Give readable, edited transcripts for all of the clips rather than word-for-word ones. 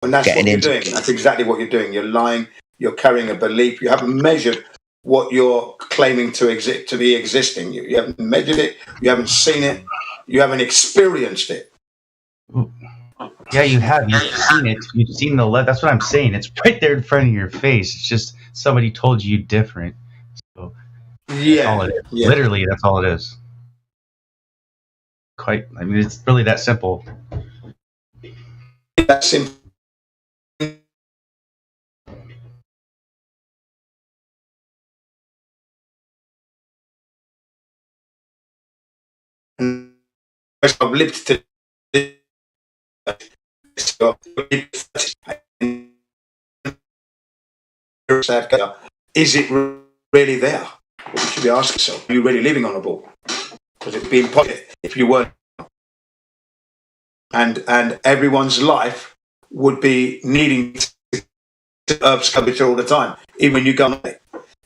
And that's getting what you're into doing. That's exactly what you're doing. You're lying. You're carrying a belief. You haven't measured what you're claiming to be existing. You haven't measured it. You haven't seen it. You haven't experienced it. Yeah, you have. You've seen it. You've seen the That's what I'm saying. It's right there in front of your face. It's just somebody told you different. So that's all Yeah, it is. yeah. Literally, that's all it is. I mean, it's really that simple. That's simple. I've lived to is it really there? You should be asking yourself, are you really living on a ball? Because it'd be impossible if you weren't. And everyone's life would be needing to herbs coverage all the time, even when you go.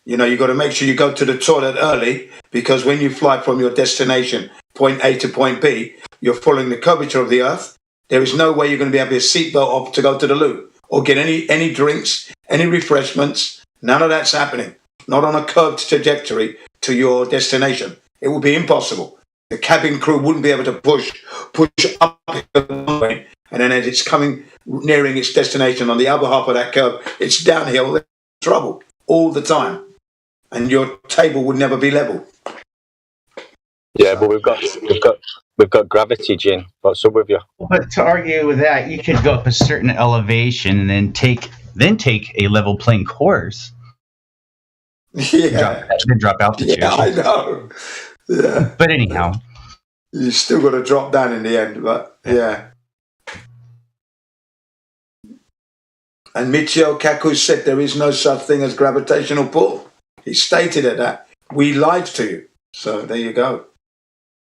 You know, you've got to make sure you go to the toilet early, because when you fly from your destination, point A to point B, you're following the curvature of the earth. There is no way you're going to be able to seatbelt off to go to the loo or get any drinks, any refreshments. None of that's happening. Not on a curved trajectory to your destination. It would be impossible. The cabin crew wouldn't be able to push up, and then as it's nearing its destination on the other half of that curve, it's downhill, trouble all the time. And your table would never be level. Yeah, but we've got gravity, Gin. What's up with you? But to argue with that, you could go up a certain elevation and then take a level playing course. Yeah. Then drop altitude. Yeah, I know. Yeah. But anyhow, you still got to drop down in the end. But yeah. And Michio Kaku said there is no such thing as gravitational pull. He stated it that. We lied to you. So there you go.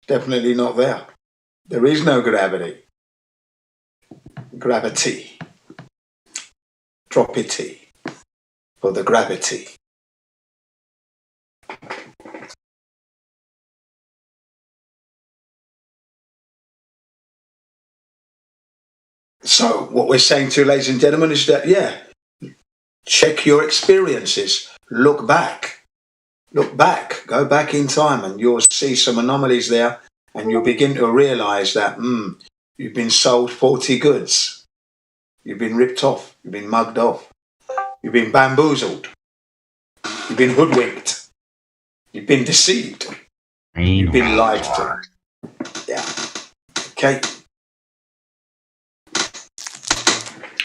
Definitely not there. There is no gravity. Gravity. Dropity. For the gravity. So what we're saying to you, ladies and gentlemen, is that, check your experiences. Look back. Go back in time, and you'll see some anomalies there, and you'll begin to realize that you've been sold faulty goods. You've been ripped off. You've been mugged off. You've been bamboozled. You've been hoodwinked. You've been deceived. You've been lied to. Yeah. Okay.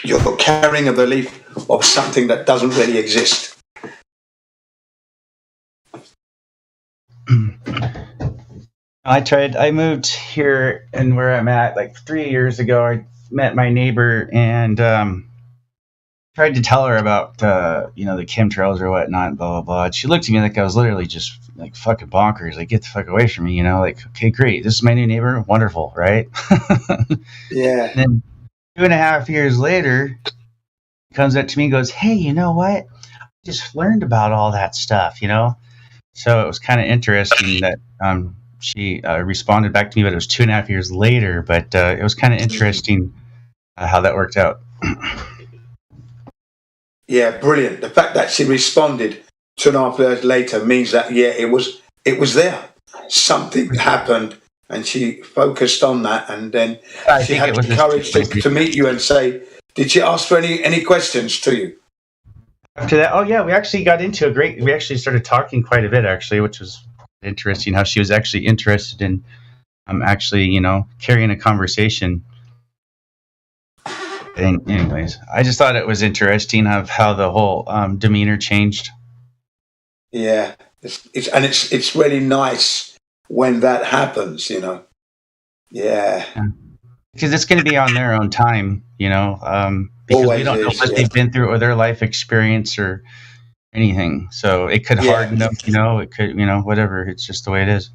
You're carrying a belief of something that doesn't really exist. I moved here, and where I'm at, like 3 years ago, I met my neighbor and tried to tell her about the chemtrails or whatnot, blah blah blah. And she looked at me like I was literally just like fucking bonkers. Like, get the fuck away from me, like, okay, great, this is my new neighbor, wonderful, right? Yeah. And then 2.5 years later, he comes up to me and goes, "Hey, you know what? I just learned about all that stuff, So it was kind of interesting that she responded back to me, but it was 2.5 years later. But it was kind of interesting how that worked out. Yeah, brilliant. The fact that she responded 2.5 years later means that, it was there. Something happened, and she focused on that, and then she had the courage to meet you and say, did she ask for any questions to you? After that, we actually got into we actually started talking quite a bit, actually, which was interesting, how she was actually interested in carrying a conversation. And anyways, I just thought it was interesting of how the whole demeanor changed. Yeah, it's really nice when that happens, Yeah. Because it's going to be on their own time, because Always we don't know is, what they've been through or their life experience or anything. So it could harden up, it could, whatever. It's just the way it is.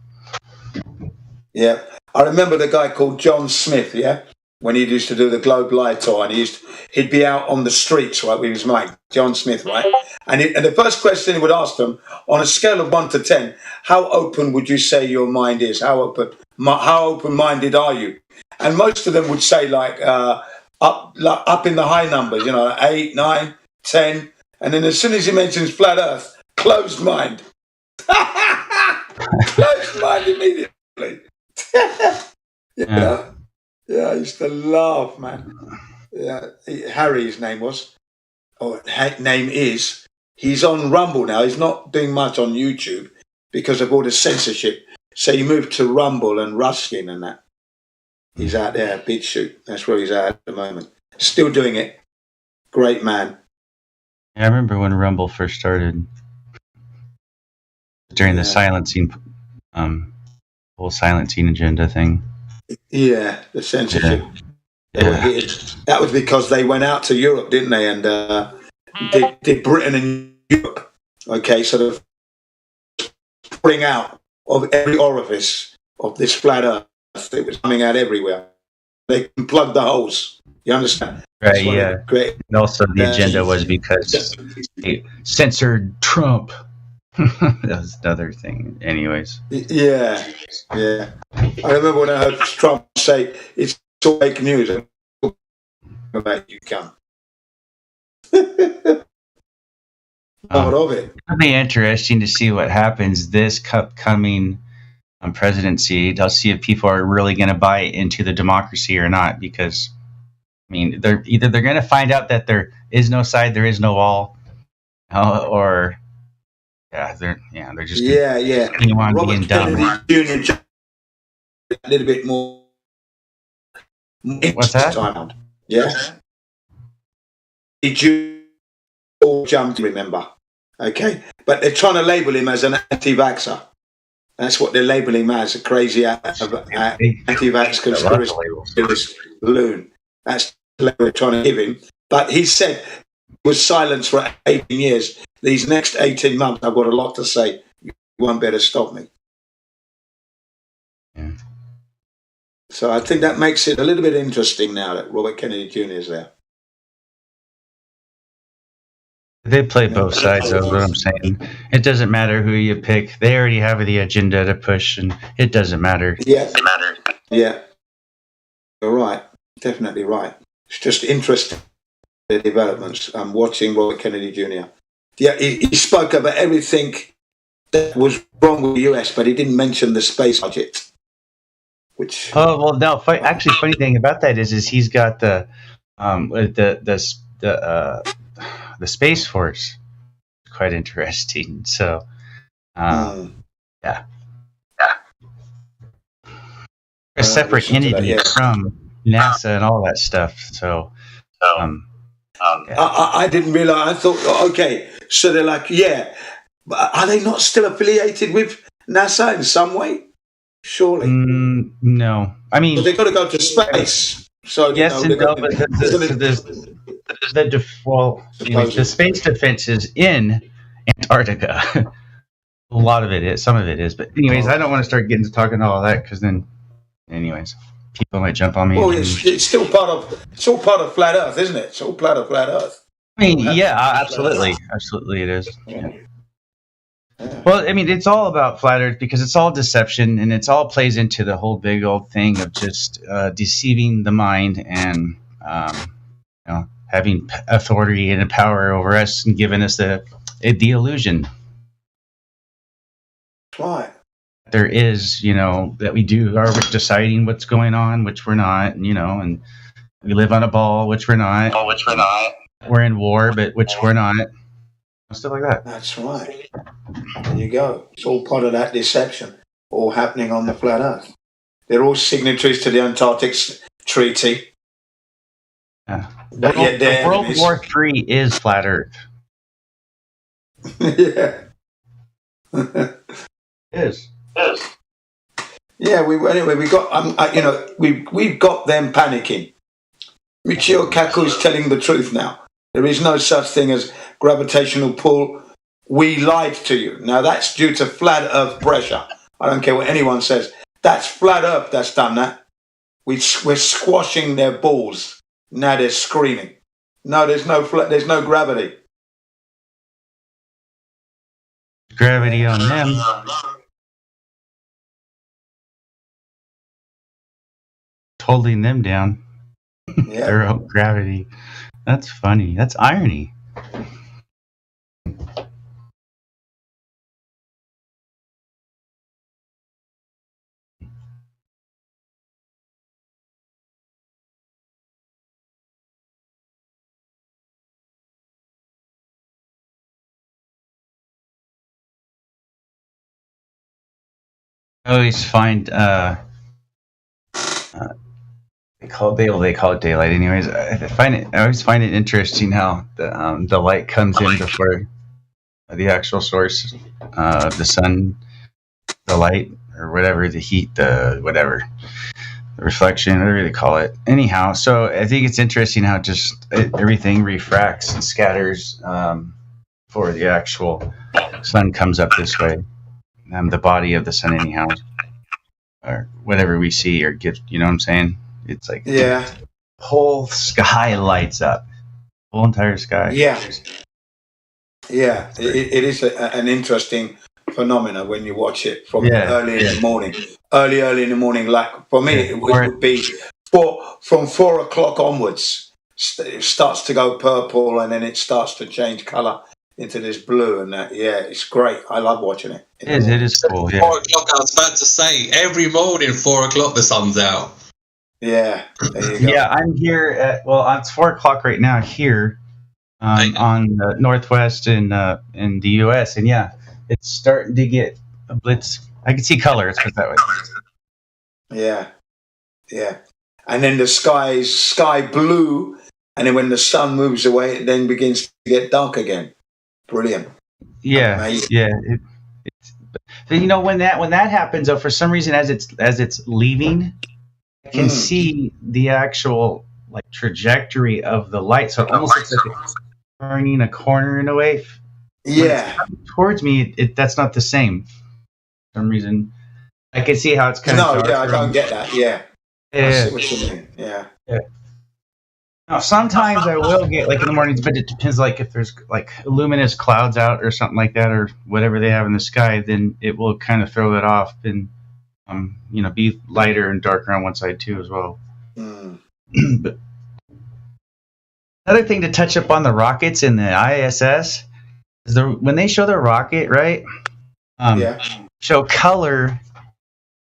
Yeah. I remember the guy called John Smith, when he used to do the Globe Live tour, and he'd be out on the streets, right, with his mic, John Smith, right? And the first question he would ask them, on a scale of 1 to 10, how open would you say your mind is? How open-minded are you? And most of them would say, like, up in the high numbers, 8, 9, 10. And then as soon as he mentions flat Earth, closed mind. Closed mind immediately. Yeah, I used to laugh, man. Yeah, Harry, his name was, or name is. He's on Rumble now. He's not doing much on YouTube because of all the censorship. So he moved to Rumble and Ruskin and that. He's out there at BitChute. That's where he's at the moment. Still doing it. Great man. I remember when Rumble first started. During the silencing, whole silencing agenda thing. Yeah, the censorship. Yeah. That was because they went out to Europe, didn't they? And did Britain and Europe. Okay, sort of pouring out of every orifice of this flat Earth. It was coming out everywhere. They can plug the holes. You understand? Right, yeah. Great. And also the agenda was because they censored Trump. That was another thing. Anyways. Yeah. I remember when I heard Trump say it's all fake news about you cunt. Part of it. It'll be interesting to see what happens this upcoming presidency. I'll see if people are really going to buy into the democracy or not, because I mean, they're going to find out that there is no side, there is no wall, or they're just on Robert being dumb. Kennedy Jr. a little bit more. What's that? Time. Yeah. Did you all jump? Remember? Okay, but they're trying to label him as an anti-vaxxer. That's what they're labeling him as, a crazy anti-vax conspiracy loon. That's the label they're trying to give him. But he said he was silenced for 18 years. These next 18 months, I've got a lot to say. You won't be able to stop me. Yeah. So I think that makes it a little bit interesting now that Robert Kennedy Jr. is there. They play both sides, that's what I'm saying. It doesn't matter who you pick. They already have the agenda to push, and it doesn't matter. Yeah. You're right. Definitely right. It's just interesting, the developments. I'm watching Robert Kennedy Jr. Yeah, he spoke about everything that was wrong with the US, but he didn't mention the space budget. Which Actually, funny thing about that is he's got the Space Force. Quite interesting. So, a separate entity from NASA and all that stuff. So, I didn't realize. I thought, okay, so they're like, but are they not still affiliated with NASA in some way? Surely. No. I mean, they've got to go to space. So yes and no, but the space defense is in Antarctica. A lot of it is, some of it is, but anyways, I don't want to start getting to talking all that, because then, anyways, people might jump on me. Well, it's still part of flat Earth, isn't it? It's all part of flat Earth. I mean, absolutely, it is. Yeah. Well, I mean, it's all about flat Earth because it's all deception, and it's all plays into the whole big old thing of just deceiving the mind and having authority and power over us and giving us the illusion. Right. There is, that we are deciding what's going on, which we're not, and we live on a ball, which we're not. We're in war, but which we're not. Stuff like that. That's right. There you go. It's all part of that deception, all happening on the flat Earth. They're all signatories to the Antarctic Treaty. Yeah. World War III is flat Earth. Yeah. It is. Yeah. We got. We've got them panicking. Michio Kaku is telling the truth now. There is no such thing as gravitational pull. We lied to you. Now that's due to flat Earth pressure. I don't care what anyone says. That's flat Earth that's done that. We're squashing their balls. Now they're screaming. No, there's no gravity. Gravity on them. Holding them down. Yeah. Zero gravity. That's funny. That's irony. I always find they call it daylight. Anyways, I always find it interesting how the light comes in before the actual source of the sun, the light or whatever, the heat, the whatever, the reflection, whatever they call it. Anyhow, so I think it's interesting how everything refracts and scatters before the actual sun comes up this way. The body of the sun, anyhow, or whatever we see or get. You know what I'm saying? It's like Yeah. whole sky lights up, whole entire sky. Yeah. Yeah. It is an interesting phenomena when you watch it from early in the morning. Early in the morning. Like for me, it would be from 4 o'clock onwards. It starts to go purple and then it starts to change color into this blue and that. Yeah, it's great. I love watching it. It is cool. Yeah. 4 o'clock. I was about to say every morning, 4 o'clock, the sun's out. Yeah, there you go. Yeah, I'm here it's 4 o'clock right now here on the Northwest in the U.S. And yeah, it's starting to get a blitz. I can see color. Let's put it that way. Yeah. And then the sky is sky blue, and then when the sun moves away, it then begins to get dark again. Brilliant. Yeah, amazing. Yeah. When that happens, though, for some reason, as it's leaving, I can see the actual trajectory of the light. So it almost looks like it's turning a corner in a way. Yeah. Towards me, that's not the same. For some reason, I can see how it's kind of. No, I don't get that. Yeah. I see what you mean. Yeah. Now, sometimes I will get in the mornings, but it depends. If there's luminous clouds out or something like that, or whatever they have in the sky, then it will kind of throw that off and be lighter and darker on one side too as well. But another thing to touch up on the rockets in the ISS is when they show the rocket, right? Show color.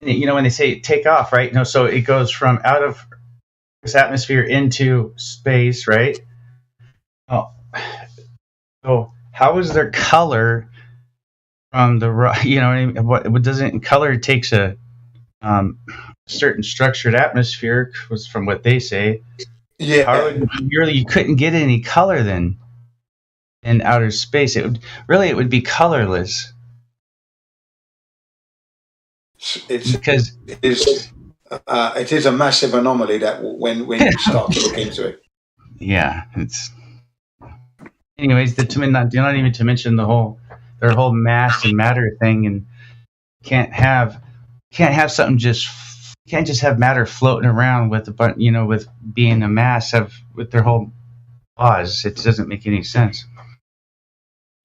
When they say take off, right? So it goes from out of Earth's atmosphere into space, right? Oh, so how is their color from the what doesn't color takes a certain structured atmosphere was from what they say. Yeah. You couldn't get any color then in outer space. It would be colorless. It is a massive anomaly that when you start to look into it. Yeah, it's. Anyways, not even to mention their whole mass and matter thing, and can't have something can't just have matter floating around with with being a mass with their whole laws. It doesn't make any sense.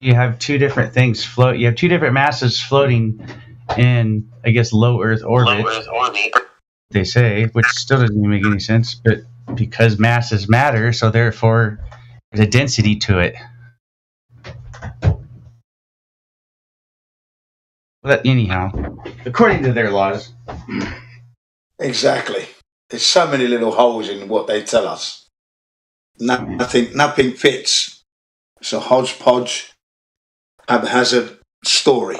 You have two different things float. You have two different masses floating in, I guess, low Earth orbit. They say, which still doesn't even make any sense, but because mass is matter, so therefore there's a density to it. But anyhow, according to their laws. Exactly. There's so many little holes in what they tell us. Nothing fits. It's a hodgepodge, haphazard story.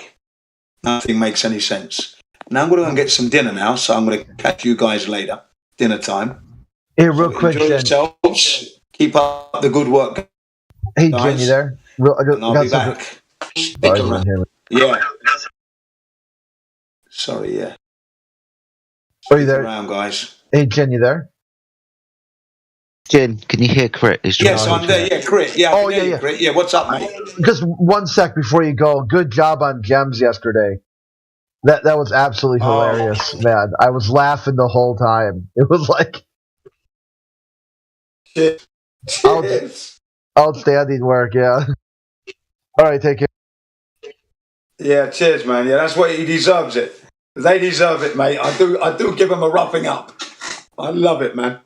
Nothing makes any sense. Now I'm going to go and get some dinner now, so I'm going to catch you guys later. Dinner time. Hey, real quick, enjoy yourselves. Keep up the good work. Hey, Jen, you there? I'll be back. Yeah. Sorry, yeah. Are you there? Around, guys. Hey, Jen, you there? Jen, can you hear Crit? Yes, I'm there. Yeah, Crit. Yeah. Oh, yeah. Crit. Yeah, what's up, mate? Just 1 sec before you go. Good job on Gems yesterday. That was absolutely hilarious, man. I was laughing the whole time. It was like outstanding work. Yeah. All right, take care. Yeah, cheers, man. Yeah, that's what he deserves it. They deserve it, mate. I do give them a roughing up. I love it, man.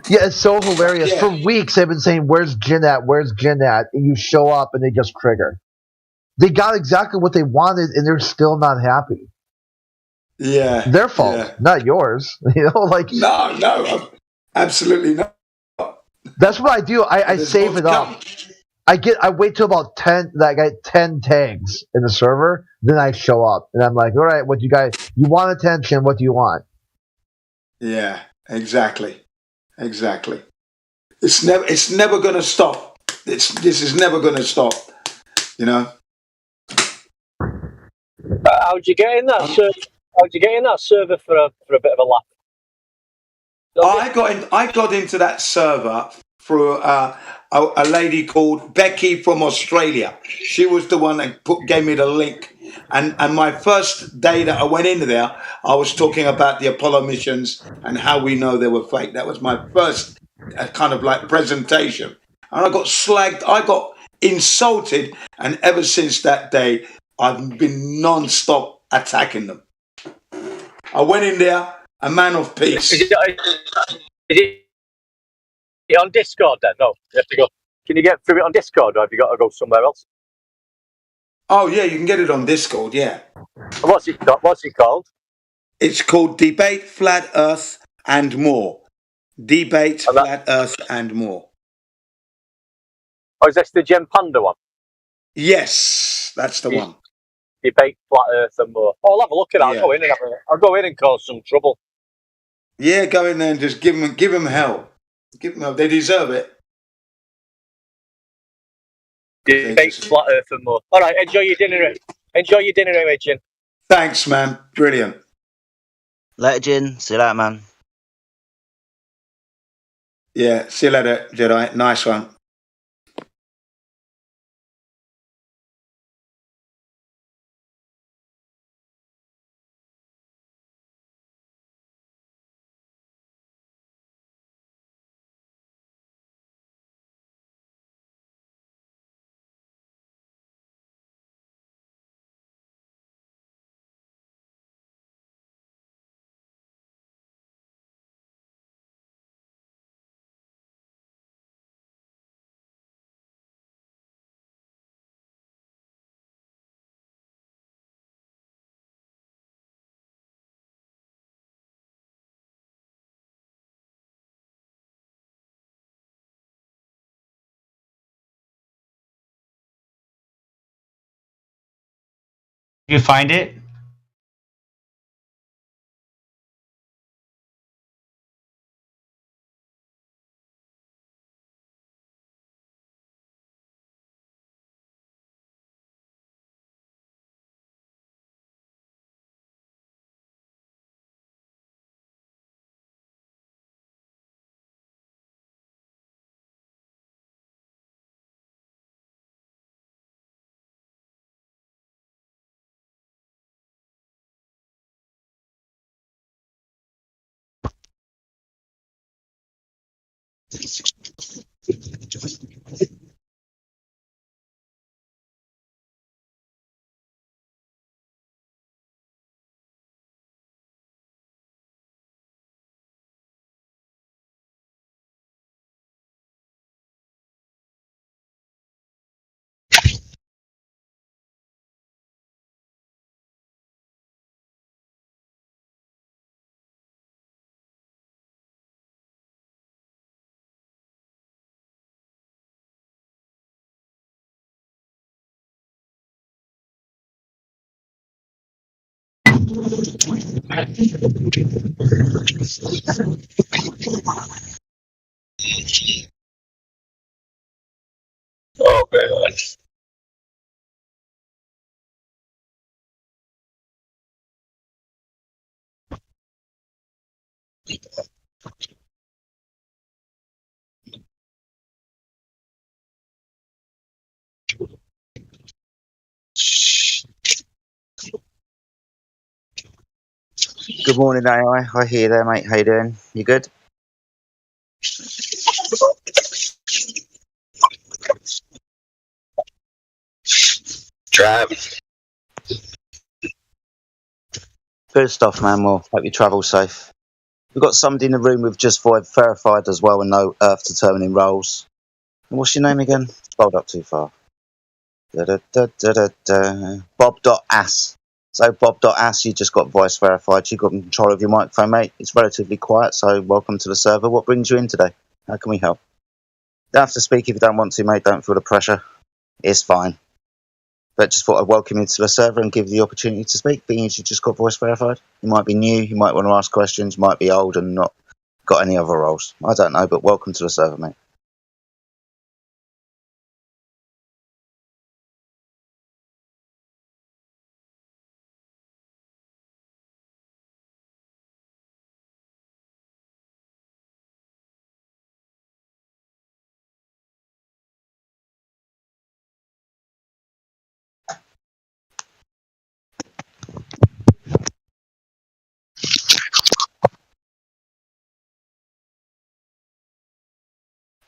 Yeah, it's so hilarious. Yeah. For weeks, they've been saying, "Where's Jin at? Where's Jin at?" And you show up, and they just trigger. They got exactly what they wanted, and they're still not happy. Yeah. Their fault, Yeah. not yours. Like No, absolutely not. that's what I do. I There's save more it to up. come. I wait till about 10. I got 10 tags in the server. Then I show up, and I'm like, "All right, what you guys? You want attention? What do you want?" Yeah, exactly. It's never gonna stop. This is never gonna stop. You know. How'd you get in that? How'd you get in that server for a bit of a laugh? I got into that server through a lady called Becky from Australia. She was the one that gave me the link. And my first day that I went into there, I was talking about the Apollo missions and how we know they were fake. That was my first kind of like presentation. And I got slagged, I got insulted. And ever since that day, I've been non-stop attacking them. I went in there, a man of peace. Is it on Discord then? No, you have to go. Can you get through it on Discord, or have you got to go somewhere else? Oh yeah, you can get it on Discord. Yeah, What's it called? it's called Debate Flat Earth and More. Debate And that- Flat Earth and More. Or is this the Gem Panda one? Yes, that's the one. Debate Flat Earth and More. Oh, I'll have a look at that. Yeah. I'll go in and cause some trouble. Yeah, go in there and just give them hell. Give them hell. They deserve it. Debate Flat Earth and More. All right, enjoy your dinner. Enjoy your dinner, Jin. Thanks, man. Brilliant. Later, Jin. See you later, man. Yeah, see you later, Jedi. Nice one. You find it? Oh, man. Good morning, AI. Hi here there, mate. How you doing? You good? Driving. Good stuff, man. Well, hope you travel safe. We've got somebody in the room with just void verified as well and no Earth determining roles. And what's your name again? Scrolled up too far. Bob.ass. So Bob.ass, you just got voice verified. You've got control of your microphone, mate. It's relatively quiet, so welcome to the server. What brings you in today? How can we help? Don't have to speak if you don't want to, mate. Don't feel the pressure. It's fine. But just thought I'd welcome you to the server and give you the opportunity to speak, being as you just got voice verified. You might be new, you might want to ask questions, you might be old and not got any other roles. I don't know, but welcome to the server, mate.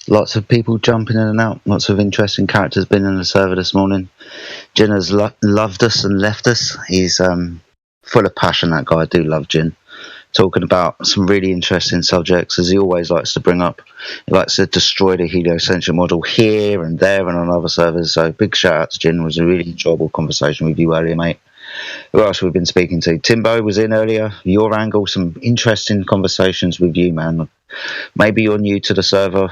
Lots of people jumping in and out. Lots of interesting characters been in the server this morning. Jin has loved us and left us. He's full of passion, that guy. I do love Jin. Talking about some really interesting subjects, as he always likes to bring up. He likes to destroy the heliocentric model here and there and on other servers. So big shout out to Jin. It was a really enjoyable conversation with you earlier, mate. Who else we've been speaking to? Timbo was in earlier. Your angle, some interesting conversations with you, man. Maybe you're new to the server.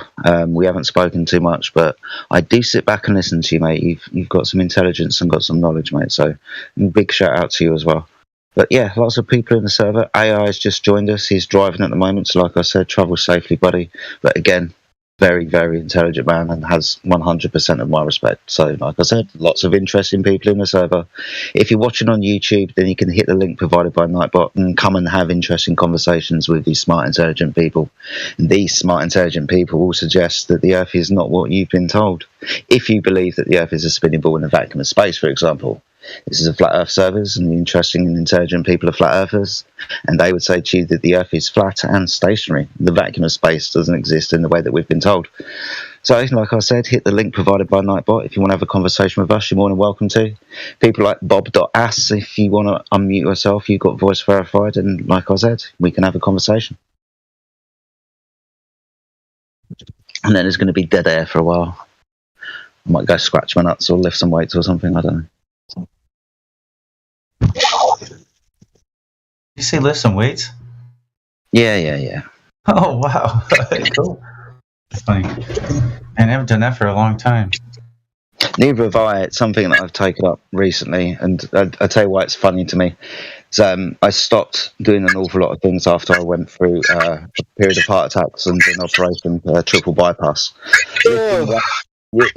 We haven't spoken too much, but I do sit back and listen to you, mate. You've got some intelligence and got some knowledge, mate. So big shout out to you as well. But yeah, lots of people in the server. AI has just joined us. He's driving at the moment, so like I said, travel safely, buddy. But again, very, very intelligent man and has 100% of my respect. So, like I said, lots of interesting people in the server. If you're watching on YouTube, then you can hit the link provided by Nightbot and come and have interesting conversations with these smart, intelligent people. And these smart, intelligent people will suggest that the Earth is not what you've been told. If you believe that the Earth is a spinning ball in a vacuum of space, for example. This is a flat Earth servers, and the interesting and intelligent people are flat earthers, and they would say to you that the Earth is flat and stationary. The vacuum of space doesn't exist in the way that we've been told. So, like I said, hit the link provided by Nightbot. If you want to have a conversation with us, you're more than welcome to. People like Bob.ass, if you want to unmute yourself, you've got voice verified, and like I said, we can have a conversation. And then there's going to be dead air for a while. I might go scratch my nuts or lift some weights or something, I don't know. You say lift some weights? Yeah. Oh, wow. Cool. That's funny. And I haven't done that for a long time. Neither have I. It's something that I've taken up recently, and I tell you why it's funny to me. So, I stopped doing an awful lot of things after I went through a period of heart attacks and an operation, triple bypass.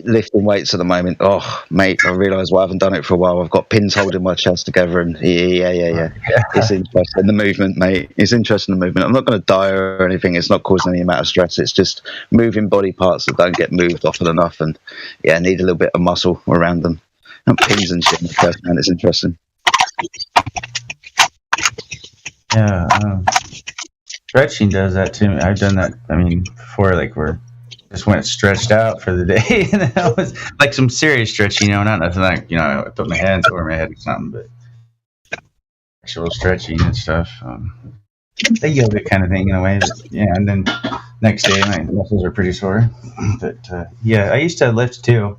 Lifting weights at the moment. Oh, mate, I realise I haven't done it for a while. I've got pins holding my chest together, and yeah. It's interesting, the movement, mate. It's interesting, the movement. I'm not going to die or anything. It's not causing any amount of stress. It's just moving body parts that don't get moved often enough, and yeah, need a little bit of muscle around them. And pins and shit in the chest, man. It's interesting. Yeah, stretching does that too. I've done that. I mean, before, like, we're just went stretched out for the day, and that was like some serious stretching, not nothing like, I put my hands over my head or something, but actual stretching and stuff. The yoga kind of thing in a way, but, yeah. And then next day, my muscles are pretty sore. But yeah, I used to lift too,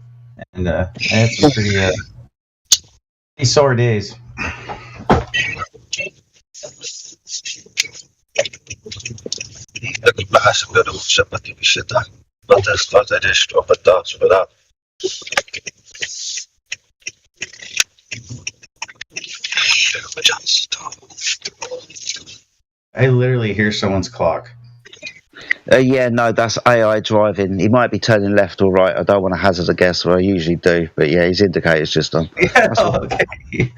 and I had some pretty sore days. I literally hear someone's clock. Yeah, no, that's AI driving. He might be turning left or right. I don't want to hazard a guess, but I usually do. But yeah, his indicator's just on. Yeah, okay.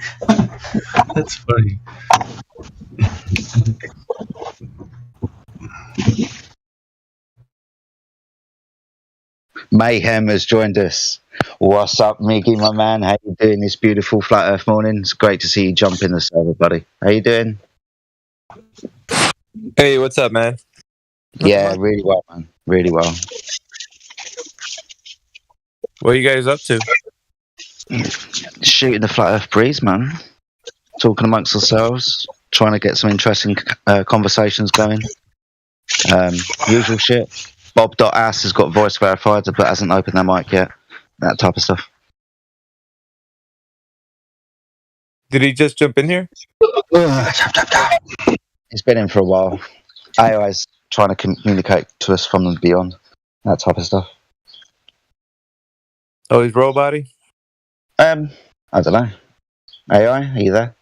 That's funny. Mayhem has joined us. What's up, Miggy, my man? How you doing this beautiful flat Earth morning? It's great to see you jump in the server, buddy. How you doing? Hey, what's up, man? Yeah, really well, man. Really well. What are you guys up to? Shooting the flat Earth breeze, man. Talking amongst ourselves, trying to get some interesting conversations going. Usual shit. Bob.ass has got voice verified, but hasn't opened their mic yet. That type of stuff. Did he just jump in here? He's been in for a while. AI's trying to communicate to us from and beyond. That type of stuff. Oh, he's robot-y? I don't know. AI, are you there?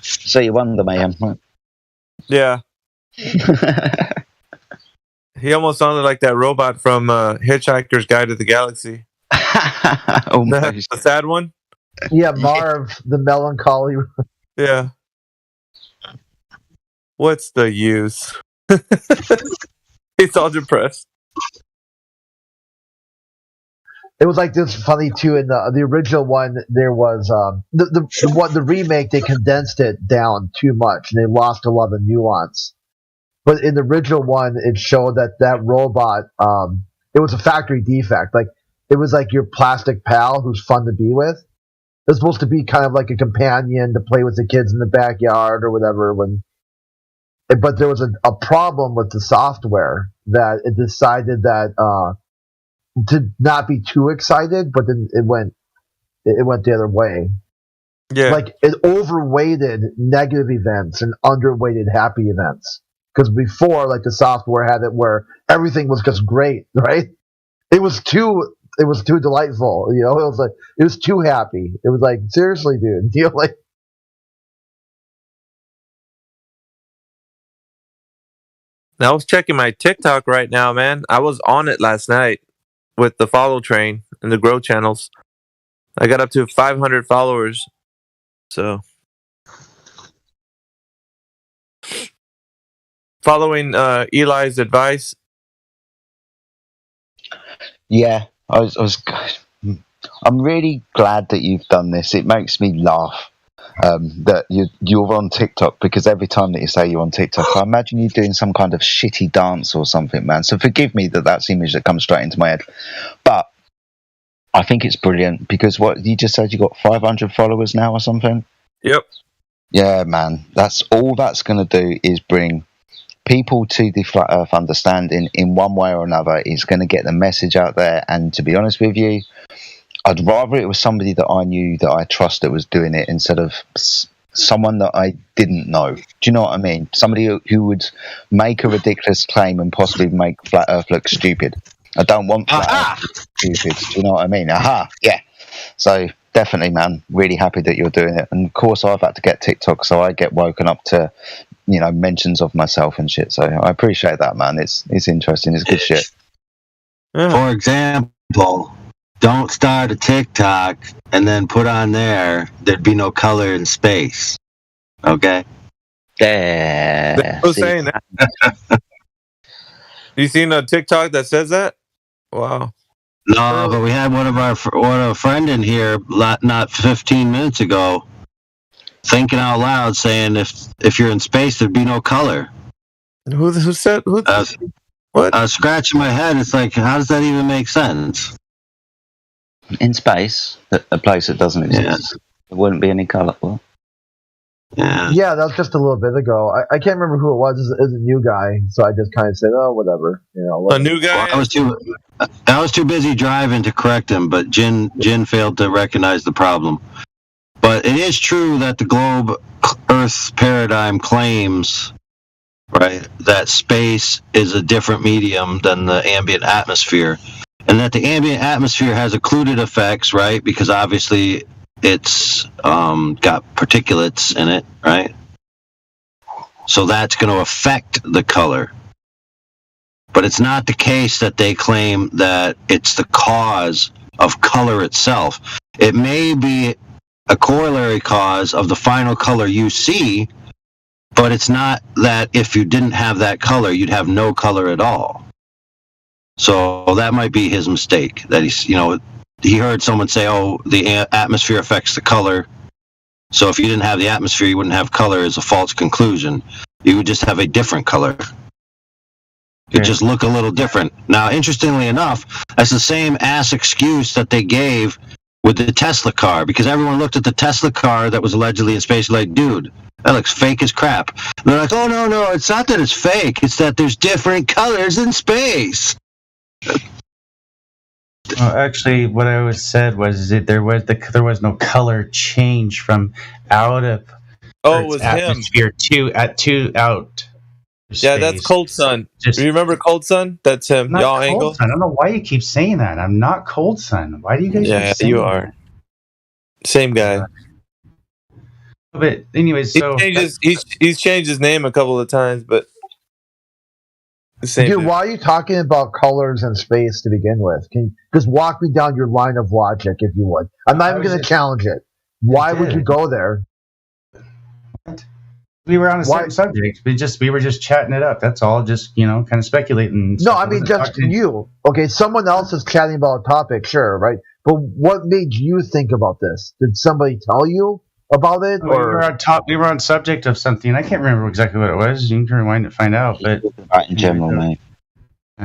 So you wonder, Mayhem, right? Yeah. He almost sounded like that robot from Hitchhiker's Guide to the Galaxy. Almost. The sad one? Yeah, Marv, the melancholy. Yeah. What's the use? He's all depressed. It was like this funny too. In the original one, there was the remake. They condensed it down too much, and they lost a lot of nuance. But in the original one, it showed that robot, it was a factory defect. Like it was like your plastic pal who's fun to be with. It was supposed to be kind of like a companion to play with the kids in the backyard or whatever. But there was a problem with the software that it decided that to not be too excited, but then it went the other way. Yeah. Like it overweighted negative events and underweighted happy events. Because before, like the software had it where everything was just great, right? It was too delightful, you know. It was too happy. It was like, seriously, dude, you know, like. I was checking my TikTok right now, man. I was on it last night with the follow train and the grow channels. I got up to 500 followers. So, following Eli's advice. Yeah, I'm really glad that you've done this. It makes me laugh that you're on TikTok, because every time that you say you're on TikTok, I imagine you're doing some kind of shitty dance or something, man. So forgive me that's the image that comes straight into my head. But I think it's brilliant because what you just said, you got 500 followers now or something? Yep. Yeah, man. That's all that's going to do is bring people to the Flat Earth understanding in one way or another. It's going to get the message out there. And to be honest with you, I'd rather it was somebody that I knew, that I trust, that was doing it, instead of someone that I didn't know. Do you know what I mean? Somebody who would make a ridiculous claim and possibly make Flat Earth look stupid. I don't want Flat Earth to look stupid. Do you know what I mean? Aha, yeah. So definitely, man, really happy that you're doing it. And of course, I've had to get TikTok, so I get woken up to, you know, mentions of myself and shit. So I appreciate that, man. It's interesting. It's good shit. Yeah. For example, don't start a TikTok and then put on there'd be no color in space. Okay? Yeah. Who's saying that? You seen a TikTok that says that? Wow. No, but we had one of a friend in here not 15 minutes ago thinking out loud, saying if you're in space, there'd be no color. Who said? What? I was scratching my head. It's like, how does that even make sense? In space, a place that doesn't exist, there wouldn't be any colour. Well, Yeah, that was just a little bit ago. I can't remember who it was. It was a new guy, so I just kind of said, "Oh, whatever." You know, A new guy. Well, I was too busy driving to correct him, but Jin failed to recognize the problem. But it is true that the globe Earth paradigm claims, right, that space is a different medium than the ambient atmosphere, and that the ambient atmosphere has occluded effects, right? Because obviously it's got particulates in it, right? So that's going to affect the color. But it's not the case that they claim that it's the cause of color itself. It may be a corollary cause of the final color you see, but it's not that if you didn't have that color, you'd have no color at all. So that might be his mistake, that he heard someone say, oh, the atmosphere affects the color. So if you didn't have the atmosphere, you wouldn't have color, is a false conclusion. You would just have a different color. It just look a little different. Now, interestingly enough, that's the same ass excuse that they gave with the Tesla car, because everyone looked at the Tesla car that was allegedly in space like, dude, that looks fake as crap. And they're like, oh, no, it's not that it's fake. It's that there's different colors in space. Well, actually, what I was said was that there was no color change from out of Oh, it Earth's was him. atmosphere to out. Yeah, that's space. Cold Sun. Just- Do you remember Cold Sun? That's him. I'm not Y'all Cold angle. Sun. I don't know why you keep saying that. I'm not Cold Sun. Why do you guys? Yeah, keep saying you that? are. Same guy. But anyways, so He's changed his name a couple of times, but the same. Dude, dude. why are you talking about colors and space to begin with? Can you just walk me down your line of logic, if you would? I'm not even going to challenge it. Why would you go there? we were on a Why- certain subject. We were just chatting it up. That's all. Just kind of speculating. No, I mean just you. Okay, someone else is chatting about a topic, sure, right? But what made you think about this? Did somebody tell you about it, We were on top. We were on subject of something. I can't remember exactly what it was. You can rewind and find out. But Right, in general, mate.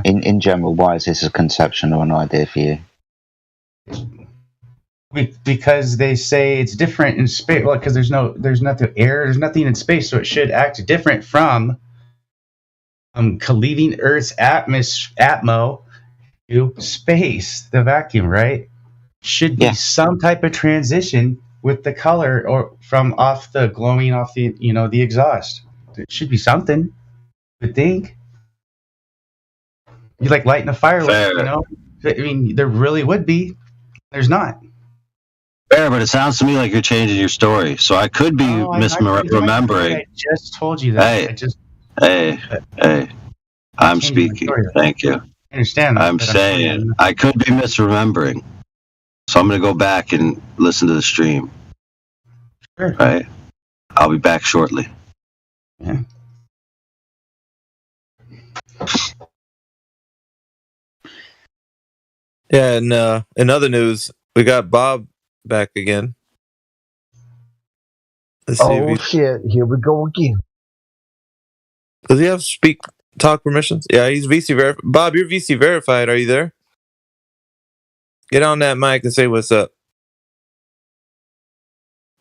In general, why is this a conception or an idea for you? because they say it's different in space. Well, because there's nothing air. There's nothing in space, so it should act different from leaving Earth's atmo to space, the vacuum, right? Should be some type of transition with the color or from off the glowing off the the exhaust. It should be something. I would think. You like lighting a firework, Fair. I mean, there really would be. There's not. Fair, but it sounds to me like you're changing your story. So I could be misremembering. I just told you that. Hey, I'm speaking. Thank you. I understand that. I'm saying I could be misremembering. So I'm going to go back and listen to the stream. Sure. Right? I'll be back shortly. Yeah. Yeah, and in other news, we got Bob back again. Let's see Oh shit! Here we go again. Does he have talk permissions? Yeah, he's VC verified. Bob, you're VC verified. Are you there? Get on that mic and say what's up.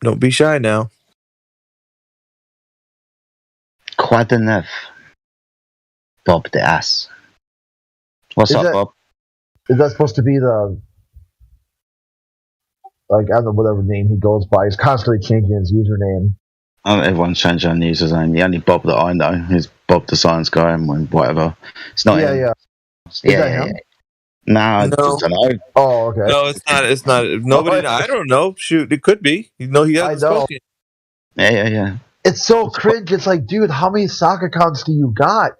Don't be shy now. Quoi de neuf? Bob the ass. What's up, Bob? Is that supposed to be the I don't know, whatever name he goes by? He's constantly changing his username. Oh, everyone's changing their username. The only Bob that I know is Bob the Science Guy and whatever. It's not him. Yeah. Yeah. No, I don't know. Oh, okay. No, it's not. It's not. Nobody. I don't know. Shoot, it could be. He hasn't spoken. Yeah. It's so cringe. It's like, dude, how many sock accounts do you got?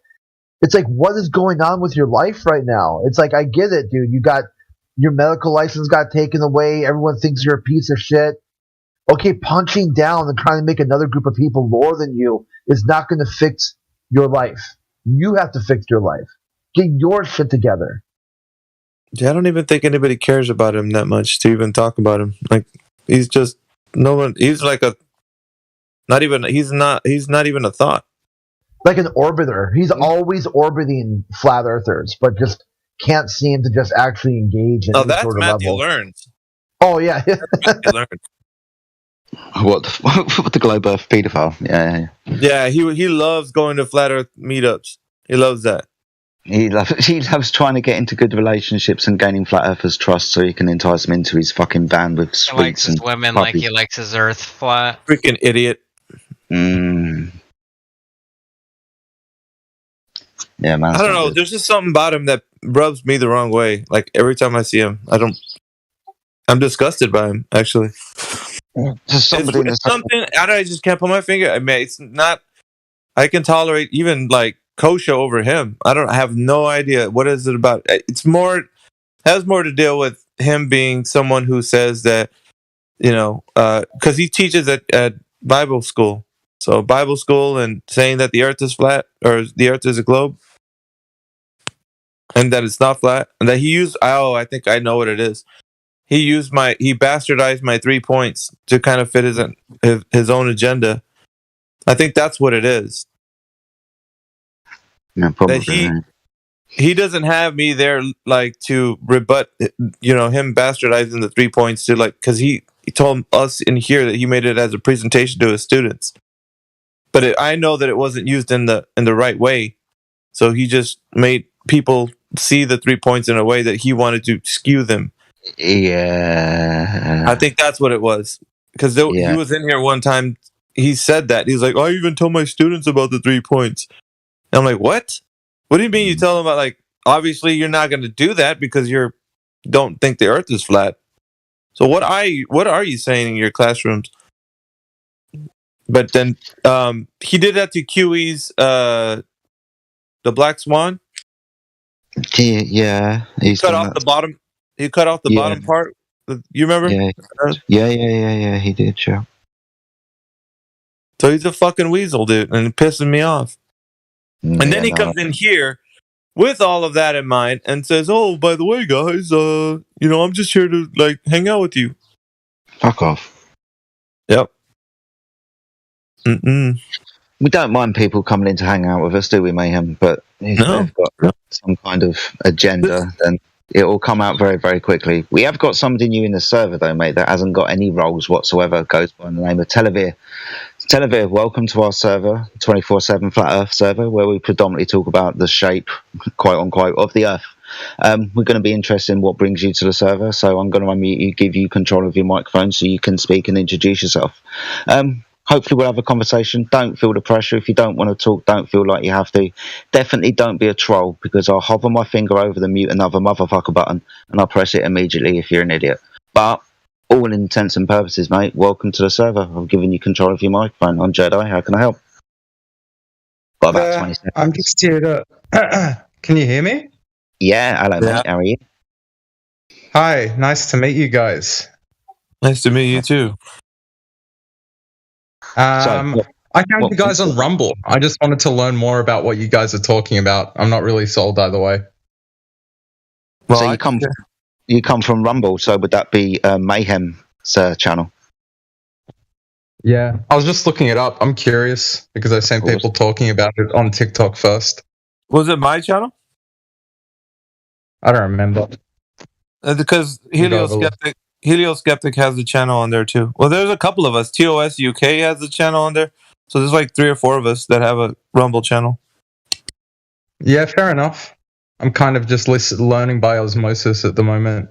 It's like, what is going on with your life right now? It's like, I get it, dude. You got your medical license got taken away. Everyone thinks you're a piece of shit. Okay, punching down and trying to make another group of people lower than you is not going to fix your life. You have to fix your life. Get your shit together. Yeah, I don't even think anybody cares about him that much to even talk about him. Like, he's just no one. He's like he's not even a thought. Like an orbiter. He's always orbiting flat earthers, but just can't seem to just actually engage in any that's sort of Matthew level. Learns. Oh, yeah. Matthew Learns. What the globe earth pedophile? Yeah. Yeah, he loves going to flat earth meetups. He loves that. He loves trying to get into good relationships and gaining flat earthers' trust so he can entice them into his fucking van with He likes sweets his and women puppies. like he likes his earth flat. Freaking idiot. Yeah, man. I don't know. There's just something about him that rubs me the wrong way. Like every time I see him, I'm disgusted by him. Actually, Just somebody it's something. I just can't put my finger. I mean, it's not. I can tolerate even like Kosha over him. I have no idea what is it about. It's more has more to deal with him being someone who says that because he teaches at Bible school. So Bible school and saying that the Earth is flat or the Earth is a globe. And that it's not flat, and that he used. Oh, I think I know what it is. He bastardized my 3 points to kind of fit his own agenda. I think that's what it is. Yeah, probably. he doesn't have me there like to rebut, him bastardizing the 3 points to like, because he told us in here that he made it as a presentation to his students, but I know that it wasn't used in the right way, so he just made people see the 3 points in a way that he wanted to skew them. Yeah. I think that's what it was, because he was in here one time. He said that he's like, I even tell my students about the 3 points. And I'm like, what? What do you mean you tell them about, like, obviously you're not going to do that because you don't think the earth is flat. So what are you saying in your classrooms? But then he did that to QE's the Black Swan. Yeah. He cut off the bottom. He cut off the bottom part. You remember? Yeah. He did, sure. So he's a fucking weasel, dude, and it pisses me off. And then he comes in here with all of that in mind and says, "Oh, by the way, guys, I'm just here to like hang out with you." Fuck off. Yep. Mm-mm. We don't mind people coming in to hang out with us, do we, Mayhem? But if they've got some kind of agenda, then it will come out very, very quickly. We have got somebody new in the server, though, mate, that hasn't got any roles whatsoever. Goes by the name of Televir. Televir, welcome to our server, 24/7 Flat Earth server, where we predominantly talk about the shape, quote unquote, of the Earth. We're going to be interested in what brings you to the server, so I'm going to unmute you, give you control of your microphone so you can speak and introduce yourself. Hopefully we'll have a conversation. Don't feel the pressure. If you don't want to talk, don't feel like you have to. Definitely don't be a troll, because I'll hover my finger over the mute another motherfucker button and I'll press it immediately if you're an idiot. But all intents and purposes, mate, welcome to the server. I've given you control of your microphone. I'm Jedi. How can I help? Got about 20 seconds. I'm just here to... Can you hear me? Yeah, hello, mate. How are you? Hi, nice to meet you guys. Nice to meet you too. I found you guys on Rumble. I just wanted to learn more about what you guys are talking about. I'm not really sold either way. Well, so you come from Rumble, so would that be Mayhem's channel? Yeah, I was just looking it up. I'm curious because I've seen people talking about it on TikTok first. Was it my channel? I don't remember. Because Helioskeptic has the channel on there too. Well, there's a couple of us. TOS UK has the channel on there. So there's like 3 or 4 of us that have a Rumble channel. Yeah, fair enough. I'm kind of just learning by osmosis at the moment.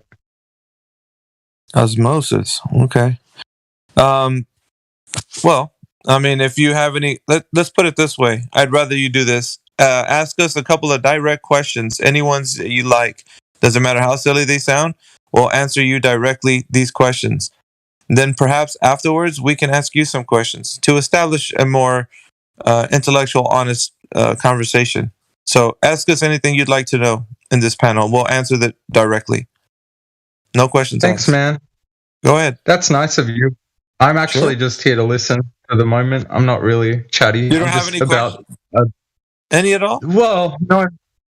Osmosis, okay. Well, I mean, if you have any, let's put it this way. I'd rather you do this. Ask us a couple of direct questions. Any ones that you like. Doesn't matter how silly they sound. We'll answer you directly these questions. Then perhaps afterwards we can ask you some questions to establish a more intellectual, honest conversation. So ask us anything you'd like to know in this panel. We'll answer that directly. No questions Thanks, asked. man. Go ahead. That's nice of you. I'm actually just here to listen for the moment. I'm not really chatty. You don't have any questions? Any at all? Well,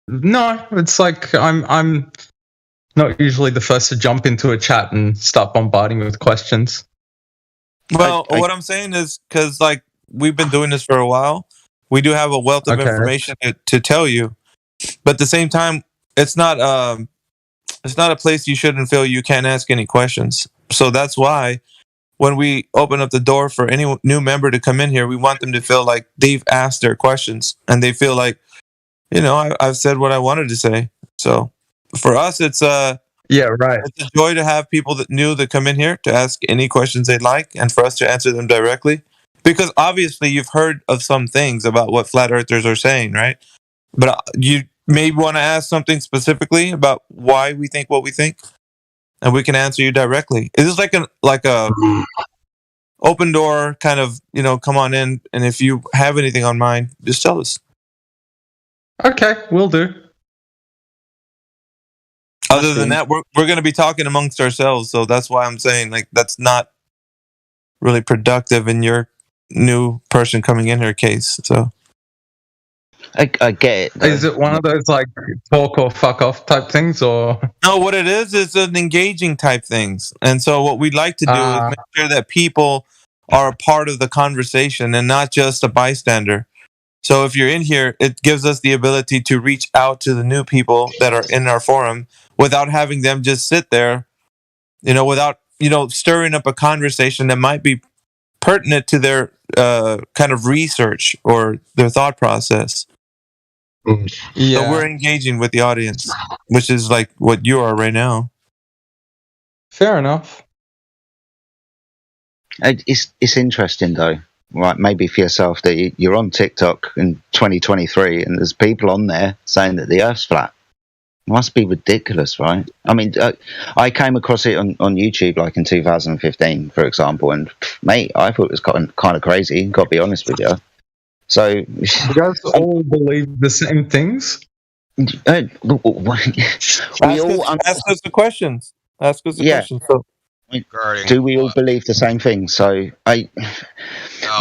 no. It's like I'm not usually the first to jump into a chat and start bombarding with questions. Well, what I'm saying is because like we've been doing this for a while, we do have a wealth of information to tell you, but at the same time, it's not a place you shouldn't feel you can't ask any questions. So that's why when we open up the door for any new member to come in here, we want them to feel like they've asked their questions and they feel like, I've said what I wanted to say. So for us, it's it's a joy to have people that come in here to ask any questions they'd like and for us to answer them directly. Because obviously you've heard of some things about what flat earthers are saying, right? But you may want to ask something specifically about why we think what we think, and we can answer you directly. It is like a open door kind of, come on in, and if you have anything on mind, just tell us. Okay, will do. Other than that, we're going to be talking amongst ourselves, so that's why I'm saying like that's not really productive in your new person coming in here case. So I get it. Though. Is it one of those like talk or fuck off type things, or no? What it is an engaging type things, and so what we'd like to do is make sure that people are a part of the conversation and not just a bystander. So if you're in here, it gives us the ability to reach out to the new people that are in our forum without having them just sit there, without, stirring up a conversation that might be pertinent to their kind of research or their thought process. So we're engaging with the audience, which is like what you are right now. Fair enough. It's interesting though, right? Maybe for yourself that you're on TikTok in 2023 and there's people on there saying that the Earth's flat. It must be ridiculous, right? I mean, I came across it on YouTube like in 2015, for example, and mate, I thought it was kind of crazy. Got to be honest with you. So you guys all believe the same things? Ask us the questions. Ask us the questions. So, do we all believe the same thing? So,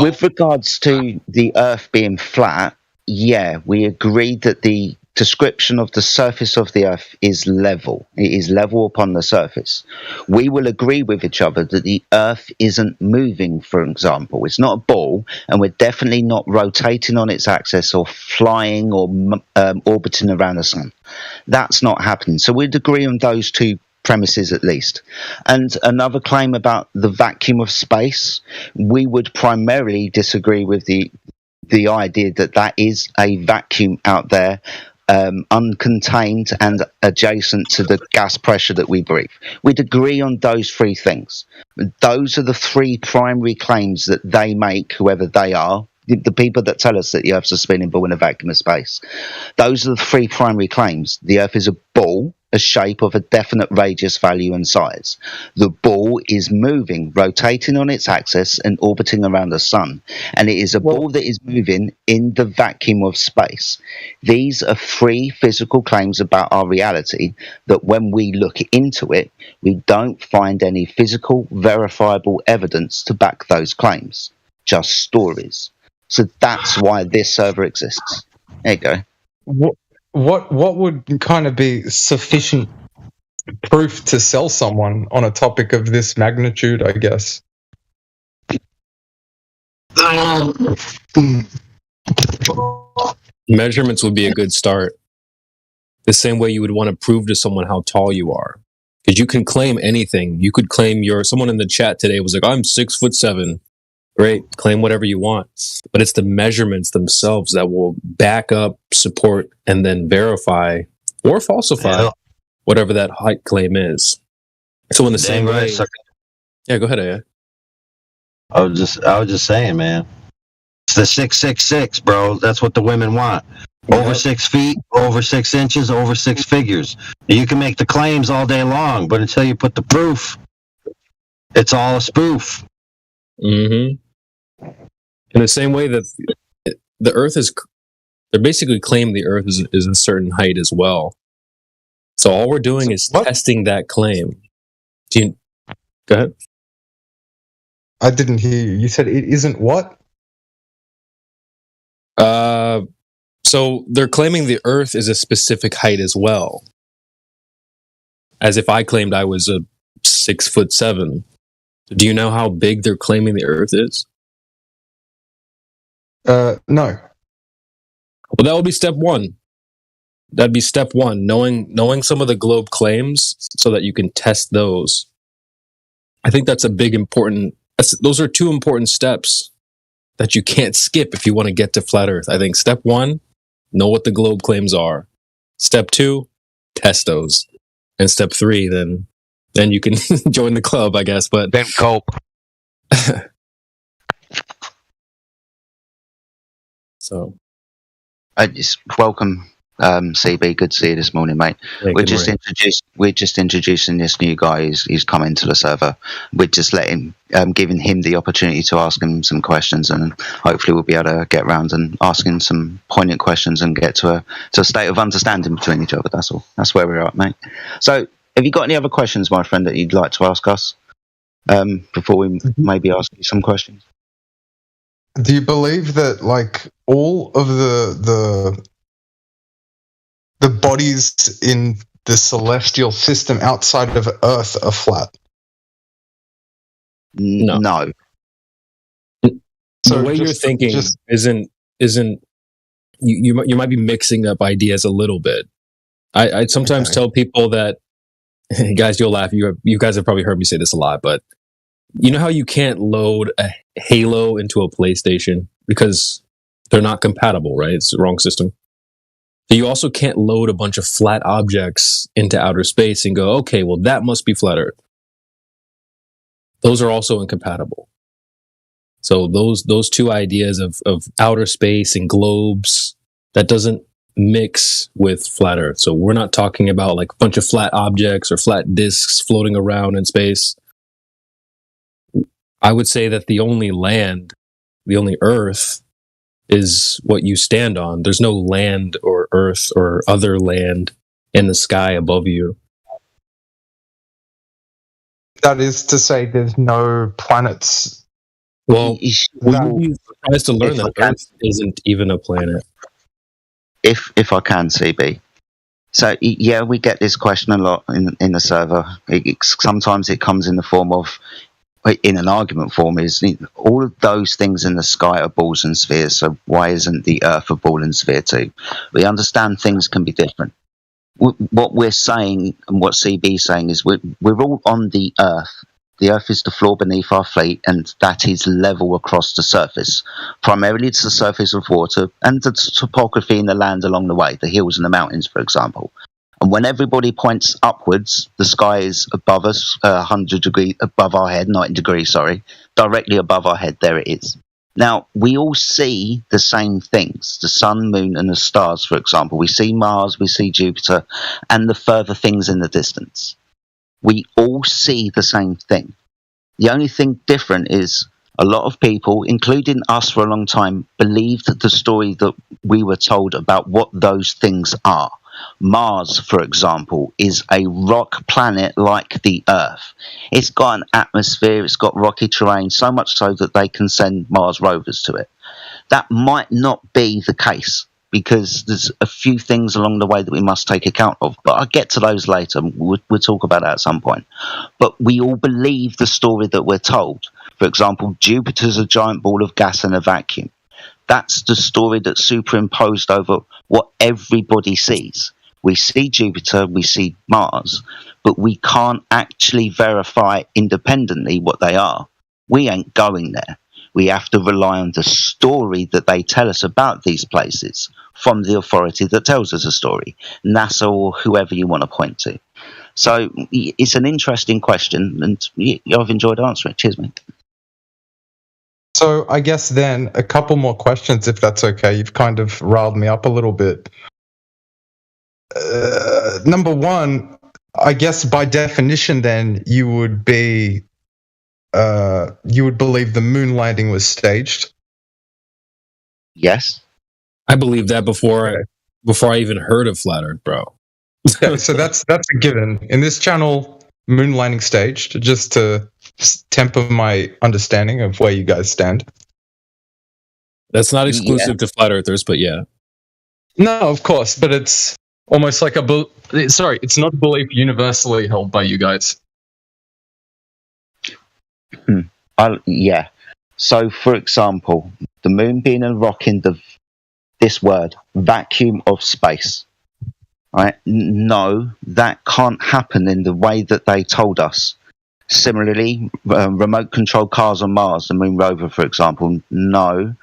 with regards to the Earth being flat, yeah, we agreed that the description of the surface of the Earth is level. It is level upon the surface. We will agree with each other that the Earth isn't moving, for example. It's not a ball, and we're definitely not rotating on its axis or flying or orbiting around the sun. That's not happening. So we'd agree on those two premises at least. And another claim about the vacuum of space, we would primarily disagree with the idea that that is a vacuum out there, uncontained and adjacent to the gas pressure that we breathe. We'd agree on those three things. Those are the three primary claims that they make, whoever they are, the people that tell us that the Earth's a spinning ball in a vacuum of space. Those are the three primary claims. The Earth is a ball, a shape of a definite radius, value and size. The ball is moving, rotating on its axis and orbiting around the sun. And it is a ball that is moving in the vacuum of space. These are three physical claims about our reality that when we look into it, we don't find any physical, verifiable evidence to back those claims. Just stories. So that's why this server exists. There you go. What would kind of be sufficient proof to sell someone on a topic of this magnitude, I guess? Measurements would be a good start. The same way you would want to prove to someone how tall you are. Because you can claim anything. You could claim someone in the chat today was like, I'm 6'7". Great, claim whatever you want. But it's the measurements themselves that will back up, support, and then verify or falsify whatever that height claim is. So in the same way... Yeah, go ahead, Aya. I was just saying, man. It's the 666, bro. That's what the women want. Over 6 feet, over 6 inches, over 6 figures. You can make the claims all day long, but until you put the proof, it's all a spoof. Mm-hmm. In the same way that the Earth is, they're basically claiming the Earth is a certain height as well. So all we're doing is testing that claim. Go ahead. I didn't hear you. You said it isn't what? So they're claiming the Earth is a specific height as well. As if I claimed I was a 6'7". Do you know how big they're claiming the Earth is? No. Well, that would be step one. That'd be step one, knowing some of the globe claims so that you can test those. I think that's a big important. Those are two important steps that you can't skip if you want to get to flat Earth. I think step one, know what the globe claims are. Step two, test those, and step three, then you can join the club, I guess. But then cope. So, I just welcome CB. Good to see you this morning, mate. Yeah, we're just introducing this new guy who's come into the server. We're just giving him the opportunity to ask him some questions, and hopefully we'll be able to get around and asking some poignant questions and get to a state of understanding between each other. That's all. That's where we're at, mate. So, have you got any other questions, my friend, that you'd like to ask us before we maybe ask you some questions? Do you believe that, like, all of the bodies in the celestial system outside of Earth are flat? No. So the way you're thinking isn't you might be mixing up ideas a little bit. I sometimes tell people that, guys, you'll laugh. You guys have probably heard me say this a lot, but you know how you can't load a Halo into a PlayStation because they're not compatible, right? It's the wrong system. So you also can't load a bunch of flat objects into outer space and go, okay, well, that must be flat Earth. Those are also incompatible. So those two ideas of outer space and globes, that doesn't mix with flat Earth. So we're not talking about like a bunch of flat objects or flat disks floating around in space. I would say that the only Earth is what you stand on. There's no land or Earth or other land in the sky above you. That is to say, there's no planets. Well, would be surprised to learn that Earth isn't even a planet. If I can, CB. So yeah, we get this question a lot in the server. Sometimes it comes in the form of, in an argument form, is all of those things in the sky are balls and spheres. So why isn't the Earth a ball and sphere too? We understand things can be different. What we're saying and what CB is saying is we're all on the Earth. The Earth is the floor beneath our feet, and that is level across the surface. Primarily, it's the surface of water and the topography in the land along the way, the hills and the mountains, for example. And when everybody points upwards, the sky is above us, 100 degrees above our head, 90 degrees, sorry, directly above our head. There it is. Now, we all see the same things, the sun, moon, and the stars, for example. We see Mars, we see Jupiter, and the further things in the distance. We all see the same thing. The only thing different is a lot of people, including us for a long time, believed the story that we were told about what those things are. Mars, for example, is a rock planet like the Earth. It's got an atmosphere, it's got rocky terrain, so much so that they can send Mars rovers to it. That might not be the case, because there's a few things along the way that we must take account of. But I'll get to those later. We'll talk about that at some point. But we all believe the story that we're told. For example, Jupiter's a giant ball of gas in a vacuum. That's the story that's superimposed over what everybody sees. We see Jupiter, we see Mars, but we can't actually verify independently what they are. We ain't going there. We have to rely on the story that they tell us about these places from the authority that tells us a story, NASA or whoever you want to point to. So it's an interesting question, and I've enjoyed answering it. Cheers, mate. So I guess then a couple more questions, if that's okay. You've kind of riled me up a little bit. Number one, I guess by definition then you would believe the moon landing was staged. Yes. I believe that before I even heard of flat Earth, bro. Yeah, so that's a given. In this channel, moon landing staged, just to temper my understanding of where you guys stand. That's not exclusive to flat earthers, but yeah. No, of course, but it's almost like it's not a belief universally held by you guys. Yeah. So, for example, the moon being a rock in this word, vacuum of space. Right? No, that can't happen in the way that they told us. Similarly, remote control cars on Mars, the moon rover, for example, no.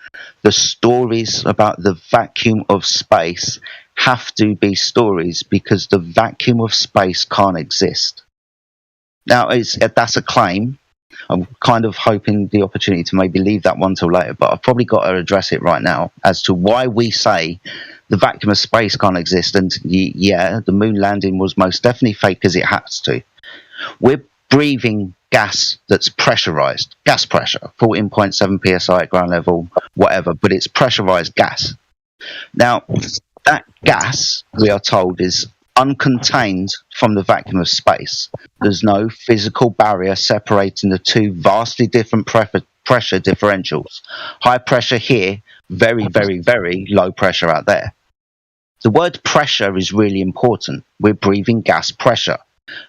The stories about the vacuum of space have to be stories because the vacuum of space can't exist. Now, that's a claim. I'm kind of hoping the opportunity to maybe leave that one till later, but I've probably got to address it right now as to why we say the vacuum of space can't exist. And yeah, the moon landing was most definitely fake because it has to. We're breathing gas that's pressurized, gas pressure, 14.7 psi at ground level, whatever, but it's pressurized gas. Now, that gas, we are told, is uncontained from the vacuum of space. There's no physical barrier separating the two vastly different pressure differentials. High pressure here, very, very, very low pressure out there. The word pressure is really important. We're breathing gas pressure.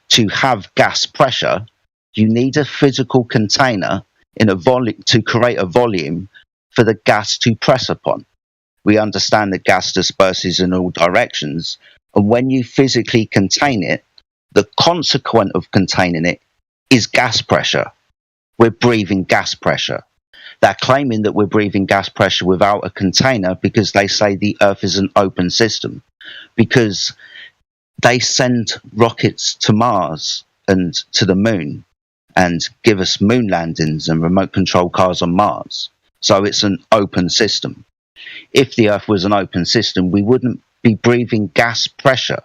To have gas pressure, you need a physical container in a volume to create a volume for the gas to press upon. We understand that gas disperses in all directions, and when you physically contain it, the consequent of containing it is gas pressure. We're breathing gas pressure. They're claiming that we're breathing gas pressure without a container because they say the Earth is an open system, because they send rockets to Mars and to the moon and give us moon landings and remote control cars on Mars. So it's an open system. If the Earth was an open system, we wouldn't be breathing gas pressure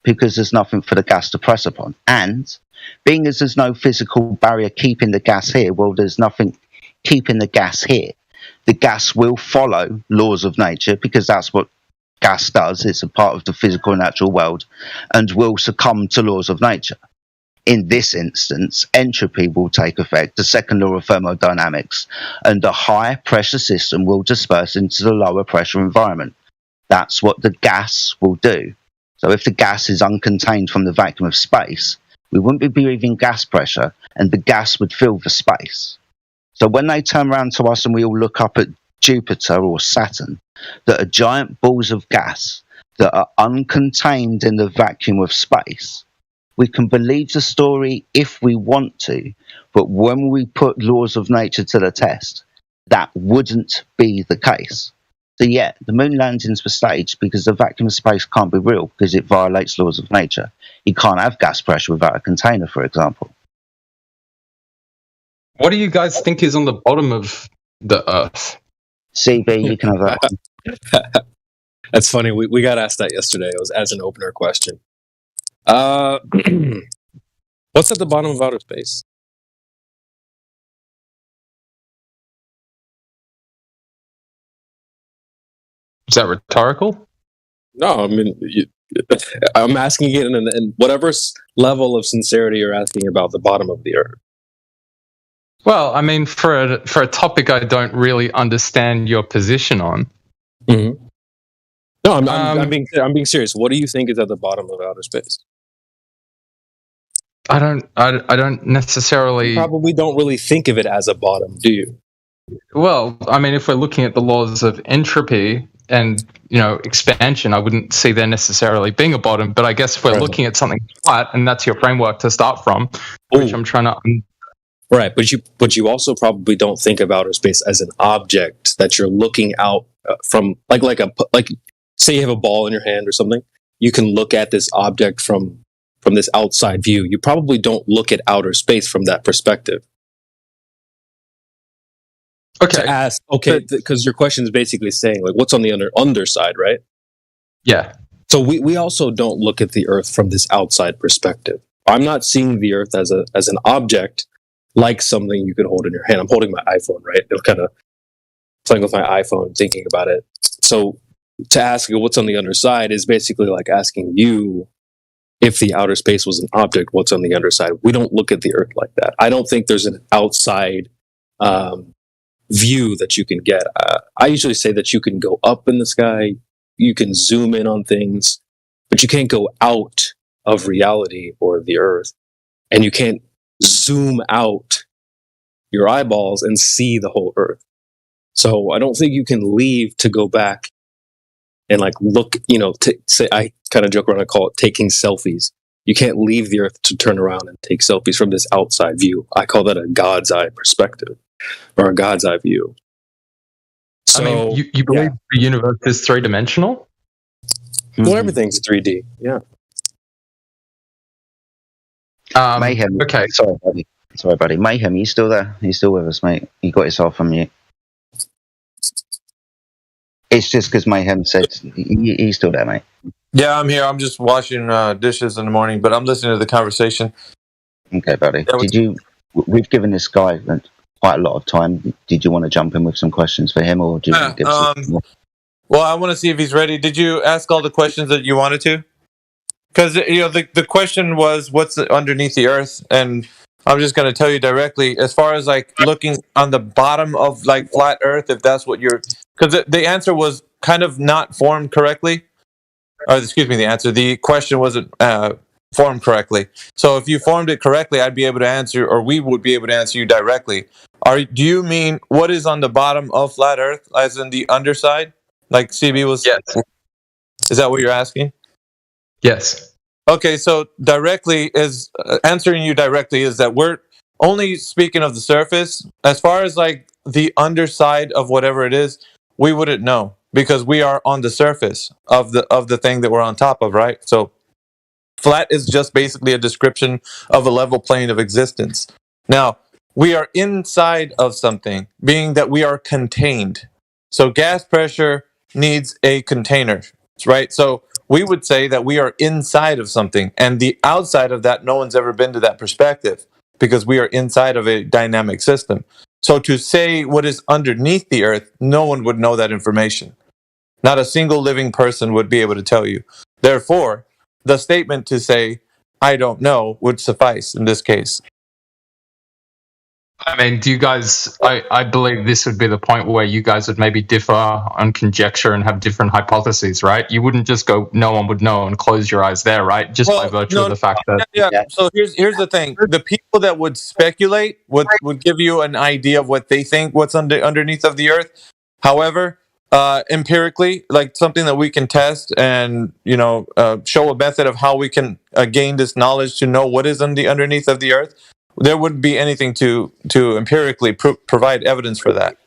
because there's nothing for the gas to press upon. And being as there's no physical barrier keeping the gas here, well, there's nothing keeping the gas here. The gas will follow laws of nature because that's what gas does. It's a part of the physical and natural world and will succumb to laws of nature. In this instance, entropy will take effect, the second law of thermodynamics, and the high pressure system will disperse into the lower pressure environment. That's what the gas will do. So if the gas is uncontained from the vacuum of space, we wouldn't be breathing gas pressure and the gas would fill the space. So when they turn around to us and we all look up at Jupiter or Saturn, that are giant balls of gas that are uncontained in the vacuum of space, we can believe the story if we want to, but when we put laws of nature to the test, that wouldn't be the case. So yeah, the moon landings were staged because the vacuum of space can't be real because it violates laws of nature. You can't have gas pressure without a container, for example. What do you guys think is on the bottom of the Earth? CB, you can have that. That's funny. We got asked that yesterday. It was as an opener question. What's at the bottom of outer space? Is that rhetorical? No, I mean, I'm asking it in whatever level of sincerity you're asking about the bottom of the Earth. Well, I mean, for a topic I don't really understand your position on. Mm-hmm. No, I'm being serious. What do you think is at the bottom of outer space? I don't necessarily. You probably don't really think of it as a bottom, do you? Well, I mean, if we're looking at the laws of entropy and expansion, I wouldn't see there necessarily being a bottom. But I guess if we're looking at something flat, and that's your framework to start from, which I'm trying to. Right, but you also probably don't think of outer space as an object that you're looking out from, like say you have a ball in your hand or something. You can look at this object from this outside view. You probably don't look at outer space from that perspective. Okay. To ask, because your question is basically saying, like, what's on the underside, right? Yeah. So we also don't look at the Earth from this outside perspective. I'm not seeing the Earth as an object, like something you could hold in your hand. I'm holding my iPhone, right? I'm kind of playing with my iPhone, thinking about it. So to ask you what's on the underside is basically like asking you, if the outer space was an object, what's on the underside? We don't look at the Earth like that. I don't think there's an outside view that you can get. I usually say that you can go up in the sky, you can zoom in on things, but you can't go out of reality or the Earth, and you can't zoom out your eyeballs and see the whole Earth. So I don't think you can leave to go back and like look, say, I kind of joke around, I call it taking selfies. You can't leave the Earth to turn around and take selfies from this outside view. I call that a God's eye perspective or a God's eye view. So, I mean, you believe the universe is three-dimensional? Well, everything's 3D, yeah. Mayhem. Okay. Sorry, buddy. Mayhem, you still there? You still with us, mate? You got yourself on mute. It's just because Mayhem said he's still there, mate. Yeah, I'm here. I'm just washing dishes in the morning, but I'm listening to the conversation. Okay, buddy. We've given this guy quite a lot of time. Did you want to jump in with some questions for him, or do you want to give some... Well, I want to see if he's ready. Did you ask all the questions that you wanted to? Because the question was, what's underneath the Earth? And I'm just going to tell you directly, as far as like looking on the bottom of like flat Earth, if that's what you're... Because the answer was kind of not formed correctly. Or excuse me, the question wasn't formed correctly. So if you formed it correctly, I'd be able to answer, or we would be able to answer you directly. Do you mean what is on the bottom of flat Earth, as in the underside? Like CB was. Yes. Is that what you're asking? Yes. Okay, so directly is answering you directly is that we're only speaking of the surface. As far as like the underside of whatever it is, we wouldn't know because we are on the surface of the thing that we're on top of, right? So flat is just basically a description of a level plane of existence. Now, we are inside of something, being that we are contained. So gas pressure needs a container, right? So we would say that we are inside of something, and the outside of that, no one's ever been to that perspective because we are inside of a dynamic system. So to say what is underneath the earth, no one would know that information. Not a single living person would be able to tell you. Therefore, the statement to say, I don't know, would suffice in this case. I mean, do you guys, I believe this would be the point where you guys would maybe differ on conjecture and have different hypotheses, right? You wouldn't just go, no one would know and close your eyes there, right? Just by virtue of the fact that... Yeah. So here's the thing. The people that would speculate would give you an idea of what they think what's underneath of the earth. However, empirically, like something that we can test and, show a method of how we can gain this knowledge to know what is underneath of the earth, there wouldn't be anything to empirically provide evidence for that,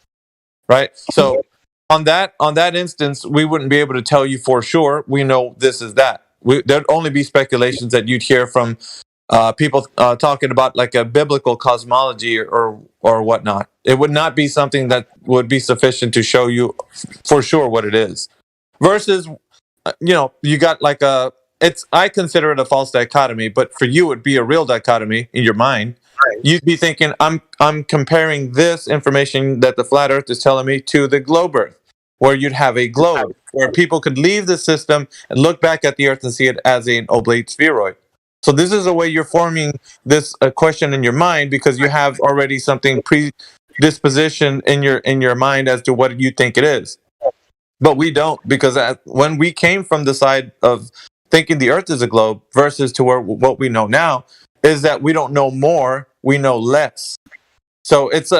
right? So on that instance, we wouldn't be able to tell you for sure. We know this is that. There'd only be speculations that you'd hear from people talking about like a biblical cosmology or whatnot. It would not be something that would be sufficient to show you for sure what it is. Versus, you got like I consider it a false dichotomy, but for you it'd be a real dichotomy in your mind. You'd be thinking, I'm comparing this information that the flat earth is telling me to the globe earth, where you'd have a globe where people could leave the system and look back at the earth and see it as an oblate spheroid. So this is a way you're forming this question in your mind because you have already something predisposition in your mind as to what you think it is. But we don't, because when we came from the side of thinking the earth is a globe versus to what we know now is that we don't know more, we know less. So it's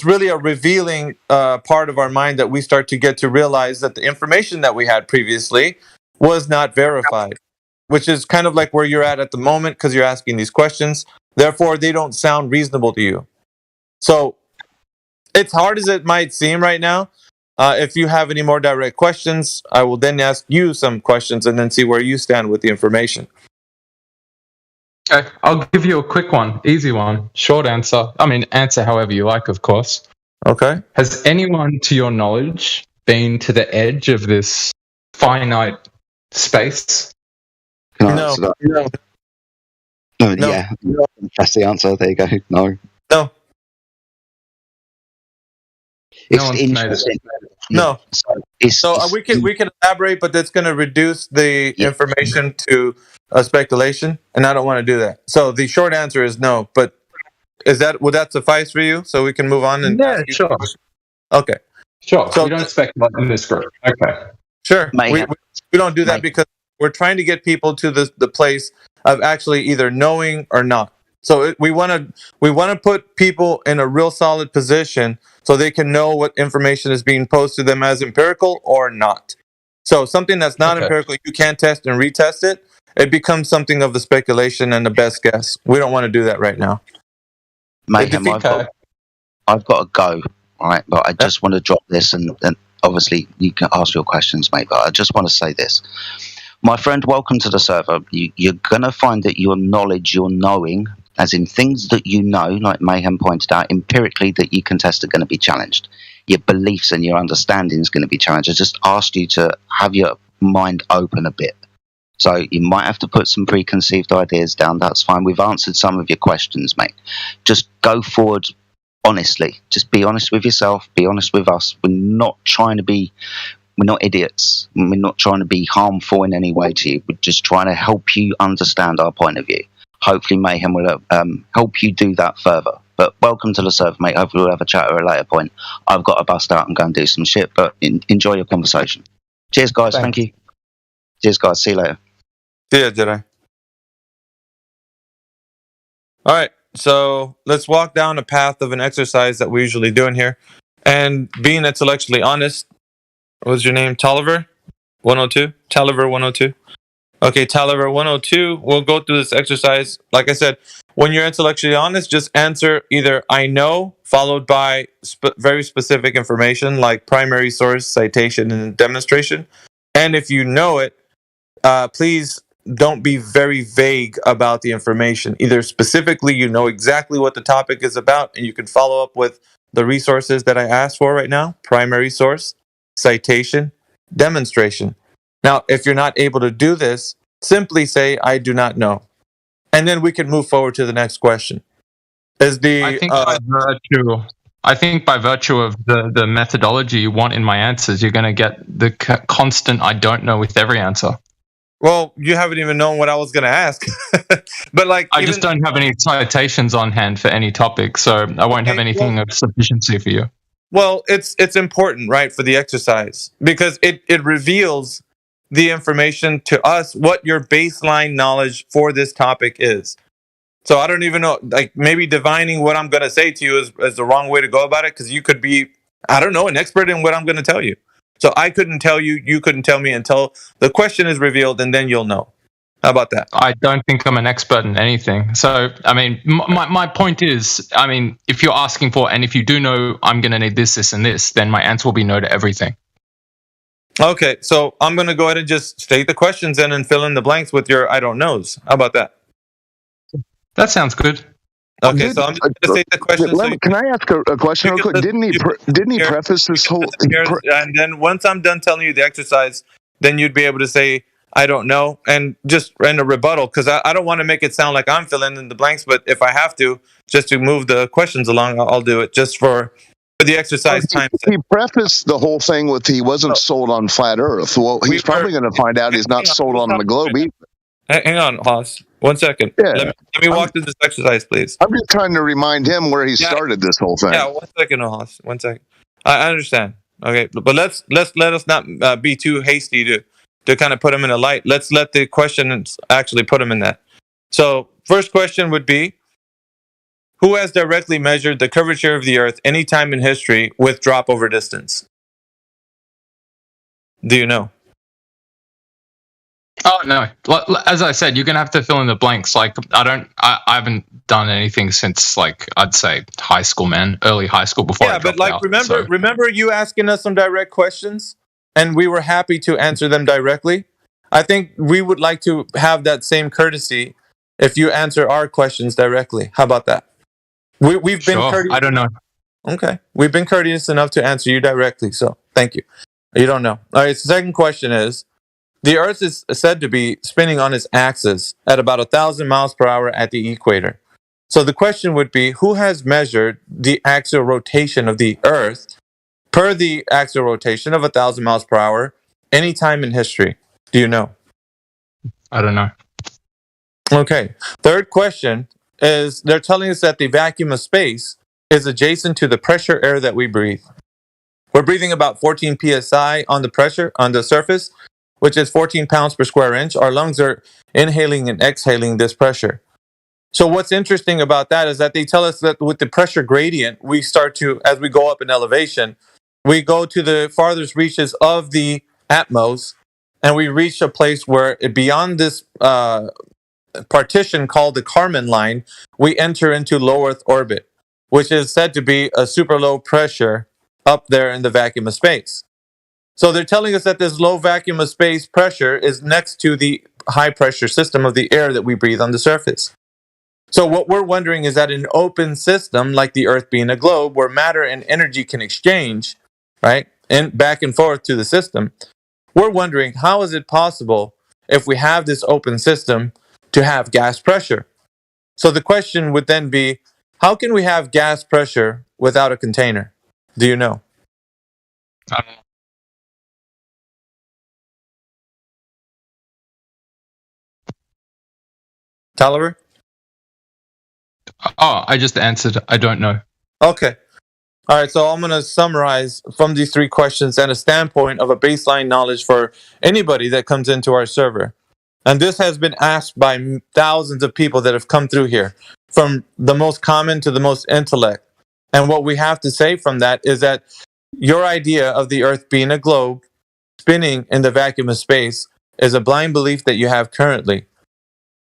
really a revealing part of our mind that we start to get to realize that the information that we had previously was not verified, which is kind of like where you're at the moment because you're asking these questions. Therefore, they don't sound reasonable to you. So it's hard as it might seem right now. If you have any more direct questions, I will then ask you some questions and then see where you stand with the information. Okay, I'll give you a quick one, easy one, short answer. I mean, answer however you like, of course. Okay. Has anyone, to your knowledge, been to the edge of this finite space? Can I answer that? No. Yeah, that's the answer. There you go. No. It's interesting. No. So we can elaborate, but that's going to reduce the information to a speculation, and I don't want to do that. So the short answer is no. But would that suffice for you? So we can move on and ask you sure. questions? Okay. Sure. So we don't speculate in this group. Okay. Sure. We don't do that because we're trying to get people to the place of actually either knowing or not. So we want to put people in a real solid position so they can know what information is being posed to them as empirical or not. So something that's not empirical, you can't test and retest it. It becomes something of the speculation and the best guess. We don't want to do that right now. Mayhem, I've got to go, right? But I just want to drop this, and obviously you can ask your questions, mate. But I just want to say this. My friend, welcome to the server. You're going to find that your knowledge, your knowing, as in things that you know, like Mayhem pointed out, empirically that you can test are going to be challenged. Your beliefs and your understanding is going to be challenged. I just asked you to have your mind open a bit. So you might have to put some preconceived ideas down. That's fine. We've answered some of your questions, mate. Just go forward honestly. Just be honest with yourself. Be honest with us. We're not idiots. We're not trying to be harmful in any way to you. We're just trying to help you understand our point of view. Hopefully Mayhem will help you do that further. But welcome to the server, mate. Hopefully we'll have a chat at a later point. I've got to bust out and go and do some shit, but enjoy your conversation. Cheers, guys. Thanks. Thank you. Cheers, guys. See you later. See ya, Jedi. All right, so let's walk down a path of an exercise that we usually do in here. And being intellectually honest, What's your name? Tolliver 102? Tolliver 102? Okay, Tolliver 102, we'll go through this exercise. Like I said, when you're intellectually honest, just answer either I know, followed by very specific information like primary source, citation, and demonstration. And if you know it, please don't be very vague about the information. Either specifically, you know exactly what the topic is about, and you can follow up with the resources that I asked for right now: primary source, citation, demonstration. Now, if you're not able to do this, simply say, I do not know. And then we can move forward to the next question. I think by virtue of the methodology you want in my answers, you're going to get the constant I don't know with every answer. Well, you haven't even known what I was going to ask. But like, I just don't have any citations on hand for any topic, so I won't have anything of sufficiency for you. Well, it's important, right, for the exercise, because it reveals the information to us what your baseline knowledge for this topic is. So I don't even know, like maybe divining what I'm going to say to you is the wrong way to go about it, because you could be, I don't know, an expert in what I'm going to tell you. So I couldn't tell you, you couldn't tell me until the question is revealed, and then you'll know. How about that? I don't think I'm an expert in anything. So, I mean, my point is, I mean, if you're asking for, and if you do know I'm going to need this, this, and this, then my answer will be no to everything. Okay, so I'm going to go ahead and just state the questions in and fill in the blanks with your I don't knows. How about that? That sounds good. Okay, so I'm just going to state the question. Can I ask a question real quick? Didn't he preface this whole? And then once I'm done telling you the exercise, then you'd be able to say I don't know, and just run a rebuttal, because I don't want to make it sound like I'm filling in the blanks. But if I have to, just to move the questions along, I'll do it just for the exercise time. He prefaced the whole thing with he wasn't sold on flat Earth. Well, he's probably going to find out he's not sold on the globe either. Hang on, Haas. 1 second. Yeah. Let me walk through this exercise, please. I'm just trying to remind him where he started this whole thing. Yeah, 1 second, Haas. 1 second. I understand. Okay, but let us not be too hasty to kind of put him in a light. Let's let the questions actually put him in that. So, first question would be, who has directly measured the curvature of the Earth any time in history with drop over distance? Do you know? Oh no! As I said, you're gonna have to fill in the blanks. Like I haven't done anything since, like, I'd say high school, man, early high school before. Yeah, but like remember you asking us some direct questions, and we were happy to answer them directly. I think we would like to have that same courtesy if you answer our questions directly. How about that? We've been courteous. I don't know. Okay, we've been courteous enough to answer you directly, so thank you. You don't know. All right. So the second question is, the Earth is said to be spinning on its axis at about 1,000 miles per hour at the equator. So the question would be, who has measured the axial rotation of the Earth per the axial rotation of 1,000 miles per hour any time in history? Do you know? I don't know. Okay. Third question is, they're telling us that the vacuum of space is adjacent to the pressure air that we breathe. We're breathing about 14 psi on the pressure on the surface, which is 14 pounds per square inch. Our lungs are inhaling and exhaling this pressure. So what's interesting about that is that they tell us that with the pressure gradient, we start to, as we go up in elevation, we go to the farthest reaches of the atmos, and we reach a place where beyond this partition called the Kármán line, we enter into low Earth orbit, which is said to be a super low pressure up there in the vacuum of space. So they're telling us that this low vacuum of space pressure is next to the high pressure system of the air that we breathe on the surface. So what we're wondering is that an open system like the Earth being a globe where matter and energy can exchange, right, and back and forth to the system, we're wondering, how is it possible if we have this open system to have gas pressure? So the question would then be, how can we have gas pressure without a container? Do you know? I don't know. Tolliver? Oh, I just answered. I don't know. Okay. All right, so I'm going to summarize from these three questions and a standpoint of a baseline knowledge for anybody that comes into our server. And this has been asked by thousands of people that have come through here, from the most common to the most intellect. And what we have to say from that is that your idea of the Earth being a globe spinning in the vacuum of space is a blind belief that you have currently.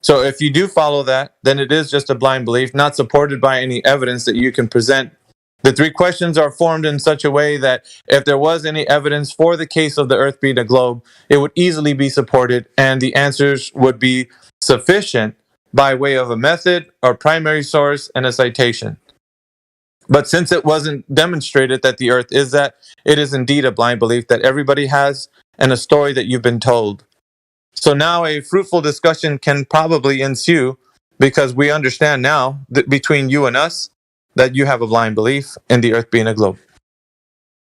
So if you do follow that, then it is just a blind belief, not supported by any evidence that you can present. The three questions are formed in such a way that if there was any evidence for the case of the Earth being a globe, it would easily be supported, and the answers would be sufficient by way of a method or primary source and a citation. But since it wasn't demonstrated that the Earth is that, it is indeed a blind belief that everybody has and a story that you've been told. So now a fruitful discussion can probably ensue because we understand now that between you and us that you have a blind belief in the Earth being a globe.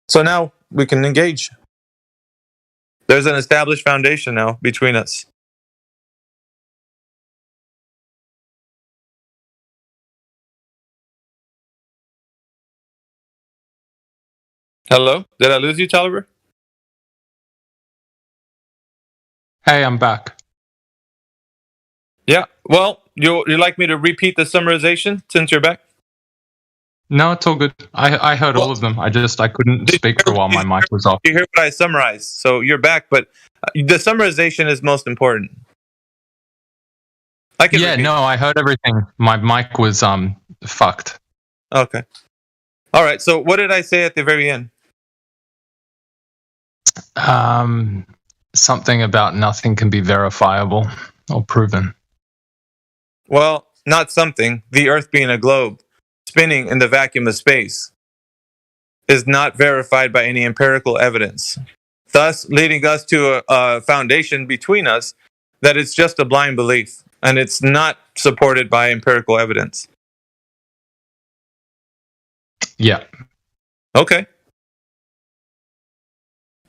So now we can engage. There's an established foundation now between us. Hello? Did I lose you, Tolliver? Hey, I'm back. Yeah. Well, you like me to repeat the summarization since you're back? No, it's all good. I heard all of them. I couldn't speak for a while. My mic was off. You hear what I summarized, so you're back. But the summarization is most important. I heard everything. My mic was fucked. Okay. All right. So what did I say at the very end? Something about nothing can be verifiable or proven. Well, not something. The Earth being a globe, spinning in the vacuum of space, is not verified by any empirical evidence, thus leading us to a foundation between us that it's just a blind belief, and it's not supported by empirical evidence. Yeah. Okay.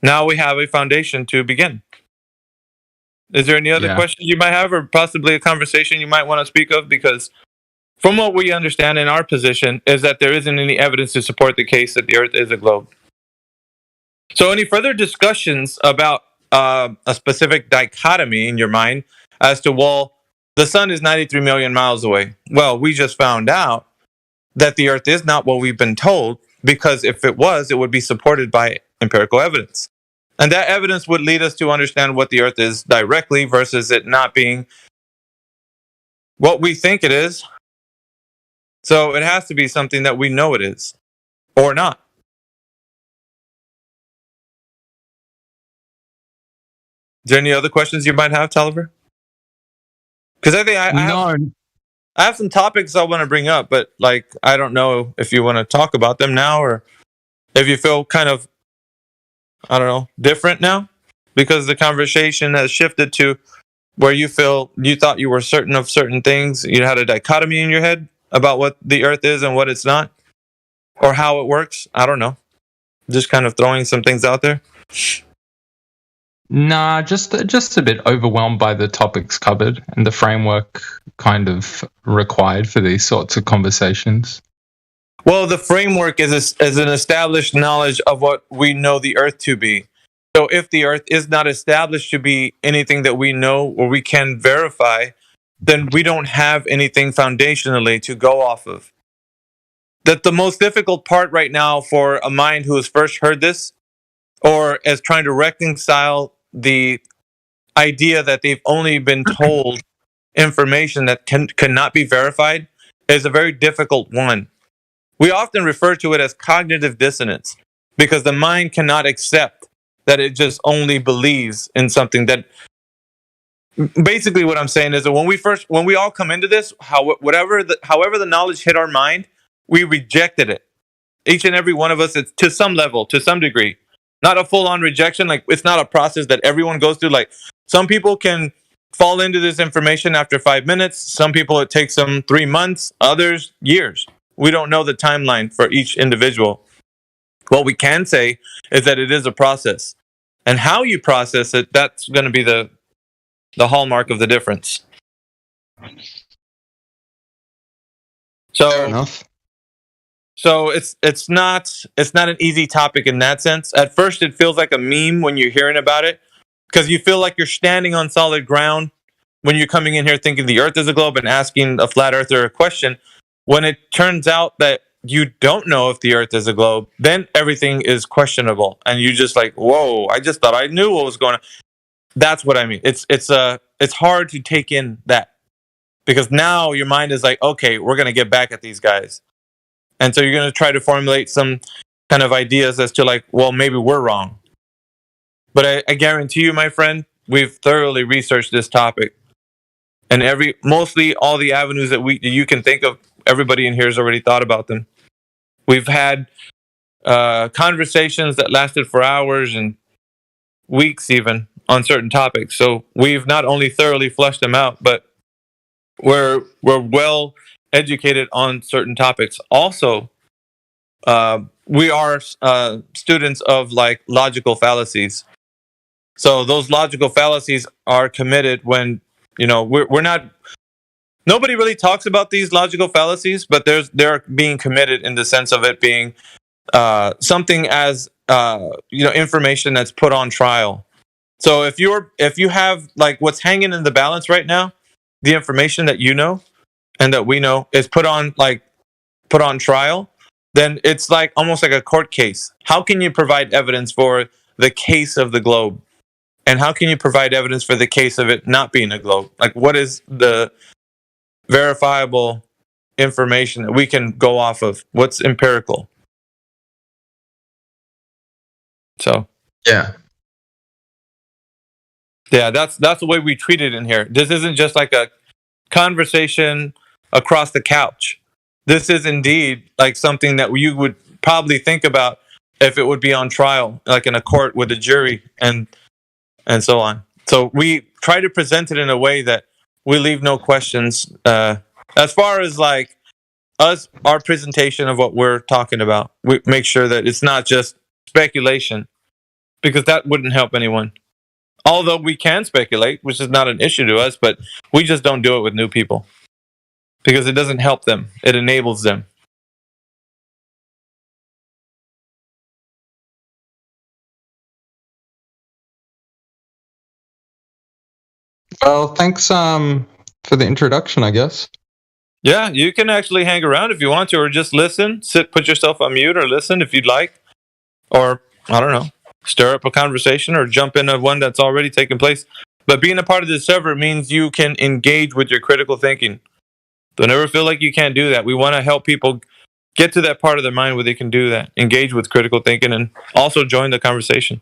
Now we have a foundation to begin. Is there any other questions you might have, or possibly a conversation you might want to speak of? Because from what we understand in our position is that there isn't any evidence to support the case that the Earth is a globe. So any further discussions about a specific dichotomy in your mind as to, well, the sun is 93 million miles away. Well, we just found out that the Earth is not what we've been told, because if it was, it would be supported by empirical evidence. And that evidence would lead us to understand what the Earth is directly versus it not being what we think it is. So it has to be something that we know it is, or not. Is there any other questions you might have, Tolliver? Because I think I have some topics I want to bring up, but I don't know if you want to talk about them now, or if you feel kind of, I don't know, different now, because the conversation has shifted to where you feel you thought you were certain of certain things. You had a dichotomy in your head about what the Earth is and what it's not, or how it works. I don't know. Just kind of throwing some things out there. Nah, just a bit overwhelmed by the topics covered and the framework kind of required for these sorts of conversations. Well, the framework is an established knowledge of what we know the Earth to be. So if the Earth is not established to be anything that we know or we can verify, then we don't have anything foundationally to go off of. That the most difficult part right now for a mind who has first heard this, or is trying to reconcile the idea that they've only been told information that cannot be verified, is a very difficult one. We often refer to it as cognitive dissonance, because the mind cannot accept that it just only believes in something that. Basically, what I'm saying is that when we all come into this, however the knowledge hit our mind, we rejected it. Each and every one of us, it's to some level, to some degree. Not a full-on rejection. It's not a process that everyone goes through. Some people can fall into this information after 5 minutes. Some people, it takes them 3 months. Others, years. We don't know the timeline for each individual. What we can say is that it is a process. And how you process it, that's going to be the hallmark of the difference. Fair enough. So it's not an easy topic in that sense. At first, it feels like a meme when you're hearing about it, because you feel like you're standing on solid ground when you're coming in here thinking the Earth is a globe and asking a flat earther a question, when it turns out that you don't know if the Earth is a globe, then everything is questionable, and you just like, whoa! I just thought I knew what was going on. That's what I mean. It's hard to take in that, because now your mind is like, okay, we're gonna get back at these guys, and so you're gonna try to formulate some kind of ideas as to like, well, maybe we're wrong. But I guarantee you, my friend, we've thoroughly researched this topic, and mostly all the avenues that you can think of. Everybody in here has already thought about them. We've had conversations that lasted for hours and weeks even on certain topics. So we've not only thoroughly fleshed them out, but we're well educated on certain topics. Also, we are students of like logical fallacies. So those logical fallacies are committed when, you know, we're not. Nobody really talks about these logical fallacies, but they're being committed in the sense of it being something as information that's put on trial. So if you have like what's hanging in the balance right now, the information that you know and that we know is put on trial, then it's like almost like a court case. How can you provide evidence for the case of the globe? And how can you provide evidence for the case of it not being a globe? Like, what is the verifiable information that we can go off of? What's empirical? So Yeah. that's the way we treat it in here. This isn't just like a conversation across the couch. This is indeed like something that you would probably think about if it would be on trial, like in a court with a jury and so on. So we try to present it in a way that we leave no questions as far as like our presentation of what we're talking about. We make sure that it's not just speculation, because that wouldn't help anyone. Although we can speculate, which is not an issue to us, but we just don't do it with new people because it doesn't help them. It enables them. Well, thanks for the introduction, I guess. Yeah, you can actually hang around if you want to, or just listen. Put yourself on mute, or listen if you'd like, or I don't know, stir up a conversation, or jump into one that's already taken place. But being a part of the server means you can engage with your critical thinking. Don't ever feel like you can't do that. We want to help people get to that part of their mind where they can do that, engage with critical thinking, and also join the conversation.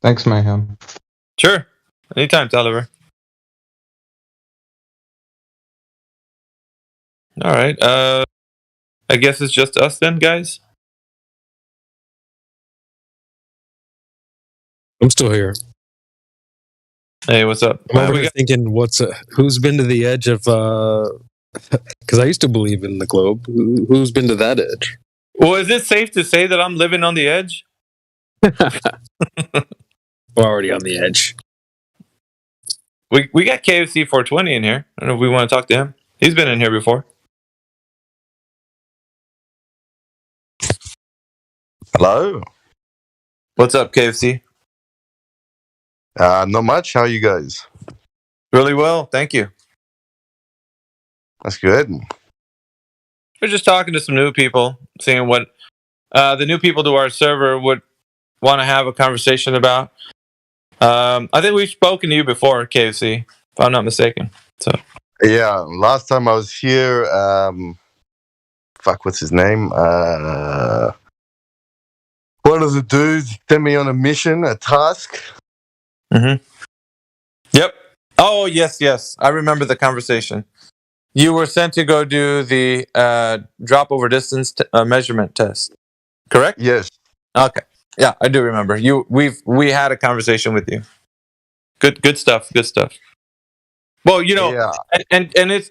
Thanks, Mayhem. Sure. Anytime, Taliver. All right. I guess it's just us then, guys. I'm still here. Hey, what's up? I'm over here thinking, who's been to the edge of? Because I used to believe in the globe. Who's been to that edge? Well, is it safe to say that I'm living on the edge? We're already on the edge. We got KFC 420 in here. I don't know if we want to talk to him. He's been in here before. Hello. What's up, KFC? Not much. How are you guys? Really well, thank you. That's good. We're just talking to some new people, seeing what the new people to our server would want to have a conversation about. I think we've spoken to you before, KFC, if I'm not mistaken. So yeah, last time I was here, what's his name? One of the dudes sent me on a mission, a task. Mm-hmm. Yep. Oh, yes. I remember the conversation. You were sent to go do the drop over distance measurement test, correct? Yes. Okay. Yeah, I do remember. We had a conversation with you. Good stuff. Well, you know, yeah. and it's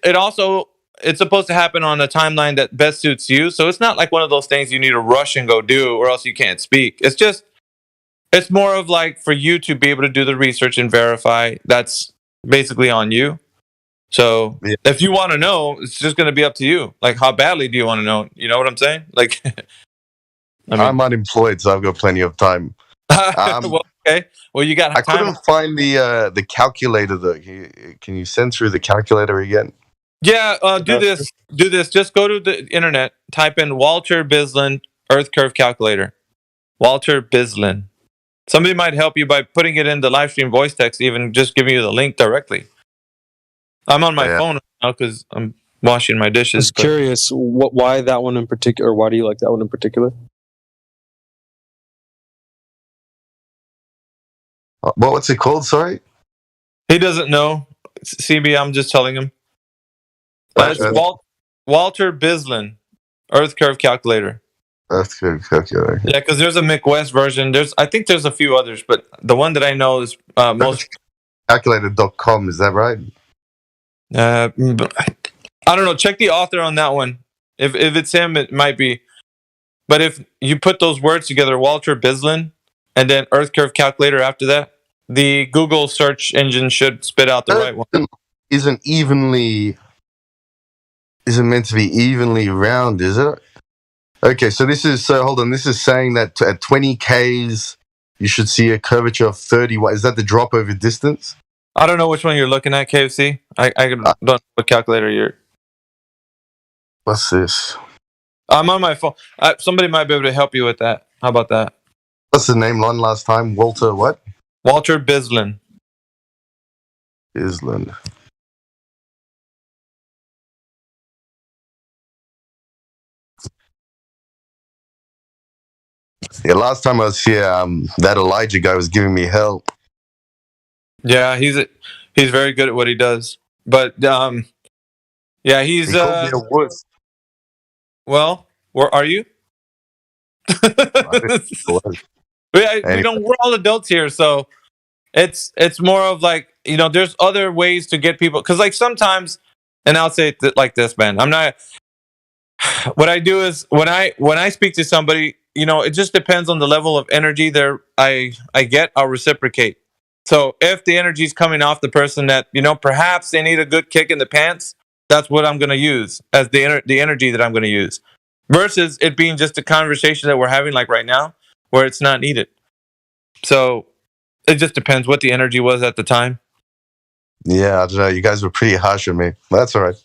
supposed to happen on a timeline that best suits you. So it's not like one of those things you need to rush and go do, or else you can't speak. It's more of like for you to be able to do the research and verify. That's basically on you. So if you want to know, it's just going to be up to you. Like, how badly do you want to know? You know what I'm saying? Like, I'm unemployed, so I've got plenty of time. Well, okay. Well, you got time. I couldn't find the calculator though. Can you send through the calculator again? Yeah, do this. Do this. Just go to the internet. Type in Walter Bislin Earth Curve Calculator. Walter Bislin. Somebody might help you by putting it in the live stream voice text, even just giving you the link directly. I'm on my phone now because I'm washing my dishes. Just curious, why that one in particular? Or why do you like that one in particular? What's it called? Sorry. He doesn't know. CB, I'm just telling him. It's Walter Bislin Earth Curve Calculator. Earth Curve Calculator. Yeah, because there's a McWest version. I think there's a few others, but the one that I know is most. Calculator.com, is that right? I don't know. Check the author on that one. If it's him, it might be. But if you put those words together, Walter Bislin, and then Earth Curve Calculator after that, the Google search engine should spit out the right one. Isn't meant to be evenly round, is it? Okay, so hold on. This is saying that at 20 Ks, you should see a curvature of 30. What is that? The drop over distance? I don't know which one you're looking at, KFC. I don't know what calculator you're. What's this? I'm on my phone. Somebody might be able to help you with that. How about that? What's the name one last time? Walter what? Walter Bislin. Bislin. Yeah, last time I was here, that Elijah guy was giving me help. Yeah, he's very good at what he does. But yeah, he's he called me a wuss. Well, where are you? We're all adults here, so it's more of like, there's other ways to get people, because like sometimes, and I'll say it like this, man. I'm not. What I do is when I speak to somebody, it just depends on the level of energy I get. I'll reciprocate. So if the energy is coming off the person that perhaps they need a good kick in the pants, that's what I'm going to use as the energy that I'm going to use, versus it being just a conversation that we're having like right now, where it's not needed. So it just depends what the energy was at the time. Yeah, I don't know. You guys were pretty harsh on me. That's all right.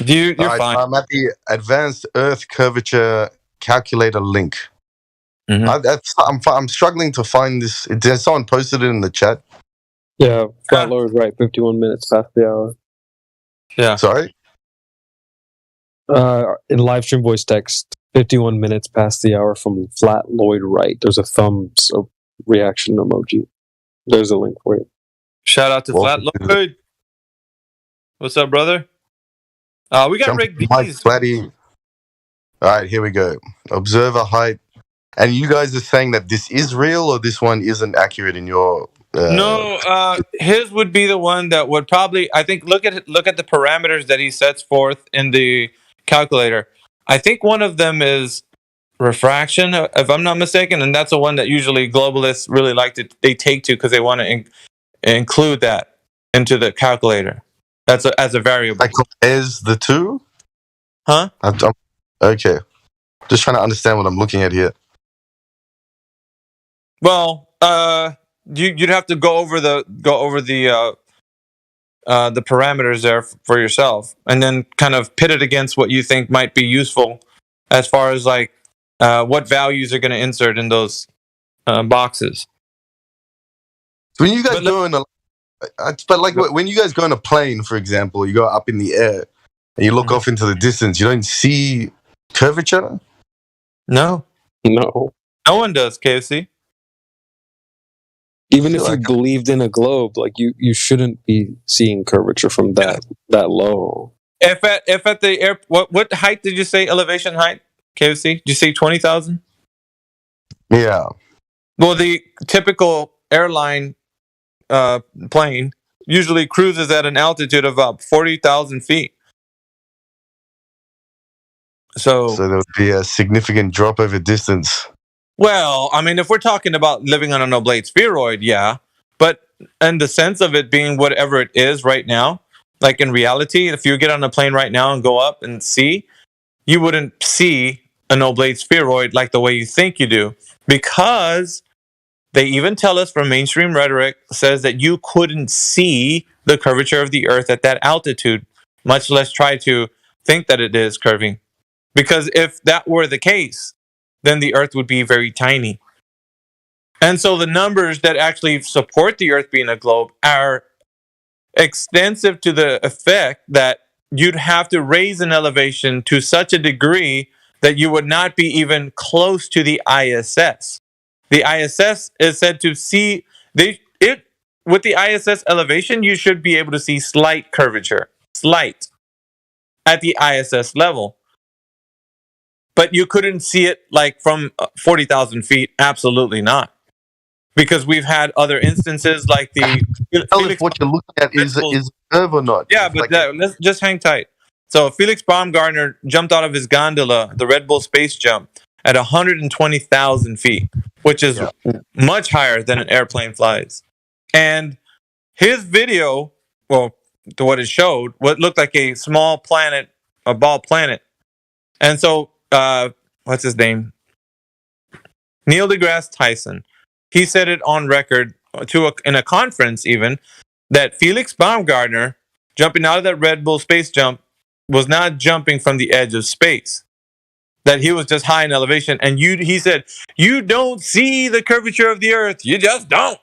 You're fine. I'm at the Advanced Earth Curvature Calculator link. Mm-hmm. I'm struggling to find this. Did someone posted it in the chat? Yeah, Flat Lloyd Wright, 51 minutes past the hour. Yeah. Sorry? In live stream voice text, 51 minutes past the hour from Flat Lloyd Wright. There's a thumbs up reaction emoji. There's a link for you. Shout out to Flat Lloyd. What's up, brother? We got Rick Dees. Flatty. All right, here we go. Observer height. And you guys are saying that this is real, or this one isn't accurate in your... No, his would be the one that would probably, I think, look at the parameters that he sets forth in the calculator. I think one of them is refraction, if I'm not mistaken, and that's the one that usually globalists really they take to because they want to include that into the calculator. That's as a variable. Is the two? Huh? Okay. Just trying to understand what I'm looking at here. Well, you'd have to go over the parameters there for yourself, and then kind of pit it against what you think might be useful, as far as like what values are going to insert in those boxes. So when you guys when you guys go on a plane, for example, you go up in the air and you look off into the distance, you don't see curvature? No. No one does, KFC. Even if you believed in a globe, like you shouldn't be seeing curvature from that low. If at the air, what height did you say? Elevation height, KFC? Did you say 20,000? Yeah. Well, the typical airline plane usually cruises at an altitude of about 40,000 feet. So there would be a significant drop over distance. Well, I mean, if we're talking about living on an oblate spheroid, yeah. But in the sense of it being whatever it is right now, like in reality, if you get on a plane right now and go up and see, you wouldn't see an oblate spheroid like the way you think you do. Because they even tell us from mainstream rhetoric says that you couldn't see the curvature of the Earth at that altitude. much less try to think that it is curving. Because if that were the case, then the Earth would be very tiny. And so the numbers that actually support the Earth being a globe are extensive to the effect that you'd have to raise an elevation to such a degree that you would not be even close to the ISS. The ISS is said to see with the ISS elevation, you should be able to see slight curvature, slight, at the ISS level. But you couldn't see it like from 40,000 feet. Absolutely not. Because we've had other instances like the Tell if what you're looking at is curve or not. Yeah, It's but like let's just hang tight. So Felix Baumgartner jumped out of his gondola, the Red Bull Space Jump, at 120,000 feet, which is much higher than an airplane flies. And his video, well, to what it showed, what looked like a small planet, a ball planet. And so, what's his name? Neil deGrasse Tyson. He said it on record in a conference even, that Felix Baumgartner jumping out of that Red Bull Space Jump was not jumping from the edge of space. That he was just high in elevation. And he said, you don't see the curvature of the Earth. You just don't.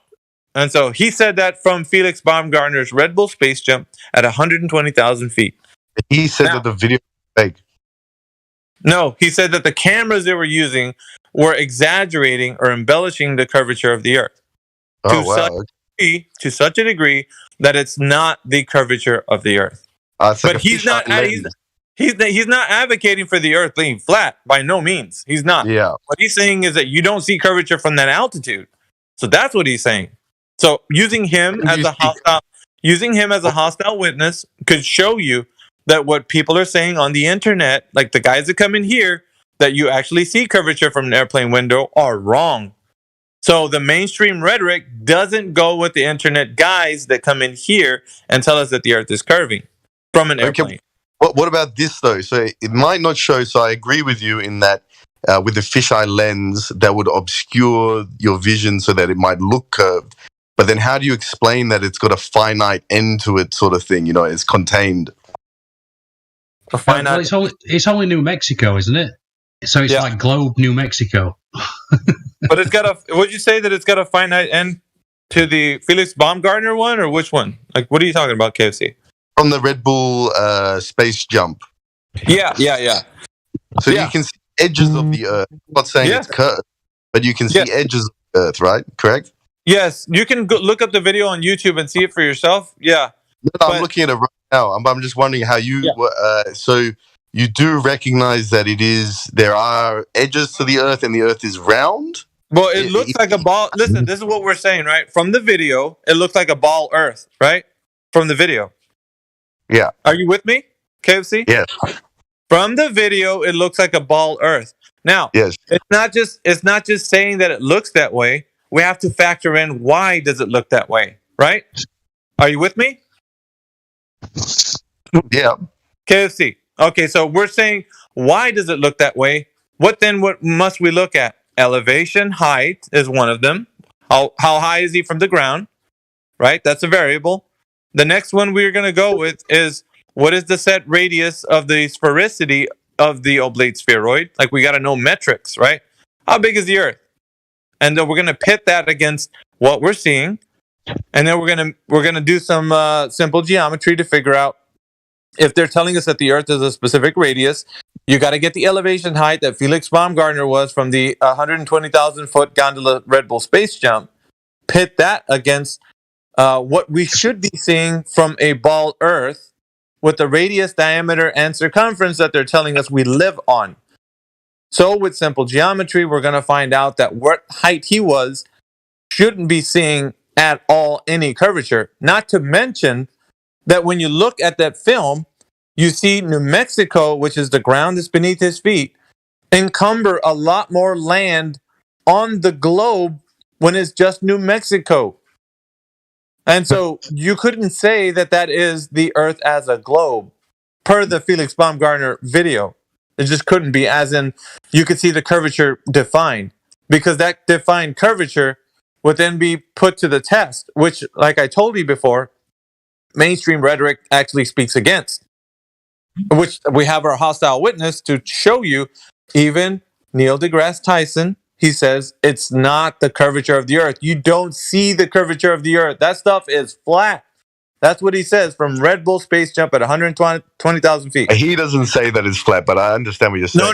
And so he said that from Felix Baumgartner's Red Bull Space Jump at 120,000 feet. He said that the video was fake. No, he said that the cameras they were using were exaggerating or embellishing the curvature of the Earth. Oh, wow. To such a degree that it's not the curvature of the Earth. But he's not advocating for the Earth being flat by no means. He's not. Yeah. What he's saying is that you don't see curvature from that altitude. So that's what he's saying. So using him as a hostile witness could show you that what people are saying on the internet, like the guys that come in here, that you actually see curvature from an airplane window, are wrong. So the mainstream rhetoric doesn't go with the internet guys that come in here and tell us that the Earth is curving from an airplane. Okay. What about this though? So it might not show. So I agree with you in that with the fisheye lens that would obscure your vision so that it might look curved. But then how do you explain that it's got a finite end to it, sort of thing? You know, it's contained. Well, it's only New Mexico, isn't it? So it's like Globe, New Mexico. But it's got would you say that it's got a finite end to the Felix Baumgartner one, or which one? Like, what are you talking about, KFC? From the Red Bull Space Jump. Yeah. So you can see edges of the Earth. I'm not saying it's curved, but you can see edges of the Earth, right? Correct? Yes, you can look up the video on YouTube and see it for yourself. Yeah. No, I'm looking at it right now. I'm just wondering how you... so you do recognize that there are edges to the Earth and the Earth is round? Well, it looks like a ball. Listen, this is what we're saying, right? From the video, it looks like a ball Earth, right? From the video. Yeah. Are you with me, KFC? Yes. From the video, it looks like a ball Earth. Now, yes. It's not just saying that it looks that way. We have to factor in why does it look that way, right? Are you with me? Yeah. KFC. Okay, so we're saying, why does it look that way? What must we look at? Elevation, height is one of them. How high is he from the ground? Right? That's a variable. The next one we're going to go with is, what is the set radius of the sphericity of the oblate spheroid? Like, we got to know metrics, right? How big is the Earth? And then we're going to pit that against what we're seeing. And then we're gonna do some simple geometry to figure out if they're telling us that the Earth is a specific radius. You got to get the elevation height that Felix Baumgartner was from the 120,000 foot gondola Red Bull Space Jump. Pit that against what we should be seeing from a ball Earth with the radius, diameter, and circumference that they're telling us we live on. So with simple geometry, we're going to find out that what height he was shouldn't be seeing at all any curvature. Not to mention that when you look at that film, you see New Mexico, which is the ground that's beneath his feet, encumber a lot more land on the globe when it's just New Mexico. And so you couldn't say that that is the Earth as a globe per the Felix Baumgartner video. It just couldn't be, as in you could see the curvature defined, because that defined curvature would then be put to the test, which, like I told you before, mainstream rhetoric actually speaks against. which we have our hostile witness to show you. Even Neil deGrasse Tyson, he says it's not the curvature of the Earth. You don't see the curvature of the Earth. That stuff is flat. That's what he says from Red Bull Space Jump at 120,000 feet. He doesn't say that it's flat, but I understand what you're saying.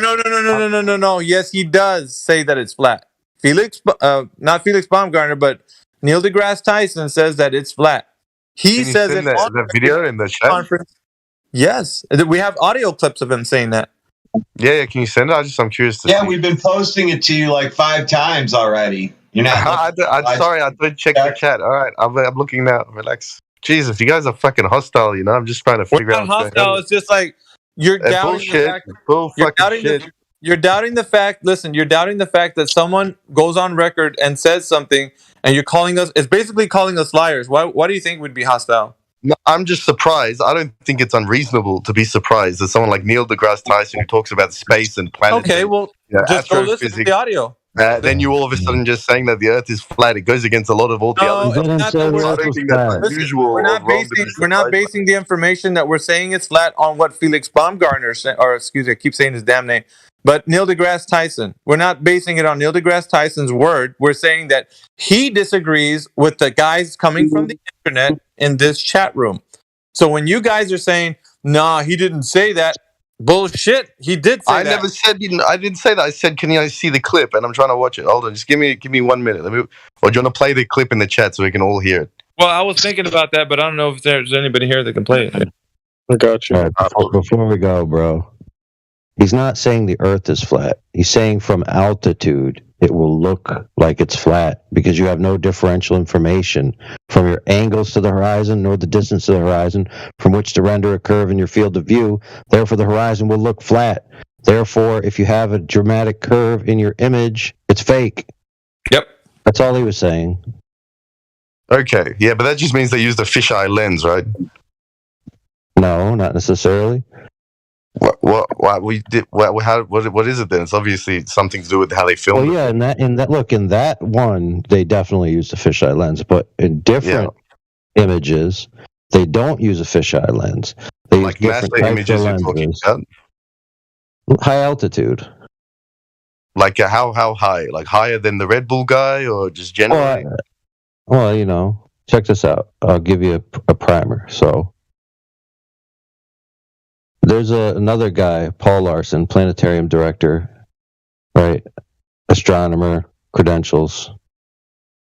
No. Yes, he does say that it's flat. Not Felix Baumgartner, but Neil deGrasse Tyson says that it's flat. He Can you says send it on that video in the chat? conference. Yes, we have audio clips of him saying that. Yeah. Can you send it? I'm curious to see. Yeah, we've been posting it to you like 5 times already. You're not. Sorry, I didn't check the chat. All right, I'm looking now. Relax. Jesus, you guys are fucking hostile. I'm just trying to figure out. We're not hostile. It's just like you're doubting the fact. You're doubting the fact. Listen, you're doubting the fact that someone goes on record and says something, and you're calling us. It's basically calling us liars. Why do you think we'd be hostile? No, I'm just surprised. I don't think it's unreasonable to be surprised that someone like Neil deGrasse Tyson, who talks about space and planets. Okay, well, just go listen to the audio. Then you all of a sudden just saying that the Earth is flat. It goes against a lot of all the other. I don't think that's unusual. We're not basing the information that we're saying it's flat on what Felix Baumgartner said, or excuse me, I keep saying his damn name. But Neil deGrasse Tyson. We're not basing it on Neil deGrasse Tyson's word. We're saying that he disagrees with the guys coming from the internet in this chat room. So when you guys are saying, nah, he didn't say that, bullshit. He did say that. I never said. I didn't say that. I said, can you see the clip? And I'm trying to watch it. Hold on, just give me 1 minute. Or do you want to play the clip in the chat so we can all hear it? Well, I was thinking about that, but I don't know if there's anybody here that can play it. I got you. All right, before we go, bro, he's not saying the Earth is flat. He's saying from altitude it will look like it's flat because you have no differential information from your angles to the horizon nor the distance to the horizon from which to render a curve in your field of view. Therefore, the horizon will look flat. Therefore, if you have a dramatic curve in your image, it's fake. Yep. That's all he was saying. Okay, yeah, but that just means they used a fisheye lens, right? No, not necessarily. What is it then? It's obviously something to do with how they filmed. Well, yeah, in that one, they definitely used a fisheye lens, but in different images, they don't use a fisheye lens. They use different NASA types images of you're talking lenses. about? High altitude. Like how high? Like higher than the Red Bull guy, or just generally? Well, check this out. I'll give you a primer. So there's another guy, Paul Larson, planetarium director, right? Astronomer, credentials,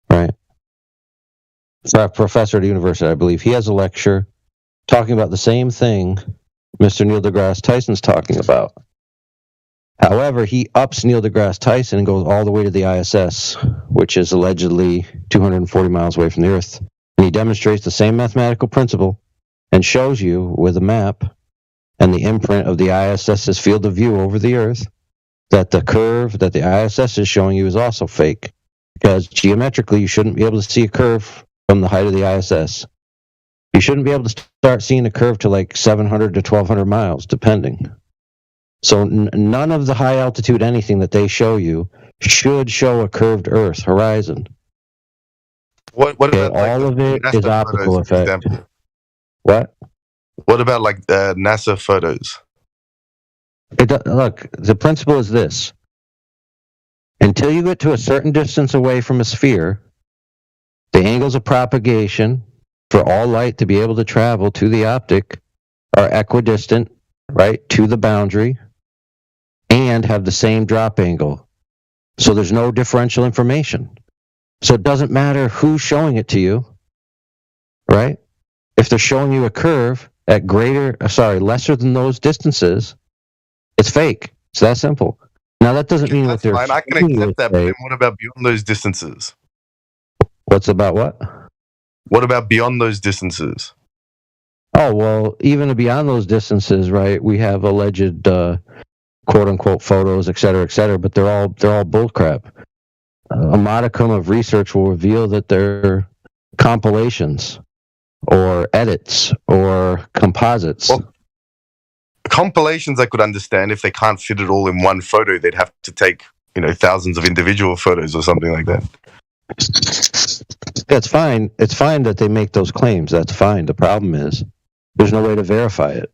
right? Professor at the university, I believe. He has a lecture talking about the same thing Mr. Neil deGrasse Tyson's talking about. However, he ups Neil deGrasse Tyson and goes all the way to the ISS, which is allegedly 240 miles away from the Earth. And he demonstrates the same mathematical principle and shows you with a map and the imprint of the ISS's field of view over the Earth that the curve that the ISS is showing you is also fake. Because geometrically, you shouldn't be able to see a curve from the height of the ISS. You shouldn't be able to start seeing a curve to like 700 to 1,200 miles, depending. So none of the high altitude anything that they show you should show a curved Earth horizon. What about all of it is optical effect. What? What about like NASA photos? Look, the principle is this. Until you get to a certain distance away from a sphere, the angles of propagation for all light to be able to travel to the optic are equidistant, right, to the boundary, and have the same drop angle. So there's no differential information. So it doesn't matter who's showing it to you, right? If they're showing you a curve at lesser than those distances, it's fake. It's that simple. Now that doesn't mean what they're fine. I can accept that, but then what about beyond those distances? What's about what? What about beyond those distances? Oh, well, even beyond those distances, right, we have alleged quote-unquote photos, et cetera, but they're all bullcrap. A modicum of research will reveal that they're compilations or edits or composites. Well, compilations I could understand. If they can't fit it all in one photo, they'd have to take, thousands of individual photos or something like that. Yeah, it's fine. It's fine that they make those claims. That's fine. The problem is there's no way to verify it.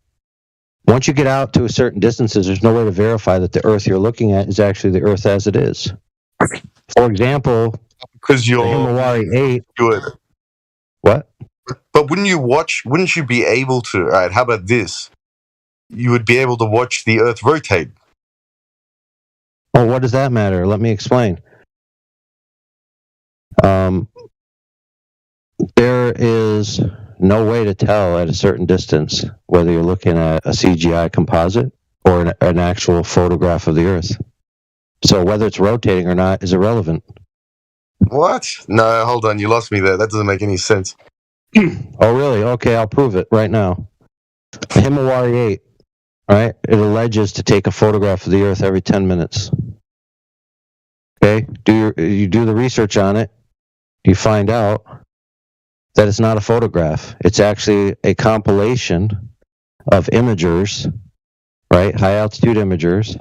Once you get out to a certain distances, there's no way to verify that the Earth you're looking at is actually the Earth as it is. For example, because you're Himawari 8. Good. What? But wouldn't you be able to? All right, how about this? You would be able to watch the Earth rotate. Well, what does that matter? Let me explain. There is no way to tell at a certain distance whether you're looking at a CGI composite or an actual photograph of the Earth. So whether it's rotating or not is irrelevant. What? No, hold on. You lost me there. That doesn't make any sense. Oh, really? Okay, I'll prove it right now. The Himawari 8, right? It alleges to take a photograph of the Earth every 10 minutes. Okay? You do the research on it. You find out that it's not a photograph. It's actually a compilation of imagers, right? High-altitude imagers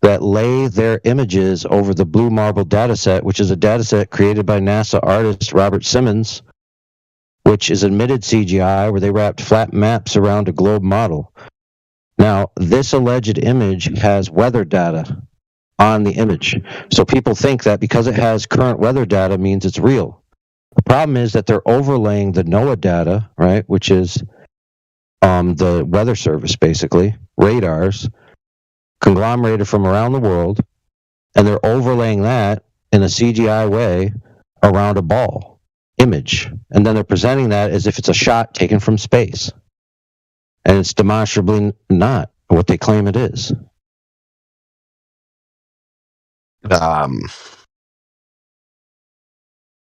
that lay their images over the Blue Marble dataset, which is a dataset created by NASA artist Robert Simmons, which is admitted CGI, where they wrapped flat maps around a globe model. Now, this alleged image has weather data on the image. So people think that because it has current weather data means it's real. The problem is that they're overlaying the NOAA data, right, which is the weather service, basically, radars, conglomerated from around the world, and they're overlaying that in a CGI way around a ball image. And then they're presenting that as if it's a shot taken from space. And it's demonstrably not what they claim it is.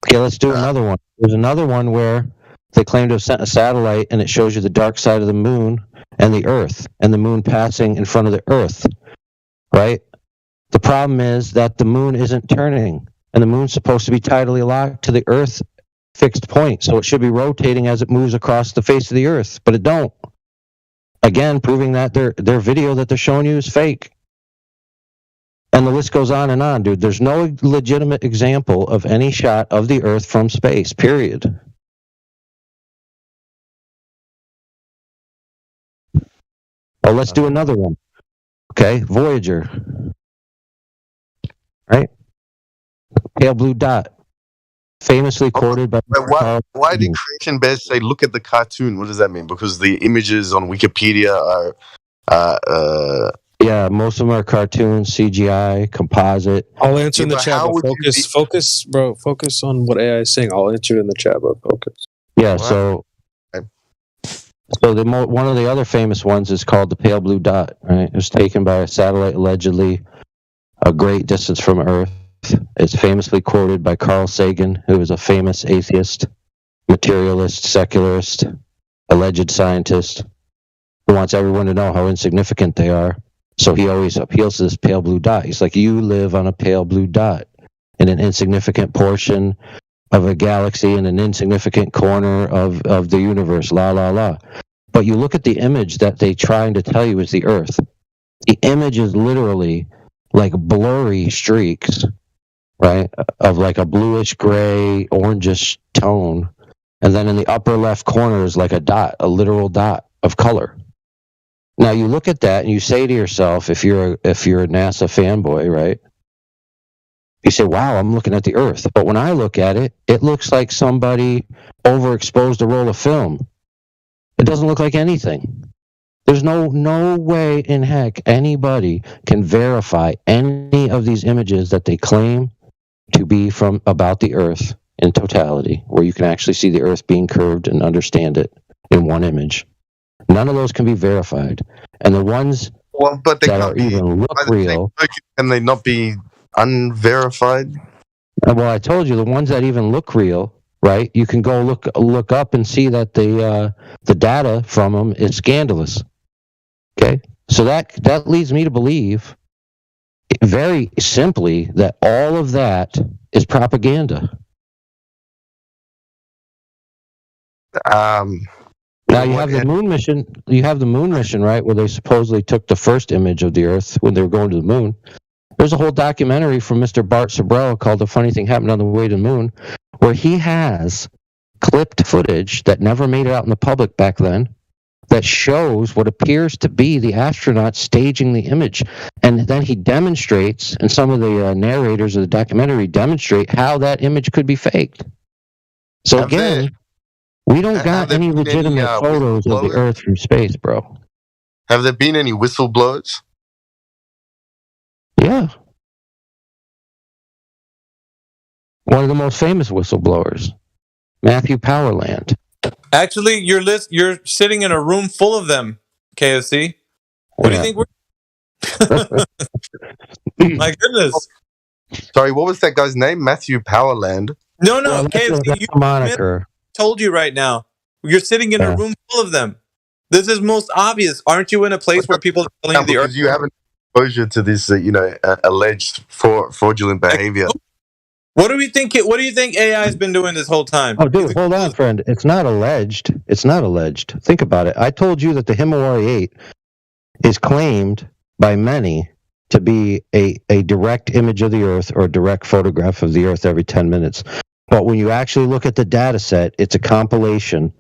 Okay, let's do another one. There's another one where they claim to have sent a satellite and it shows you the dark side of the moon and the Earth, and the moon passing in front of the Earth, right? The problem is that the moon isn't turning, and the moon's supposed to be tidally locked to the Earth fixed point, so it should be rotating as it moves across the face of the Earth, but it don't. Again, proving that their video that they're showing you is fake. And the list goes on, dude. There's no legitimate example of any shot of the Earth from space, period. Oh, let's do another one. Okay, Voyager. Right? Pale blue dot. Famously quoted by... Why did Creation Bears say, look at the cartoon? What does that mean? Because the images on Wikipedia are... Yeah, most of them are cartoons, CGI, composite. I'll answer in the chat, but focus on what AI is saying. I'll answer it in the chat, but focus. Yeah, so one of the other famous ones is called the Pale Blue Dot, right? It was taken by a satellite allegedly a great distance from Earth. It's famously quoted by Carl Sagan, who is a famous atheist, materialist, secularist, alleged scientist, who wants everyone to know how insignificant they are. So he always appeals to this pale blue dot. He's like, you live on a pale blue dot in an insignificant portion of a galaxy in an insignificant corner of the universe, la, la, la. But you look at the image that they trying to tell you is the Earth. The image is literally like blurry streaks, right, of like a bluish gray, orangish tone. And then in the upper left corner is like a dot, a literal dot of color. Now you look at that and you say to yourself, if you're a NASA fanboy, right? You say, "Wow, I'm looking at the Earth." But when I look at it, it looks like somebody overexposed a roll of film. It doesn't look like anything. There's no way in heck anybody can verify any of these images that they claim to be from about the Earth in totality, where you can actually see the Earth being curved and understand it in one image. None of those can be verified. And the ones that are even look real... Can they not be unverified? Well, I told you, the ones that even look real, right? You can go look up and see that the data from them is scandalous. Okay? So that leads me to believe, very simply, that all of that is propaganda. Now you have the moon mission. You have the moon mission, right, where they supposedly took the first image of the Earth when they were going to the moon. There's a whole documentary from Mr. Bart Sobrell called "The Funny Thing Happened on the Way to the Moon," where he has clipped footage that never made it out in the public back then that shows what appears to be the astronaut staging the image. And then he demonstrates, and some of the narrators of the documentary demonstrate how that image could be faked. So again, we don't got any legitimate photos of the Earth from space, bro. Have there been any whistleblowers? Yeah. One of the most famous whistleblowers, Matthew Powerland. Actually, you're sitting in a room full of them, KFC. What do you think we're... My goodness. Sorry, what was that guy's name? Matthew Powerland? No, Well, KFC, that's a moniker. told you right now. You're sitting in a room full of them. This is most obvious. Aren't you in a place where people are telling you the Earth? Because you haven't exposure to this, alleged fraudulent behavior. What do you think AI has been doing this whole time? Oh, dude, hold on, friend. It's not alleged. It's not alleged. Think about it. I told you that the Himawari 8 is claimed by many to be a direct image of the Earth or a direct photograph of the Earth every 10 minutes. But when you actually look at the data set, it's a compilation,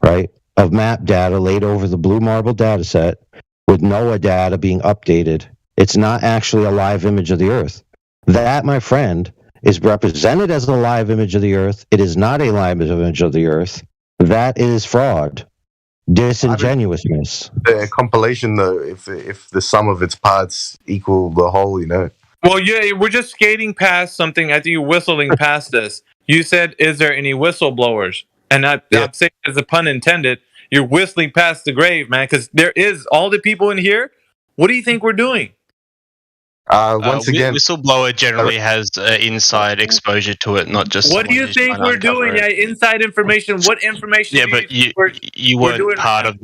right, of map data laid over the Blue Marble data set with NOAA data being updated. It's not actually a live image of the Earth. That, my friend, is represented as a live image of the Earth. It is not a live image of the Earth. That is fraud, disingenuousness. The compilation, though, if the sum of its parts equal the whole, Well, yeah, we're just skating past something. I think you're whistling past this. You said, "Is there any whistleblowers?" And I'm saying, as a pun intended, you're whistling past the grave, man. Because there is all the people in here. What do you think we're doing? Once again, whistleblower generally has inside exposure to it, not just. What do you think we're doing? Yeah, inside information. What information? Yeah, but you weren't part of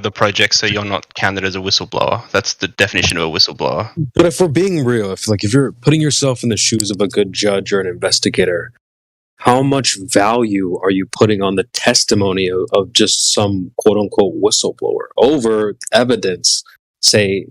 the project, so you're not counted as a whistleblower. That's the definition of a whistleblower. But if we're being real, if you're putting yourself in the shoes of a good judge or an investigator, how much value are you putting on the testimony of just some quote unquote whistleblower over evidence? Say.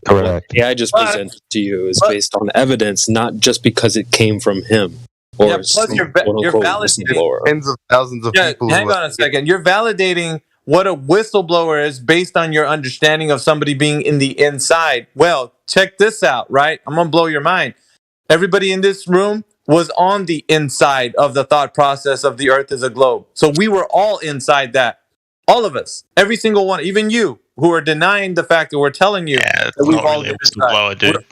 Correct. Yeah, I just presented to you is based on evidence, not just because it came from him or plus you're validating tens of thousands of people. Hang on a second. You're validating what a whistleblower is based on your understanding of somebody being in the inside. Well, check this out, right? I'm gonna blow your mind. Everybody in this room was on the inside of the thought process of the Earth as a globe. So we were all inside that. All of us. Every single one. Even you, who are denying the fact that we're telling you that we've all been inside. Dude.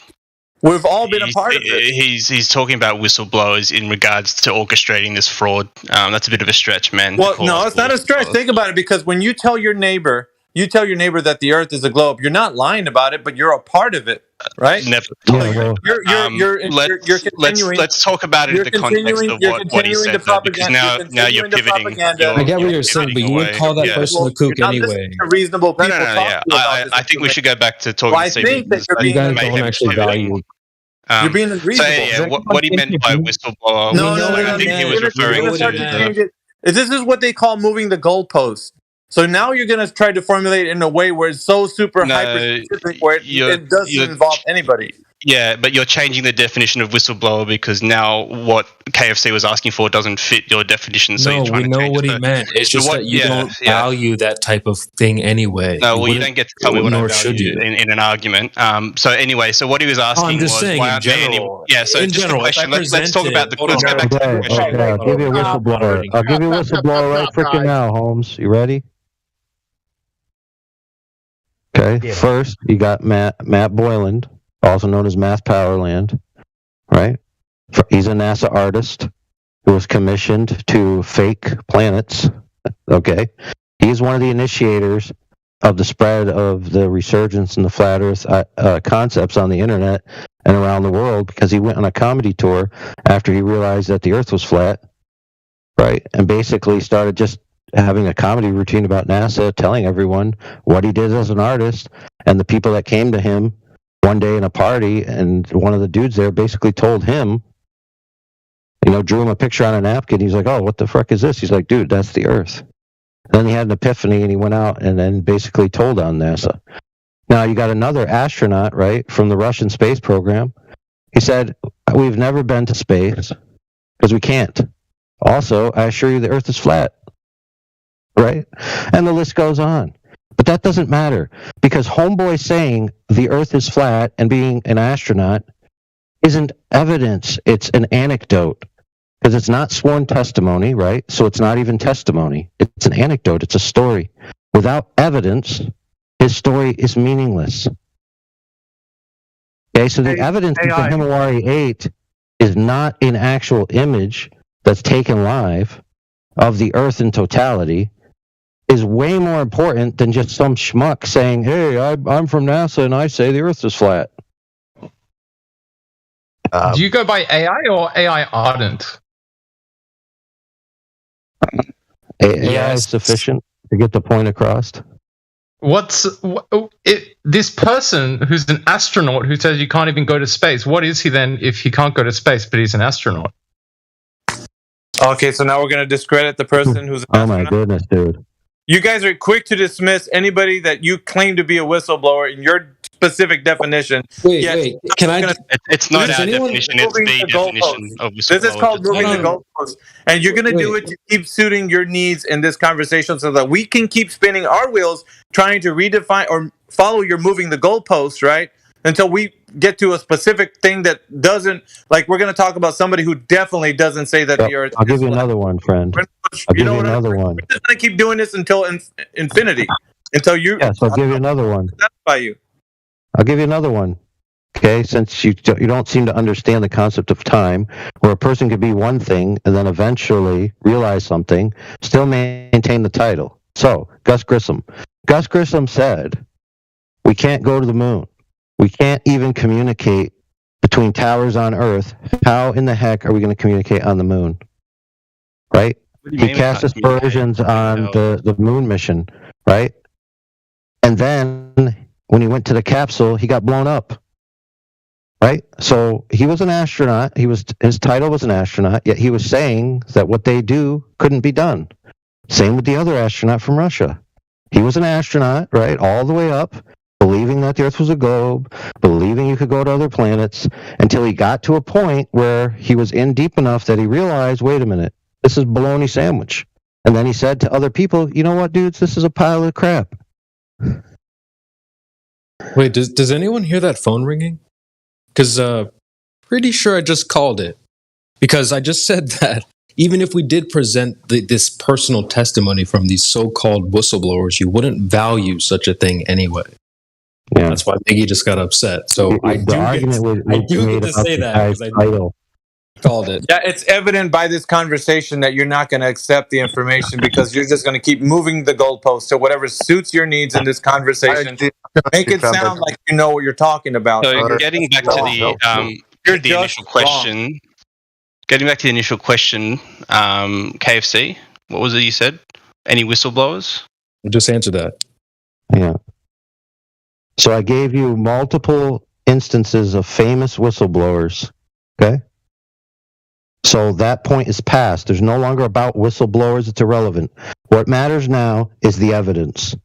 We've all been a part of it. He's talking about whistleblowers in regards to orchestrating this fraud. That's a bit of a stretch, man. Well, no, it's not a stretch. Think about it, because when you tell your neighbor that the Earth is a globe, you're not lying about it, but you're a part of it, right? Never. Let's talk about it in the context of what he said, because now you're pivoting. I get what you're saying, but you would call that person a kook anyway. Reasonable people. No. I think we should go back to talking. I think that you guys don't actually value. You're being unreasonable. So, what he meant by whistleblower, I think he was referring to. This is what they call moving the goalpost. So now you're going to try to formulate it in a way where it's so super hyper-specific where it doesn't involve anybody. Yeah, but you're changing the definition of whistleblower because now what KFC was asking for doesn't fit your definition. So we know what he meant. It's just that you don't value that type of thing anyway. No, you don't get to tell me what I value in an argument. So anyway, so what he was asking I'm just was, saying in general. So in just general, a question. Let's talk about the. Let's go back to the question. Okay, I'll give you a whistleblower. I'll give you a whistleblower right freaking now, Holmes. You ready? Okay, first you got Matt Boyland, also known as Matt Powerland, right? He's a NASA artist who was commissioned to fake planets, okay? He's one of the initiators of the spread of the resurgence in the flat Earth concepts on the internet and around the world, because he went on a comedy tour after he realized that the Earth was flat, right? And basically started just having a comedy routine about NASA, telling everyone what he did as an artist, and the people that came to him one day in a party, and one of the dudes there basically told him, drew him a picture on a napkin. He's like, "Oh, what the fuck is this?" He's like, "Dude, that's the Earth." And then he had an epiphany, and he went out and then basically told on NASA. Now you got another astronaut, right, from the Russian space program. He said, "We've never been to space because we can't. Also, I assure you the Earth is flat." right? And the list goes on. But that doesn't matter because homeboy saying the Earth is flat and being an astronaut isn't evidence. It's an anecdote because it's not sworn testimony, right? So it's not even testimony. It's an anecdote. It's a story. Without evidence, his story is meaningless. Okay, so the evidence that the Himawari 8 is not an actual image that's taken live of the Earth in totality is way more important than just some schmuck saying, hey, I'm from NASA and I say the Earth is flat. Do you go by AI or AI Ardent? AI is sufficient to get the point across. This person who's an astronaut who says you can't even go to space? What is he then if he can't go to space but he's an astronaut? Okay, so now we're going to discredit the person who's an astronaut. Oh my goodness, dude. You guys are quick to dismiss anybody that you claim to be a whistleblower in your specific definition. Wait. Can I? It's not our definition. It's the definition of whistleblower. This is called moving the goalposts, and you're going to do it to keep suiting your needs in this conversation, so that we can keep spinning our wheels, trying to redefine or follow your moving the goalposts, right? Until we get to a specific thing that doesn't, like we're going to talk about somebody who definitely doesn't say that the Earth. I'll give you another one, friend. I'll give you another one. We're just going to keep doing this until infinity, until you. Yes, I'll give you another one. Satisfy you. I'll give you another one. Okay, since you don't seem to understand the concept of time, where a person could be one thing and then eventually realize something, still maintain the title. So, Gus Grissom. Gus Grissom said, we can't go to the moon. We can't even communicate between towers on Earth. How in the heck are we going to communicate on the moon? Right? He cast aspersions on the moon mission, right? And then when he went to the capsule, he got blown up. Right? So he was an astronaut. His title was an astronaut, yet he was saying that what they do couldn't be done. Same with the other astronaut from Russia. He was an astronaut, right, all the way up, believing that the Earth was a globe, believing you could go to other planets, until he got to a point where he was in deep enough that he realized, wait a minute, this is bologna sandwich. And then he said to other people, you know what, dudes, this is a pile of crap. Wait, does anyone hear that phone ringing? Because pretty sure I just called it. Because I just said that even if we did present this personal testimony from these so-called whistleblowers, you wouldn't value such a thing anyway. Yeah. That's why Biggie just got upset. So I do get to say that because I called it. Yeah, it's evident by this conversation that you're not going to accept the information because you're just going to keep moving the goalposts to whatever suits your needs in this conversation. Make it sound like you know what you're talking about. So getting back to the initial question. Getting back to the initial question, KFC, what was it you said? Any whistleblowers? We'll just answer that. Yeah. So I gave you multiple instances of famous whistleblowers. Okay? So that point is past. There's no longer about whistleblowers. It's irrelevant. What matters now is the evidence.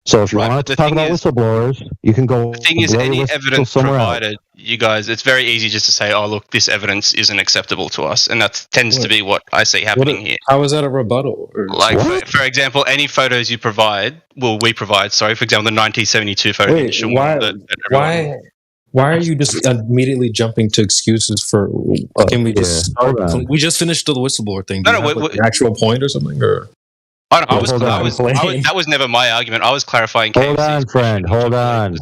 So if you want to talk about whistleblowers, you can go. The thing is, any evidence provided, you guys, it's very easy just to say, oh, look, this evidence isn't acceptable to us. And that tends to be what I see happening here. How is that a rebuttal? Like, for example, any photos you provide, we provide, for example, the 1972 photo. Wait, why are you just immediately jumping to excuses for, can we just start? We just finished the whistleblower thing. Do you have an actual point or something? Or? That was never my argument. I was clarifying. Hold on, friend. Hold on.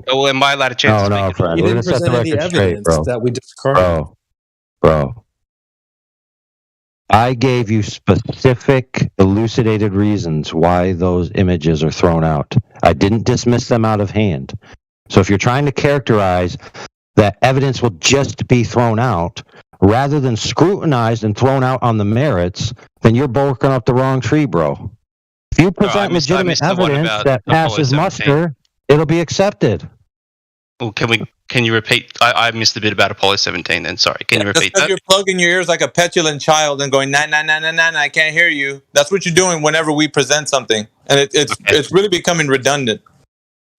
Oh, am I allowed a chance? No, friend. You didn't present any evidence that we discarded. Bro. I gave you specific, elucidated reasons why those images are thrown out. I didn't dismiss them out of hand. So if you're trying to characterize that evidence will just be thrown out, rather than scrutinized and thrown out on the merits, then you're barking up the wrong tree, bro. If you present legitimate evidence that passes muster, it'll be accepted. Well, can you repeat? I missed the bit about Apollo 17 then, sorry. Can you repeat that? You're plugging your ears like a petulant child and going, nah, I can't hear you. That's what you're doing whenever we present something. And it's really becoming redundant.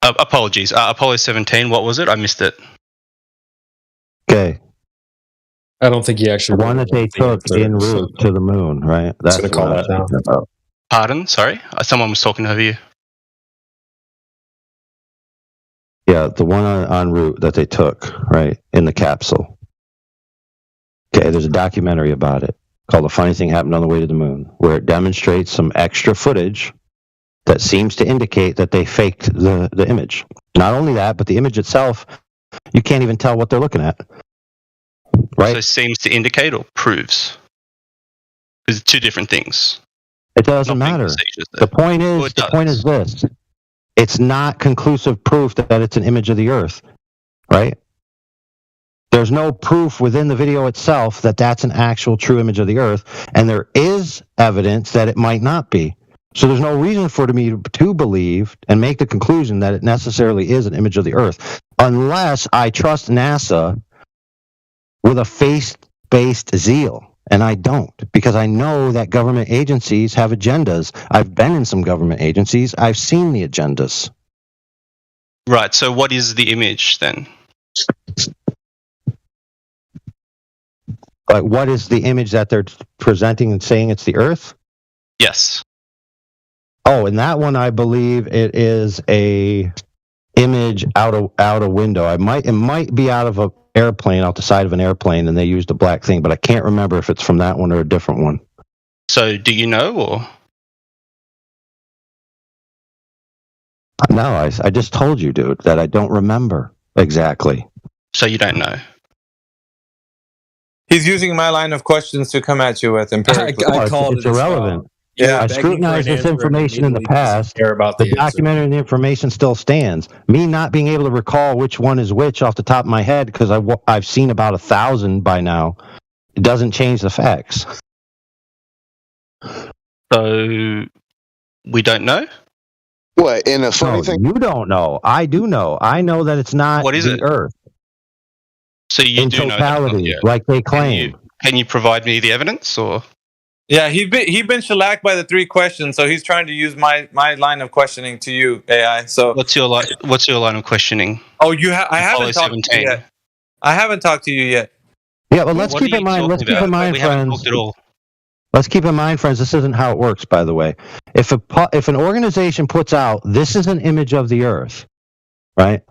Apologies. Apollo 17, what was it? I missed it. Okay. I don't think he actually. The one that they took en route to the moon, right? That's going to call that now. Pardon? Sorry, someone was talking over you. Yeah, the one en route that they took, right, in the capsule. Okay, there's a documentary about it called The Funny Thing Happened on the Way to the Moon, where it demonstrates some extra footage that seems to indicate that they faked the image. Not only that, but the image itself, you can't even tell what they're looking at. Right? So seems to indicate or proves? Because it's two different things. It doesn't matter. The point is this. It's not conclusive proof that it's an image of the Earth, right? There's no proof within the video itself that that's an actual true image of the Earth, and there is evidence that it might not be. So there's no reason for me to believe and make the conclusion that it necessarily is an image of the Earth, unless I trust NASA with a faith-based zeal. And I don't, because I know that government agencies have agendas. I've been in some government agencies. I've seen the agendas. Right, so what is the image then? Like, what is the image that they're presenting and saying it's the Earth? Yes. Oh, and that one, I believe it is a image out a window. It might be out of a airplane, out the side of an airplane, and they used a black thing, but I can't remember if it's from that one or a different one. So do you know, or? No, I just told you, dude, that I don't remember exactly. So you don't know? He's using my line of questions to come at you with empirically. It's irrelevant. Yeah, I scrutinized this information in the past. The documentary and the information still stands. Me not being able to recall which one is which off the top of my head, because I've seen about 1,000 by now, it doesn't change the facts. So we don't know? What? And a funny thing, you don't know. I do know. I know that it's not What is the it? Earth. So you in do totality, know that, like they claim. Can you provide me the evidence, or? Yeah, he's been shellacked by the 3 questions, so he's trying to use my line of questioning to you, AI. So What's your line of questioning? Oh, I haven't talked to you yet. I haven't talked to you yet. Yeah, but let's keep in mind, friends. Let's keep in mind, friends, this isn't how it works, by the way. If an organization puts out, this is an image of the Earth, right?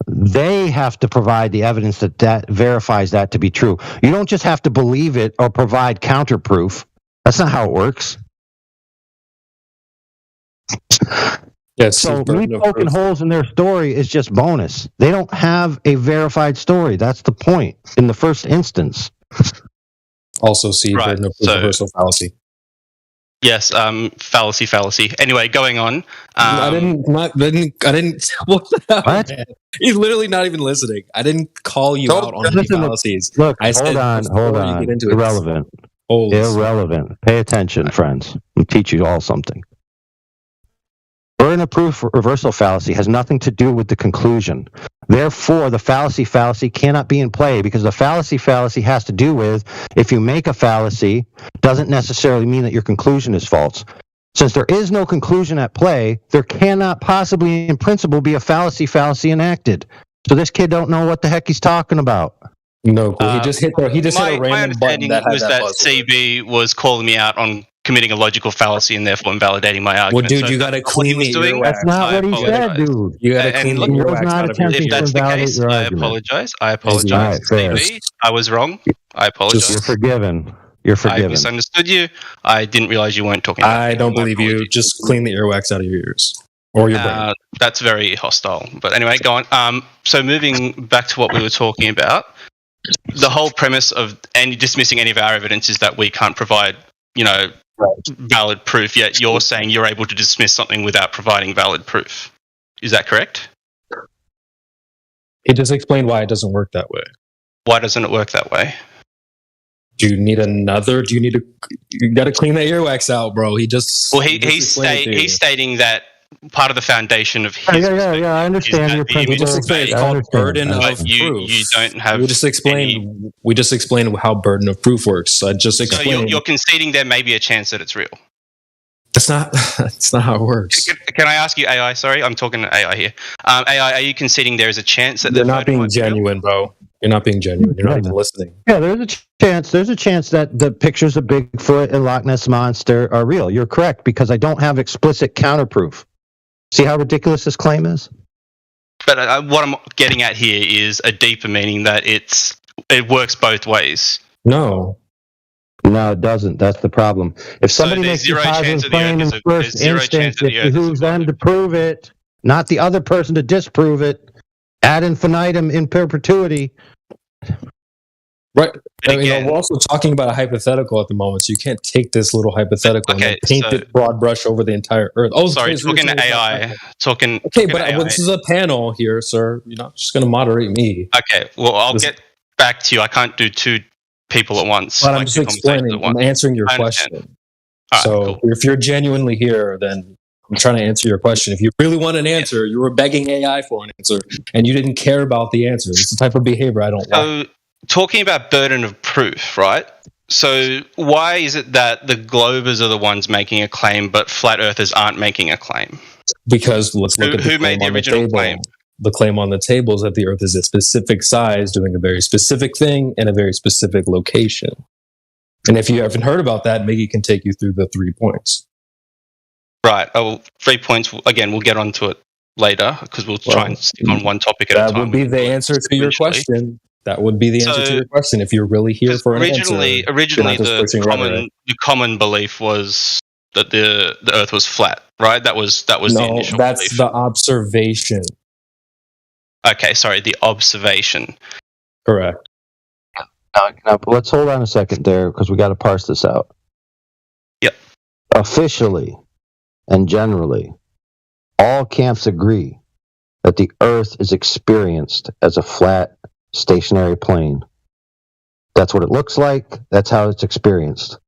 They have to provide the evidence that verifies that to be true. You don't just have to believe it or provide counterproof. That's not how it works. Yes. So me poking holes in their story is just bonus. They don't have a verified story. That's the point in the first instance. Also see burden of proof reversal fallacy. Yes, fallacy. Anyway, going on. I didn't. What the hell, What? man? He's literally not even listening. I didn't call you out on any fallacies. Look, I hold on. Irrelevant. Irrelevant. Pay attention, friends. I'll teach you all something. Burden of proof reversal fallacy has nothing to do with the conclusion. Therefore, the fallacy cannot be in play, because the fallacy has to do with, if you make a fallacy, doesn't necessarily mean that your conclusion is false. Since there is no conclusion at play, there cannot possibly, in principle, be a fallacy enacted. So this kid don't know what the heck he's talking about. No, he just hit a random button that had was that CB was calling me out on committing a logical fallacy and therefore invalidating my argument. Well, dude, you got to clean the earwax. That's not what he said, dude. You got to clean the earwax out of your ears. If that's the case, I apologize. CB, I was wrong. I apologize. You're forgiven. You're forgiven. I misunderstood you. I didn't realize you weren't talking. I don't believe you. Just clean the earwax out of your ears or your brain. That's very hostile. But anyway, go on. So moving back to what we were talking about, the whole premise of dismissing any of our evidence is that we can't provide, valid proof. Yet you're saying you're able to dismiss something without providing valid proof. Is that correct? It just explained why it doesn't work that way. Why doesn't it work that way? Do you need another? You got to clean that earwax out, bro. He's stating that part of the foundation of his yeah, I understand your principle. It's called burden of proof. You don't have. We just explained how burden of proof works. I just explained. So you're conceding there may be a chance that it's real. That's not how it works. Can I ask you, AI? Sorry, I'm talking to AI here. AI, are you conceding there is a chance that they're not being genuine, bro? You're not being genuine. You're not even listening. Yeah, there's a chance. There's a chance that the pictures of Bigfoot and Loch Ness Monster are real. You're correct, because I don't have explicit counterproof. See how ridiculous this claim is? But what I'm getting at here is a deeper meaning that it works both ways. No, it doesn't. That's the problem. If somebody makes a positive claim in the first instance, it behooves them to prove it, not the other person to disprove it, ad infinitum in perpetuity. Right. I mean, we're also talking about a hypothetical at the moment, so you can't take this little hypothetical and then paint it broad brush over the entire Earth. Oh, sorry, talking to AI. Okay, but this is a panel here, sir. You're not just going to moderate me. Okay, well, I'll get back to you. I can't do two people at once. But I'm just explaining. I'm answering your question. So if you're genuinely here, then I'm trying to answer your question. If you really want an answer, you were begging AI for an answer, and you didn't care about the answer. It's the type of behavior I don't like. Talking about burden of proof, right? So why is it that the Globers are the ones making a claim, but flat earthers aren't making a claim? Because let's look at who made the original claim. The claim on the table is that the Earth is a specific size, doing a very specific thing in a very specific location. And if you haven't heard about that, Miggy can take you through the 3 points. Right. 3 points. Again, we'll get onto it later because we'll try and stick on one topic at a time. That would be the answer to your question. That would be the answer to your question if you're really here for an answer. Originally, the common belief was that the Earth was flat, right? That was the initial that's belief. The observation. Okay, sorry, the observation. Correct. Now, let's hold on a second there, because we got to parse this out. Yep. Officially and generally, all camps agree that the Earth is experienced as a flat, stationary plane. That's what it looks like. That's how it's experienced.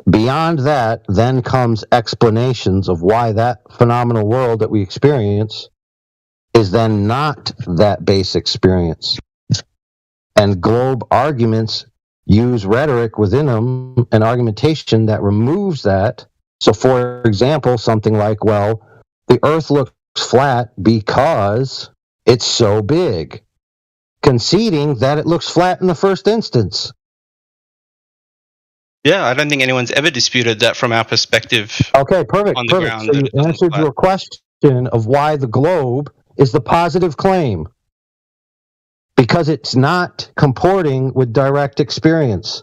Beyond that, then comes explanations of why that phenomenal world that we experience is then not that base experience. And globe arguments use rhetoric within them and argumentation that removes that. So, for example, something like, well, the Earth looks flat because it's so big, conceding that it looks flat in the first instance. Yeah, I don't think anyone's ever disputed that from our perspective. Okay, perfect. On the ground, so you answered your question of why the globe is the positive claim. Because it's not comporting with direct experience.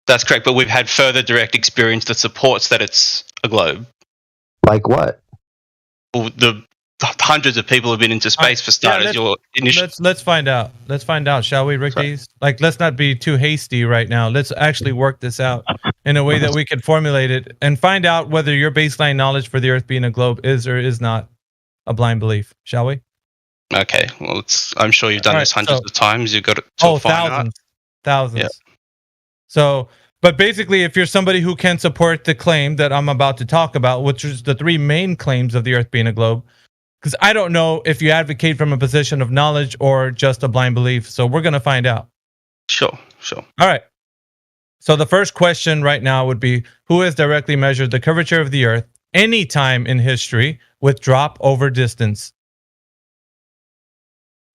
That's correct, but we've had further direct experience that supports that it's a globe. Like what? Well, the hundreds of people have been into space for starters. Let's find out. Let's find out, shall we, Rickies? Like, let's not be too hasty right now. Let's actually work this out in a way that we can formulate it and find out whether your baseline knowledge for the Earth being a globe is or is not a blind belief, shall we? Okay, well, I'm sure you've done this hundreds of times. You've got it to thousands. Yeah. So, but basically, if you're somebody who can support the claim that I'm about to talk about, which is the 3 main claims of the Earth being a globe, because I don't know if you advocate from a position of knowledge or just a blind belief. So we're going to find out. Sure. All right. So the first question right now would be, who has directly measured the curvature of the Earth any time in history with drop over distance?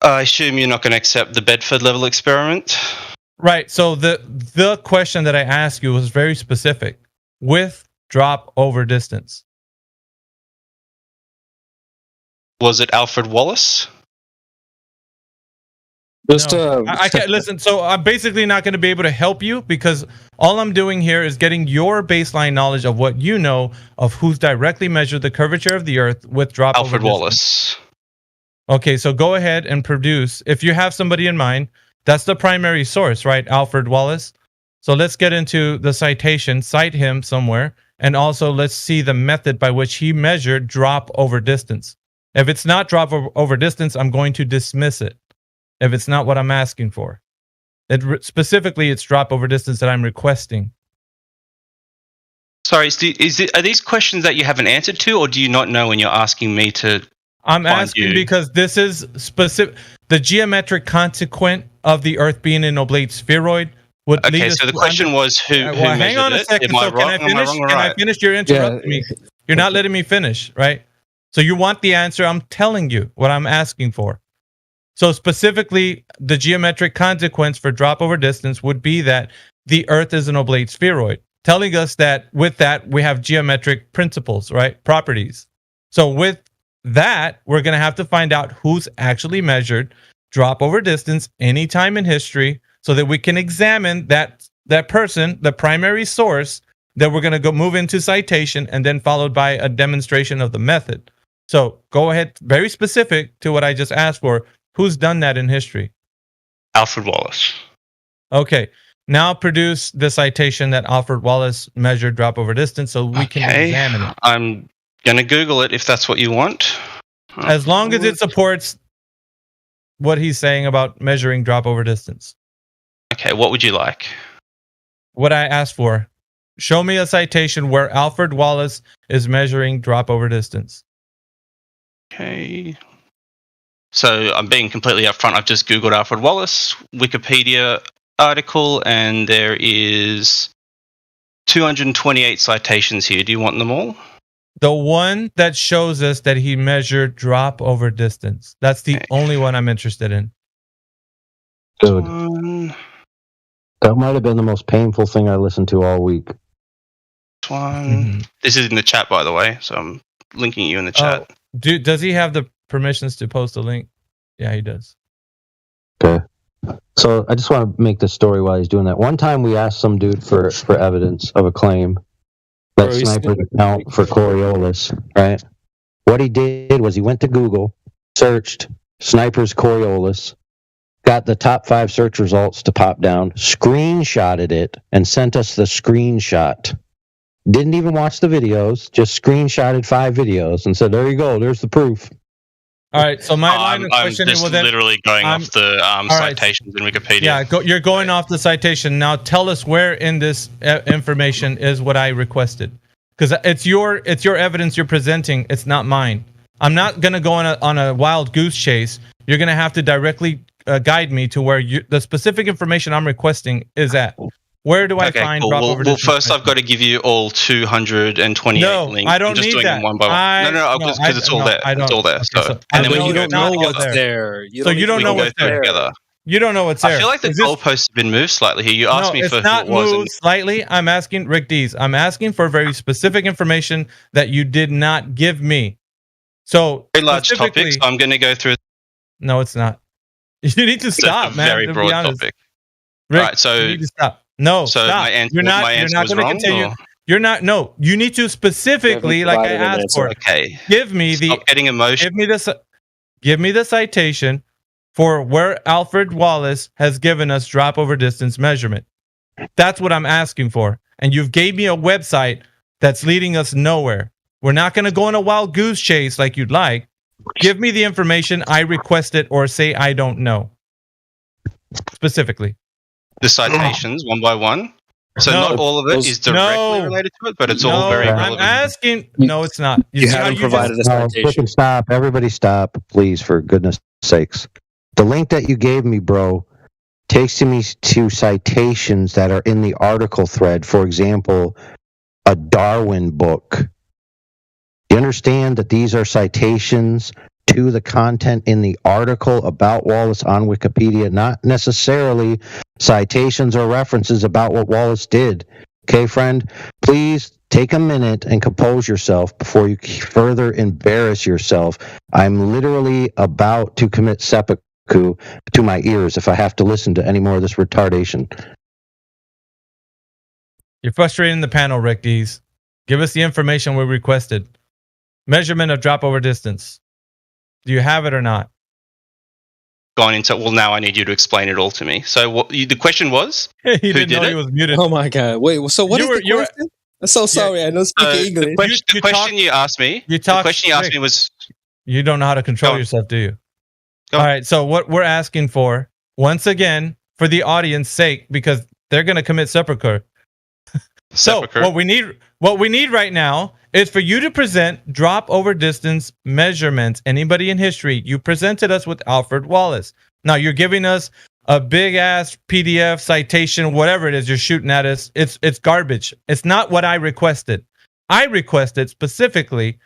I assume you're not going to accept the Bedford level experiment? Right. So the question that I asked you was very specific. With drop over distance. Was it Alfred Wallace? I can't listen. So I'm basically not going to be able to help you because all I'm doing here is getting your baseline knowledge of what you know of who's directly measured the curvature of the Earth with drop over distance. Alfred Wallace. Okay, so go ahead and produce. If you have somebody in mind, that's the primary source, right? Alfred Wallace. So let's get into the citation, cite him somewhere, and also let's see the method by which he measured drop over distance. If it's not drop over distance, I'm going to dismiss it. If it's not what I'm asking for. Specifically, it's drop over distance that I'm requesting. Sorry, are these questions that you haven't answered to, or do you not know when you're asking me to? I'm asking because this is specific. The geometric consequent of the Earth being an oblate spheroid would lead us. Okay, so the question was who hang on a second. So can I finish? Can I finish? You're interrupting me. You're not letting me finish, right? So you want the answer? I'm telling you what I'm asking for. So specifically, the geometric consequence for drop over distance would be that the Earth is an oblate spheroid, telling us that with that, we have geometric principles, right? Properties. So with that, we're going to have to find out who's actually measured drop over distance any time in history so that we can examine that person, the primary source, that we're going to go move into citation and then followed by a demonstration of the method. So go ahead, very specific to what I just asked for. Who's done that in history? Alfred Wallace. Okay. Now produce the citation that Alfred Wallace measured drop over distance so we can examine it. I'm going to Google it if that's what you want. As long as it supports what he's saying about measuring drop over distance. Okay, what would you like? What I asked for. Show me a citation where Alfred Wallace is measuring drop over distance. Okay. So I'm being completely upfront. I've just Googled Alfred Wallace Wikipedia article, and there is 228 citations here. Do you want them all? The one that shows us that he measured drop over distance. That's the only one I'm interested in. Dude, that might have been the most painful thing I listened to all week. This one. This is in the chat, by the way, so I'm linking you in the chat. Does he have the permissions to post a link? Yeah, he does. Okay. So I just want to make this story while he's doing that. One time we asked some dude for evidence of a claim that Sniper's account for Coriolis, right? What he did was he went to Google, searched Sniper's Coriolis, got the top 5 search results to pop down, screenshotted it, and sent us the screenshot. Didn't even watch the videos, just screenshotted 5 videos and said, there you go, there's the proof. All right, so my line of I'm questioning just was then literally going off the citations in Wikipedia. Yeah, you're going off the citation. Now tell us where in this information is what I requested. Because it's your evidence you're presenting. It's not mine. I'm not going to go on a wild goose chase. You're going to have to directly guide me to where the specific information I'm requesting is at. Where do I find drop over distance? Well, first I've got to give you all 228 links. I don't I'm just need doing that. them one by one. No, because it's all there. It's all there. Okay, So, and then you don't know what's there. So you don't know what's there. Together. You don't know what's there. I feel like the goalposts have been moved slightly here. You asked me for who it was. It's not moved slightly. I'm asking Rick Dees. I'm asking for very specific information that you did not give me. So very large topics. So I'm going to go through. No, it's not. You need to stop, man. Very broad topic. Rick, all right, so you need to stop. No, so stop. my answer, you're not was going to wrong. continue. Or? You're not. No, you need to specifically, like I asked for. Okay. Give me Stop getting emotional. Give me the citation for where Alfred Wallace has given us drop over distance measurement. That's what I'm asking for. And you've gave me a website that's leading us nowhere. We're not going to go on a wild goose chase like you'd like. Give me the information I requested or say I don't know. Specifically. The citations one by one. So not all of it is directly related to it, but it's all very relevant. I'm asking. No, it's not. You haven't provided a citation. Stop. Everybody stop, please, for goodness sakes. The link that you gave me, bro, takes me to citations that are in the article thread. For example, a Darwin book. You understand that these are citations to the content in the article about Wallace on Wikipedia, not necessarily citations or references about what Wallace did. Okay, friend? Please take a minute and compose yourself before you further embarrass yourself. I'm literally about to commit seppuku to my ears if I have to listen to any more of this retardation. You're frustrating the panel, Rick Dees. Give us the information we requested. Measurement of drop over distance. Do you have it or not? Gone into, well, now I need you to explain it all to me. So the question was? He didn't know he was muted. Oh my God. Wait, so what is the question? I'm so sorry. I don't speak English. The question you asked me was... You don't know how to control yourself, do you? All right, so what we're asking for, once again, for the audience sake, because they're going to commit seppuku. So what we need right now is for you to present drop over distance measurements. Anybody in history, you presented us with Alfred Wallace. Now you're giving us a big ass PDF citation, whatever it is you're shooting at us. It's garbage. It's not what I requested. I requested specifically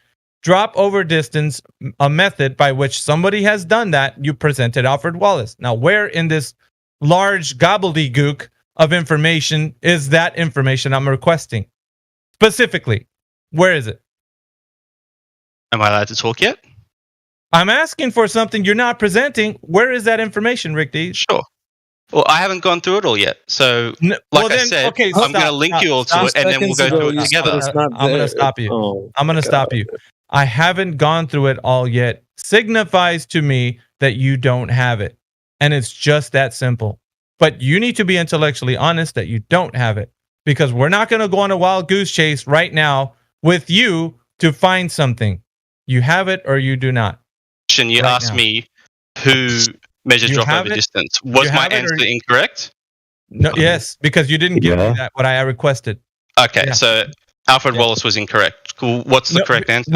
drop over distance, a method by which somebody has done that, you presented Alfred Wallace. Now, where in this large gobbledygook of information is that information I'm requesting? Specifically, where is it? Am I allowed to talk yet? I'm asking for something you're not presenting. Where is that information, Rick D? Sure. Well, I haven't gone through it all yet. So, well, I said, okay, I'm going to link you all to it, and then we'll go through it together. I'm going to stop you. I'm going to stop you. I haven't gone through it all yet. Signifies to me that you don't have it. And it's just that simple. But you need to be intellectually honest that you don't have it. Because we're not going to go on a wild goose chase right now with you to find something. You have it or you do not. You asked me who measures drop over distance. Was my answer incorrect? No. Yes, because you didn't give me that what I requested. Okay, so Alfred Wallace was incorrect. Cool. What's the correct answer?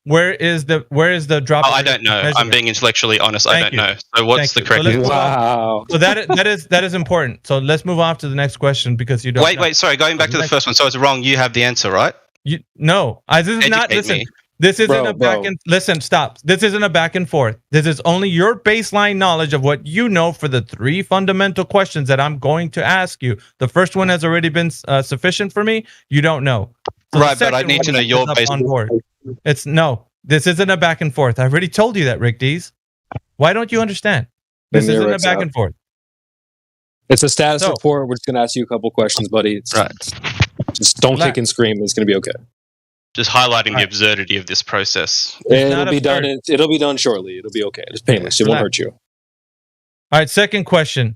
Where is the drop? Oh, I don't know. I'm being intellectually honest. I don't know. So what's the correct answer? Wow. So that is important. So let's move on to the next question because you don't. Wait. Sorry. Going back to the first one. So it's wrong. You have the answer, right? No. This is not. Listen. This isn't a back and listen. Stop. This isn't a back and forth. This is only your baseline knowledge of what you know for the 3 fundamental questions that I'm going to ask you. The first one has already been sufficient for me. You don't know. So right, but I need to know your baseline. It's no. This isn't a back and forth. I already told you that, Rick Dees. Why don't you understand? This isn't a back and forth. It's a status report. We're just going to ask you a couple questions, buddy. Right. Just don't kick and scream. It's going to be okay. Just highlighting the absurdity of this process. It'll be done. It'll be done shortly. It'll be okay. It's painless. It won't hurt you. All right. Second question: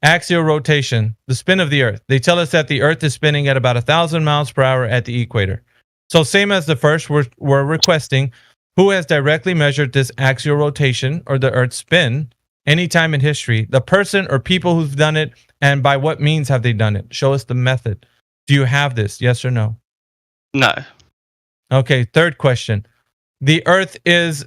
axial rotation, the spin of the Earth. They tell us that the Earth is spinning at about 1,000 miles per hour at the equator. So same as the first, we're requesting who has directly measured this axial rotation or the Earth's spin anytime in history. The person or people who've done it, and by what means have they done it? Show us the method. Do you have this? Yes or no? No. Okay, third question. The Earth is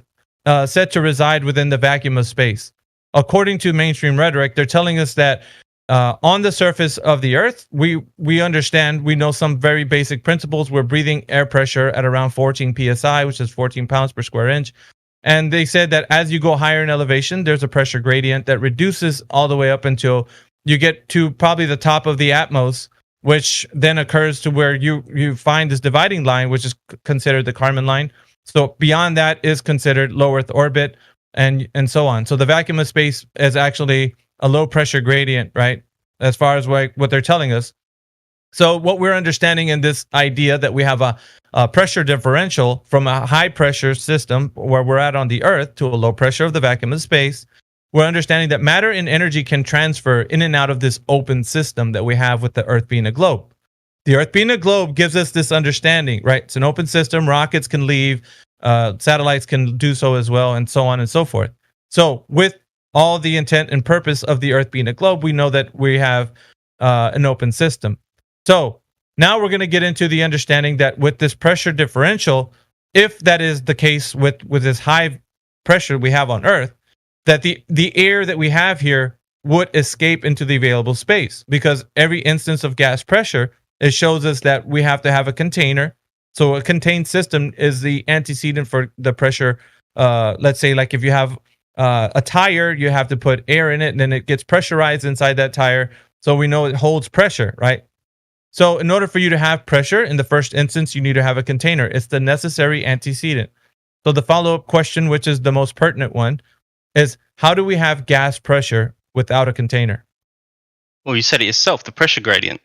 said to reside within the vacuum of space. According to mainstream rhetoric, they're telling us that on the surface of the Earth, we know some very basic principles. We're breathing air pressure at around 14 psi, which is 14 pounds per square inch. And they said that as you go higher in elevation, there's a pressure gradient that reduces all the way up until you get to probably the top of the atmos, which then occurs to where you find this dividing line, which is considered the Kármán line. So beyond that is considered low Earth orbit and so on. So the vacuum of space is actually a low pressure gradient, right? As far as what they're telling us. So what we're understanding in this idea that we have a pressure differential from a high pressure system where we're at on the Earth to a low pressure of the vacuum of space, we're understanding that matter and energy can transfer in and out of this open system that we have with the Earth being a globe. The Earth being a globe gives us this understanding, right? It's an open system. Rockets can leave, satellites can do so as well, and so on and so forth. So with all the intent and purpose of the Earth being a globe, we know that we have an open system. So now we're going to get into the understanding that with this pressure differential, if that is the case with this high pressure we have on Earth, that the air that we have here would escape into the available space, because every instance of gas pressure, it shows us that we have to have a container. So a contained system is the antecedent for the pressure. Let's say like if you have a tire, you have to put air in it and then it gets pressurized inside that tire. So we know it holds pressure, right? So in order for you to have pressure in the first instance, you need to have a container. It's the necessary antecedent. So the follow-up question, which is the most pertinent one, is how do we have gas pressure without a container? Well, you said it yourself, the pressure gradient.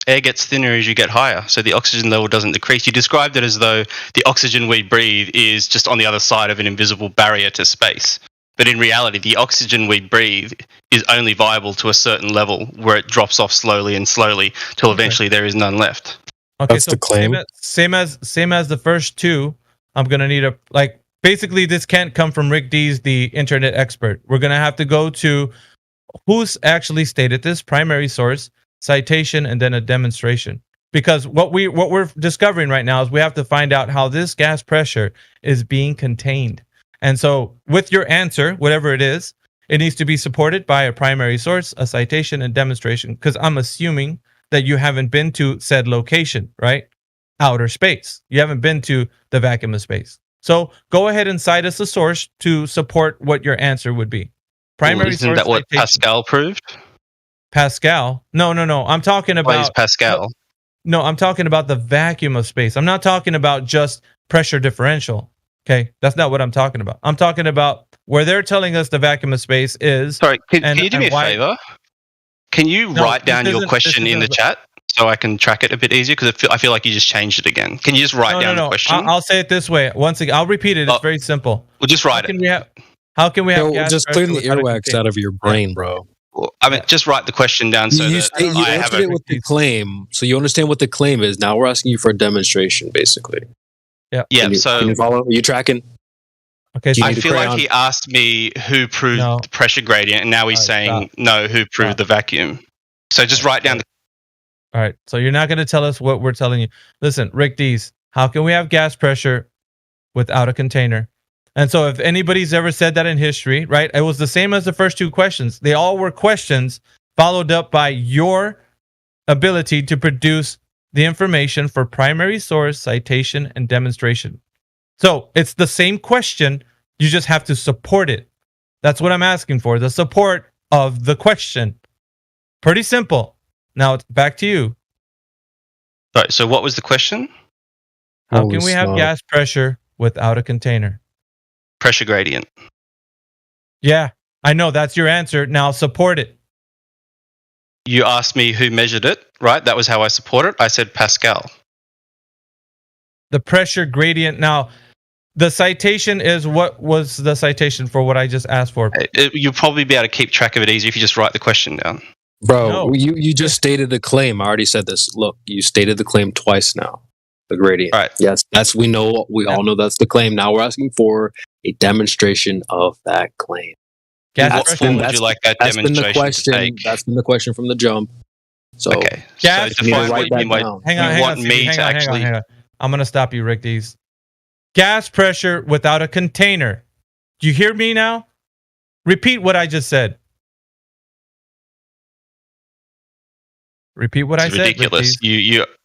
Air gets thinner as you get higher, so the oxygen level doesn't decrease. You described it as though the oxygen we breathe is just on the other side of an invisible barrier to space. But in reality, the oxygen we breathe is only viable to a certain level where it drops off slowly and slowly till eventually there is none left. Okay, That's so the claim. Same as the first two, I'm going to need basically this can't come from Rick Dees, the internet expert. We're going to have to go to who's actually stated this, primary source, citation, and then a demonstration. Because what we're discovering right now is we have to find out how this gas pressure is being contained. And so with your answer, whatever it is, it needs to be supported by a primary source, a citation, and demonstration. Because I'm assuming that you haven't been to said location, right? Outer space. You haven't been to the vacuum of space. So go ahead and cite us a source to support what your answer would be. Primary Isn't source that what citation. Pascal proved? Pascal? No. I'm talking Why is about Pascal? No, I'm talking about the vacuum of space. I'm not talking about just pressure differential. Okay, that's not what I'm talking about. I'm talking about where they're telling us the vacuum of space is. Sorry, can you do me a favor? Can you write down your question in the chat so I can track it a bit easier? Because I feel like you just changed it again. Can you just write down the question? I'll say it this way. Once again, I'll repeat it. It's very simple. Well, just write it. How can we have gas just pressure clear the without a earwax container? out of your brain, bro. Well, I mean, just write the question down so You that you I have answered it with the claim, so you understand what the claim is. Now we're asking you for a demonstration, basically. Yeah. Yeah. Can you, So can you follow? Are you tracking? Okay. Do you I need a feel like crayon? he asked me who proved the pressure gradient, and now he's saying no, who proved the vacuum. So just write down the. All right. So you're not going to tell us what we're telling you. Listen, Rick Dees, how can we have gas pressure without a container? And so if anybody's ever said that in history, right, it was the same as the first two questions. They all were questions followed up by your ability to produce the information for primary source, citation, and demonstration. So it's the same question. You just have to support it. That's what I'm asking for, the support of the question. Pretty simple. Now it's back to you. Right. So what was the question? How can we have gas pressure without a container? Pressure gradient. Yeah, I know that's your answer. Now support it. You asked me who measured it, right? That was how I support it. I said Pascal. The pressure gradient. Now, the citation is what was the citation for what I just asked for? You'll probably be able to keep track of it easier if you just write the question down. Bro, you just stated the claim. I already said this. Look, you stated the claim twice now. The gradient. Right. Yes, we all know that's the claim. Now we're asking for a demonstration of that claim. What form would you like that demonstration to take? That's been the question from the jump. So, okay. Gas So define what you mean by hang on, hang on. I'm going to stop you, Rick Dees. Gas pressure without a container. Do you hear me now? Repeat what I just said. Repeat what I said. Ridiculous.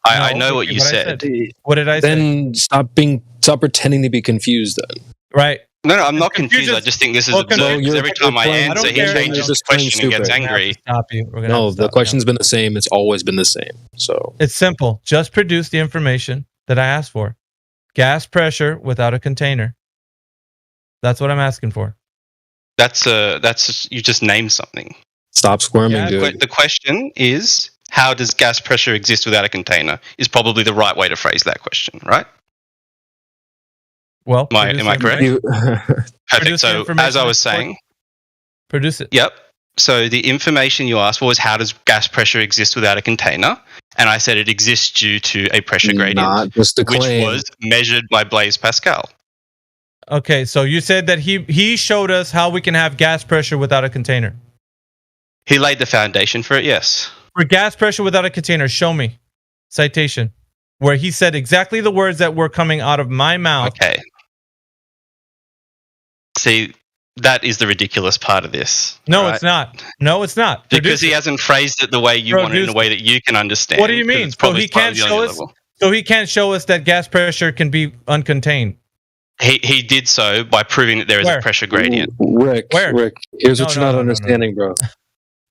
I know what you said. What did I say? Then stop pretending to be confused. Then right. No, I'm not confused. I just think this is absurd. Because every time I answer, he changes the question and gets angry. Stop you. No, the question's been the same. It's always been the same. So it's simple. Just produce the information that I asked for. Gas pressure without a container. That's what I'm asking for. That's you just named something. Stop squirming, dude. The question is, how does gas pressure exist without a container? Is probably the right way to phrase that question, right? Well, am I correct? Perfect. So as I was saying, produce it. Yep. So the information you asked for was, how does gas pressure exist without a container? And I said it exists due to a pressure gradient, Not just a which claim. was measured by Blaise Pascal. Okay, so you said that he showed us how we can have gas pressure without a container. He laid the foundation for it, yes. For gas pressure without a container, show me. Citation. Where he said exactly the words that were coming out of my mouth. Okay. See, that is the ridiculous part of this. No, right? it's not. No, it's not. Because he hasn't phrased it the way you want it, in a way that you can understand. What do you mean? So he can't show us. So he can't show us that gas pressure can be uncontained. He did so by proving that there is a pressure gradient. Rick, here's what you're not understanding, bro.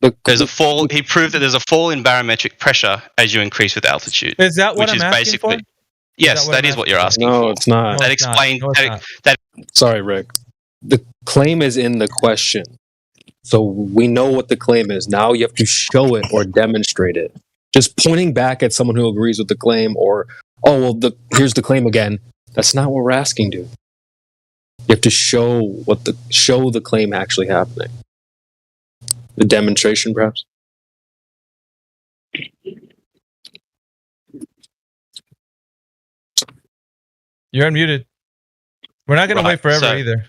Look, there's a fall. He proved that there's a fall in barometric pressure as you increase with altitude. Is that what which I'm is asking basically, for? Yes, that is what you're asking for. No, it's not. That explains that. Sorry, Rick. The claim is in the question. So we know what the claim is. Now you have to show it or demonstrate it. Just pointing back at someone who agrees with the claim or, here's the claim again. That's not what we're asking, dude. You have to show the claim actually happening. The demonstration, perhaps? You're unmuted. We're not going to wait forever either.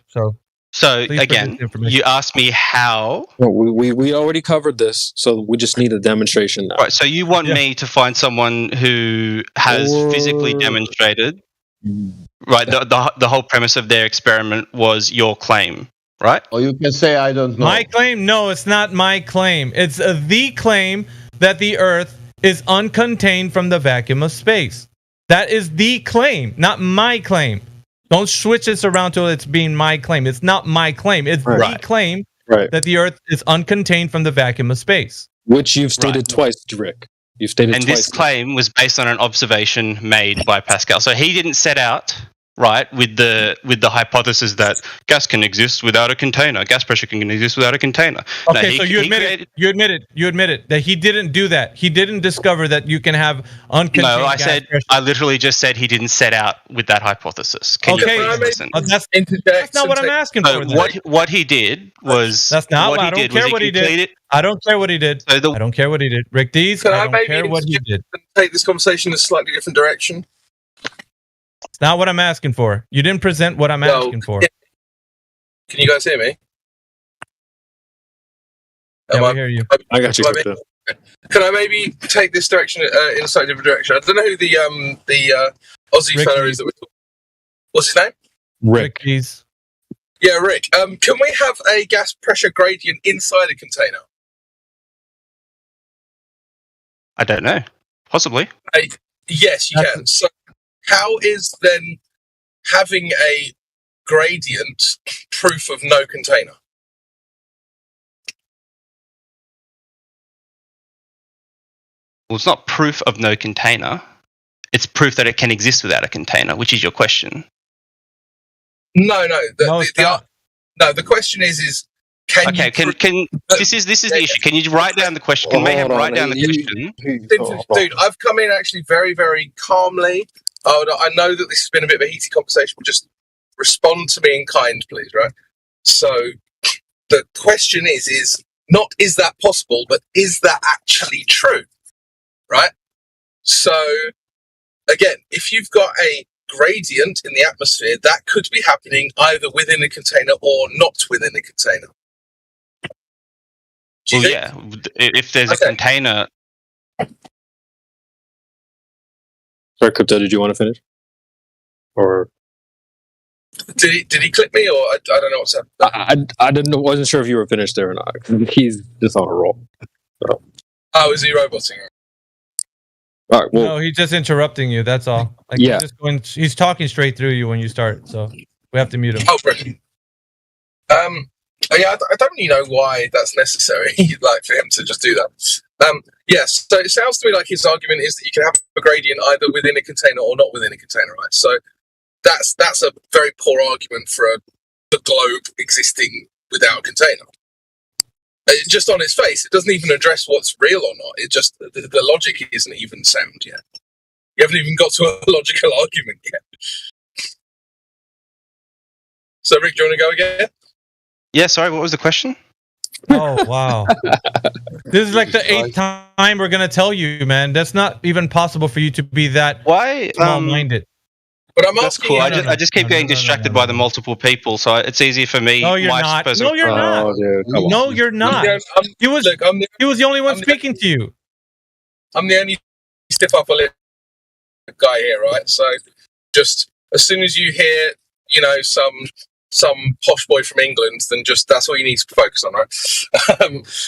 So again, you asked me how. Well, we already covered this, so we just need a demonstration now. Right. So you want me to find someone who has physically demonstrated. Right. The whole premise of their experiment was your claim, right? Or you can say, I don't know. My claim? No, it's not my claim. It's the claim that the Earth is uncontained from the vacuum of space. That is the claim, not my claim. Don't switch this around till it's being my claim. It's not my claim. It's the claim that the Earth is uncontained from the vacuum of space. Which you've stated twice, Rick. You've stated And twice. this claim was based on an observation made by Pascal. So he didn't set out with the hypothesis that gas can exist without a container, gas pressure can exist without a container. Okay, so you admit it that he didn't do that. He didn't discover that you can have uncontained No, I gas said pressure. I literally just said he didn't set out with that hypothesis. Can you please listen? That's not what I'm asking So for. then. what he did was That's not what I he don't did care was what he did. completed. I don't care what he did. I don't care what he did. Rick Dees, Can I I don't maybe care what he did. take this conversation in a slightly different direction? It's not what I'm asking for. You didn't present what I'm asking for. Can you guys hear me? Yeah, we hear you. I got you. Can I maybe take this direction in a slightly different direction? I don't know who the Aussie Rick fella Dees. is that we're talking. What's his name? Rick. Dees. Yeah, Rick. Can we have a gas pressure gradient inside a container? I don't know. Possibly. Yes, you can. So, how is then having a gradient proof of no container? Well, it's not proof of no container. It's proof that it can exist without a container, which is your question. No. The question is can okay, you can this is the issue. Can you write down the question? Can Mayhem write down the question? Dude, I've come in actually very, very calmly. I know that this has been a bit of a heated conversation, but just respond to me in kind, please, right? So the question is not is that possible, but is that actually true? Right? So again, if you've got a gradient in the atmosphere, that could be happening either within a container or not within a container. Well, yeah. If there's a container. Sorry, Crypto, did you want to finish? Or did he click me, or I don't know what's happening? I wasn't sure if you were finished there or not. He's just on a roll. So. Oh, is he roboting? All right. Well, no, he's just interrupting you. That's all. Like, yeah. He's talking straight through you when you start, so we have to mute him. Oh, brilliant. Yeah, I don't really know why that's necessary, like for him to just do that. Yes, so it sounds to me like his argument is that you can have a gradient either within a container or not within a container, right? So that's a very poor argument for the globe existing without a container. Just on its face, it doesn't even address what's real or not. It just the logic isn't even sound yet. You haven't even got to a logical argument yet. So, Rick, do you want to go again? Yeah, sorry, what was the question? Oh, wow. This is like the 8th time we're going to tell you, man. That's not even possible for you to be that small-minded. But I'm That's cool. I just keep getting distracted by the multiple people, so it's easier for me. No, you're not. No, you're not. Oh, dude, no, you're not. He was the only one speaking to you. I'm the only stiff upper lip guy here, right? So just as soon as you hear, some posh boy from England, then just that's all you need to focus on, right?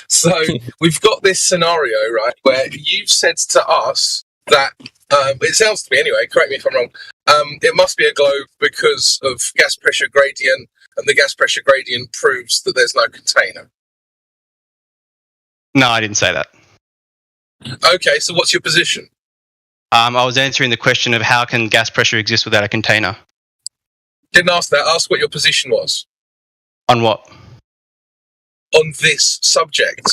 So we've got this scenario, right, where you've said to us that it sounds to me anyway, correct me if I'm wrong, it must be a globe because of gas pressure gradient, and the gas pressure gradient proves that there's no container. No, I didn't say that. Okay, so what's your position? I was answering the question of how can gas pressure exist without a container. Didn't ask that. Ask what your position was. On what? On this subject.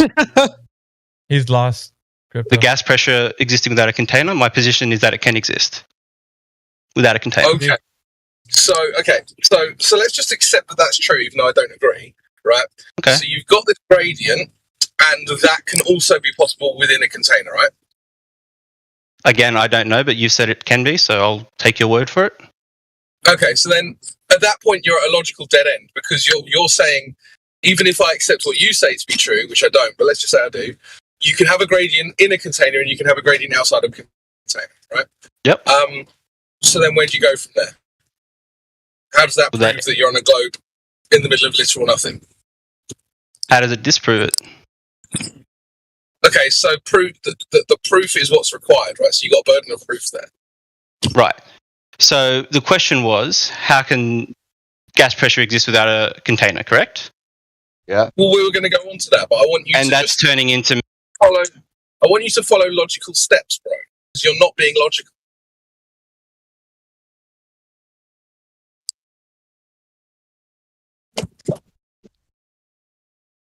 He's lost. Crypto. The gas pressure existing without a container. My position is that it can exist without a container. Okay. So let's just accept that that's true, even though I don't agree, right? Okay. So you've got this gradient, and that can also be possible within a container, right? Again, I don't know, but you said it can be, so I'll take your word for it. Okay, so then at that point you're at a logical dead end, because you're saying, even if I accept what you say to be true, which I don't, but let's just say I do, you can have a gradient in a container and you can have a gradient outside of a container, right? Yep. So then where do you go from there? How does that prove that you're on a globe in the middle of literal nothing? How does it disprove it? Okay, so prove the proof is what's required, right? So you got a burden of proof there. Right. So the question was, how can gas pressure exist without a container, correct? Yeah. Well, we were going to go on to that, but I want you And to that's just turning into... follow. I want you to follow logical steps, bro, because you're not being logical.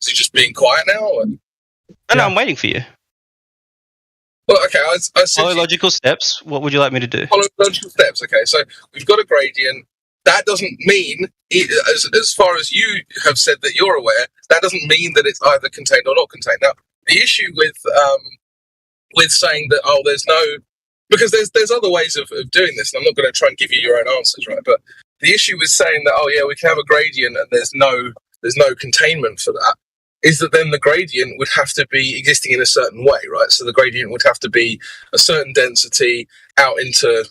Is he just being quiet now? Or? No, I'm waiting for you. Well, okay, I said Follow logical steps. What would you like me to do? follow logical steps. Okay, so we've got a gradient. That doesn't mean, as far as you have said that you're aware, that doesn't mean that it's either contained or not contained. Now, the issue with saying that there's no, because there's other ways of doing this, and I'm not going to try and give you your own answers, right? But the issue with saying that we can have a gradient and there's no containment for that, is that then the gradient would have to be existing in a certain way, right? So the gradient would have to be a certain density out into,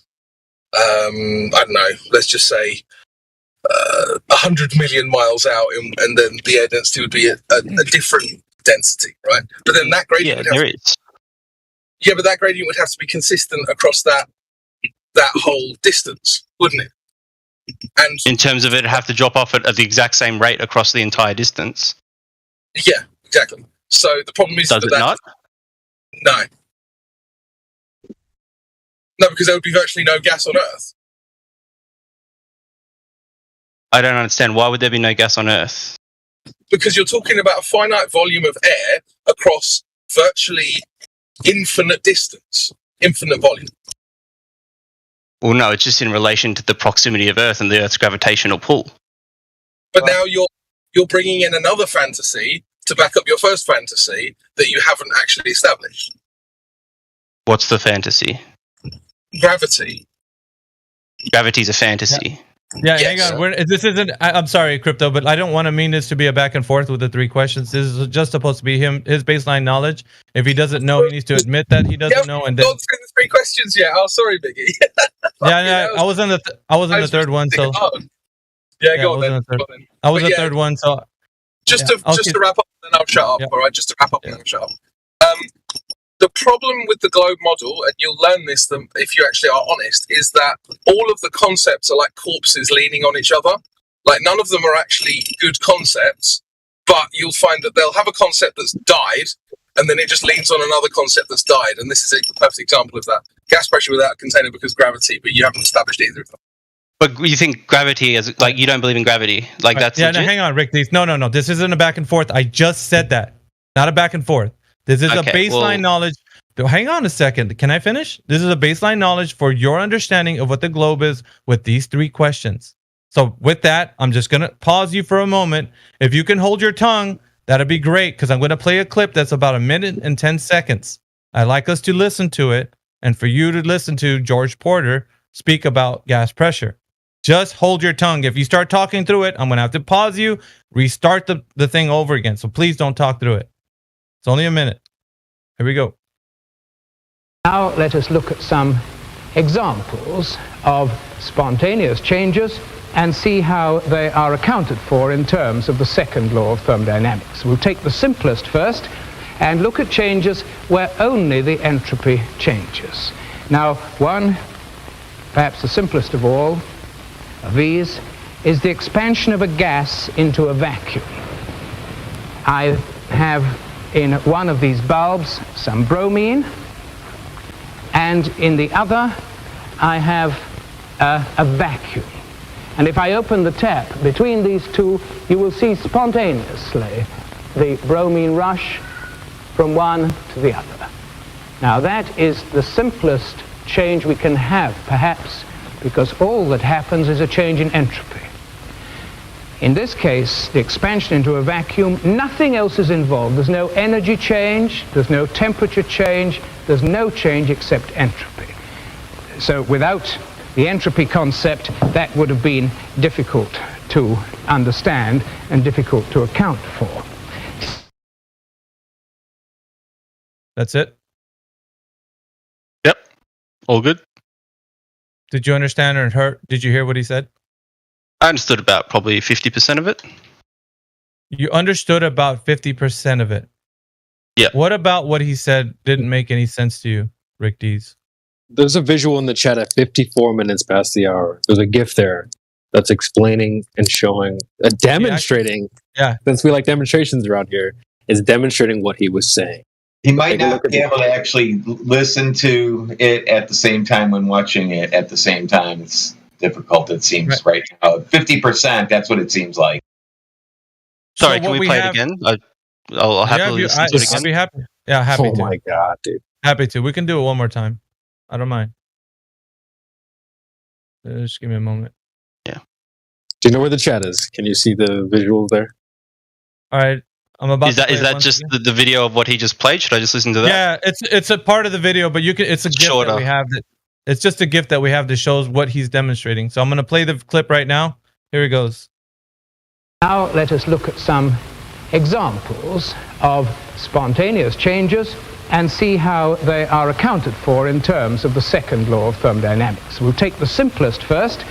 I don't know, let's just say 100 million miles out, and then the air density would be a different density, right? But then that gradient would have but that gradient would have to be consistent across that whole distance, wouldn't it? And in terms of it have to drop off at the exact same rate across the entire distance. Yeah, exactly. So the problem is Does it not? No. No, because there would be virtually no gas on Earth. I don't understand. Why would there be no gas on Earth? Because you're talking about a finite volume of air across virtually infinite distance, infinite volume. Well, no, it's just in relation to the proximity of Earth and the Earth's gravitational pull. But now you're bringing in another fantasy to back up your first fantasy that you haven't actually established. What's the fantasy? Gravity. Gravity's a fantasy. Yeah, hang on. This isn't. I'm sorry, Crypto, but I don't want to mean this to be a back and forth with the three questions. This is just supposed to be his baseline knowledge. If he doesn't know, he needs to admit that he doesn't know, and then. Gone through the three questions yet? Oh, sorry, Biggie. I was on the third one, so. Yeah, go on then. I was the third one, so. Just to wrap up, and then I'll shut up. All right, just to wrap up, and then I'll shut up. The problem with the globe model, and you'll learn this if you actually are honest, is that all of the concepts are like corpses leaning on each other. Like none of them are actually good concepts, but you'll find that they'll have a concept that's died, and then it just leans on another concept that's died. And this is a perfect example of that. Gas pressure without a container because gravity, but you haven't established either of them. But you think gravity is like you don't believe in gravity? Like that's no, hang on, Rick. No. This isn't a back and forth. I just said that, not a back and forth. This is a baseline knowledge. Hang on a second. Can I finish? This is a baseline knowledge for your understanding of what the globe is with these three questions. So with that, I'm just going to pause you for a moment. If you can hold your tongue, that'd be great because I'm going to play a clip that's about 1 minute and 10 seconds. I'd like us to listen to it and for you to listen to George Porter speak about gas pressure. Just hold your tongue. If you start talking through it, I'm going to have to pause you, restart the thing over again. So please don't talk through it. It's only 1 minute. Here we go. Now let us look at some examples of spontaneous changes and see how they are accounted for in terms of the second law of thermodynamics. We'll take the simplest first and look at changes where only the entropy changes. Now, one, perhaps the simplest of all of these, is the expansion of a gas into a vacuum. I have in one of these bulbs some bromine, and in the other I have a vacuum. And if I open the tap between these two, you will see spontaneously the bromine rush from one to the other. Now that is the simplest change we can have, perhaps, because all that happens is a change in entropy. In this case, the expansion into a vacuum, nothing else is involved. There's no energy change, there's no temperature change, there's no change except entropy. So without the entropy concept, that would have been difficult to understand and difficult to account for. That's it? Yep. All good. Did you understand or did you hear what he said? I understood about probably 50% of it. You understood about 50% of it? Yeah. What about what he said didn't make any sense to you, Rick Dees? there's a visual in the chat at 54 minutes past the hour. There's a GIF there that's explaining and showing, demonstrating. Yeah. Since we like demonstrations around here, is demonstrating what he was saying. He might Take a not look at be able to actually listen to it at the same time when watching it at the same time. It's difficult, it seems, right now. 50%, that's what it seems like. Sorry, So can what we we play have- it again? I'll happily listen to it I'll again. be happy. Yeah, happy Oh to. my god, dude. Happy to. We can do it one more time. I don't mind. Just give me a moment. Do you know where the chat is? Can you see the visual there? All right. I'm about Is to that play is it that once just again. the video of what he just played? Should I just listen to that? Yeah, it's a part of the video, but you can. It's a gift Shorter. that we have. It's just a gift that we have that shows what he's demonstrating. So I'm going to play the clip right now. Here he goes. Now let us look at some examples of spontaneous changes and see how they are accounted for in terms of the second law of thermodynamics. We'll take the simplest first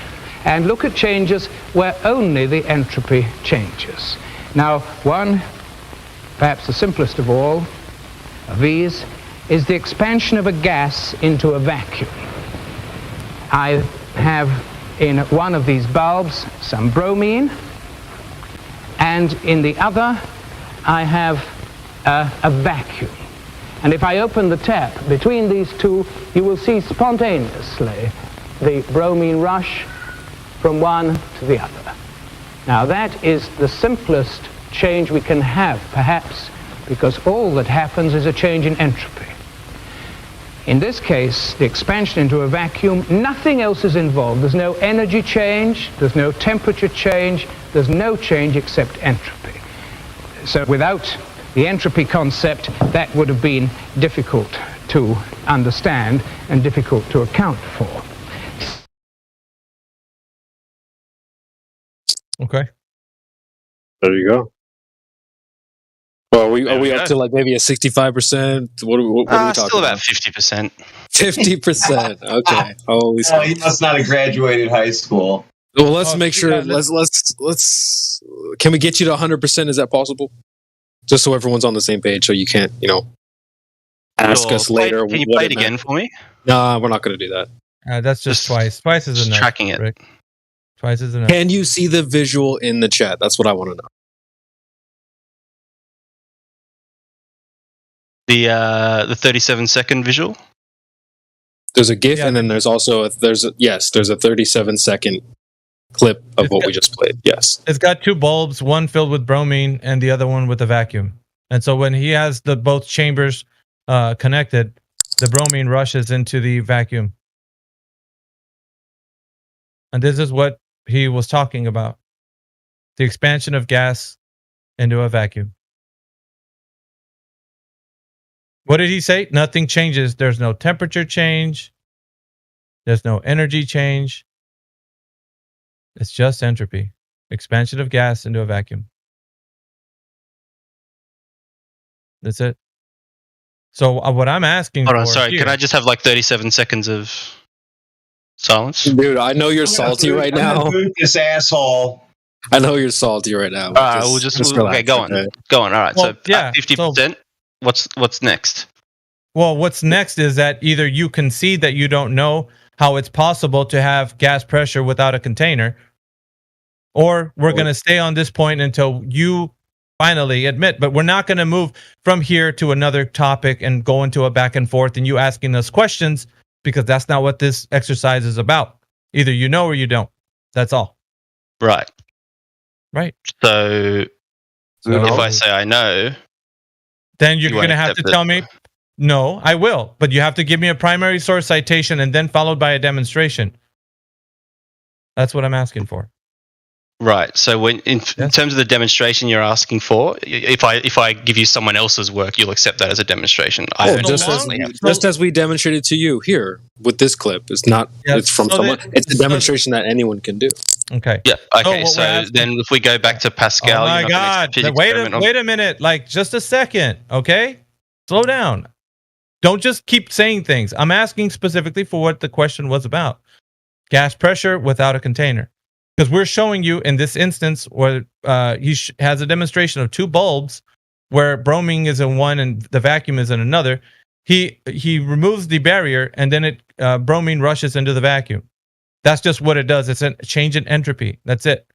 and look at changes where only the entropy changes. Now, one, perhaps the simplest of all of these, is the expansion of a gas into a vacuum. I have in one of these bulbs some bromine, and in the other I have a vacuum. And if I open the tap between these two, you will see spontaneously the bromine rush from one to the other. Now that is the simplest change we can have, perhaps, because all that happens is a change in entropy. In this case, the expansion into a vacuum, nothing else is involved. There's no energy change, there's no temperature change, there's no change except entropy. So without the entropy concept, that would have been difficult to understand and difficult to account for. Okay. There you go. Well, are we There we up go. to like maybe a 65%? What are we talking Still about about? 50%. 50%. Okay. Holy Oh, he smokes. must not have graduated high school. Well, let's make sure. yeah, Let's. Can we get you to 100%? Is that possible? Just so everyone's on the same page, so you can't, ask Sure. us later. Can you what play it meant. again for me? Nah, we're not going to do that. That's just twice. Twice is Just enough. tracking it. Rick. Twice is enough. Can you see the visual in the chat? That's what I want to know. The 37-second visual. There's a GIF, Yeah. and then there's also there's a 37-second clip of what we just played. Yes. It's got two bulbs, one filled with bromine and the other one with a vacuum. And so when he has the both chambers connected, the bromine rushes into the vacuum. And this is what he was talking about. The expansion of gas into a vacuum. What did he say? Nothing changes. There's no temperature change. There's no energy change. It's just entropy. Expansion of gas into a vacuum. That's it. So what I'm asking Hold on, for sorry. here, Can I just have like 37 seconds of silence? Dude, I know you're salty right now. Boot this asshole. I know you're salty right now. All right, we'll just okay. relax, Go on, okay? go on. All right, Well, so yeah, 50%. What's next? well, what's next is that either you concede that you don't know how it's possible to have gas pressure without a container, or we're going to stay on this point until you finally admit. But we're not going to move from here to another topic and go into a back and forth and you asking us questions, because that's not what this exercise is about. Either you know or you don't. That's all. Right. Right. So if I say I know, Then you're You going to won't have to accept it. tell me, no, I will. But you have to give me a primary source citation and then followed by a demonstration. That's what I'm asking for. right. So when in terms of the demonstration you're asking for, if I give you someone else's work, you'll accept that as a demonstration. I Oh, don't personally have. just as we demonstrated to you here with this clip. It's not. Yeah, it's from so someone. that- It's a demonstration that anyone can do. Okay. Yeah. Okay. what So we're asking- then, if we go back to Pascal, Oh my you're not gonna God. accept his Wait experiment on- wait a minute. Like just a second. Okay. Slow down. Don't just keep saying things. I'm asking specifically for what the question was about. Gas pressure without a container. Because we're showing you in this instance where he has a demonstration of two bulbs where bromine is in one and the vacuum is in another. he removes the barrier, and then it bromine rushes into the vacuum. That's just what it does. It's a change in entropy. That's it.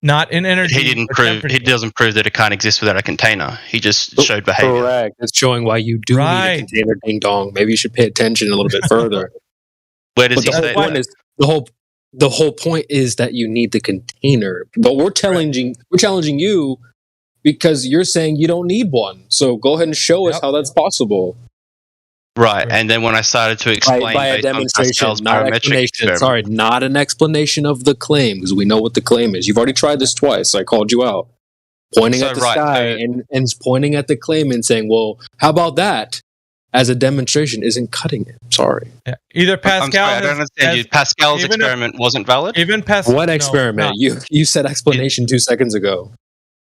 Not in energy. He doesn't prove that it can't exist without a container. He just showed behavior. Correct. It's showing why you do need a container, ding dong. Maybe you should pay attention a little bit further. Where does he the say whole point that? is the whole point is that you need the container. But we're challenging you because you're saying you don't need one. So go ahead and show us how that's possible. Right, and then when I started to explain by a based on demonstration, Pascal's not an barometric explanation. experiment, Sorry, not an explanation of the claim, because we know what the claim is. You've already tried this twice. I called you out. Pointing at the sky and pointing at the claim and saying, well, how about that? As a demonstration isn't cutting it. Sorry. Yeah. Either Pascal. I'm sorry, I don't understand you. Pascal's experiment wasn't valid? Even Pascal. What experiment? You said explanation 2 seconds ago.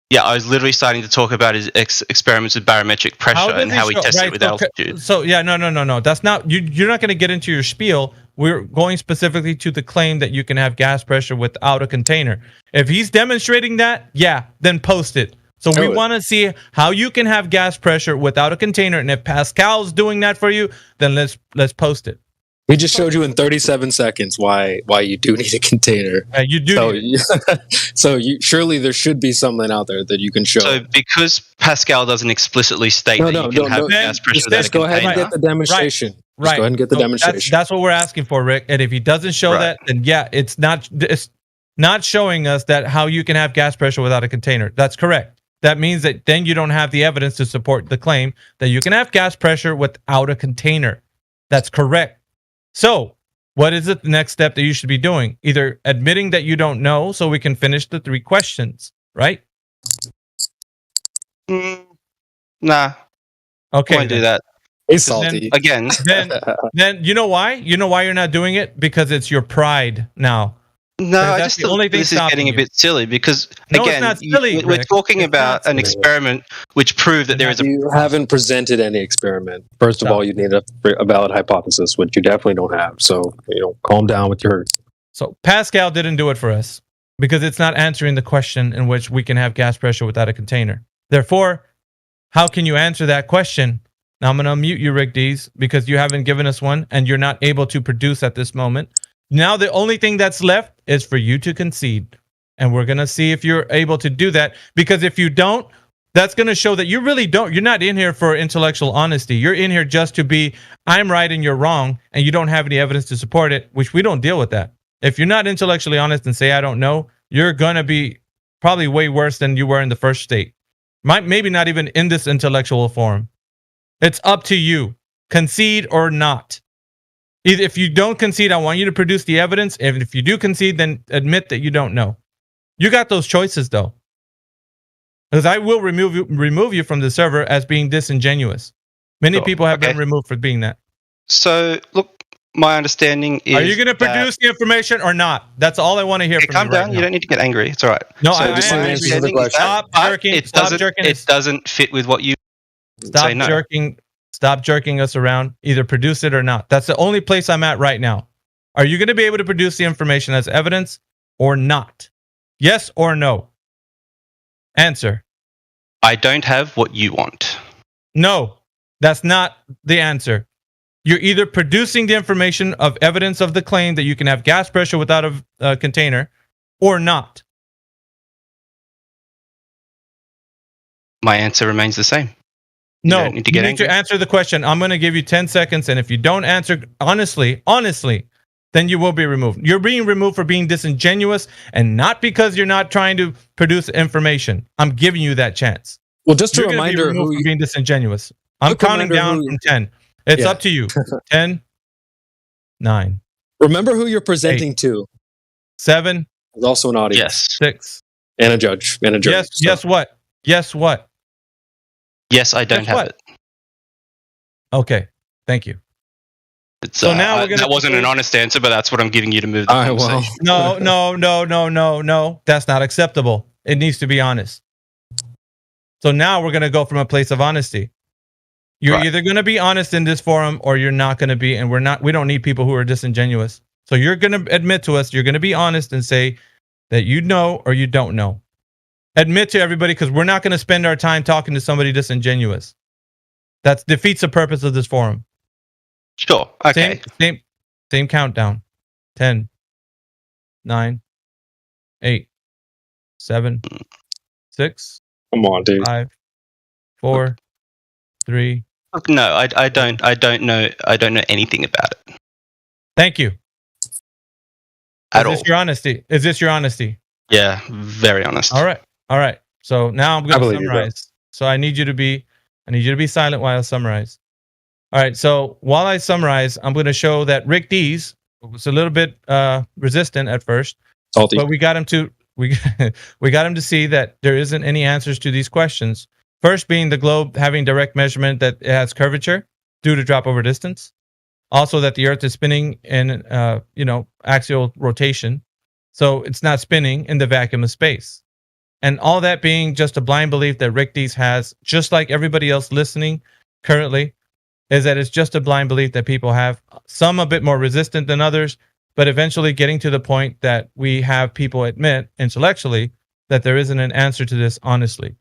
Yeah, I was literally starting to talk about his experiments with barometric pressure and how he tested it with altitude. So yeah, no. That's not you're not going to get into your spiel. We're going specifically to the claim that you can have gas pressure without a container. If he's demonstrating that, yeah, then post it. So we want to see how you can have gas pressure without a container, and if Pascal's doing that for you, then let's post it. We just showed you in 37 seconds why you do need a container. You do. So surely there should be something out there that you can show. So because Pascal doesn't explicitly state that you can have gas pressure without a go ahead container. and get the demonstration. Right. Just go ahead and get the demonstration. That's what we're asking for, Rick. And if he doesn't show that, then yeah, it's not showing us that how you can have gas pressure without a container. That's correct. That means that then you don't have the evidence to support the claim that you can have gas pressure without a container. That's correct. So, what is it the next step that you should be doing? Either admitting that you don't know so we can finish the 3 questions, right? Nah. Okay. I won't do that. He's salty. Again. Then you know why? You know why you're not doing it? Because it's your pride now. No, I That's just the only think thing this is getting stopping a you. bit silly because, No, it's again, not silly, we're Rick. talking It's about not an silly. experiment which proved that there is a... You haven't presented any experiment. First of all, you need a valid hypothesis, which you definitely don't have. So, calm down with your... So Pascal didn't do it for us because it's not answering the question in which we can have gas pressure without a container. Therefore, how can you answer that question? Now I'm going to unmute you, Rick Dees, because you haven't given us one and you're not able to produce at this moment. Now the only thing that's left is for you to concede. And we're going to see if you're able to do that. Because if you don't, that's going to show that you really don't. You're not in here for intellectual honesty. You're in here just to be, I'm right and you're wrong. And you don't have any evidence to support it, which we don't deal with that. If you're not intellectually honest and say, I don't know, you're going to be probably way worse than you were in the first state. Maybe not even in this intellectual form. It's up to you. Concede or not. If you don't concede, I want you to produce the evidence. If you do concede, then admit that you don't know. You got those choices, though. Because I will remove you from the server as being disingenuous. Many people have been removed for being that. So, look, my understanding is... Are you going to produce the information or not? That's all I want to hear from you calm down. right You don't need to get angry. It's all right. No, so I am. Stop jerking. It doesn't fit with what you say no. Stop jerking us around. Either produce it or not. That's the only place I'm at right now. Are you going to be able to produce the information as evidence or not? Yes or no? Answer. I don't have what you want. No, that's not the answer. You're either producing the information of evidence of the claim that you can have gas pressure without a container or not. My answer remains the same. No, you need to answer the question. I'm going to give you 10 seconds, and if you don't answer honestly, then you will be removed. You're being removed for being disingenuous, and not because you're not trying to produce information. I'm giving you that chance. Well, just a You're gonna be reminder removed for being disingenuous. I'm counting down from 10. It's up to you. 10, 9. Remember who you're presenting 8, to. 7. There's also an audience. 6. And a judge. Yes, what? Yes, what? Yes, I don't have it. Okay, thank you. So now we're gonna that wasn't an honest answer, but that's what I'm giving you to move the conversation. No. That's not acceptable. It needs to be honest. So now we're going to go from a place of honesty. You're either going to be honest in this forum or you're not going to be, and we don't need people who are disingenuous. So you're going to admit to us, you're going to be honest and say that you know or you don't know. Admit to everybody, because we're not going to spend our time talking to somebody disingenuous. That defeats the purpose of this forum. Sure. Okay. Same countdown. 10, 9, 8, 7, 6. Come on, dude. 5, 4, 3. No, I don't know. I don't know anything about it Thank you. at Is all. this your honesty? Is this your honesty? Yeah, very honest. All right. So now I'm I going to believe you, bro. summarize. So I need you to be silent while I summarize. All right. So while I summarize, I'm going to show that Rick Dees was a little bit resistant at first, Salty. but we got him to we got him to see that there isn't any answers to these questions. First being the globe having direct measurement that it has curvature due to drop over distance. Also that the Earth is spinning in axial rotation, so it's not spinning in the vacuum of space. And all that being just a blind belief that Rick Dees has, just like everybody else listening currently, is that it's just a blind belief that people have, some a bit more resistant than others, but eventually getting to the point that we have people admit intellectually that there isn't an answer to this honestly.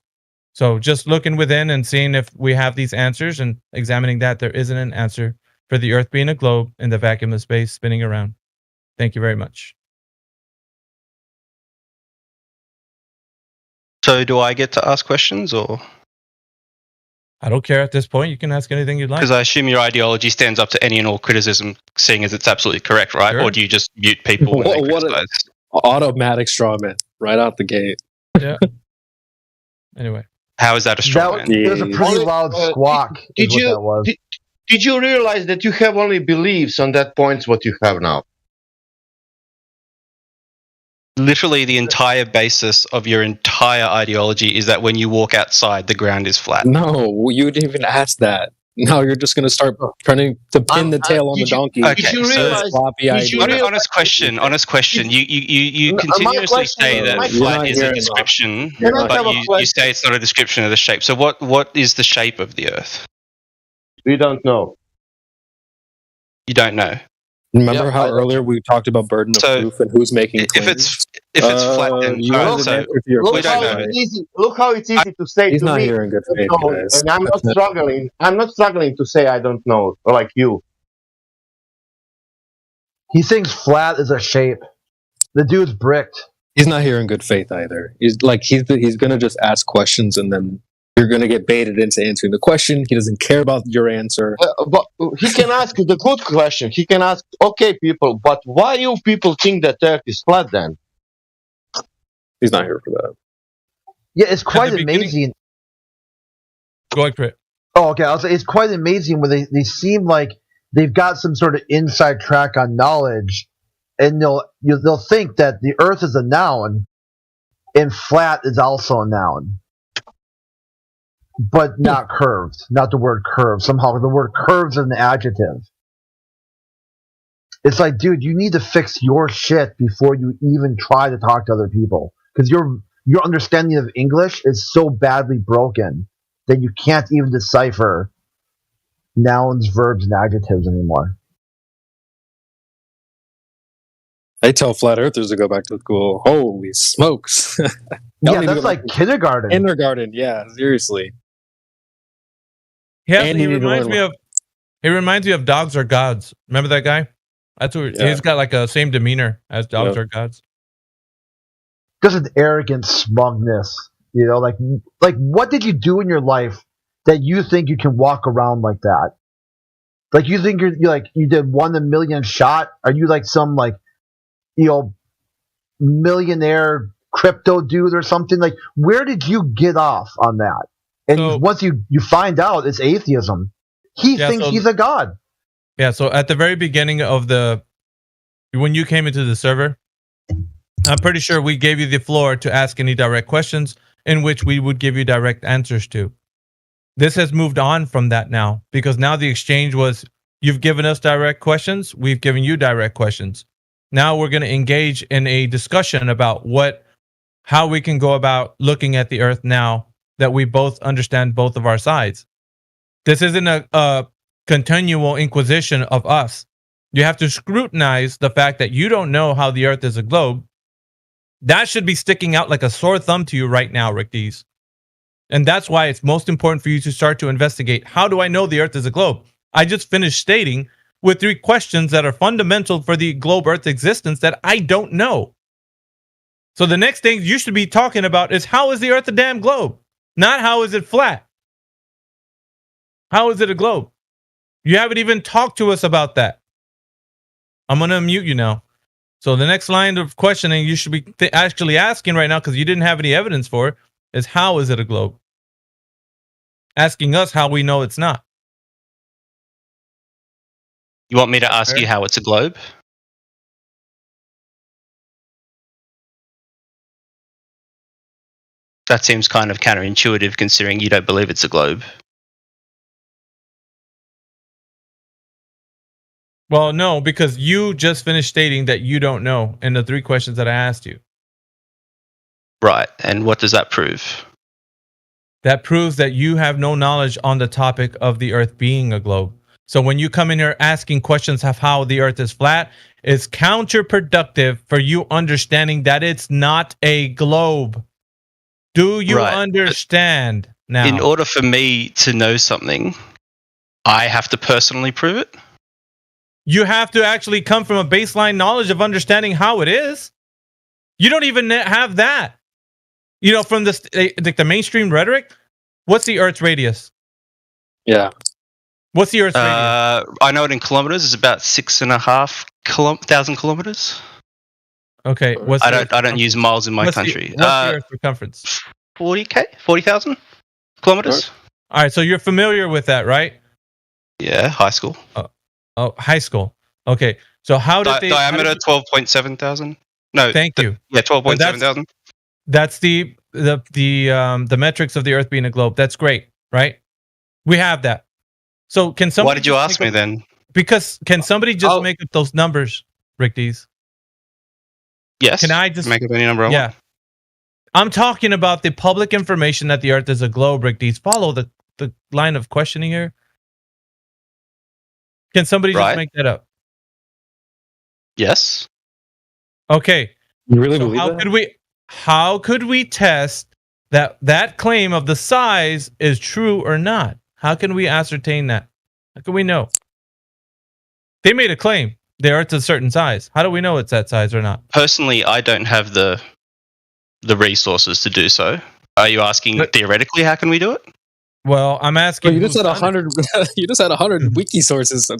So just looking within and seeing if we have these answers and examining that there isn't an answer for the Earth being a globe in the vacuum of space spinning around. Thank you very much. So do I get to ask questions, or I don't care at this point. You can ask anything you'd like. because I assume your ideology stands up to any and all criticism, seeing as it's absolutely correct, right? Sure. Or do you just mute people when they What criticize? automatic straw man right out the gate. Yeah. Anyway. How is that a straw man? It was a pretty loud squawk. Did is what you that was. did you realize that you have only beliefs on that point what you have now? Literally, the entire basis of your entire ideology is that when you walk outside, the ground is flat. No, you didn't even ask that. Now you're just going to start trying to pin the tail on the donkey. Okay, so Sloppy idea. honest question. You continuously say that flat is a description, but you say it's not a description of the shape. So what is the shape of the Earth? We don't know. You don't know. Remember how earlier we talked about burden of proof and who's making claims? If it's flat, then Look how it's easy to say He's to not me. here in good faith, No, guys. and I'm not struggling. I'm not struggling to say I don't know, like you. He thinks flat is a shape. The dude's bricked. He's not here in good faith either. He's going to just ask questions and then you're going to get baited into answering the question. He doesn't care about your answer. But he can ask the good question. He can ask, okay, people, but why you people think that Earth is flat then? He's not here for that. Yeah, it's quite amazing. Go ahead, Crit. Oh, okay. I'll say it's quite amazing where they seem like they've got some sort of inside track on knowledge, and they'll think that the Earth is a noun, and flat is also a noun, but not curved. Not the word curved. Somehow the word curved is an adjective. It's like, dude, you need to fix your shit before you even try to talk to other people, because your understanding of English is so badly broken that you can't even decipher nouns, verbs, and adjectives anymore. I tell flat earthers to go back to school. Holy smokes. Yeah, that's like kindergarten. Kindergarten, yeah, seriously. Yeah, And he you need to reminds learn me of dogs are gods. Remember that guy? That's what he's got, like a same demeanor as dogs are gods. Just an arrogant smugness, like what did you do in your life that you think you can walk around like that? Like you think you're like you did 1 in a million shot? Are you like some millionaire crypto dude or something? Like where did you get off on that? And once you find out it's atheism, he thinks he's a god. Yeah, so at the very beginning of when you came into the server, I'm pretty sure we gave you the floor to ask any direct questions in which we would give you direct answers to. This has moved on from that now, because now the exchange was, you've given us direct questions, we've given you direct questions. Now we're going to engage in a discussion about how we can go about looking at the Earth now that we both understand both of our sides. This isn't a continual inquisition of us. You have to scrutinize the fact that you don't know how the Earth is a globe. That should be sticking out like a sore thumb to you right now, Rick Dees. And that's why it's most important for you to start to investigate. How do I know the Earth is a globe? I just finished stating with 3 questions that are fundamental for the globe Earth existence that I don't know. So the next thing you should be talking about is how is the Earth a damn globe? Not how is it flat? How is it a globe? You haven't even talked to us about that. I'm going to unmute you now. So the next line of questioning you should be actually asking right now, because you didn't have any evidence for it, is how is it a globe? Asking us how we know it's not. You want me to ask you how it's a globe? That seems kind of counterintuitive considering you don't believe it's a globe. Well, no, because you just finished stating that you don't know in the 3 questions that I asked you. Right, and what does that prove? That proves that you have no knowledge on the topic of the Earth being a globe. So when you come in here asking questions of how the Earth is flat, it's counterproductive for you understanding that it's not a globe. Do you understand now? In order for me to know something, I have to personally prove it? You have to actually come from a baseline knowledge of understanding how it is. You don't even have that. You know, from the mainstream rhetoric, what's the Earth's radius? Yeah. What's the Earth's radius? I know it in kilometers. It's about 6,500 kilometers. Okay. I don't use miles in my country. What's the Earth's circumference? 40,000 kilometers. All right. So you're familiar with that, right? Yeah, high school. Oh, high school. Okay. So how did they diameter 12.7 thousand? No. Thank you. Yeah, 12.7 thousand. That's the metrics of the Earth being a globe. That's great, right? We have that. So can somebody? Why did you ask me then? Because can somebody just make up those numbers, Rick Dees? Yes. Can I just make up any number? Yeah. I'm talking about the public information that the Earth is a globe, Rick Dees. Follow the line of questioning here. Can somebody just make that up? Yes. Okay. You really believe that? How could we test that claim of the size is true or not? How can we ascertain that? How can we know? They made a claim. The Earth's a certain size. How do we know it's that size or not? Personally, I don't have the resources to do so. Are you asking theoretically how can we do it? Well, I'm asking. You just had 100. You just had 100 wiki sources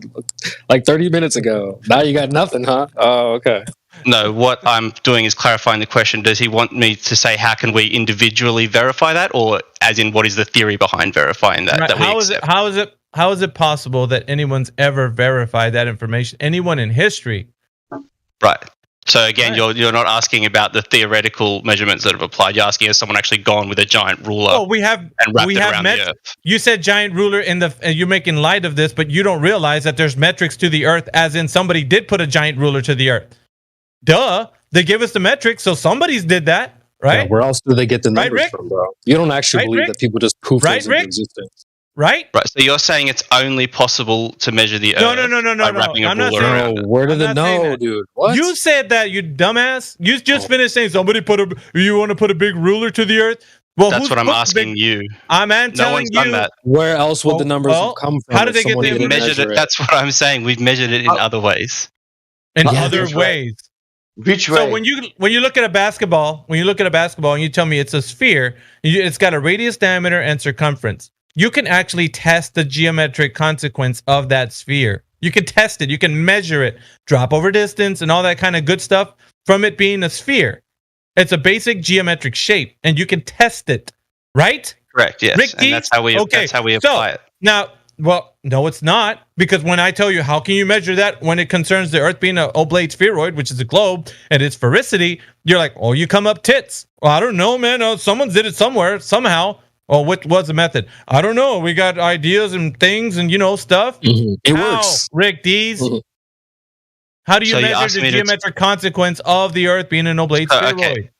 like 30 minutes ago. Now you got nothing, huh? Oh, okay. No, what I'm doing is clarifying the question. Does he want me to say how can we individually verify that, or as in what is the theory behind verifying that? Right. That How is it possible that anyone's ever verified that information? Anyone in history? Right. So again, you're not asking about the theoretical measurements that have applied. You're asking has someone actually gone with a giant ruler? Oh, we have around the Earth. You said giant ruler you're making light of this, but you don't realize that there's metrics to the Earth, as in somebody did put a giant ruler to the Earth. Duh, they give us the metrics, so somebody's did that, right? Yeah, where else do they get the numbers from, bro? You don't actually believe that people just poof those into existence. Right? Right. So you're saying it's only possible to measure the Earth by wrapping a ruler around it. Where did it know, dude? What? You said that, you dumbass. You just finished saying somebody you want to put a big ruler to the Earth? Well, that's what I'm asking you. I'm telling you. That. Where else would the numbers have come from? How did they get the measured it? That's what I'm saying. We've measured it in other ways. In other ways. Which way? So when you look at a basketball, and you tell me it's a sphere, it's got a radius, diameter, and circumference. You can actually test the geometric consequence of that sphere. You can test it. You can measure it, drop over distance, and all that kind of good stuff from it being a sphere. It's a basic geometric shape, and you can test it, right? Correct. Yes. Rick and that's how we apply it. Now, well, no, it's not, because when I tell you how can you measure that when it concerns the Earth being an oblate spheroid, which is a globe, and its sphericity, you're like, oh, you come up tits. Well, I don't know, man. Someone did it somewhere, somehow. Oh, what was the method? I don't know. We got ideas and things and, stuff. Mm-hmm. It works. Rick Dees. Mm-hmm. How do you measure the geometric consequence of the Earth being an oblate spheroid? Okay.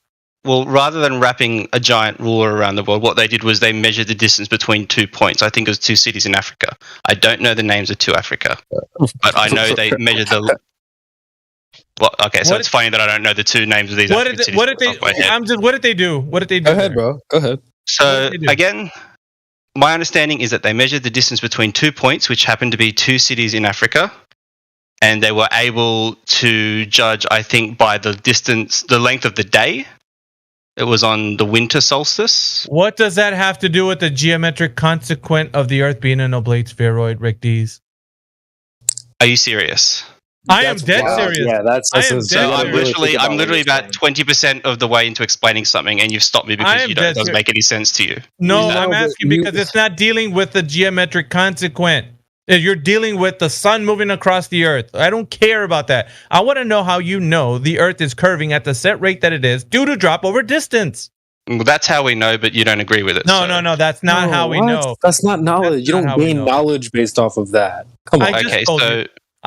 Well, rather than wrapping a giant ruler around the world, what they did was they measured the distance between 2 points. I think it was 2 cities in Africa. I don't know the names of 2 Africa, but I know they measured the... Well, okay, so it's funny that I don't know the 2 names of these African cities. What did they do? Go ahead, bro. Go ahead. So again, my understanding is that they measured the distance between 2 points, which happened to be 2 cities in Africa, and they were able to judge, I think, by the distance, the length of the day. It was on the winter solstice. What does that have to do with the geometric consequent of the Earth being an oblate spheroid, Rick Dees? Are you serious? I am dead serious. Yeah, that's So I'm literally about 20% of the way into explaining something, and you've stopped me because it doesn't make any sense to you. No, I'm asking because it's not dealing with the geometric consequent. You're dealing with the sun moving across the Earth. I don't care about that. I want to know how you know the Earth is curving at the set rate that it is due to drop over distance. Well, that's how we know, but you don't agree with it. No, that's not how we know. That's not knowledge. You don't gain knowledge based off of that. Come on.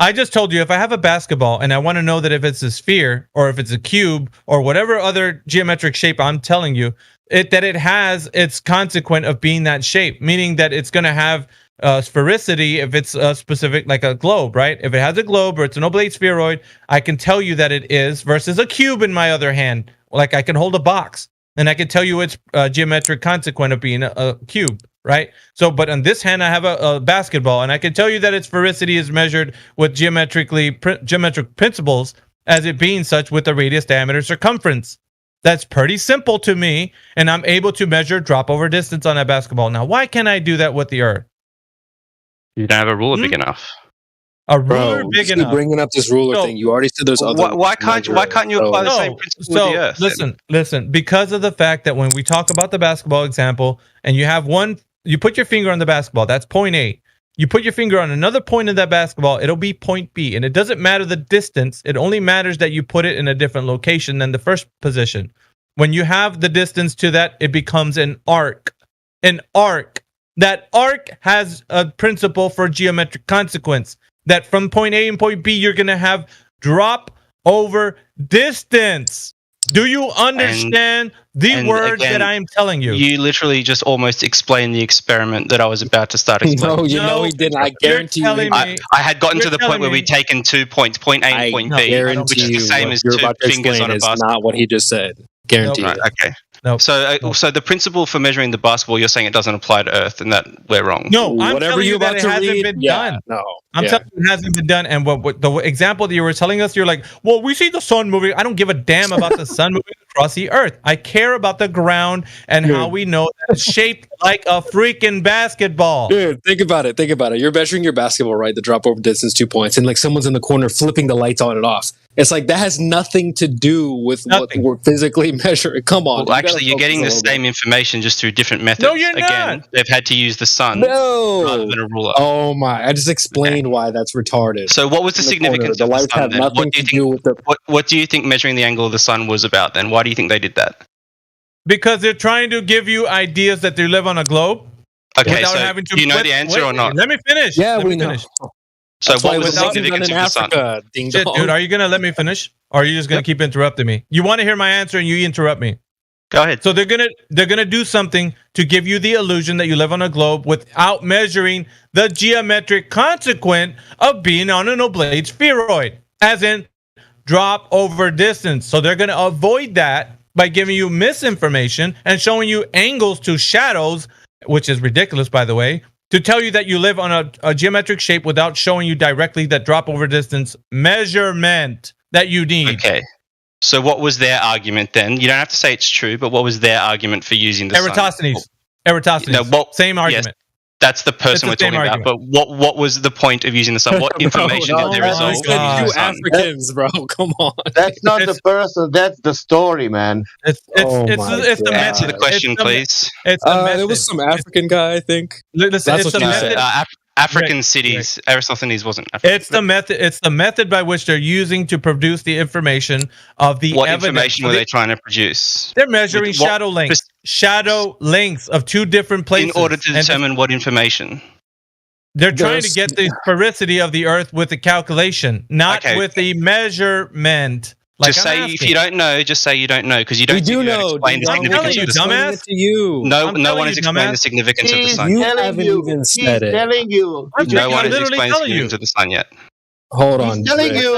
I just told you if I have a basketball and I want to know that if it's a sphere or if it's a cube or whatever other geometric shape I'm telling you, that it has its consequent of being that shape, meaning that it's going to have sphericity if it's a specific, like a globe, right? If it has a globe or it's an oblate spheroid, I can tell you that it is, versus a cube in my other hand. Like I can hold a box and I can tell you its geometric consequent of being a cube, right? So, but on this hand, I have a basketball and I can tell you that its sphericity is measured with geometric principles as it being such with the radius, diameter, circumference. That's pretty simple to me, and I'm able to measure drop over distance on that basketball. Now, why can't I do that with the Earth? You don't have a ruler big enough. A ruler big enough. Bringing up this ruler thing. You already said there's other. Why can't you apply the same principle with the Earth? Listen. Because of the fact that when we talk about the basketball example, and you have you put your finger on the basketball. That's point A. You put your finger on another point of that basketball. It'll be point B, and it doesn't matter the distance. It only matters that you put it in a different location than the first position. When you have the distance to that, it becomes an arc. An arc. That arc has a principle for geometric consequence. That from point A and point B, you're going to have drop over distance. Do you understand the words that I am telling you? You literally just almost explained the experiment that I was about to start explaining. No, he didn't. I guarantee you. I had gotten to the point where we'd taken 2 points, point A and point B, which is the same as 2 fingers on a basketball. Not what he just said. Guaranteed. Right, okay. Nope. So the principle for measuring the basketball, you're saying it doesn't apply to Earth, and that we're wrong. No, I'm telling you that it hasn't been done. No, I'm telling you it hasn't been done. And what the example that you were telling us, you're like, well, we see the sun moving. I don't give a damn about the sun moving across the Earth. I care about the ground and how we know that it's shaped like a freaking basketball. Dude, think about it. You're measuring your basketball, right? The drop over distance, 2 points, and like someone's in the corner flipping the lights on and off. It's like that has nothing to do with what we're physically measuring. Come on. Well, actually, you're getting the same information just through different methods. No, you're Again, they've had to use the sun rather than a ruler. Oh my! I just explained why that's retarded. So, what was the significance of the sun? Then? What do you think measuring the angle of the sun was about? Then, why do you think they did that? Because they're trying to give you ideas that they live on a globe. Okay, so do you know the answer or not? Let me finish. Yeah, we know. So what was the significance of the sun? Shit, dude, are you going to let me finish? Or are you just going to keep interrupting me? You want to hear my answer and you interrupt me. Go ahead. So they're gonna do something to give you the illusion that you live on a globe without measuring the geometric consequent of being on an oblate spheroid, as in drop over distance. So they're gonna avoid that by giving you misinformation and showing you angles to shadows, which is ridiculous, by the way, to tell you that you live on a geometric shape without showing you directly that drop over distance measurement that you need. Okay. So what was their argument then? You don't have to say it's true, but what was their argument for using the sun? Eratosthenes. No, same argument. Yes, that's the person we're talking about. But what was the point of using the sun? What information did they resolve? You Africans, bro. Come on. That's not the person. That's the story, man. It's the answer the question, please. There was some African guy, I think. Listen, that's what you said. African cities. Eratosthenes wasn't African. It's the method by which they're using to produce the information of the what evidence. What information were they trying to produce? They're measuring shadow lengths of two different places. In order to determine what information? They're trying to get the sphericity of the Earth with the calculation, not with the measurement. Like just say if you don't know, just say you don't know, because you don't explain the significance of the sun. No one has explained the significance of the sun. You haven't even said it. Telling you. No one has explained the significance of the sun yet. Hold on. He's telling you.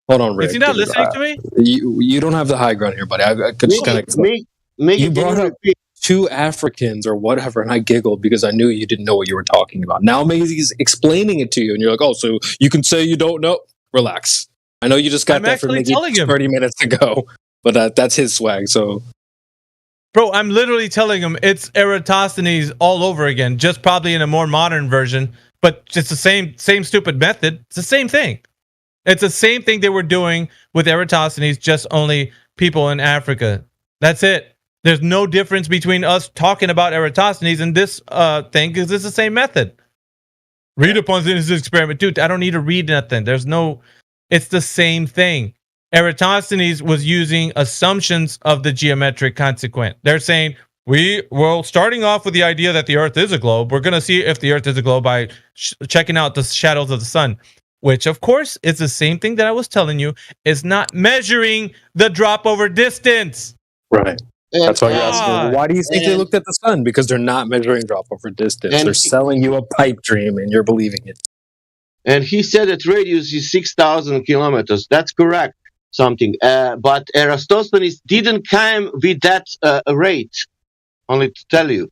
Hold on, Rick. Is he not listening to me? You don't have the high ground here, buddy. I could just kind of. You brought up 2 Africans or whatever, and I giggled because I knew you didn't know what you were talking about. Now Maisie's explaining it to you, and you're like, oh, so you can say you don't know? Relax. I know you just got that from maybe 30 minutes ago, but that's his swag, so... Bro, I'm literally telling him it's Eratosthenes all over again, just probably in a more modern version, but it's the same stupid method. It's the same thing. It's the same thing they were doing with Eratosthenes, just only people in Africa. That's it. There's no difference between us talking about Eratosthenes and this thing, because it's the same method. Read upon this experiment. Dude, I don't need to read nothing. It's the same thing. Eratosthenes was using assumptions of the geometric consequent. They're saying, starting off with the idea that the Earth is a globe, we're going to see if the Earth is a globe by checking out the shadows of the sun, which, of course, is the same thing that I was telling you, is not measuring the drop over distance. Right. That's why you're asking, why do you think they looked at the sun? Because they're not measuring drop over distance. They're selling you a pipe dream, and you're believing it. And he said that radius is 6,000 kilometers. That's correct. But Eratosthenes didn't come with that rate. Only to tell you.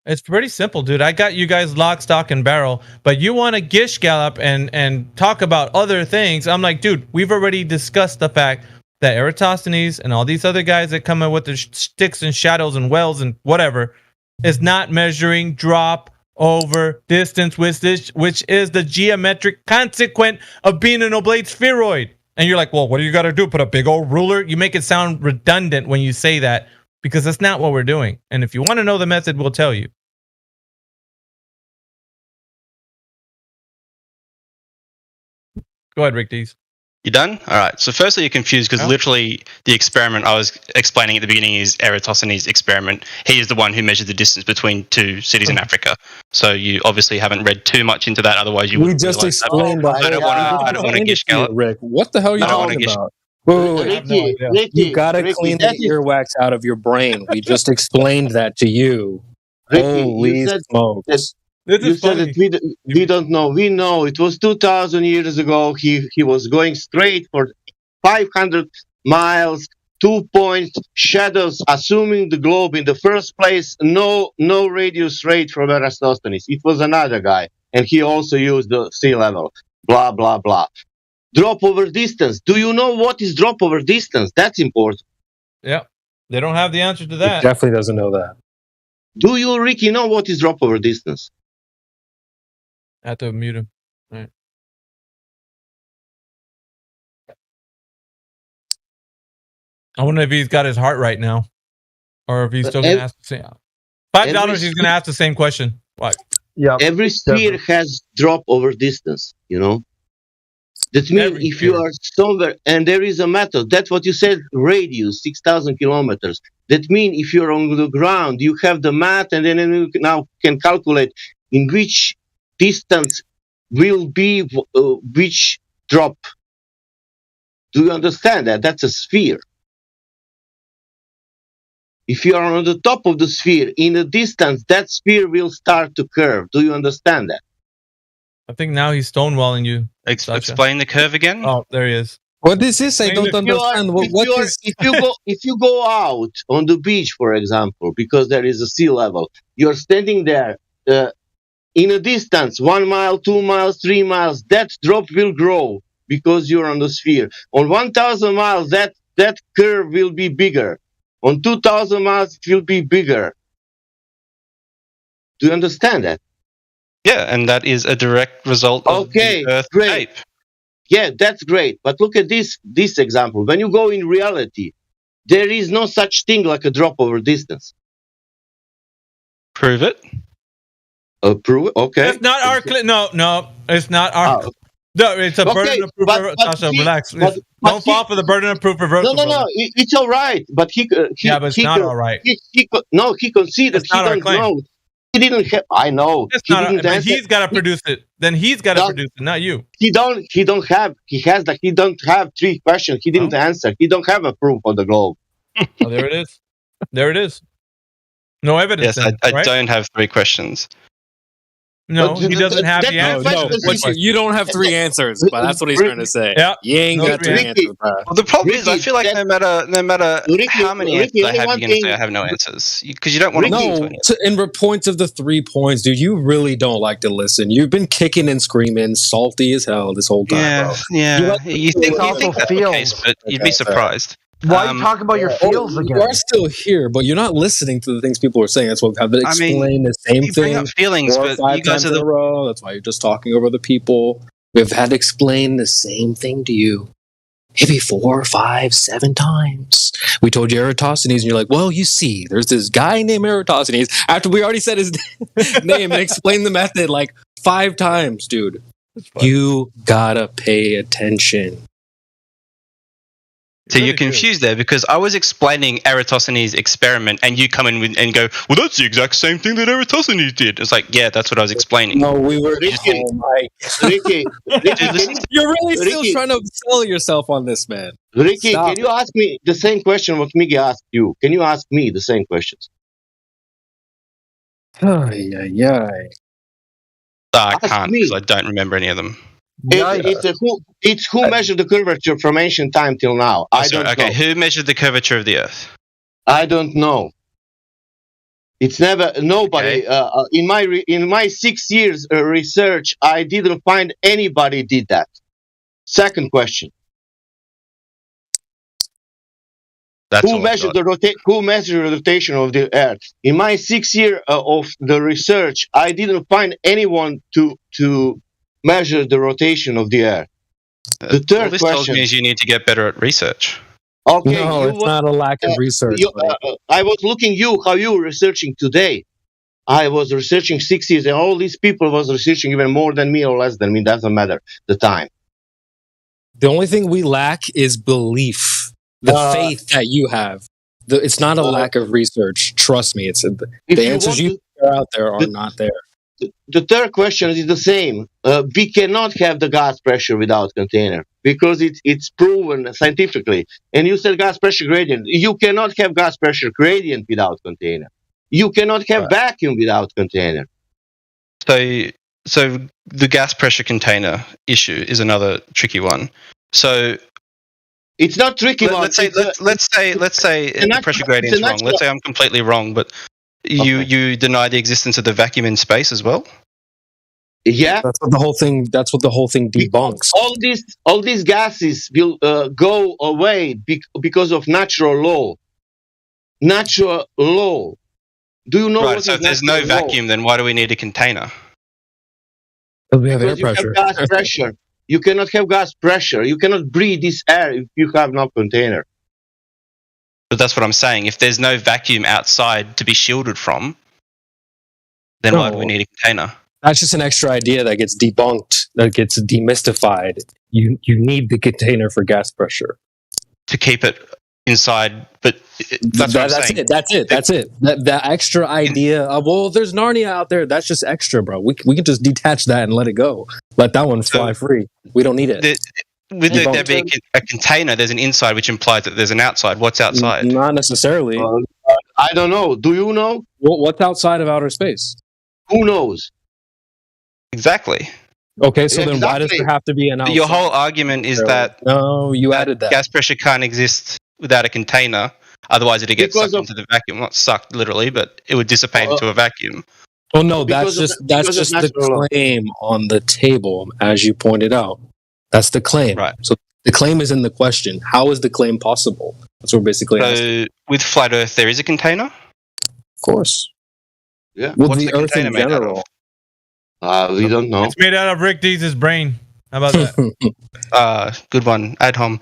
It's pretty simple, dude. I got you guys lock, stock, and barrel, but you want to gish gallop and talk about other things. I'm like, dude, we've already discussed the fact that Eratosthenes and all these other guys that come in with their sticks and shadows and wells and whatever is not measuring drop over distance, which is the geometric consequent of being an oblate spheroid. And you're like, well, what do you got to do? Put a big old ruler? You make it sound redundant when you say that, because that's not what we're doing. And if you want to know the method, we'll tell you. Go ahead, Rick Dees. You done? All right. So firstly, you're confused because literally the experiment I was explaining at the beginning is Eratosthenes' experiment. He is the one who measured the distance between 2 cities in Africa. So you obviously haven't read too much into that. Otherwise, you would just explained that. I don't want to gish gallop. Rick, what the hell are you talking about? Wait. You gotta clean the earwax out of your brain. We just explained that to you. Holy smokes. You said that we don't know. We know it was 2,000 years ago. He was going straight for 500 miles, 2 points, shadows, assuming the globe in the first place. No radius rate from Eratosthenes. It was another guy, and he also used the sea level. Blah blah blah. Drop over distance. Do you know what is drop over distance? That's important. Yeah, they don't have the answer to that. He definitely doesn't know that. Do you, Ricky, know what is drop over distance? I have to mute him. All right. I wonder if he's got his heart right now, or if he's still going to ask the same. $5. He's going to ask the same question. What? Yeah. Every sphere has drop over distance. You know. That means if you are somewhere, and there is a method. That's what you said. Radius 6,000 kilometers. That means if you're on the ground, you have the math, and then you now can calculate in which distance will be which drop. Do you understand that? That's a sphere. If you are on the top of the sphere, in a distance, that sphere will start to curve. Do you understand that? I think now he's stonewalling you. Explain the curve again. Oh, there he is. What is this? I don't understand. If you go out on the beach, for example, because there is a sea level, you're standing there in a distance, 1 mile, 2 miles, 3 miles, that drop will grow because you're on the sphere. On 1,000 miles, that curve will be bigger. On 2,000 miles, it will be bigger. Do you understand that? Yeah, and that is a direct result of the Earth great. shape. Yeah, that's great. But look at this example. When you go in reality, there is no such thing like a drop over distance. Prove it. Prove it? Okay. It's not our... No, it's not our... No, it's a burden of proof. Tasha, relax. Don't fall for the burden of proof reversal. No, it's all right. But yeah, but it's not all right. He considered he don't know. He didn't have. I know. But he's got to produce it. Then he's got to produce it, not you. He don't have. He don't have 3 questions. He didn't answer. He don't have a proof on the globe. Oh, there it is. There it is. No evidence. Yes, I don't have 3 questions. No, he doesn't have the answer. No, you don't have three answers, but that's what he's trying to say. Yeah, you ain't got three answers. Well, the problem is, I feel like no matter how many answers I have, you're going to say I have no answers because you don't want to No, in points of the 3 points, dude, you really don't like to listen. You've been kicking and screaming, salty as hell this whole time, bro. Yeah. You think that's the case, but you'd be surprised. Why are you talking about your feels again? You are still here, but you're not listening to the things people are saying. That's why we have to explain the same you thing. bring up feelings, 4 or but 5 you guys times are in a row. That's why you're just talking over the people. We've had to explain the same thing to you. Maybe 4, 5, 7 times. We told you Eratosthenes, and you're like, well, you see, there's this guy named Eratosthenes. After we already said his name and explained the method like 5 times, dude. You gotta pay attention. So you're confused there because I was explaining Eratosthenes' experiment and you come in and go, well, that's the exact same thing that Eratosthenes did. It's like, yeah, that's what I was explaining. No, we were... Ricky, You're really still trying to sell yourself on this, man. Ricky, Stop. can you ask me the same question what Miggy asked you? Can you ask me the same questions? I can't because I don't remember any of them. It's who measured the curvature from ancient time till now. I don't know. Who measured the curvature of the Earth? I don't know. It's never nobody. In my 6 years research, I didn't find anybody did that. Second question: Who measured the rotation of the Earth? In my 6 year of the research, I didn't find anyone to measure the rotation of the Earth. The third All this question tells me is you need to get better at research. Okay, no, it's not a lack of research. I was looking how you were researching today. I was researching 6 years, and all these people was researching even more than me or less than me. Doesn't matter the time. The only thing we lack is belief, the faith that you have. It's not a lack of research. Trust me. It's the answers you are out there are not there. The third question is the same. We cannot have the gas pressure without container because it's proven scientifically. And you said gas pressure gradient. You cannot have gas pressure gradient without container. You cannot have vacuum without container. So the gas pressure container issue is another tricky one. So it's not tricky. Let's say the pressure gradient is wrong. Let's say I'm completely wrong, but you deny the existence of the vacuum in space as well? Yeah, that's what the whole thing debunks. All these gases will go away because of natural law. Natural law. Do you know? Right. So if there's no vacuum, then why do we need a container? We have air pressure. pressure. You have gas pressure. You cannot have gas pressure. You cannot breathe this air if you have no container. But that's what I'm saying. If there's no vacuum outside to be shielded from, then why do we need a container? That's just an extra idea that gets debunked, that gets demystified. You need the container for gas pressure. To keep it inside, but that's what I'm saying. That's it. That extra idea of, well, there's Narnia out there, that's just extra, bro. We can just detach that and let it go. Let that one fly free. We don't need it. With there being a container, there's an inside, which implies that there's an outside. What's outside? Not necessarily. I don't know. Do you know? What's outside of outer space? Who knows? Exactly. Okay, so then why does there have to be an outside? Your whole argument is that you added that gas pressure can't exist without a container. Otherwise, it'd get sucked into the vacuum. Not sucked literally, but it would dissipate into a vacuum. Oh no, that's just the claim on the table, as you pointed out. That's the claim. Right. So the claim is in the question. How is the claim possible? That's what we're basically asking. With flat Earth, there is a container? Of course. Yeah. Well, What's the the Earth in container made out general. We don't know. It's made out of Rick Dees' brain. How about that? Good one. Ad hom.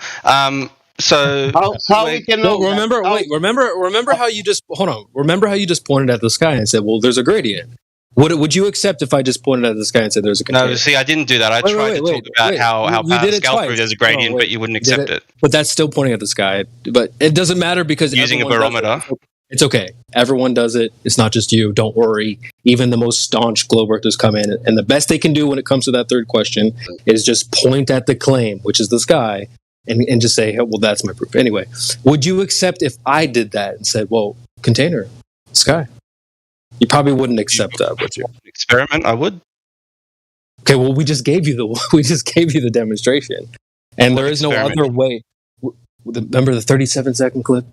So how we can know? Remember how you just Remember how you just pointed at the sky and said, "Well, there's a gradient." Would you accept if I just pointed at the sky and said there's a container? No, see, I didn't do that. I tried to talk about how Pascal proved there's a gradient, but you wouldn't accept it. But that's still pointing at the sky. But it doesn't matter because using a barometer. It's okay. Everyone does it. It's not just you. Don't worry. Even the most staunch globe earthers come in, and the best they can do when it comes to that third question is just point at the claim, which is the sky, and just say, well, that's my proof. Anyway, would you accept if I did that and said, well, container, sky? You probably wouldn't accept that, would you? Experiment, I would. Okay, well, we just gave you the demonstration, and there is no other way. Remember the 37-second clip?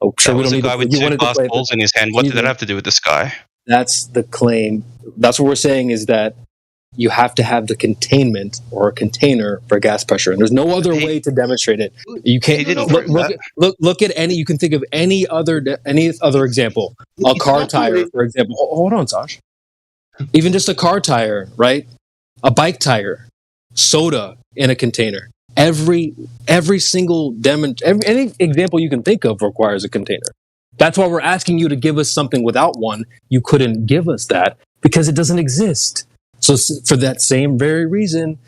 Oh, sure. That We was don't a need guy to, with you two wanted to glass play balls in his hand. What did that have to do with the sky? That's the claim. That's what we're saying is that you have to have the containment or a container for gas pressure, and there's no other way to demonstrate it. You can't look at any. You can think of any other example. A car tire, for example. Hold on, Sash. Even just a car tire, right? A bike tire, soda in a container. Every single any example you can think of requires a container. That's why we're asking you to give us something without one. You couldn't give us that because it doesn't exist. So for that same very reason,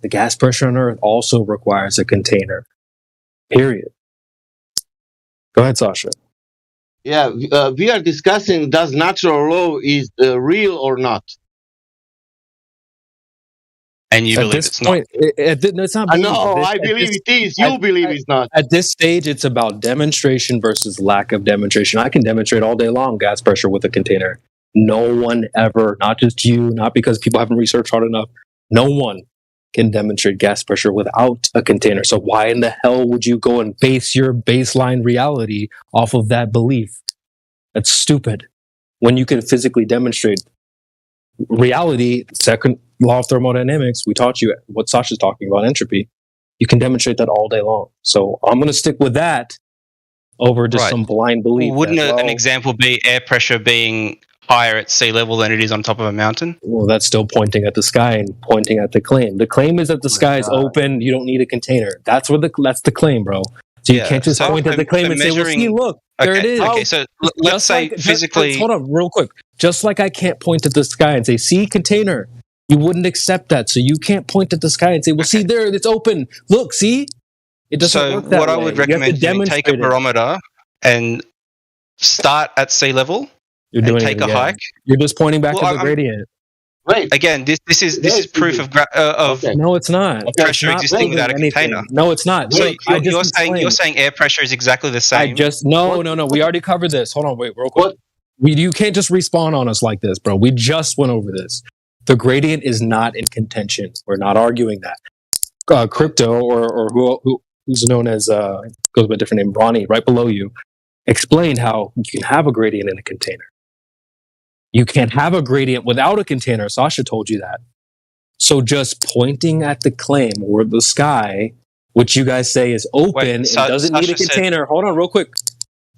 the gas pressure on Earth also requires a container. Period. Go ahead, Sasha. Yeah, we are discussing does natural law is real or not. And you believe it's not. It's not. No, I believe it is. You believe it's not. At this stage, it's about demonstration versus lack of demonstration. I can demonstrate all day long gas pressure with a container. No one ever, not just you, not because people haven't researched hard enough, no one can demonstrate gas pressure without a container. So why in the hell would you go and base your baseline reality off of that belief? That's stupid. When you can physically demonstrate reality, second law of thermodynamics, we taught you what Sasha's talking about, entropy. You can demonstrate that all day long. So I'm going to stick with that over just some blind belief. Wouldn't an example be air pressure being higher at sea level than it is on top of a mountain? Well, that's still pointing at the sky and pointing at the claim. The claim is that the sky is open. You don't need a container. That's the claim, bro. So you can't just point at the claim and say, well, see, look, there it is. Okay, so let's say physically... Hold on, real quick. Just like I can't point at the sky and say, see, container. You wouldn't accept that. So you can't point at the sky and say, well, see, there, it's open. Look, see? It doesn't work that way. I would recommend is take a barometer and start at sea level. You're doing take a hike. You're just pointing back to the gradient. Right. Again, this is proof of no, it's not. Pressure existing without a container. No, it's not. So you're saying air pressure is exactly the same. No. We already covered this. Hold on, wait, real quick. You can't just respawn on us like this, bro. We just went over this. The gradient is not in contention. We're not arguing that. Crypto or who's known as goes by a different name, Ronnie, right below you, explained how you can have a gradient in a container. You can't have a gradient without a container. Sasha told you that. So just pointing at the claim or the sky, which you guys say is open, it doesn't need a container. Hold on real quick.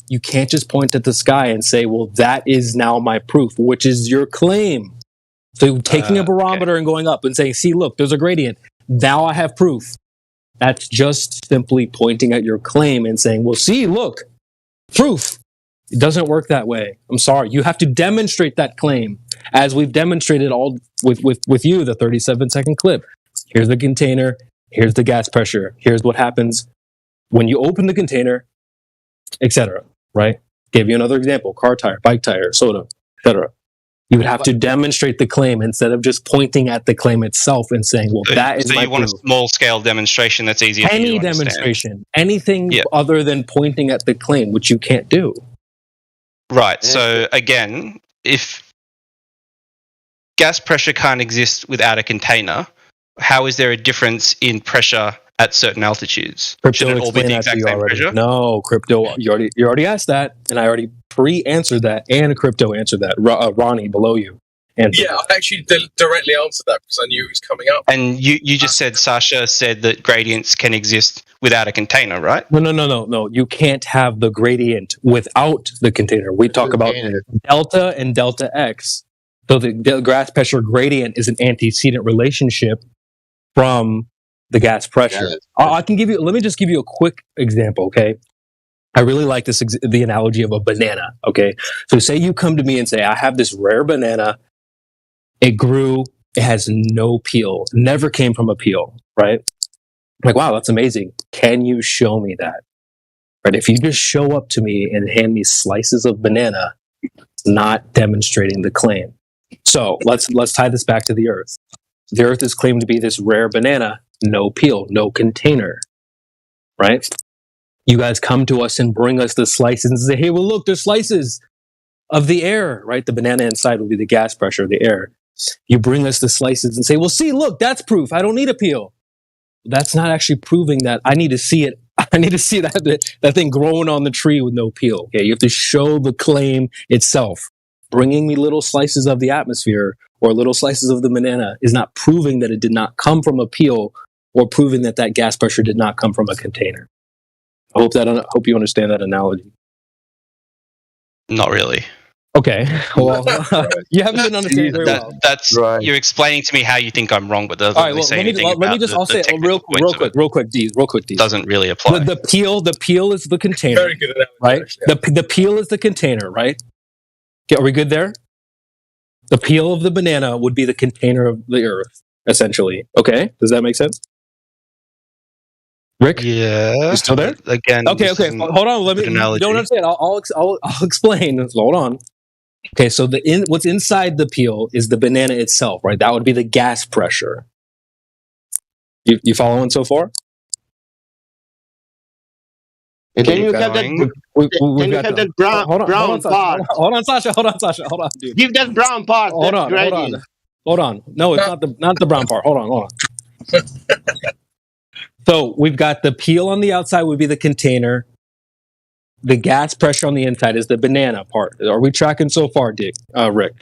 You can't just point at the sky and say, well, that is now my proof, which is your claim. So taking a barometer and going up and saying, see, look, there's a gradient. Now I have proof. That's just simply pointing at your claim and saying, well, see, look, proof. It doesn't work that way. I'm sorry. You have to demonstrate that claim, as we've demonstrated all with you, the 37-second clip. Here's the container. Here's the gas pressure. Here's what happens when you open the container, etc. Right? Gave you another example: car tire, bike tire, soda, etc. You would have to demonstrate the claim instead of just pointing at the claim itself and saying, "Well, that is my proof." So you want a small-scale demonstration that's easier for you to understand. Any demonstration, anything other than pointing at the claim, which you can't do. Right. So again, if gas pressure can't exist without a container, how is there a difference in pressure at certain altitudes? Crypto, should it all be the exact same pressure? No, Crypto, you already asked that, and I already pre-answered that, and Crypto answered that. Ronnie below you. Yeah, I actually directly answered that because I knew it was coming up. And you just said, Sasha said that gradients can exist without a container, right? No. You can't have the gradient without the container. We talk about delta and delta X. So the gas pressure gradient is an antecedent relationship from the gas pressure. Let me just give you a quick example, okay? I really like the analogy of a banana, okay? So say you come to me and say, I have this rare banana. It grew, it has no peel, never came from a peel, right? I'm like, wow, that's amazing. Can you show me that? Right? If you just show up to me and hand me slices of banana, not demonstrating the claim. So let's tie this back to the Earth. The Earth is claimed to be this rare banana, no peel, no container, right? You guys come to us and bring us the slices and say, hey, well, look, there's slices of the air, right? The banana inside will be the gas pressure of the air. You bring us the slices and say, well, see, look, that's proof. I don't need a peel. That's not actually proving that. I need to see it. I need to see that thing growing on the tree with no peel. Okay, you have to show the claim itself. Bringing me little slices of the atmosphere or little slices of the banana is not proving that it did not come from a peel or proving that that gas pressure did not come from a container. I hope you understand that analogy. Not really. Okay. Well, you haven't been understanding very well. That's you're explaining to me how you think I'm wrong, but doesn't All right. really Well, say let anything me just. I'll say it real quick, D. Doesn't really apply. The peel is the container. Very good analogy, right? actually. The peel is the container, right? Okay, are we good there? The peel of the banana would be the container of the earth, essentially. Okay, does that make sense? Rick? Yeah. You still there? Again. Okay. Hold on. Let me. You don't understand. I'll explain. Hold on. Okay, so what's inside the peel is the banana itself, right? That would be the gas pressure. You following so far? And then you have that brown part. Hold on, Sasha. Hold on, dude. Give that brown part. Hold on. No, it's not the brown part. Hold on. So we've got the peel on the outside would be the container. The gas pressure on the inside is the banana part. Are we tracking so far, Rick?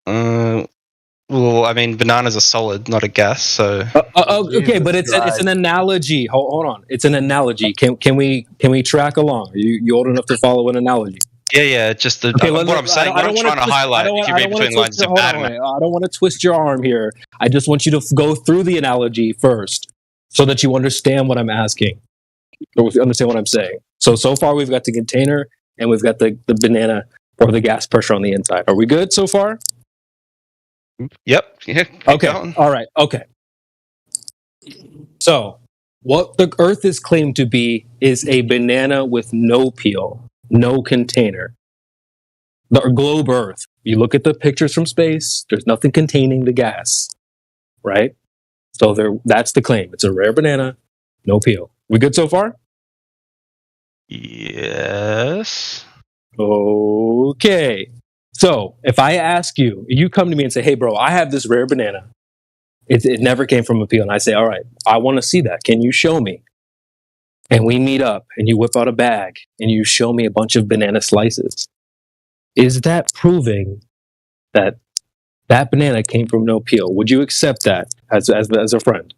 Well, I mean, banana's a solid, not a gas. So okay, but it's an analogy. Hold on, it's an analogy. Can we track along? Are you old enough to follow an analogy? Yeah. Just what I'm saying. What I'm trying to highlight. If you read between lines, it's bad. I don't want to twist your arm here. I just want you to go through the analogy first, so that you understand what I'm asking, or understand what I'm saying. So far we've got the container and we've got the banana or the gas pressure on the inside. Are we good so far? Yep. Yeah. Okay. All right. Okay. So what the Earth is claimed to be is a banana with no peel, no container. The globe Earth. You look at the pictures from space, there's nothing containing the gas, right? So that's the claim. It's a rare banana, no peel. We good so far? Yes. Okay. So if I ask you, you come to me and say, hey, bro, I have this rare banana. It never came from a peel. And I say, all right, I want to see that. Can you show me? And we meet up and you whip out a bag and you show me a bunch of banana slices. Is that proving that banana came from no peel? Would you accept that as a friend?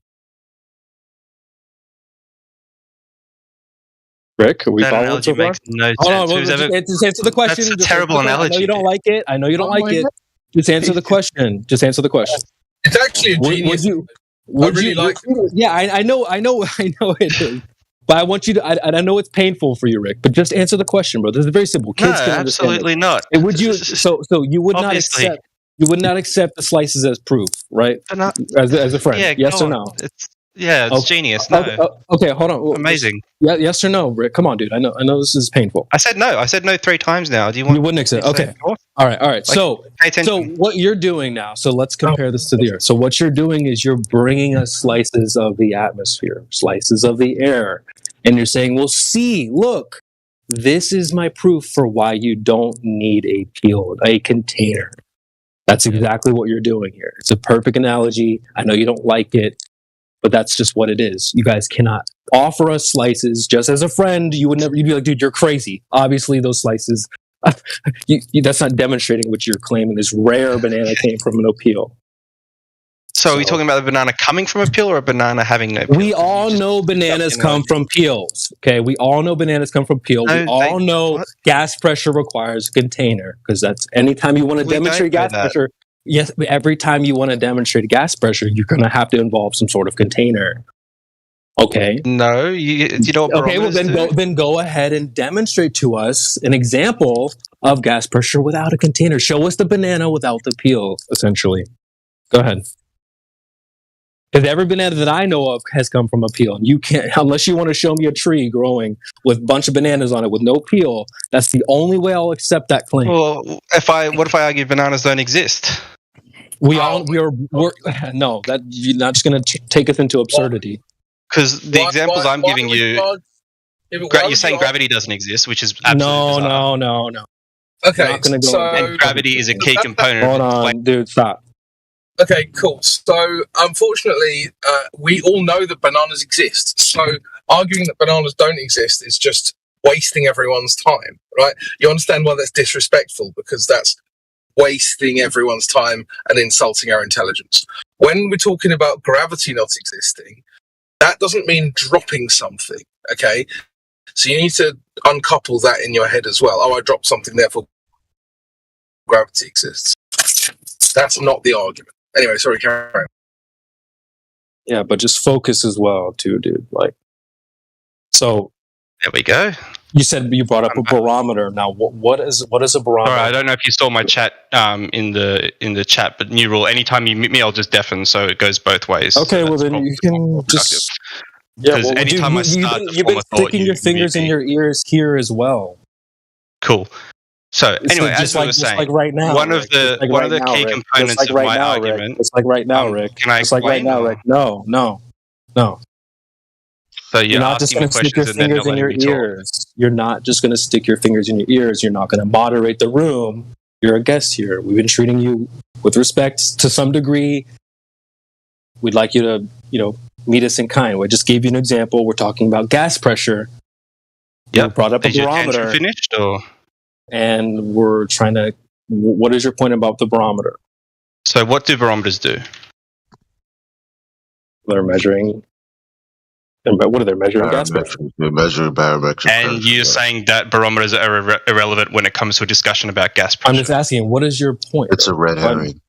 Rick, are we following so far? Makes no Hold sense. on, just answer the question. That's a terrible analogy. I know you don't like it. I know you don't like it. Just answer the question. It's actually a genius. Yeah, I know it is. But I want you to. I know it's painful for you, Rick. But just answer the question, bro. This is very simple. Kids can understand. Absolutely not. And would you? So you would not accept. You would not accept the slices as proof, right? As a friend. Yeah, yes or no? It's genius. No. Okay, hold on. Amazing. Yeah, yes or no, Rick? Come on, dude. I know this is painful. I said no. I said no 3 times now. Do you want? You wouldn't accept. Okay. All right. So what you're doing now? So let's compare this to the Earth. So what you're doing is you're bringing us slices of the atmosphere, slices of the air, and you're saying, "Well, see, look, this is my proof for why you don't need a container." That's exactly what you're doing here. It's a perfect analogy. I know you don't like it, but that's just what it is. You guys cannot offer us slices just as a friend. You'd be like, dude, you're crazy. Obviously, those slices, that's not demonstrating what you're claiming. This rare banana came from no peel. So are we talking about a banana coming from a peel or a banana having no peel? We all know bananas come from peels. Okay, we all know bananas come from peel. We all know gas pressure requires a container because that's anytime you want to demonstrate gas pressure. Yes, every time you want to demonstrate gas pressure, you're going to have to involve some sort of container. Okay. No, you know what? Okay, well then go ahead and demonstrate to us an example of gas pressure without a container. Show us the banana without the peel. Essentially, go ahead. Because every banana that I know of has come from a peel, and you can't unless you want to show me a tree growing with a bunch of bananas on it with no peel. That's the only way I'll accept that claim. Well, what if I argue bananas don't exist? We're no, that you're not just going to take us into absurdity. Because the examples I'm giving you, you're saying gravity doesn't exist, which is absolutely bizarre. No. Okay, and gravity is a key component. Hold on, dude, stop. Okay, cool. So, unfortunately, we all know that bananas exist. So, arguing that bananas don't exist is just wasting everyone's time, right? You understand why that's disrespectful, because that's wasting everyone's time and insulting our intelligence. When we're talking about gravity not existing, that doesn't mean dropping something, okay? So you need to uncouple that in your head as well. Oh, I dropped something, therefore gravity exists. That's not the argument. Anyway, sorry, carry on. Yeah, but just focus as well, too, dude. Like, so there we go. You said you brought up a barometer. Now, what is a barometer? All right, I don't know if you saw my chat in the chat, but new rule: anytime you mute me, I'll just deafen, so it goes both ways. Okay, well then you can just. Yeah, well, anytime I start, you've been sticking your fingers in your ears here as well. Cool. So anyway, as I was saying, like right now, one of the key components of my argument. It's like right now, Rick. Can I explain? Like right now, Rick. No. So you're not just going to stick your fingers in your ears. You're not just going to stick your fingers in your ears. You're not going to moderate the room. You're a guest here. We've been treating you with respect to some degree. We'd like you to, meet us in kind. We just gave you an example. We're talking about gas pressure. Yeah. Brought up a barometer. Finished or? And we're trying to. What is your point about the barometer? So what do barometers do? They're measuring. And what are they measuring? Gas pressure. They're measuring barometric And pressure. you're saying that barometers are irrelevant when it comes to a discussion about gas pressure. I'm just asking, what is your point? It's a red herring.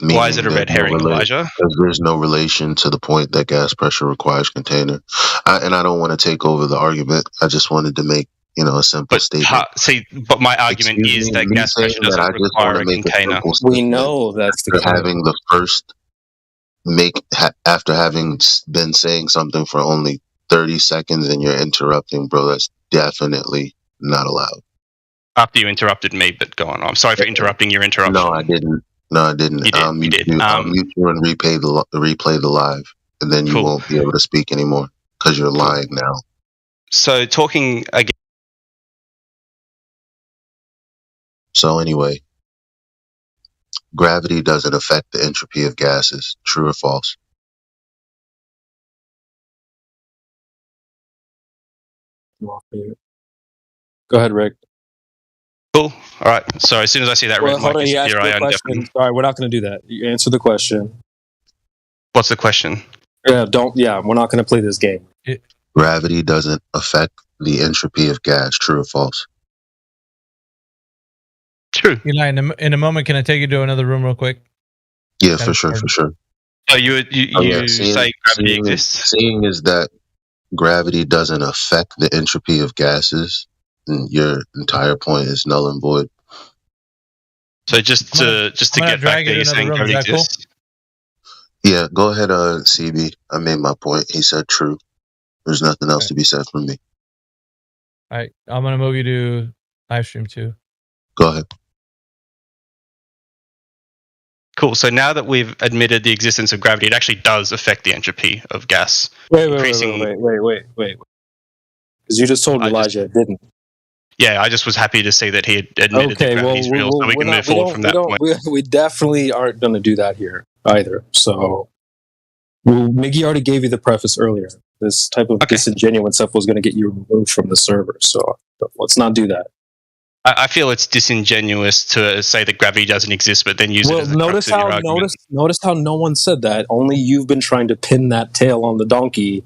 Why is it a red herring, Elijah? Because there's no relation to the point that gas pressure requires container. And I don't want to take over the argument. I just wanted to make a simple statement. But my argument is that gas pressure doesn't require a container. We know that's the case. Having the first after having been saying something for only 30 seconds and you're interrupting, bro, that's definitely not allowed. After you interrupted me, but go on. I'm sorry for interrupting your interruption. No, I didn't. You did. I'll mute you and replay the live, and then you won't be able to speak anymore because you're lying now. So talking again. So anyway, gravity doesn't affect the entropy of gases. True or false? Go ahead, Rick. Cool. All right. So as soon as I see that red mic disappear, I undeafen. All right, we're not going to do that. You answer the question. What's the question? Yeah, we're not going to play this game. Gravity doesn't affect the entropy of gas. True or false? True. Eli, in a moment, can I take you to another room real quick? Yeah, for sure. Oh, you say gravity exists? Seeing is that gravity doesn't affect the entropy of gases, and your entire point is null and void. So just to get back there, you're saying gravity exists? Cool? Yeah, go ahead, CB. I made my point. He said true. There's nothing else to be said from me. All right, I'm gonna move you to live stream 2. Go ahead. Cool. So now that we've admitted the existence of gravity, it actually does affect the entropy of gas. Wait. Because you just told Elijah it didn't. Yeah, I just was happy to see that he had admitted that gravity's real, so we can move forward from that point. We definitely aren't going to do that here either. So, Miggy already gave you the preface earlier. This type of disingenuous stuff was going to get you removed from the server. So let's not do that. I feel it's disingenuous to say that gravity doesn't exist, but then use it as the crux of your argument. Notice how no one said that. Only you've been trying to pin that tail on the donkey.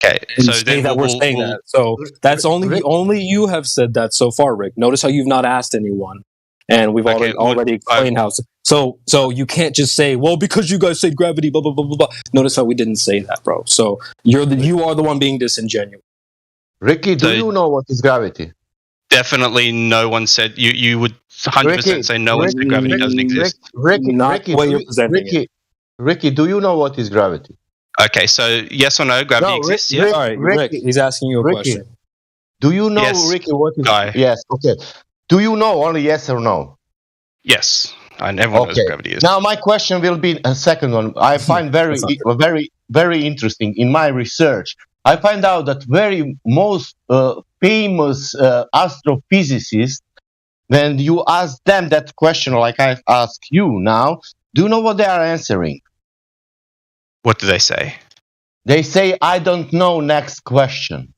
Okay, so then we're saying that. So that's only you have said that so far, Rick. Notice how you've not asked anyone, and we've already explained how. So you can't just say, well, because you guys say gravity, blah blah blah blah blah. Notice how we didn't say that, bro. So you are the one being disingenuous. Ricky, do you know what is gravity? Definitely, no one said you would 100% say no one said gravity doesn't exist. Ricky, do you know what is gravity? Okay, so yes or no, gravity exists. Yes. All right, Rick, he's asking you a question. Do you know, Ricky, what is? Yes. Okay. Do you know only yes or no? Yes, everyone knows what gravity is. Now my question will be a second one. I find very interesting in my research. I find out that most famous astrophysicists, when you ask them that question, like I ask you now, Do you know what they are answering? What do they say? They say, "I don't know." Next question.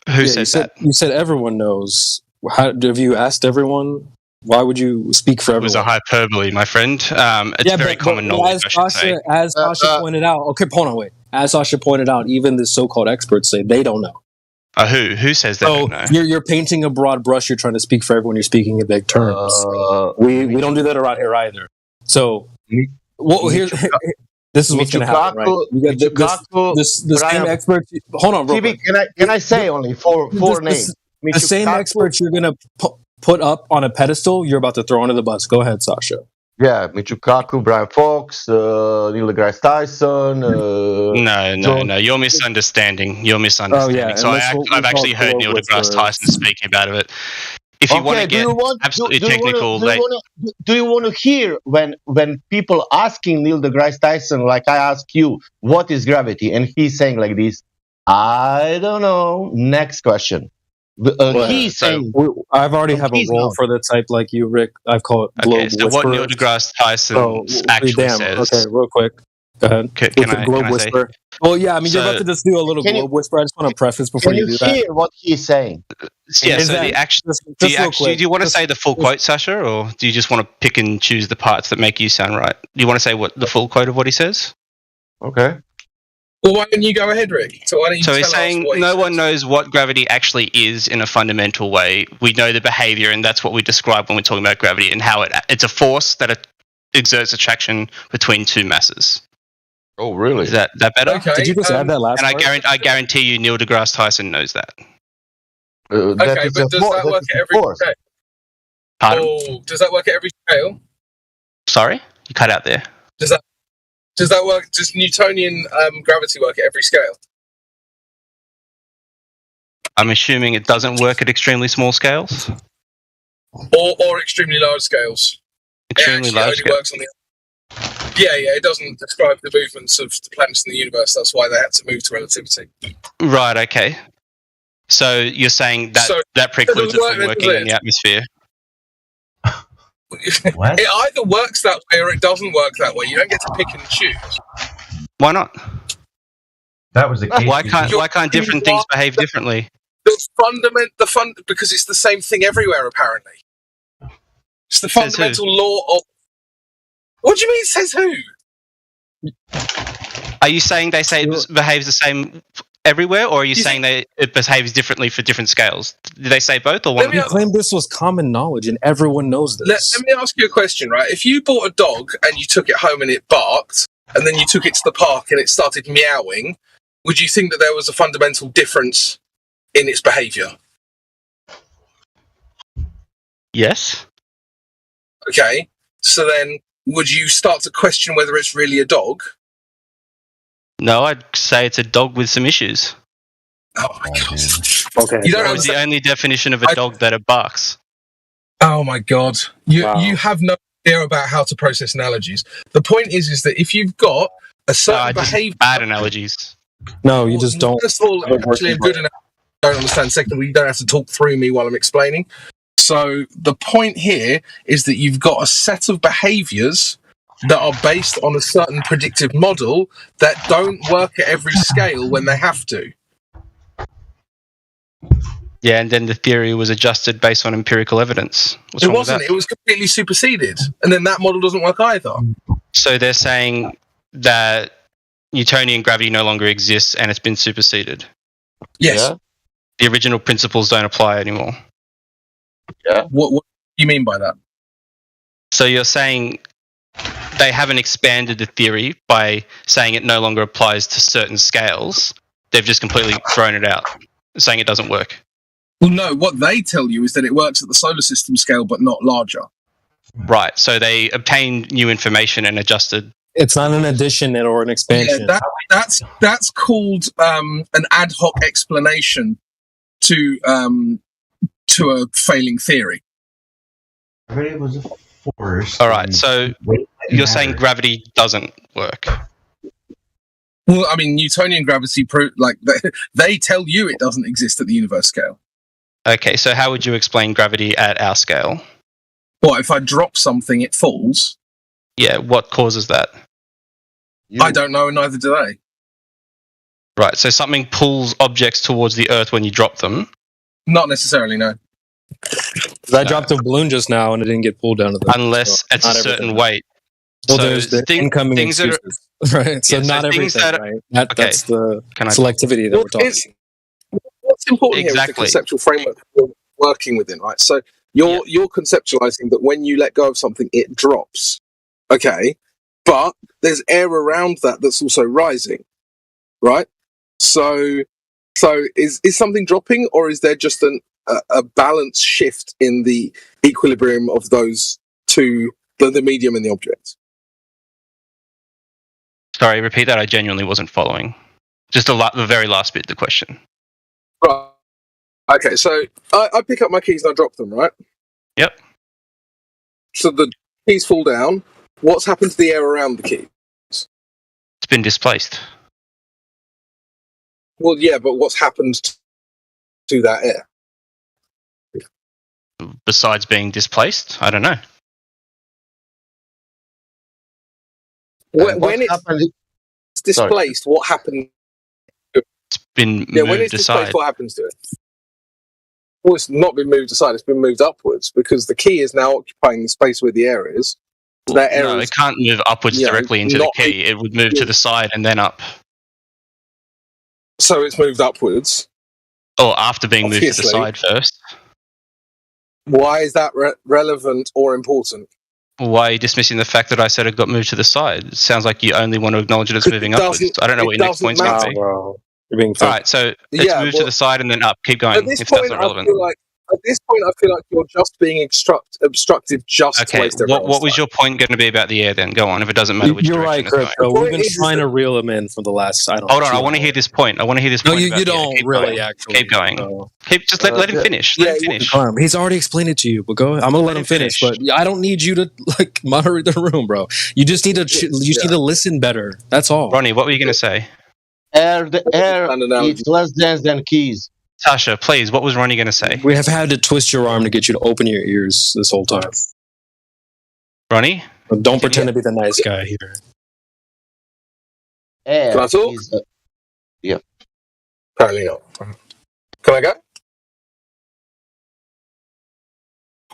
Who Yeah, says that? You said everyone knows. Have you asked everyone? Why would you speak for It was a everyone? hyperbole, my friend. It's very common knowledge, I should say. As Sasha pointed out, okay, hold on, wait. As Sasha pointed out, even the so-called experts say they don't know. Who says they don't know? You're painting a broad brush. You're trying to speak for everyone. You're speaking in big terms. We don't do that around here either. So, this is what's going to happen, right? You got the same experts. Hold on, bro. Can I say only four names? The same experts you're going to put up on a pedestal, you're about to throw under the bus. Go ahead, Sasha. Yeah, Michikaku, Brian Fox, Neil deGrasse Tyson. No. You're misunderstanding. So I've actually heard Neil deGrasse Tyson speaking about it. If you want to get absolutely technical, do you want to hear when people asking Neil deGrasse Tyson, like I ask you, what is gravity, and he's saying like this, I don't know. Next question. He's saying, I've already have a role for the type like you, Rick. I've called it Globe so Whisperer. what Neil deGrasse Tyson actually says. Okay, real quick. Go ahead. Can I say? Well, yeah, I mean, you're about to just do a little Globe Whisper. I just want to preface before you do that. Can you hear what he's saying? Yeah, do you want to say the full quote, Sasha, or do you just want to pick and choose the parts that make you sound right? Do you want to say the full quote of what he says? Okay. Well, why don't you go ahead, Rick? So he's saying no one knows what gravity actually is in a fundamental way. We know the behavior, and that's what we describe when we're talking about gravity and how it's a force that exerts attraction between two masses. Oh, really? Is that better? Okay, Did you just add that last and part? I guarantee you Neil deGrasse Tyson knows that. Okay, but does that work at every scale? Pardon? Oh, does that work at every scale? Sorry? You cut out there. Does that work? Does Newtonian gravity work at every scale? I'm assuming it doesn't work at extremely small scales. Or extremely large scales. Extremely large scales. Works on the. Yeah, it doesn't describe the movements of the planets in the universe. That's why they had to move to relativity. Right. Okay. So you're saying that precludes it from working in the atmosphere. What? It either works that way or it doesn't work that way. You don't get to pick and choose. Why not? That was the case. Why can't different things behave differently? Because it's the same thing everywhere. Apparently, it's the fundamental law of. What do you mean? Says who? Are you saying they say it behaves the same everywhere, or are you saying that it behaves differently for different scales? Did they say both, or one? You claim this was common knowledge, and everyone knows this. Let me ask you a question, right? If you bought a dog and you took it home and it barked, and then you took it to the park and it started meowing, would you think that there was a fundamental difference in its behaviour? Yes. Okay, so then would you start to question whether it's really a dog? No, I'd say it's a dog with some issues. Oh my god! Okay, that was the only definition of a dog that it barks. Oh my god! You have no idea about how to process analogies. The point is that if you've got a certain behaviour, bad analogies. No, you just don't. First of all, actually, a good analogy. I don't understand. Secondly, you don't have to talk through me while I'm explaining. So the point here is that you've got a set of behaviours that are based on a certain predictive model that don't work at every scale when they have to. Yeah, and then the theory was adjusted based on empirical evidence. What's wrong with that? It was completely superseded. And then that model doesn't work either. So they're saying that Newtonian gravity no longer exists and it's been superseded. Yes. Yeah. The original principles don't apply anymore. Yeah. What do you mean by that? So you're saying they haven't expanded the theory by saying it no longer applies to certain scales. They've just completely thrown it out, saying it doesn't work. Well, no, what they tell you is that it works at the solar system scale, but not larger. Right, so they obtained new information and adjusted. It's not an addition or an expansion. Yeah, that's called an ad hoc explanation to a failing theory. Gravity was a force. All right, so you're saying gravity doesn't work. Well, I mean, Newtonian gravity, they tell you it doesn't exist at the universe scale. Okay, so how would you explain gravity at our scale? Well, if I drop something, it falls. Yeah, what causes that? I don't know, and neither do they. Right, so something pulls objects towards the Earth when you drop them. Not necessarily, no. I dropped a balloon just now and it didn't get pulled down to the unless it's a certain weight. Well, So there's the incoming things that excuses, right? So yeah, not things everything, that right? That's the Can I- selectivity that we're talking. What's important here is the Exactly. conceptual framework you're working within, right? So you're conceptualizing that when you let go of something, it drops. Okay, but there's air around that that's also rising, right? So is something dropping, or is there just a balance shift in the equilibrium of those two, the medium and the object? Sorry, repeat that. I genuinely wasn't following. Just the very last bit of the question. Right. Okay, so I pick up my keys and I drop them, right? Yep. So the keys fall down. What's happened to the air around the keys? It's been displaced. Well, yeah, but what's happened to that air? Besides being displaced, I don't know. When it's displaced, what happened? It's been Yeah, when moved it's displaced, aside. what happens to it? Well, it's not been moved aside, it's been moved upwards because the key is now occupying the space where the air is. So that air No, is, it can't move upwards you know, directly into the not- key. It would move to the side and then up. So it's moved upwards. Or after being moved to the Obviously. side first. Why is that relevant or important? Why are you dismissing the fact that I said it got moved to the side? It sounds like you only want to acknowledge it as moving upwards. I don't know what your next point's going to be. You're being Alright, so it's Yeah, moved to the side and then up. Keep going At this if point, that's not relevant. At this point, I feel like you're just being obstructive just to Okay, waste what everyone's was your point going to be about the air then? Go on, if it doesn't matter which You're right, direction it's Crypto. going. We've been trying to reel him in for the last, I don't know. Hold on, I 2 want to hear this point. I want to hear this No, point. you about the air. don't Keep really, going. actually. Keep going. So- Just let him finish. Let him finish. He's already explained it to you, but go. I'm gonna let him finish. But I don't need you to like moderate the room, bro. You just need to. You just need to listen better. That's all. Ronnie, what were you going to say? The air is less dense than keys. Tasha, please, what was Ronnie going to say? We have had to twist your arm to get you to open your ears this whole time. Ronnie? But don't pretend to be the nice guy here. Air Can I talk? Yeah. Apparently not. Can I go?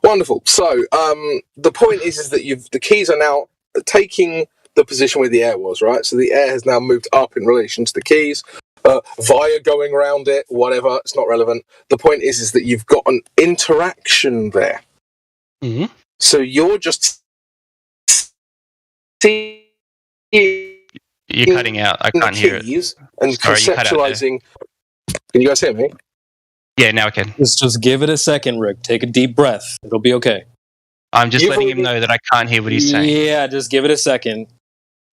Wonderful. So the point is that the keys are now taking the position where the air was, right? So the air has now moved up in relation to the keys, via going around it, whatever. It's not relevant. The point is that you've got an interaction there. Mm-hmm. So you're just seeing You're cutting out. I can't hear it. keys and Sorry, you cut out there. conceptualizing. Can you guys hear me? Yeah, now I can. Just give it a second, Rick. Take a deep breath. It'll be okay. I'm just You've letting him know that I can't hear what he's saying. Yeah, just give it a second.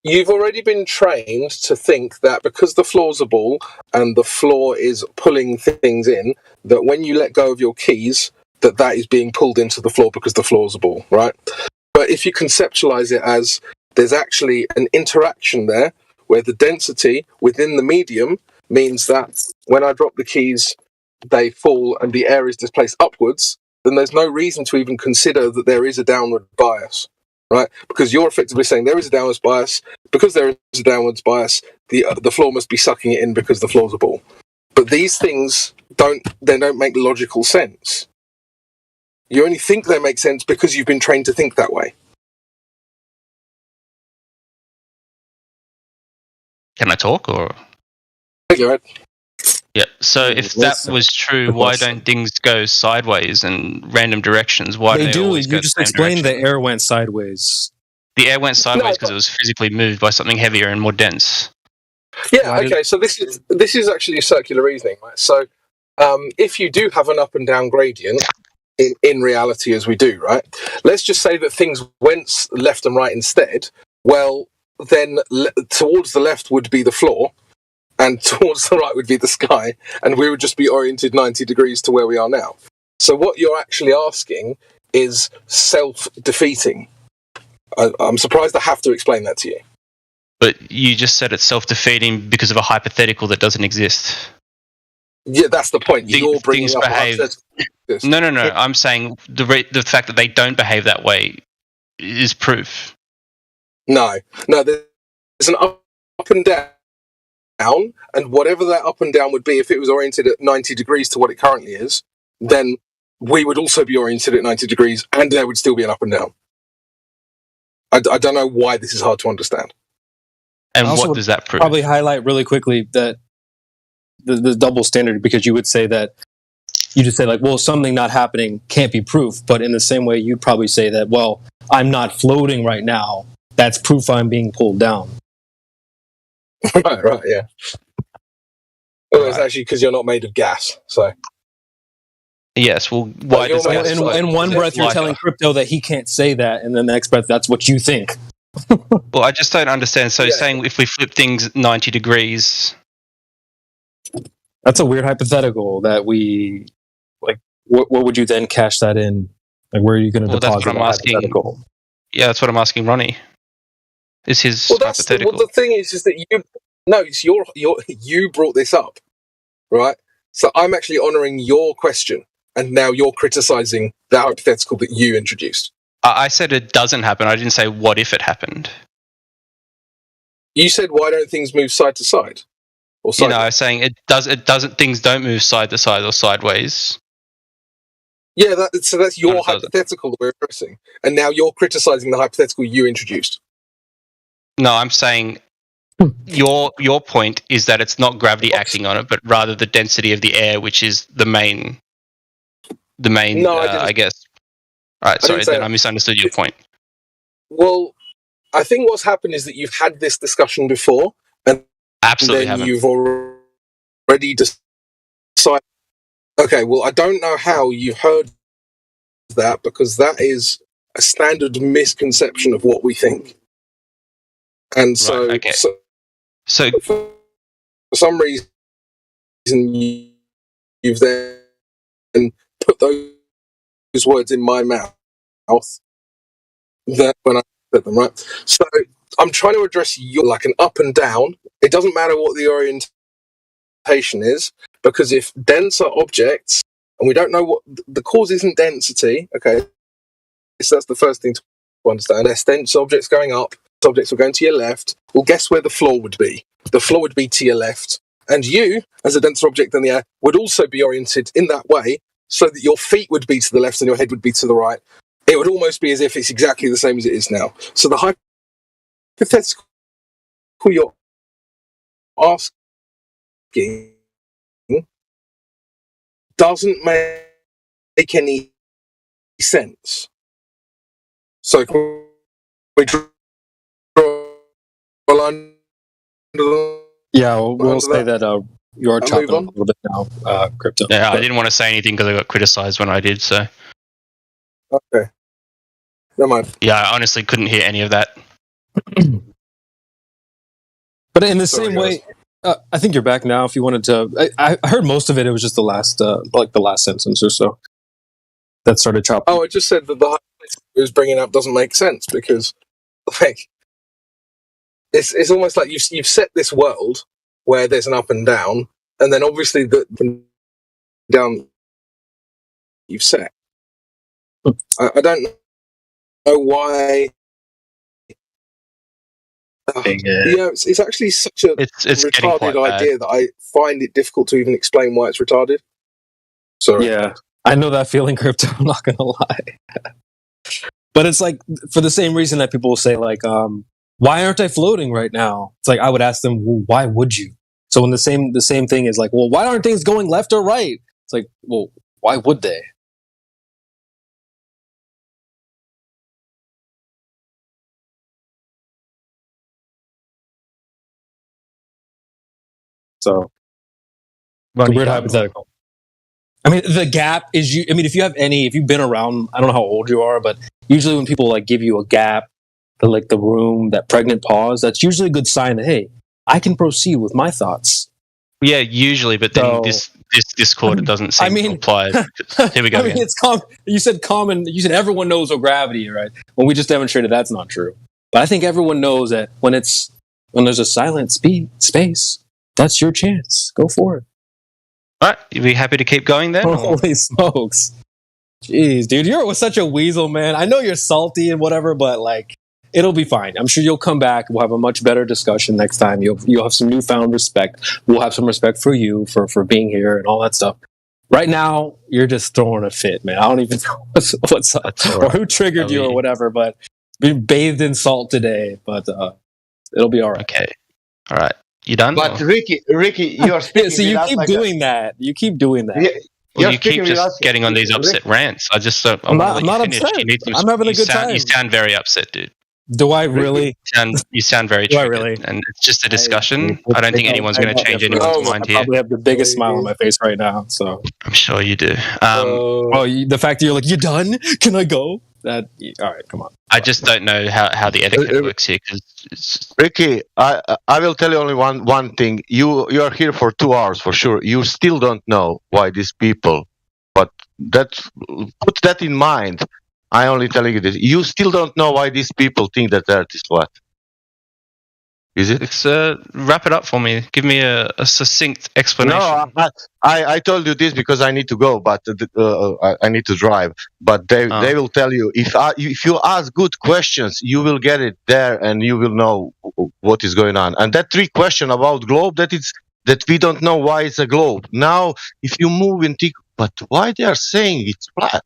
You've already been trained to think that because the floor's a ball and the floor is pulling things in, that when you let go of your keys, that is being pulled into the floor because the floor's a ball, right? But if you conceptualize it as there's actually an interaction there where the density within the medium means that when I drop the keys, they fall and the air is displaced upwards, then there's no reason to even consider that there is a downward bias. Right, because you're effectively saying there is a downwards bias. Because there is a downwards bias, the floor must be sucking it in because the floor's a ball. But these things don't make logical sense. You only think they make sense because you've been trained to think that way. Can I talk or? Go ahead. Yeah. So if that was true, why don't things go sideways and random directions? Why do They do. always You go just the same explained direction? the air went sideways. The air went sideways because it was physically moved by something heavier and more dense. Yeah. Okay. So this is actually circular reasoning, right? So if you do have an up and down gradient in reality, as we do, right? Let's just say that things went left and right instead. Well, then towards the left would be the floor, and towards the right would be the sky, and we would just be oriented 90 degrees to where we are now. So what you're actually asking is self-defeating. I'm surprised I have to explain that to you. But you just said it's self-defeating because of a hypothetical that doesn't exist. Yeah, that's the point. You're bringing Things up behave. No. I'm saying the fact that they don't behave that way is proof. No. There's an up and down, and whatever that up and down would be, if it was oriented at 90 degrees to what it currently is, then we would also be oriented at 90 degrees, and there would still be an up and down. I don't know why this is hard to understand. And what does that prove? Probably highlight really quickly that the double standard, because you would say that you just say like, well, something not happening can't be proof. But in the same way, you'd probably say that, well, I'm not floating right now. That's proof I'm being pulled down. Right, yeah. Well, it's actually because you're not made of gas, so. Yes, well, why does gas... In one breath, you're telling crypto that he can't say that, and then the next breath, that's what you think. Well, I just don't understand. So saying if we flip things 90 degrees... That's a weird hypothetical that we... Like, what would you then cash that in? Like, where are you going to deposit that hypothetical? Yeah, that's what I'm asking Ronnie. Is his hypothetical. Well, the thing is that you brought this up, right? So I'm actually honouring your question, and now you're criticising the hypothetical that you introduced. I said it doesn't happen. I didn't say what if it happened. You said why don't things move side to side? Or sideways? I was saying it doesn't. Things don't move side to side or sideways. Yeah, so that's your hypothetical that we're addressing, and now you're criticising the hypothetical you introduced. No, I'm saying your point is that it's not gravity acting on it, but rather the density of the air, which is the main. No, I guess. All right, sorry, then I misunderstood your point. Well, I think what's happened is that you've had this discussion before, and absolutely then you've already decided. Okay, well, I don't know how you've heard that, because that is a standard misconception of what we think. And so, right, okay. So for some reason, you've then put those words in my mouth that when I said them, right? So I'm trying to address you like an up and down. It doesn't matter what the orientation is, because if denser objects, and we don't know what the cause isn't density, okay? So that's the first thing to understand. Unless dense objects going up, objects are going to your left, well, guess where the floor would be? The floor would be to your left. And you, as a denser object than the air, would also be oriented in that way, so that your feet would be to the left and your head would be to the right. It would almost be as if it's exactly the same as it is now. So the hypothetical you're asking doesn't make any sense. So we draw a line. Yeah, we'll say that you're chopping a little bit now, crypto. Yeah, I didn't want to say anything because I got criticized when I did, so. Okay. Never mind. Yeah, I honestly couldn't hear any of that. But in the same way, I think you're back now. If you wanted to, I heard most of it. It was just the last sentence or so that started chopping. Oh, I just said that the hypothetical it was bringing up doesn't make sense, because, like, it's almost like you've set this world where there's an up and down, and then obviously the down you've set. I don't know why. It's actually such a it's retarded idea that I find it difficult to even explain why it's retarded. Sorry. Yeah, I know that feeling, crypto. I'm not gonna lie. But it's like, for the same reason that people will say, like, why aren't I floating right now? It's like, I would ask them, well, why would you? So when the same thing is like, well, why aren't things going left or right? It's like, well, why would they? So, weird hypothetical. I mean, the gap is if you've been around, I don't know how old you are, but usually when people like give you a gap, the room, that pregnant pause, that's usually a good sign that, hey, I can proceed with my thoughts. Yeah, usually, but then this Discord, it doesn't seem to apply. Here we go. I mean, it's you said common. You said everyone knows what gravity, right? Well, we just demonstrated that's not true. But I think everyone knows that when there's a silent space, that's your chance. Go for it. All right, you be happy to keep going then? Holy smokes. Jeez, dude, you're such a weasel, man. I know you're salty and whatever, but like, It'll be fine. I'm sure you'll come back. We'll have a much better discussion next time. You'll have some newfound respect. We'll have some respect for you for being here and all that stuff. Right now, you're just throwing a fit, man. I don't even know what's up or who triggered you or whatever, but been bathed in salt today. But it'll be all right. Okay. All right. You done? But Ricky, you are speaking. So you keep doing that. You keep doing that. Well, you keep just getting on these upset rants. I just I'm not upset. I'm having a good time. You sound very upset, dude. Do I really? You sound very Do I triggered, really? And it's just a discussion. I don't think anyone's going to change anyone's mind I here. probably have the biggest smile on my face right now. So I'm sure you do. the fact that you're like, you done? Can I go? All right, come on. I just don't know how the etiquette works here. Ricky, I will tell you only one thing. You are here for 2 hours for sure. You still don't know why these people. But put that in mind. I only telling you this. You still don't know why these people think that the Earth is flat. Is it? It's wrap it up for me. Give me a succinct explanation. No, I told you this because I need to go, but I need to drive. But they will tell you if you ask good questions, you will get it there, and you will know what is going on. And that 3 question about globe that we don't know why it's a globe. Now, if you move and think, but why they are saying it's flat,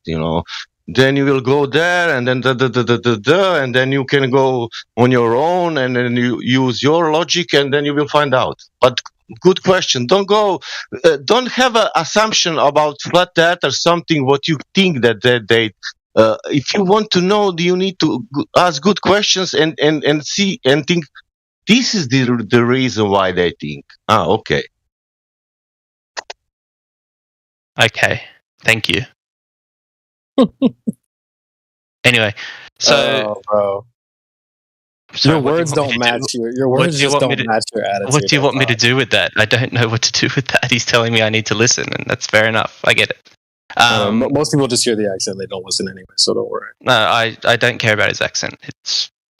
then you will go there, and then and then you can go on your own, and then you use your logic, and then you will find out. But good question. Don't go. Don't have an assumption about flat Earth or something. What you think that they. If you want to know, you need to ask good questions and see and think. This is the reason why they think. Okay. Okay. Thank you. Anyway, so bro. Your words don't match your words just don't match your attitude. What do you want me to do with that? I don't know what to do with that. He's telling me I need to listen, and that's fair enough. I get it. Most people just hear the accent; they don't listen anyway, so don't worry. No, I don't care about his accent.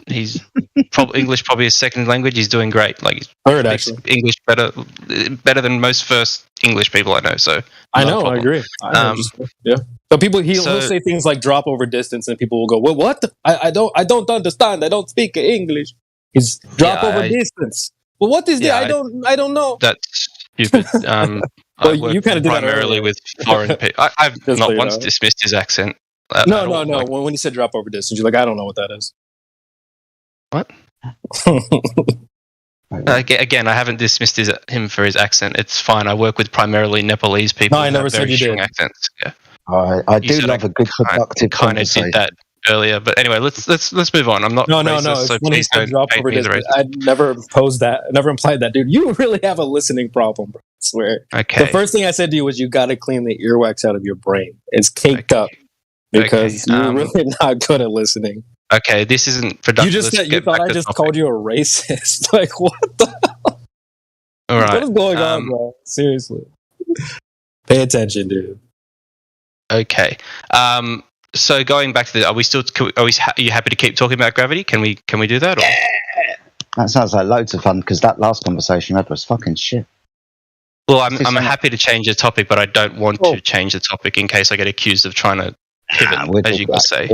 He's English probably his second language. He's doing great. Like third, actually. English better than most first English people I know. So I know, I agree. Yeah. But he'll say things like drop over distance, and people will go, "Well, what? I don't understand. I don't speak English." He's drop over distance. Well, what is that? I don't know. That's stupid. Well, you kind of did that primarily with foreign people. I've not once dismissed his accent. No. When you said drop over distance, you're like, I don't know what that is. What? Again, I haven't dismissed him for his accent. It's fine. I work with primarily Nepalese people. No, I never said you did. Accents. Yeah. I do love a good productive kind of did that earlier, but anyway, let's move on. I'm not no. So please don't drop over distance. I never imposed that. I never implied that, dude. You really have a listening problem, bro. I swear. Okay. The first thing I said to you was you got to clean the earwax out of your brain. It's caked up because you're really not good at listening. Okay, this isn't productive. You thought I just called you a racist. Like, what the hell? All right. What is going on, bro? Seriously. Pay attention, dude. Okay. So going back to are you happy to keep talking about gravity? Can we do that? Or? Yeah. That sounds like loads of fun because that last conversation you had was fucking shit. Well, I'm happy to change the topic, but I don't want to change the topic in case I get accused of trying to pivot, as you can say.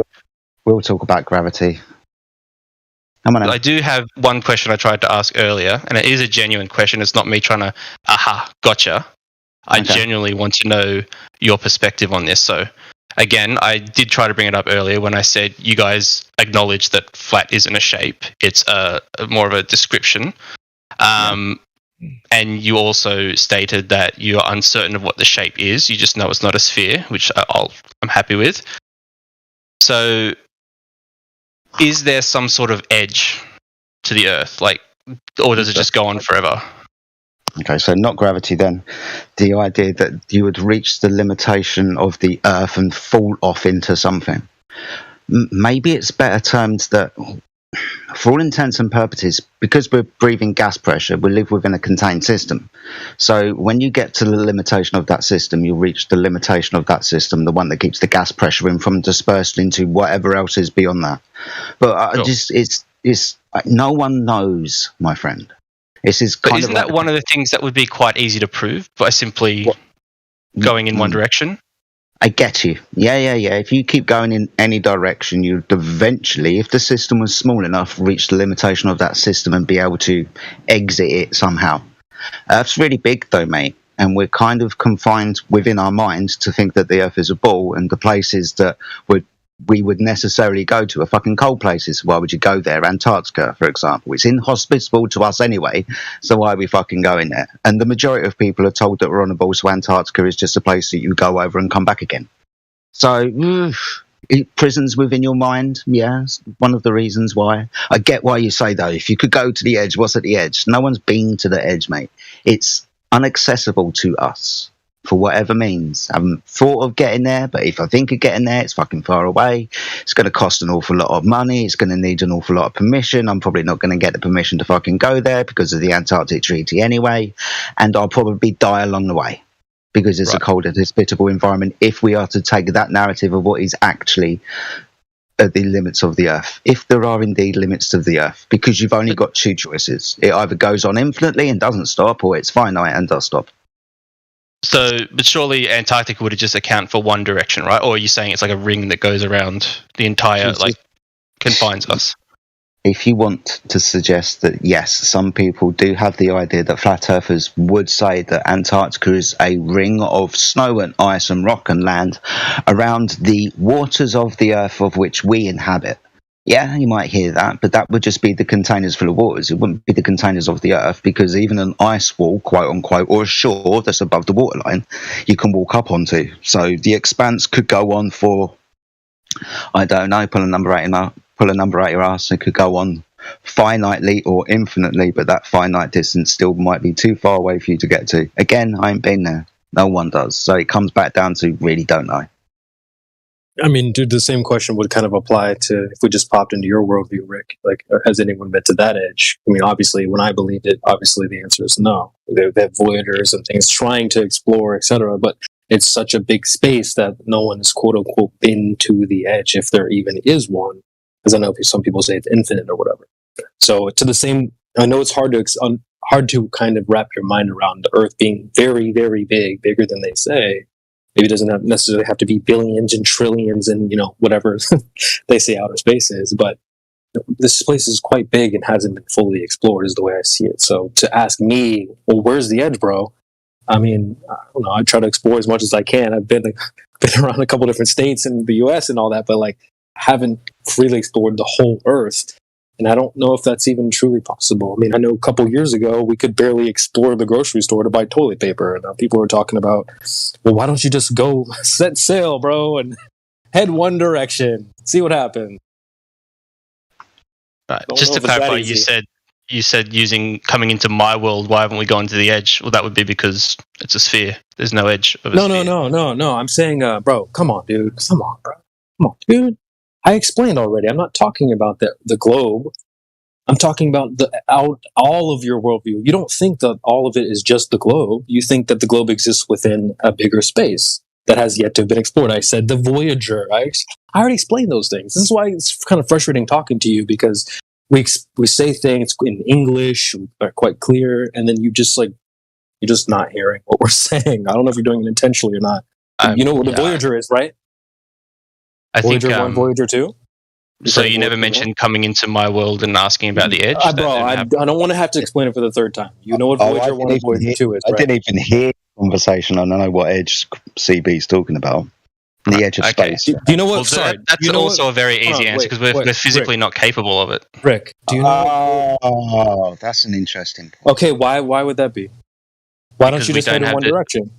We'll talk about gravity. Come on. I do have one question I tried to ask earlier, and it is a genuine question. It's not me trying to, gotcha. I genuinely want to know your perspective on this. So, again, I did try to bring it up earlier when I said you guys acknowledge that flat isn't a shape. It's more of a description. And you also stated that you are uncertain of what the shape is. You just know it's not a sphere, which I'm happy with. So, is there some sort of edge to the Earth, or does it just go on forever? Okay, so not gravity then. The idea that you would reach the limitation of the Earth and fall off into something. Maybe it's better termed that, for all intents and purposes, because we're breathing gas pressure, we live within a contained system. So when you get to the limitation of that system, you reach the limitation of that system, the one that keeps the gas pressure in from dispersing into whatever else is beyond that. But it's no one knows, my friend. But isn't that one of the things that would be quite easy to prove by simply going in one direction? I get you. Yeah. If you keep going in any direction, you'd eventually, if the system was small enough, reach the limitation of that system and be able to exit it somehow. Earth's really big, though, mate, and we're kind of confined within our minds to think that the Earth is a ball, and the places that we would necessarily go to are fucking cold places. Why would you go there? Antarctica, for example. It's inhospitable to us anyway, so why are we fucking going there? And the majority of people are told that we're on a ball, so Antarctica is just a place that you go over and come back again. So, prisons within your mind, yeah, one of the reasons why. I get why you say, though, if you could go to the edge, what's at the edge? No one's been to the edge, mate. It's inaccessible to us. For whatever means. I haven't thought of getting there, but if I think of getting there, it's fucking far away. It's going to cost an awful lot of money. It's going to need an awful lot of permission. I'm probably not going to get the permission to fucking go there because of the Antarctic Treaty anyway. And I'll probably die along the way because it's a cold and hospitable environment if we are to take that narrative of what is actually at the limits of the Earth. If there are indeed limits to the Earth, because you've only got two choices. It either goes on infinitely and doesn't stop, or it's finite and does stop. So, but surely Antarctica would just account for one direction, right? Or are you saying it's like a ring that goes around the entire, like, confines us? If you want to suggest that, yes, some people do have the idea that flat earthers would say that Antarctica is a ring of snow and ice and rock and land around the waters of the Earth of which we inhabit. Yeah, you might hear that, but that would just be the containers full of waters. It wouldn't be the containers of the Earth, because even an ice wall, quote unquote, or a shore that's above the waterline, you can walk up onto. So the expanse could go on for, I don't know, pull a number out your ass. It could go on finitely or infinitely, but that finite distance still might be too far away for you to get to. Again, I ain't been there. No one does. So it comes back down to really don't know. I mean, dude, the same question would kind of apply to if we just popped into your worldview, Rick. Like, has anyone been to that edge? I mean, obviously, when I believed it, obviously the answer is no. They have voyagers and things trying to explore, etc. But it's such a big space that no one has, quote unquote, been to the edge, if there even is one. Because I know some people say it's infinite or whatever. So to the same, I know it's hard to kind of wrap your mind around the Earth being very, very big, bigger than they say. Maybe it doesn't necessarily have to be billions and trillions and, you know, whatever they say outer space is. But this place is quite big and hasn't been fully explored is the way I see it. So to ask me, well, where's the edge, bro? I mean, I don't know. I try to explore as much as I can. I've been around a couple different states in the U.S. and all that, but like haven't freely explored the whole Earth. And I don't know if that's even truly possible. I mean, I know a couple years ago, we could barely explore the grocery store to buy toilet paper. And now people are talking about, well, why don't you just go set sail, bro, and head one direction, see what happens. Right. Just to clarify, you said coming into my world, why haven't we gone to the edge? Well, that would be because it's a sphere. There's no edge of a sphere. No. I'm saying, bro, come on, dude. Come on, dude. I explained already. I'm not talking about the globe. I'm talking about all of your worldview. You don't think that all of it is just the globe. You think that the globe exists within a bigger space that has yet to have been explored. I said the Voyager. I already explained those things. This is why it's kind of frustrating talking to you, because we say things in English, are quite clear, and then you're just not hearing what we're saying. I don't know if you're doing it intentionally or not. You know what the Voyager is, right? I Voyager think 1, Voyager 2? So you never mentioned coming into my world and asking about the edge? Bro, I don't want to have to explain it for the third time. You know what Voyager 1 and Voyager 2 is, right? I didn't even hear the conversation. I don't know what edge CB's talking about. The edge of space. Do you know what? Well, that's also a very easy answer, because we're physically not capable of it. Rick, do you know? Oh, that's an interesting point. Okay, why would that be? Why don't you just head in one direction?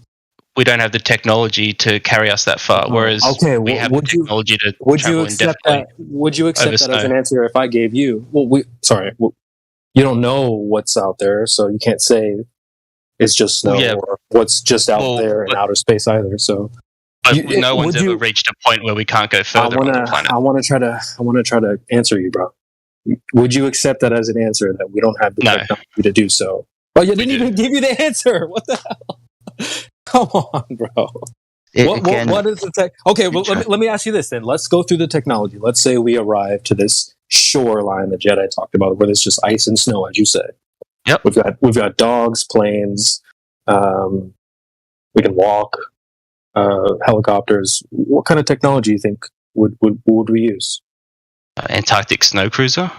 We don't have the technology to carry us that far, whereas we have the technology to travel indefinitely. Would you accept that as an answer if I gave you? Well, you don't know what's out there, so you can't say it's just snow or what's just out there in outer space either. So, but no one's ever reached a point where we can't go further on the planet. I want to try to answer you, bro. Would you accept that as an answer, that we don't have the technology to do so? Oh, you didn't even give you the answer. What the hell? Come on, bro. What is the tech? Okay, well, let me ask you this then. Let's go through the technology. Let's say we arrive to this shoreline that Jedi talked about, where there's just ice and snow, as you said. Yep. We've got dogs, planes. We can walk. helicopters. What kind of technology do you think would we use? Antarctic snow cruiser.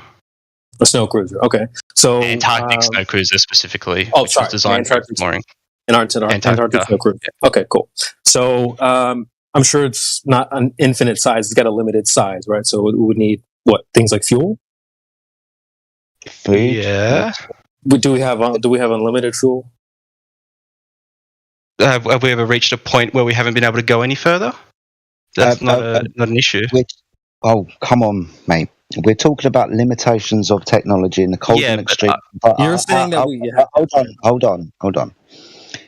A snow cruiser. Okay, so Antarctic snow cruiser specifically, Oh, which sorry, was designed for exploring. Antarctic snow cruiser. Okay, cool. So I'm sure it's not an infinite size; it's got a limited size, right? So we would need what, things like fuel. Food. Yeah. Do we have unlimited fuel? Have we ever reached a point where we haven't been able to go any further? That's not an issue. Oh, come on, mate. We're talking about limitations of technology in the cold and extreme. You're saying that hold on.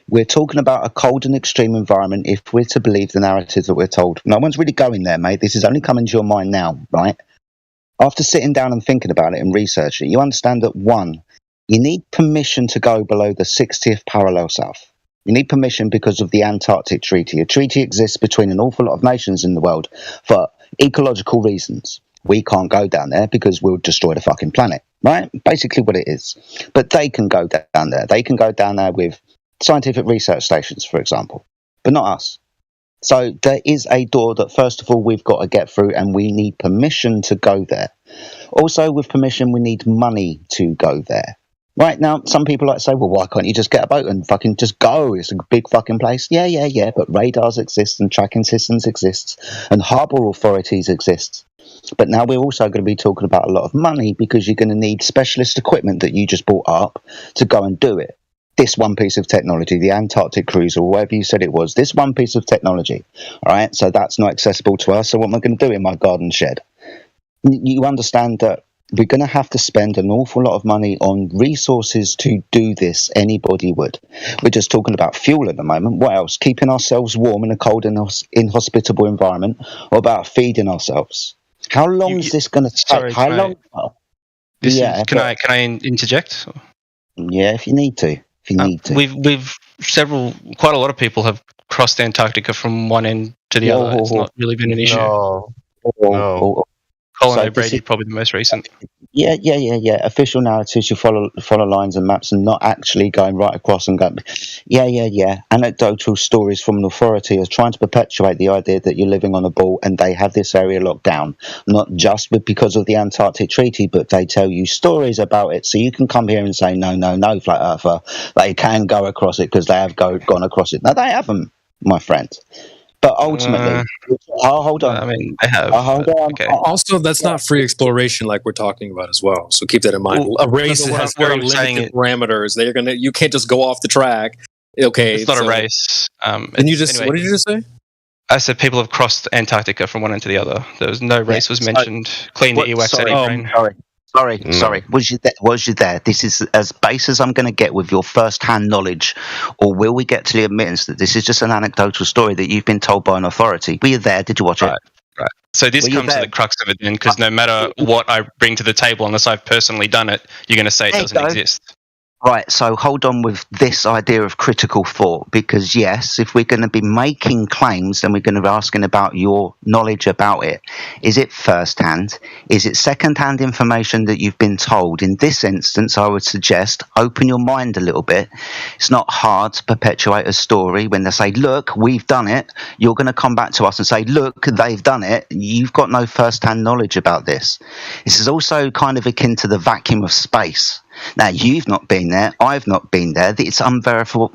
We're talking about a cold and extreme environment if we're to believe the narratives that we're told. No one's really going there, mate. This is only coming to your mind now, right? After sitting down and thinking about it and researching it, you understand that, one, you need permission to go below the 60th parallel south. You need permission because of the Antarctic Treaty. A treaty exists between an awful lot of nations in the world for ecological reasons. We can't go down there because we'll destroy the fucking planet, right? Basically what it is. But they can go down there. They can go down there with scientific research stations, for example, but not us. So there is a door that, first of all, we've got to get through, and we need permission to go there. Also, with permission, we need money to go there. Right now, some people like to say, well, why can't you just get a boat and fucking just go? It's a big fucking place. Yeah, but radars exist and tracking systems exist and harbour authorities exist. But now we're also going to be talking about a lot of money because you're going to need specialist equipment that you just bought up to go and do it. This one piece of technology, the Antarctic cruise or whatever you said it was, this one piece of technology, all right? So that's not accessible to us. So what am I going to do in my garden shed? You understand that we're going to have to spend an awful lot of money on resources to do this. Anybody would. We're just talking about fuel at the moment. What else? Keeping ourselves warm in a cold and inhospitable environment, or about feeding ourselves? How long is this going to take? Sorry, How long? Can I interject? Yeah, if you need to. We've quite a lot of people have crossed Antarctica from one end to the other. It's not really been an issue. No. Colin So O'Brady, probably the most recent. Yeah. Official narratives, you follow lines and maps and not actually going right across and going, yeah. Anecdotal stories from an authority are trying to perpetuate the idea that you're living on a ball and they have this area locked down, not just because of the Antarctic Treaty, but they tell you stories about it. So you can come here and say, no, flat earther, they can go across it because they have gone across it. No, they haven't, my friend. But ultimately, hold on. I mean, I have. Hold on. Okay. Also, that's not free exploration like we're talking about as well. So keep that in mind. A race has very limited parameters. You can't just go off the track. Okay, it's not a race. And what did you just say? I said people have crossed Antarctica from one end to the other. There was no race was mentioned. Clean the ewacs anyway. Sorry. Was you there? This is as base as I'm going to get with your first-hand knowledge, or will we get to the admittance that this is just an anecdotal story that you've been told by an authority? Were you there? Did you watch it? Right. So this comes to the crux of it then, because no matter what I bring to the table, unless I've personally done it, you're going to say it doesn't exist. Right, so hold on with this idea of critical thought, because yes, if we're going to be making claims, then we're going to be asking about your knowledge about it. Is it first-hand? Is it second-hand information that you've been told? In this instance, I would suggest open your mind a little bit. It's not hard to perpetuate a story when they say, look, we've done it. You're going to come back to us and say, look, they've done it. You've got no first-hand knowledge about this. This is also kind of akin to the vacuum of space. Now, you've not been there, I've not been there. It's unverifiable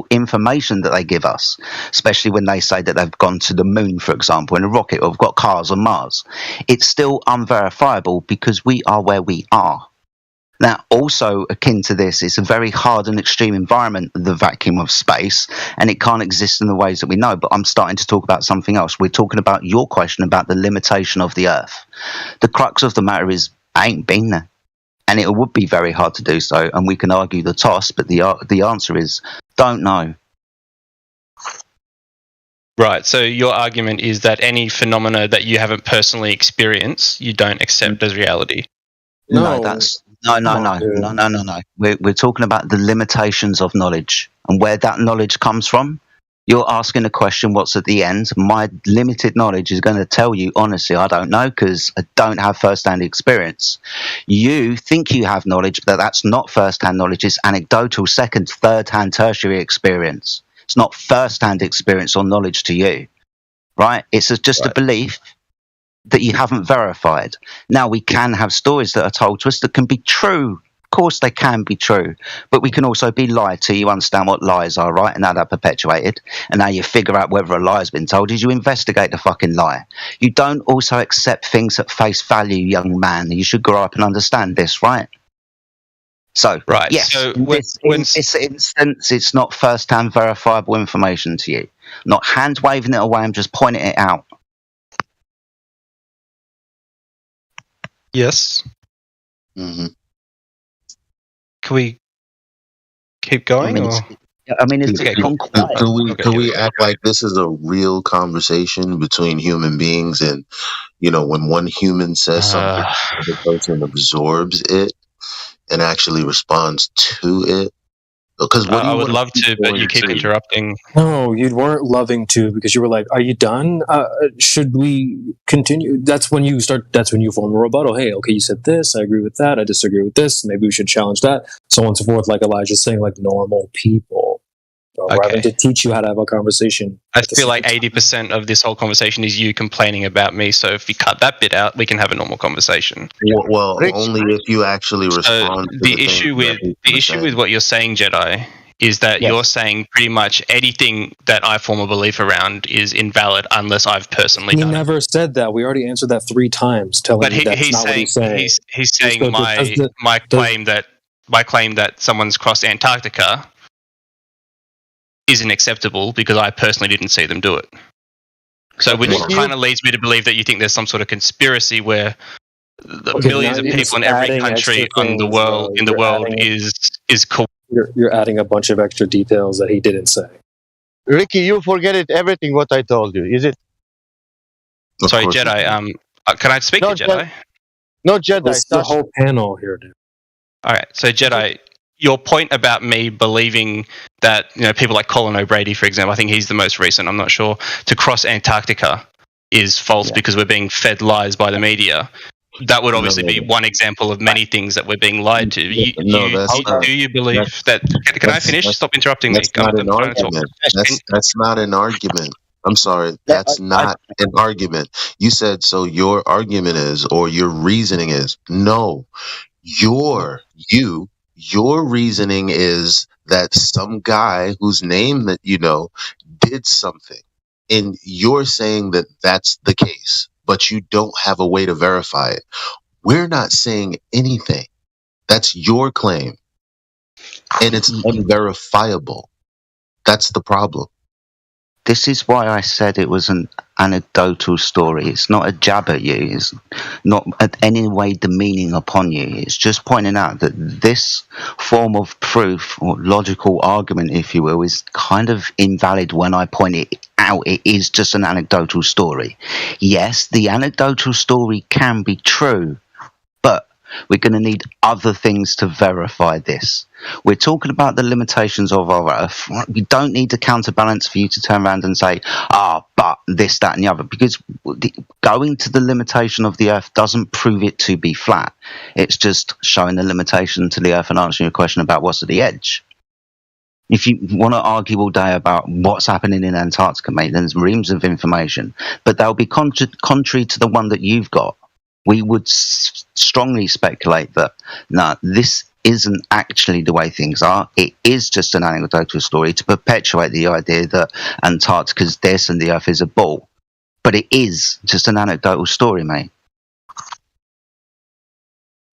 information that they give us, especially when they say that they've gone to the moon, for example, in a rocket, or have got cars on Mars. It's still unverifiable because we are where we are. Now, also akin to this, it's a very hard and extreme environment, the vacuum of space, and it can't exist in the ways that we know. But I'm starting to talk about something else. We're talking about your question about the limitation of the Earth. The crux of the matter is, I ain't been there. And it would be very hard to do so, and we can argue the toss, but the answer is, don't know. Right, so your argument is that any phenomena that you haven't personally experienced, you don't accept as reality. No. We're talking about the limitations of knowledge and where that knowledge comes from. You're asking a question, what's at the end? My limited knowledge is going to tell you, honestly, I don't know, because I don't have first-hand experience. You think you have knowledge, but that's not first-hand knowledge. It's anecdotal, second, third-hand, tertiary experience. It's not first-hand experience or knowledge to you, right? It's just a belief that you haven't verified. Now, we can have stories that are told to us that can be true. Of course they can be true, but we can also be lied to. You understand what lies are, right? And how they're perpetuated. And how you figure out whether a lie has been told is you investigate the fucking lie. You don't also accept things at face value, young man. You should grow up and understand this, right? So, yes, So in this instance, it's not first-hand verifiable information to you. Not hand-waving it away, I'm just pointing it out. Yes. Mm-hmm. Can we keep going? Can we act like this is a real conversation between human beings, and when one human says something, the other person absorbs it and actually responds to it? Because I would love to, but you keep interrupting. No, you weren't loving to, because you were like, "Are you done? Should we continue?" That's when you form a rebuttal. Hey, okay, you said this. I agree with that. I disagree with this. Maybe we should challenge that. So on and so forth. Like Elijah's saying, like normal people. Rather than to teach you how to have a conversation. I feel like 80% of this whole conversation is you complaining about me. So if we cut that bit out, we can have a normal conversation. Well, only if you actually respond. The issue with what you're saying, Jedi, is that you're saying pretty much anything that I form a belief around is invalid unless I've personally He done it. never said that. We already answered that 3 times, telling you that's not what he's saying. He's saying my claim that someone's crossed Antarctica isn't acceptable because I personally didn't see them do it. So which kind of leads me to believe that you think there's some sort of conspiracy where millions of people in every country in the world is cool. You're adding a bunch of extra details that he didn't say. Ricky, you forget everything what I told you, is it? Sorry, Jedi. Can I speak to Jedi? No, Jedi. It's the whole panel here, dude. All right, so Jedi, your point about me believing that people like Colin O'Brady, for example, I think he's the most recent, I'm not sure, to cross Antarctica is false because we're being fed lies by the media. That would obviously be one example of many things that we're being lied to. Do you believe that? Can I finish? Stop interrupting me. That's not an argument. That's not an argument. I'm sorry. That's not an argument. You said so. Your argument is, or your reasoning is, no. Your reasoning is that some guy whose name that did something, and you're saying that that's the case, but you don't have a way to verify it. We're not saying anything. That's your claim, and it's unverifiable. That's the problem. This is why I said it was an anecdotal story. It's not a jab at you. It's not in any way demeaning upon you. It's just pointing out that this form of proof or logical argument, if you will, is kind of invalid when I point it out. It is just an anecdotal story. Yes, the anecdotal story can be true, but we're going to need other things to verify this. We're talking about the limitations of our Earth. We don't need a counterbalance for you to turn around and say, but this, that, and the other, because going to the limitation of the Earth doesn't prove it to be flat. It's just showing the limitation to the Earth and answering your question about what's at the edge. If you want to argue all day about what's happening in Antarctica, mate, there's reams of information, but they'll be contrary to the one that you've got. We would strongly speculate that, this isn't actually the way things are. It is just an anecdotal story to perpetuate the idea that Antarctica's this and the Earth is a ball. But it is just an anecdotal story, mate.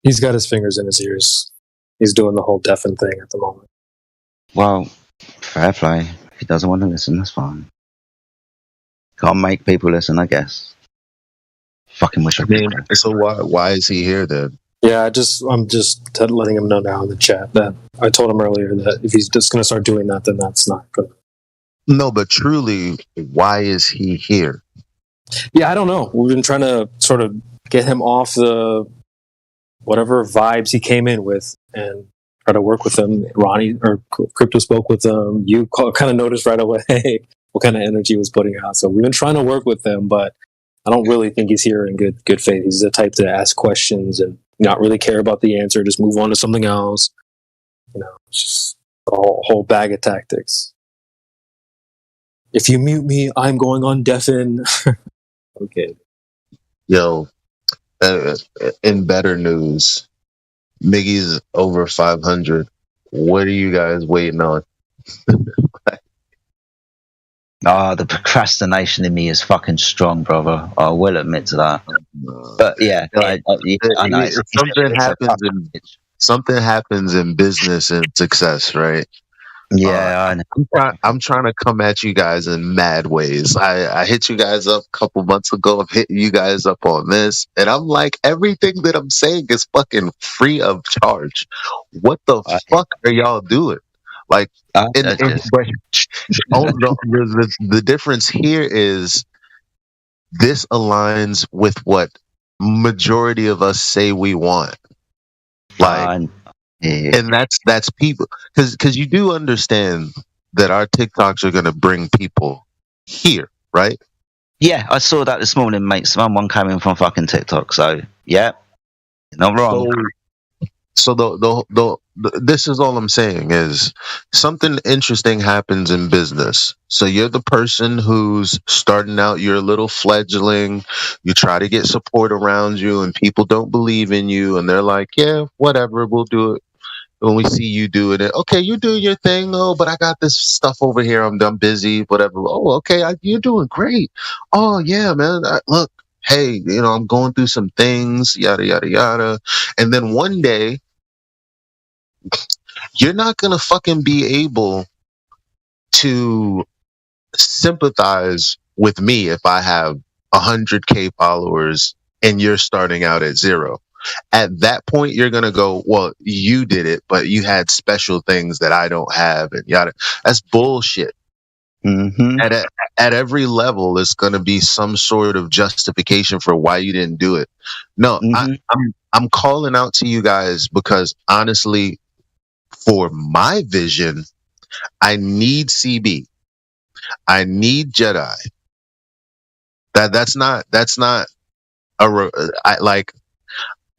He's got his fingers in his ears. He's doing the whole deafen thing at the moment. Well, fair play. If he doesn't want to listen, that's fine. Can't make people listen, I guess. Fucking wish I could. So why is he here then? Yeah, I'm just letting him know now in the chat that I told him earlier that if he's just going to start doing that, then that's not good. No, but truly, why is he here? Yeah, I don't know. We've been trying to sort of get him off the whatever vibes he came in with and try to work with him. Ronnie or Crypto spoke with him. You kind of noticed right away what kind of energy he was putting out. So we've been trying to work with him, but I don't really think he's here in good faith. He's the type to ask questions and not really care about the answer, just move on to something else. It's just a whole bag of tactics. If you mute me, I'm going on deafen. Okay. Yo, in better news, Miggy's over 500. What are you guys waiting on? The procrastination in me is fucking strong, brother. I will admit to that. But yeah, I know Something happens in business and success, right? Yeah, I know. I'm trying to come at you guys in mad ways. I hit you guys up a couple months ago. I've hit you guys up on this, and I'm like, everything that I'm saying is fucking free of charge. What the fuck are y'all doing? Like, the difference here is this aligns with what majority of us say we want. Like, and that's people, because you do understand that our TikToks are going to bring people here, right? Yeah, I saw that this morning, mate. Someone came in from fucking TikTok, so yeah, not wrong. So this is all I'm saying is something interesting happens in business. So you're the person who's starting out, you're a little fledgling, you try to get support around you and people don't believe in you and they're like, yeah, whatever, we'll do it. When we see you doing it, okay, you do your thing. Oh, but I got this stuff over here. I'm busy, whatever. Oh, okay, you're doing great. Oh, yeah, man. Look, hey, I'm going through some things, yada, yada, yada. And then one day, you're not going to fucking be able to sympathize with me if I have 100K followers and you're starting out at 0. At that point, you're going to go, well, you did it, but you had special things that I don't have and yada. That's bullshit. Mm-hmm. At every level, it's going to be some sort of justification for why you didn't do it. No, I'm calling out to you guys because honestly, for my vision, I need CB. I need Jedi. That's not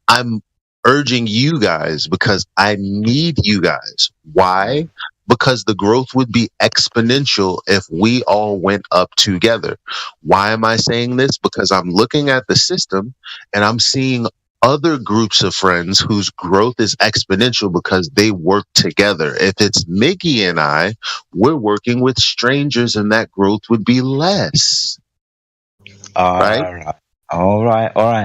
I'm urging you guys because I need you guys. Why? Because the growth would be exponential if we all went up together. Why am I saying this? Because I'm looking at the system and I'm seeing other groups of friends whose growth is exponential because they work together. If it's Mickey and I, we're working with strangers and that growth would be less. Right? All right.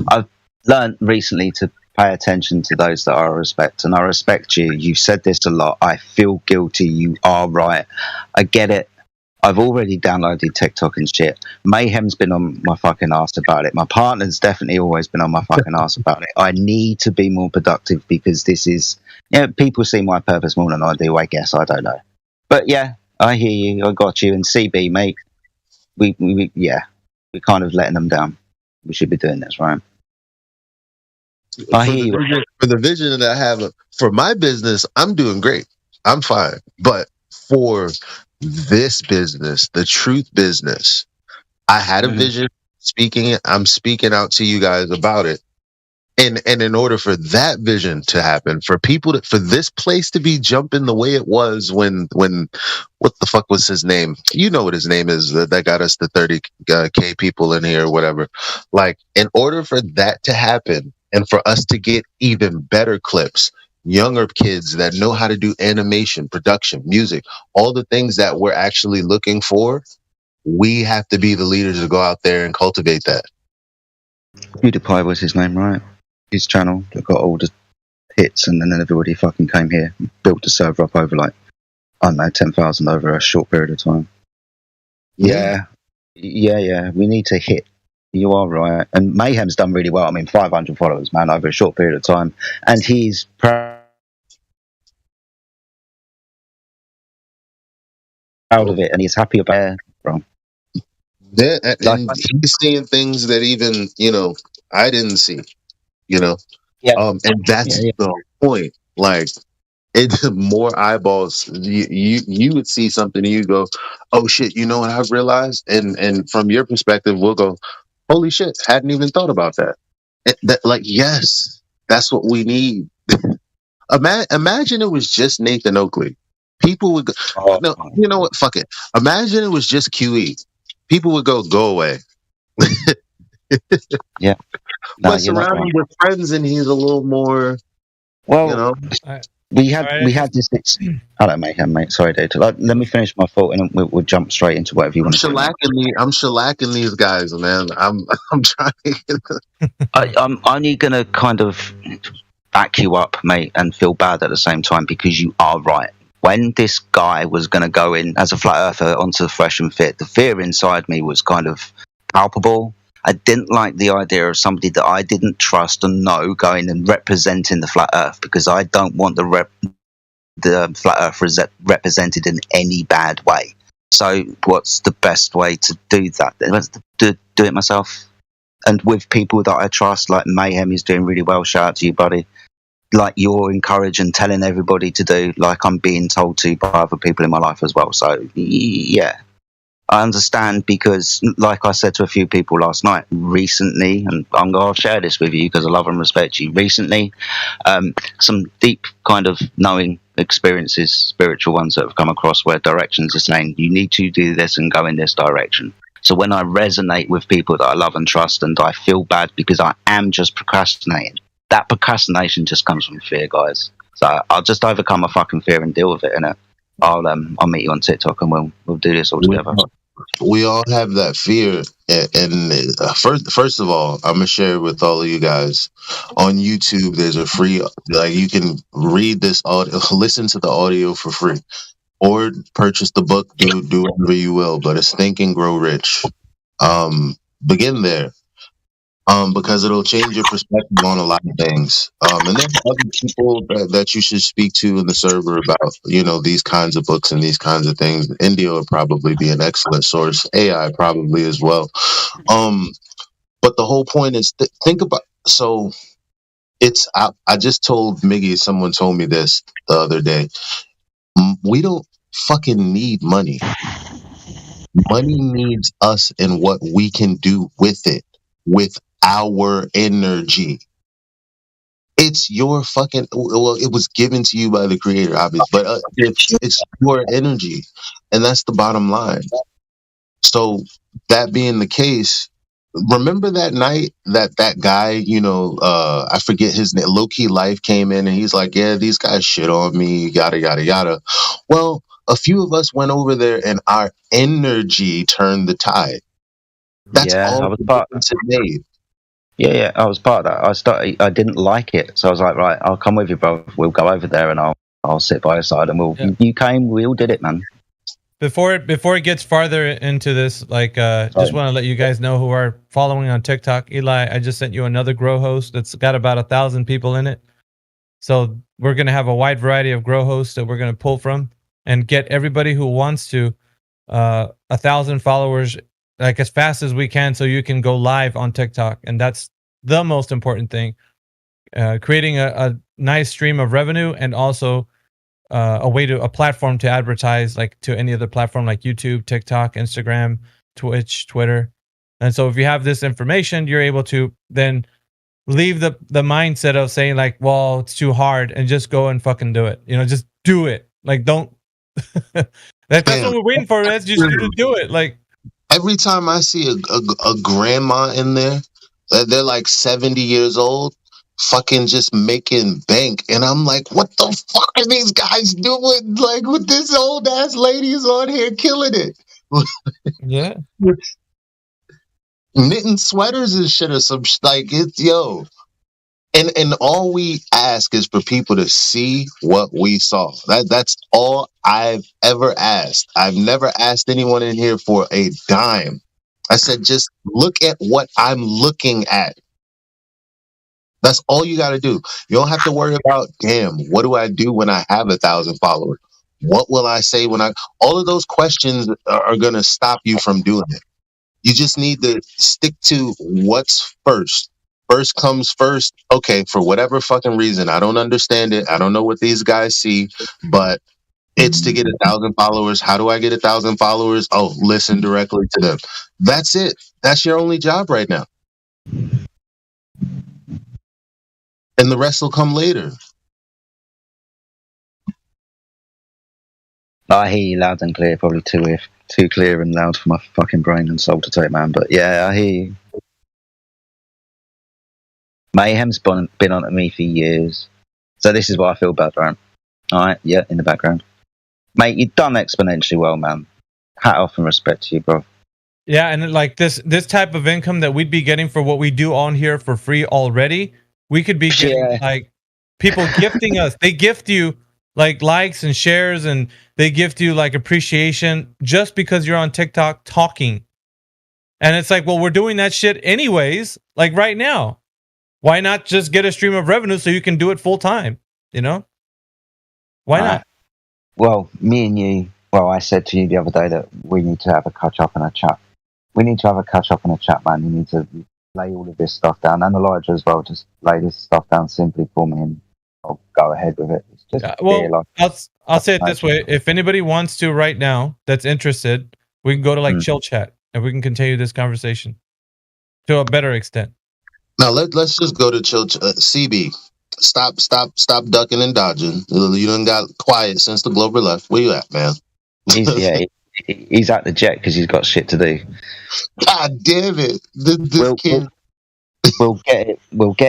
I've learned recently to pay attention to those that I respect, and I respect you. You've said this a lot. I feel guilty. You are right. I get it. I've already downloaded TikTok and shit. Mayhem's been on my fucking ass about it. My partner's definitely always been on my fucking ass about it. I need to be more productive because this is, people see my purpose more than I do, I guess. I don't know. But yeah, I hear you. I got you. And CB, mate, we're kind of letting them down. We should be doing this, right? For the vision that I have for my business, I'm doing great. I'm fine. But for this business, the truth business, I had a vision. I'm speaking out to you guys about it. And in order for that vision to happen, for this place to be jumping the way it was when what the fuck was his name? You know what his name is that got us the 30K people in here or whatever. Like, in order for that to happen and for us to get even better clips, younger kids that know how to do animation, production, music, all the things that we're actually looking for, we have to be the leaders to go out there and cultivate that. PewDiePie was his name, right? His channel that got all the hits, and then everybody fucking came here, built the server up over 10,000 over a short period of time. Yeah. We need to hit. You are right. And Mayhem's done really well. I mean, 500 followers, man, over a short period of time, and he's proud of it, and he's happy about it, bro. Yeah, and he's seeing things that even I didn't see. And that's the point. Like, it's more eyeballs. You would see something and you go, oh shit, you know what I've realized? And from your perspective, we'll go, holy shit, hadn't even thought about that. Yes, that's what we need. Imagine it was just Nathan Oakley. People would go, no, you know what? Fuck it. Imagine it was just QE. People would go away. Yeah. No, But you're not surround wrong. him with friends and he's a little more, Well, you know. we had this. Hello, mate. Sorry, dude. Let me finish my thought, and then we'll jump straight into whatever you want to do. I'm shellacking these guys, man. I'm trying. I'm only gonna kind of back you up, mate, and feel bad at the same time because you are right. When this guy was going to go in as a flat earther onto the Fresh and Fit, the fear inside me was kind of palpable. I didn't like the idea of somebody that I didn't trust and know going and representing the flat earth, because I don't want the flat earth represented in any bad way. So what's the best way to do that? Do it myself, and with people that I trust, like Mayhem is doing really well. Shout out to you, buddy. Like you're encouraging, telling everybody to do, like I'm being told to by other people in my life as well. So yeah, I understand, because like I said to a few people last night, recently, and I'll share this with you because I love and respect you. Recently, some deep kind of knowing experiences, spiritual ones that have come across, where directions are saying you need to do this and go in this direction. So when I resonate with people that I love and trust, and I feel bad because I am just procrastinating, that procrastination just comes from fear, guys. So I'll just overcome my fucking fear and deal with it, innit? I'll meet you on TikTok and we'll do this all together. We all have that fear, and first of all, I'm gonna share with all of you guys on YouTube. There's a free, like, you can read this audio, listen to the audio for free, or purchase the book. Do whatever you will, but it's Think and Grow Rich. Begin there. Because it'll change your perspective on a lot of things. And there's other people that you should speak to in the server about, these kinds of books and these kinds of things. India would probably be an excellent source. AI probably as well. But the whole point is, think about, so it's, I just told Miggy, someone told me this the other day. We don't fucking need money. Money needs us and what we can do with it, with our energy. It's your fucking, well, it was given to you by the creator, obviously, but it's your energy, and that's the bottom line. So that being the case, remember that night that guy, I forget his name, Low-Key Life came in and he's like, yeah, these guys shit on me, yada yada yada. Well, a few of us went over there and our energy turned the tide. That's all I was part. Yeah, I was part of that. I didn't like it, so I was like, right, I'll come with you, bro. We'll go over there and I'll sit by your side, and you came. We all did it, man. Before it gets farther into this, just want to let you guys know who are following on TikTok. Eli, I just sent you another Grow host that's got about 1,000 people in it. So we're gonna have a wide variety of Grow hosts that we're gonna pull from and get everybody who wants to 1,000 followers like as fast as we can, so you can go live on TikTok, and that's the most important thing. Creating a nice stream of revenue, and also a platform to advertise, like to any other platform like YouTube, TikTok, Instagram, Twitch, Twitter. And so if you have this information, you're able to then leave the mindset of saying like, well, it's too hard, and just go and fucking do it. Just do it. Like, don't. That's what we're waiting for. That's just to do it. Like, every time I see a grandma in there, they're like 70 years old, fucking just making bank, and I'm like, what the fuck are these guys doing? Like, with this old ass lady's on here killing it. Yeah. Knitting sweaters and shit or some like it's yo. And all we ask is for people to see what we saw. That's all I've ever asked. I've never asked anyone in here for a dime. I said, just look at what I'm looking at. That's all you got to do. You don't have to worry about, damn, what do I do when I have 1,000 followers? What will I say when all of those questions are going to stop you from doing it. You just need to stick to what's first. First comes first. Okay, for whatever fucking reason, I don't understand it. I don't know what these guys see, but it's to get 1,000 followers. How do I get 1,000 followers? Oh, listen directly to them. That's it. That's your only job right now. And the rest will come later. I hear you loud and clear, probably too clear and loud for my fucking brain and soul to take, man. But yeah, I hear you. Mayhem's been on to me for years. So this is what I feel about Darren. Alright, yeah, in the background. Mate, you've done exponentially well, man. Hat off and respect to you, bro. Yeah, and like this type of income that we'd be getting for what we do on here for free already, we could be getting like people gifting us. They gift you like likes and shares, and they gift you like appreciation just because you're on TikTok talking. And it's like, well, we're doing that shit anyways, like right now. Why not just get a stream of revenue so you can do it full time? You know? Why not? Well, me and you, well, I said to you the other day that we need to have a catch up and a chat. We need to have a catch up and a chat, man. You need to lay all of this stuff down, and Elijah as well. Just lay this stuff down simply for me, and I'll go ahead with it. It's just I'll say it this way: if anybody wants to right now, that's interested, we can go to like chill chat, and we can continue this conversation to a better extent. Now let's just go to CB. Stop ducking and dodging. You done got quiet since the Glober left. Where you at, man? He's at the jet because he's got shit to do. God damn it! This kid. We'll get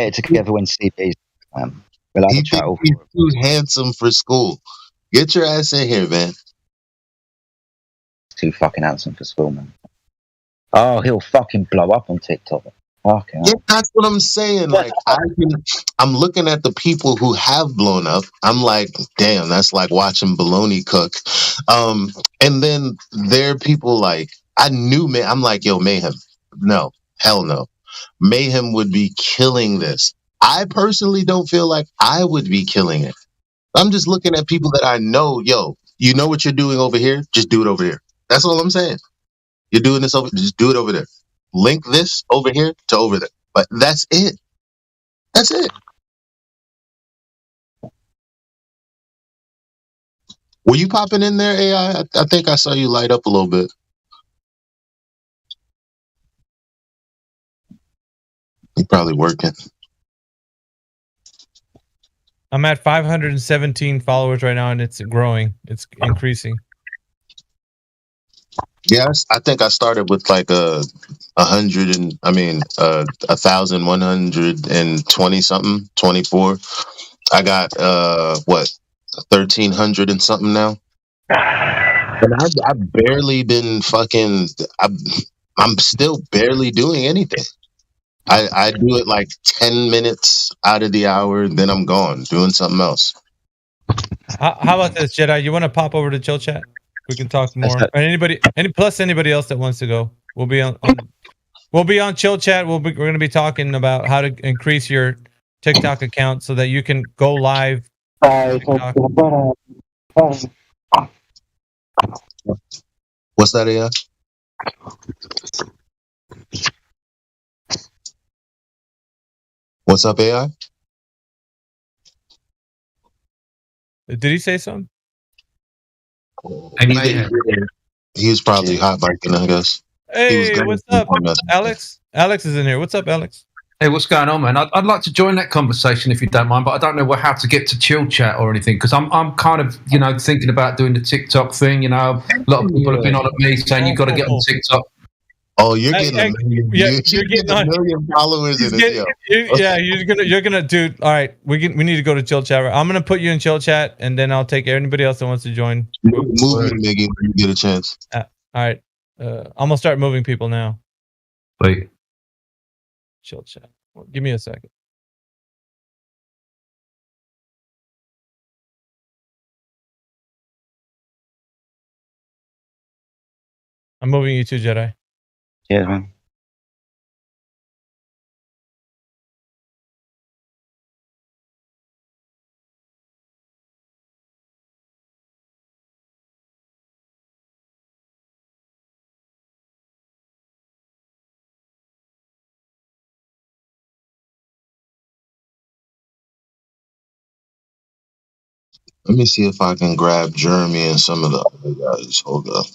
it together when CB's. We'll have a chat. He's too handsome for school. Get your ass in here, man. Too fucking handsome for school, man. Oh, he'll fucking blow up on TikTok. Fucking yeah, that's what I'm saying. Like I'm looking at the people who have blown up. I'm like, damn, that's like watching baloney cook. And then there are people like I knew. I'm like, yo, Mayhem. No, hell no. Mayhem would be killing this. I personally don't feel like I would be killing it. I'm just looking at people that I know. Yo, you know what you're doing over here? Just do it over here. That's all I'm saying. You're doing this over. Just do it over there. Link this over here to over there. But that's it. That's it. Were you popping in there, AI? I think I saw you light up a little bit. You're probably working. I'm at 517 followers right now, and it's growing. It's increasing. Yes, I think I started with like 1,120 something, 24. I got 1,300 and something now. And I've barely been fucking. I'm still barely doing anything. I do it like 10 minutes out of the hour, then I'm gone doing something else. How about this, Jedi? You want to pop over to chill chat? We can talk more. And anybody else that wants to go, we'll be on chill chat. We're going to be talking about how to increase your TikTok account so that you can go live. What's that, AI? What's up, AI? Did he say something? He was probably hot biking, I guess. Hey, what's up, Alex? Alex is in here. What's up, Alex? Hey, what's going on, man? I'd like to join that conversation if you don't mind, but I don't know how to get to chill chat or anything because I'm kind of thinking about doing the TikTok thing. A lot of people have been on at me saying you've got to get on TikTok. Oh, you're getting a million followers in it. Yeah, you're gonna do. All right, we need to go to chill chat. I'm gonna put you in chill chat, and then I'll take anybody else that wants to join. Move Miggy, when you get a chance. All right, I'm gonna start moving people now. Wait. Chill chat. Well, give me a second. I'm moving you to Jedi. Yeah, man. Let me see if I can grab Jeremy and some of the other guys. Hold up.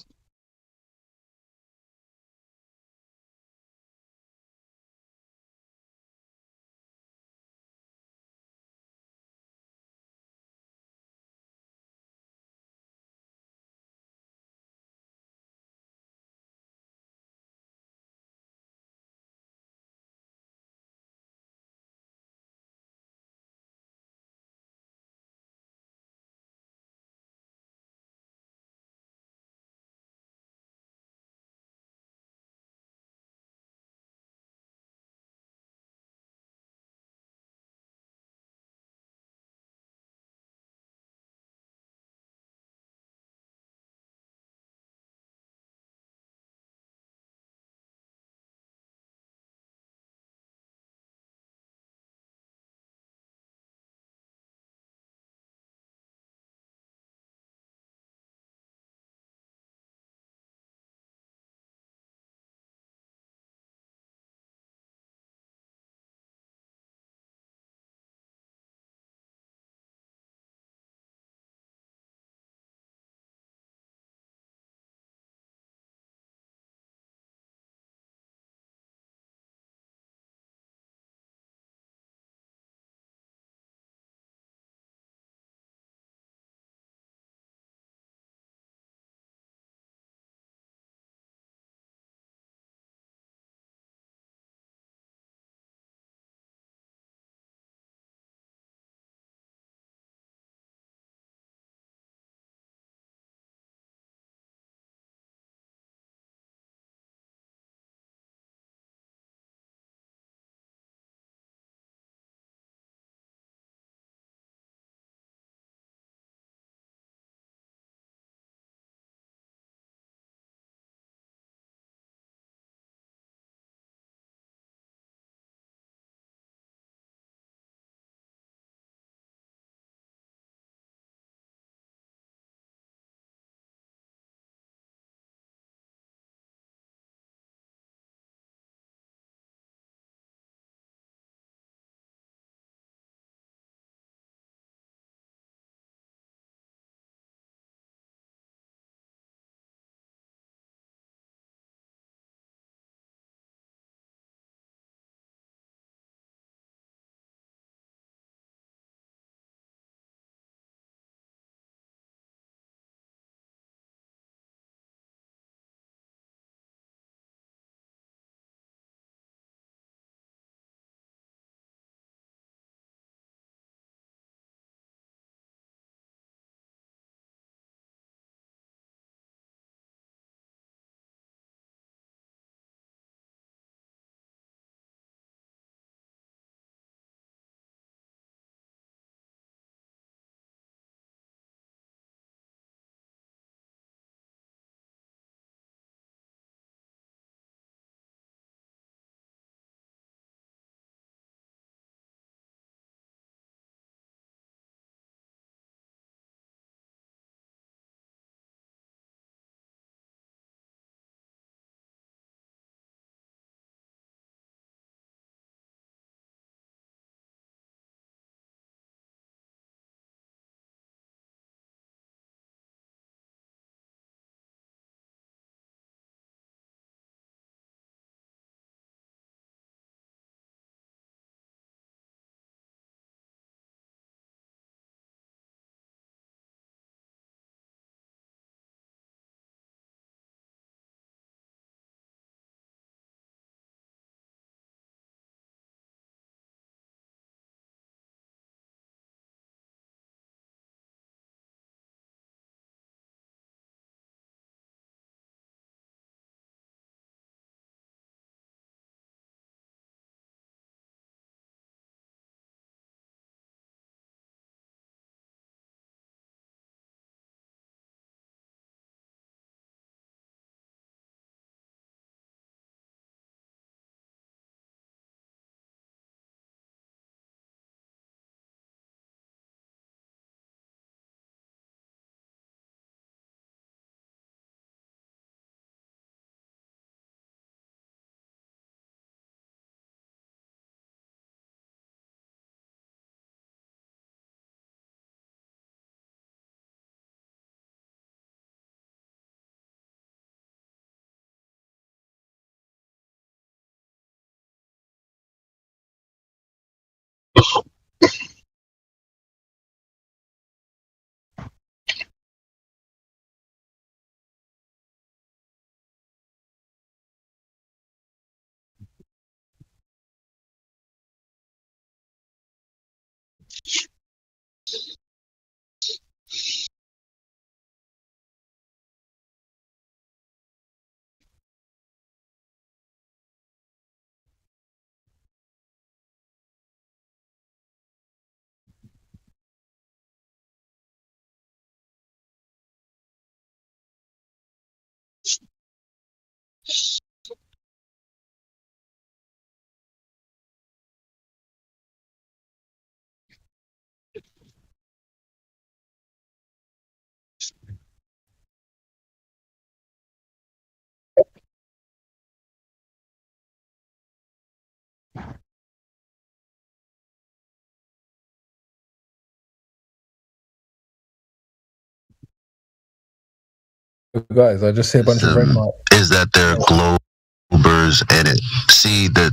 guys. I just see a bunch of red marks. Is that they're globers in it? See that.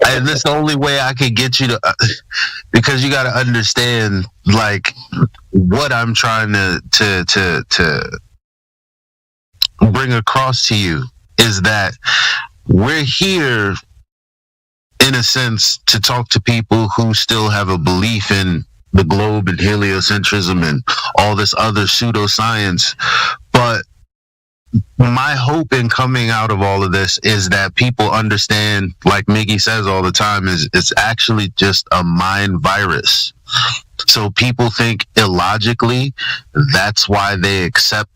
And that's the only way I can get you to, because you got to understand, like, what I'm trying to bring across to you is that we're here, in a sense, to talk to people who still have a belief in the globe and heliocentrism and all this other pseudoscience. But my hope in coming out of all of this is that people understand, like Miggy says all the time, is it's actually just a mind virus. So people think illogically. That's why they accept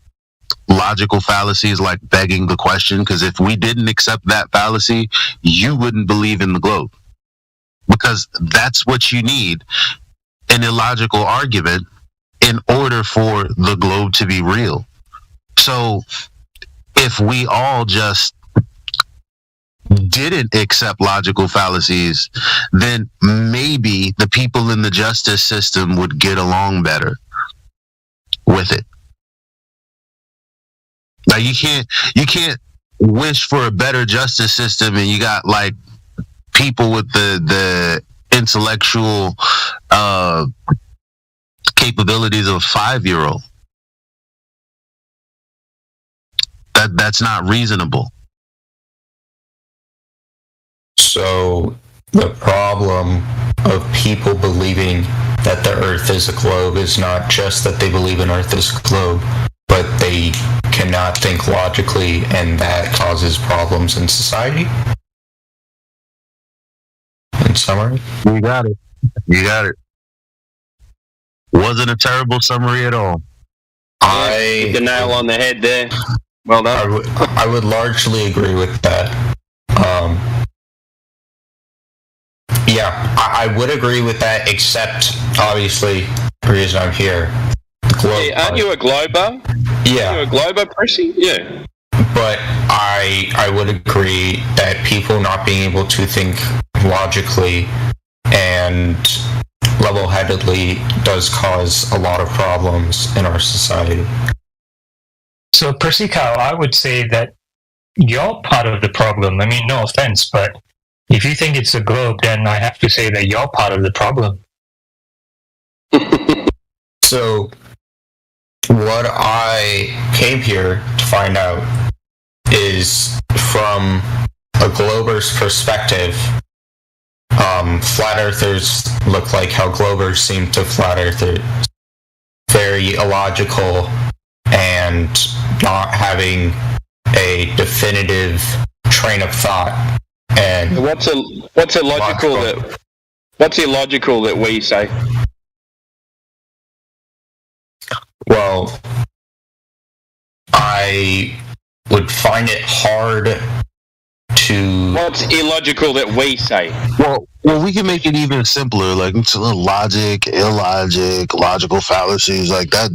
logical fallacies like begging the question, because if we didn't accept that fallacy, you wouldn't believe in the globe, because that's what you need, an illogical argument, in order for the globe to be real. So if we all just didn't accept logical fallacies, then maybe the people in the justice system would get along better with it. Like, you can't wish for a better justice system and you got like people with the intellectual capabilities of a 5-year-old. That's not reasonable. So the problem of people believing that the Earth is a globe is not just that they believe an Earth is a globe, but they cannot think logically, and that causes problems in society? In summary? You got it. You got it. Wasn't a terrible summary at all. Hit the nail on the head there. Well done. I would largely agree with that. Yeah, I would agree with that, except, obviously, the reason I'm here. Aren't you a glober? Yeah. Are you a glober, Prissy? Yeah. But I would agree that people not being able to think logically and level-headedly does cause a lot of problems in our society. So, Percy Cow, I would say that you're part of the problem. I mean, no offense, but if you think it's a globe, then I have to say that you're part of the problem. So, what I came here to find out is, from a glober's perspective, flat earthers look like how globers seem to flat earthers. Very illogical and not having a definitive train of thought. And what's illogical that we say? Well, I would find it hard to... What's illogical that we say? Well, we can make it even simpler, like it's a little logic, illogic, logical fallacies like that.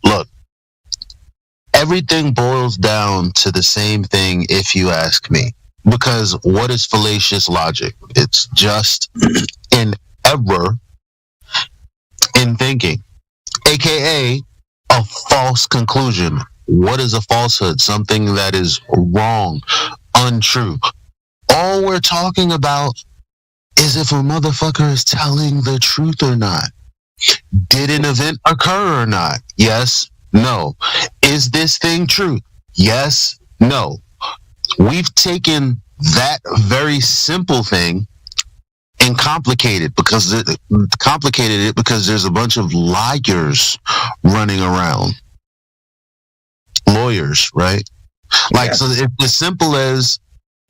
Look, everything boils down to the same thing if you ask me. Because what is fallacious logic? It's just an error in thinking, aka a false conclusion. What is a falsehood? Something that is wrong, untrue. All we're talking about is if a motherfucker is telling the truth or not. Did an event occur or not? Yes, no. Is this thing true? Yes, no. We've taken that very simple thing and complicated it because there's a bunch of liars running around. Lawyers, right? Like, so if as simple as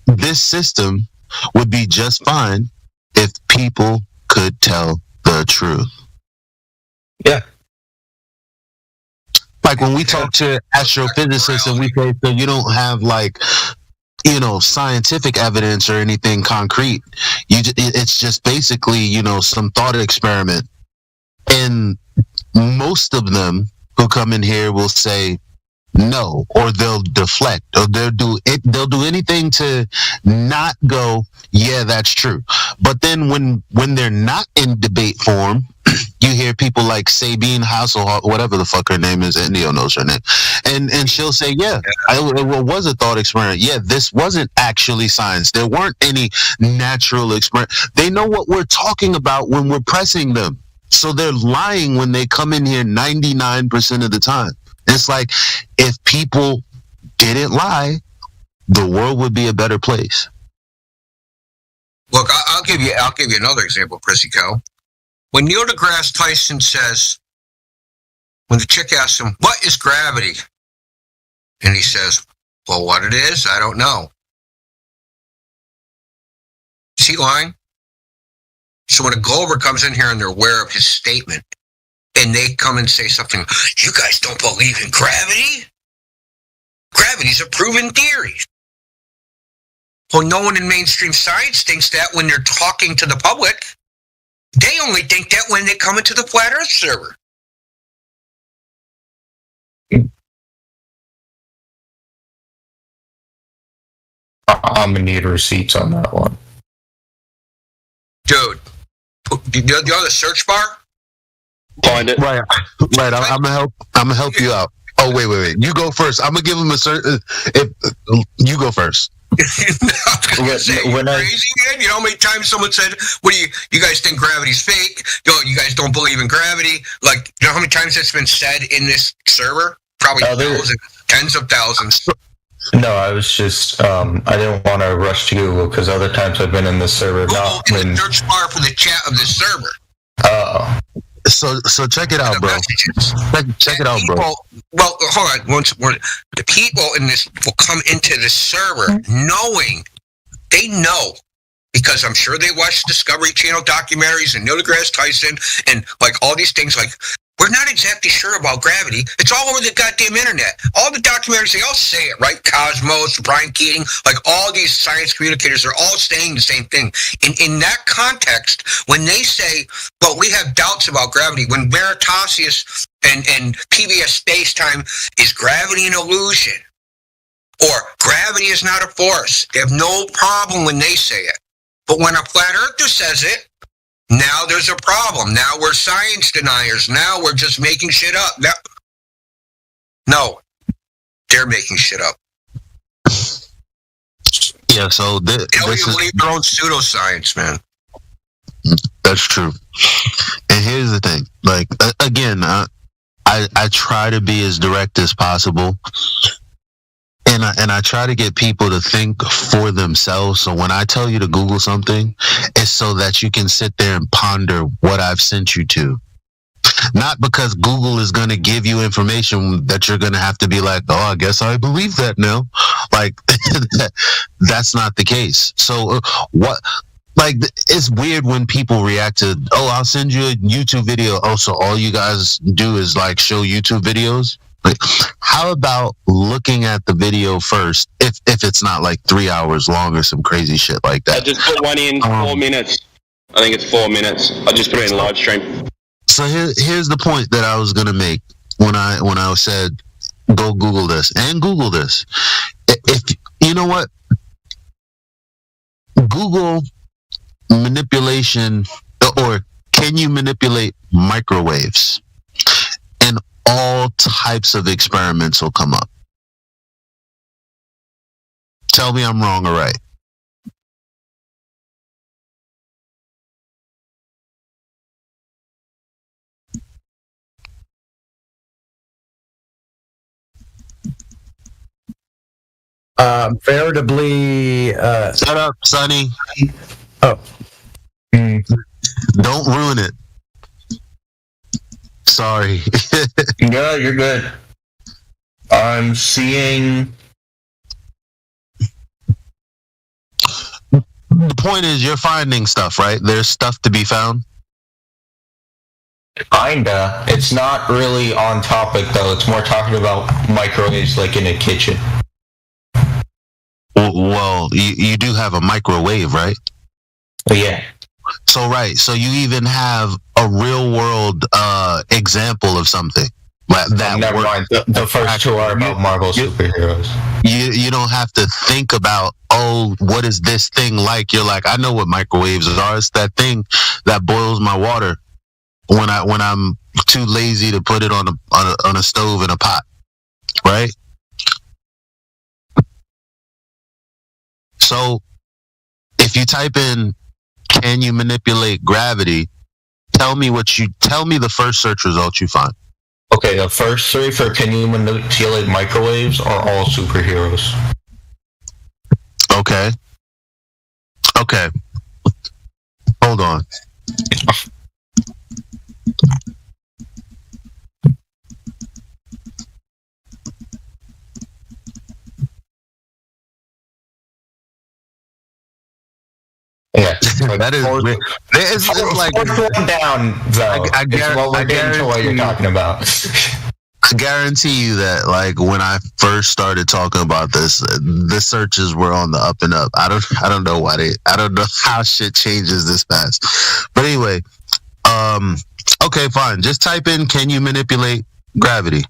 this system would be just fine if people could tell the truth. Yeah. Like when we talk to astrophysicists and we say, so you don't have like, you know, scientific evidence or anything concrete. It's just basically, you know, some thought experiment. And most of them who come in here will say no, or they'll deflect, or they'll do anything to not go, yeah, that's true. But then when they're not in debate form you hear people like Sabine Hasselhoff, whatever the fuck her name is, Neo knows her name, and she'll say, yeah, it was a thought experiment. Yeah, this wasn't actually science. There weren't any natural experiments. They know what we're talking about when we're pressing them. So they're lying when they come in here 99% of the time. It's like, if people didn't lie, the world would be a better place. Look, I'll give you another example, Prissy Co. When Neil deGrasse Tyson says, when the chick asks him, what is gravity? And he says, well, what it is, I don't know. Is he lying? So when a Glober comes in here and they're aware of his statement, and they come and say something, you guys don't believe in gravity? Gravity's a proven theory. Well, no one in mainstream science thinks that when they're talking to the public. They only think that when they come into the Flat Earth server. I'm gonna need receipts on that one. Dude, do you know the search bar? Find it. Right. I'm gonna help you out. Oh, wait. You go first. I'm gonna give him a certain. You go first. Crazy, man. You know how many times someone said, what do you guys think gravity's fake? You guys don't believe in gravity? Like, you know how many times that's been said in this server? Probably thousands, tens of thousands. No, I was just, I didn't want to rush to Google because other times I've been in this server. Google in the search bar for the chat of this server. Oh. So check it out, bro. Check it out, bro. Well, hold on. The people in this will come into the server knowing, they know, because I'm sure they watch Discovery Channel documentaries and Neil deGrasse Tyson and like all these things. Like, we're not exactly sure about gravity. It's all over the goddamn internet. All the documentaries, they all say it, right? Cosmos, Brian Keating, like all these science communicators are all saying the same thing. In that context, when they say, well, we have doubts about gravity, when Veritasius and PBS Space-Time is gravity an illusion, or gravity is not a force, they have no problem when they say it. But when a flat earther says it, now there's a problem. Now we're science deniers. Now we're just making shit up. No, they're making shit up. Yeah, so they don't even believe their own pseudoscience, man. That's true. And here's the thing. Like, again, I try to be as direct as possible. And I try to get people to think for themselves. So when I tell you to Google something, it's so that you can sit there and ponder what I've sent you to. Not because Google is going to give you information that you're going to have to be like, oh, I guess I believe that now. Like, that's not the case. So what? Like, it's weird when people react to, oh, I'll send you a YouTube video. Oh, so all you guys do is like show YouTube videos? Like, how about looking at the video first, if it's not like 3 hours long or some crazy shit like that? I just put one in 4 minutes. I think it's 4 minutes. I just put it in live stream. So here's the point that I was gonna make when I said go Google this and Google this. If you know what, Google manipulation, or can you manipulate microwaves? And all types of experiments will come up. Tell me I'm wrong or right. Veritably. Shut up, Sonny. Oh. Don't ruin it. Sorry. Yeah, you're good. I'm seeing. The point is, you're finding stuff, right? There's stuff to be found. Kinda. It's not really on topic though. It's more talking about microwaves, like in a kitchen. Well, you do have a microwave, right? Yeah. So so you even have a real world example of something that never mind. The first two are about Marvel superheroes. You don't have to think about, oh, what is this thing like? You're like, I know what microwaves are. It's that thing that boils my water. when I'm too lazy to put it on a stove in a pot, right? So if you type in "can you manipulate gravity," tell me the first search result you find. Okay, the first three for "can you manipulate microwaves" are all superheroes. Okay. Hold on. Yeah, that is. It's like fourth one down. Though, I guarantee what you're talking about. I guarantee you that, like, when I first started talking about this, the searches were on the up and up. I don't know why I don't know how shit changes this fast. But anyway, okay, fine. Just type in "can you manipulate gravity?"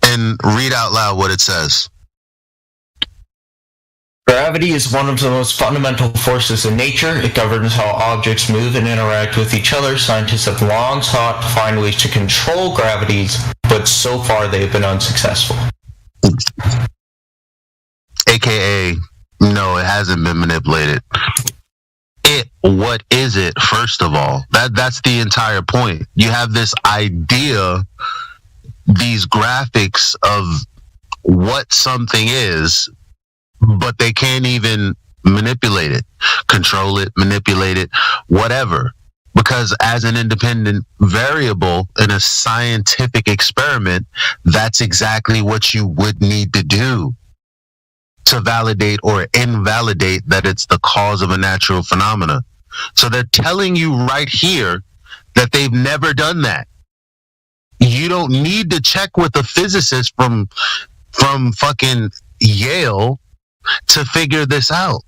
And read out loud what it says. Gravity is one of the most fundamental forces in nature. It governs how objects move and interact with each other. Scientists have long sought to find ways to control gravity, but so far they have been unsuccessful. AKA, no, it hasn't been manipulated. What is it, first of all? That's the entire point. You have this idea, these graphics of what something is, but they can't even manipulate it, control it, manipulate it, whatever. Because as an independent variable in a scientific experiment, that's exactly what you would need to do to validate or invalidate that it's the cause of a natural phenomena. So they're telling you right here that they've never done that. You don't need to check with a physicist from fucking Yale to figure this out.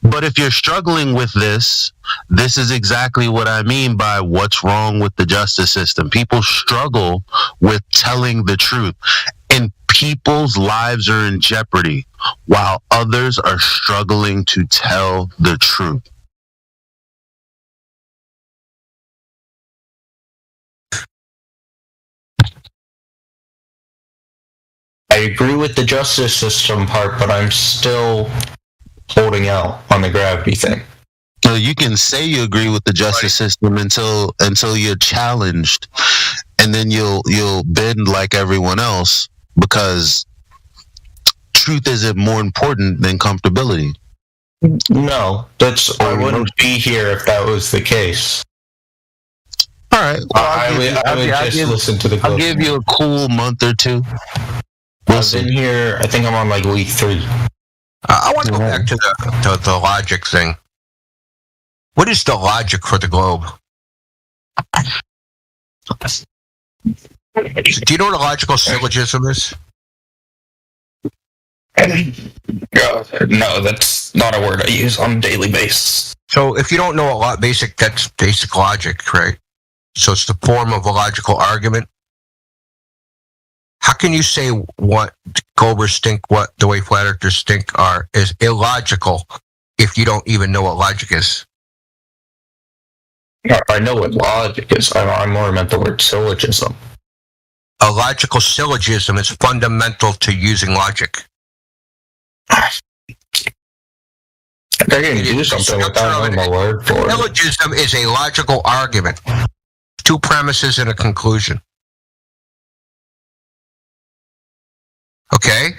But if you're struggling with this is exactly what I mean by what's wrong with the justice system. People struggle with telling the truth, and people's lives are in jeopardy while others are struggling to tell the truth. I agree with the justice system part, but I'm still holding out on the gravity thing. So you can say you agree with the justice system until you're challenged, and then you'll bend like everyone else because truth isn't more important than comfortability. No, I wouldn't be here if that was the case. All right, well, I would just listen to the. I'll give you a cool month or two. I've been here. I think I'm on like week 3. I want to go back to the logic thing. What is the logic for the globe? Do you know what a logical syllogism is? No, that's not a word I use on a daily basis. So if you don't know a lot, that's basic logic, right? So it's the form of a logical argument. How can you say what Globers think, what the way flat earthers think is illogical if you don't even know what logic is? I know what logic is. I more meant the word syllogism. A logical syllogism is fundamental to using logic. They're going to do something without knowing the word for it. Syllogism is a logical argument. 2 premises and a conclusion. Okay?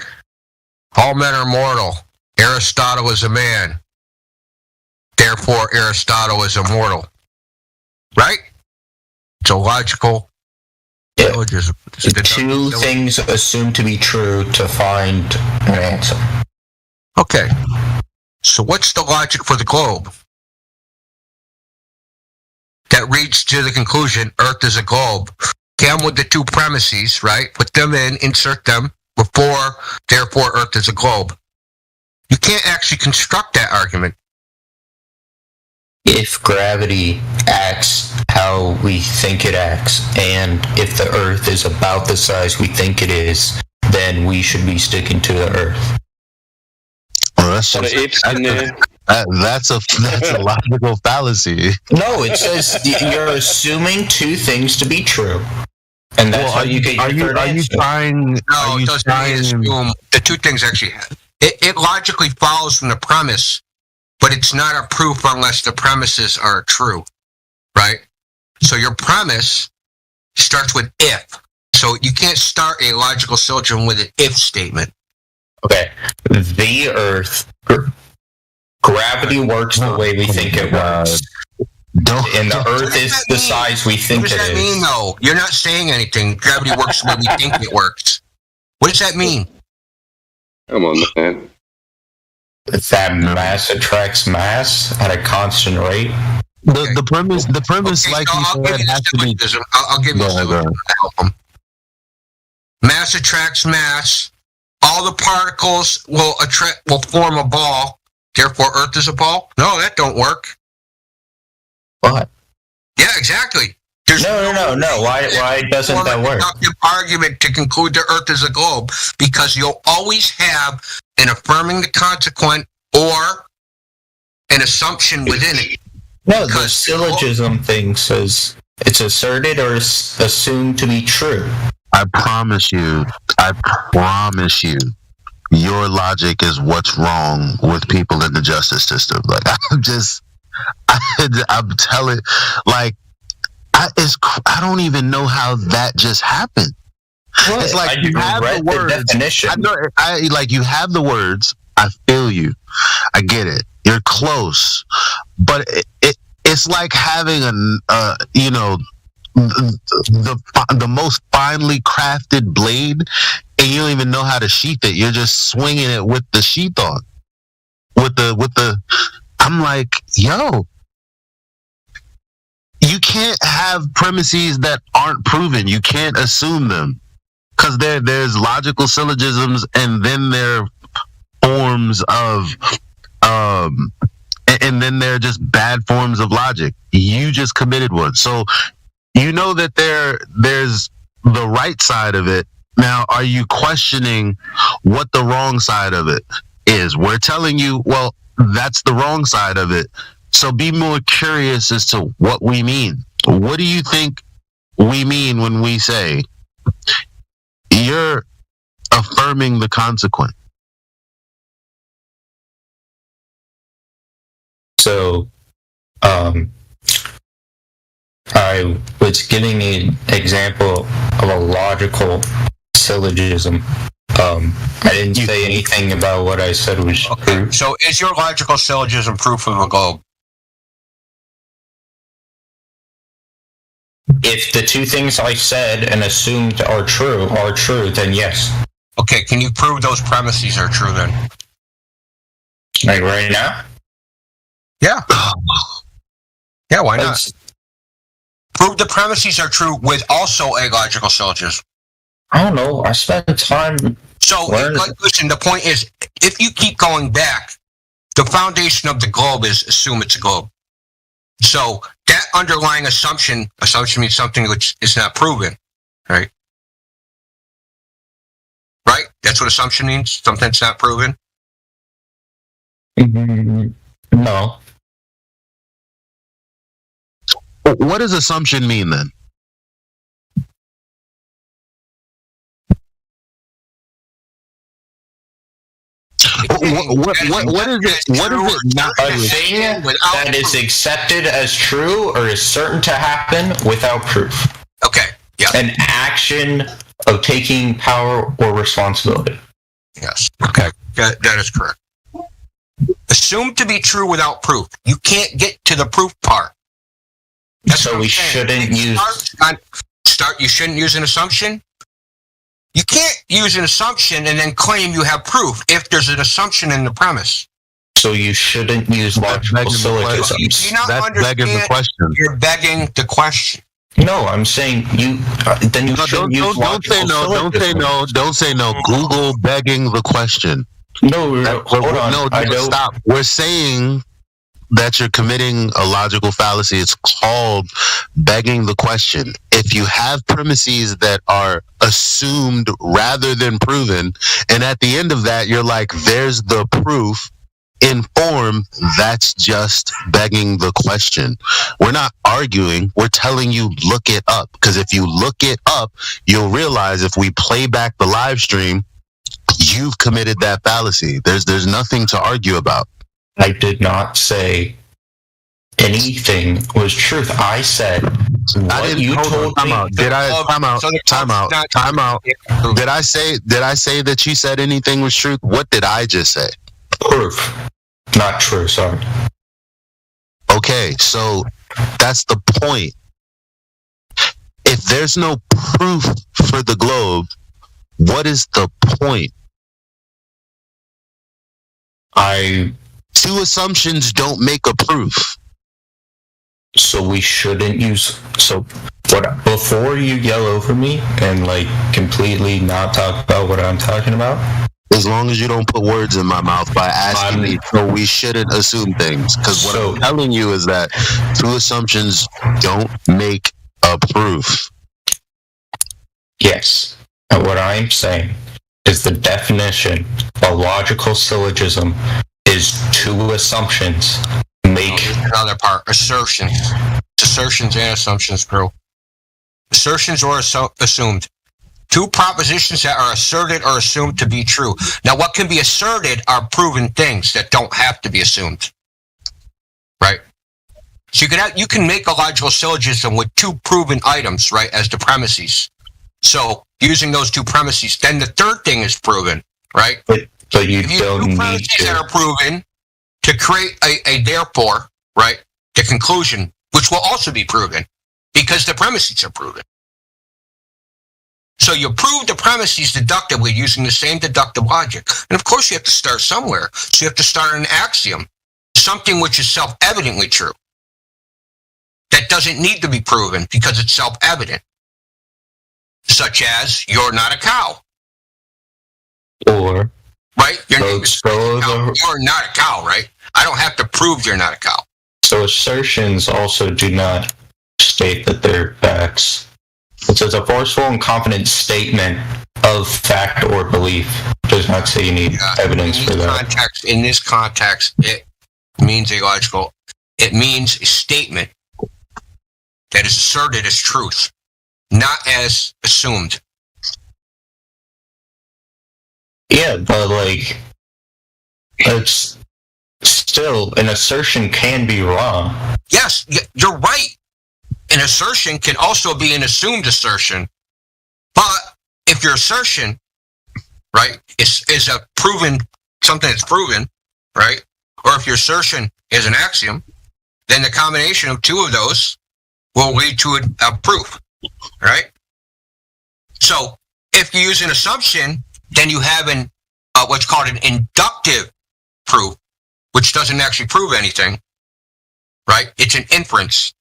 All men are mortal. Aristotle is a man. Therefore, Aristotle is immortal. Right? It's a logical syllogism. Two things assumed to be true to find an answer. Okay. So what's the logic for the globe? That reads to the conclusion, Earth is a globe. Come with the 2 premises, right? Put them in, insert them. Before, therefore, Earth is a globe. You can't actually construct that argument. If gravity acts how we think it acts, and if the Earth is about the size we think it is, then we should be sticking to the Earth. Well, that's a logical fallacy. No, it says you're assuming two things to be true, and that's how you get your third answer. No, it doesn't assume. The two things actually. It logically follows from the premise, but it's not a proof unless the premises are true, right? So your premise starts with if. So you can't start a logical syllogism with an if statement. Okay. The Earth, gravity works the way we think it works. And the Earth is the size we think it is. What does that mean, though? You're not saying anything. Gravity works the way we think it works. What does that mean? Come on, man. That mass attracts mass at a constant rate. The premise, okay, like so you said, has to be. I'll give you a syllogism to help them. Mass attracts mass. All the particles will form a ball. Therefore, Earth is a ball. No, that don't work. What? Yeah, exactly. There's no. Why doesn't that work? Argument to conclude the Earth is a globe, because you'll always have an affirming the consequent or an assumption within it. No, the syllogism thing says it's asserted or assumed to be true. I promise you, your logic is what's wrong with people in the justice system. Like, I'm telling, like, I don't even know how that just happened. What? It's like you have the words. Definition. Like you have the words. I feel you. I get it. You're close, but it's like having the most finely crafted blade, and you don't even know how to sheath it. You're just swinging it with the sheath on. I'm like, yo, you can't have premises that aren't proven. You can't assume them, because there's logical syllogisms, and then there are forms of and then there are just bad forms of logic. You just committed one, so you know that there's the right side of it. Now, are you questioning what the wrong side of it is? We're telling you, well, that's the wrong side of it. So be more curious as to what we mean. What do you think we mean when we say you're affirming the consequent? So, I was giving an example of a logical syllogism. I didn't say anything about what I said was true. So is your logical syllogism proof of a globe? If the two things I said and assumed are true, then yes. Okay, can you prove those premises are true then? Like right now? Yeah. Yeah, why not? Prove the premises are true with also a logical syllogism. I don't know. I spent time. So, listen, the point is, if you keep going back, the foundation of the globe is assume it's a globe. So, that underlying assumption means something which is not proven, right? Right? That's what assumption means? Something that's not proven? No. What does assumption mean then? What is it? What is it not? A thing that is accepted as true or is certain to happen without proof. Okay. Yeah. An action of taking power or responsibility. Yes. Okay. That is correct. Assumed to be true without proof. You can't get to the proof part. That's so we shouldn't use. You shouldn't use an assumption. You can't use an assumption and then claim you have proof if there's an assumption in the premise. So you shouldn't use logical syllogisms. That's begging the question. You're begging the question. No, I'm saying you. Then you shouldn't use logical syllogisms. Don't say no. Google begging the question. No, hold on. No, stop. We're saying that you're committing a logical fallacy. It's called begging the question. If you have premises that are assumed rather than proven, and at the end of that, you're like, there's the proof in form, that's just begging the question. We're not arguing. We're telling you, look it up. Because if you look it up, you'll realize if we play back the live stream, you've committed that fallacy. There's nothing to argue about. I did not say anything was truth. I said what you told me. Did I time out? Did I say that you said anything was truth? What did I just say? Proof. Not true, sorry. Okay, so that's the point. If there's no proof for the globe, what is the point? Two assumptions don't make a proof. So we shouldn't use. So what? Before you yell over me and like completely not talk about what I'm talking about. As long as you don't put words in my mouth by asking me, so we shouldn't assume things. Because what I'm telling you is that two assumptions don't make a proof. Yes. And what I'm saying is the definition of logical syllogism is two assumptions make another part. Assertions. Assertions and assumptions, bro. Assertions or assumed. Two propositions that are asserted or assumed to be true. Now, what can be asserted are proven things that don't have to be assumed. Right? So you can make a logical syllogism with two proven items, right, as the premises. So using those two premises, then the third thing is proven, right? But you don't need premises that are proven to create a therefore, right, the conclusion, which will also be proven because the premises are proven. So you prove the premises deductively using the same deductive logic. And of course you have to start somewhere. So you have to start an axiom, something which is self-evidently true. That doesn't need to be proven because it's self-evident. Such as, you're not a cow. Or, right? You're not a cow, right? I don't have to prove you're not a cow. So assertions also do not state that they're facts. It says a forceful and confident statement of fact or belief. Does not say you need evidence for that. In this context, it means illogical. It means a statement that is asserted as truth, not as assumed. Yeah, but like, it's still, an assertion can be wrong. Yes, you're right. An assertion can also be an assumed assertion. But if your assertion, right, is a proven, something that's proven, right, or if your assertion is an axiom, then the combination of two of those will lead to a proof, right? So if you use an assumption, then you have what's called an inductive proof, which doesn't actually prove anything, right? It's an inference.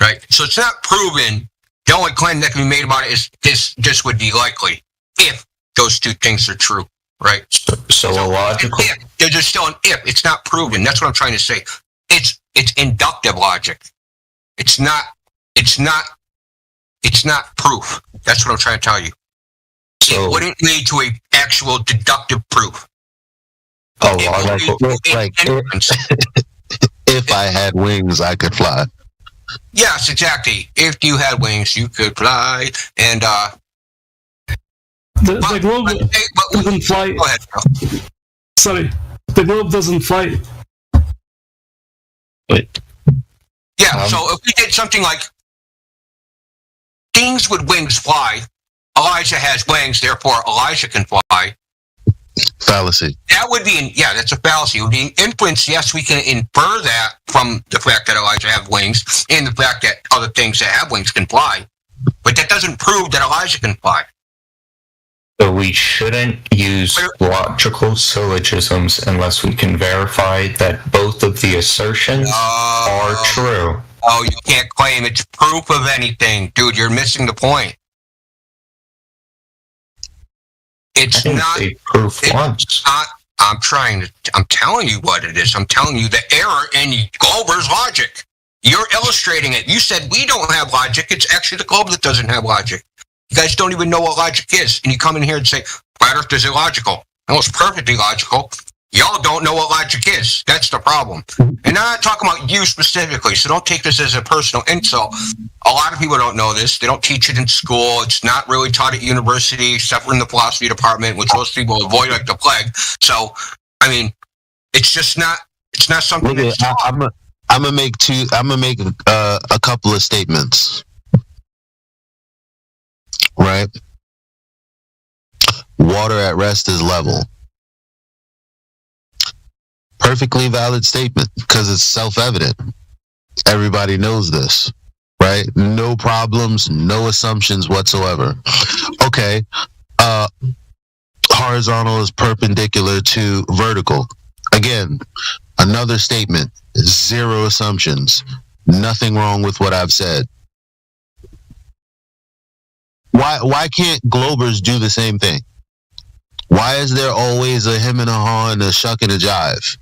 Right, so it's not proven. The only claim that can be made about it is this would be likely if those two things are true, right? So a logical. There's just still an if. It's not proven. That's what I'm trying to say. It's inductive logic. It's not proof. That's what I'm trying to tell you. So, it wouldn't lead to an actual deductive proof. If I had wings, I could fly. Yes, exactly. If you had wings, you could fly. And the globe doesn't fly. Go ahead, bro. Sorry, the globe doesn't fly. Wait. Yeah. So if we did something like things with wings fly, Elijah has wings, therefore Elijah can fly. Fallacy. That would be, that's a fallacy. It would be an inference. Yes, we can infer that from the fact that Elijah has wings and the fact that other things that have wings can fly. But that doesn't prove that Elijah can fly. So we shouldn't use logical syllogisms unless we can verify that both of the assertions are true. Oh, you can't claim it's proof of anything. Dude, you're missing the point. It's not proof once. I'm telling you what it is. I'm telling you the error in Glober's logic. You're illustrating it. You said we don't have logic. It's actually the globe that doesn't have logic. You guys don't even know what logic is. And you come in here and say, flat Earth is illogical. No, it's perfectly logical. Y'all don't know what logic is. That's the problem. And I'm not talking about you specifically, so don't take this as a personal insult. A lot of people don't know this. They don't teach it in school. It's not really taught at university, except for in the philosophy department, which most people avoid like the plague. So, I mean, it's just not. It's not something that's taught. I'm gonna make a couple of statements. Right? Water at rest is level. Perfectly valid statement because it's self-evident. Everybody knows this, right? No problems, no assumptions whatsoever. Okay, horizontal is perpendicular to vertical. Again, another statement, zero assumptions. Nothing wrong with what I've said. Why can't Globers do the same thing? Why is there always a him and a haw and a shuck and a jive?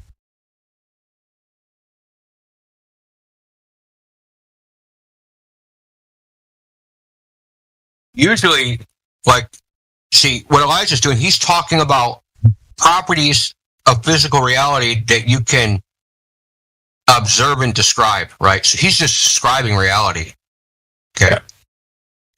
Usually, like, see, what Elijah's doing, he's talking about properties of physical reality that you can observe and describe, right? So he's just describing reality. Okay. Yeah.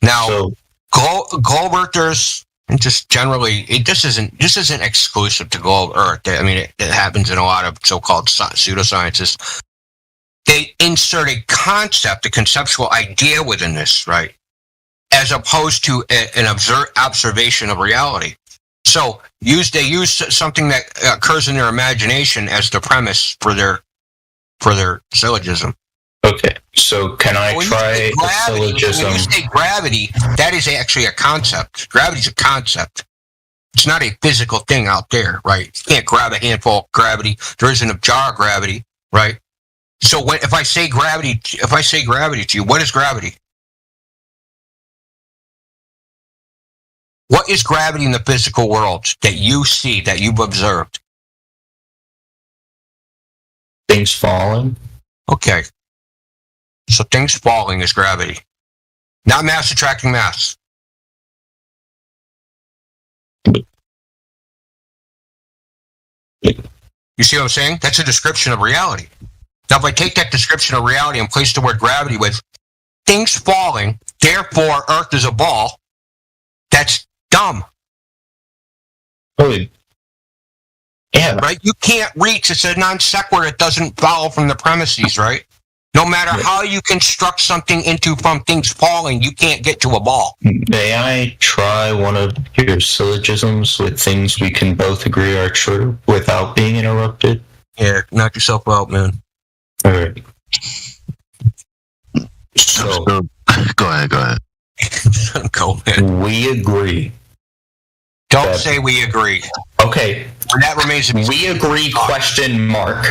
Now, Globe-Earthers, and just generally, this isn't exclusive to Globe Earth. I mean, it happens in a lot of so-called pseudosciences. They insert a concept, a conceptual idea within this, right? As opposed to an observation of reality. So they use something that occurs in their imagination as the premise for their syllogism. Okay, so can I try a syllogism? When you say gravity, that is actually a concept. Gravity is a concept. It's not a physical thing out there, right? You can't grab a handful of gravity. There isn't a jar of gravity, right? So if I say gravity to you, what is gravity? What is gravity in the physical world that you see, that you've observed? Things falling. Okay. So things falling is gravity. Not mass attracting mass. You see what I'm saying? That's a description of reality. Now, if I take that description of reality and place the word gravity with things falling, therefore Earth is a ball, that's dumb. Yeah. Right? You can't reach. It's a non sequitur. It doesn't follow from the premises, right? No matter how you construct something from things falling, you can't get to a ball. May I try one of your syllogisms with things we can both agree are true without being interrupted? Yeah, knock yourself out, man. All right. So, go ahead. Go ahead. We agree. Don't say we agree. Okay. And that remains to be we agree, question mark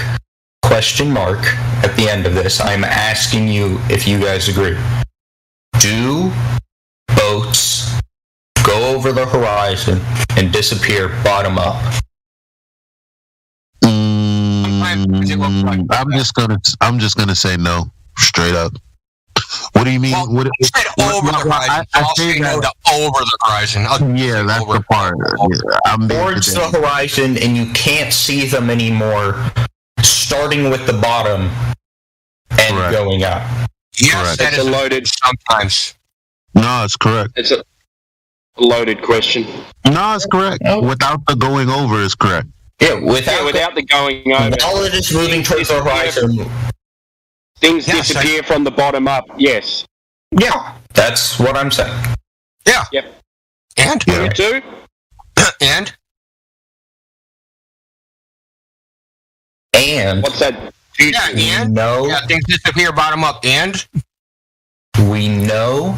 at the end of this. I'm asking you if you guys agree. Do boats go over the horizon and disappear bottom up? I'm just gonna say no, straight up. What do you mean? Well, you said over the horizon. I'll say no to over the horizon. Yeah, that's the part. Towards the horizon, and you can't see them anymore, starting with the bottom and going up. Yes, that is loaded sometimes. No, it's correct. It's a loaded question. No, it's correct. Oh. Without the going over is correct. Yeah, without the going over. All it is moving towards the horizon. Things disappear from the bottom up, yes. Yeah, that's what I'm saying. Yeah. Yep. And? You too? And? And? What's that? Yeah, and? No. Yeah, things disappear bottom up, and? We know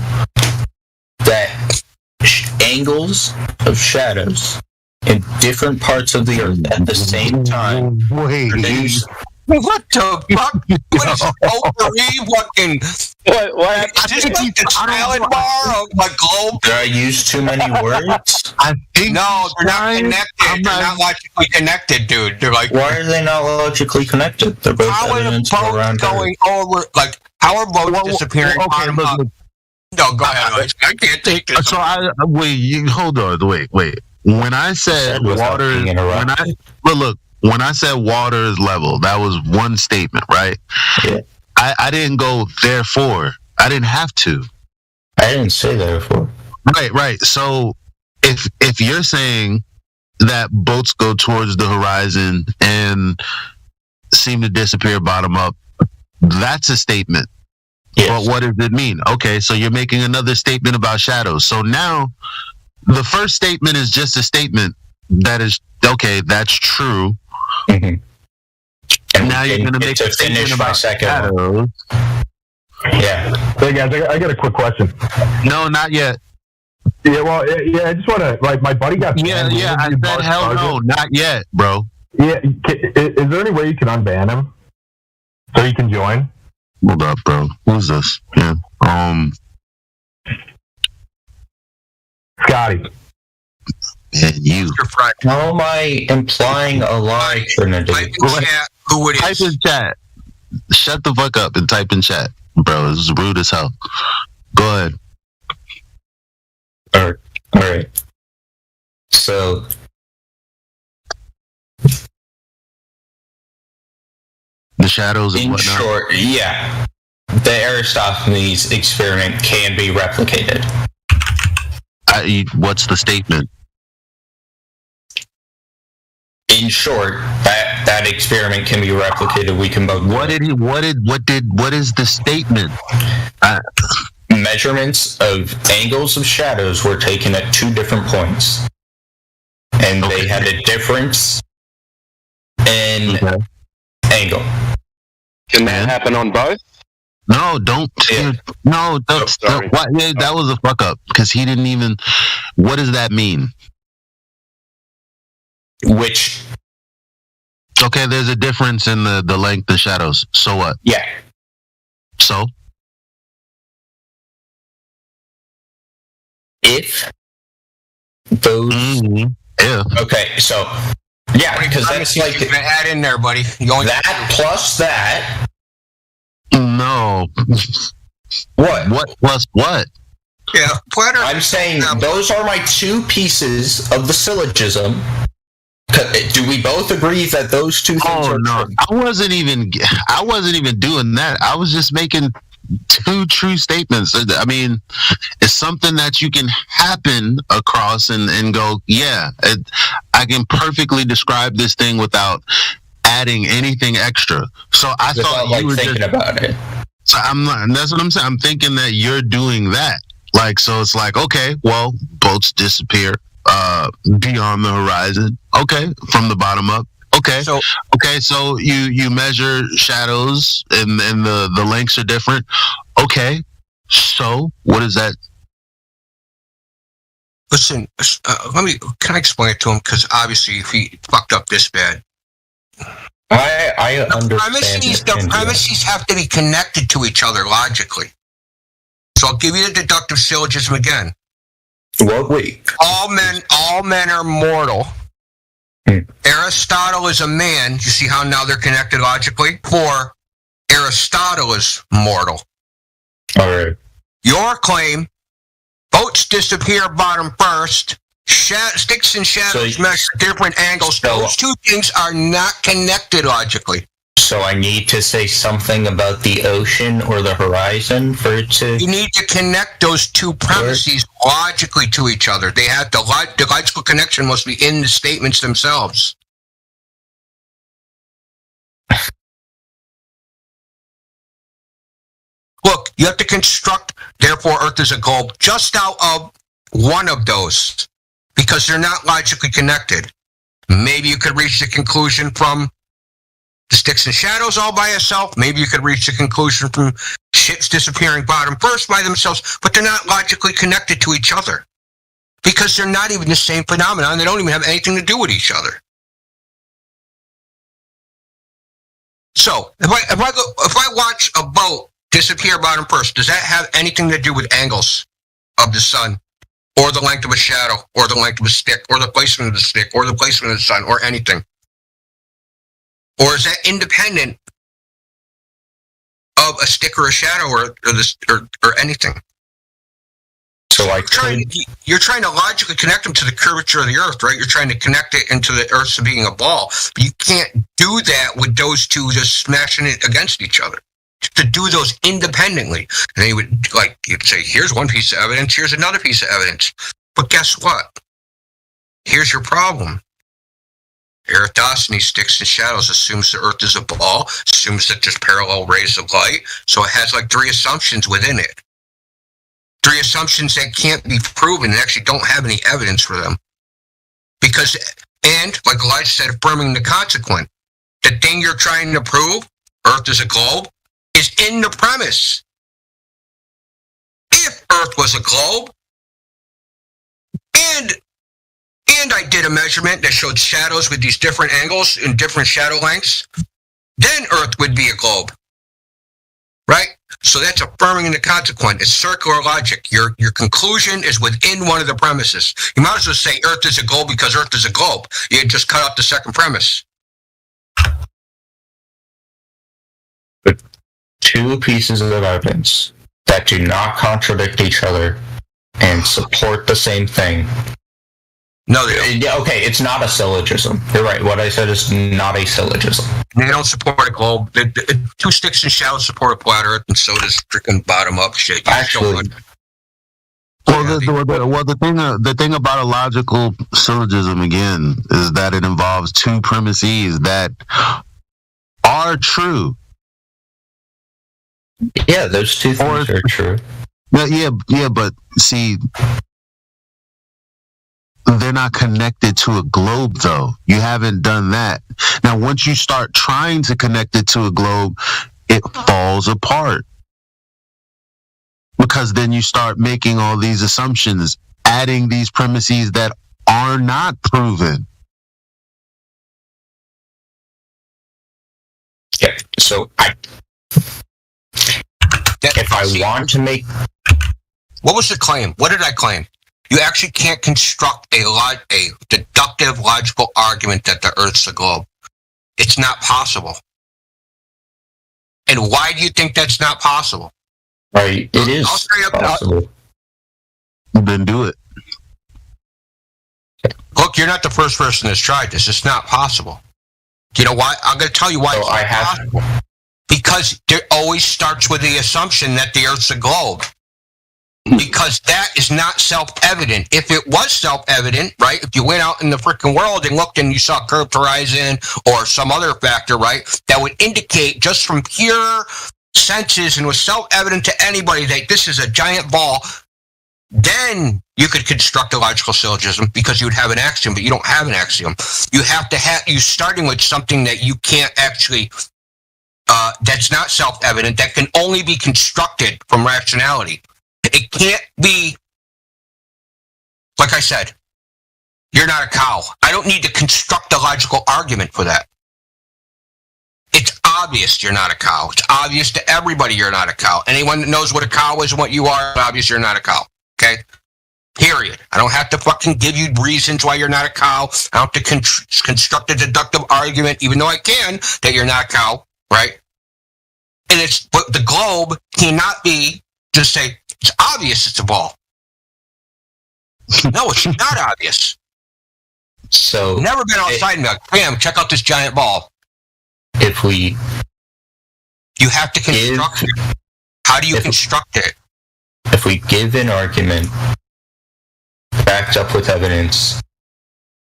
that angles of shadows in different parts of the Earth at the same time What the fuck? What is potpourri fucking? What? Is this like the salad bar of like globe? Did I use too many words? I think No, they're not connected. They're not logically connected, dude. They're like, Why are they not logically connected? They're both how are the evidence of boats around going over? Like, how are boats disappearing? Okay, bottom look, up? look. No, go ahead. Alex. I can't take this. So hold on, wait. When I said without water, being interrupted. when I said water is level, that was one statement, right? Yeah. I didn't go therefore. I didn't have to. I didn't say therefore. Right. So if you're saying that boats go towards the horizon and seem to disappear bottom up, that's a statement. Yes. But what does it mean? Okay, so you're making another statement about shadows. So now the first statement is just a statement that is okay, that's true. Mm-hmm. And now you're going to make a statement about shadows. Yeah. Hey guys, I got a quick question. No, not yet. Yeah, well, yeah, I just want to, like, my buddy got banned. Yeah, I said hell no, not yet, bro. Yeah, is there any way you can unban him so he can join? Hold up, bro. Who's this? Yeah. Scotty. And you. How am I implying a lie, Trinity? Type in chat who it is. Type in chat. Shut the fuck up and type in chat, bro. This is rude as hell. Go ahead. All right. So, the shadows and in whatnot. short, yeah, the Aristophanes experiment can be replicated. What's the statement? In short, that experiment can be replicated. We can both. What is the statement? Measurements of angles of shadows were taken at two different points, and they had a difference in angle. Can that happen on both? No, don't. Yeah. No, don't. That was a fuck up because he didn't even. What does that mean? Which? Okay, there's a difference in the length of shadows. So what? Yeah. So? If those. Yeah. Okay, so. Yeah, because that's like. You're gonna add in there, buddy. That plus that. No. What? What plus what? Yeah, I'm saying those are my two pieces of the syllogism. Do we both agree that those two things are no. true? I wasn't even doing that. I was just making two true statements. I mean, it's something that you can happen across and go, yeah, I can perfectly describe this thing without adding anything extra. So I thought you were thinking about it. So I'm not. That's what I'm saying. I'm thinking that you're doing that. Like, so it's like, okay, well, boats disappear beyond the horizon. Okay, from the bottom up. Okay, so you measure shadows and the lengths are different. Okay, so what is that? Listen, can I explain it to him? Because obviously, if he fucked up this bad. I understand. The premises have to be connected to each other logically. So I'll give you the deductive syllogism again. What we? All men are mortal. Aristotle is a man. You see how now they're connected logically? For Aristotle is mortal. All right. Your claim, boats disappear bottom first. Sticks and shadows measure different angles. Those two things are not connected logically. So I need to say something about the ocean or the horizon for it to. You need to connect those two premises logically to each other. They have the logical connection must be in the statements themselves. Look, you have to construct. Therefore, Earth is a globe just out of one of those. Because they're not logically connected. Maybe you could reach the conclusion from the sticks and shadows all by itself. Maybe you could reach the conclusion from ships disappearing bottom first by themselves, but they're not logically connected to each other. Because they're not even the same phenomenon. They don't even have anything to do with each other. So if I watch a boat disappear bottom first, does that have anything to do with angles of the sun, or the length of a shadow, or the length of a stick, or the placement of the stick, or the placement of the sun, or anything? Or is that independent of a stick or a shadow or anything? So you're trying to logically connect them to the curvature of the Earth, right? You're trying to connect it into the Earth to being a ball, but you can't do that with those two just smashing it against each other. To do those independently, and they would you'd say, "Here's one piece of evidence. Here's another piece of evidence." But guess what? Here's your problem. Eratosthenes, sticks and shadows, assumes the Earth is a ball, assumes that there's parallel rays of light, so it has like 3 assumptions within it. 3 assumptions that can't be proven and actually don't have any evidence for them. Because, and like Elijah said, affirming the consequent, the thing you're trying to prove, Earth is a globe, is in the premise. If Earth was a globe, and I did a measurement that showed shadows with these different angles and different shadow lengths, then Earth would be a globe. Right? So that's affirming the consequent. It's circular logic. Your conclusion is within one of the premises. You might as well say Earth is a globe because Earth is a globe. You just cut out the second premise. But 2 pieces of evidence that do not contradict each other and support the same thing. No, okay, it's not a syllogism. You're right. What I said is not a syllogism. They don't support a globe. 2 sticks and shadows support a flat Earth, and so does freaking bottom up shit. Actually, the thing about a logical syllogism again is that it involves 2 premises that are true. Yeah, those 2 things are true. Yeah, but see, they're not connected to a globe, though. You haven't done that. Now, once you start trying to connect it to a globe, it falls apart. Because then you start making all these assumptions, adding these premises that are not proven. Yeah, so if I want to make... What was the claim? What did I claim? You actually can't construct a deductive logical argument that the Earth's a globe. It's not possible. And why do you think that's not possible? Right, it is possible. Then do it. Look, you're not the first person that's tried this. It's not possible. You know why? I'm going to tell you why it's not possible. Because it always starts with the assumption that the Earth's a globe. Because that is not self-evident. If it was self-evident, right, if you went out in the freaking world and looked and you saw curved horizon or some other factor, right, that would indicate just from pure senses and was self-evident to anybody that this is a giant ball, then you could construct a logical syllogism because you would have an axiom, but you don't have an axiom. You have to have, you starting with something that you can't actually, that's not self-evident, that can only be constructed from rationality. It can't be, like I said, you're not a cow. I don't need to construct a logical argument for that. It's obvious you're not a cow. It's obvious to everybody you're not a cow. Anyone that knows what a cow is and what you are, it's obvious you're not a cow. Okay? Period. I don't have to fucking give you reasons why you're not a cow. I don't have to construct a deductive argument, even though I can, that you're not a cow, right? And but the globe cannot be just say, it's obvious it's a ball. No, it's not obvious. So never been outside and be like, bam, check out this giant ball. If we... You have to construct it. How do you construct it? If we give an argument backed up with evidence,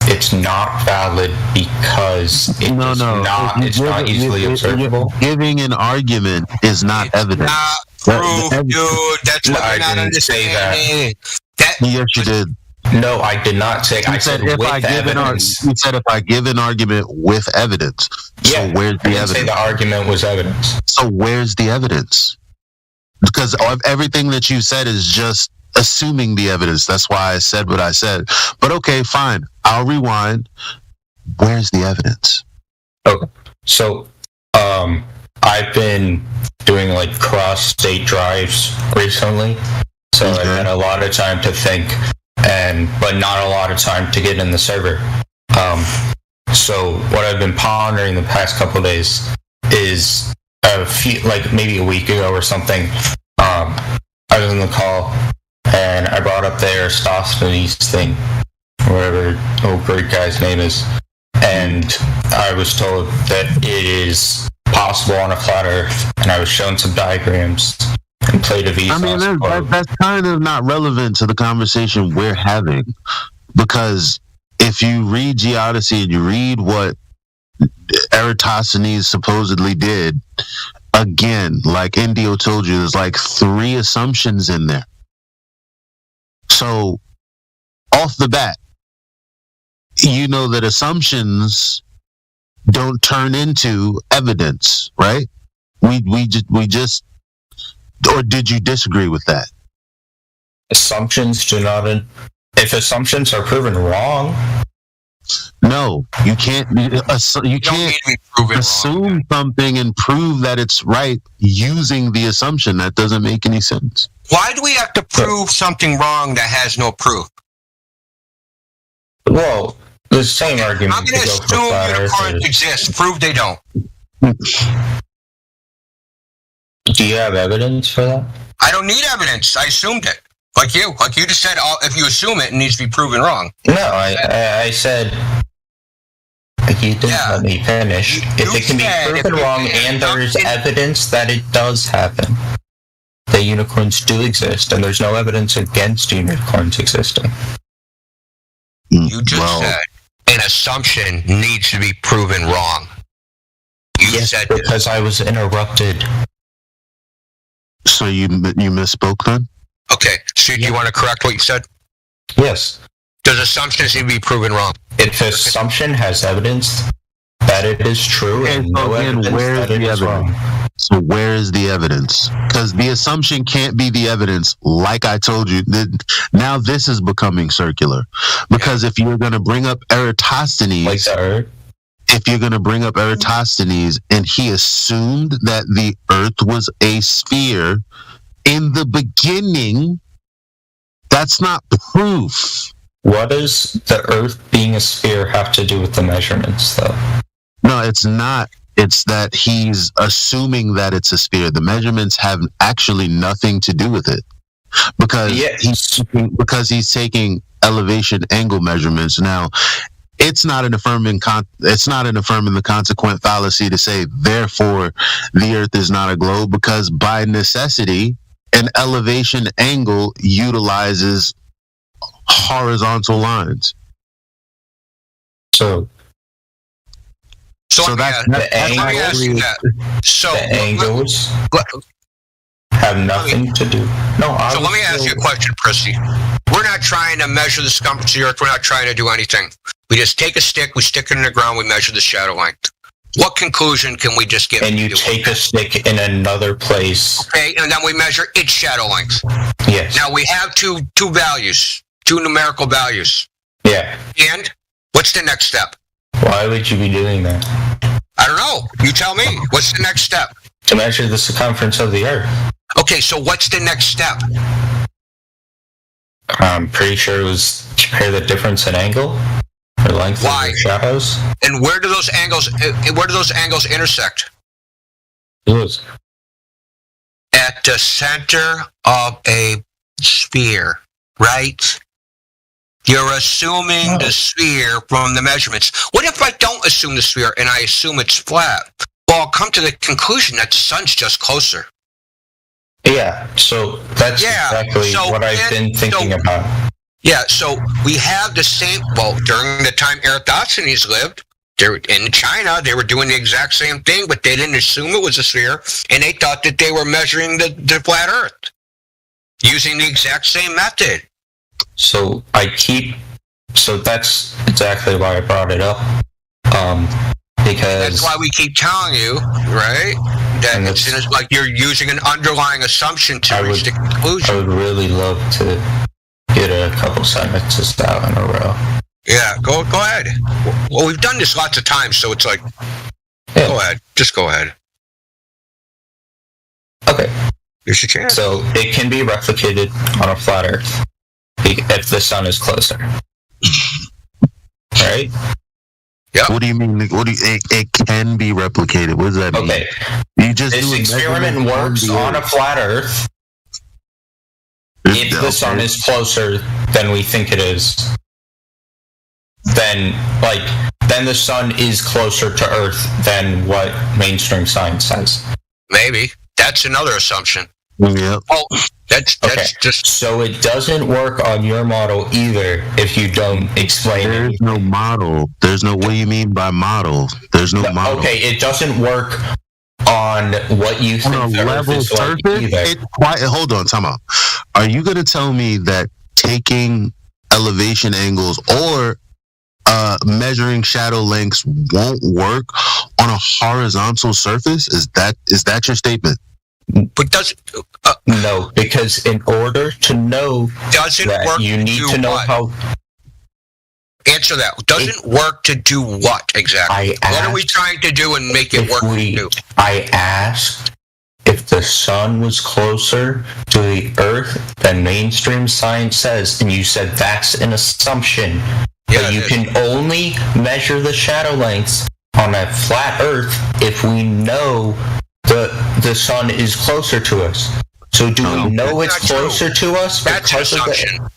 it's not valid because it's not easily observable. Giving an argument is not evidence. Proof, dude. That's what you're not understanding. Yes, you did. No, I did not say. I said if I give evidence. You said if I give an argument with evidence. Yeah, so where's the evidence? Say the argument was evidence. So where's the evidence? Because everything that you said is just assuming the evidence. That's why I said what I said. But okay, fine. I'll rewind. Where's the evidence? Okay. So I've been doing like cross-state drives recently, so I've had a lot of time to think, but not a lot of time to get in the server. So what I've been pondering the past couple of days is maybe a week ago or something. I was in the call and I brought up the Eratosthenes thing, whatever old Greek guy's name is, and I was told that it is possible on a flat Earth, and I was shown some diagrams and played a Vsauce. I mean, that's kind of not relevant to the conversation we're having, because if you read Geodesy and you read what Eratosthenes supposedly did, again, like Indio told you, there's like 3 assumptions in there. So, off the bat, you know that assumptions don't turn into evidence, right? We just, or did you disagree with that? Assumptions do not. If assumptions are proven wrong, no, you can't. You can't assume something and prove that it's right using the assumption. That doesn't make any sense. Why do we have to prove something wrong that has no proof? Well, the same argument. I'm going to assume unicorns exist. Prove they don't. Do you have evidence for that? I don't need evidence. I assumed it. Like you just said, if you assume it, it needs to be proven wrong. No, I said, you didn't let me finish. If it can be proven wrong and there is evidence that it does happen, the unicorns do exist, and there's no evidence against unicorns existing. You just said an assumption needs to be proven wrong. You said because I was interrupted. So you misspoke then? Okay, so do you want to correct what you said? Yes. Does assumptions need to be proven wrong? If the assumption has evidence that it is true, and no evidence that it is wrong. So where is the evidence? Because the assumption can't be the evidence. Like I told you, now this is becoming circular. Because if you're going to bring up Eratosthenes, and he assumed that the Earth was a sphere in the beginning, that's not proof. What does the Earth being a sphere have to do with the measurements, though? No, it's not. It's that he's assuming that it's a sphere. The measurements have actually nothing to do with it, because he's taking elevation angle measurements. Now, it's not an affirming the consequent fallacy to say therefore the Earth is not a globe, because by necessity, an elevation angle utilizes horizontal lines. So that's the angles have nothing to do. No. So let me ask you a question, Prissy. We're not trying to measure the circumference of the Earth. We're not trying to do anything. We just take a stick, we stick it in the ground, we measure the shadow length. What conclusion can we just get? And you take a stick in another place. Okay, and then we measure its shadow length. Yes. Now we have two values, 2 numerical values. Yeah. And what's the next step? Why would you be doing that? I don't know. You tell me. What's the next step? To measure the circumference of the Earth. Okay, so what's the next step? I'm pretty sure it was compare the difference in angle or length of the shadows. And where do those angles intersect? Those. At the center of a sphere, right? You're assuming the sphere from the measurements. What if I don't assume the sphere and I assume it's flat? Well, I'll come to the conclusion that the sun's just closer. Yeah, so that's exactly what I've been thinking about. Yeah, so we have the same, during the time Eratosthenes lived, in China, they were doing the exact same thing, but they didn't assume it was a sphere, and they thought that they were measuring the flat Earth using the exact same method. So that's exactly why I brought it up. Because that's why we keep telling you, right? That it's like you're using an underlying assumption to reach the conclusion. I would really love to get a couple sentences out in a row. Yeah, go ahead. Well, we've done this lots of times, so it's like, go ahead. Just go ahead. Okay. Here's your chance. So it can be replicated on a flat Earth if the sun is closer. Right? Yeah. What do you mean? It can be replicated? What does that mean? Okay. You just This do a experiment measurement works the on a Earth. flat Earth if the sun is closer than we think it is. Then the sun is closer to Earth than what mainstream science says. Maybe. That's another assumption. Yeah. Oh, that's just... So it doesn't work on your model either if you don't explain it. There's no model. There's no, what do you mean by model? There's no model. Okay, it doesn't work on what you think On a the Earth level is like surface? either. Hold on, time out. Are you going to tell me that taking elevation angles or measuring shadow lengths won't work on a horizontal surface? Is that your statement? But does no, because in order to know that, you need to know how. Answer that. Doesn't work to do what exactly? What are we trying to do and make it work to do? I asked if the sun was closer to the Earth than mainstream science says, and you said that's an assumption. Yeah, but you can only measure the shadow lengths on a flat Earth if we know the sun is closer to us. So do we know it's closer to us? That's an assumption.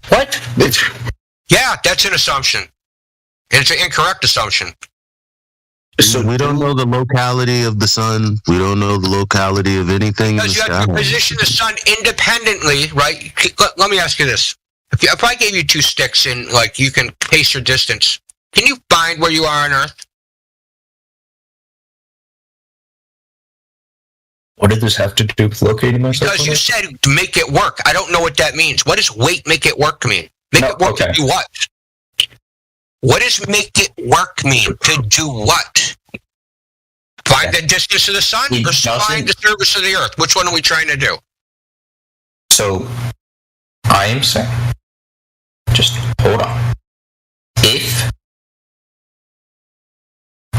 What? Yeah, that's an assumption. It's an incorrect assumption. So we don't know the locality of the sun. We don't know the locality of anything in the Because you sky. have to position the sun independently, right? Let me ask you this. If I gave you two sticks and, you can pace your distance, can you find where you are on Earth? What did this have to do with locating myself? Because you said to make it work. I don't know what that means. What does wait make it work mean? Make it work to do what? What does make it work mean? To do what? Find the distance of the sun or find the surface of the Earth? Which one are we trying to do? So, I am saying, just hold on. If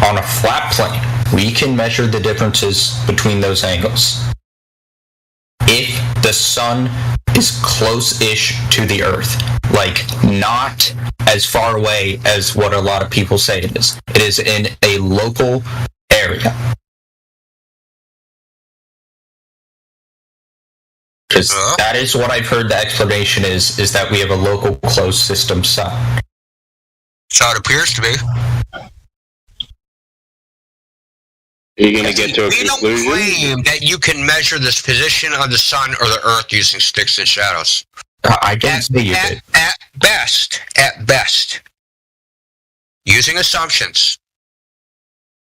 on a flat plane, we can measure the differences between those angles. If the sun is close-ish to the Earth, not as far away as what a lot of people say it is in a local area. Because that is what I've heard the explanation is that we have a local closed system sun. So it appears to be. Are you going to get to a We conclusion? don't claim that you can measure the position of the sun or the Earth using sticks and shadows. I didn't say you did. At best, using assumptions,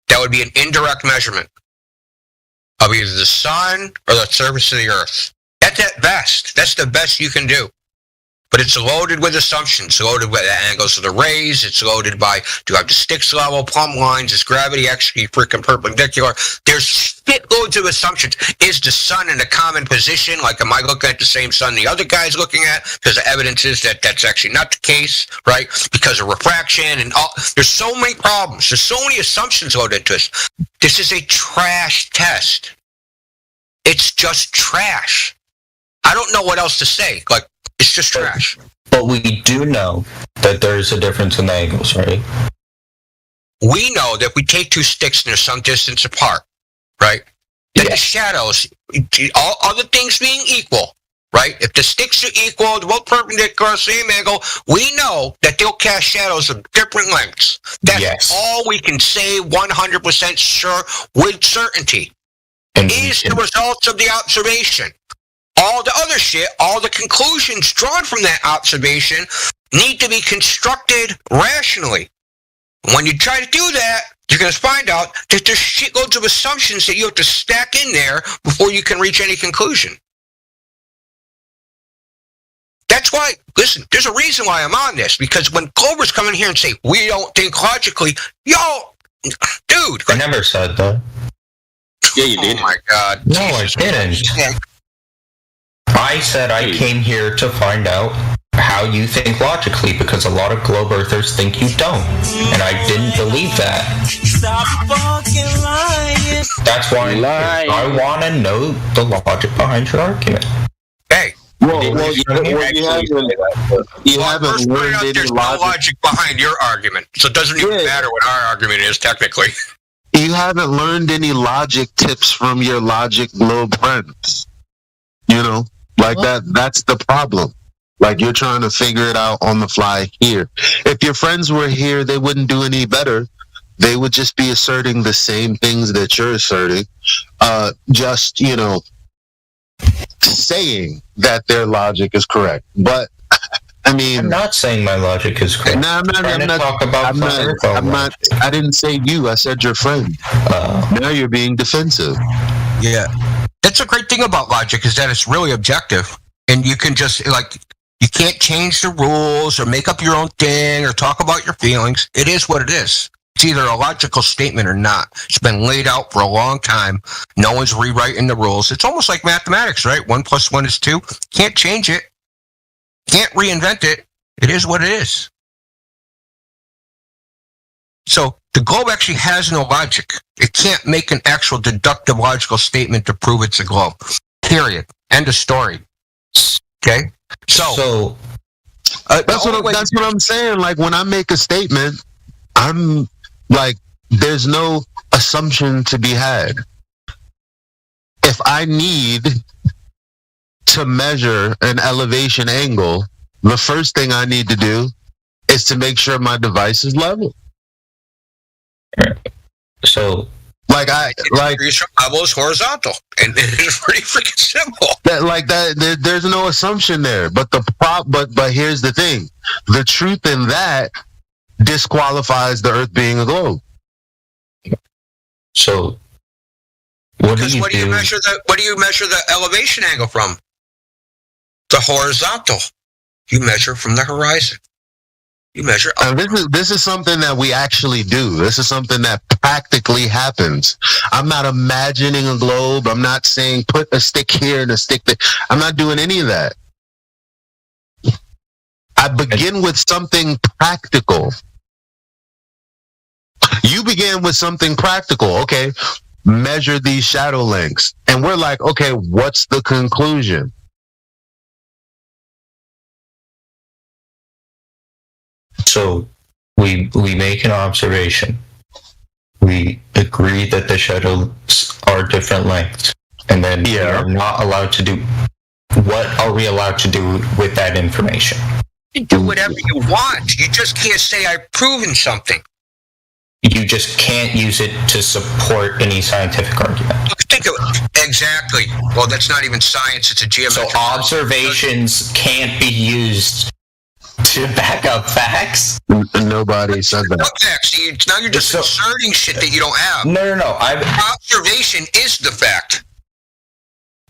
that would be an indirect measurement of either the sun or the surface of the Earth. That's at best. That's the best you can do. But it's loaded with assumptions, loaded with the angles of the rays. It's loaded by, do you have the sticks level, plumb lines? Is gravity actually freaking perpendicular? There's shitloads of assumptions. Is the sun in a common position? Am I looking at the same sun the other guy's looking at? Because the evidence is that that's actually not the case, right? Because of refraction and all. There's so many problems. There's so many assumptions loaded into this. This is a trash test. It's just trash. I don't know what else to say. It's just trash. But we do know that there is a difference in the angles, right? We know that if we take two sticks and they're some distance apart, right? Then the shadows, all other things being equal, right? If the sticks are equal, both perpendicular, same angle, we know that they'll cast shadows of different lengths. That's all we can say 100% sure with certainty. Is the results of the observation. All the other shit, all the conclusions drawn from that observation need to be constructed rationally. When you try to do that, you're going to find out that there's shitloads of assumptions that you have to stack in there before you can reach any conclusion. That's why, listen, there's a reason why I'm on this, because when Clovers come in here and say, we don't think logically, dude. I never said that. Yeah, you did. Oh my God. No, I didn't. I said I came here to find out how you think logically, because a lot of globe earthers think you don't, and I didn't believe that. That's why I want to know the logic behind your argument. Hey. You haven't learned any there's no logic behind your argument, so it doesn't even matter what our argument is technically. You haven't learned any logic tips from your logic globe friends. You know, like that's the problem. Like, you're trying to figure it out on the fly here. If your friends were here, they wouldn't do any better. They would just be asserting the same things that you're asserting. Just, you know, saying that their logic is correct. But I mean, I'm not saying my logic is correct. No, I'm not. I didn't say you. I said your friend. Now you're being defensive. Yeah, that's a great thing about logic, is that it's really objective, and you can just you can't change the rules or make up your own thing or talk about your feelings. It is what it is. It's either a logical statement or not. It's been laid out for a long time. No one's rewriting the rules. It's almost like mathematics, right? 1 + 1 is 2. Can't change it. Can't reinvent it. It is what it is. So the globe actually has no logic. It can't make an actual deductive logical statement to prove it's a globe. Period. End of story. Okay? So that's what I'm saying. Like, when I make a statement, I'm like, there's no assumption to be had. If I need to measure an elevation angle, the first thing I need to do is to make sure my device is level. So, your level is horizontal, and it's pretty freaking simple. There's no assumption there. But but here's the thing: the truth in that disqualifies the Earth being a globe. So, what do you measure the elevation angle from? The horizontal. You measure from the horizon. You measure up. This is something that we actually do. This is something that practically happens. I'm not imagining a globe. I'm not saying put a stick here and a stick there. I'm not doing any of that. I begin with something practical. You began with something practical. Okay, measure these shadow lengths. And we're like, okay, what's the conclusion? So we make an observation. We agree that the shadows are different lengths, and then we are not allowed to do. What are we allowed to do with that information? You do whatever you want. You just can't say I've proven something. You just can't use it to support any scientific argument. Think of it. Exactly. Well, that's not even science. It's a geometric. So observations can't be used to back up facts? Nobody said that. Facts. Now you're just inserting shit that you don't have. No. Observation is the fact.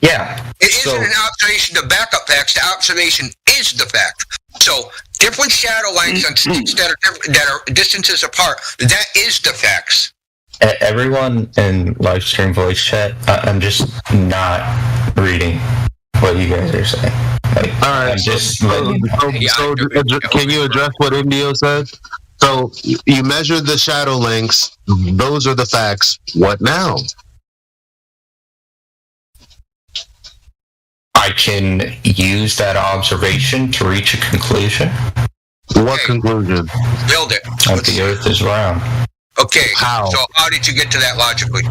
Yeah. It isn't an observation to back up facts. The observation is the fact. So different shadow lengths on sticks that are distances apart, that is the facts. Everyone in live stream voice chat, I'm just not reading what you guys are saying. All right, can you address what Indio said? So you measure the shadow lengths. Those are the facts. What now? I can use that observation to reach a conclusion. What conclusion? Build it. That the Earth is round. Okay. How? So how did you get to that logically?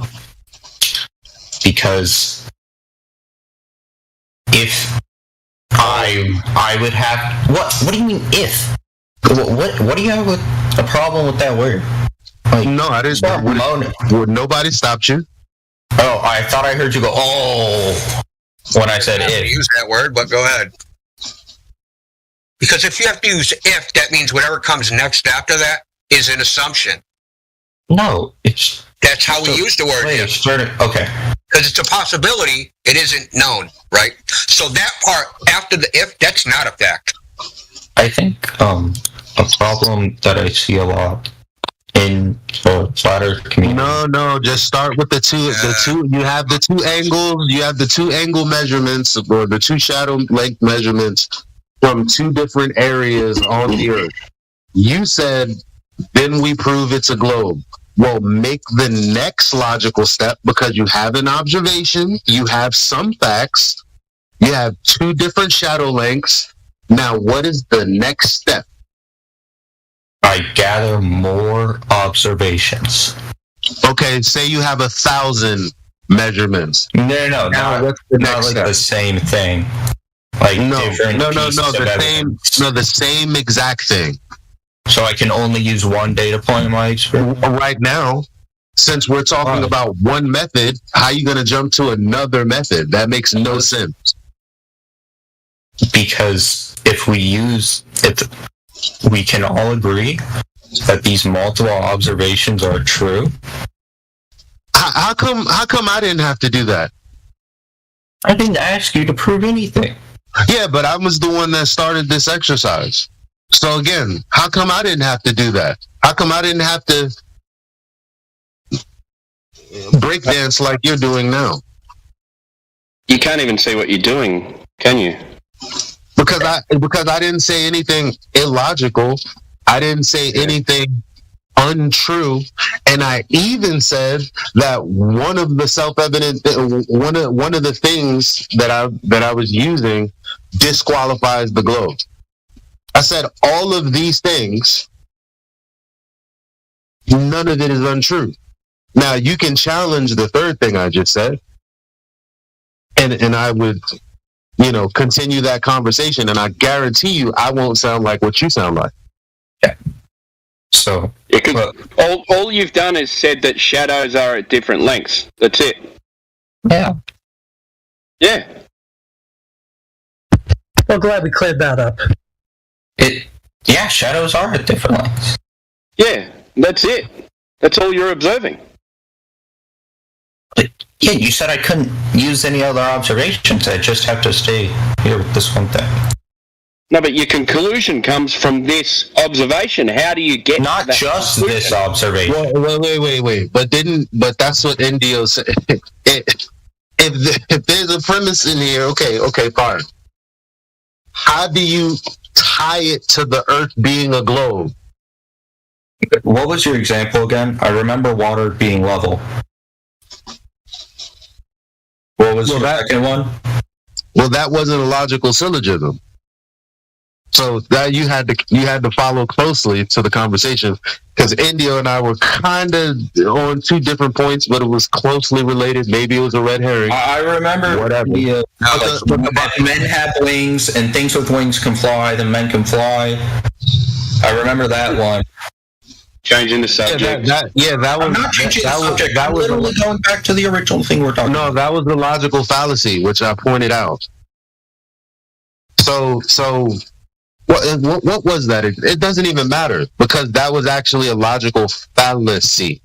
Because if I would have what do you mean if? What do you have with a problem with that word? No, I didn't. Nobody stopped you. Oh, I thought I heard you go, oh, when I said if. Use that word, but go ahead. Because if you have to use if, that means whatever comes next after that is an assumption. No, that's how we use the word if. Okay. Because it's a possibility, it isn't known, right? So that part after the if, that's not a fact. I think a problem that I see a lot in the flat Earth community. No, just start with the two. You have the two angles. You have the two angle measurements, or the two shadow length measurements. from two different areas on the Earth. You said, then we prove it's a globe. Well, make the next logical step, because you have an observation, you have some facts, you have two different shadow lengths. Now, what is the next step? I gather more observations. Okay, say you have 1,000 measurements. No, Now, not, what's the not next like step? the same thing. Like No, different pieces of evidence. the same exact thing. So I can only use one data point in my experience? Right now, since we're talking about one method, how are you going to jump to another method? That makes no sense. Because if we can all agree that these multiple observations are true. How come I didn't have to do that? I didn't ask you to prove anything. Yeah, but I was the one that started this exercise. So again, how come I didn't have to do that? How come I didn't have to breakdance like you're doing now? You can't even see what you're doing, can you? Because I didn't say anything illogical. I didn't say anything untrue, and I even said that one of the self-evident one of the things that I was using disqualifies the globe. I said all of these things, none of it is untrue. Now you can challenge the third thing I just said, and I would, continue that conversation, and I guarantee you I won't sound like what you sound like. So all you've done is said that shadows are at different lengths. That's it. Yeah. Yeah. Well, glad we cleared that up. Shadows are at different lengths. Yeah, that's it. That's all you're observing. Yeah, you said I couldn't use any other observations. I just have to stay here with this one thing. No, but your conclusion comes from this observation. How do you get not just conclusion? this observation? Wait. But that's what Indio said. If there's a premise in here, okay, fine. How do you tie it to the Earth being a globe? What was your example again? I remember water being level. What was your second one? Well, that wasn't a logical syllogism. So that you had to follow closely to the conversation, because Indio and I were kind of on two different points, but it was closely related. Maybe it was a red herring. I remember whatever. Men have wings, and things with wings can fly. Then men can fly. I remember that one. Changing the subject. That was. I'm not changing the subject. That I'm was literally going back to the original thing we're talking about. No, that was the logical fallacy, which I pointed out. So. What was that? It doesn't even matter, because that was actually a logical fallacy.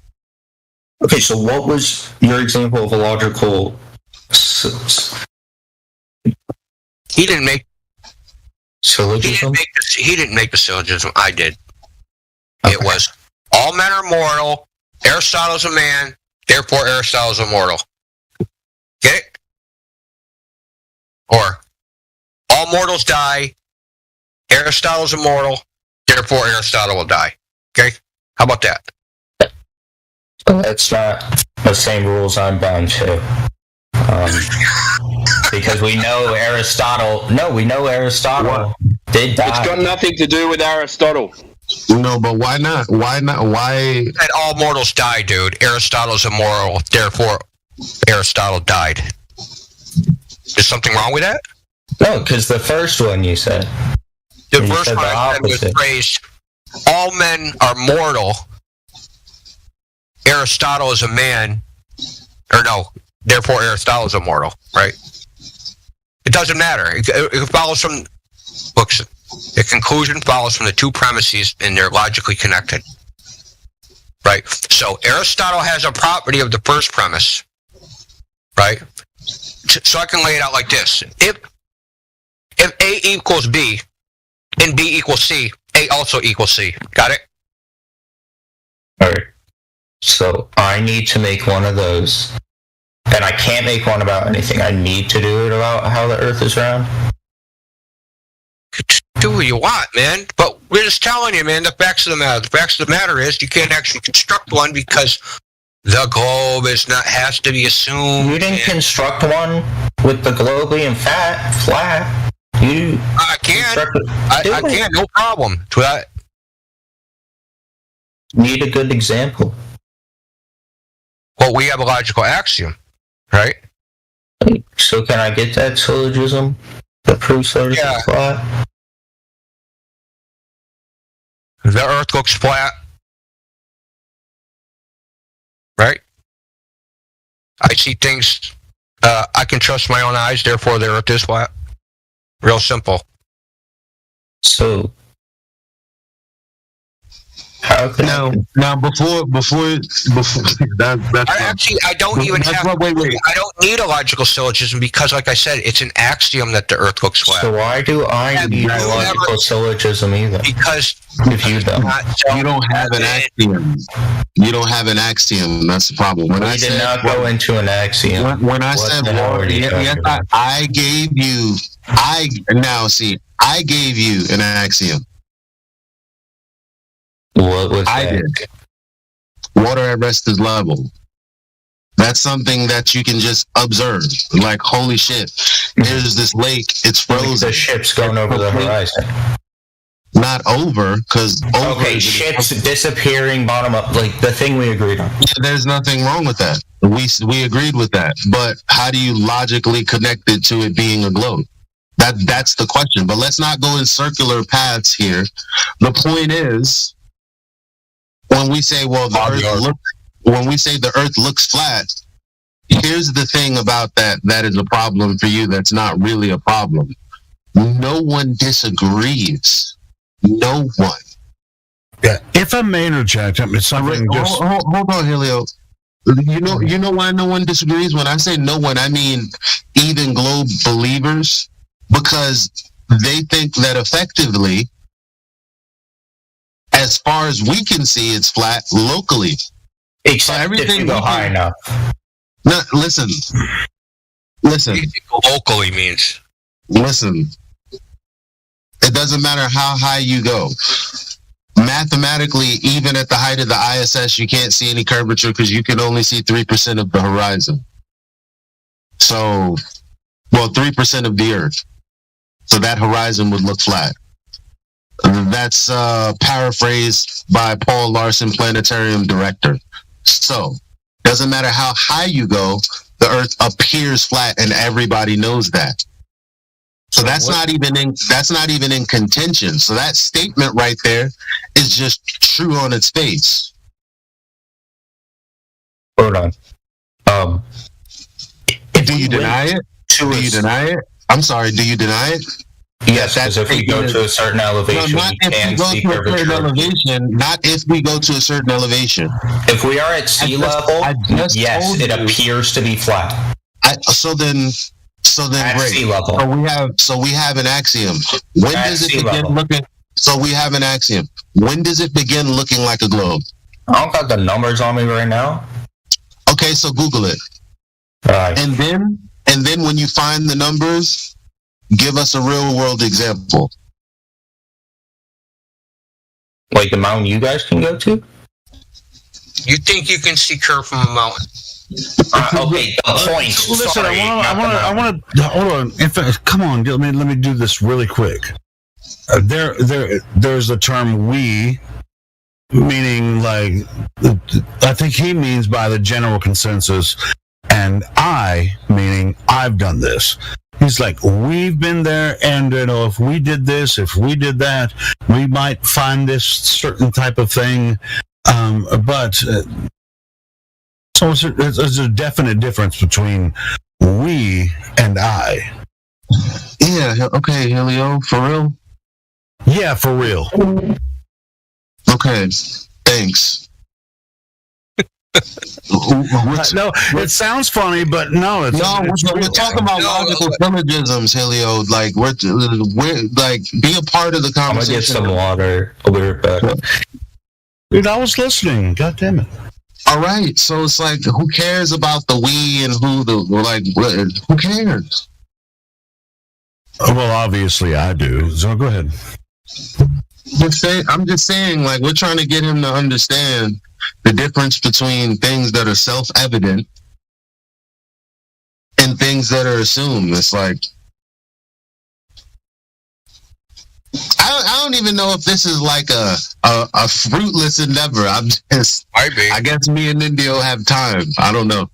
Okay, so what was your example of a logical? He didn't make syllogism. He didn't make the syllogism. I did. Okay. It was all men are mortal. Aristotle's a man, therefore Aristotle's immortal. Get it? Or all mortals die. Aristotle's immortal, therefore Aristotle will die. Okay? How about that? That's not the same rules I'm bound to. Because we know Aristotle did die. It's got nothing to do with Aristotle. No, but why not? Why not? Why? That all mortals die, dude. Aristotle's immoral, therefore Aristotle died. Is something wrong with that? No, because the first one you said. The first one I said was phrased, all men are mortal. Aristotle is a man. Or no, therefore Aristotle is immortal, right? It doesn't matter. It follows from books. The conclusion follows from the two premises, and they're logically connected. Right? So Aristotle has a property of the first premise. Right? So I can lay it out like this. If A equals B, and B equals C, A also equals C. Got it? Alright. So I need to make one of those. And I can't make one about anything. I need to do it about how the Earth is round. whatever you want, man. But we're just telling you, man, the facts of the matter. The facts of the matter is you can't actually construct one because the globe is not has to be assumed. You didn't construct one with the globe being flat. I can. I can, no problem. Need a good example. Well, we have a logical axiom, right? So can I get that syllogism that proves Earth is flat? The Earth looks flat, right? I see things. I can trust my own eyes. Therefore, the Earth is flat. Real simple. So, how can now before I don't even have. I don't need a logical syllogism because, like I said, it's an axiom that the Earth looks flat. So why do I need a logical syllogism either? Because if you don't, you don't have an axiom. You don't have an axiom. That's the problem. When I did not go into an axiom. When I said, I gave you. I gave you an axiom. What was that? I did. Water at rest is level. That's something that you can just observe. Like, holy shit, there's this lake, it's frozen. The ship's going over the horizon. Not over, because okay, ship's disappearing bottom up, like the thing we agreed on. Yeah, there's nothing wrong with that. We agreed with that. But how do you logically connect it to it being a globe? That's the question. But let's not go in circular paths here. The point is, when we say, well, when we say the Earth looks flat, here's the thing about that is a problem for you that's not really a problem. No one disagrees. No one. Yeah. If I may interject, it's something just... Hold on, Helio. You know why no one disagrees? When I say no one, I mean even globe believers, because they think that effectively, as far as we can see, it's flat locally. Except everything if you go high enough. No, listen. Locally means. Listen. It doesn't matter how high you go. Mathematically, even at the height of the ISS, you can't see any curvature because you can only see 3% of the horizon. So, 3% of the Earth. So that horizon would look flat. That's paraphrased by Paul Larson, planetarium director. So, doesn't matter how high you go, the Earth appears flat, and everybody knows that. So that's not even in contention. So that statement right there is just true on its face. Hold on. Do you deny it? Do you deny it? I'm sorry. Do you deny it? Yes, because if we go to a certain elevation, not if we go to a certain elevation. Not if we go to a certain elevation. If we are at sea level, yes, it appears to be flat. So then at great. Sea level. So we have an axiom. When does it begin looking? So we have an axiom. When does it begin looking like a globe? I don't got the numbers on me right now. Okay, so Google it. Right. And then when you find the numbers, give us a real world example. Like the mountain you guys can go to? You think you can see curve from a mountain? Okay, the point. Listen, I want to hold on. In fact, come on, let me do this really quick. There's a term "we," meaning like I think he means by the general consensus, and I meaning I've done this. He's like, we've been there, and if we did this, if we did that, we might find this certain type of thing. So there's a definite difference between we and I. Yeah, okay, Helio, for real? Yeah, for real. Okay, thanks. No, it sounds funny, but no, we're talking about logical syllogisms, Helio. Like we're like be a part of the conversation. I'm gonna get some water. I'll be right back. Dude, I was listening. God damn it! All right, so it's like, who cares about the we and who cares? Well, obviously I do. So go ahead. I'm just saying, like, we're trying to get him to understand the difference between things that are self-evident and things that are assumed. It's like, I don't even know if this is like a fruitless endeavor. I guess me and Indio have time. I don't know.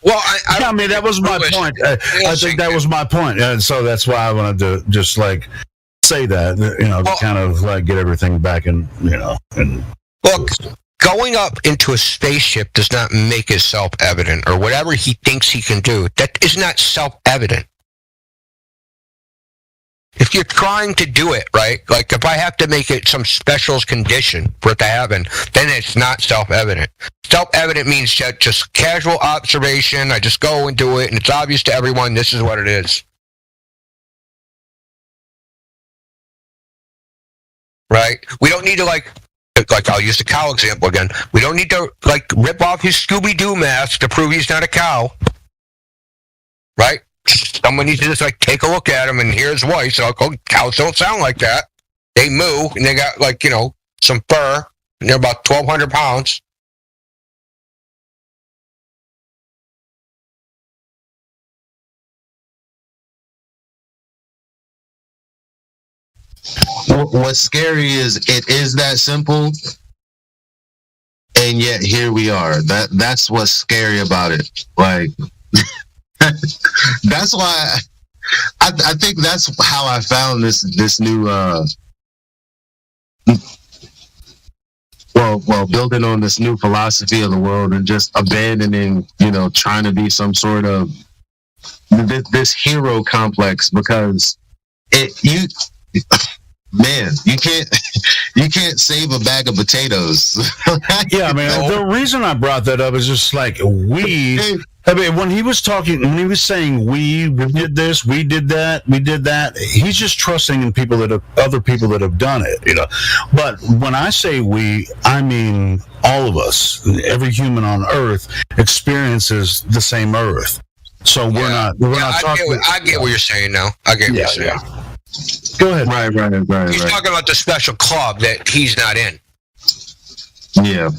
Well, I mean, that was my point. I think that was my point. And so that's why I wanted to just like say that, to kind of like get everything back in, and look, going up into a spaceship does not make it self-evident, or whatever he thinks he can do. That is not self-evident. If you're trying to do it, right, like if I have to make it some special condition for it to happen, then it's not self-evident. Self-evident means just casual observation. I just go and do it, and it's obvious to everyone this is what it is. Right? We don't need to, like I'll use the cow example again. We don't need to, like, rip off his Scooby-Doo mask to prove he's not a cow. Right? Someone needs to just, like, take a look at him and hear his voice. So, cows don't sound like that. They moo, and they got, like, some fur, and they're about 1,200 pounds. What's scary is it is that simple, and yet here we are. That's what's scary about it. Like, that's why I think that's how I found this new building on this new philosophy of the world and just abandoning, trying to be some sort of this hero complex, because man, you can't save a bag of potatoes. Yeah, I mean, the reason I brought that up is just like when he was saying we did this, we did that, he's just trusting in other people that have done it, But when I say we, I mean all of us. Every human on Earth experiences the same Earth. So we're not talking. I get what you're saying now. I get what you're saying. Yeah. Go ahead. Right. He's talking about the special club that he's not in. Yeah.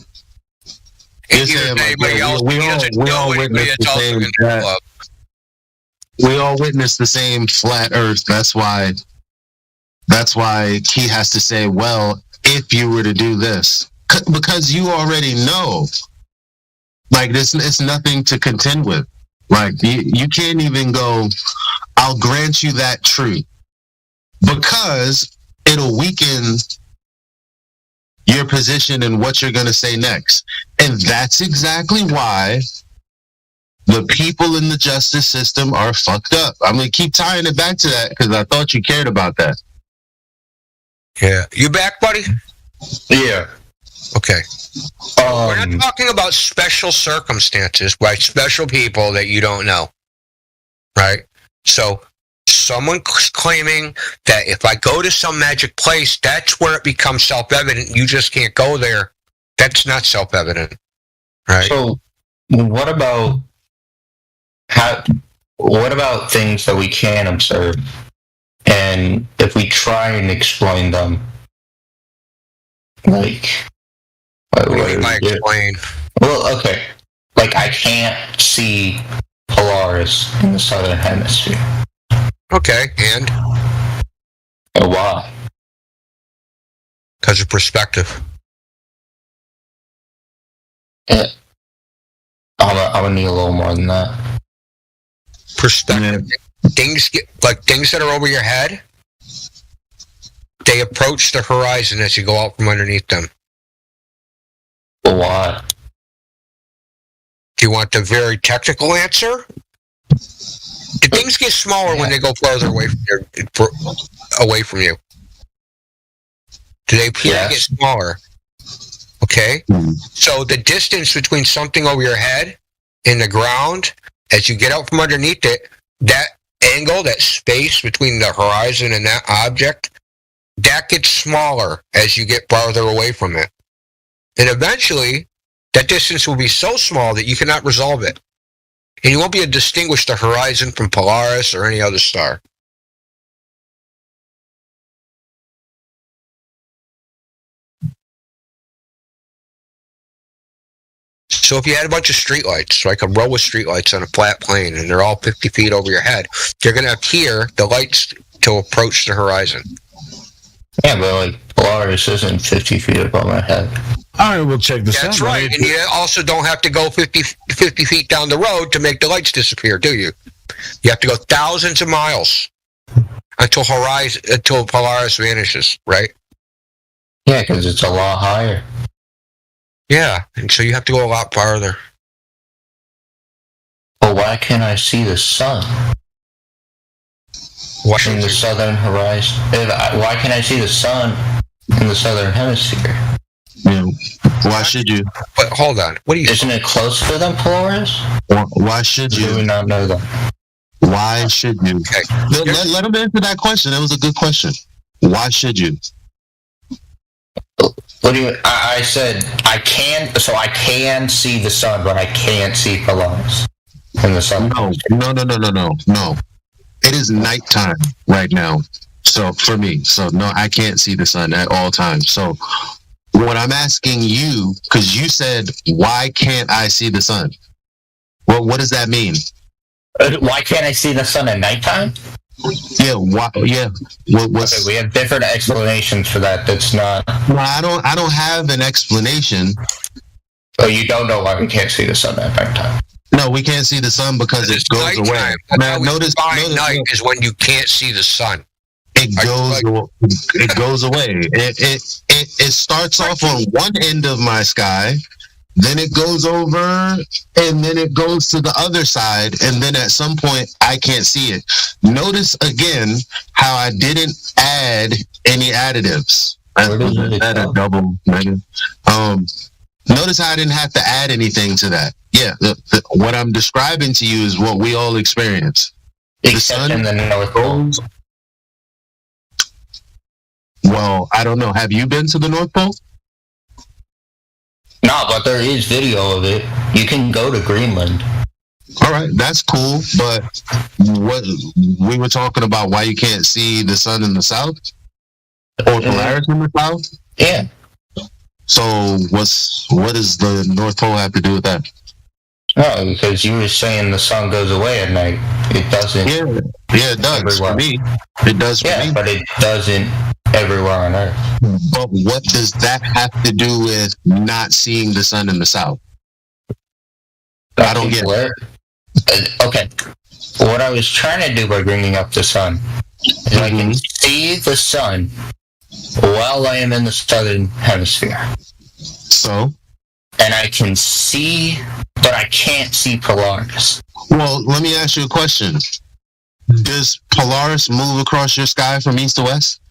We all witness the same flat Earth. That's why he has to say, well, if you were to do this, because you already know, like, this, it's nothing to contend with. Like, you can't even go, I'll grant you that truth, because it'll weaken your position and what you're going to say next. And that's exactly why the people in the justice system are fucked up. I'm going to keep tying it back to that because I thought you cared about that. Yeah. You back, buddy? Yeah. Okay. We're not talking about special circumstances by special people that you don't know. Right? So someone claiming that if I go to some magic place, that's where it becomes self-evident. You just can't go there. That's not self-evident. Right? So what about things that we can observe? And if we try and explain them, like... What do you mean by explain? Well, okay. Like, I can't see Polaris in the southern hemisphere. Okay, and? Why? Because of perspective. Yeah. I'm gonna need a little more than that. Perspective. Things that are over your head, they approach the horizon as you go out from underneath them. Why? Do you want the very technical answer? Do things get smaller when they go farther away from you? Do they get smaller? Okay. So the distance between something over your head and the ground, as you get out from underneath it, that angle, that space between the horizon and that object, that gets smaller as you get farther away from it. And eventually, that distance will be so small that you cannot resolve it. And you won't be able to distinguish the horizon from Polaris or any other star. So if you had a bunch of streetlights, like a row of streetlights on a flat plane, and they're all 50 feet over your head, you're going to appear the lights to approach the horizon. Yeah, but like Polaris isn't 50 feet above my head. All right, we'll check this out. That's right, and you also don't have to go 50 feet down the road to make the lights disappear, do you? You have to go thousands of miles until Polaris vanishes, right? Yeah, because it's a lot higher. Yeah, and so you have to go a lot farther. But why can't I see the sun? In the southern horizon. Why can't I see the sun in the southern hemisphere? Yeah. Why should you? But hold on. What do you? Isn't it closer than Polaris? Why should you? Do we not know that? Why should you? Okay. Let him answer that question. That was a good question. Why should you? What do you? I said I can. So I can see the sun, but I can't see Polaris in the sun. No. It is nighttime right now. So for me, no, I can't see the sun at all times. So what I'm asking you, because you said, why can't I see the sun? Well, what does that mean? Why can't I see the sun at nighttime? Yeah. Why? Yeah. Okay, we have different explanations for that. That's not. No, I don't have an explanation. Oh, you don't know why we can't see the sun at nighttime? No, we can't see the sun because it goes away. Man, notice night is when you can't see the sun. It goes away. It starts off on one end of my sky, then it goes over, and then it goes to the other side, and then at some point I can't see it. Notice again how I didn't add any additives. I add a double negative. Notice how I didn't have to add anything to that. Yeah, what I'm describing to you is what we all experience. Except in the North Pole. Well, I don't know. Have you been to the North Pole? No, but there is video of it. You can go to Greenland. All right, that's cool. But what we were talking about, why you can't see the sun in the south or Polaris in the south? Yeah. So what does the North Pole have to do with that? No, because you were saying the sun goes away at night. It doesn't. Yeah, it does for me. It does for me. But it doesn't everywhere on Earth. But what does that have to do with not seeing the sun in the south? I don't get it. Okay. What I was trying to do by bringing up the sun is I can see the sun while I am in the southern hemisphere. So? And I can see, but I can't see Polaris. Well, let me ask you a question. Does Polaris move across your sky from east to west?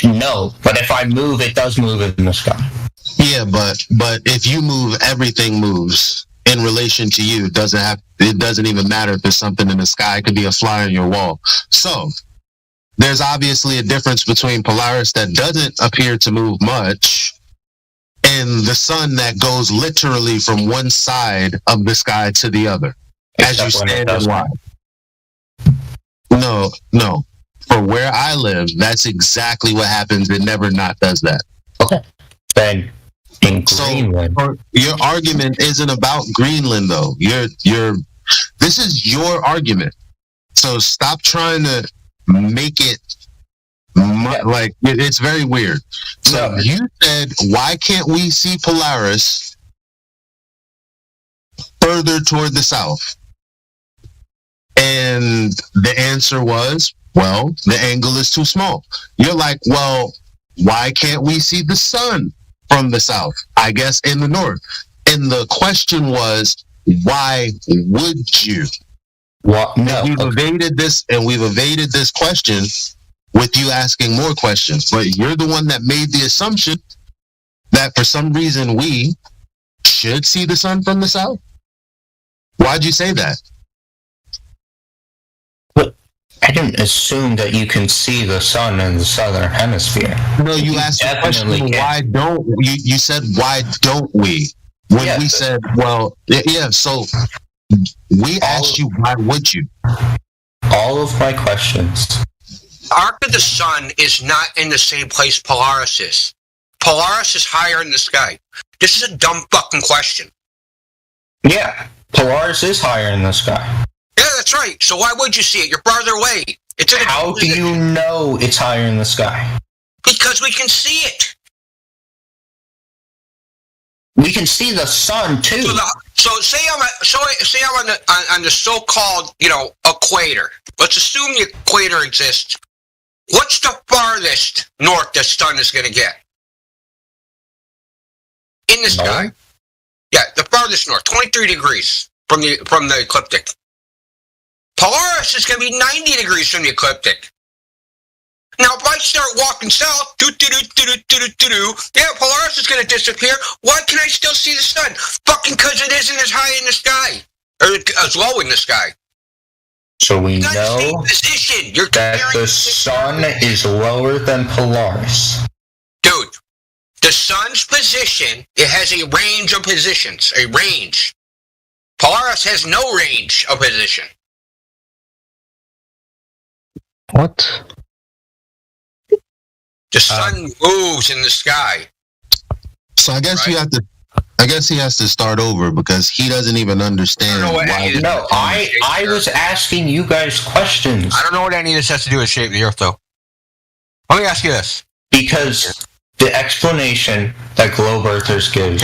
No, but if I move, it does move in the sky. Yeah, but if you move, everything moves in relation to you. It doesn't even matter if there's something in the sky. It could be a fly on your wall. So there's obviously a difference between Polaris that doesn't appear to move much and the sun that goes literally from one side of the sky to the other. As you stand and watch. No. For where I live, that's exactly what happens. It never not does that. Okay. Then in Greenland. So your argument isn't about Greenland, though. This is your argument. So stop trying to make it like it's very weird. So you said, why can't we see Polaris further toward the south? And the answer was, well, the angle is too small. You're like, well, why can't we see the sun from the south? I guess in the north. And the question was, why would you? Well, no. We've evaded this question with you asking more questions. But you're the one that made the assumption that for some reason we should see the sun from the south. Why'd you say that? I didn't assume that you can see the sun in the southern hemisphere. No, you asked the question, why don't you said, why don't we? When we said, well, yeah, so we asked you, why would you? All of my questions. Arc of the Sun is not in the same place Polaris is. Polaris is higher in the sky? This is a dumb fucking question. Yeah, Polaris is higher in the sky. Yeah, that's right. So why would you see it? You're farther away. How do you know it's higher in the sky? Because we can see it. We can see the sun too. So say I'm on the so-called, equator. Let's assume the equator exists. What's the farthest north the sun is going to get? In the sky. Yeah, the farthest north, 23 degrees from the ecliptic. Polaris is going to be 90 degrees from the ecliptic. Now, if I start walking south, yeah, Polaris is going to disappear. Why can I still see the sun? Fucking because it isn't as high in the sky, or as low in the sky. So we know that the sun is lower than Polaris. Dude, the sun's position, it has a range of positions, a range. Polaris has no range of position. What? The sun moves in the sky. So I guess you have to. I guess he has to start over because he doesn't even understand why. No, I was asking you guys questions. I don't know what any of this has to do with shape of the Earth, though. Let me ask you this: because the explanation that globe earthers give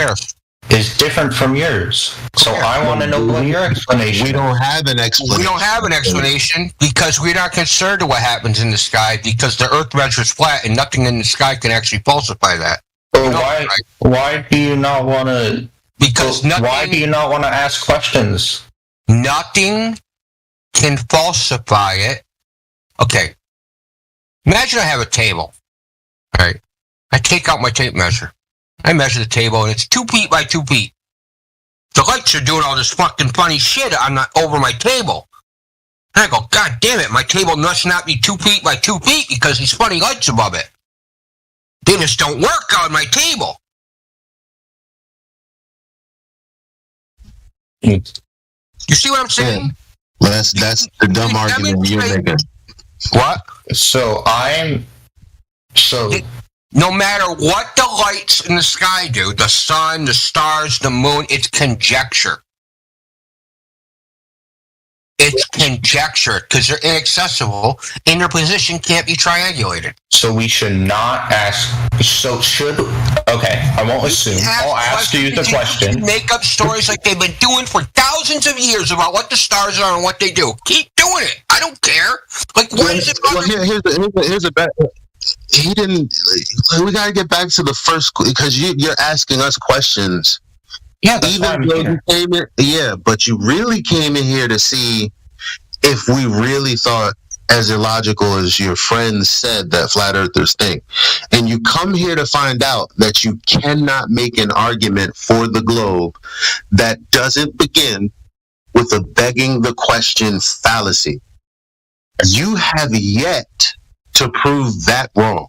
is different from yours. So I want to know what your explanation. We don't have an explanation. We don't have an explanation because we're not concerned with what happens in the sky because the Earth measures flat and nothing in the sky can actually falsify that. But why do you not want to? Because why do you not want to ask questions? Nothing can falsify it. Okay. Imagine I have a table. All right. I take out my tape measure. I measure the table, and it's 2 feet by 2 feet. The lights are doing all this fucking funny shit over my table. And I go, God damn it, my table must not be 2 feet by 2 feet because these funny lights above it. They just don't work on my table. You see what I'm saying? Yeah. Well, that's the dumb argument you're making. What? No matter what the lights in the sky do, the sun, the stars, the moon, it's conjecture. It's conjecture because they're inaccessible and their position can't be triangulated. So we should not ask. Okay, I won't assume. I'll ask you the question. Make up stories like they've been doing for thousands of years about what the stars are and what they do. Keep doing it. I don't care. Like, what is it? Well, here's a bet. He didn't. We gotta get back to the first because you're asking us questions. Yeah, that's why I'm here. But you really came in here to see if we really thought as illogical as your friends said that flat earthers think. And you come here to find out that you cannot make an argument for the globe that doesn't begin with a begging the question fallacy. You have yet to prove that wrong.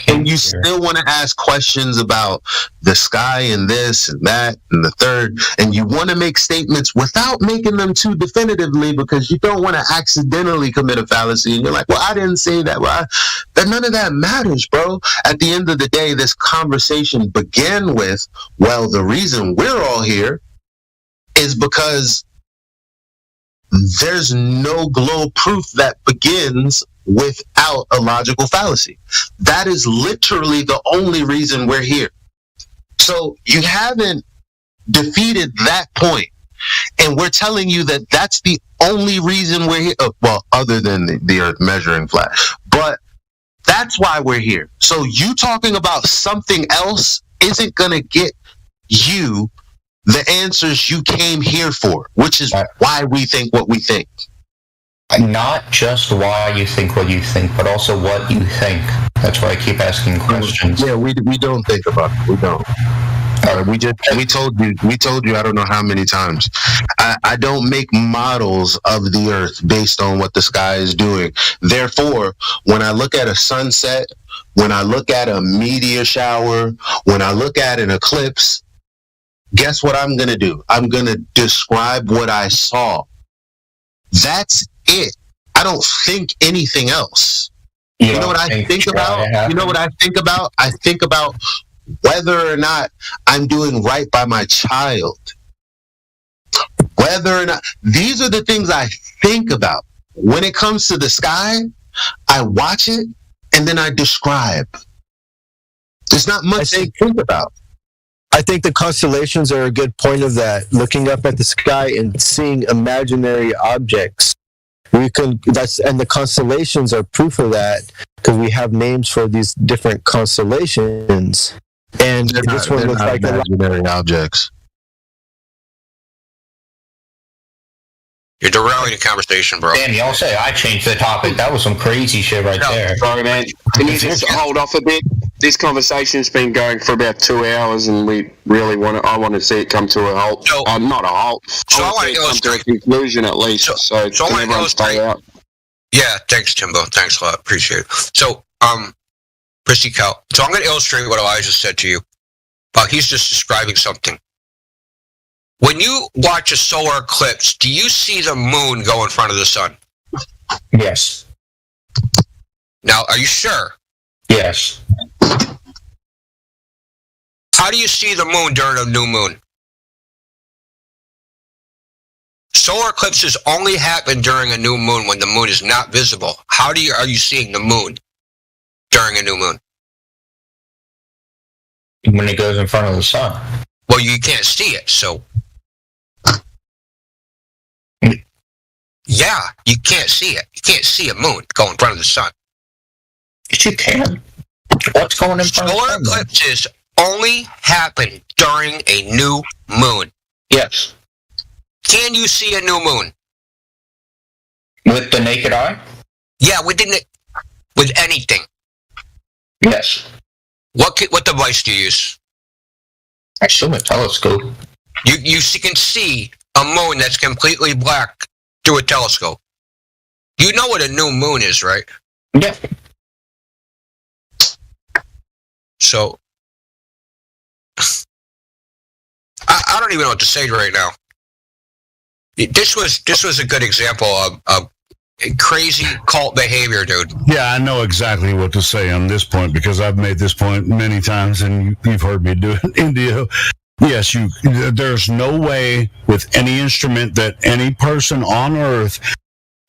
And you still want to ask questions about the sky and this and that and the third, and you want to make statements without making them too definitively because you don't want to accidentally commit a fallacy. And you're like, well, I didn't say that. Well, none of that matters, bro. At the end of the day, this conversation began with, well, the reason we're all here is because there's no globe proof that begins without a logical fallacy. That is literally the only reason we're here. So you haven't defeated that point, and we're telling you that that's the only reason we're here. Well, other than the Earth measuring flat, but that's why we're here. So you talking about something else isn't going to get you the answers you came here for, which is why we think what we think. Not just why you think what you think, but also what you think. That's why I keep asking questions. Yeah, we don't think about it. We don't. We told you I don't know how many times. I don't make models of the Earth based on what the sky is doing. Therefore, when I look at a sunset, when I look at a meteor shower, when I look at an eclipse, guess what I'm going to do? I'm going to describe what I saw. That's it. I don't think anything else. You know what I think about? You know what I think about? I think about whether or not I'm doing right by my child. Whether or not, these are the things I think about. When it comes to the sky, I watch it and then I describe. There's not much to think about. I think the constellations are a good point of that. Looking up at the sky and seeing imaginary objects. And the constellations are proof of that, because we have names for these different constellations. And this one looks like imaginary objects. You're derailing the conversation, bro. Danny, I'll say I changed the topic. That was some crazy shit right there. Sorry, man. Can you just hold off a bit? This conversation's been going for about 2 hours, and we really I want to see it come to a halt. Not a halt. I want to see it come to a conclusion at least. So can everyone stay out? Yeah, thanks, Timbo. Thanks a lot. Appreciate it. So, Prissy Cow. So I'm going to illustrate what Elijah said to you. He's just describing something. When you watch a solar eclipse, do you see the moon go in front of the sun? Yes. Now, are you sure? Yes. How do you see the moon during a new moon? Solar eclipses only happen during a new moon when the moon is not visible. How are you seeing the moon during a new moon? When it goes in front of the sun. Well, you can't see it, so. Yeah, you can't see it. You can't see a moon go in front of the sun. Yes, you can. What's going in front of the sun? Solar eclipses only happen during a new moon. Yes. Can you see a new moon? With the naked eye? Yeah, with anything. Yes. What device do you use? I assume a telescope. You can see a moon that's completely black through a telescope. You know what a new moon is, right? Yeah. So, I don't even know what to say right now. This was a good example of crazy cult behavior, dude. Yeah, I know exactly what to say on this point, because I've made this point many times, and you've heard me do it, Indio. Yes, there's no way with any instrument that any person on Earth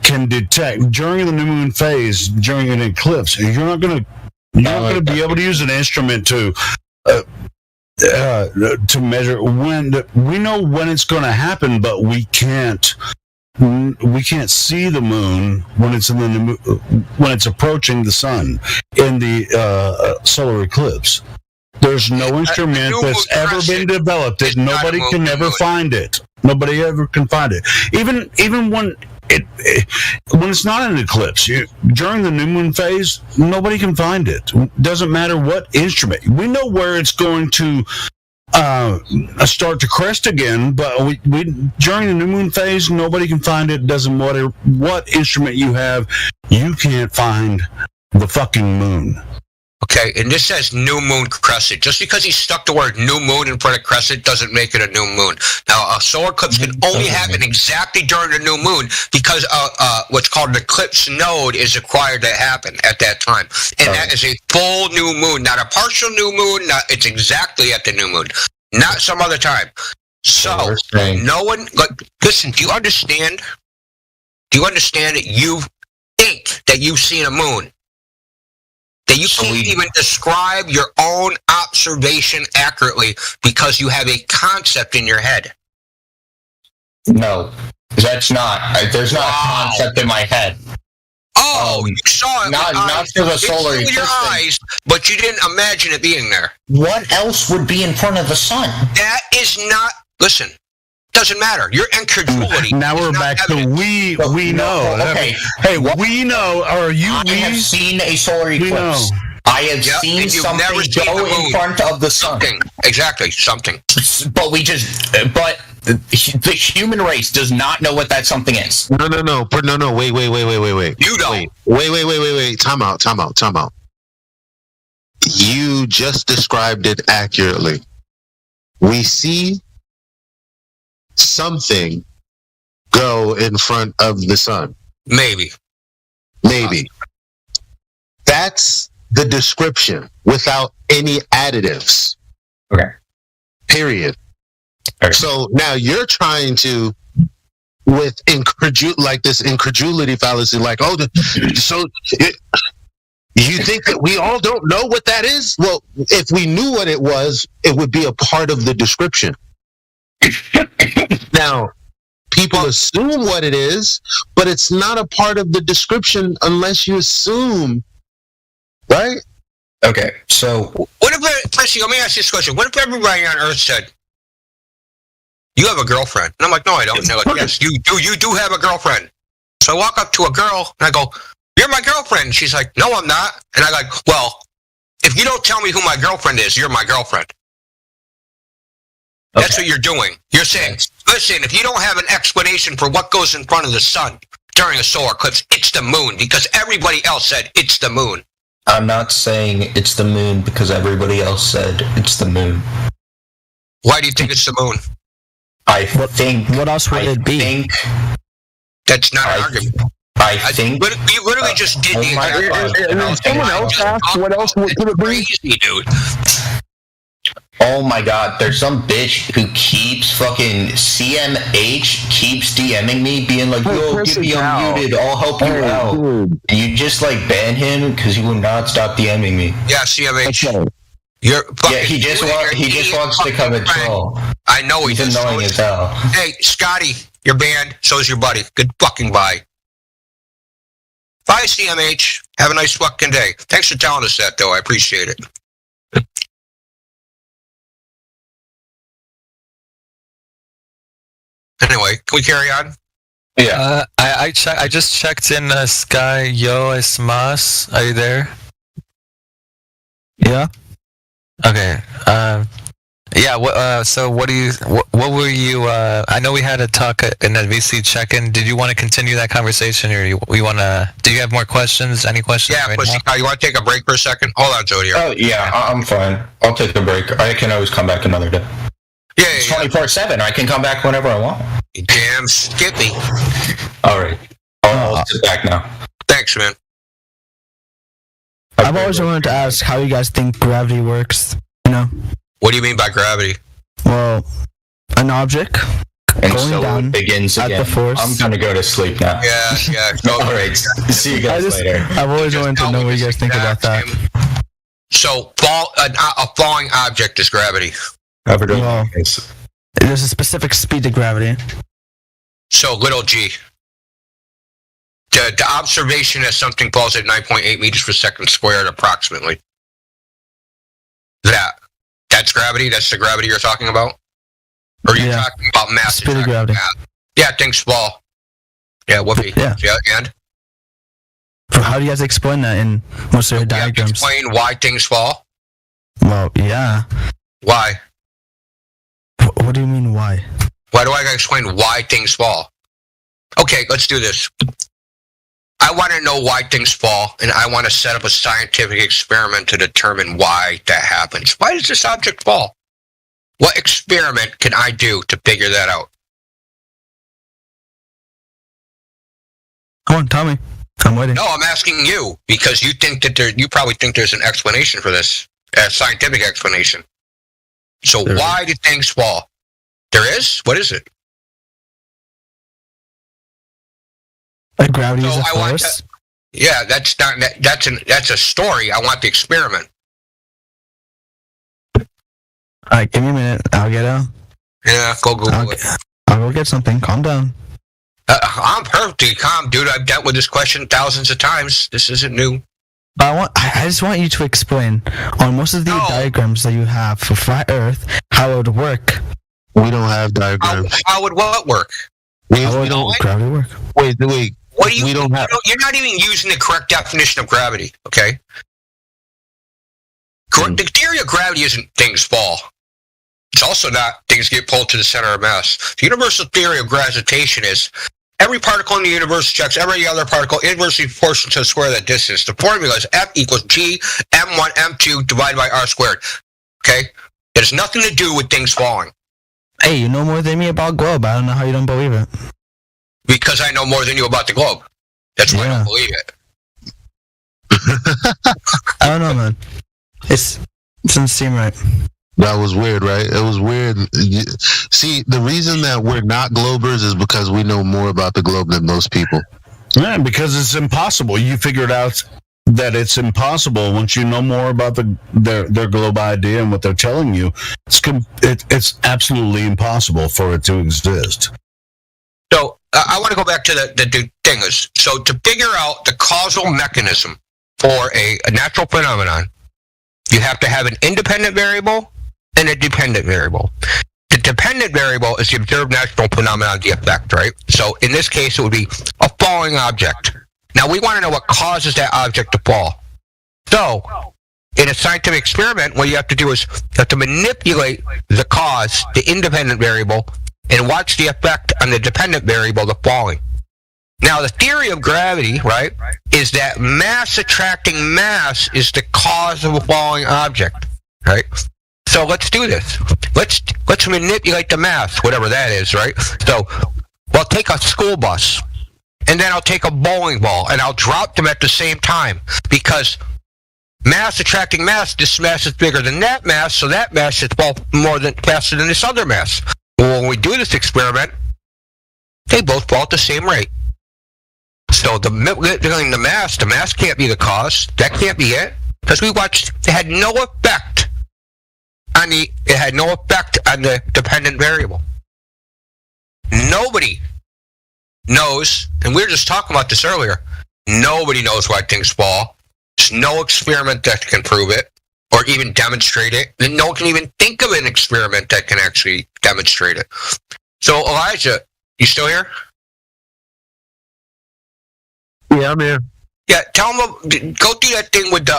can detect during the new moon phase, during an eclipse. You're not going to be able to use an instrument to measure when. We know when it's going to happen, but we can't see the moon when it's when it's approaching the sun in the solar eclipse. There's no instrument that's ever been developed that nobody can ever find it. Nobody ever can find it. Even when it's not an eclipse, during the new moon phase, nobody can find it. Doesn't matter what instrument. We know where it's going to start to crest again, but we during the new moon phase, nobody can find it. Doesn't matter what instrument you have, you can't find the fucking moon. Okay, and this says new moon crescent. Just because he stuck the word new moon in front of crescent doesn't make it a new moon. Now, a solar eclipse can only happen exactly during the new moon because what's called an eclipse node is required to happen at that time. And that is a full new moon, not a partial new moon. It's exactly at the new moon, not some other time. So, no one... Listen, do you understand? Do you understand that you think that you've seen a moon? That you can't even describe your own observation accurately because you have a concept in your head. No, that's not. There's not a concept in my head. Oh, you saw it. Not through the solar eclipse. With your eyes, but you didn't imagine it being there. What else would be in front of the sun? That is not. Listen. Doesn't matter. Your incredulity. Now we're back to we know. Okay. Hey, we know. Are you? I have seen a solar eclipse. I have seen something go in front of the sun. Exactly, something. But the human race does not know what that something is. No. Wait. You don't. Wait. Time out. You just described it accurately. We see something go in front of the sun. Maybe. That's the description without any additives. Okay. Period. Okay. So now you're trying to, with this incredulity fallacy, like, you think that we all don't know what that is? Well, if we knew what it was, it would be a part of the description. Now, people assume what it is, but it's not a part of the description unless you assume, right? Okay, so What if, Percy, let me ask you this question. What if everybody on Earth said, you have a girlfriend? And I'm like, no, I don't. And they're like, yes, you do have a girlfriend. So I walk up to a girl and I go, you're my girlfriend. And she's like, no, I'm not. And I'm like, well, if you don't tell me who my girlfriend is, you're my girlfriend. That's what you're doing. You're saying, listen, if you don't have an explanation for what goes in front of the sun during a solar eclipse, it's the moon, because everybody else said it's the moon. I'm not saying it's the moon because everybody else said it's the moon. Why do you think it's the moon? What else would it be? That's not an argument. I think you literally just did the And someone else asked what else could it be? crazy, dude. Oh my god, there's some bitch who keeps fucking CMH keeps DMing me being like, yo, get me unmuted, I'll help you out. And you just like ban him because he will not stop DMing me. Yeah, CMH. Okay. You're fucking, He just wants to come and troll. I know He's does. annoying as hell. Hey, Scotty, you're banned. So's your buddy. Good fucking bye. Bye, CMH. Have a nice fucking day. Thanks for telling us that, though. I appreciate it. Anyway, can we carry on? Yeah. I just checked in Sky. Yo, es más. Are you there? Yeah. Okay. Yeah. So what were you? I know we had a talk in the VC check-in. Did you want to continue that conversation, or we want to? Do you have more questions? Any questions? Yeah, right Pussy now? Cow, you want to take a break for a second? Hold on, Jody. Oh yeah, I'm fine. I'll take a break. I can always come back another day. Yeah, it's 24/7. I can come back whenever I want. Damn Skippy. All right. I'll sit back now. Thanks, man. I've always wanted to ask how you guys think gravity works. You know? What do you mean by gravity? Well, an object And going so down it begins at again. the force. I'm gonna go to sleep now. Yeah. All right. See you guys later. I've always wanted to know what you guys think about that. So, a falling object is gravity. Well, there's a specific speed to gravity. So, little g. The observation that something falls at 9.8 meters per second squared, approximately. That's gravity? That's the gravity you're talking about? Or are you talking about mass? Speed of gravity. Yeah, things fall. Yeah, whoopee. Yeah, and? How do you guys explain that in most of your diagrams? Explain why things fall? Well, yeah. Why? What do you mean, why? Why do I gotta explain why things fall? Okay, let's do this. I want to know why things fall, and I want to set up a scientific experiment to determine why that happens. Why does this object fall? What experiment can I do to figure that out? Come on, tell me. I'm waiting. No, I'm asking you, because you think that you probably think there's an explanation for this, a scientific explanation. So why do things fall? There is? What is it? Like gravity is a force? Yeah, that's a story. I want the experiment. Alright, give me a minute. I'll get out. Yeah, go Google it. I'll go get something. Calm down. I'm perfectly calm, dude. I've dealt with this question thousands of times. This isn't new. But I just want you to explain on most of the diagrams that you have for flat Earth how it would work. We don't have diagrams. How would what work? How would gravity work? Wait. What do you? We don't have. You're not even using the correct definition of gravity. Okay. The theory of gravity isn't things fall. It's also not things get pulled to the center of mass. The universal theory of gravitation is every particle in the universe checks every other particle inversely proportional to the square of that distance. The formula is F equals G M1 M2 divided by R squared. Okay? It has nothing to do with things falling. Hey, you know more than me about globe. I don't know how you don't believe it. Because I know more than you about the globe. That's why I don't believe it. I don't know, man. It doesn't seem right. That was weird, right? It was weird. See, the reason that we're not Globers is because we know more about the globe than most people. Yeah, because it's impossible. You figured out that it's impossible once you know more about their globe idea and what they're telling you. It's absolutely impossible for it to exist. So I want to go back to the thing is, so to figure out the causal mechanism for a natural phenomenon, you have to have an independent variable and a dependent variable. The dependent variable is the observed natural phenomenon, the effect, right? So in this case, it would be a falling object. Now we want to know what causes that object to fall. So in a scientific experiment, what you have to do is you have to manipulate the cause, the independent variable, and watch the effect on the dependent variable, the falling. Now, the theory of gravity, right, is that mass attracting mass is the cause of a falling object, right? So let's do this. Let's manipulate the mass, whatever that is, right? So I'll take a school bus, and then I'll take a bowling ball, and I'll drop them at the same time, because mass attracting mass, this mass is bigger than that mass, so that mass should fall faster than this other mass. Well, when we do this experiment, they both fall at the same rate. So the mass can't be the cause. That can't be it, because we watched. It had no effect on the dependent variable. Nobody knows, and we were just talking about this earlier. Nobody knows why things fall. There's no experiment that can prove it or even demonstrate it. And no one can even think of an experiment that can actually demonstrate it. So Elijah, you still here? Yeah, I'm here. Yeah, tell them. Go through that thing with the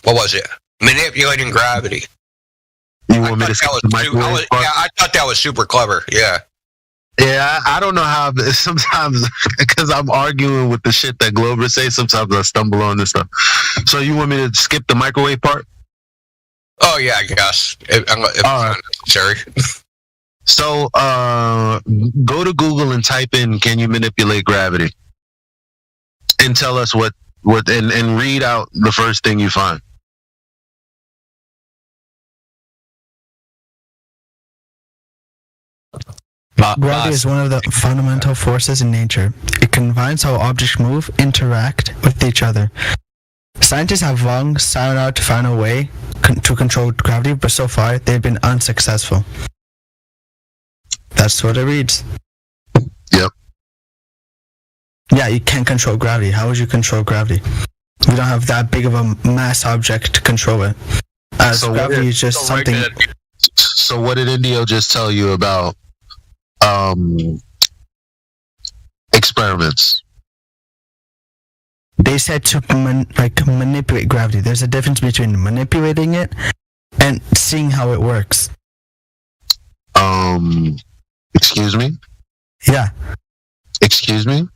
what was it? Manipulating gravity. You want me to skip the microwave part? Yeah, I thought that was super clever. Yeah. Yeah, I don't know how. Sometimes, because I'm arguing with the shit that Globers say, sometimes I stumble on this stuff. So you want me to skip the microwave part? Oh yeah, I guess. If it's not necessary. So go to Google and type in "Can you manipulate gravity?" and tell us what and read out the first thing you find. Gravity is one of the fundamental forces in nature. It confines how objects move, interact with each other. Scientists have long sought out to find a way to control gravity, but so far they've been unsuccessful. That's what it reads. Yep. Yeah, you can't control gravity. How would you control gravity? We don't have that big of a mass object to control it. So gravity is just something. So what did Indio just tell you about experiments? They said to manipulate gravity. There's a difference between manipulating it and seeing how it works. Excuse me? Yeah. Excuse me?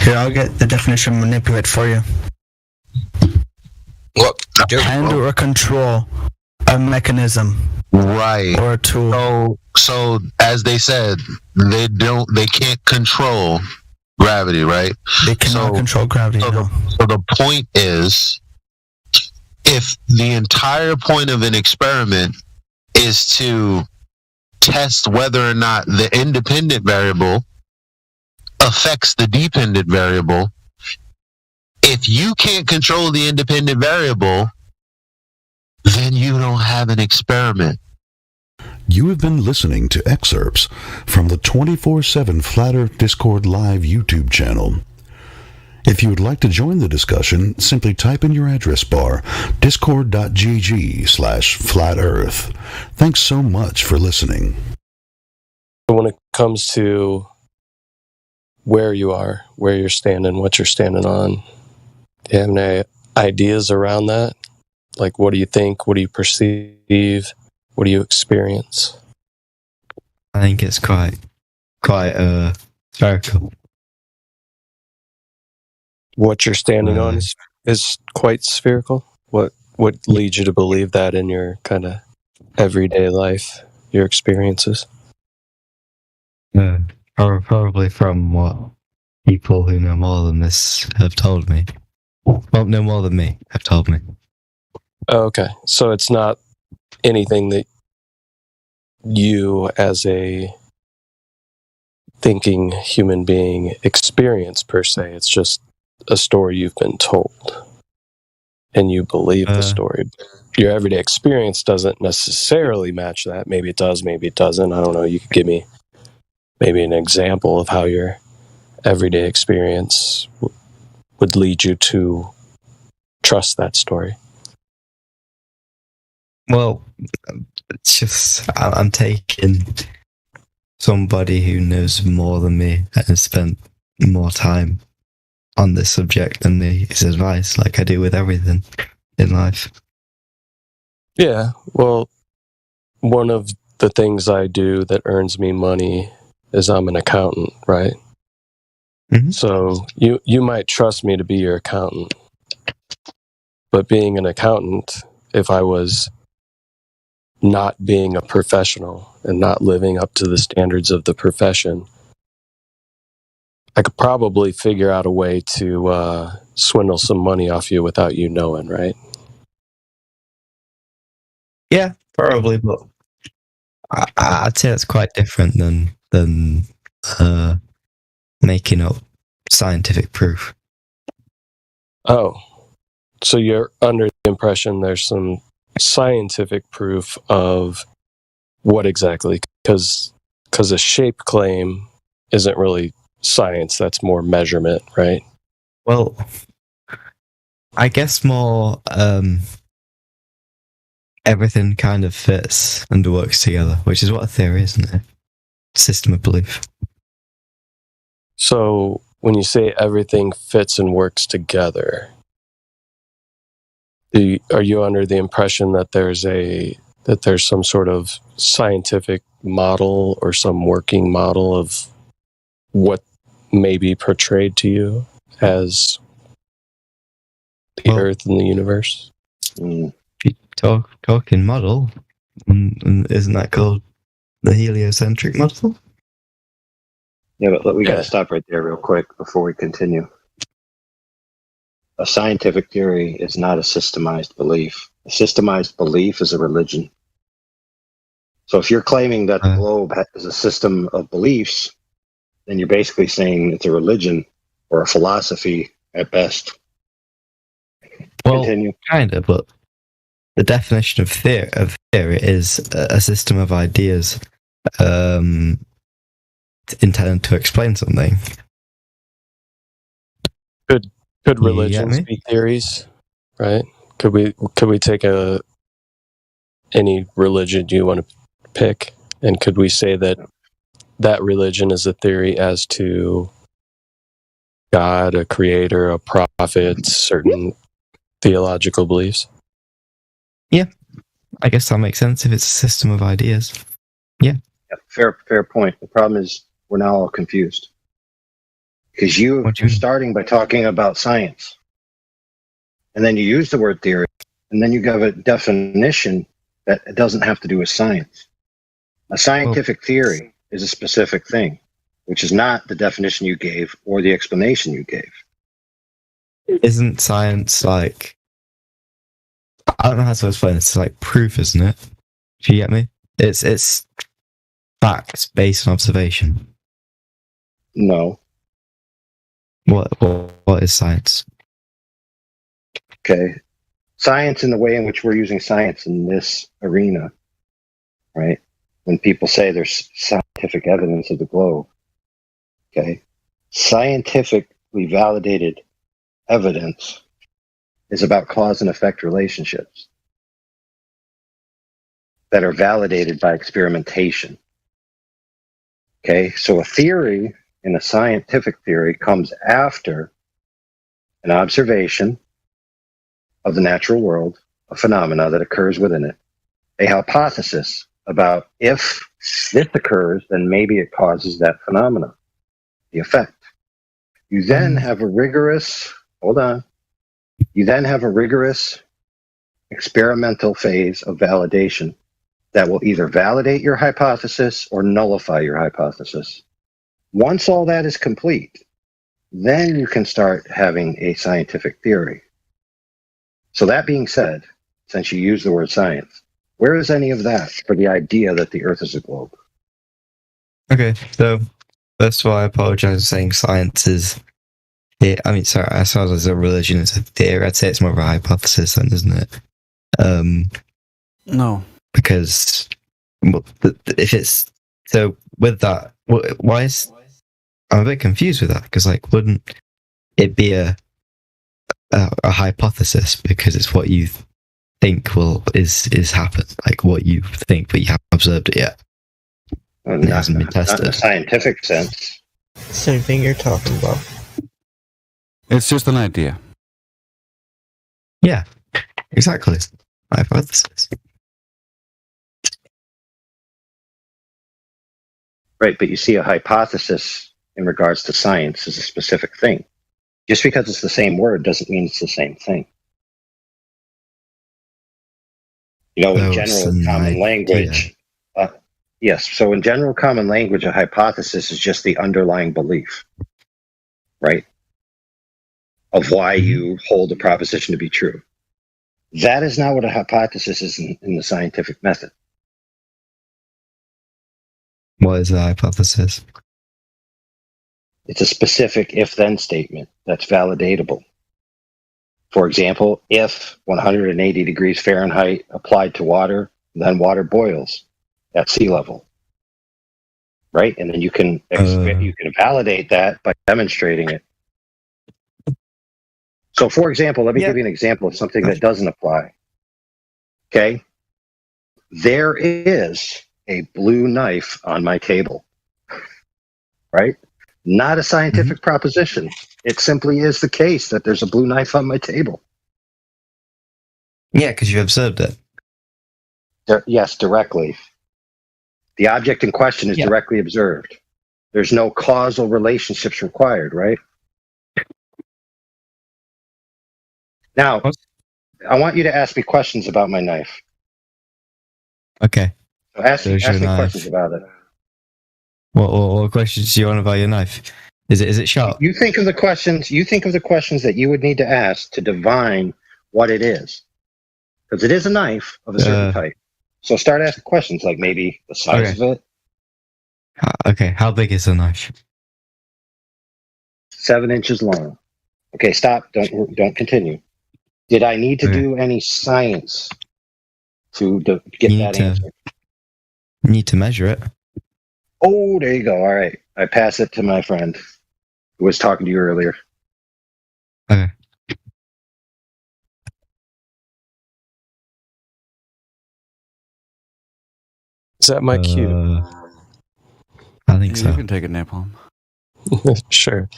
Here, I'll get the definition of manipulate for you. What? Handle or control a mechanism. Right. Or a tool. So as they said, they can't control gravity, right? They cannot control gravity. So the point is, if the entire point of an experiment is to test whether or not the independent variable affects the dependent variable, if you can't control the independent variable, then you don't have an experiment. You have been listening to excerpts from the 24/7 Flat Earth Discord Live YouTube channel. If you would like to join the discussion, simply type in your address bar, discord.gg/flatearth. Thanks so much for listening. When it comes to where you are, where you're standing, what you're standing on, do you have any ideas around that? Like, what do you think? What do you perceive? What do you experience? I think it's quite spherical. What you're standing on is quite spherical. What leads you to believe that in your kind of everyday life, your experiences? Probably from what people who know more than this have told me. Well, no more than me have told me. Okay, so it's not anything that you, as a thinking human being, experience per se. It's just a story you've been told, and you believe the story. Your everyday experience doesn't necessarily match that. Maybe it does, maybe it doesn't. I don't know. You could give me maybe an example of how your everyday experience would lead you to trust that story. Well, it's just I'm taking somebody who knows more than me and has spent more time on this subject than me, his advice, like I do with everything in life. Yeah, well, one of the things I do that earns me money is I'm an accountant, right? Mm-hmm. So you might trust me to be your accountant, but being an accountant, if I was not being a professional and not living up to the standards of the profession, I could probably figure out a way to swindle some money off you without you knowing, right? Yeah, probably, but I'd say that's quite different than making up scientific proof. Oh, so you're under the impression there's some scientific proof of what exactly? Because a shape claim isn't really science, that's more measurement, right? Well, I guess more everything kind of fits and works together, which is what a theory is, isn't it? System of belief. So when you say everything fits and works together, are you under the impression that there's some sort of scientific model or some working model of what may be portrayed to you as the Earth and the universe? Talking model, and isn't that called the heliocentric model? Yeah, but we got to stop right there real quick before we continue. A scientific theory is not a systemized belief. A systemized belief is a religion. So if you're claiming that the globe is a system of beliefs, then you're basically saying it's a religion or a philosophy at best. Well, continue. Kind of, but the definition of theory is a system of ideas intended to explain something. Could religions be theories, right? Could we take any religion you want to pick, and could we say that religion is a theory as to God, a creator, a prophet, certain theological beliefs? Yeah, I guess that makes sense if it's a system of ideas. Yeah. Fair point. The problem is we're now all confused. Because you're starting by talking about science. And then you use the word theory. And then you give a definition that doesn't have to do with science. A scientific theory is a specific thing, which is not the definition you gave or the explanation you gave. Isn't science like... I don't know how to explain it. It's like proof, isn't it? Do you get me? It's facts based on observation. No. What is science? Okay. Science in the way in which we're using science in this arena, right? When people say there's scientific evidence of the globe, okay? Scientifically validated evidence is about cause and effect relationships that are validated by experimentation. Okay, so a theory in a scientific theory comes after an observation of the natural world, a phenomena that occurs within it, a hypothesis about if this occurs, then maybe it causes that phenomena, the effect. You then have a rigorous, you then have a rigorous experimental phase of validation that will either validate your hypothesis or nullify your hypothesis. Once all that is complete, then you can start having a scientific theory. So that being said, since you use the word science, where is any of that for the idea that the Earth is a globe? Okay, so first of all, I apologize for saying science is. Yeah, I mean, sorry, as far as a religion is a theory, I'd say it's more of a hypothesis, then, isn't it? No, because if it's so with that, why is I'm a bit confused with that? Because like, wouldn't it be a hypothesis because it's what you think is happen, like what you think, but you haven't observed it yet. It hasn't been tested. Not in a scientific sense. Same thing you're talking about. it's just an idea. Yeah, exactly. Hypothesis. Right, but you see, a hypothesis in regards to science is a specific thing. Just because it's the same word doesn't mean it's the same thing. You know, in general common language, yes, so in general common language, a hypothesis is just the underlying belief, right, of why you hold a proposition to be true. That is not what a hypothesis is in the scientific method. What is a hypothesis? It's a specific if-then statement that's validatable. For example, if 180 degrees Fahrenheit applied to water, then water boils at sea level, right? And then you can validate that by demonstrating it. So, for example, let me give you an example of something that doesn't apply. Okay, there is a blue knife on my table, right? Not a scientific proposition. It simply is the case that there's a blue knife on my table. Yeah, because you observed it. Yes, directly. The object in question is directly observed. There's no causal relationships required, right? Now, I want you to ask me questions about my knife. Okay. So ask me questions about it. What questions do you want about your knife? Is it sharp? You think of the questions. You think of the questions that you would need to ask to divine what it is, because it is a knife of a certain type. So start asking questions like maybe the size of it. Okay, how big is the knife? 7 inches long. Okay, stop. Don't continue. Did I need to do any science to get that answer? You need to measure it. Oh, there you go. All right. I pass it to my friend who was talking to you earlier. Okay. Is that my cue? I think so. You can take a nap home. Sure.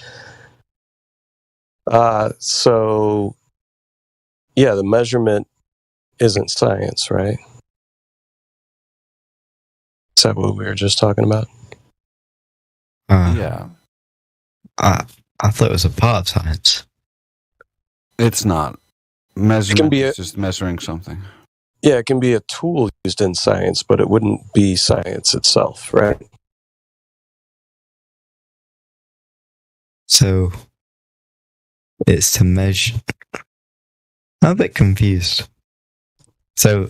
So, yeah, the measurement isn't science, right? Is that what we were just talking about? Yeah. I thought it was a part of science. It's not. Measurement can be is just measuring something. Yeah, it can be a tool used in science, but it wouldn't be science itself, right? So, it's to measure. I'm a bit confused. So,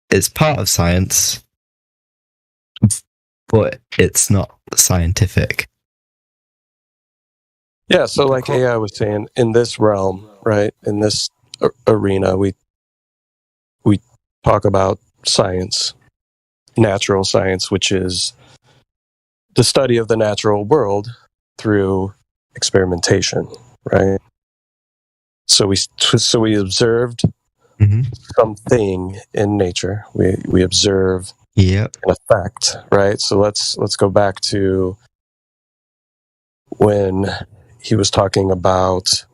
it's part of science, but it's not scientific. Yeah, so like AI was saying, in this realm, right, in this arena, we talk about science, natural science, which is the study of the natural world through experimentation, right? So we observed something in nature. We observe an effect, right? So let's go back to when he was talking about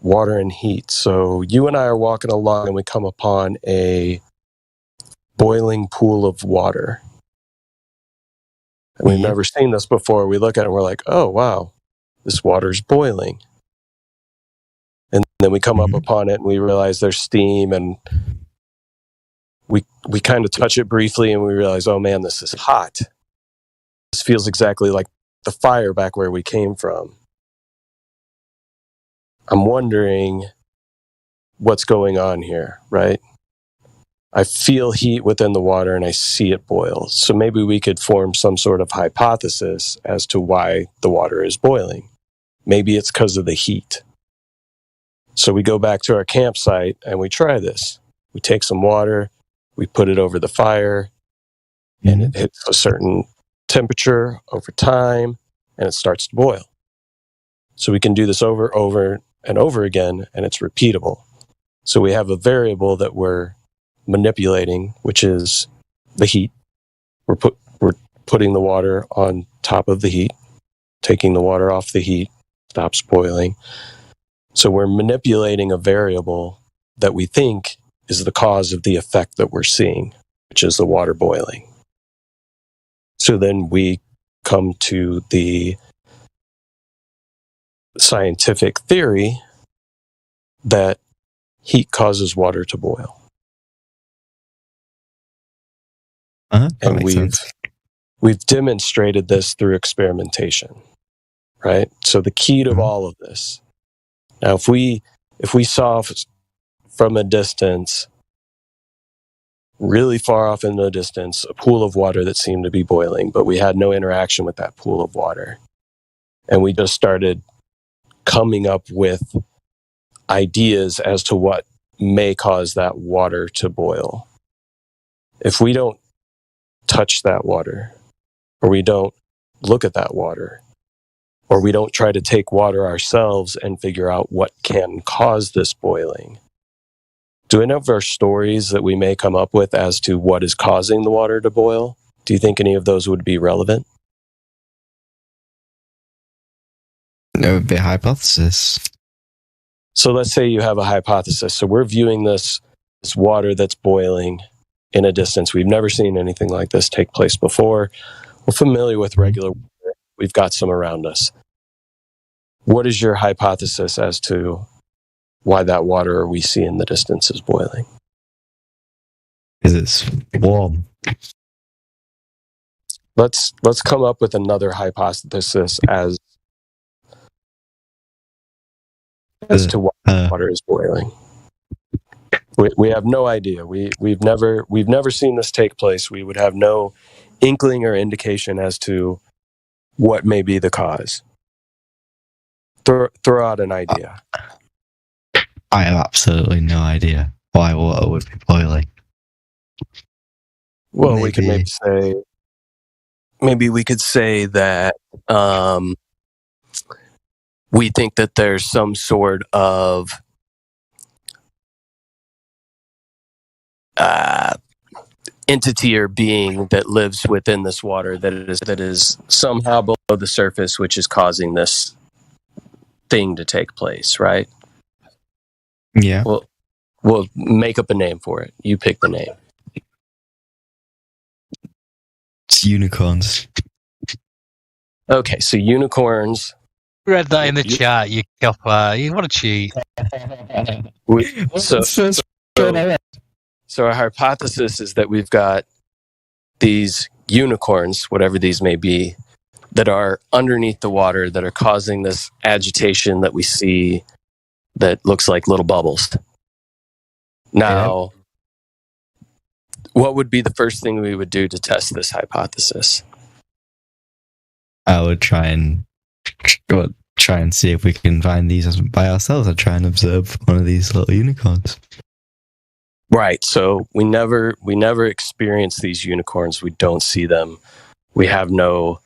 water and heat. So you and I are walking along and we come upon a boiling pool of water. And we've never seen this before. We look at it and we're like, oh, wow, this water's boiling. And then we come up upon it and we realize there's steam, and we kind of touch it briefly and we realize, oh man, this is hot. This feels exactly like the fire back where we came from. I'm wondering what's going on here, right? I feel heat within the water and I see it boil. So maybe we could form some sort of hypothesis as to why the water is boiling. Maybe it's because of the heat. So we go back to our campsite and we try this. We take some water, we put it over the fire, and it hits a certain temperature over time, and it starts to boil. So we can do this over and over again, and it's repeatable. So we have a variable that we're manipulating, which is the heat. We're putting the water on top of the heat, taking the water off the heat, stops boiling. So we're manipulating a variable that we think is the cause of the effect that we're seeing, which is the water boiling. So then we come to the scientific theory that heat causes water to boil. And we've demonstrated this through experimentation, right? So the key to all of this. Now, if we saw from a distance, really far off in the distance, a pool of water that seemed to be boiling, but we had no interaction with that pool of water, and we just started coming up with ideas as to what may cause that water to boil. If we don't touch that water, or we don't look at that water, or we don't try to take water ourselves and figure out what can cause this boiling, do any of our stories that we may come up with as to what is causing the water to boil, do you think any of those would be relevant? It would be a hypothesis. So let's say you have a hypothesis. So we're viewing this water that's boiling in a distance. We've never seen anything like this take place before. We're familiar with regular water. We've got some around us. What is your hypothesis as to why that water we see in the distance is boiling? Because it's warm. Let's come up with another hypothesis as to why water is boiling. We have no idea. We've never seen this take place. We would have no inkling or indication as to what may be the cause. Throw out an idea. I have absolutely no idea why water would be boiling. Well, we could maybe we could say that we think that there's some sort of entity or being that lives within this water that is somehow below the surface, which is causing this thing to take place, right? Yeah. We'll make up a name for it. You pick the name. It's unicorns. Okay, so unicorns. Read that in the chat, you copper. You want to cheat. So our hypothesis is that we've got these unicorns, whatever these may be, that are underneath the water that are causing this agitation that we see that looks like little bubbles. Now, what would be the first thing we would do to test this hypothesis? I would try and see if we can find these by ourselves. I'd try and observe one of these little unicorns. Right. So we never experience these unicorns. We don't see them. We have no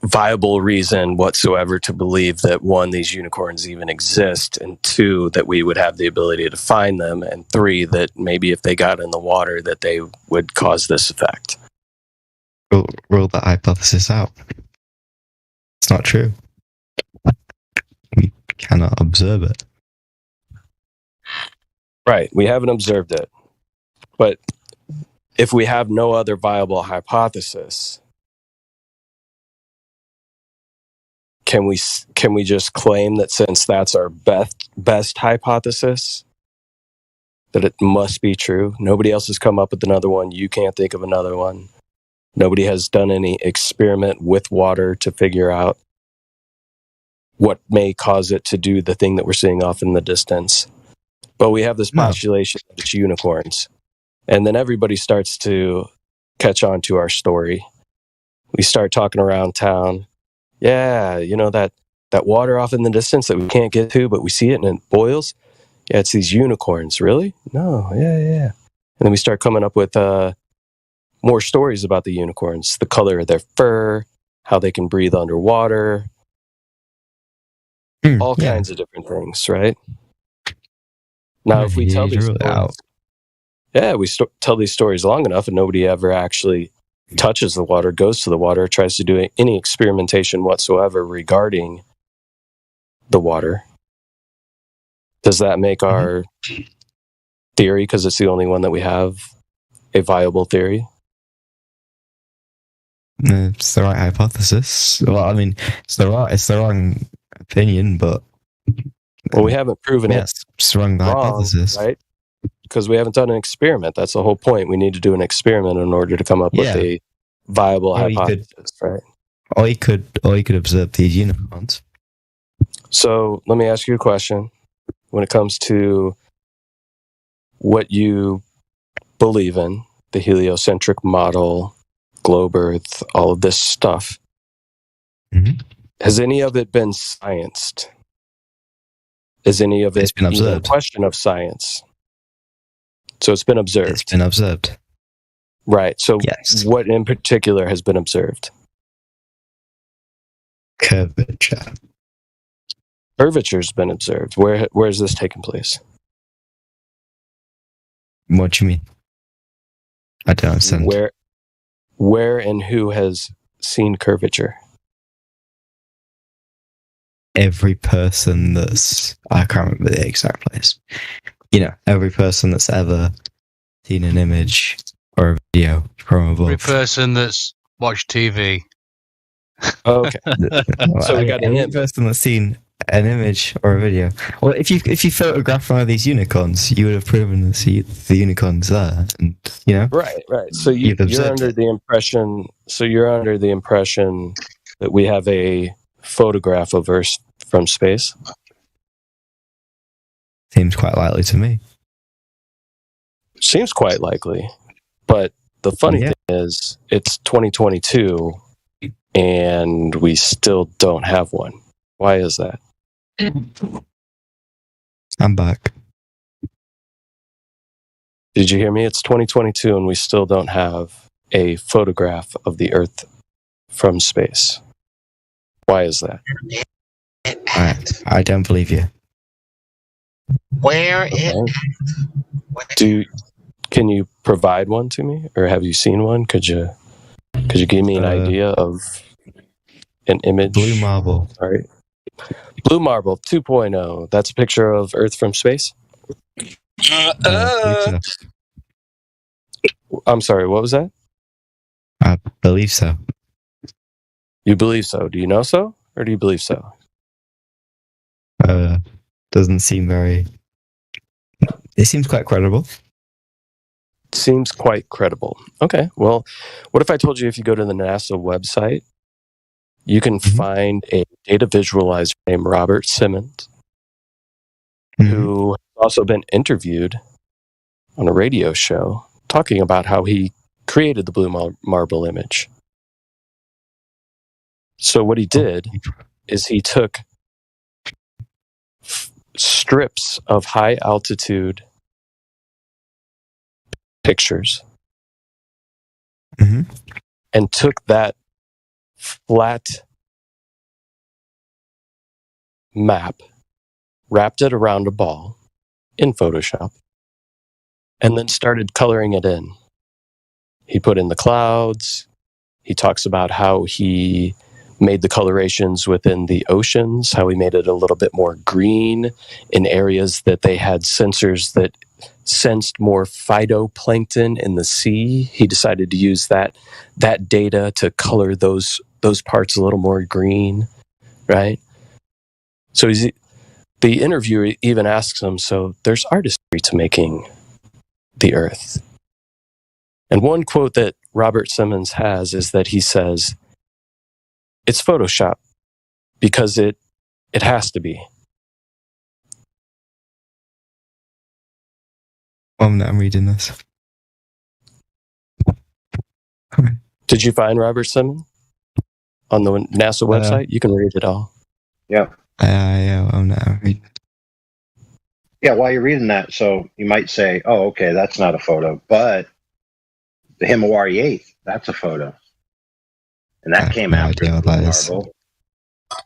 viable reason whatsoever to believe that, one, these unicorns even exist, and two, that we would have the ability to find them, and three, that maybe if they got in the water that they would cause this effect. Rule that hypothesis out. It's not true. We cannot observe it. Right. We haven't observed it. But if we have no other viable hypothesis, can we just claim that since that's our best hypothesis, that it must be true? Nobody else has come up with another one. You can't think of another one. Nobody has done any experiment with water to figure out what may cause it to do the thing that we're seeing off in the distance. But we have this postulation that it's unicorns. And then everybody starts to catch on to our story. We start talking around town. Yeah, you know, that water off in the distance that we can't get to, but we see it and it boils. Yeah, it's these unicorns. Really? No, yeah. And then we start coming up with more stories about the unicorns, the color of their fur, how they can breathe underwater, all kinds of different things, right? Now, if we tell these stories, tell these stories long enough and nobody ever actually touches the water, goes to the water, tries to do any experimentation whatsoever regarding the water, does that make our theory, because it's the only one that we have, a viable theory? It's the right hypothesis. Well, I mean, it's the wrong opinion, but well, we haven't proven it's wrong hypothesis, right? Because we haven't done an experiment. That's the whole point. We need to do an experiment in order to come up with a viable hypothesis, right? Or you could observe these unicorns. So let me ask you a question. When it comes to what you believe in, the heliocentric model, globe Earth, all of this stuff, has any of it been scienced? Is any of it been observed? A question of science? So it's been observed. It's been observed. Right. So what in particular has been observed? Curvature. Curvature's been observed. Where is this taking place? What do you mean? I don't understand. Where and who has seen curvature? Every person I can't remember the exact place. You know, every person that's ever seen an image or a video from above. Every person that's watched TV. Okay. So we got every person that's seen an image or a video. Well, if you photograph one of these unicorns, you would have proven the unicorns there, and you know. Right. So you're under the impression. So you're under the impression that we have a photograph of Earth from space. Seems quite likely to me. Seems quite likely, but the funny thing is, it's 2022, and we still don't have one. Why is that? I'm back. Did you hear me? It's 2022 and we still don't have a photograph of the Earth from space. Why is that? I don't believe you. Where Can you provide one to me, or have you seen one? Could you give me an idea of an image? Blue Marble. All right. Blue Marble 2.0. That's a picture of Earth from space? I'm sorry, what was that? I believe so. You believe so? Do you know so? Or do you believe so? Doesn't seem very... It seems quite credible. Seems quite credible. Okay, well, what if I told you if you go to the NASA website, you can find a data visualizer named Robert Simmons, who has also been interviewed on a radio show talking about how he created the blue marble image. So what he did is he took strips of high altitude pictures and took that flat map, wrapped it around a ball in Photoshop, and then started coloring it in. He put in the clouds. He talks about how he made the colorations within the oceans, how he made it a little bit more green in areas that they had sensors that sensed more phytoplankton in the sea. He decided to use that data to color those parts a little more green, right? So the interviewer even asks him, so there's artistry to making the Earth. And one quote that Robert Simmons has is that he says, it's Photoshop because it It has to be. I'm reading this. Did you find Robert Simon on the NASA website? You can read it all. Yeah. I'm not reading. Yeah, while you're reading that, so you might say, oh, okay, that's not a photo. But the Himawari 8, that's a photo. And that came after the marble.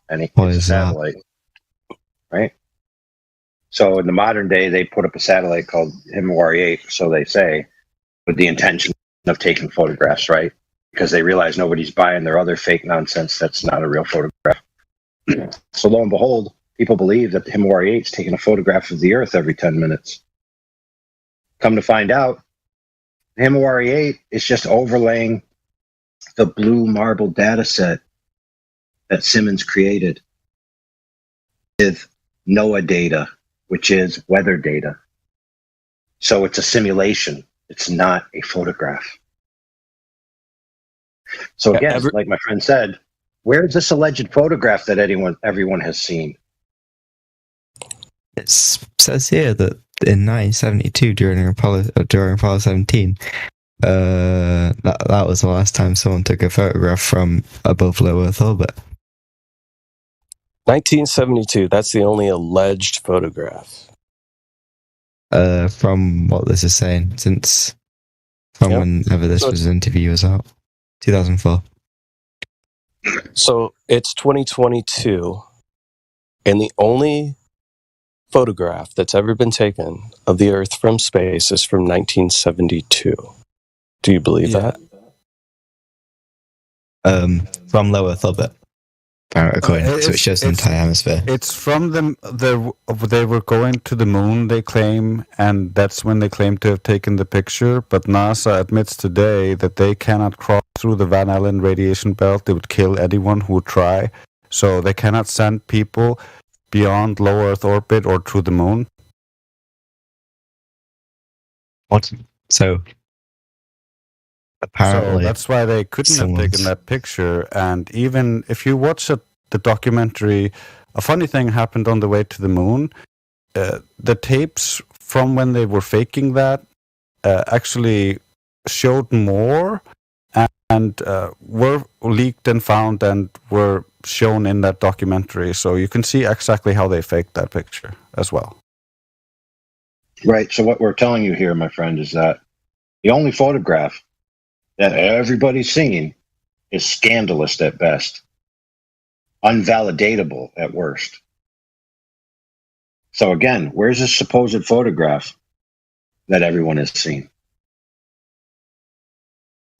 And it's a satellite. Right? So in the modern day, they put up a satellite called Himawari 8, so they say, with the intention of taking photographs, right? Because they realize nobody's buying their other fake nonsense that's not a real photograph. So lo and behold, people believe that the Himawari 8 is taking a photograph of the Earth every 10 minutes. Come to find out, the Himawari 8 is just overlaying the blue marble data set that Simmons created with NOAA data, which is weather data. So it's a simulation. It's not a photograph. So again, like my friend said, where's this alleged photograph that everyone has seen? It says here that in 1972, during Apollo 17, that was the last time someone took a photograph from above low Earth orbit. 1972. That's the only alleged photograph. From what this is saying, whenever this interview was out, 2004. So it's 2022, and the only photograph that's ever been taken of the Earth from space is from 1972. Do you believe that? From low Earth orbit. According to it shows the entire hemisphere. It's from they were going to the moon, they claim, and that's when they claim to have taken the picture. But NASA admits today that they cannot cross through the Van Allen radiation belt. They would kill anyone who would try. So they cannot send people beyond low Earth orbit or to the moon. What? So apparently, so that's why they couldn't have taken that picture. And even if you watch the documentary, a funny thing happened on the way to the moon. The tapes from when they were faking that actually showed more and were leaked and found and were shown in that documentary. So you can see exactly how they faked that picture as well. Right. So what we're telling you here, my friend, is that the only photograph that everybody's seen is scandalous at best, unvalidatable at worst. So again, where's this supposed photograph that everyone has seen?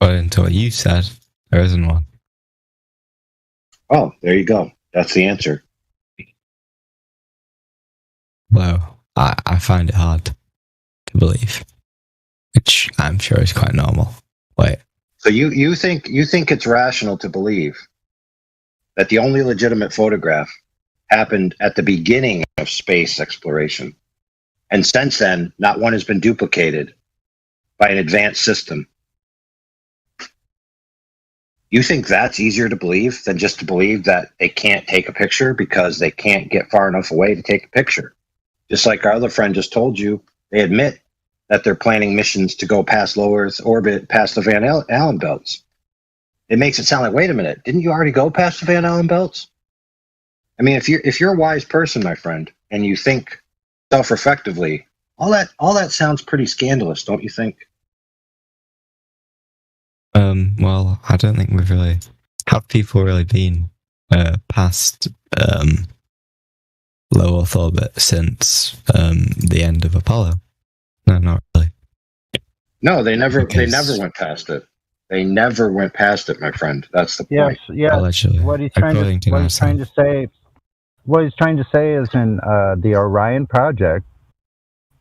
According to what you said, there isn't one. Oh, there you go. That's the answer. Well, I find it hard to believe, which I'm sure is quite normal. Wait. So you think it's rational to believe that the only legitimate photograph happened at the beginning of space exploration, and since then, not one has been duplicated by an advanced system? You think that's easier to believe than just to believe that they can't take a picture because they can't get far enough away to take a picture? Just like our other friend just told you, they admit that they're planning missions to go past low Earth orbit, past the Van Allen belts. It makes it sound like, wait a minute, didn't you already go past the Van Allen belts? I mean, if you're a wise person, my friend, and you think self-reflectively, all that sounds pretty scandalous, don't you think? Well, I don't think we've really have people really been past low Earth orbit since the end of Apollo. No, not really. No, they never went past it. They never went past it, my friend. That's the point. Yes. Allegedly. What he's trying to say is in the Orion project,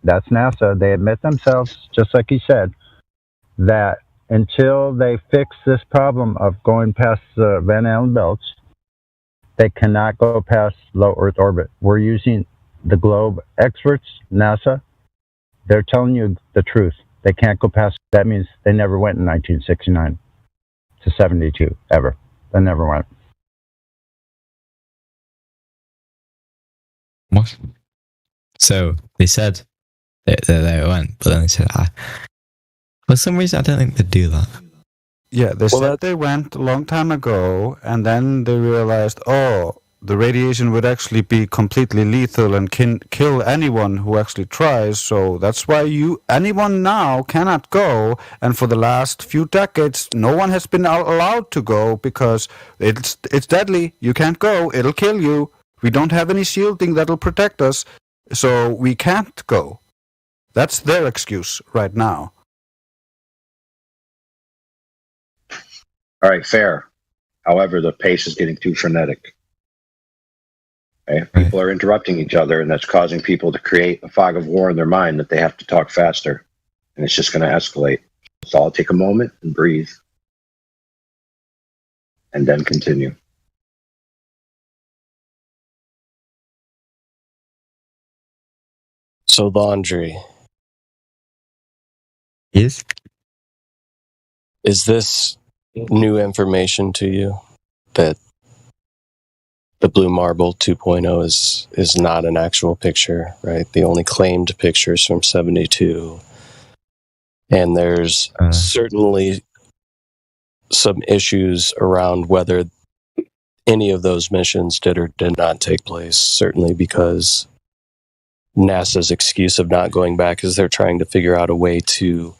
that's NASA. They admit themselves, just like he said, that until they fix this problem of going past the Van Allen belts, they cannot go past low Earth orbit. We're using the globe experts, NASA. They're telling you the truth. They can't go past. That means they never went in 1969 to 72, ever. They never went. What? So they said that they went, but then they said, for some reason, I don't think they'd do that. Yeah, they said they went a long time ago, and then they realized, oh, the radiation would actually be completely lethal and can kill anyone who actually tries. So that's why anyone now cannot go. And for the last few decades, no one has been allowed to go because it's deadly. You can't go. It'll kill you. We don't have any shielding that'll protect us, so we can't go. That's their excuse right now. All right, fair. However, the pace is getting too frenetic. Okay? People are interrupting each other, and that's causing people to create a fog of war in their mind that they have to talk faster, and it's just going to escalate. So I'll take a moment and breathe, and then continue. So, Laundry. Yes? Is this new information to you that the Blue Marble 2.0 is not an actual picture, right? The only claimed pictures from 72. And there's certainly some issues around whether any of those missions did or did not take place, certainly because NASA's excuse of not going back is they're trying to figure out a way to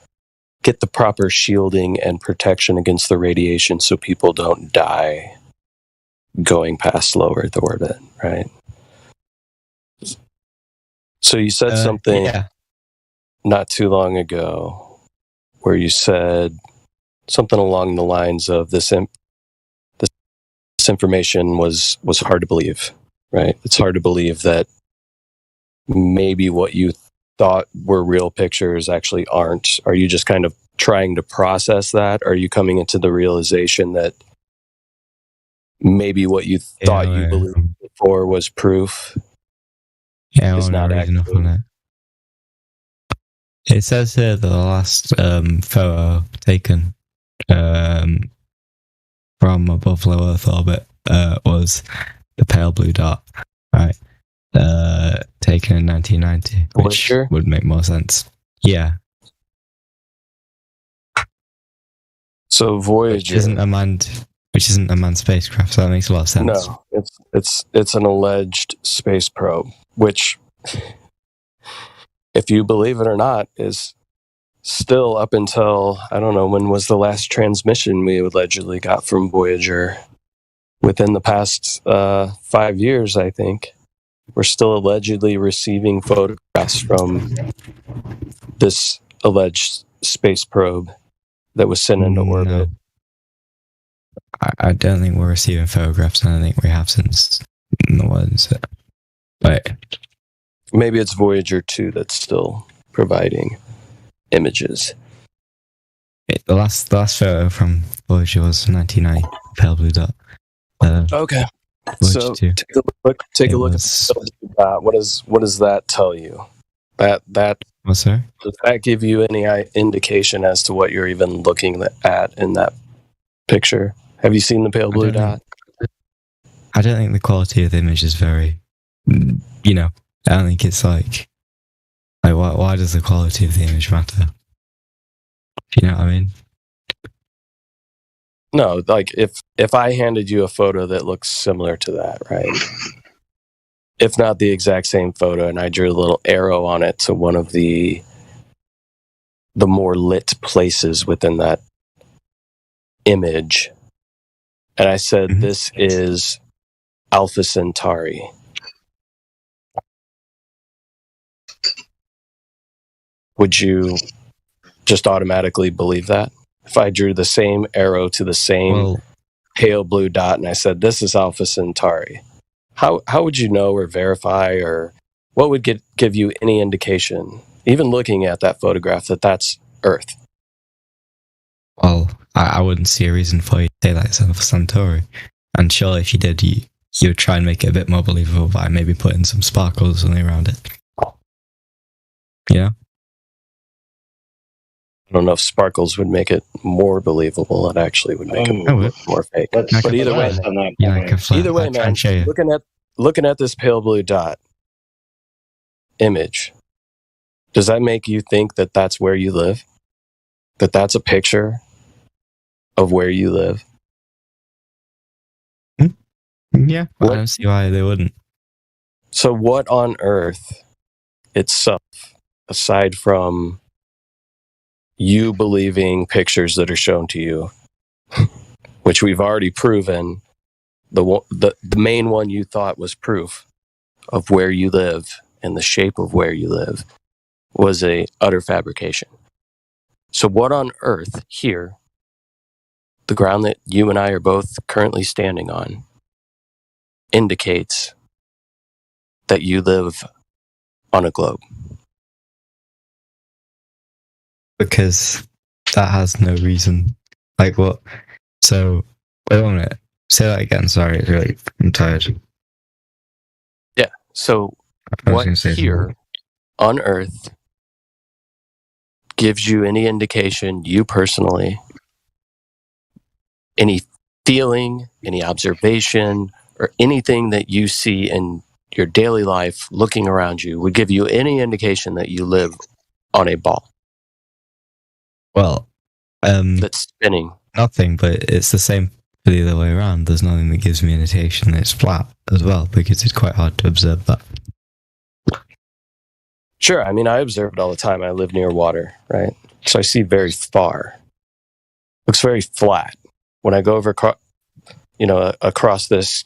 get the proper shielding and protection against the radiation so people don't die going past low Earth orbit, right? So you said something not too long ago where you said something along the lines of this information was hard to believe, right? It's hard to believe that maybe what you thought were real pictures actually aren't. Are you just kind of trying to process that? Are you coming into the realization that maybe what you thought you believed before was proof? Yeah, is not enough on it. It says here that the last photo taken from above low Earth orbit was the pale blue dot, right? Taken in 1990, which would make more sense. Yeah. So Voyager, which isn't a manned spacecraft. So that makes a lot of sense. No, it's an alleged space probe, which, if you believe it or not, is still up until, I don't know, when was the last transmission we allegedly got from Voyager? Within the past 5 years, I think. We're still allegedly receiving photographs from this alleged space probe that was sent into orbit. I don't think we're receiving photographs, and I think we have since the ones. But maybe it's Voyager 2 that's still providing images. The last photo from Voyager was 1990, pale blue dot. Okay. So take a look at that. What does that tell you? What's that? Does that give you any indcation as to what you're even looking at in that picture? Have you seen the pale blue dot? I don't think the quality of the image is very, I don't think it's like why does the quality of the image matter? Do you know what I mean? No, like if I handed you a photo that looks similar to that, right? If not the exact same photo, and I drew a little arrow on it to one of the more lit places within that image, and I said, this is Alpha Centauri. Would you just automatically believe that? If I drew the same arrow to the same pale blue dot and I said, this is Alpha Centauri, how would you know or verify, or what would give you any indication, even looking at that photograph, that that's Earth? Well, I wouldn't see a reason for you to say that it's Alpha Centauri. And surely if you did, you would try and make it a bit more believable by maybe putting some sparkles or something around it. Yeah? I don't know if sparkles would make it more believable. It actually would make it look more fake. But either way, man, looking at this pale blue dot, image, does that make you think that that's where you live? That that's a picture of where you live? Yeah, I don't see why they wouldn't. So what on earth itself, aside from you believing pictures that are shown to you, which we've already proven, the main one you thought was proof of where you live and the shape of where you live, was a utter fabrication. So what on earth here, the ground that you and I are both currently standing on, indicates that you live on a globe? Because that has no reason. Like what? So, wait a minute. Say that again. Sorry, really, I'm tired. Yeah. So what here on Earth gives you any indication, you personally, any feeling, any observation, or anything that you see in your daily life looking around you would give you any indication that you live on a ball? Well, that's spinning. Nothing, but it's the same for the other way around. There's nothing that gives me an indication that it's flat as well, because it's quite hard to observe that. Sure. I mean, I observe it all the time. I live near water, right? So I see very far. Looks very flat. When I go over, across this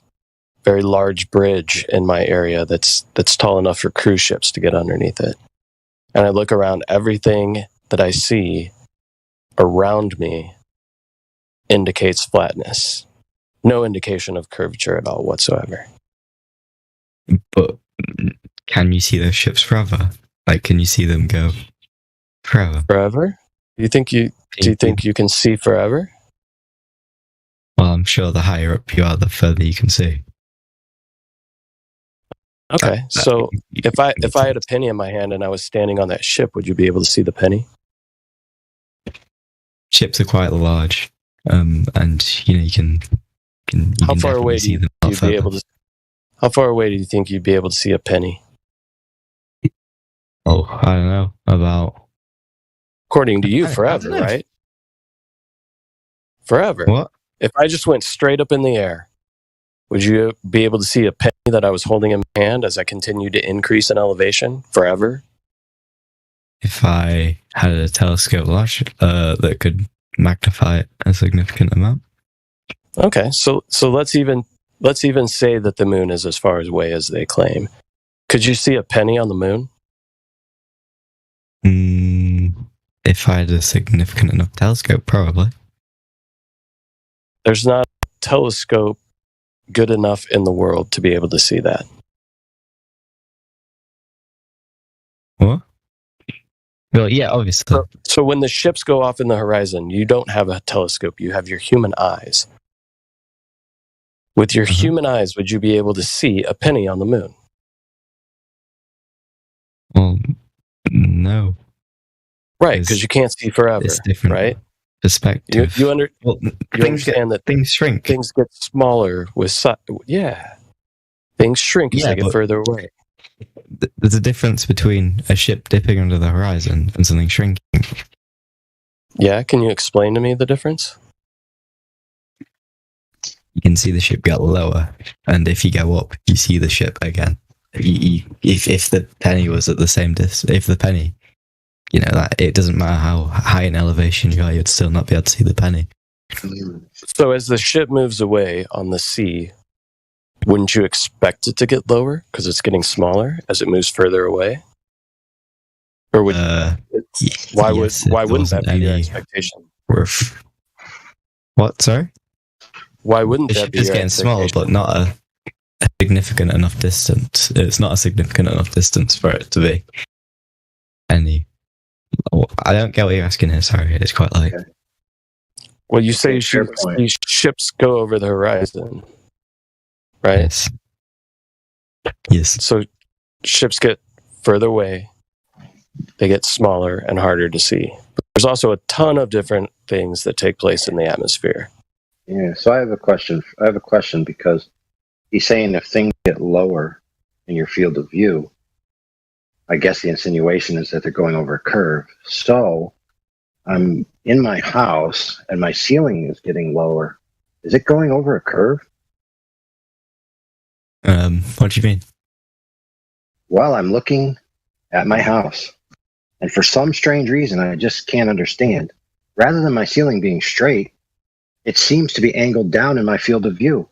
very large bridge in my area that's tall enough for cruise ships to get underneath it, and I look around, everything that I see around me indicates flatness. No indication of curvature at all whatsoever. But can you see those ships forever? Like, can you see them go forever? Forever? Do you think you can see forever? Well, I'm sure the higher up you are, the further you can see. Okay, so if I had a penny in my hand and I was standing on that ship, would you be able to see the penny? Ships are quite large, and you can How far definitely away see them do you be able to? How far away do you think you'd be able to see a penny? Oh, I don't know. About, according to you, forever, right? Forever. What? If I just went straight up in the air, would you be able to see a penny that I was holding in my hand as I continued to increase in elevation forever? If I had a telescope large that could magnify it a significant amount. Okay, so let's even say that the moon is as far away as they claim. Could you see a penny on the moon? If I had a significant enough telescope, probably. There's not a telescope good enough in the world to be able to see that. What? Well, yeah, obviously. So when the ships go off in the horizon, you don't have a telescope, you have your human eyes. With your human eyes, would you be able to see a penny on the moon? Well, no. Right, because you can't see forever. It's different, right? Perspective. You understand that things shrink. Things get smaller with things shrink as they get further away. There's a difference between a ship dipping under the horizon and something shrinking. Yeah, can you explain to me the difference? You can see the ship get lower, and if you go up, you see the ship again. If the penny was at the same distance, if the penny, that it doesn't matter how high in elevation you are, you'd still not be able to see the penny. So as the ship moves away on the sea, wouldn't you expect it to get lower because it's getting smaller as it moves further away? Or would why wouldn't that be your expectation? What? Sorry. Why wouldn't that be? It's getting smaller, but not a significant enough distance. It's not a significant enough distance for it to be any. I don't get what you're asking here. Sorry, it's quite late. Okay. Well, you say these ships go over the horizon, right? Yes. So ships get further away, they get smaller and harder to see. But there's also a ton of different things that take place in the atmosphere. Yeah, so I have a question because he's saying if things get lower in your field of view, I guess the insinuation is that they're going over a curve. So I'm in my house and my ceiling is getting lower. Is it going over a curve? What do you mean? Well, I'm looking at my house, and for some strange reason I just can't understand, rather than my ceiling being straight, it seems to be angled down in my field of view,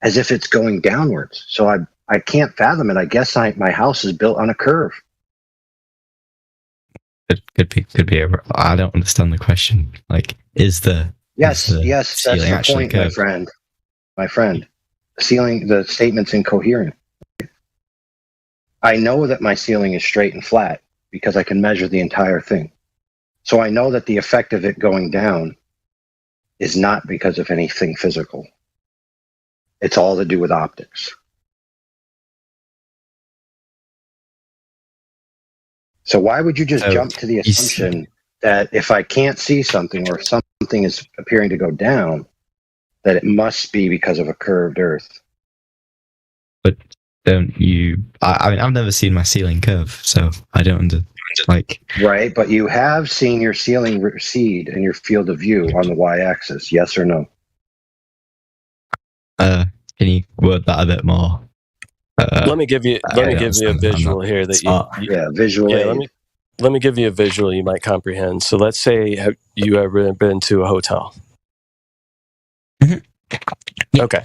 as if it's going downwards. So I can't fathom it. I guess my house is built on a curve. Could be. I don't understand the question. Like, is the Yes, is the yes, that's ceiling the actually point, my curved? friend. My friend, the statement's incoherent. I know that my ceiling is straight and flat because I can measure the entire thing. So I know that the effect of it going down is not because of anything physical. It's all to do with optics. So why would you just jump to the assumption that if I can't see something or if something is appearing to go down, that it must be because of a curved earth? But don't you? I mean, I've never seen my ceiling curve, so I don't Right, but you have seen your ceiling recede in your field of view on the y-axis. Yes or no? Can you word that a bit more? Let me give you a visual here that you visual. Yeah, let me give you a visual you might comprehend. So let's say you ever been to a hotel. Okay,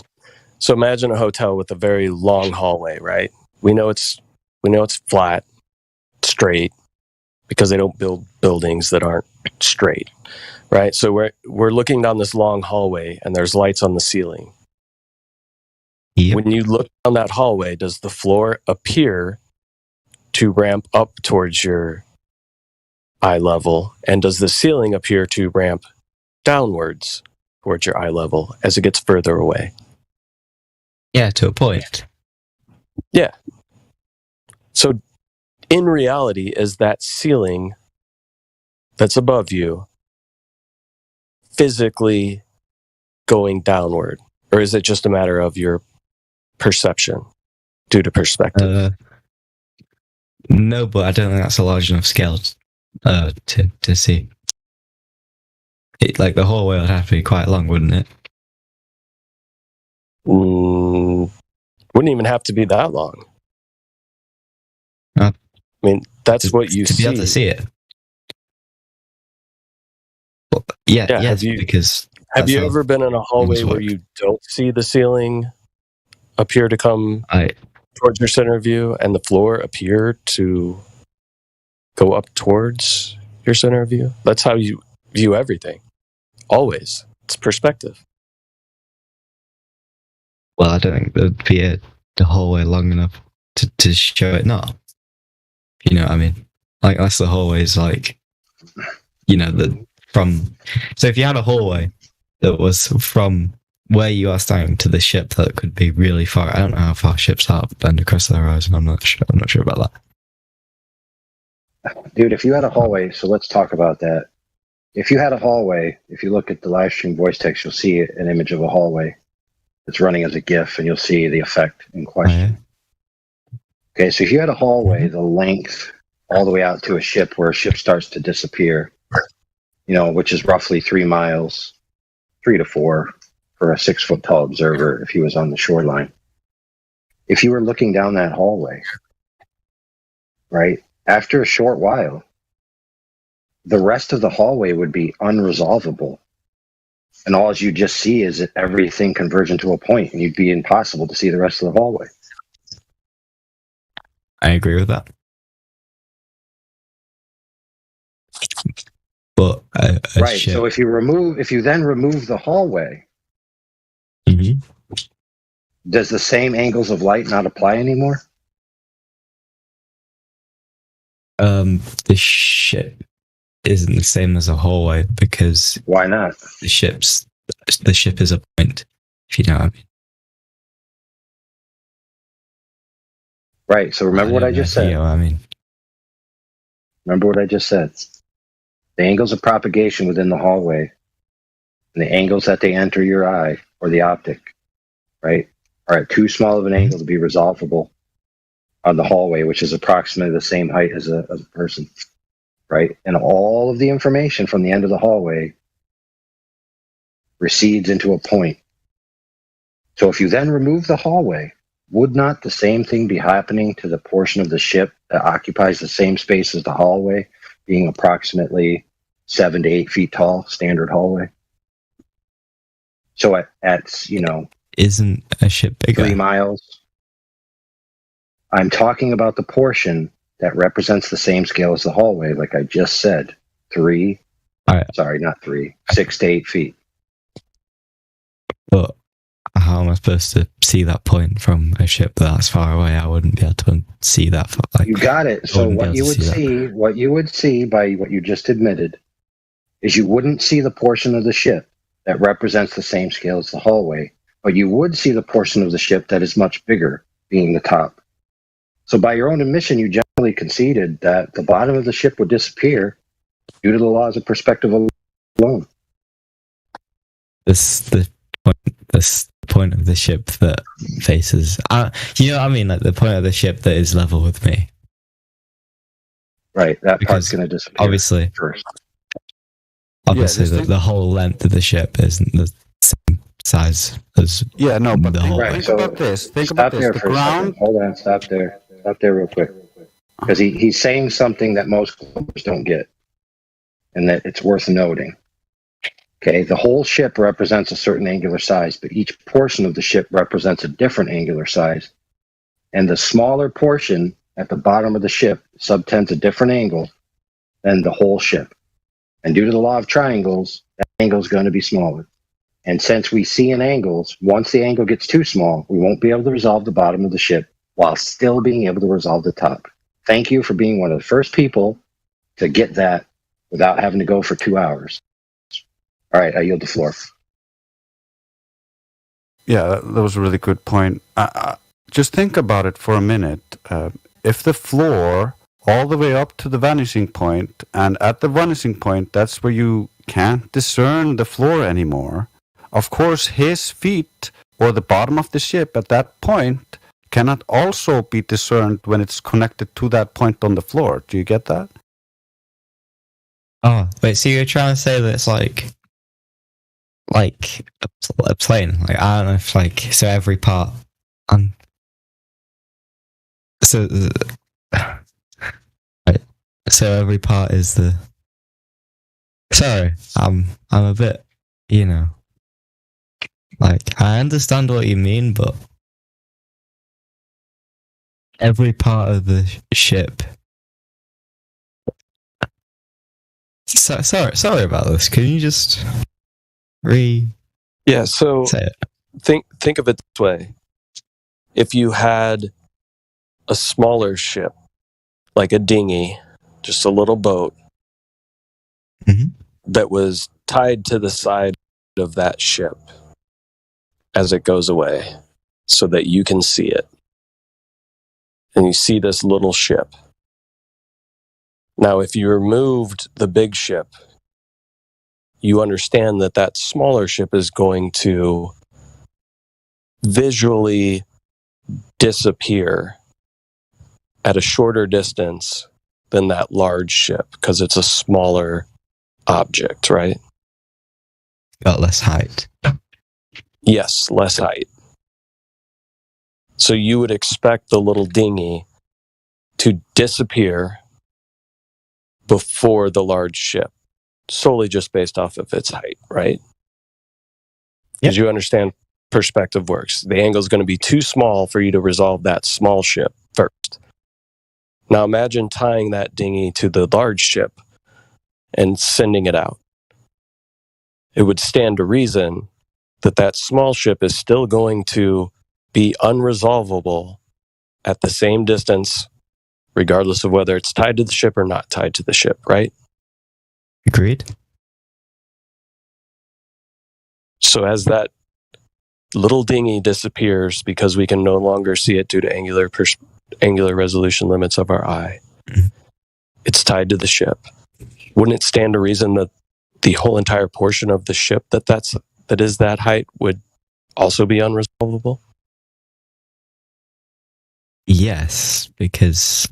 so imagine a hotel with a very long hallway, right? We know it's flat, straight, because they don't build buildings that aren't straight, right? So we're looking down this long hallway, and there's lights on the ceiling. Yep. When you look down that hallway, does the floor appear to ramp up towards your eye level? And does the ceiling appear to ramp downwards towards your eye level as it gets further away? Yeah, to a point. Yeah. So in reality, is that ceiling that's above you physically going downward? Or is it just a matter of your perception due to perspective? No, but I don't think that's a large enough scale to see. Like the hallway would have to be quite long, wouldn't it? Wouldn't even have to be that long. I mean, that's what you to see. be able to see it. Well, yes, because have you ever been in a hallway where you don't see the ceiling appear to come towards your center view and the floor appear to go up towards your center view? That's how you view everything. Always. It's perspective. Well, I don't think there'd be the hallway long enough to show it not. You know what I mean? Like, unless the hallway is like, so if you had a hallway that was from where you are standing to the ship, that could be really far. I don't know how far ships are bend across the horizon. I'm not sure about that. Dude, if you had a hallway, so let's talk about that. If you had a hallway, if you look at the live stream voice text, you'll see an image of a hallway that's running as a GIF, and you'll see the effect in question. Okay, so if you had a hallway, the length all the way out to a ship where a ship starts to disappear, which is roughly 3 miles, 3 to 4 for a 6 foot tall observer if he was on the shoreline. If you were looking down that hallway, right, after a short while, the rest of the hallway would be unresolvable. And all you just see is that everything converging to a point, and you'd be impossible to see the rest of the hallway. I agree with that. But right. So if you then remove the hallway, does the same angles of light not apply anymore? The ship isn't the same as a hallway because why not? The ship is a point, if you know what I mean. Right. So remember what I just said. You know what I mean. Remember what I just said. The angles of propagation within the hallway and the angles that they enter your eye or the optic, right, are at too small of an angle to be resolvable on the hallway, which is approximately the same height as a person, right? And all of the information from the end of the hallway recedes into a point. So if you then remove the hallway, would not the same thing be happening to the portion of the ship that occupies the same space as the hallway, being approximately 7 to 8 feet tall, standard hallway? So at isn't a ship bigger? 3 miles. I'm talking about the portion that represents the same scale as the hallway, like I just said. 6 to 8 feet. But how am I supposed to see that point from a ship that's far away? I wouldn't be able to see that. You got it. So what you would see by what you just admitted is you wouldn't see the portion of the ship that represents the same scale as the hallway, but you would see the portion of the ship that is much bigger, being the top. So by your own admission, you generally conceded that the bottom of the ship would disappear due to the laws of perspective alone. The point of the ship that faces, you know what I mean? Like the point of the ship that is level with me. Right, that part's going to disappear. Obviously, first. Obviously, the whole length of the ship isn't the same size as but the whole. Think about this. Think about this. The ground. Hold on, stop there. Stop there real quick. Because he's saying something that most Globers don't get, and that it's worth noting. Okay, the whole ship represents a certain angular size, but each portion of the ship represents a different angular size. And the smaller portion at the bottom of the ship subtends a different angle than the whole ship. And due to the law of triangles, that angle is going to be smaller. And since we see in angles, once the angle gets too small, we won't be able to resolve the bottom of the ship while still being able to resolve the top. Thank you for being one of the first people to get that without having to go for 2 hours. All right, I yield the floor. Yeah, that was a really good point. Just think about it for a minute. If the floor all the way up to the vanishing point, and at the vanishing point, that's where you can't discern the floor anymore. Of course, his feet or the bottom of the ship at that point cannot also be discerned when it's connected to that point on the floor. Do you get that? Oh, wait, so you're trying to say that it's like a plane? Like, I don't know if so every part, so every part is the. Sorry, I'm a bit, I understand what you mean, but every part of the ship. Sorry about this. Can you just Yeah, so say it? Think of it this way. If you had a smaller ship, like a dinghy, just a little boat, that was tied to the side of that ship as it goes away so that you can see it. And you see this little ship. Now, if you removed the big ship, you understand that that smaller ship is going to visually disappear at a shorter distance than that large ship because it's a smaller object, right? Got less height. Yes, less height. So you would expect the little dinghy to disappear before the large ship, solely just based off of its height, right? Because you understand perspective works. The angle is going to be too small for you to resolve that small ship first. Now imagine tying that dinghy to the large ship and sending it out. It would stand to reason that that small ship is still going to be unresolvable at the same distance, regardless of whether it's tied to the ship or not tied to the ship, right? Agreed. So as that little dinghy disappears because we can no longer see it due to angular resolution limits of our eye, it's tied to the ship. Wouldn't it stand to reason that the whole entire portion of the ship that is that height would also be unresolvable? Yes, because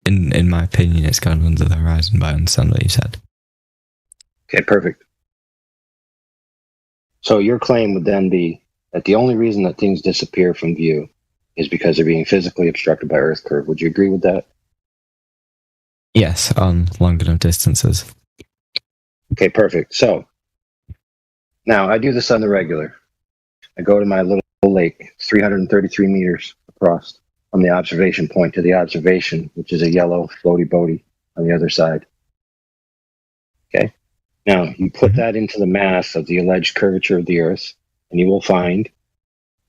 in my opinion, it's gone under the horizon, but I understand what you said. Okay, perfect. So your claim would then be that the only reason that things disappear from view is because they're being physically obstructed by Earth curve. Would you agree with that? Yes, on long enough distances. Okay, perfect. So now I do this on the regular. I go to my little lake, 333 meters across from the observation point to the observation, which is a yellow floaty boaty on the other side. Okay. Now you put that into the mass of the alleged curvature of the Earth, and you will find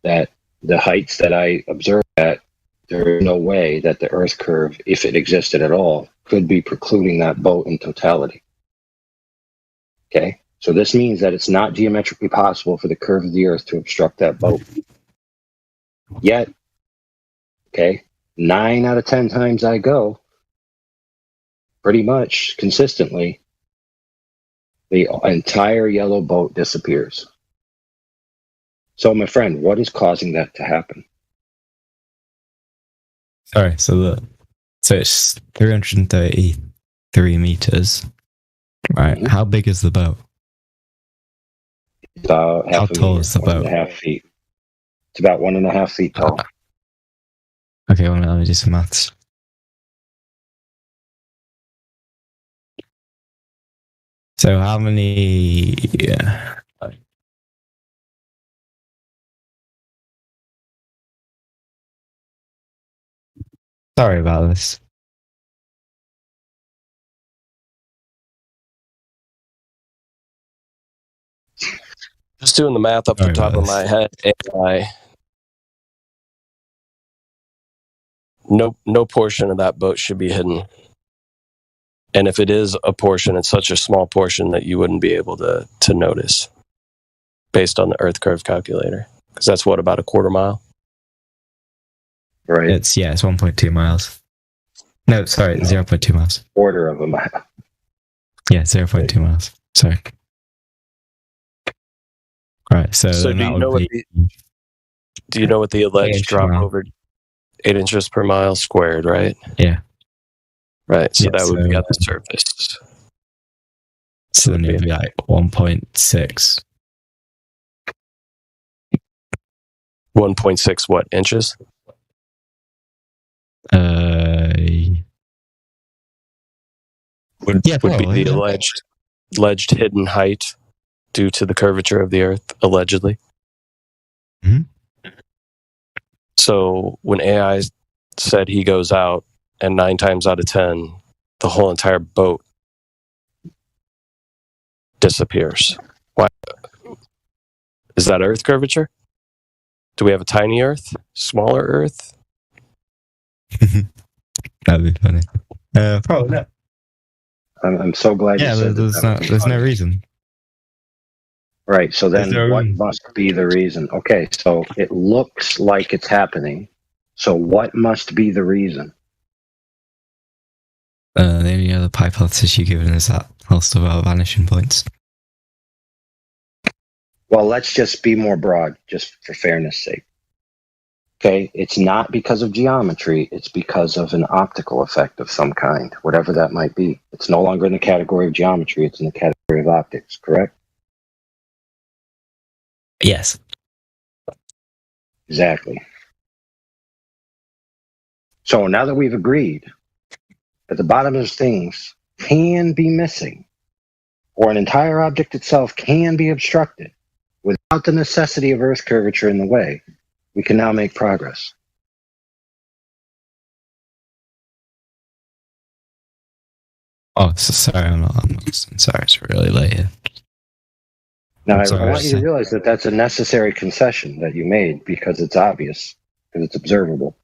that the heights that I observed at, there is no way that the Earth curve, if it existed at all, could be precluding that boat in totality. Okay, so this means that it's not geometrically possible for the curve of the Earth to obstruct that boat. Yet, okay, 9 out of 10 times I go, pretty much consistently, the entire yellow boat disappears. So, my friend, what is causing that to happen? Sorry, so it's 333 meters, right? How big is the boat? About how tall is the boat? 1.5 feet. It's about 1.5 feet tall. Okay, well, let me do some maths. So how many? Yeah. Sorry about this. Just doing the math up the top of my head, no portion of that boat should be hidden. And if it is a portion, it's such a small portion that you wouldn't be able to notice based on the Earth curve calculator. Because that's what, about a quarter mile? Right. It's 1.2 miles. No, sorry, 0.2 miles. Quarter of a mile. Yeah, 0.2 miles. Sorry. Right, so do you know what the alleged drop over 8 inches per mile squared, right? Yeah. Right, so that would be at the surface. So then it would be like 1.6. 1.6 what, inches? Would be the alleged hidden height due to the curvature of the Earth, allegedly. Mm-hmm. So when AI said he goes out, and 9 times out of 10, the whole entire boat disappears. Why? Is that Earth curvature? Do we have a tiny Earth? Smaller Earth? That'd be funny. Probably not. I'm so glad you said that. There's no reason. Right, so then what must be the reason? Okay, so it looks like it's happening. So what must be the reason? The only other hypothesis you've given is that also about vanishing points. Well, let's just be more broad, just for fairness' sake. Okay, it's not because of geometry, it's because of an optical effect of some kind, whatever that might be. It's no longer in the category of geometry, it's in the category of optics, correct? Yes. Exactly. So now that we've agreed that the bottom of things can be missing, or an entire object itself can be obstructed without the necessity of Earth curvature in the way, we can now make progress. Oh, sorry, I'm sorry, it's really late here. Now, I want you to realize that that's a necessary concession that you made because it's obvious, because it's observable,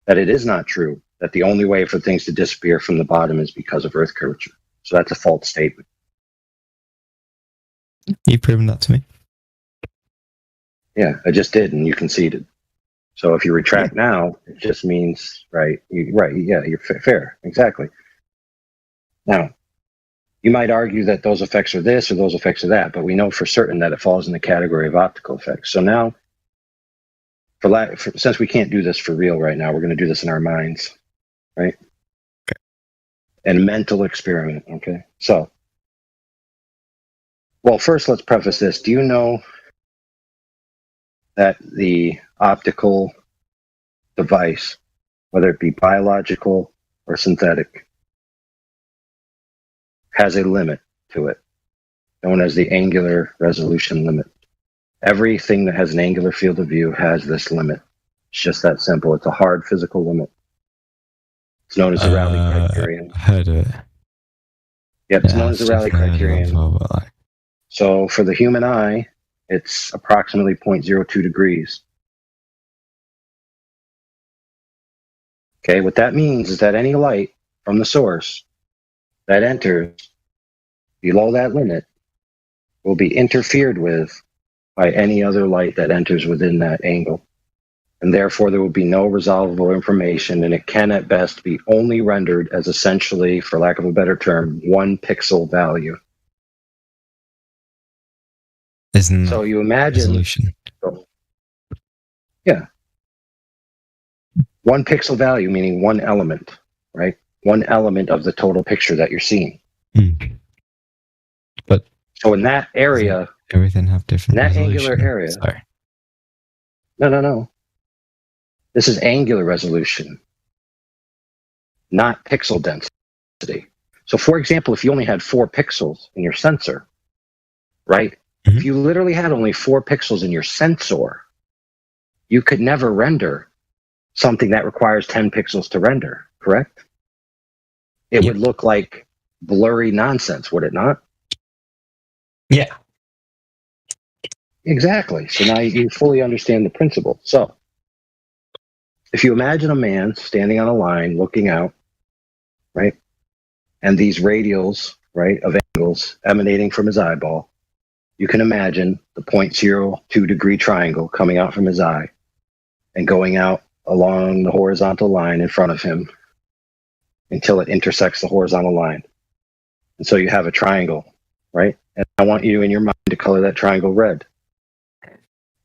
that it is not true that the only way for things to disappear from the bottom is because of Earth curvature. So that's a false statement. You've proven that to me. Yeah, I just did, and you conceded. So if you retract now, it just means, you're fair, exactly. Now, you might argue that those effects are this or those effects are that, but we know for certain that it falls in the category of optical effects. So now, Since we can't do this for real right now, we're going to do this in our minds, right? Okay. And mental experiment, okay? So, well, first let's preface this. Do you know that the optical device, whether it be biological or synthetic, has a limit to it, known as the angular resolution limit? Everything that has an angular field of view has this limit. It's just that simple. It's a hard physical limit. It's known as the Rayleigh criterion. I heard of it. Yep, it's known as the Rayleigh criterion. So for the human eye, it's approximately 0.02 degrees. Okay, what that means is that any light from the source that enters below that limit will be interfered with by any other light that enters within that angle. And therefore, there will be no resolvable information, and it can at best be only rendered as essentially, for lack of a better term, 1 pixel value. Isn't so you imagine... resolution? Yeah. 1 pixel value, meaning 1 element, right? 1 element of the total picture that you're seeing. But so in that area... Everything have different that resolution. angular area. Sorry. No. This is angular resolution, not pixel density. So, for example, if you only had 4 pixels in your sensor, right? If you literally had only 4 pixels in your sensor, you could never render something that requires 10 pixels to render, correct? It would look like blurry nonsense, would it not? Yeah. Exactly. So now you fully understand the principle. So if you imagine a man standing on a line looking out, right, and these radials, right, of angles emanating from his eyeball, you can imagine the 0.02 degree triangle coming out from his eye and going out along the horizontal line in front of him until it intersects the horizontal line. And so you have a triangle, right? And I want you in your mind to color that triangle red.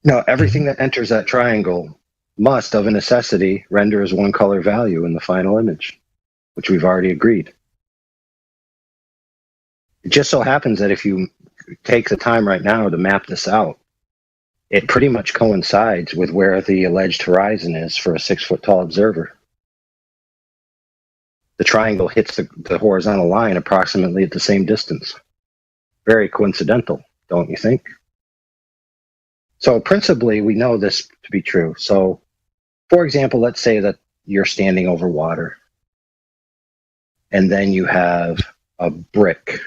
Now, everything that enters that triangle must, of a necessity, render as 1 color value in the final image, which we've already agreed. It just so happens that if you take the time right now to map this out, it pretty much coincides with where the alleged horizon is for a 6-foot-tall observer. The triangle hits the horizontal line approximately at the same distance. Very coincidental, don't you think? So principally, we know this to be true. So, for example, let's say that you're standing over water, and then you have a brick,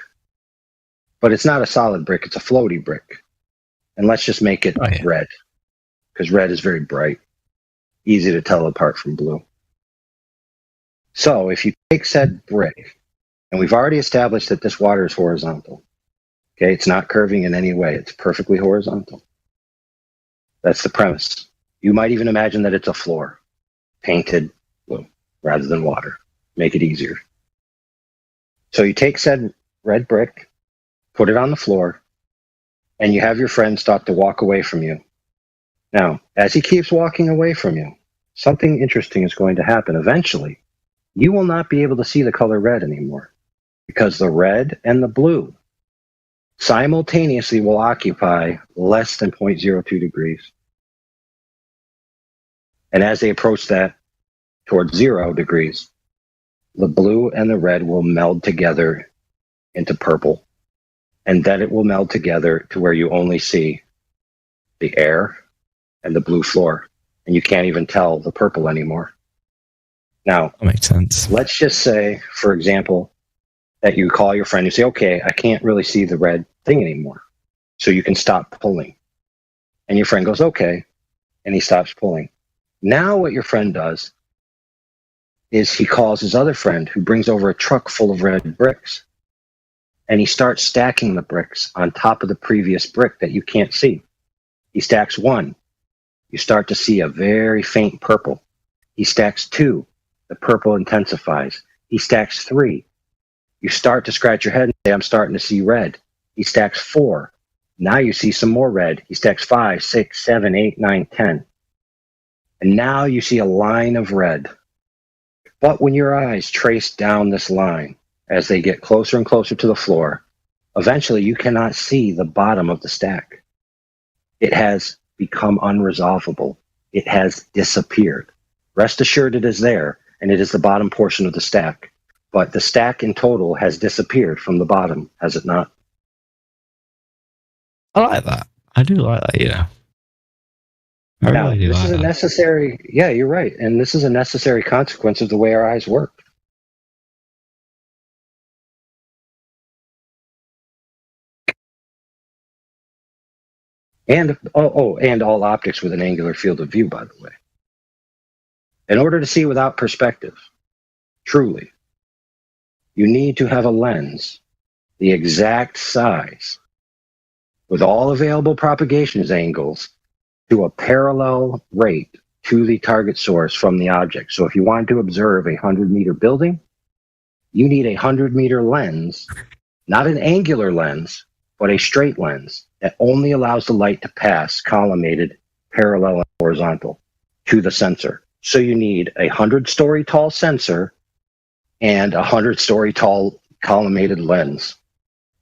but it's not a solid brick, it's a floaty brick. And let's just make it red, because red is very bright, easy to tell apart from blue. So if you take said brick, and we've already established that this water is horizontal, okay, it's not curving in any way, it's perfectly horizontal. That's the premise. You might even imagine that it's a floor, painted blue, rather than water. Make it easier. So you take said red brick, put it on the floor, and you have your friend start to walk away from you. Now, as he keeps walking away from you, something interesting is going to happen. Eventually, you will not be able to see the color red anymore, because the red and the blue simultaneously will occupy less than 0.02 degrees. And as they approach that towards 0 degrees, the blue and the red will meld together into purple. And then it will meld together to where you only see the air and the blue floor. And you can't even tell the purple anymore. Now, that makes sense. Let's just say, for example, that you call your friend and say, okay, I can't really see the red thing anymore, so you can stop pulling. And your friend goes, okay, and he stops pulling. Now what your friend does is he calls his other friend, who brings over a truck full of red bricks, and he starts stacking the bricks on top of the previous brick that you can't see. He stacks 1. You start to see a very faint purple. He stacks 2. The purple intensifies. He stacks 3. You start to scratch your head and say, I'm starting to see red. He stacks 4. Now you see some more red. He stacks 5, 6, 7, 8, 9, 10. And now you see a line of red. But when your eyes trace down this line, as they get closer and closer to the floor, eventually you cannot see the bottom of the stack. It has become unresolvable. It has disappeared. Rest assured it is there, and it is the bottom portion of the stack. But the stack in total has disappeared from the bottom, has it not? I like that. I do like that, yeah. I Now, really do this like is a that. necessary, yeah, you're right. And this is a necessary consequence of the way our eyes work. And and all optics with an angular field of view, by the way. In order to see without perspective, truly, you need to have a lens the exact size with all available propagation angles to a parallel rate to the target source from the object. So if you want to observe a 100-meter building, you need a 100-meter lens, not an angular lens, but a straight lens that only allows the light to pass collimated, parallel, and horizontal to the sensor. So you need a 100-story tall sensor and a 100-story tall collimated lens.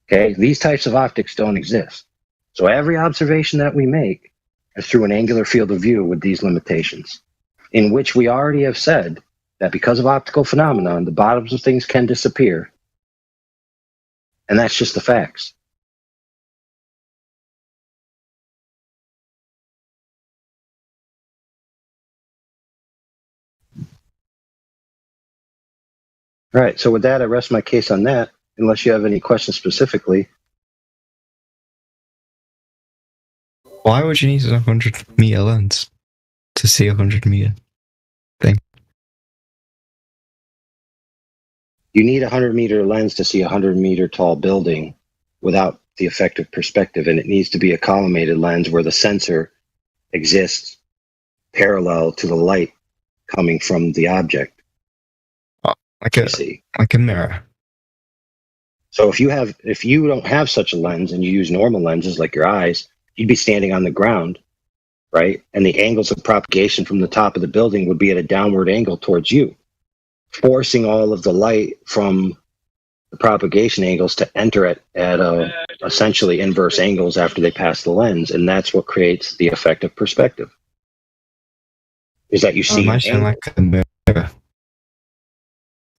Okay, these types of optics don't exist. So every observation that we make is through an angular field of view with these limitations, in which we already have said that because of optical phenomenon, the bottoms of things can disappear. And that's just the facts. All right, so with that, I rest my case on that, unless you have any questions specifically. Why would you need a 100-meter lens to see a 100-meter thing? You need a 100-meter lens to see a 100-meter tall building without the effective perspective, and it needs to be a collimated lens where the sensor exists parallel to the light coming from the object. Like a mirror. So if you don't have such a lens and you use normal lenses like your eyes, you'd be standing on the ground, right? And the angles of propagation from the top of the building would be at a downward angle towards you, forcing all of the light from the propagation angles to enter at essentially inverse angles after they pass the lens. And that's what creates the effect of perspective. Is that you see imagine like a mirror.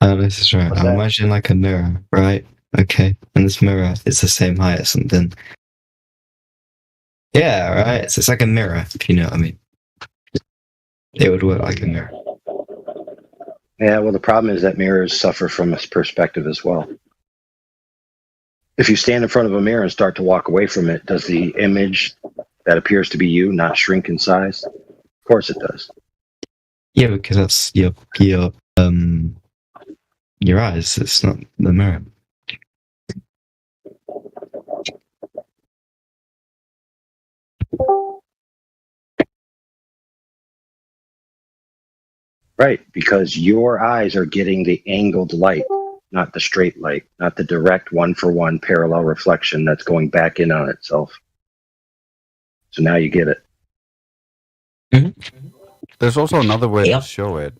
Oh, this is right. I imagine like a mirror, right? Okay. And this mirror is the same height as something. Yeah, right. So it's like a mirror, if you know what I mean. It would work like a mirror. Yeah, well, the problem is that mirrors suffer from a perspective as well. If you stand in front of a mirror and start to walk away from it, does the image that appears to be you not shrink in size? Of course it does. Yeah, because that's your eyes. It's not the mirror. Right, because your eyes are getting the angled light, not the straight light, not the direct one-for-one parallel reflection that's going back in on itself. So now you get it. Mm-hmm. There's also another way to show it.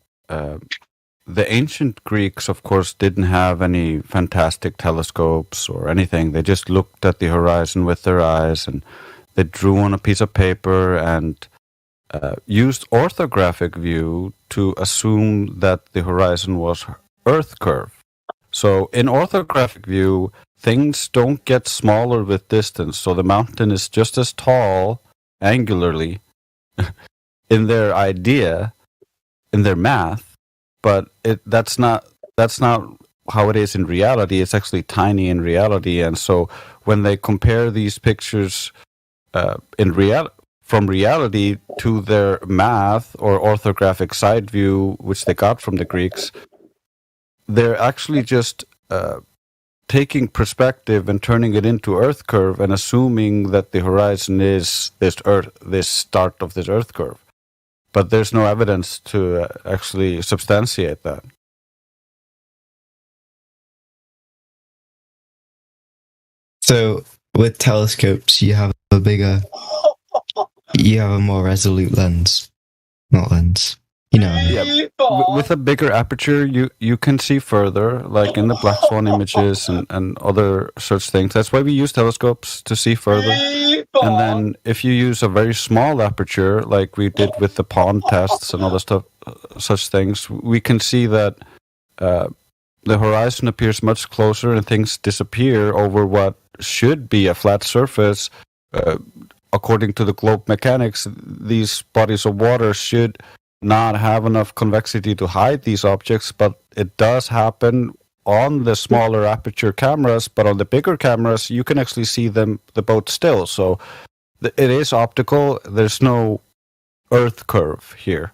The ancient Greeks, of course, didn't have any fantastic telescopes or anything. They just looked at the horizon with their eyes, and they drew on a piece of paper and used orthographic view to assume that the horizon was Earth curve. So in orthographic view, things don't get smaller with distance. So the mountain is just as tall angularly in their idea, in their math, but that's not how it is in reality. It's actually tiny in reality. And so when they compare these pictures from reality to their math or orthographic side view, which they got from the Greeks, they're actually just taking perspective and turning it into Earth curve and assuming that the horizon is this start of this Earth curve. But there's no evidence to actually substantiate that. So with telescopes, you have a more resolute lens, not lens. You know what I mean? Yeah, with a bigger aperture, you can see further, like in the black swan images and other such things. That's why we use telescopes to see further. And then if you use a very small aperture, like we did with the pond tests and other stuff, such things, we can see that the horizon appears much closer and things disappear over what should be a flat surface. According to the globe mechanics, these bodies of water should not have enough convexity to hide these objects, but it does happen on the smaller aperture cameras. But on the bigger cameras, you can actually see the boat still. So it is optical. There's no Earth curve here.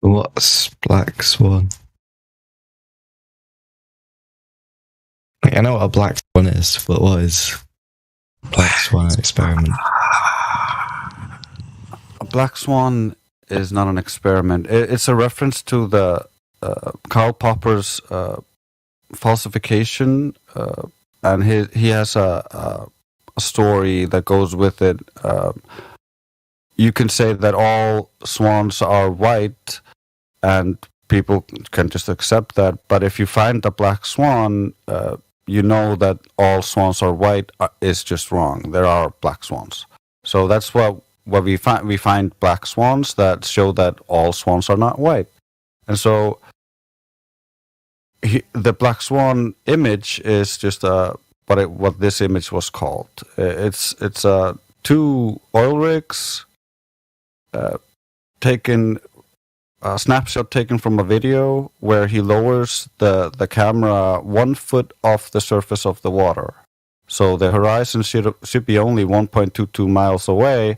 What's Black Swan? I know what a Black Swan is, but what is Black Swan experiment? A Black Swan is not an experiment. It's a reference to the Karl Popper's falsification, and he has a story that goes with it. You can say that all swans are white, and people can just accept that. But if you find a black swan, you know that all swans are white is just wrong. There are black swans. So that's what we find. We find black swans that show that all swans are not white. And so the black swan image is just what this image was called. It's two oil rigs taken. A snapshot taken from a video where he lowers the camera 1 foot off the surface of the water. So the horizon should be only 1.22 miles away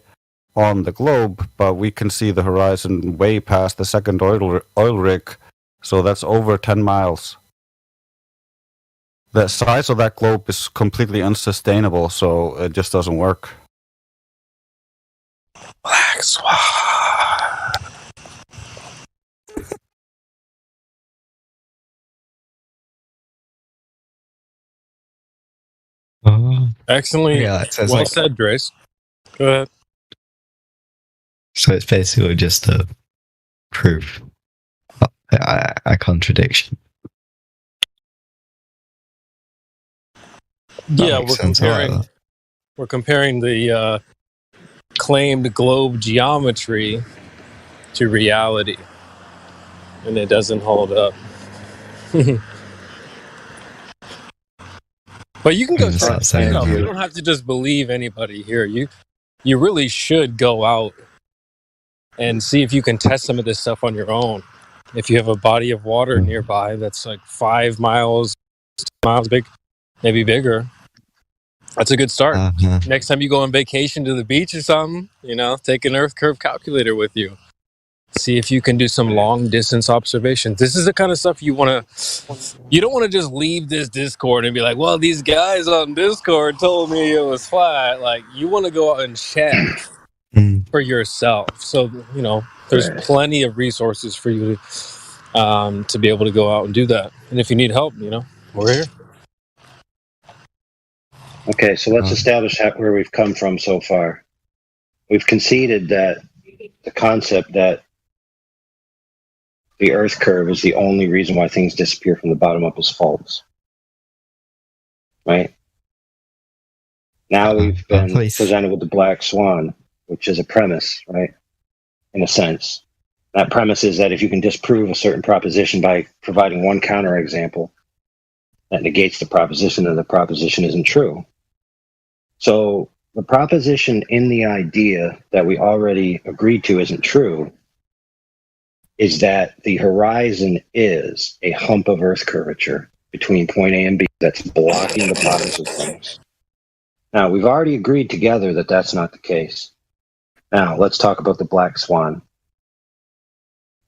on the globe, but we can see the horizon way past the second oil rig. So that's over 10 miles. The size of that globe is completely unsustainable, so it just doesn't work. Black Swan. Excellent. Yeah, it says well like- said, Grace. Go ahead. So it's basically just a proof, a contradiction. That Yeah, makes sense. I like that. we're comparing the claimed globe geometry to reality, and it doesn't hold up. But you can go check it out. You don't have to just believe anybody here. You really should go out and see if you can test some of this stuff on your own. If you have a body of water nearby that's like 5 miles, 10 miles big, maybe bigger, that's a good start. Next time you go on vacation to the beach or something, take an Earth curve calculator with you. See if you can do some long distance observations. This is the kind of stuff you don't want to just leave this Discord and be like, well, these guys on Discord told me it was flat. Like, you want to go out and check for yourself. So, there's plenty of resources for you to be able to go out and do that. And if you need help, we're here. Okay, so let's establish where we've come from so far. We've conceded that the concept that the Earth curve is the only reason why things disappear from the bottom up is false. Right? Now we've been presented with the black swan, which is a premise, right? In a sense. That premise is that if you can disprove a certain proposition by providing one counterexample, that negates the proposition and the proposition isn't true. So the proposition in the idea that we already agreed to isn't true is that the horizon is a hump of Earth curvature between point A and B that's blocking the bottoms of things. Now, we've already agreed together that that's not the case. Now, let's talk about the black swan.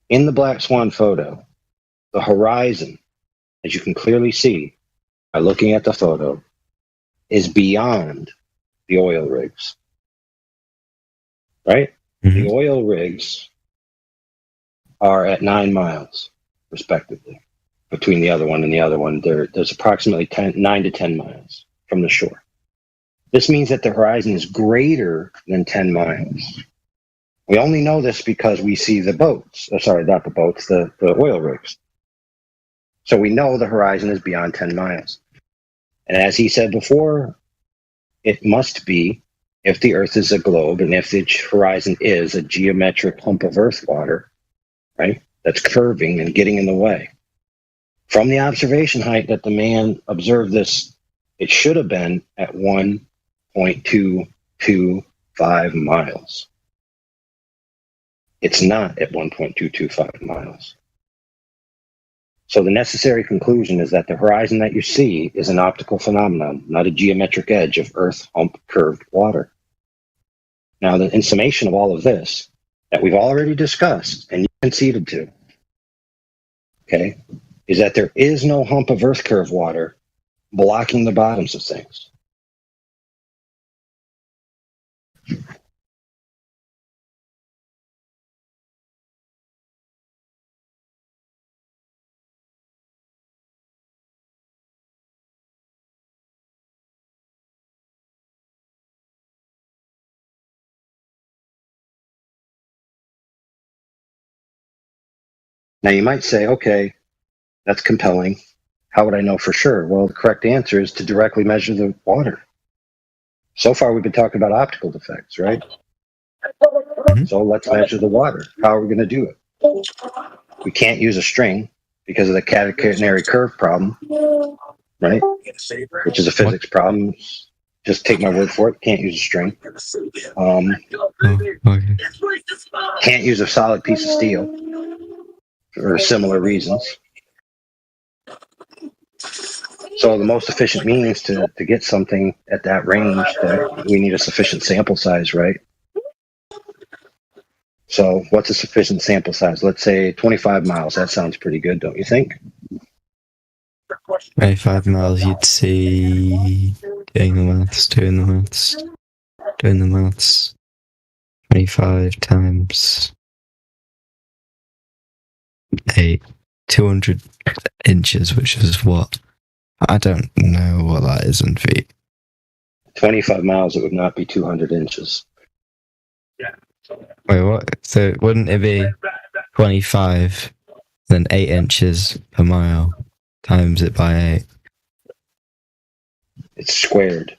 In the black swan photo, the horizon, as you can clearly see by looking at the photo, is beyond the oil rigs. Right? Mm-hmm. The oil rigs are at 9 miles, respectively, between the other one and the other one. There's approximately 9 to 10 miles from the shore. This means that the horizon is greater than 10 miles. We only know this because we see the boats. Sorry, not the boats, the oil rigs. So we know the horizon is beyond 10 miles. And as he said before, it must be, if the Earth is a globe and if the horizon is a geometric hump of Earth water, right, that's curving and getting in the way. From the observation height that the man observed this, it should have been at 1.225 miles. It's not at 1.225 miles. So the necessary conclusion is that the horizon that you see is an optical phenomenon, not a geometric edge of Earth hump curved water. Now, in summation of all of this that we've already discussed and you conceded to, okay, is that there is no hump of Earth curved water blocking the bottoms of things. Now you might say, okay, that's compelling. How would I know for sure? Well, the correct answer is to directly measure the water. So far, we've been talking about optical defects, right? So let's measure the water. How are we going to do it? We can't use a string because of the catenary curve problem, right? Which is a physics problem. Just take my word for it. Can't use a string. Can't use a solid piece of steel for similar reasons. So the most efficient means to get something at that range, that we need a sufficient sample size, right? So what's a sufficient sample size? Let's say 25 miles. That sounds pretty good, don't you think? 25 miles, you'd see... Doing the maths. 25 times 8, 200 inches, which is what? I don't know what that is in feet. 25 miles, it would not be 200 inches. Wait, what? So wouldn't it be 25, then 8 inches per mile, times it by 8? It's squared.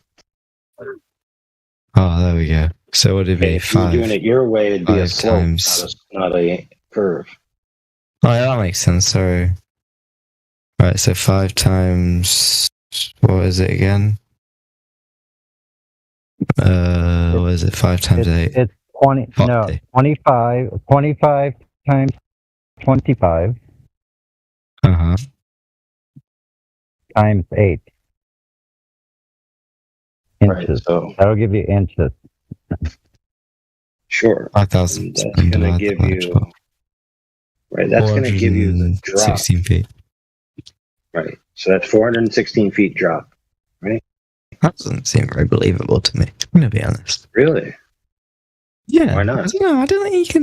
Oh, there we go. So would it be if 5? If you're doing it your way, it'd be a slope, times... not a curve. Oh, yeah, that makes sense. Sorry. Right, so 5 times... What is it again? What is it? 5 times 8? It's 20. 40. No, 25. 25 times 25. Times 8 inches. Right, so that'll give you inches. Sure. 5,000. That's going to give you. Right, that's going to give you the drop. 16 feet. Right, so that's 416 feet drop. Right. That doesn't seem very believable to me. I'm going to be honest. Really? Yeah. Why not? I don't think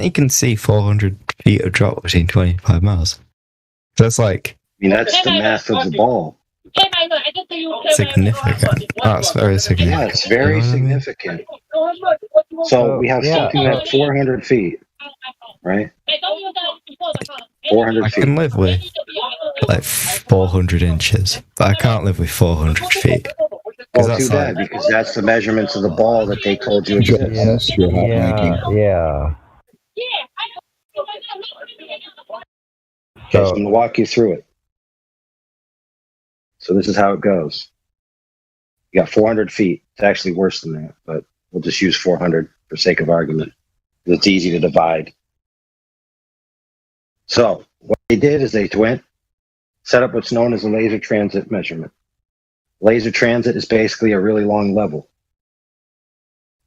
you can see 400 feet of drop between 25 miles. That's like. I mean, that's the mass of the ball. Significant. That's very significant. Yeah, it's very significant. So we have something at 400 feet, right? 400 feet. I can live with like 400 inches, but I can't live with 400 feet. Oh, too bad, because that's the measurements of the ball that they told you exists. Yeah. Okay, so I'm going to walk you through it. So this is how it goes. You got 400 feet. It's actually worse than that, but we'll just use 400 for sake of argument. It's easy to divide. So what they did is they went, set up what's known as a laser transit measurement. Laser transit is basically a really long level,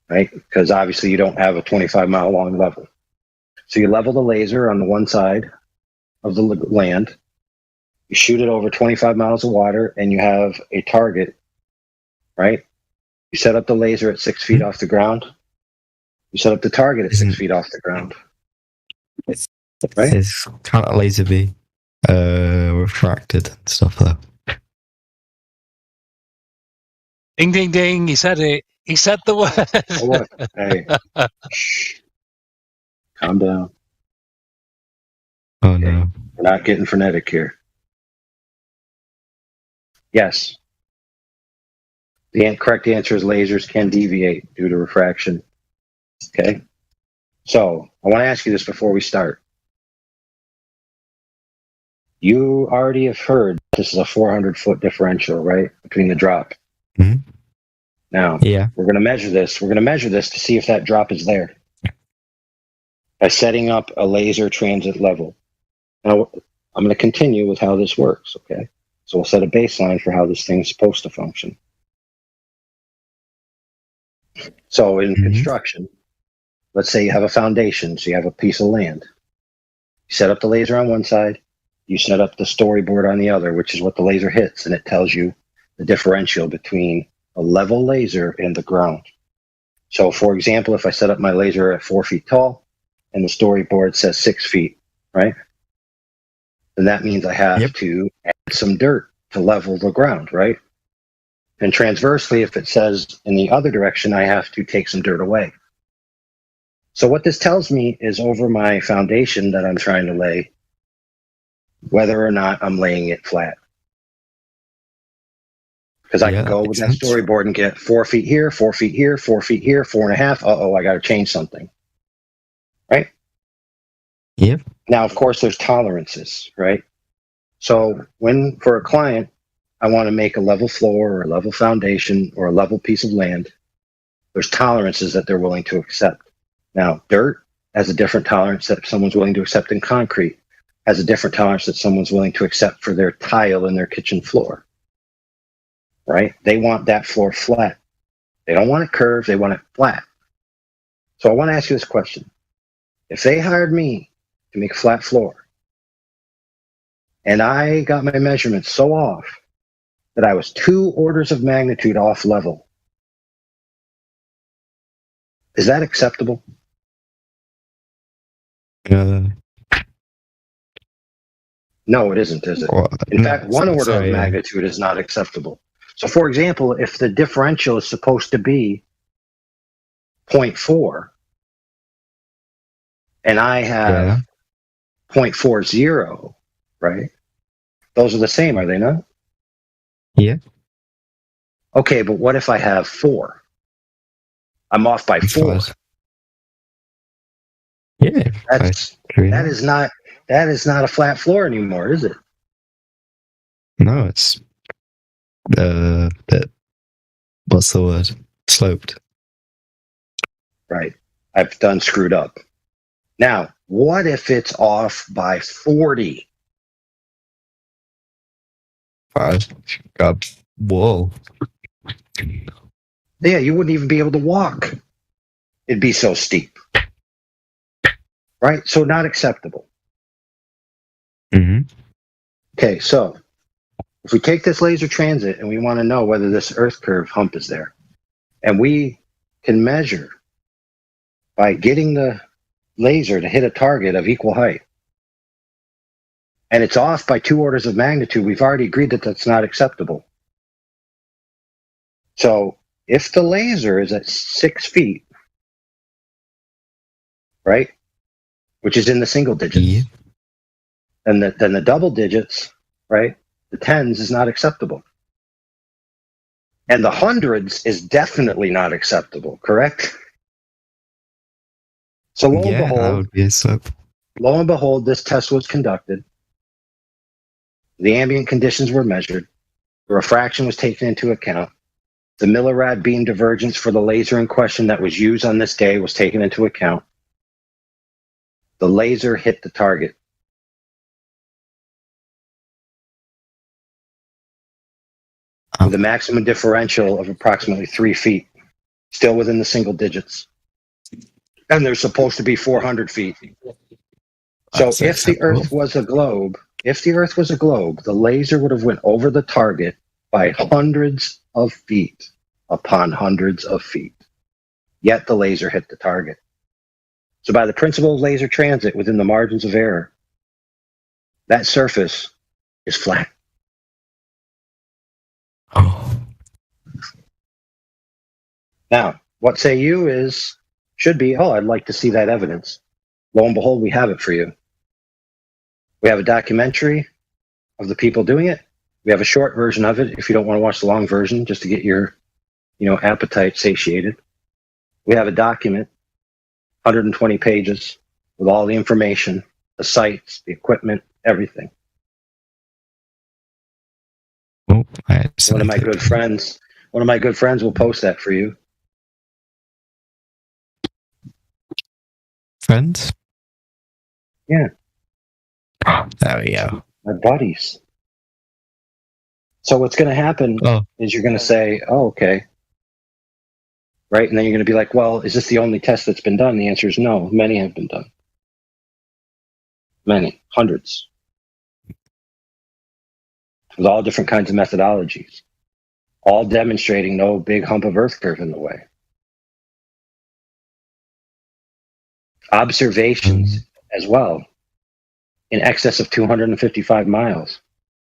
right? Because obviously you don't have a 25-mile long level. So you level the laser on the one side of the land. You shoot it over 25 miles of water, and you have a target, right? You set up the laser at 6 feet off the ground. You set up the target at 6 feet off the ground. Right? Can't a laser be refracted and stuff though? Ding, ding, ding. He said it. He said the word. Oh, what? Hey. Shh. Calm down. Oh, no. We're not getting frenetic here. Yes. The correct answer is lasers can deviate due to refraction. Okay. So I want to ask you this before we start. You already have heard this is a 400-foot differential, right, between the drop. Mm-hmm. Now, yeah, we're going to measure this. We're going to measure this to see if that drop is there by setting up a laser transit level. Now, I'm going to continue with how this works, okay? So we'll set a baseline for how this thing is supposed to function. So in construction, let's say you have a foundation, so you have a piece of land. You set up the laser on one side, you set up the storyboard on the other, which is what the laser hits, and it tells you the differential between a level laser and the ground. So for example, if I set up my laser at 4 feet tall and the storyboard says 6 feet, right? Then that means I have to add some dirt to level the ground, right? And transversely, if it says in the other direction, I have to take some dirt away. So what this tells me is over my foundation that I'm trying to lay, whether or not I'm laying it flat. Because I can go with that storyboard and get 4 feet here, 4 feet here, 4 feet here, 4.5. Uh-oh, I got to change something. Right? Yep. Now, of course, there's tolerances, right? So when, for a client, I want to make a level floor or a level foundation or a level piece of land, there's tolerances that they're willing to accept. Now, dirt has a different tolerance that someone's willing to accept in concrete, has a different tolerance that someone's willing to accept for their tile in their kitchen floor, right? They want that floor flat. They don't want it curved, they want it flat. So I want to ask you this question. If they hired me to make a flat floor, and I got my measurements so off that I was 2 orders of magnitude off level, is that acceptable? No, it isn't, is it? In fact, 1 order of magnitude is not acceptable. So, for example, if the differential is supposed to be 0.4, and I have 0.40, right? Those are the same, are they not? Yeah. Okay, but what if I have 4? I'm off by 4. Yeah. That is not a flat floor anymore, is it? No, it's what's the word? Sloped. Right. I've done screwed up. Now, what if it's off by 40? 5. Whoa. Yeah, you wouldn't even be able to walk. It'd be so steep. Right? So not acceptable. Okay, so if we take this laser transit and we want to know whether this Earth curve hump is there, and we can measure by getting the laser to hit a target of equal height, and it's off by 2 orders of magnitude, we've already agreed that that's not acceptable. So if the laser is at 6 feet, right, which is in the single digits, and then the double digits, right, the tens is not acceptable. And the hundreds is definitely not acceptable, correct? So lo and behold, this test was conducted. The ambient conditions were measured. The refraction was taken into account. The millirad beam divergence for the laser in question that was used on this day was taken into account. The laser hit the target. With a maximum differential of approximately 3 feet, still within the single digits. And there's supposed to be 400 feet. So if the Earth was a globe, the laser would have went over the target by hundreds of feet upon hundreds of feet. Yet the laser hit the target. So by the principle of laser transit within the margins of error, that surface is flat. Now, what say you should be, oh, I'd like to see that evidence. Lo and behold, we have it for you. We have a documentary of the people doing it. We have a short version of it if you don't want to watch the long version, just to get your, appetite satiated. We have a document, 120 pages, with all the information, the sites, the equipment, everything. Oh, One of my good friends will post that for you. Friends? Yeah. There we go. My buddies. So what's going to happen is you're going to say, oh, okay. Right? And then you're going to be like, well, is this the only test that's been done? The answer is no. Many have been done. Many. Hundreds. With all different kinds of methodologies. All demonstrating no big hump of Earth curve in the way. Observations as well. In excess of 255 miles.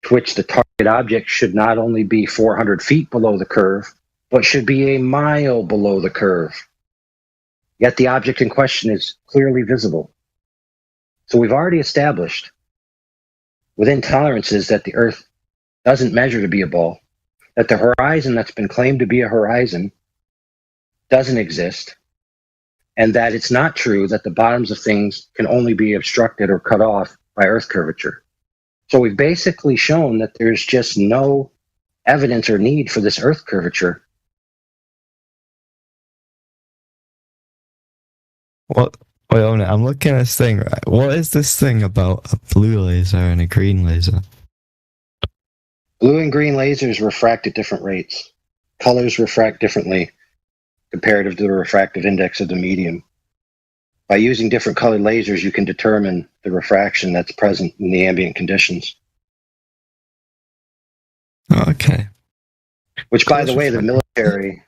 To which the target object should not only be 400 feet below the curve, but should be a mile below the curve. Yet the object in question is clearly visible. So we've already established within tolerances that the Earth doesn't measure to be a ball, that the horizon that's been claimed to be a horizon doesn't exist, and that it's not true that the bottoms of things can only be obstructed or cut off by Earth curvature. So we've basically shown that there's just no evidence or need for this Earth curvature. What? Wait a minute, I'm looking at this thing, right? What is this thing about a blue laser and a green laser? Blue and green lasers refract at different rates. Colors refract differently comparative to the refractive index of the medium. By using different colored lasers, you can determine the refraction that's present in the ambient conditions. Okay. Which, by the way, the military...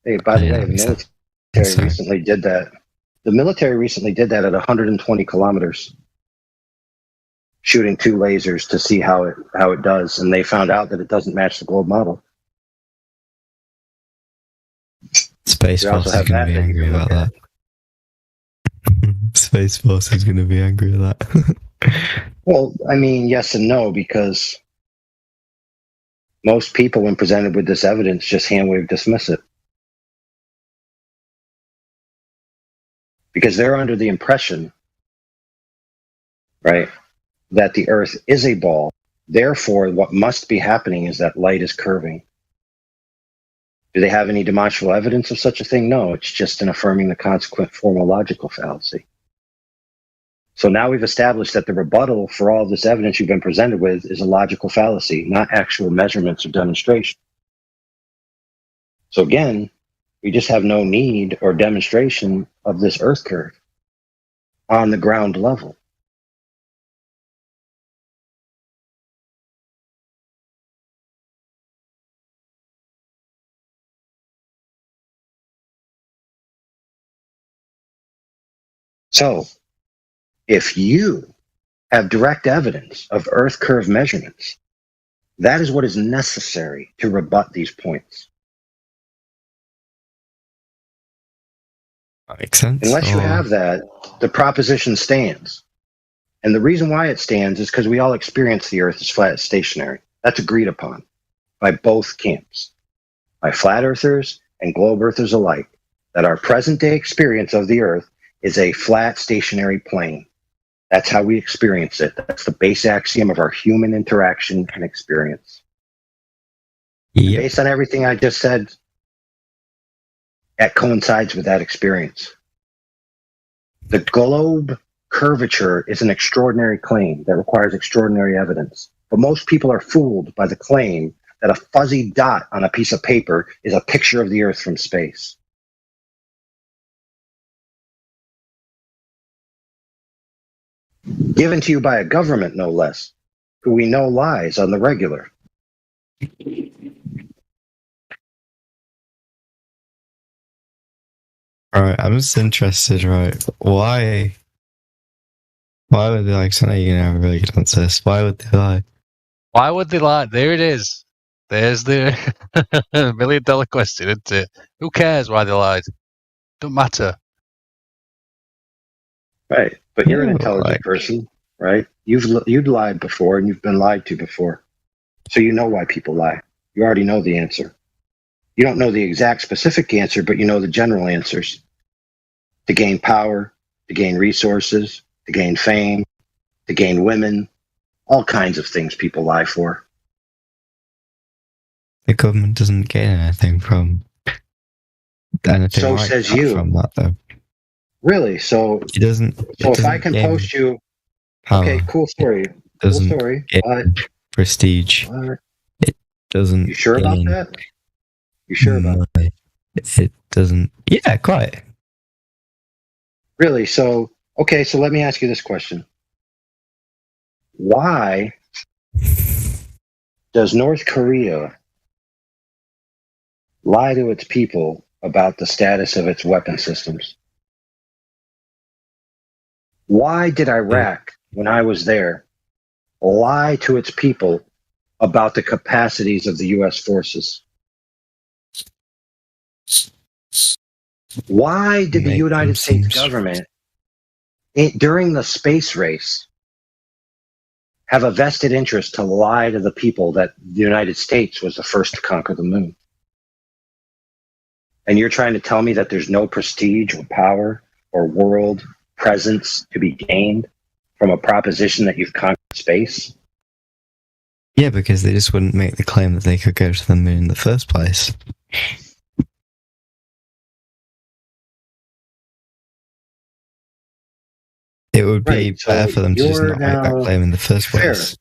recently did that. The military recently did that at 120 kilometers, shooting two lasers to see how it does, and they found out that it doesn't match the globe model. Space Force is going to be angry about that. Space Force is going to be angry at that. Well, I mean, yes and no, because most people, when presented with this evidence, just hand-wave dismiss it. Because they're under the impression, right, that the Earth is a ball. Therefore, what must be happening is that light is curving. Do they have any demonstrable evidence of such a thing? No, it's just an affirming the consequent formal logical fallacy. So now we've established that the rebuttal for all of this evidence you've been presented with is a logical fallacy, not actual measurements or demonstration. So again, we just have no need or demonstration of this Earth curve on the ground level. So, if you have direct evidence of Earth curve measurements, that is what is necessary to rebut these points. That makes sense. Unless you have that, the proposition stands. And the reason why it stands is because we all experience the Earth as flat, as stationary. That's agreed upon by both camps, by flat earthers and globe earthers alike, that our present day experience of the Earth is a flat, stationary plane. That's how we experience it. That's the base axiom of our human interaction and experience. Yep. Based on everything I just said, that coincides with that experience. The globe curvature is an extraordinary claim that requires extraordinary evidence. But most people are fooled by the claim that a fuzzy dot on a piece of paper is a picture of the Earth from space. Given to you by a government, no less, who we know lies on the regular. Alright, I'm just interested, right? Why would they lie? 'Cause I know you're gonna have a really good answer. Why would they lie? Why would they lie? There it is. There's the $1 million question, isn't it? Who cares why they lied? Don't matter. Right, but you're an intelligent person, right? You've lied before, and you've been lied to before, so you know why people lie. You already know the answer. You don't know the exact specific answer, but you know the general answers. To gain power, to gain resources, to gain fame, to gain women, all kinds of things people lie for. The government doesn't gain anything from anything. So like says that you. From that, though. Really? So It doesn't. So it if I doesn't can gain post you, power. okay, cool story. Cool Doesn't story. gain But prestige. It doesn't. you sure about gain that? You sure about money. It doesn't. Yeah, quite. Really? So okay. So let me ask you this question: why does North Korea lie to its people about the status of its weapon systems? Why did Iraq, when I was there, lie to its people about the capacities of the U.S. forces? Why did the United States government, during the space race, have a vested interest to lie to the people that the United States was the first to conquer the moon? And you're trying to tell me that there's no prestige or power or world presence to be gained from a proposition that you've conquered space? Yeah, because they just wouldn't make the claim that they could go to the moon in the first place. It would be Right, so better for them to just you're not make that now- claim in the first Fair. place.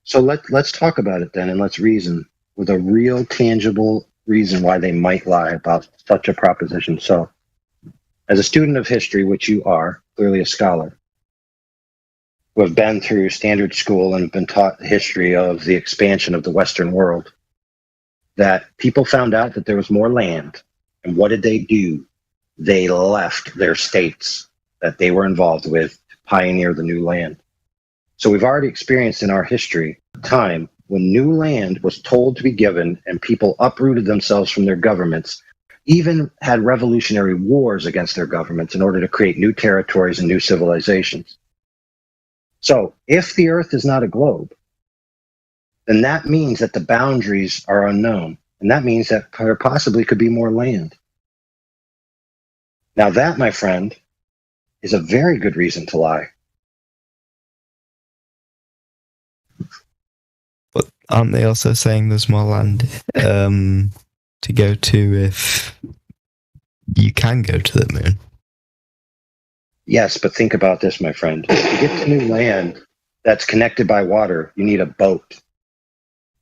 So let's talk about it then, and let's reason with a real tangible reason why they might lie about such a proposition. So, as a student of history, which you are, clearly a scholar, who have been through standard school and have been taught the history of the expansion of the Western world, that people found out that there was more land. And what did they do? They left their states that they were involved with to pioneer the new land. So we've already experienced in our history a time when new land was told to be given and people uprooted themselves from their governments, even had revolutionary wars against their governments in order to create new territories and new civilizations. So if the Earth is not a globe, then that means that the boundaries are unknown. And that means that there possibly could be more land. Now that, my friend, is a very good reason to lie. But aren't they also saying there's more land to go to if you can go to the moon? Yes, but think about this, my friend. To get to new land that's connected by water, you need a boat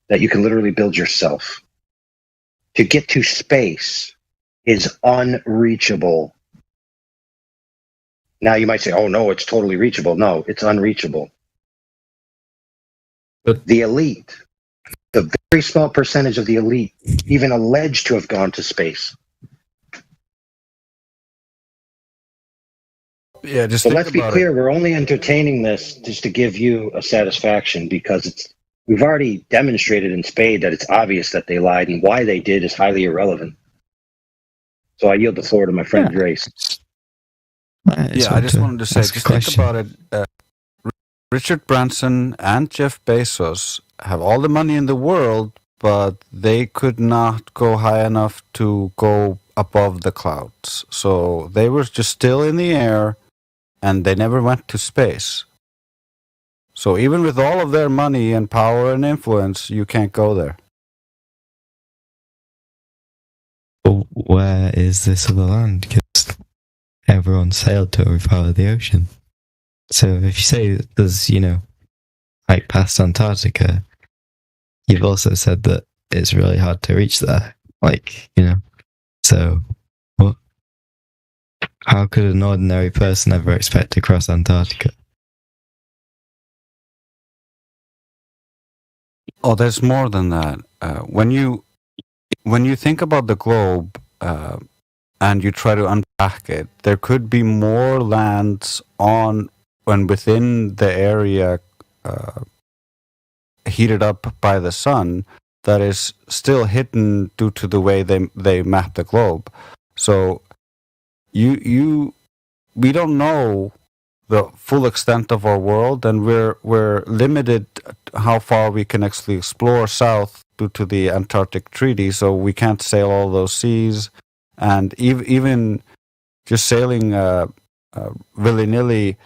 that you can literally build yourself. To get to space is unreachable. Now you might say, oh no, it's totally reachable. No, it's unreachable. But the elite, the very small percentage of the elite, even alleged to have gone to space. Yeah, just So think let's be about clear, it. we're only entertaining this just to give you a satisfaction because we've already demonstrated in spade that it's obvious that they lied, and why they did is highly irrelevant. So I yield the floor to my friend Grace. Yeah, I just wanted to say, just think about it. Richard Branson and Jeff Bezos have all the money in the world, but they could not go high enough to go above the clouds. So they were just still in the air, and they never went to space. So even with all of their money and power and influence, you can't go there. But where is this other land? Because everyone sailed to every part of the ocean. So if you say there's, like past Antarctica, you've also said that it's really hard to reach there. So what? How could an ordinary person ever expect to cross Antarctica? Oh, there's more than that. When you think about the globe and you try to unpack it, there could be more lands on and within the area heated up by the sun that is still hidden due to the way they map the globe. So we don't know the full extent of our world, and we're limited how far we can actually explore south due to the Antarctic Treaty. So we can't sail all those seas, and even just sailing willy-nilly,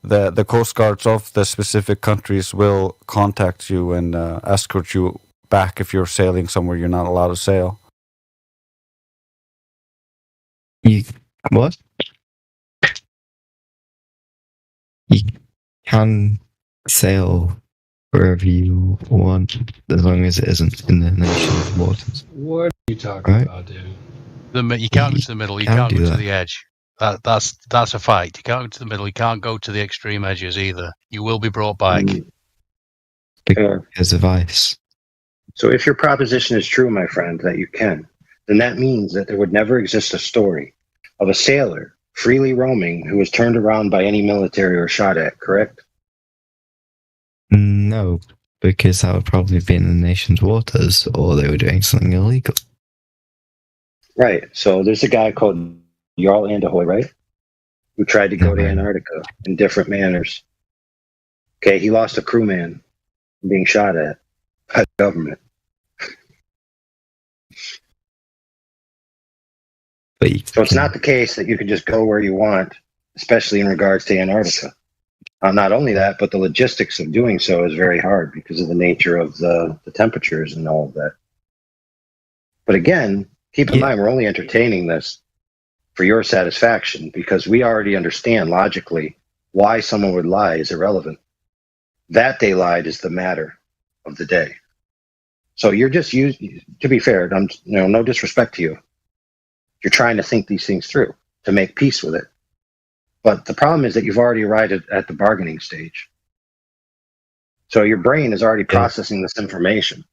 the coast guards of the specific countries will contact you and escort you back if you're sailing somewhere you're not allowed to sail. What? You can sail wherever you want, as long as it isn't in the nation's waters. What are you talking about, dude? You can't go to the middle. You can't go to the edge. That's a fact. You can't go to the middle. You can't go to the extreme edges either. You will be brought back because of ice. So if your proposition is true, my friend, that you can, then that means that there would never exist a story of a sailor freely roaming who was turned around by any military or shot at, correct? No, because that would probably be in the nation's waters, or they were doing something illegal. Right. So there's a guy called Jarl Anderhoy, right? Who tried to go to Antarctica in different manners. Okay, he lost a crewman being shot at by the government. So it's not the case that you can just go where you want, especially in regards to Antarctica. Not only that, but the logistics of doing so is very hard because of the nature of the temperatures and all of that. But again, keep in mind, we're only entertaining this for your satisfaction because we already understand logically why someone would lie is irrelevant. That they lied is the matter of the day. So you're just to be fair, no disrespect to you. You're trying to think these things through to make peace with it. But the problem is that you've already arrived at the bargaining stage. So your brain is already processing this information.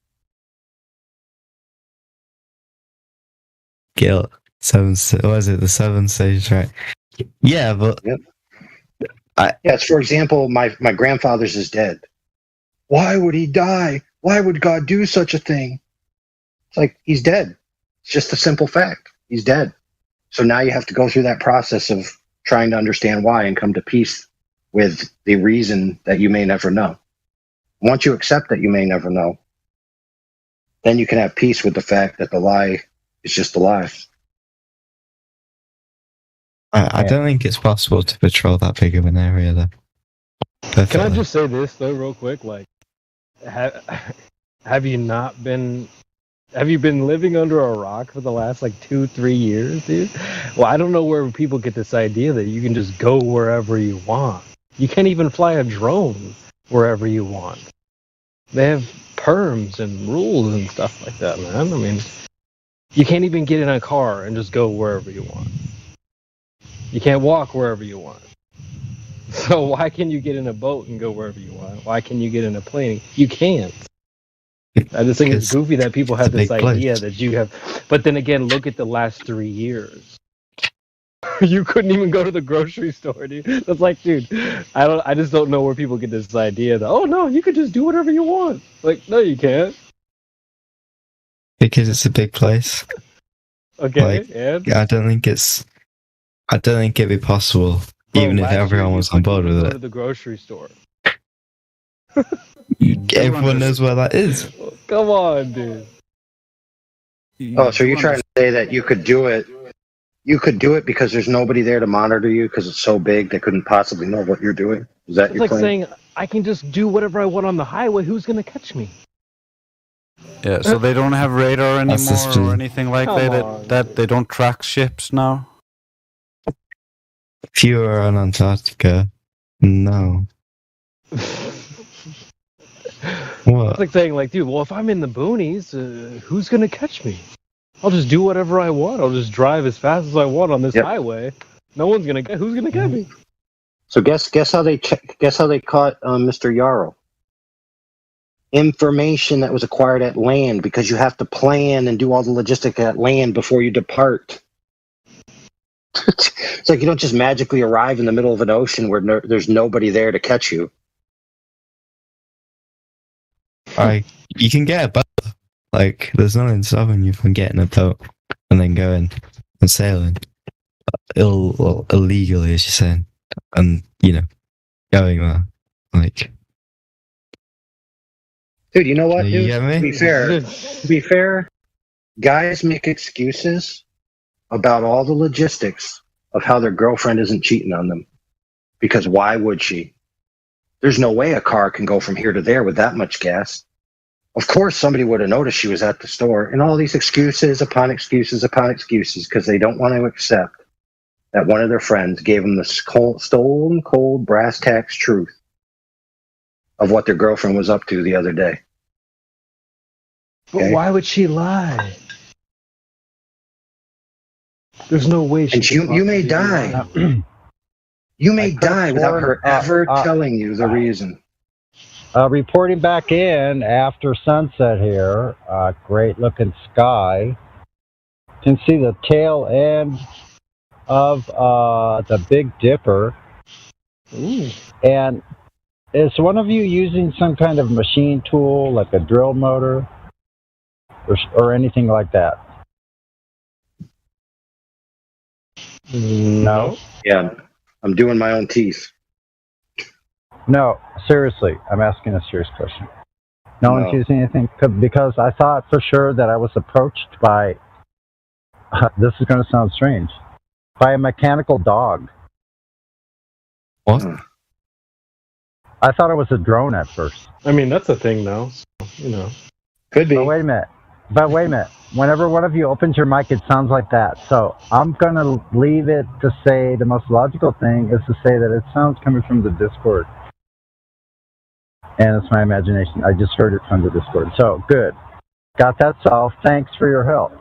Guilt. Was it the 7 stage, right? Yeah, but... Yep. Yes, for example, my grandfather's is dead. Why would he die? Why would God do such a thing? It's like, he's dead. It's just a simple fact. He's dead. So now you have to go through that process of trying to understand why and come to peace with the reason that you may never know. Once you accept that you may never know, then you can have peace with the fact that the lie is just a lie. I don't think it's possible to patrol that big of an area, though. Perfectly. Can I just say this, though, real quick? Like, have you been living under a rock for the last, 2-3 years, dude? Well, I don't know where people get this idea that you can just go wherever you want. You can't even fly a drone wherever you want. They have perms and rules and stuff like that, man. I mean, you can't even get in a car and just go wherever you want. You can't walk wherever you want. So why can you get in a boat and go wherever you want? Why can you get in a plane? You can't. I just think it's goofy that people have this idea that you have. But then again, look at the last 3 years. You couldn't even go to the grocery store, dude. That's like, dude, I just don't know where people get this idea that, oh no, you could just do whatever you want. Like, no, you can't. Because it's a big place. Okay, and I don't think it'd be possible, even if everyone was on board with go it. to the grocery store. Everyone knows where that is. Come on, dude. Oh, so you're trying to say that you could do it? You could do it because there's nobody there to monitor you because it's so big they couldn't possibly know what you're doing? Is that It's your like claim? saying I can just do whatever I want on the highway. Who's gonna catch me? Yeah, so they don't have radar anymore or anything like Come that. on. That they don't track ships now. If you were on Antarctica, no. What? It's like saying, dude, well, if I'm in the boonies, who's gonna catch me? I'll just do whatever I want. I'll just drive as fast as I want on this highway. No one's gonna get. Who's gonna get me? So guess how they caught Mr. Yarrow? Information that was acquired at land because you have to plan and do all the logistics at land before you depart. It's like you don't just magically arrive in the middle of an ocean where there's nobody there to catch you. You can get a boat. Like, there's nothing stopping you from getting a boat and then going and sailing illegally, as you're saying, and going there. Like, dude, you know what? You Dude? get me? To be fair, guys make excuses about all the logistics of how their girlfriend isn't cheating on them. Because why would she? There's no way a car can go from here to there with that much gas. Of course, somebody would have noticed she was at the store, and all these excuses upon excuses upon excuses because they don't want to accept that one of their friends gave them the stone cold brass tacks truth of what their girlfriend was up to the other day. But why would she lie? There's no way she. And you may die. You may die without her ever telling you the reason. Reporting back in after sunset here, great looking sky. You can see the tail end of the Big Dipper. Ooh. And is one of you using some kind of machine tool, like a drill motor or anything like that? No? Yeah, I'm doing my own teeth. No, seriously, I'm asking a serious question. No one's using anything? Because I thought for sure that I was approached by, this is going to sound strange, by a mechanical dog. What? I thought it was a drone at first. I mean, that's a thing now. So, Could be. But wait a minute. Whenever one of you opens your mic, it sounds like that. So I'm going to leave it to say the most logical thing is to say that it sounds coming from the Discord. And it's my imagination. I just heard it from the Discord. So, good. Got that solved. Thanks for your help.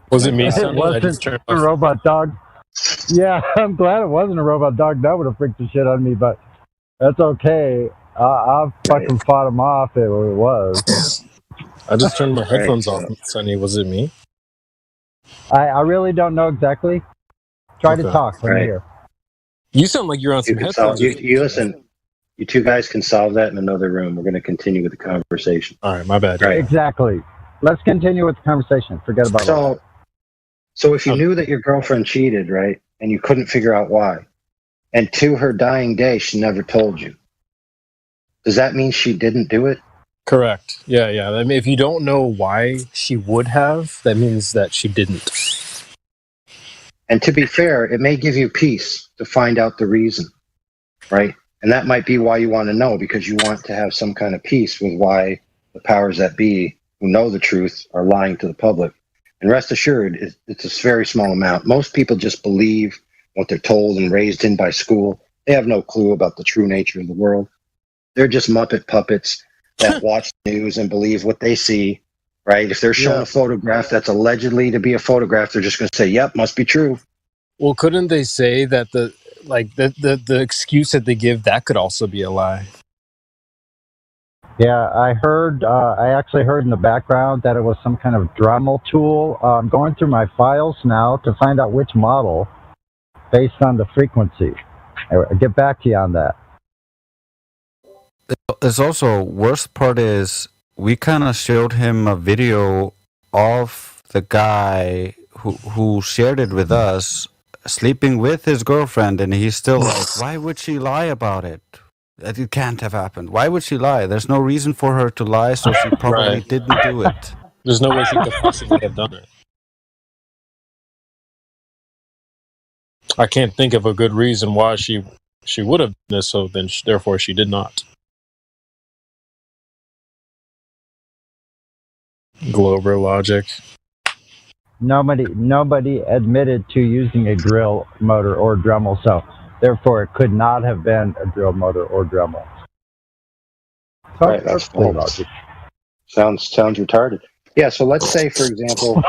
Was it me? It wasn't a robot dog. Yeah, I'm glad it wasn't a robot dog. That would have freaked the shit out of me, but that's okay. I fucking fought him off if it was. I just turned my headphones off, Sonny. Was it me? I really don't know exactly. Try to talk from here. You sound like you're on some headphones. You listen. You two guys can solve that in another room. We're going to continue with the conversation. All right, my bad. Right. Exactly. Let's continue with the conversation. Forget about it. So if you knew that your girlfriend cheated, right, and you couldn't figure out why, and to her dying day, she never told you, does that mean she didn't do it? Correct. Yeah. I mean, if you don't know why she would have, that means that she didn't. And to be fair, it may give you peace to find out the reason, right? And that might be why you want to know, because you want to have some kind of peace with why the powers that be who know the truth are lying to the public. And rest assured, it's a very small amount. Most people just believe what they're told and raised in by school. They have no clue about the true nature of the world. They're just Muppet puppets that watch the news and believe what they see, right? If they're shown a photograph that's allegedly to be a photograph, they're just going to say, yep, must be true. Well, couldn't they say that the excuse that they give, that could also be a lie? Yeah, I actually heard in the background that it was some kind of Dremel tool. I'm going through my files now to find out which model based on the frequency. I'll get back to you on that. It's also, worst part is, we kind of showed him a video of the guy who shared it with us, sleeping with his girlfriend, and he's still like, why would she lie about it? It can't have happened. Why would she lie? There's no reason for her to lie, so she probably didn't do it. There's no way she could possibly have done it. I can't think of a good reason why she would have done this, so then therefore she did not. Glober logic. Nobody admitted to using a drill motor or Dremel, so therefore it could not have been a drill motor or Dremel. Right, that's logic. Sounds retarded. Yeah, so let's say for example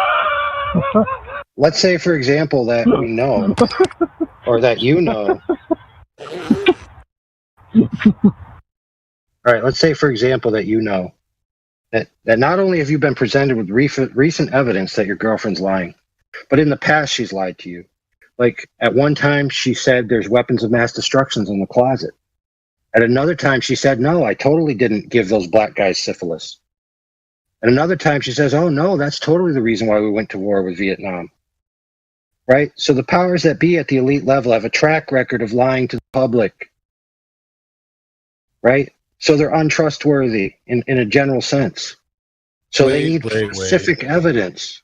that we know, or that you know. All right, let's say for example that you know that not only have you been presented with recent evidence that your girlfriend's lying, but in the past she's lied to you. Like at one time she said there's weapons of mass destruction in the closet. At another time, she said, no, I totally didn't give those black guys syphilis. At another time, she says, oh, no, that's totally the reason why we went to war with Vietnam. Right? So the powers that be at the elite level have a track record of lying to the public. Right? So they're untrustworthy in a general sense. So they need specific evidence.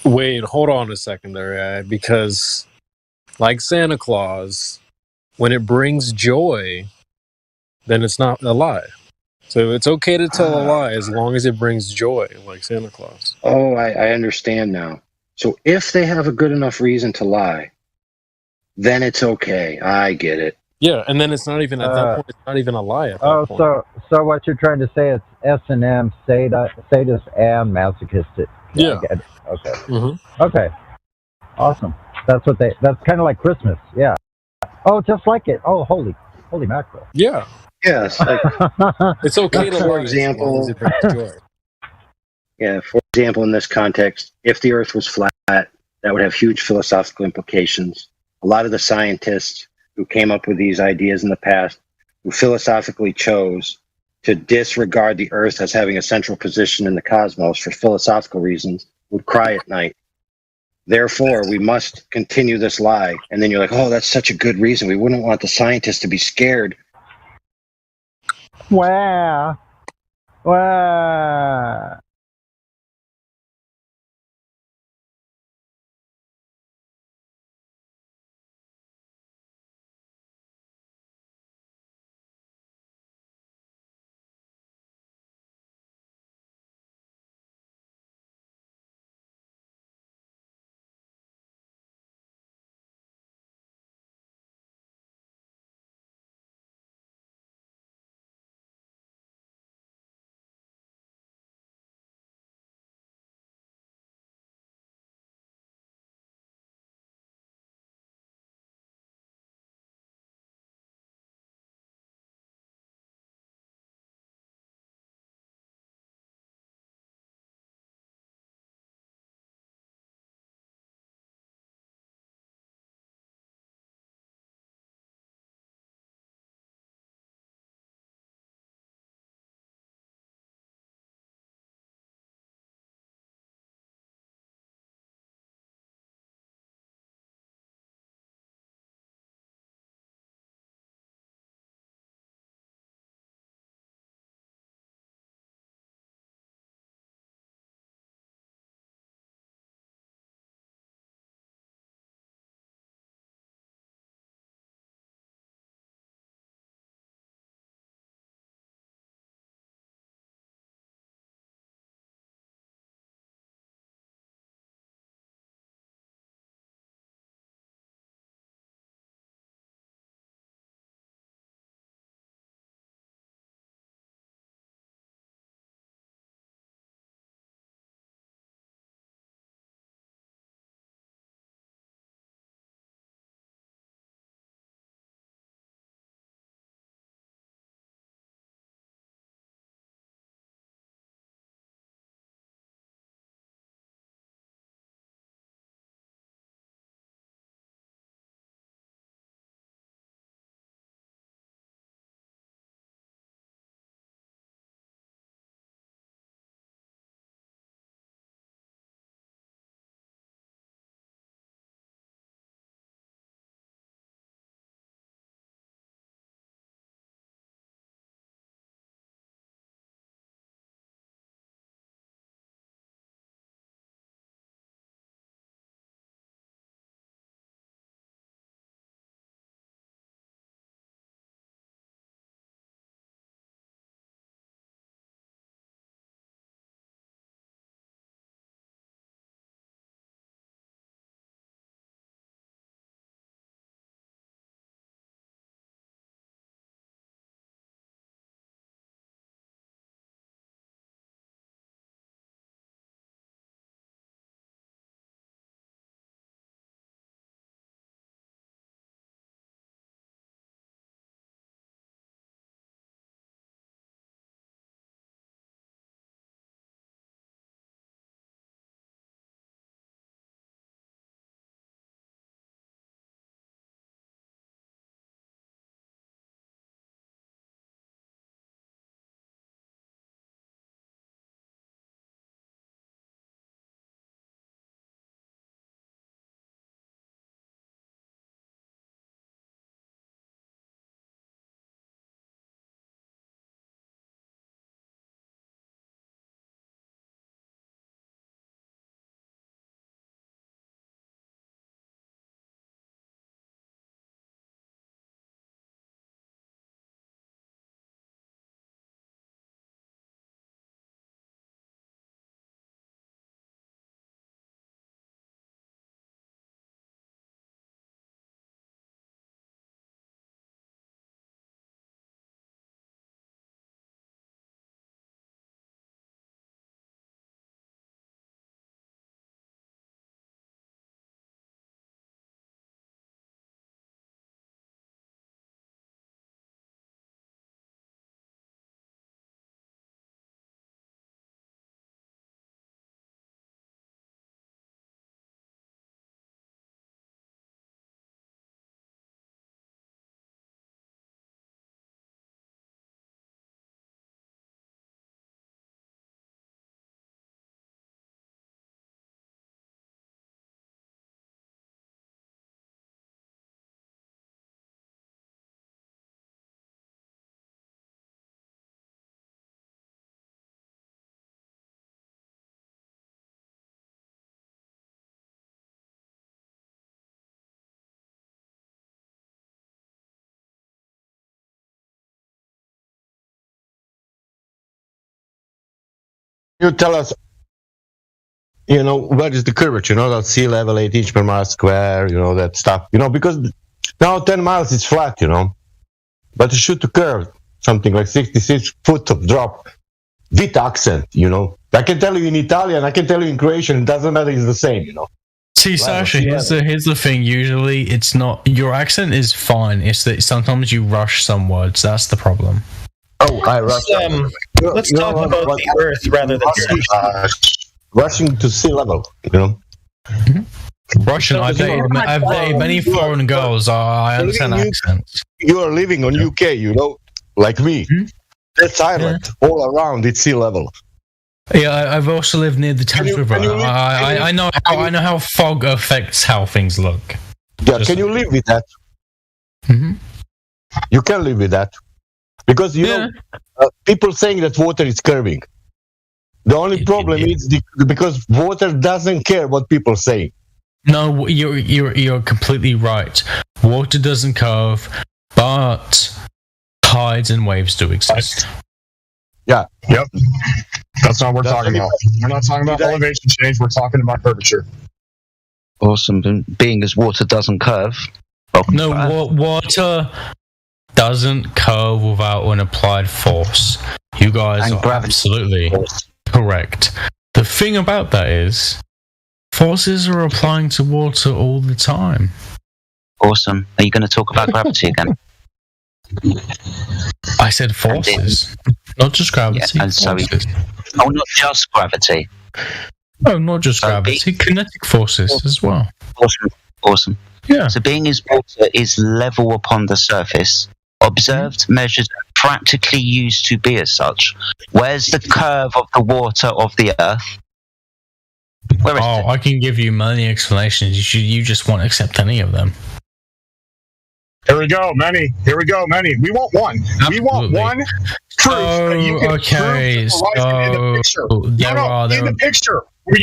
Wait, hold on a second there, because like Santa Claus, when it brings joy, then it's not a lie. So it's okay to tell a lie as long as it brings joy, like Santa Claus. Oh, I understand now. So if they have a good enough reason to lie, then it's okay. I get it. Yeah, and then it's not even at that point. It's not even a lie at that point. So what you're trying to say is S&M, sadist and masochistic. Yeah. I get it. Okay. Mm-hmm. Okay. Awesome. That's kind of like Christmas. Yeah. Oh, just like it. Oh, holy mackerel. Yeah. Yes. Like, it's okay to for lie example, as long as it brings joy. Yeah. For example, in this context, if the Earth was flat, that would have huge philosophical implications. A lot of the scientists who came up with these ideas in the past, who philosophically chose to disregard the Earth as having a central position in the cosmos for philosophical reasons, would cry at night. Therefore, we must continue this lie. And then you're like, oh, that's such a good reason. We wouldn't want the scientists to be scared. Wow. you tell us, what is the curvature? That sea level, 8 inch per mile square, that stuff. Because now 10 miles is flat, but it should curve something like 66 foot of drop with accent, I can tell you in Italian, I can tell you in Croatian, it doesn't matter, it's the same, See, Sasha, here's the thing. Usually, it's not your accent is fine. It's that sometimes you rush some words. That's the problem. Oh, I rush. Let's talk about the Earth rather than rushing to sea level. Russian. I've dated many foreign girls. I understand accents. You are living on UK, like me. That's Ireland. All around, it's sea level. Yeah, I've also lived near the Thames River. I know how fog affects how things look. Yeah, can you live with that? You can live with that. Because, people saying that water is curving. The only problem is because water doesn't care what people say. No, you're completely right. Water doesn't curve, but tides and waves do exist. Yeah. Yep. That's not what we're talking about. We're not talking about elevation change. We're talking about curvature. Awesome. Being as water doesn't curve. Water doesn't curve without an applied force. You guys are absolutely correct. The thing about that is, forces are applying to water all the time. Awesome. Are you going to talk about gravity again? I said forces, not just gravity. Yeah, not just gravity. No, not just gravity. Kinetic forces as well. Awesome. Yeah. So being as water is level upon the surface, observed, measured, and practically used to be as such, where's the curve of the water of the Earth? Where is it? I can give you many explanations. You just won't accept any of them. Here we go, many. We want one. Absolutely. We want one proof that you can prove the horizon in the picture. In the picture. We're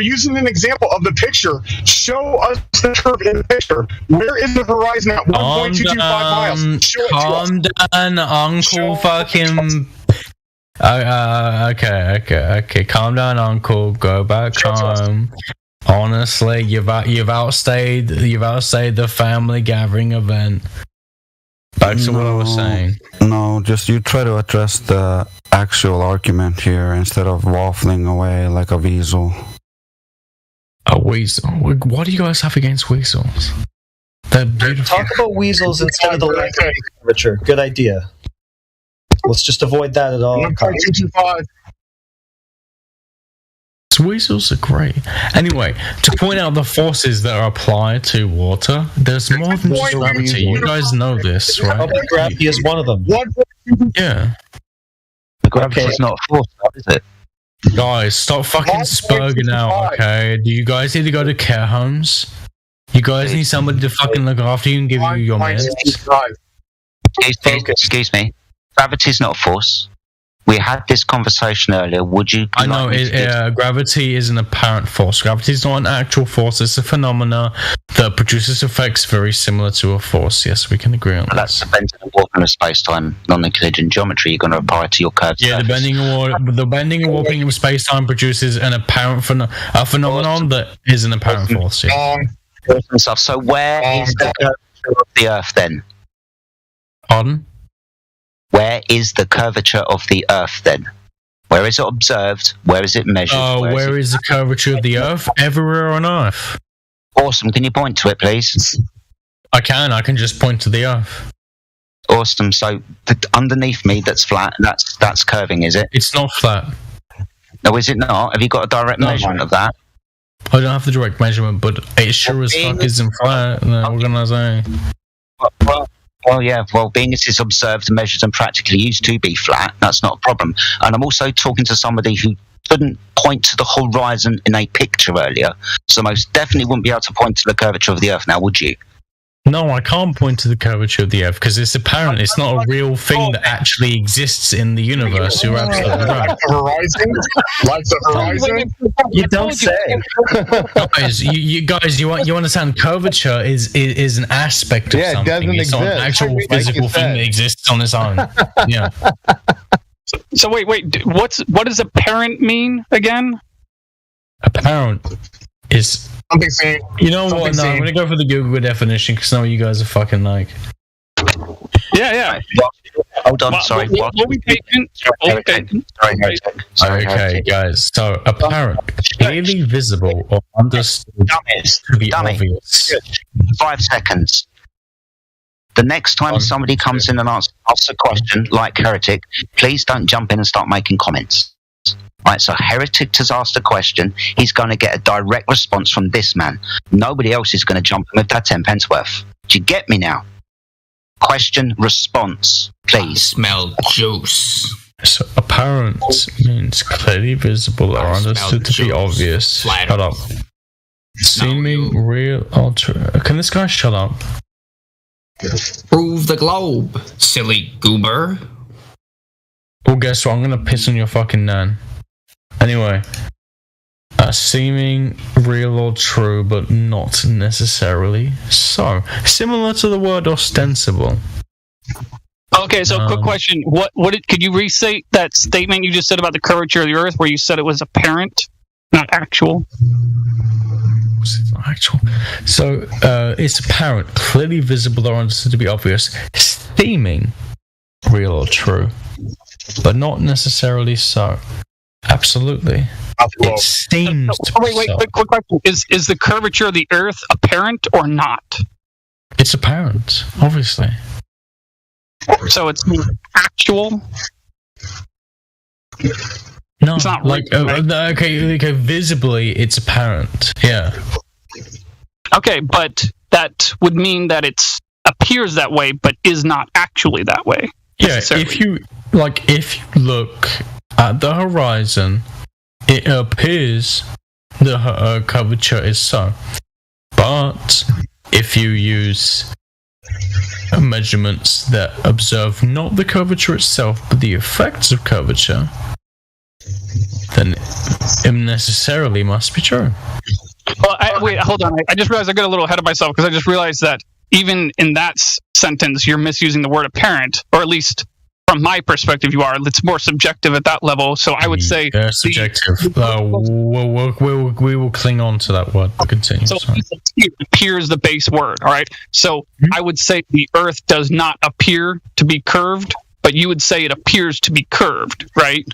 using an example. Of the picture. Show us the curve in the picture. Where is the horizon at 1.225 miles? Show it to us. Calm down, Uncle fucking... Okay. Calm down, Uncle. Go back home. Honestly, you've outstayed the family gathering event. Back to what I was saying. No, just you try to address the actual argument here instead of waffling away like a weasel. A weasel? What do you guys have against weasels? They're beautiful. Talk about weasels instead of the length of curvature. Good idea. Let's just avoid that at all. 1.225. Weasels are great. Anyway, to point out the forces that are applied to water, there's more than just gravity. You guys know this, right? Gravity is one of them. Yeah. Gravity is not a force, is it? Guys, stop fucking spurging out, okay? Do you guys need to go to care homes? You guys need somebody to fucking look after you and give you your meds? Excuse me. Gravity is not a force. We had this conversation earlier. Would you? I know gravity is an apparent force. Gravity is not an actual force. It's a phenomena that produces effects very similar to a force. Yes, we can agree on that. That's the bending and warping of space-time, non-Euclidean geometry. You're going to apply to your curved surface. The bending and warping of space-time produces an apparent phenomenon that is an apparent force. Yeah. So where is the curvature of the Earth then? Pardon? Where is the curvature of the Earth then? Where is it observed? Where is it measured? Where is the curvature of the Earth? Everywhere on Earth. Awesome. Can you point to it, please? I can just point to the Earth. Awesome. So underneath me, that's flat. That's curving, is it? It's not flat. No, is it not? Have you got a direct measurement of that? I don't have the direct measurement, but it sure as fuck isn't flat. What can I say? Well, being as it's observed, measured, and practically used to be flat, that's not a problem. And I'm also talking to somebody who couldn't point to the horizon in a picture earlier, so most definitely wouldn't be able to point to the curvature of the Earth now, would you? No, I can't point to the curvature of the Earth because it's apparent. It's not a real thing that actually exists in the universe. You're absolutely right. Like the horizon? You don't say. Guys, you understand? Curvature is an aspect of something. It's not an actual physical thing that exists on its own. Yeah. So wait. What does apparent mean again? Apparent is something saying. You know what? No, I'm gonna go for the Google definition because now you guys are fucking like. Yeah. Hold on, sorry. We'll be patient. Okay, guys. So apparent, clearly visible or understood to be obvious. 5 seconds. The next time somebody comes in and asks a question like Heretic, please don't jump in and start making comments. Right, so Heretic has asked a question. He's going to get a direct response from this man. Nobody else is going to jump in with that 10 pence worth. Do you get me now? Question, response, please. Smell juice. So apparent means clearly visible or understood to be obvious. Shut up. Seeming real or true. Can this guy shut up? Prove the globe, silly goober. Well, guess what? I'm gonna piss on your fucking nan. Anyway. Seeming real or true, but not necessarily so. Similar to the word ostensible. Okay, so quick question: could you restate that statement you just said about the curvature of the Earth, where you said it was apparent, not actual? It's not actual. So it's apparent, clearly visible or understood to be obvious, seeming real or true, but not necessarily so. Absolutely. It seems to be wait, so. quick question. Is the curvature of the Earth apparent or not? It's apparent, obviously. So it's actual? No, it's not like okay, visibly it's apparent. Yeah. Okay, but that would mean that it appears that way, but is not actually that way. Yeah, if you look at the horizon, it appears the curvature is so. But if you use measurements that observe not the curvature itself, but the effects of curvature, then it necessarily must be true. Well, wait, hold on. I just realized I got a little ahead of myself because I just realized that even in that sentence, you're misusing the word apparent, or at least from my perspective, you are. It's more subjective at that level. So I would say subjective. We will cling on to that word. Continue. So appear is the base word. All right. So I would say the Earth does not appear to be curved, but you would say it appears to be curved, right?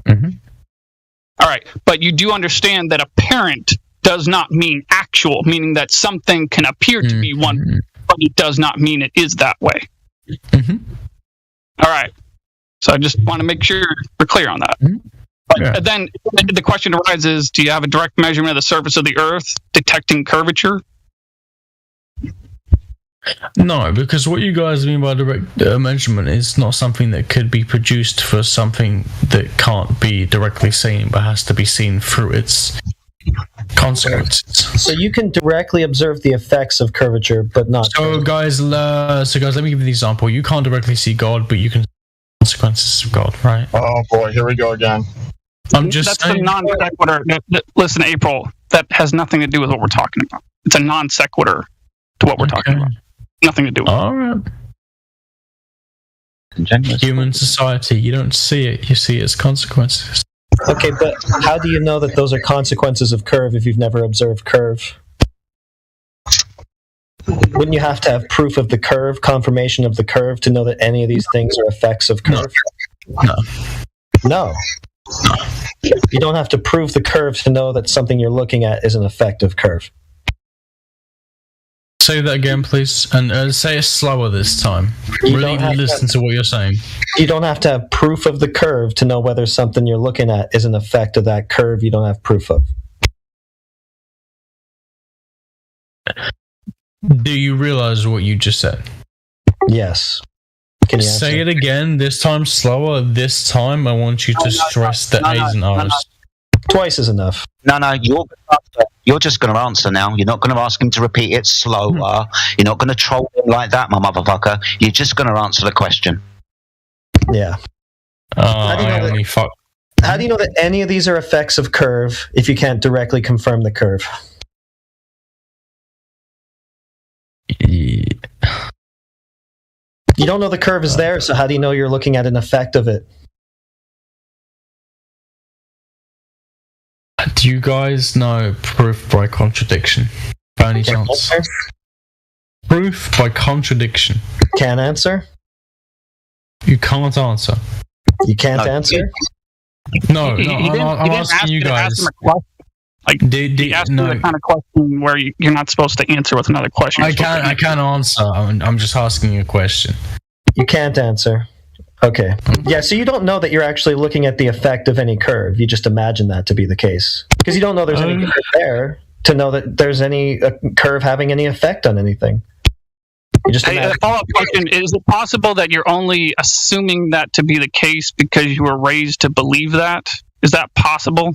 Mm-hmm. All right. But you do understand that apparent does not mean actual, meaning that something can appear to be one, but it does not mean it is that way. Mm-hmm. All right. So I just want to make sure we're clear on that. But then the question arises, do you have a direct measurement of the surface of the Earth detecting curvature? No, because what you guys mean by direct measurement is not something that could be produced for something that can't be directly seen, but has to be seen through its consequences. So you can directly observe the effects of curvature, but not. So guys, let me give you the example. You can't directly see God, but you can see consequences of God, right? Oh boy, here we go again. That's saying. A non sequitur. Listen, April, that has nothing to do with what we're talking about. It's a non sequitur to what we're talking about. Nothing to do with it. All right. Human society, you don't see it, you see its consequences. Okay, but how do you know that those are consequences of curve if you've never observed curve? Wouldn't you have to have proof of the curve, confirmation of the curve, to know that any of these things are effects of curve? No. You don't have to prove the curve to know that something you're looking at is an effect of curve. Say that again, please, and say it slower this time. Really listen to what you're saying. You don't have to have proof of the curve to know whether something you're looking at is an effect of that curve you don't have proof of. Do you realize what you just said? Yes. Can you say it again, this time slower. This time I want you to stress the A's and R's. Twice is enough. No, you're just going to answer now. You're not going to ask him to repeat it slower. You're not going to troll him like that, my motherfucker. You're just going to answer the question. Yeah. How do you know that any of these are effects of curve if you can't directly confirm the curve? Yeah. You don't know the curve is there, so how do you know you're looking at an effect of it? Do you guys know proof by contradiction? By any chance? Proof by contradiction. Can't answer? You can't answer. You can't answer? No, I'm asking you guys. He asked you the kind of question where you're not supposed to answer with another question. I can't answer. I'm just asking you a question. You can't answer. Okay. Yeah, so you don't know that you're actually looking at the effect of any curve. You just imagine that to be the case. Because you don't know there's any curve there to know that there's any curve having any effect on anything. You just a follow-up question, is it possible that you're only assuming that to be the case because you were raised to believe that? Is that possible?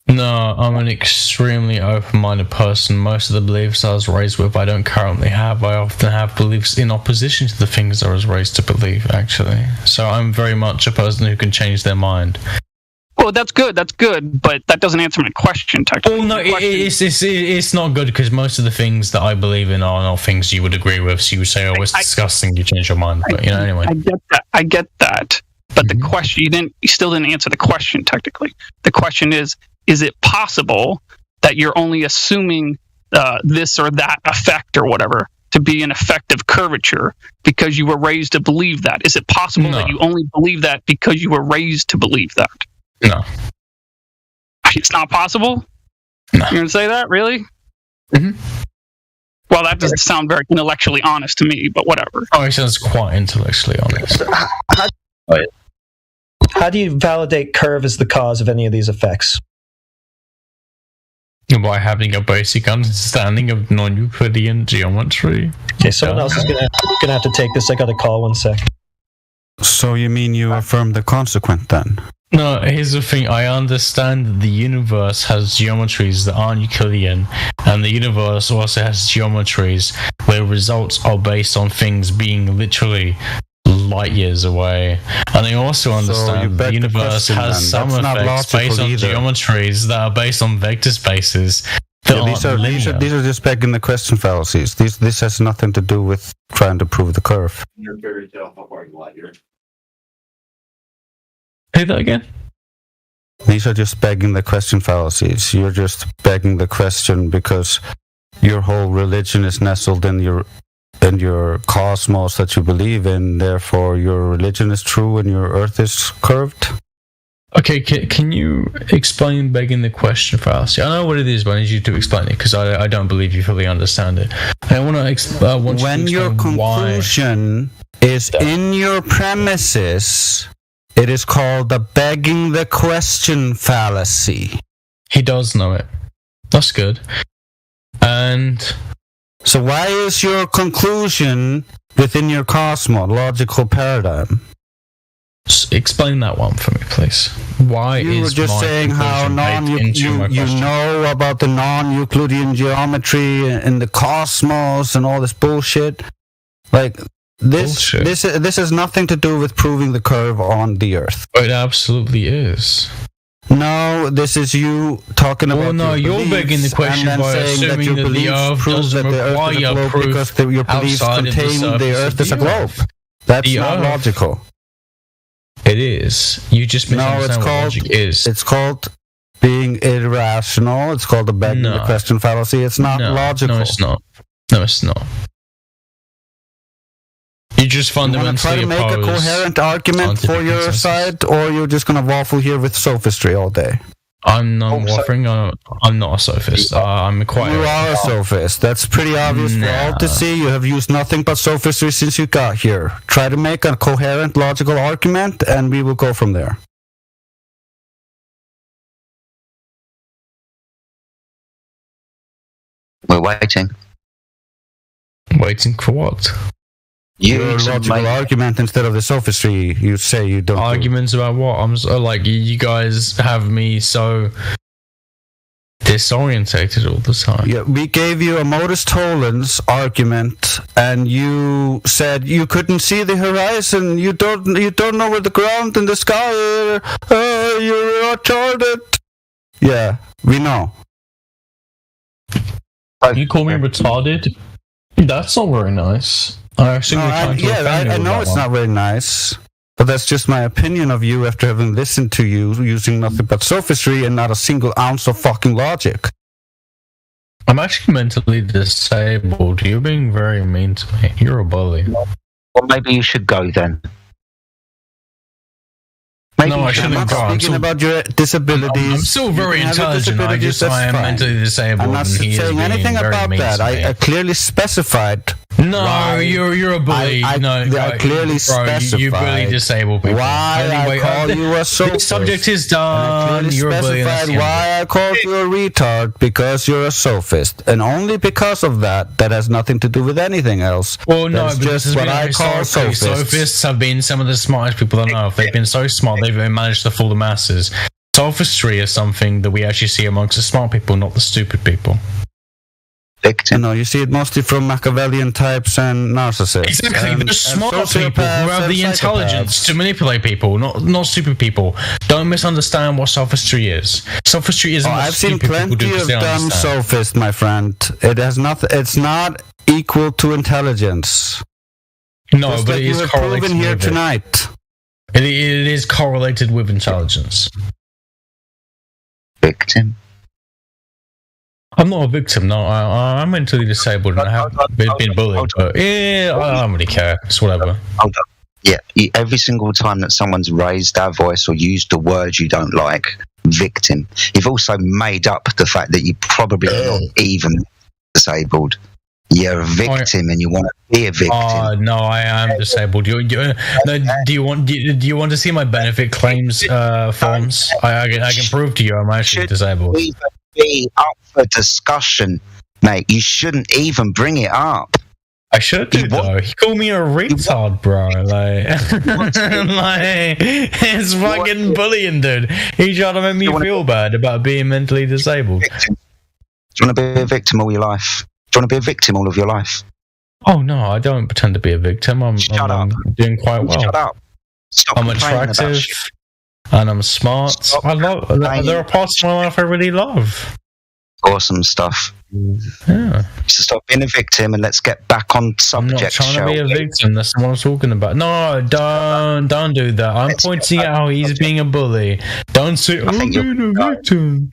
No, I'm an extremely open-minded person. Most of the beliefs I was raised with, I don't currently have. I often have beliefs in opposition to the things I was raised to believe, actually. So I'm very much a person who can change their mind. Well, that's good, but that doesn't answer my question, technically. Well, no, it's not good because most of the things that I believe in are not things you would agree with. So you would say, oh, it's disgusting, you change your mind. But, anyway. I get that. But the question, you still didn't answer the question, technically. The question is it possible that you're only assuming this or that effect or whatever to be an effect of curvature because you were raised to believe that? Is it possible that you only believe that because you were raised to believe that? No. It's not possible? No. You're going to say that? Really? Mm-hmm. Well, that doesn't sound very intellectually honest to me, but whatever. Oh, it sounds quite intellectually honest. How do you validate curve as the cause of any of these effects? By having a basic understanding of non-Euclidean geometry. Okay, someone else is gonna have to take this. I got a call, 1 sec. So you mean you affirm the consequent then? No, here's the thing. I understand that the universe has geometries that aren't Euclidean, and the universe also has geometries where results are based on things being literally light years away. And I also understand the universe has some effects based on geometries that are based on vector spaces. These are just begging the question fallacies. This has nothing to do with trying to prove the curve. Say that again? These are just begging the question fallacies. You're just begging the question because your whole religion is nestled in your cosmos that you believe in. Therefore, your religion is true and your Earth is curved. Okay, can you explain begging the question fallacy? I know what it is, but I need you to explain it because I don't believe you fully understand it. I want to when your conclusion is in your premises, it is called the begging the question fallacy. He does know it. That's good. And so why is your conclusion within your cosmological paradigm? Explain that one for me, please. Why you were just saying how you know about the non-Euclidean geometry and the cosmos and all this bullshit. Like this has nothing to do with proving the curve on the Earth. It absolutely is. No, this is you talking about. Well, no, you're begging the question by assuming that the Earth doesn't require proof because your beliefs contain the Earth as a globe. That's not logical. It is. You just misunderstand what logic is. It's called being irrational. It's called the begging the question fallacy. It's not logical. No, it's not. No, it's not. You just fundamentally try to make a coherent argument for your side, or you're just going to waffle here with sophistry all day? I'm not waffling. I'm not a sophist. I'm quite. You are a sophist. That's pretty obvious for all to see. You have used nothing but sophistry since you got here. Try to make a coherent, logical argument, and we will go from there. We're waiting. Waiting for what? Your logical argument instead of the sophistry you say you don't. Arguments about what? I'm so, like, you guys have me so disorientated all the time. Yeah, we gave you a modus tollens argument, and you said you couldn't see the horizon. You don't know where the ground and the sky are. You're retarded. Yeah, we know. You call me retarded? That's not very nice. I assume you're trying to offend me I know with it's that not very nice. But that's just my opinion of you after having listened to you using nothing but sophistry and not a single ounce of fucking logic. I'm actually mentally disabled. You're being very mean to me. You're a bully. Well, maybe you should go then. Maybe no, I shouldn't go. I'm speaking about your disabilities. I'm still very intelligent. I am mentally disabled. I'm not saying anything about that. I clearly specified. No, why you're a bully. I clearly specified. You bully disabled people. Why anyway, I call you a sophist. The subject is done. You're a bully. Why I called you a retard, because you're a sophist, and only because of that. That has nothing to do with anything else. Well, no, that's because just what I call sophists. Sophists have been some of the smartest people I know. They've been so smart. They've managed to fool the masses. Sophistry is something that we actually see amongst the smart people, not the stupid people. No, you see it mostly from Machiavellian types and narcissists. Exactly, they're smart people who have the intelligence to manipulate people, not stupid people. Don't misunderstand what sophistry is. Sophistry isn't. I've seen plenty of dumb sophists, my friend. It has not. It's not equal to intelligence. No, just but like it is correlated here with tonight. It is correlated with intelligence. Victim. I'm not a victim, no. I'm mentally disabled and I have been bullied. But yeah, I don't really care. It's whatever. Hold up. Yeah, every single time that someone's raised their voice or used a word you don't like, victim, you've also made up the fact that you're probably not even disabled. You're a victim and you want to be a victim. No, I am disabled. Do you want to see my benefit claims forms? I can prove to you I'm actually disabled. Be up for discussion, mate. You shouldn't even bring it up. I should do though. He called me a retard, bro. Like it's fucking bullying, dude. He's trying to make me feel bad about being mentally disabled. Do you want to be a victim all your life? Do you want to be a victim all of your life? Oh no, I don't pretend to be a victim. I'm doing quite well. Shut up. Stop. I'm attractive. And I'm smart. There are parts of my life I really love. Awesome stuff. Yeah. So stop being a victim and let's get back on subject. I'm not trying to be a victim. That's what I'm talking about. No, don't do that. I'm pointing out how he's being a bully. Don't say I'm being a victim.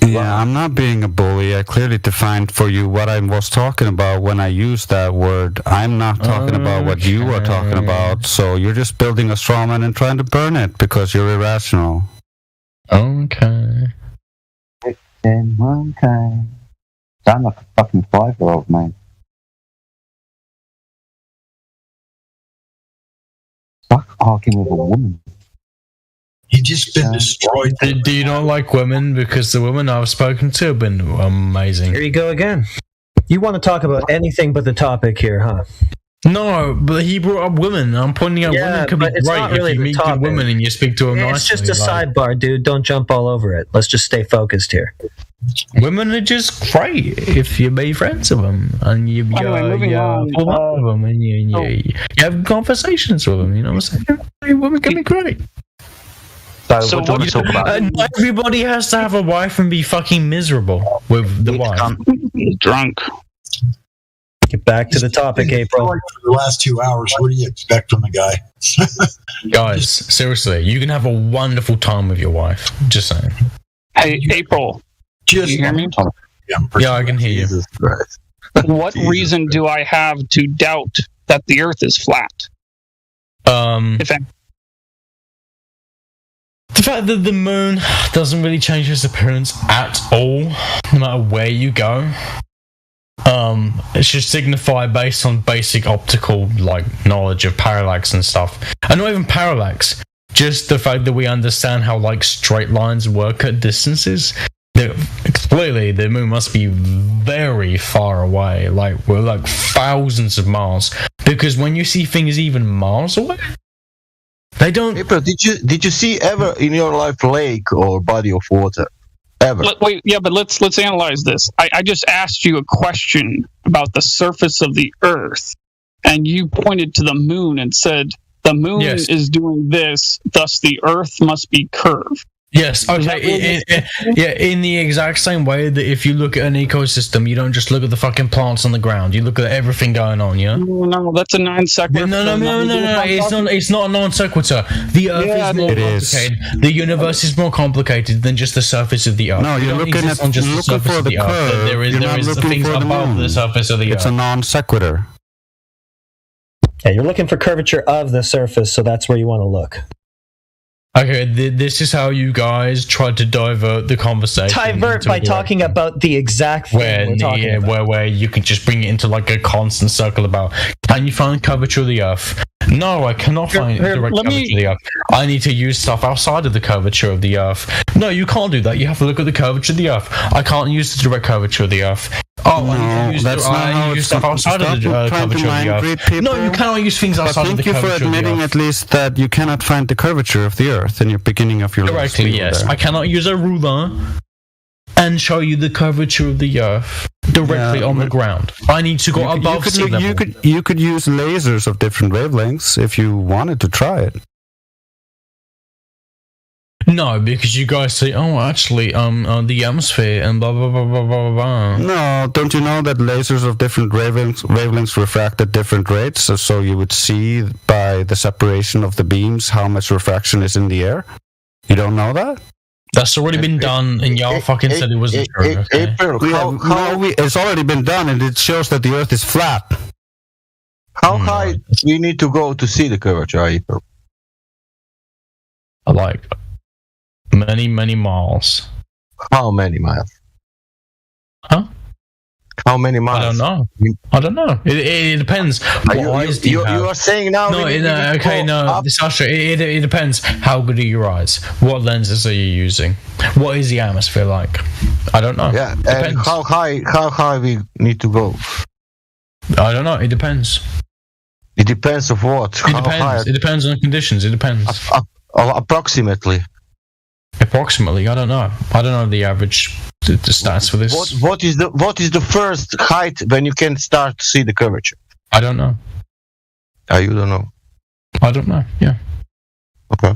Yeah, I'm not being a bully. I clearly defined for you what I was talking about when I used that word. I'm not talking about what you are talking about. So you're just building a straw man and trying to burn it because you're irrational. Okay. Okay. Sound like a fucking 5-year-old, man. Fuck arguing with a woman. He just been destroyed. Do you not like women? Because the women I've spoken to have been amazing. Here you go again. You want to talk about anything but the topic here, huh? No, but he brought up women. I'm pointing out women could be great really if you meet good women and you speak to them nicely. It's just a sidebar, dude. Don't jump all over it. Let's just stay focused here. Women are just great if you be friends with them and you pull up with them and you have conversations with them. You know what I'm saying? Women can be great. So what do you want to talk about? Not everybody has to have a wife and be fucking miserable with the wife. Drunk. Get back to the topic, April. For the last 2 hours, what do you expect from the guy? Guys, seriously, you can have a wonderful time with your wife. Just saying. Hey, April. Just you hear me? Yeah, I can hear you. What reason do I have to doubt that the Earth is flat? The fact that the moon doesn't really change its appearance at all, no matter where you go. It should signify based on basic optical knowledge of parallax and stuff. And not even parallax, just the fact that we understand how straight lines work at distances. Clearly the moon must be very far away, we're thousands of miles. Because when you see things even miles away, they don't. April, did you see ever in your life lake or body of water? Ever? Wait, yeah, but let's analyze this. I just asked you a question about the surface of the Earth, and you pointed to the moon and said the moon is doing this, thus the Earth must be curved. Yes, okay. In the exact same way that if you look at an ecosystem, you don't just look at the fucking plants on the ground. You look at everything going on. Yeah. No, that's a non sequitur. No. It's not a non sequitur. The Earth is more complicated. The universe is more complicated than just the surface of the Earth. No, you're looking for the curve. There is things above the surface of the Earth. It's a non sequitur. Yeah, you're looking for curvature of the surface, so that's where you want to look. Okay, this is how you guys tried to divert the conversation. Divert by talking about the exact thing we're talking about. Where you can just bring it into like a constant circle about, can you find curvature of the Earth? No, I cannot find direct curvature of the Earth. I need to use stuff outside of the curvature of the Earth. No, you can't do that. You have to look at the curvature of the Earth. I can't use the direct curvature of the Earth. Oh, no, I need to use stuff outside of the curvature of the Earth. No, you cannot use things outside of the curvature of the Earth. Thank you for admitting at least that you cannot find the curvature of the Earth in your beginning of your list. Correctly, yes. I cannot use a ruler and show you the curvature of the Earth directly on the ground. I need to go above sea level. You could use lasers of different wavelengths if you wanted to try it. No, because you guys say, oh, actually, the atmosphere and blah, blah, blah, blah, blah, blah. No, don't you know that lasers of different wavelengths refract at different rates? So you would see by the separation of the beams how much refraction is in the air? You don't know that? That's already been done, and y'all fucking said it wasn't true. It's already been done, and it shows that the Earth is flat. How high do we need to go to see the curvature, April? Like many, many miles. How many miles? Huh? How many miles? I don't know. It depends. What eyes do you have? You are saying now. Sasha, it depends. How good are your eyes? What lenses are you using? What is the atmosphere like? I don't know. Yeah, and how high we need to go? I don't know. It depends. It depends of what? It depends. It depends on conditions. It depends. Approximately. Approximately, I don't know. I don't know the average the stats for this. What is the first height when you can start to see the curvature? I don't know. You don't know. I don't know. Yeah. Okay.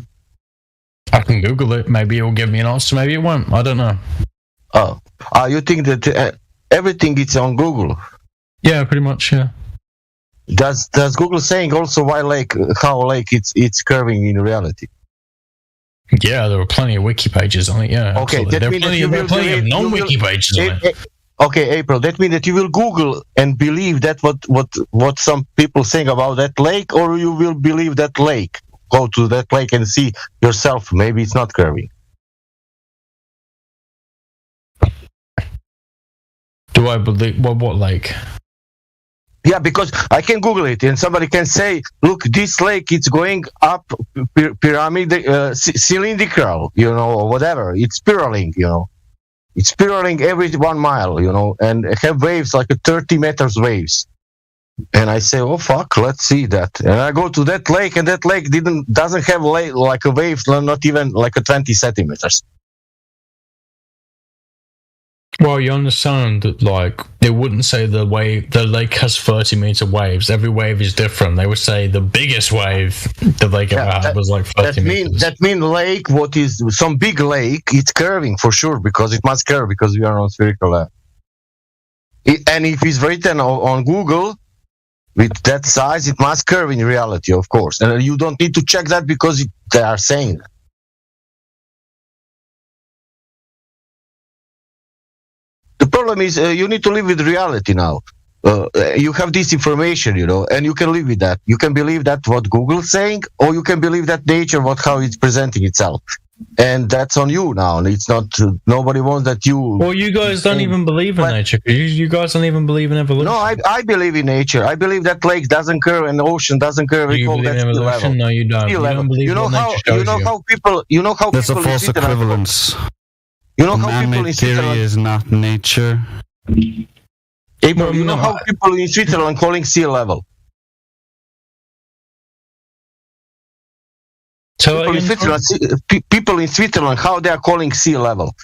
I can Google it. Maybe it will give me an answer. Maybe it won't. I don't know. Oh, you think that everything is on Google? Yeah, pretty much. Yeah. Does Google saying also how lake it's curving in reality? Yeah, there were plenty of wiki pages on it. Yeah. Okay, there are plenty of non-wiki pages on it. Okay, April. That means that you will Google and believe that what some people saying about that lake, or you will believe that lake. Go to that lake and see yourself. Maybe it's not curving. Do I believe what lake? Yeah, because I can Google it and somebody can say, look, this lake, it's going up pyramid, cylindrical, or whatever. It's spiraling, It's spiraling every 1 mile, and have waves like 30 meters waves. And I say, oh, fuck, let's see that. And I go to that lake, and that lake doesn't have like a wave, not even like 20 centimeters. Well, you understand that, they wouldn't say the lake has 30-meter waves. Every wave is different. They would say the biggest wave the lake ever had was 30 meters. That means lake, what is some big lake, it's curving for sure, because it must curve, because we are on spherical land. And if it's written on Google, with that size, it must curve in reality, of course. And you don't need to check that because they are saying that. The problem is you need to live with reality now. You have this information, and you can live with that. You can believe that what Google's saying, or you can believe that nature, how it's presenting itself. And that's on you now. It's not, nobody wants that you... Well, you guys don't even believe in nature. You guys don't even believe in evolution. No, I believe in nature. I believe that lake doesn't curve and the ocean doesn't curve. You believe in evolution? No, you don't. You don't believe how people... That's a false equivalence. You know how people in Switzerland... theory is not nature. April, you know how people in Switzerland calling sea level? People in Switzerland, how they are calling sea level?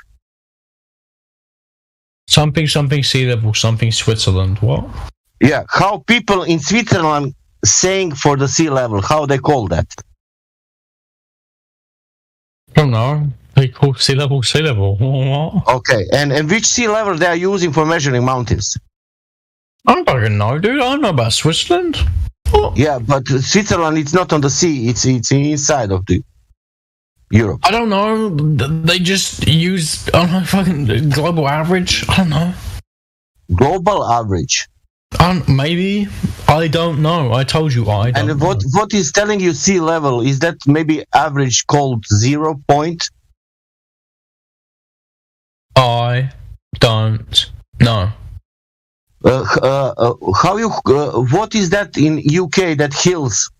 Something sea level, something Switzerland. What? Yeah, how people in Switzerland saying for the sea level, how they call that? I don't know. They they call sea level sea level. What? Okay, and which sea level they are using for measuring mountains? I don't fucking know, dude. I don't know about Switzerland. What? Yeah, but Switzerland, it's not on the sea. It's inside of the Europe. I don't know. They just use, I don't know, fucking global average. I don't know. Global average. Maybe. I don't know. I told you I don't And know. what is telling you sea level? Is that maybe average called 0 point? I don't know. How you? What is that in UK? That hills?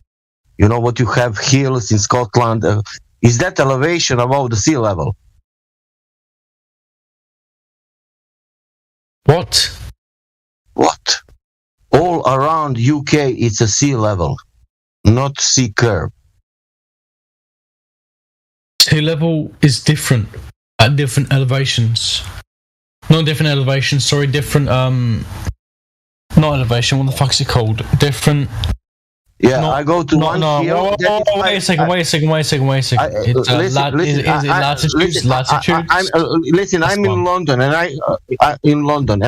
You know what you have hills in Scotland. Is that elevation above the sea level? What? What? All around UK, it's a sea level, not sea curve. Sea level is different at different elevations. Not different elevations, sorry, different, not elevation, what the fuck's it called? Different... Yeah, I go to one hill. Wait a second. It's latitude. Listen, I'm in London, and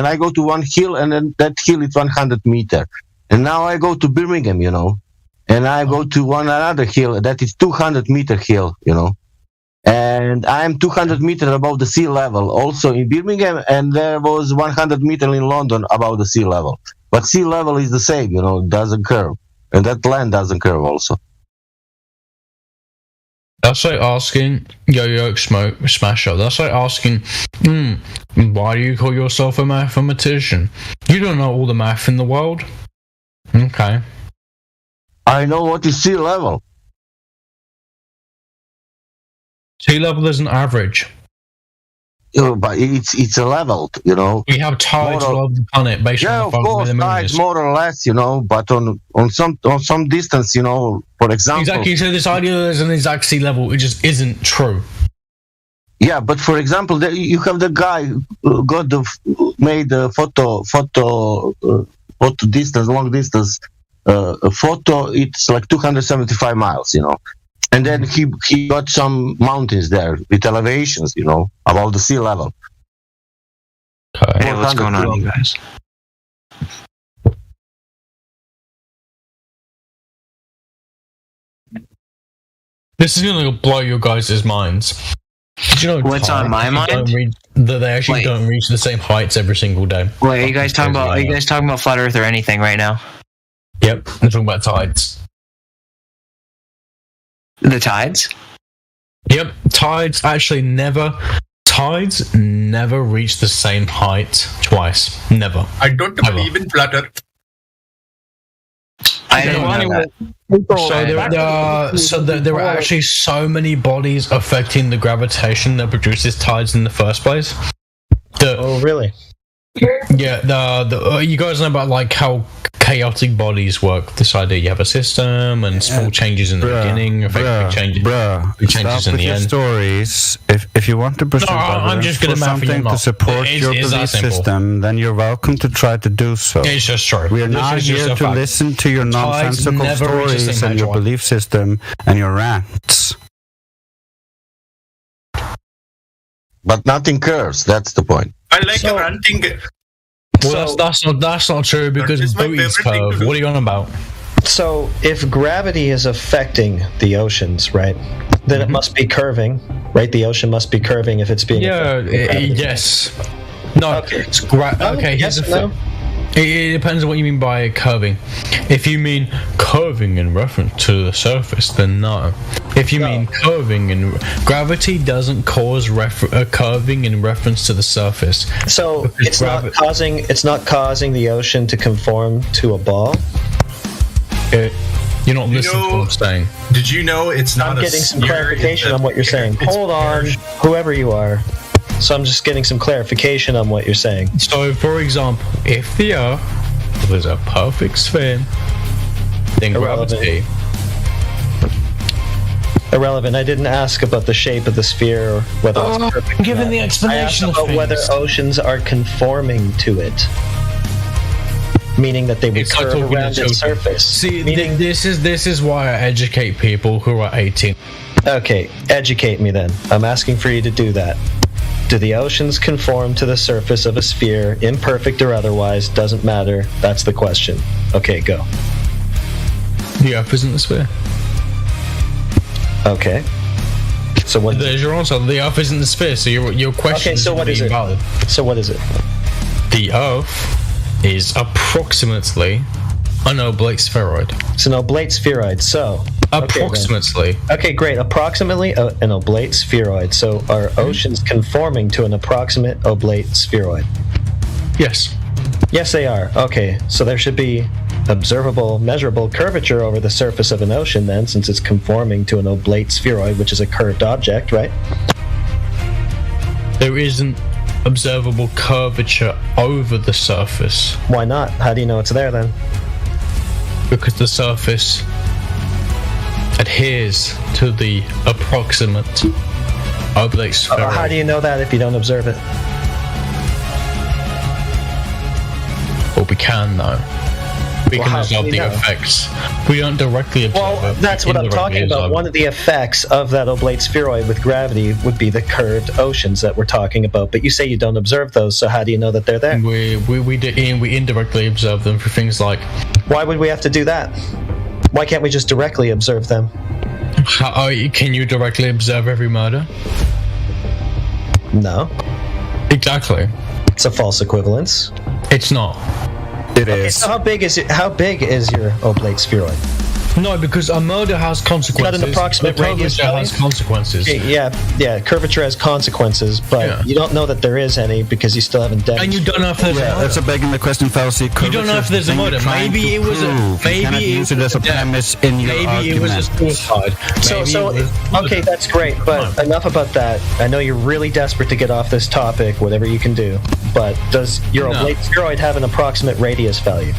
I go to one hill, and then that hill is 100 meter. And now I go to Birmingham, you know, and I go to another hill that is 200 meter hill, you know, and I'm 200 meter above the sea level, also in Birmingham, and there was 100 meter in London above the sea level. But sea level is the same, you know, it doesn't curve. And that land doesn't curve also. That's like asking Yo-Yo Smasher. That's like asking, why do you call yourself a mathematician? You don't know all the math in the world. Okay. I know what is sea level. Sea level is an average. But it's a level, you know. We have tides all over the planet based on the of course, the moon tides is. more or less, you know, but on some distance, you know, for example. Exactly. So this idea that there's an exact sea level, it just isn't true. Yeah, but for example, you have the guy who made a photo distance, long distance a photo. It's like 275 miles, you know. And then he got some mountains there with elevations, you know, above the sea level. Hey, what's going on, you guys? This is going to blow your guys' minds. Did you know what's on my mind? That they actually don't reach the same heights every single day. Wait, are you guys talking about flat Earth or anything right now? Yep, I'm talking about tides. The tides? Yep, tides never reach the same height twice. Never. I don't believe in flat Earth. I didn't know that. So there are actually so many bodies affecting the gravitation that produces tides in the first place. Oh, really? Yeah, you guys know about like how chaotic bodies work. This idea you have a system and small changes in the beginning affect big changes in the end. Stories. If you want to present I'm just going to something to support your belief system, then you're welcome to try to do so. It's just true. We are not here to listen to your nonsensical stories and your belief system and your rants. But nothing curves. That's the point. I like ranting. Well, that's not true because booties curve. What are you on about? So, if gravity is affecting the oceans, right, then it must be curving, right? The ocean must be curving if it's being affected. Yes. No. Okay. Here's the thing. It depends on what you mean by curving. If you mean curving in reference to the surface, then no. If you mean curving in gravity doesn't cause curving in reference to the surface. So it's not causing the ocean to conform to a ball. You're not listening to what I'm saying. Did you know it's not? I'm getting some clarification on what you're saying. Hold on, whoever you are. So I'm just getting some clarification on what you're saying. So, for example, if the Earth was a perfect sphere, then gravity... Irrelevant. I didn't ask about the shape of the sphere or whether it's perfect. Given the explanation I asked about whether oceans are conforming to it. Meaning that they would curve around its surface. See, this is why I educate people who are 18 Okay, educate me then. I'm asking for you to do that. Do the oceans conform to the surface of a sphere, imperfect or otherwise? Doesn't matter. That's the question. Okay, go. The Earth isn't a sphere. Okay. So what? There's your answer. The Earth isn't a sphere. So your question. Okay. So what is it? Invalid. So what is it? The Earth is approximately an oblate spheroid. It's an oblate spheroid. So. Approximately. Okay, great. Approximately an oblate spheroid. So are oceans conforming to an approximate oblate spheroid? Yes. Yes, they are. Okay, so there should be observable, measurable curvature over the surface of an ocean then, since it's conforming to an oblate spheroid, which is a curved object, right? There isn't observable curvature over the surface. Why not? How do you know it's there then? Because the surface adheres to the approximate oblate spheroid. How do you know that if you don't observe it? Well, we can though. We can observe the effects. We don't directly observe it. Well, that's what I'm talking about. One of the effects of that oblate spheroid with gravity would be the curved oceans that we're talking about. But you say you don't observe those, so how do you know that they're there? We indirectly observe them for things like... Why would we have to do that? Why can't we just directly observe them? Can you directly observe every murder? No. Exactly. It's a false equivalence. It's not. It is. So how big is it? How big is your oblate spheroid? No, because a murder has consequences. Got an approximate radius curvature has consequences. Okay, yeah. Curvature has consequences, but you don't know that there is any because you still haven't demonstrated. And you don't know if there's a murder. That's a begging the question fallacy. You don't know if there's a murder. Maybe it was a. Maybe it was a premise in your argument. Maybe it was a suicide. Okay, that's great. But enough about that. I know you're really desperate to get off this topic. Whatever you can do. But does your oblate spheroid have an approximate radius value?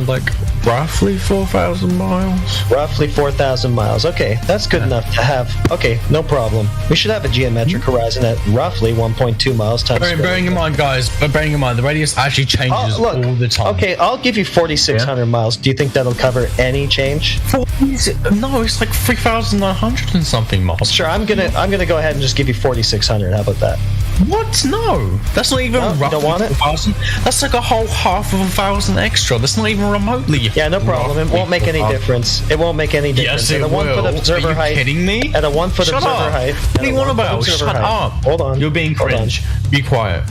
Like roughly 4,000 miles. Roughly 4,000 miles. Okay, that's good enough to have. Okay, no problem. We should have a geometric horizon at roughly 1.2 miles times. Bearing in mind, guys, bearing in mind the radius actually changes all the time. Okay, I'll give you 4,600 miles. Do you think that'll cover any change? No, it's like 3,900 and something miles. Sure, I'm gonna go ahead and just give you 4,600. How about that? What? No, that's not even roughly. Don't want it? 1,000. That's like a whole half of 1,000 extra. That's not even remotely. Yeah, no problem. It won't make any difference. It won't make any difference. Yes, it will. Are you kidding me? At a 1 foot observer height. What do you want about? Shut up. Hold on. You're being cringe. Be quiet.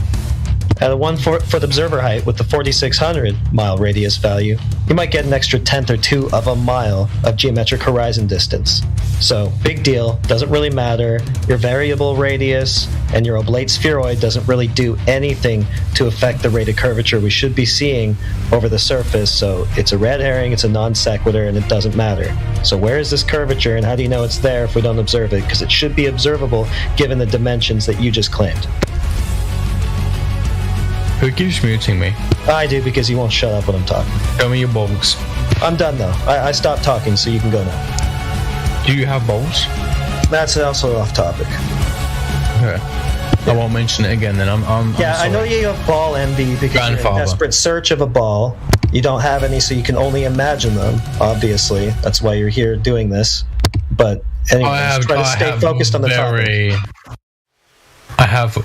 At a 1 foot observer height with the 4,600 mile radius value, you might get an extra tenth or two of a mile of geometric horizon distance. So, big deal, doesn't really matter. Your variable radius and your oblate spheroid doesn't really do anything to affect the rate of curvature we should be seeing over the surface. So, it's a red herring, it's a non sequitur, and it doesn't matter. So, where is this curvature and how do you know it's there if we don't observe it? Because it should be observable given the dimensions that you just claimed. Who keeps muting me? I do, because you won't shut up when I'm talking. Show me your balls. I'm done though. I stopped talking, so you can go now. Do you have balls? That's also off topic. Okay. I won't mention it again then. I'm sorry. I know you have ball envy because you're in desperate search of a ball. You don't have any, so you can only imagine them, obviously. That's why you're here doing this. But anyway, try to stay focused on the topic. I have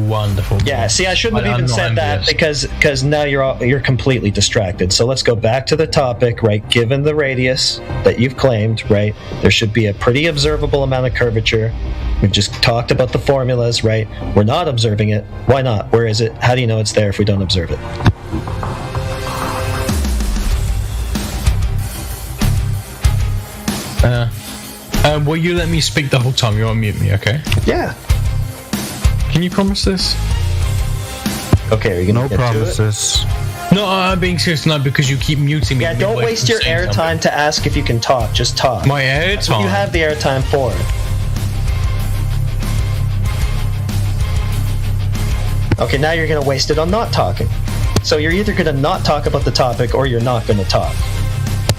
wonderful. Yeah, see, I shouldn't have even said that because now you're completely distracted. So let's go back to the topic, right? Given the radius that you've claimed, right, there should be a pretty observable amount of curvature. We've just talked about the formulas, right? We're not observing it. Why not? Where is it? How do you know it's there if we don't observe it? Will you let me speak the whole time? You won't mute me, okay? Yeah. Can you promise this? Okay, are you gonna No promises. No, I'm being serious now because you keep muting me. Yeah, don't waste your airtime to ask if you can talk. Just talk. My airtime? That's what you have the airtime for. Okay, now you're gonna waste it on not talking. So you're either gonna not talk about the topic or you're not gonna talk.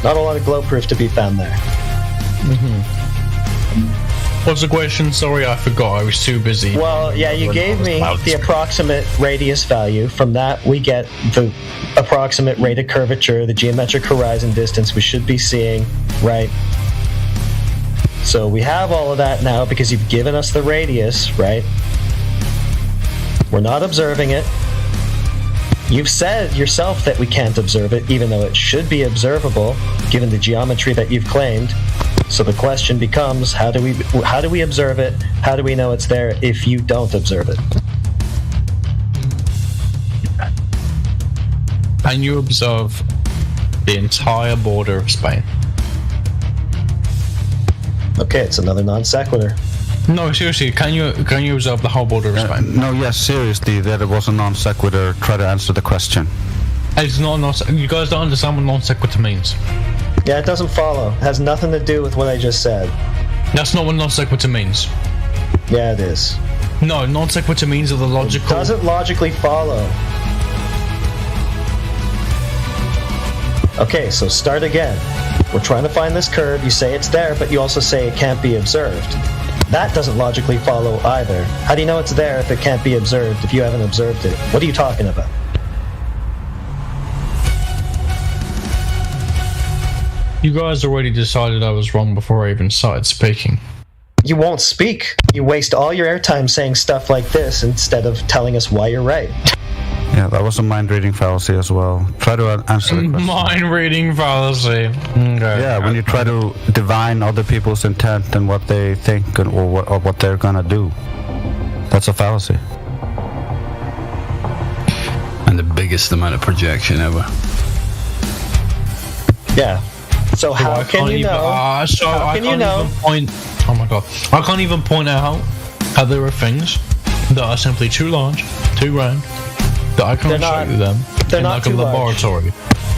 Not a lot of glow proof to be found there. What's the question? Sorry, I forgot. I was too busy. Well, yeah, you gave me the approximate radius value. From that, we get the approximate rate of curvature, the geometric horizon distance we should be seeing, right? So we have all of that now because you've given us the radius, right? We're not observing it. You've said yourself that we can't observe it, even though it should be observable, given the geometry that you've claimed. So the question becomes, how do we observe it? How do we know it's there if you don't observe it? Can you observe the entire border of Spain? Okay, it's another non sequitur. No, seriously, can you observe the whole border of Spain? No, yes, seriously, that it was a non sequitur. Try to answer the question. It's not you guys don't understand what non sequitur means. Yeah, it doesn't follow. It has nothing to do with what I just said. That's not what non sequitur means. Yeah, it is. No, non sequitur means that the logical... It doesn't logically follow. Okay, so start again. We're trying to find this curve. You say it's there, but you also say it can't be observed. That doesn't logically follow either. How do you know it's there if it can't be observed, if you haven't observed it? What are you talking about? You guys already decided I was wrong before I even started speaking. You won't speak. You waste all your airtime saying stuff like this instead of telling us why you're right. Yeah, that was a mind-reading fallacy as well. Try to answer the question. Mind-reading fallacy. Okay. Yeah, when you try to divine other people's intent and what they think or what they're gonna do. That's a fallacy. And the biggest amount of projection ever. Yeah. So how can you know? How can you know? Oh my god! I can't even point out how there are things that are simply too large, too round, that I can't show you them in like a laboratory.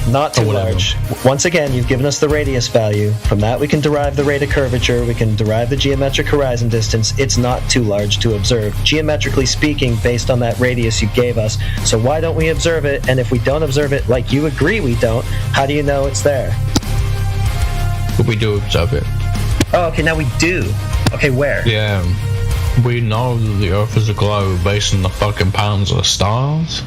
Not too large. Once again, you've given us the radius value. From that, we can derive the rate of curvature. We can derive the geometric horizon distance. It's not too large to observe, geometrically speaking, based on that radius you gave us. So why don't we observe it? And if we don't observe it, like you agree we don't, how do you know it's there? But we do observe it. Oh, okay, now we do. Okay, where? Yeah. We know that the Earth is a globe based on the fucking patterns of the stars.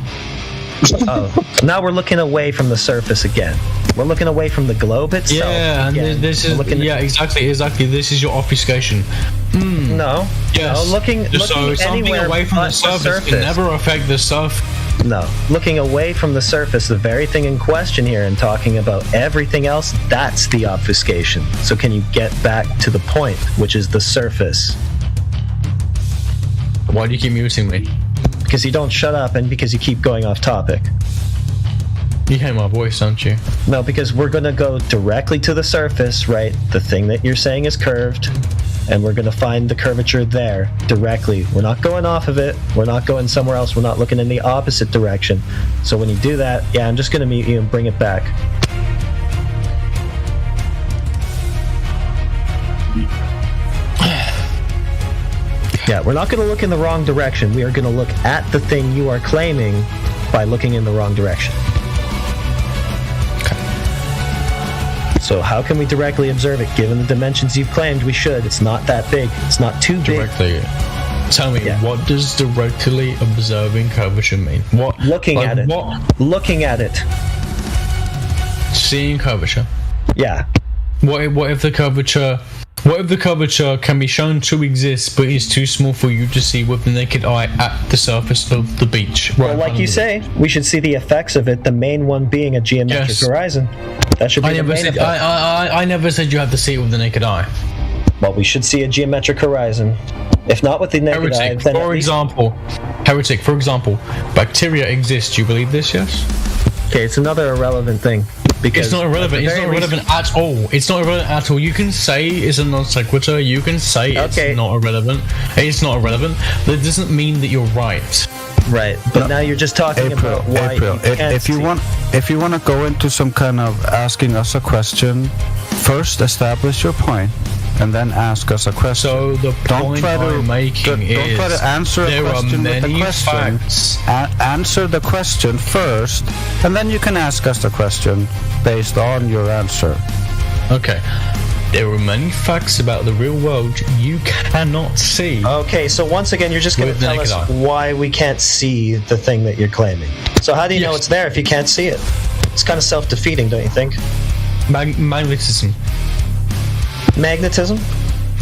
Oh, so now we're looking away from the surface again. We're looking away from the globe itself. Yeah, and this is exactly. This is your obfuscation. No. Yes. No, looking something away from the surface can never affect the surface. No, looking away from the surface, the very thing in question here, and talking about everything else, that's the obfuscation. So can you get back to the point, which is the surface? Why do you keep muting me? Because you don't shut up and because you keep going off topic. You hear my voice, don't you? No, because we're going to go directly to the surface, right? The thing that you're saying is curved, and we're going to find the curvature there directly. We're not going off of it. We're not going somewhere else. We're not looking in the opposite direction. So when you do that, yeah, I'm just going to mute you and bring it back. Yeah, we're not going to look in the wrong direction. We are going to look at the thing you are claiming by looking in the wrong direction. So how can we directly observe it? Given the dimensions you've claimed we should, it's not that big. It's not too big. Directly. Tell me, what does directly observing curvature mean? What? Looking at it. What? Looking at it. Seeing curvature. Yeah. What if the curvature... What if the curvature can be shown to exist, but is too small for you to see with the naked eye at the surface of the beach? Well, like you say, we should see the effects of it, the main one being a geometric horizon. That should be the main effect. I never said you have to see it with the naked eye. Well, we should see a geometric horizon. If not with the naked eye, then for example, bacteria exist. Do you believe this, yes? Okay, it's another irrelevant thing. Because it's not irrelevant. It's not irrelevant at all. It's not irrelevant at all. You can say it's a non sequitur. You can say it's not irrelevant. It's not irrelevant. That doesn't mean that you're right. Right. But now you're just talking about why if you want to go into some kind of asking us a question, first establish your point. And then ask us a question. So the point I'm making is don't try to answer a question with a question. Answer the question first, and then you can ask us the question based on your answer. Okay. There are many facts about the real world you cannot see. Okay, so once again, you're just going to tell us why we can't see the thing that you're claiming. So how do you know it's there if you can't see it? It's kind of self-defeating, don't you think? Magnetism. Magnetism?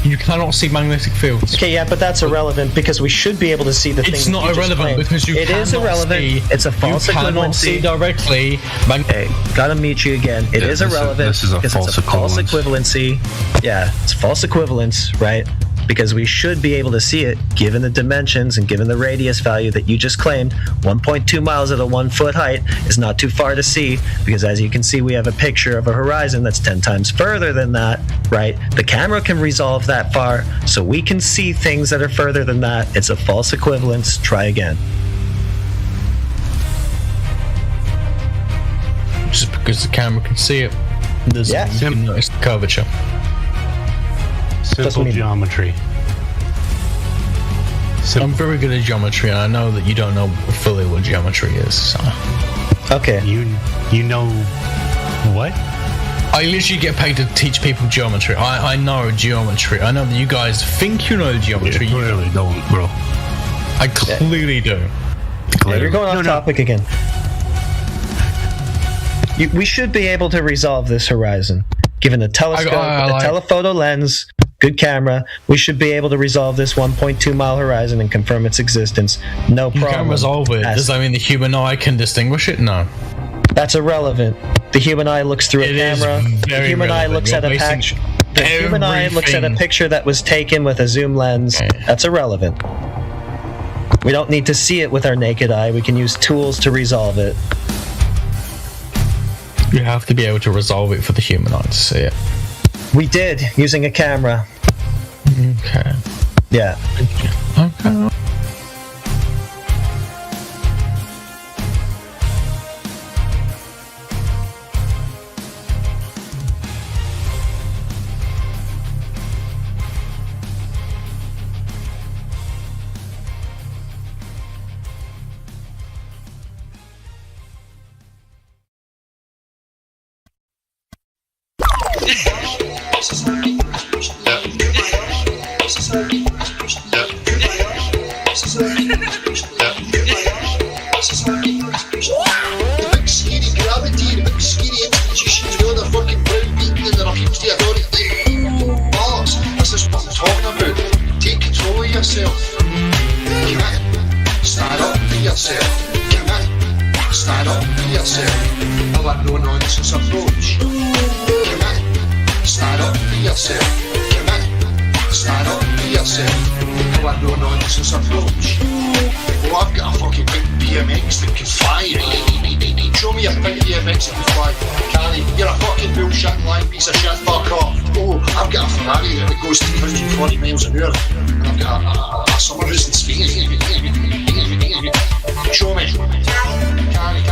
You cannot see magnetic fields. Okay, yeah, but that's irrelevant because we should be able to see the thing. It's not irrelevant because you It is cannot irrelevant. see- It's a false you cannot equivalency. see directly. Okay, gotta mute you again. It Yeah, is this is- irrelevant this is a because false it's a false equivalence. equivalency. Yeah, it's false equivalence, right? Because we should be able to see it given the dimensions and given the radius value that you just claimed. 1.2 miles at a 1 foot height is not too far to see because, as you can see, we have a picture of a horizon that's 10 times further than that, right? The camera can resolve that far, so we can see things that are further than that. It's a false equivalence. Try again. Just because the camera can see it, doesn't Yeah. mean you can notice the curvature. Simple geometry. I'm very good at geometry, and I know that you don't know fully what geometry is. So. Okay. You know what? I literally get paid to teach people geometry. I know geometry. I know that you guys think you know geometry. You clearly don't, bro. I clearly do. Yeah, you're going off topic again. We should be able to resolve this horizon. Given a telescope, a telephoto lens, good camera, we should be able to resolve this 1.2 mile horizon and confirm its existence. No problem. You can resolve it. Does that mean the human eye can distinguish it? No. That's irrelevant. The human eye looks through a camera. The human eye looks at a picture. The human eye looks at a picture that was taken with a zoom lens. That's irrelevant. We don't need to see it with our naked eye. We can use tools to resolve it. You have to be able to resolve it for the human eye to see it. We did, using a camera. Okay. Yeah. Okay. The big scary gravity, the big scary institutions, all the fucking brown beating and their appeals to authority. Bollocks, this is what I'm talking about. Take control of yourself. Commit. Stand up for yourself. Commit. Stand up for yourself. I want no nonsense approach. Commit. Stand up for yourself. Commit. Stand up for yourself. I want no nonsense approach. Oh, I've got a fucking big BMX that can fly. Show me a big BMX that can fly. Canny, you're a fucking bullshit lying piece of shit, fuck off. Oh, I've got a Ferrari that goes 340 miles an hour. And I've got a summer house in Spain. Show me. Canny,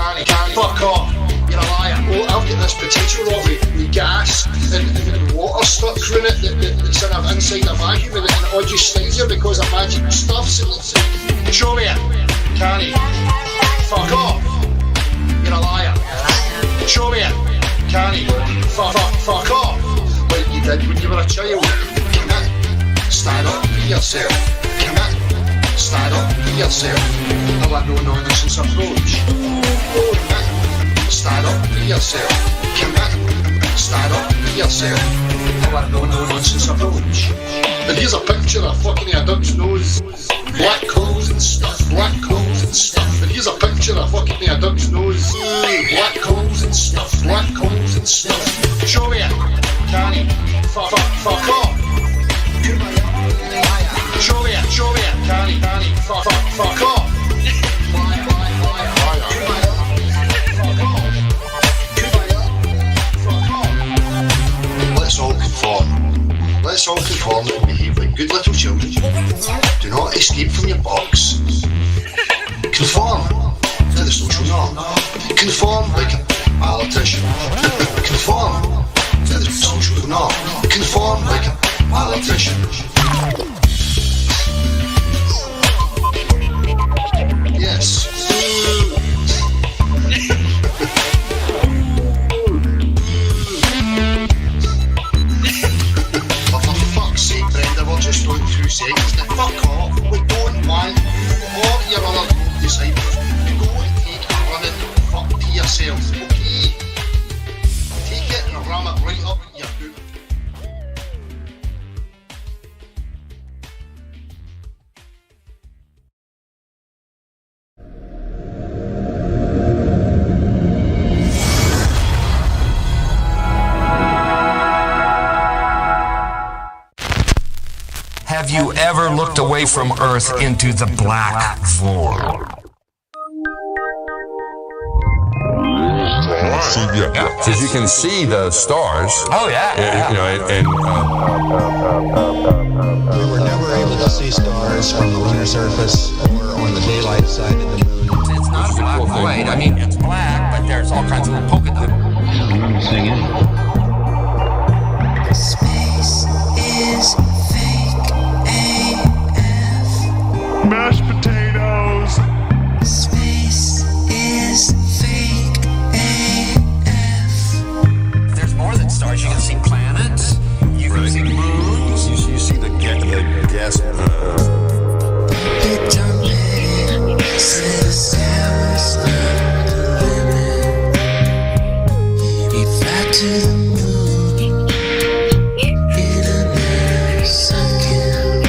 fuck off. You're a liar. Oh, I've got this potato rocket with gas and water stuck through it that's inside a vacuum and it all just slides here because of magic stuff. Show me it. Canny. Fuck off. You're a liar. Show me it. Canny. Fuck off. Like you did when you were a child. Commit. Stand up for yourself. Commit. Stand up for yourself. I want no nonsense approach. Commit. Stand up for yourself. Commit. Stand up for yourself. I want no nonsense approach. And here's a picture of fucking a duck's nose. Black clothes and stuff. And here's a picture of fucking a duck's nose. Black clothes and stuff. Show me it. Canny. Fuck off. Show me it. Canny. Fuck off. Let's all conform and behave like good little children. Do not escape from your box. Conform to the social norm. Conform like a politician. Conform to the social norm. Conform like a politician. Yes. Just on 2 seconds. Now fuck off. We don't want all your other disciples to go and take a running fuck to yourself. Okay? Take it and ram it right up your boot. Have you ever looked away from Earth into the black void? Because you can see the stars. Oh yeah. You know, we were never able to see stars from the lunar surface or on the daylight side of the moon. It's not a black void. I mean, it's black, but there's all kinds of little polka dots. I don't remember seeing any. Space is fake AF. Mashed potatoes. Space is fake AF. There's more than stars. You can see planets. You can see moons. You see the gas. It don't matter. Since there was not a limit. We fly to the moon in another second.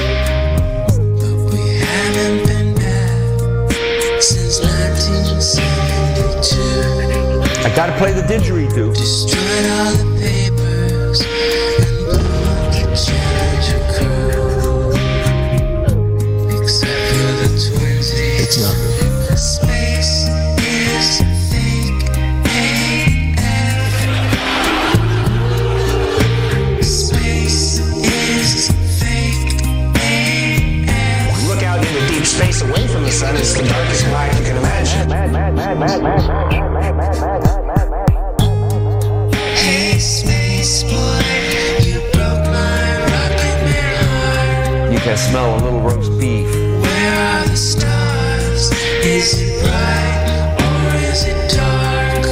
But we haven't been back since 1972. I gotta play the didgeridoo. Destroyed all the papers and blew up the Challenger crew. Except for the twinsies. It's not. Space is fake AF. Space is fake AF. Look out into deep space away from the sun. It's the darkest night you can imagine. Hey, space boy, you broke my rocket man heart. You can smell a little roast beef. Where are the stars? Is it bright or is it dark?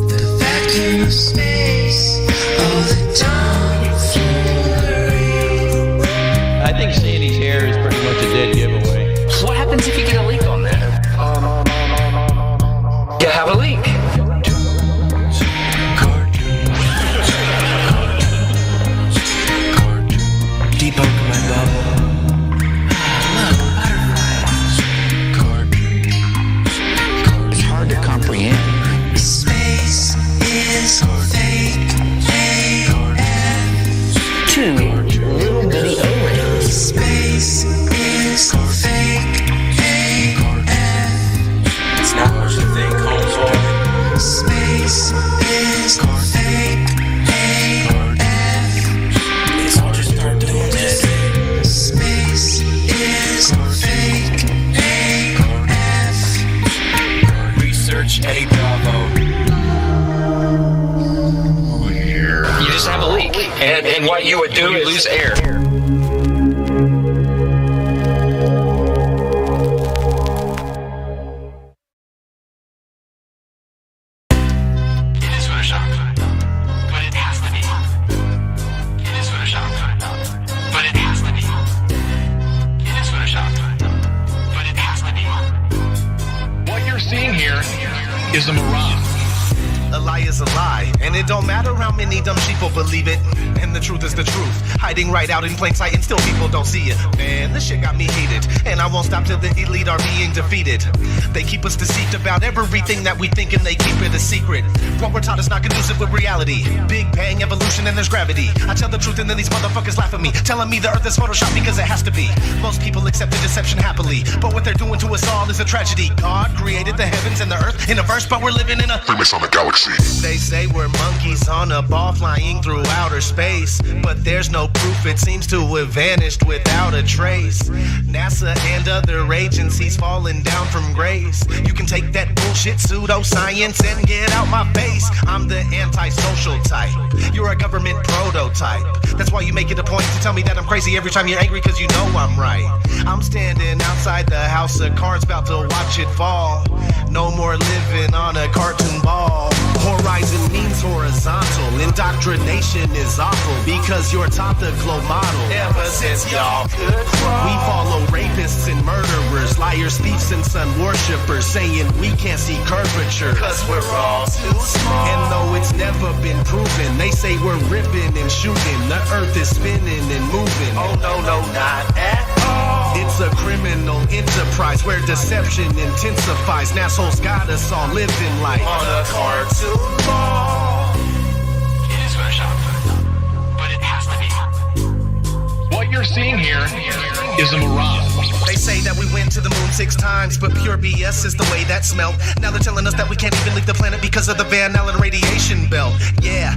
The vacuum of space, oh the tomfoolery. I think Sandy's hair is pretty much a dead giveaway. What happens if you get a leak on that? You have a leak. Debunk my bubble. It's hard to comprehend. Space is fake AF. Two little bitty O-rings. Space is fake AF. It's not what you think, Holmes Orton. Space is fake AF. It's all just start doing this. Space is fake AF. Research Eddie Bravo. You just have a leak. And what you would do is lose air. What you're seeing here is a mirage. A lie is a lie, and it don't matter how many dumb sheeple believe it. And the truth is the truth, hiding right out in plain sight, and still people don't see it. Man, this shit got me heated, and I won't stop till the elite are being defeated. They keep us deceived about everything that we think, and they keep it a secret. What we're taught is not conducive with reality. Big bang, evolution, and there's gravity. I tell the truth, and then these motherfuckers laugh at me, telling me the earth is photoshopped because it has to be. Most people accept the deception happily, but what they're doing to us all is a tragedy. God created the heavens and the earth in a verse, but we're living in a famous on the galaxy. They say we're monkeys on a ball flying through outer space, but there's no proof. It seems to have vanished without a trace. NASA and other agencies falling down from grace. You can take that bullshit pseudoscience and get out my face. I'm the antisocial type. You're a government prototype. That's why you make it a point to tell me that I'm crazy every time you're angry, cause you know I'm right. I'm standing outside the house of cards, about to watch it fall. No more living on a cartoon ball. Horizon means horizontal. Indoctrination is awful because you're taught the globe model. Ever since y'all could crawl, we follow rapists and murderers, liars, thieves, and sun worshippers, saying we can't see curvature cause we're all too small. And though it's never been proven, they say we're ripping and shooting. The earth is spinning and moving. Oh no, no, not at all. It's a criminal enterprise where deception intensifies. NASA's got us all living like on a cartoon ball. It is photoshopped, but it has to be. What you're seeing here is a mirage. They say that we went to the moon 6 times, but pure BS is the way that smelled. Now they're telling us that we can't even leave the planet because of the Van Allen radiation belt. Yeah,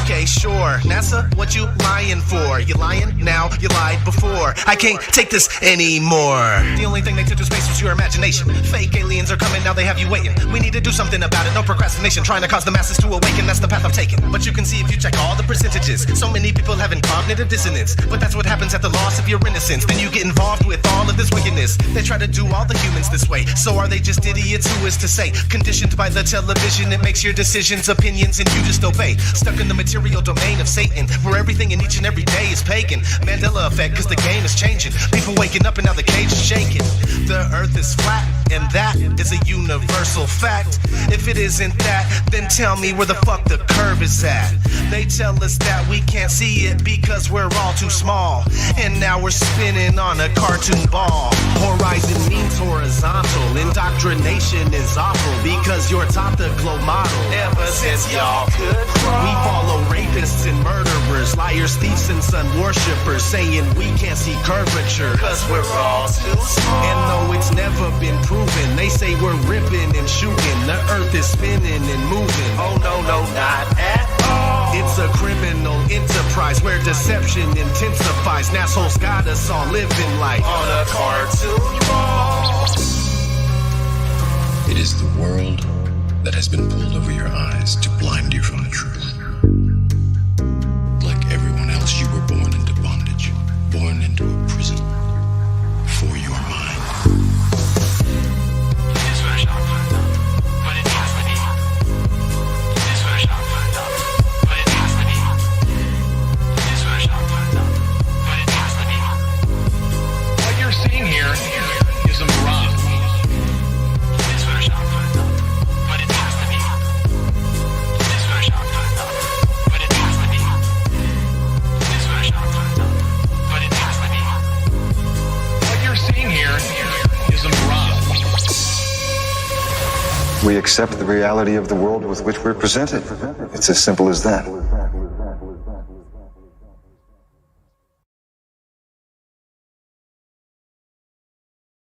okay, sure. NASA, what you lying for? You lying now? You lied before. I can't take this anymore. The only thing they took to space was your imagination. Fake aliens are coming, now they have you waiting. We need to do something about it. No procrastination, trying to cause the masses to awaken. That's the path I'm taking. But you can see if you check all the percentages. So many people having cognitive dissonance. But that's what happens at the loss of your innocence. Then you get involved with all of this wickedness. They try to do all the humans this way. So are they just idiots? Who is to say? Conditioned by the television, it makes your decisions, opinions, and you just obey. Stuck in the material domain of Satan, where everything in each and every day is pagan. Mandela effect, cause the game is changing. People waking up and now the cage is shaking. The earth is flat, and that is a universal fact. If it isn't that, then tell me where the fuck the curve is at. They tell us that we can't see it because we're all too small. And now we're spinning on a cartoon ball. Horizon means horizontal. Indoctrination is awful because you're taught the globe model. Ever since y'all could crawl, we follow rapists and murderers, liars, thieves, and sun worshippers, saying we can't see curvature cause we're all too small. And though it's never been proven, they say we're ripping and shooting. The earth is spinning and moving. Oh no, no, not at all. It's a criminal enterprise where deception intensifies. Assholes got us all living like on a cartoon ball. It is the world that has been pulled over your eyes to blind you from the truth. Like everyone else, you were born into bondage, born into a prison for your mind. What you're seeing here is a mirage. We accept the reality of the world with which we're presented. It's as simple as that.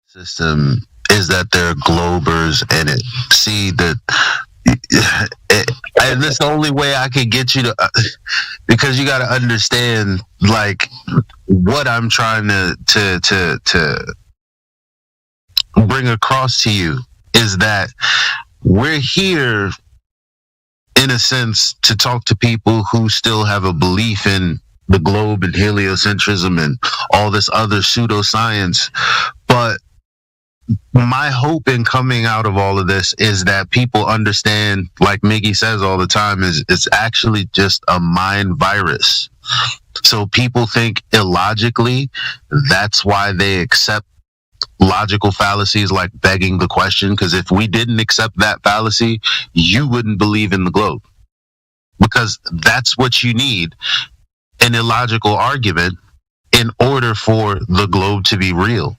System is that they're globers in it. See that, and that's the only way I can get you to, because you got to understand like what I'm trying to bring across to you is that we're here in a sense to talk to people who still have a belief in the globe and heliocentrism and all this other pseudoscience. But my hope in coming out of all of this is that people understand, like Miggy says all the time, is it's actually just a mind virus. So people think illogically. That's why they accept logical fallacies like begging the question, because if we didn't accept that fallacy, you wouldn't believe in the globe, because that's what you need, an illogical argument, in order for the globe to be real.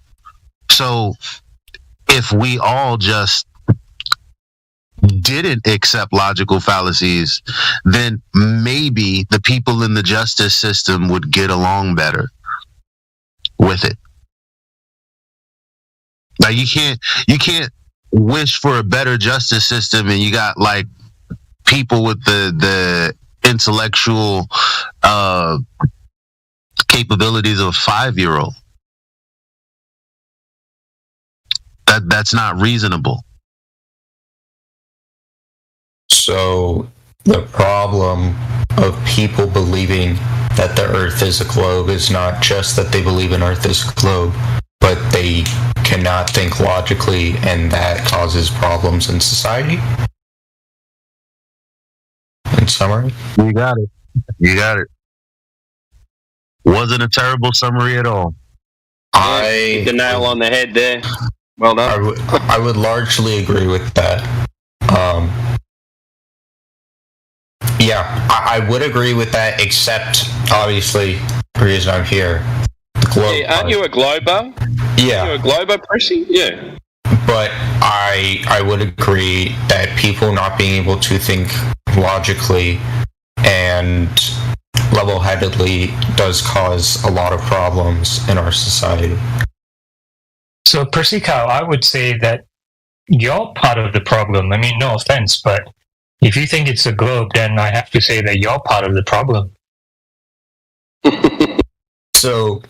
So if we all just didn't accept logical fallacies, then maybe the people in the justice system would get along better with it. Like you can't wish for a better justice system and you got like people with the intellectual capabilities of a 5-year-old. That's not reasonable. So the problem of people believing that the Earth is a globe is not just that they believe an Earth is a globe, but they cannot think logically, and that causes problems in society? In summary? You got it. You got it. Wasn't a terrible summary at all. Hit the nail on the head there. Well done. I would largely agree with that. Yeah, I would agree with that, except, obviously, the reason I'm here. Aren't you a glober? Yeah. Are you a glober, Prissy? Yeah. But I would agree that people not being able to think logically and level-headedly does cause a lot of problems in our society. So, Percy Cow, I would say that you're part of the problem. I mean, no offense, but if you think it's a globe, then I have to say that you're part of the problem. So,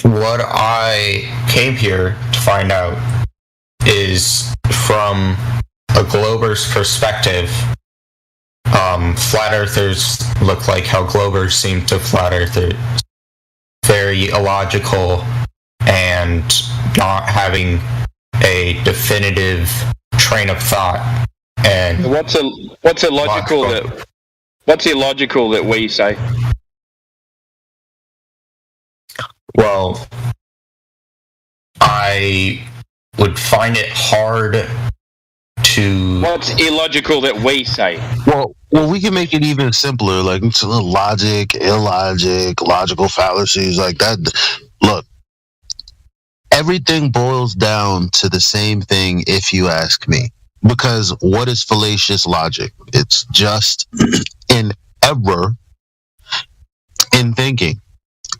what I came here to find out is from a glober's perspective, flat earthers look like how globers seem to flat earthers. Very illogical and not having a definitive train of thought. And what's illogical that we say? Well, I would find it hard to... What's illogical that we say? Well, we can make it even simpler, like logic, illogic, logical fallacies, like that. Look, everything boils down to the same thing if you ask me. Because what is fallacious logic? It's just an error in thinking,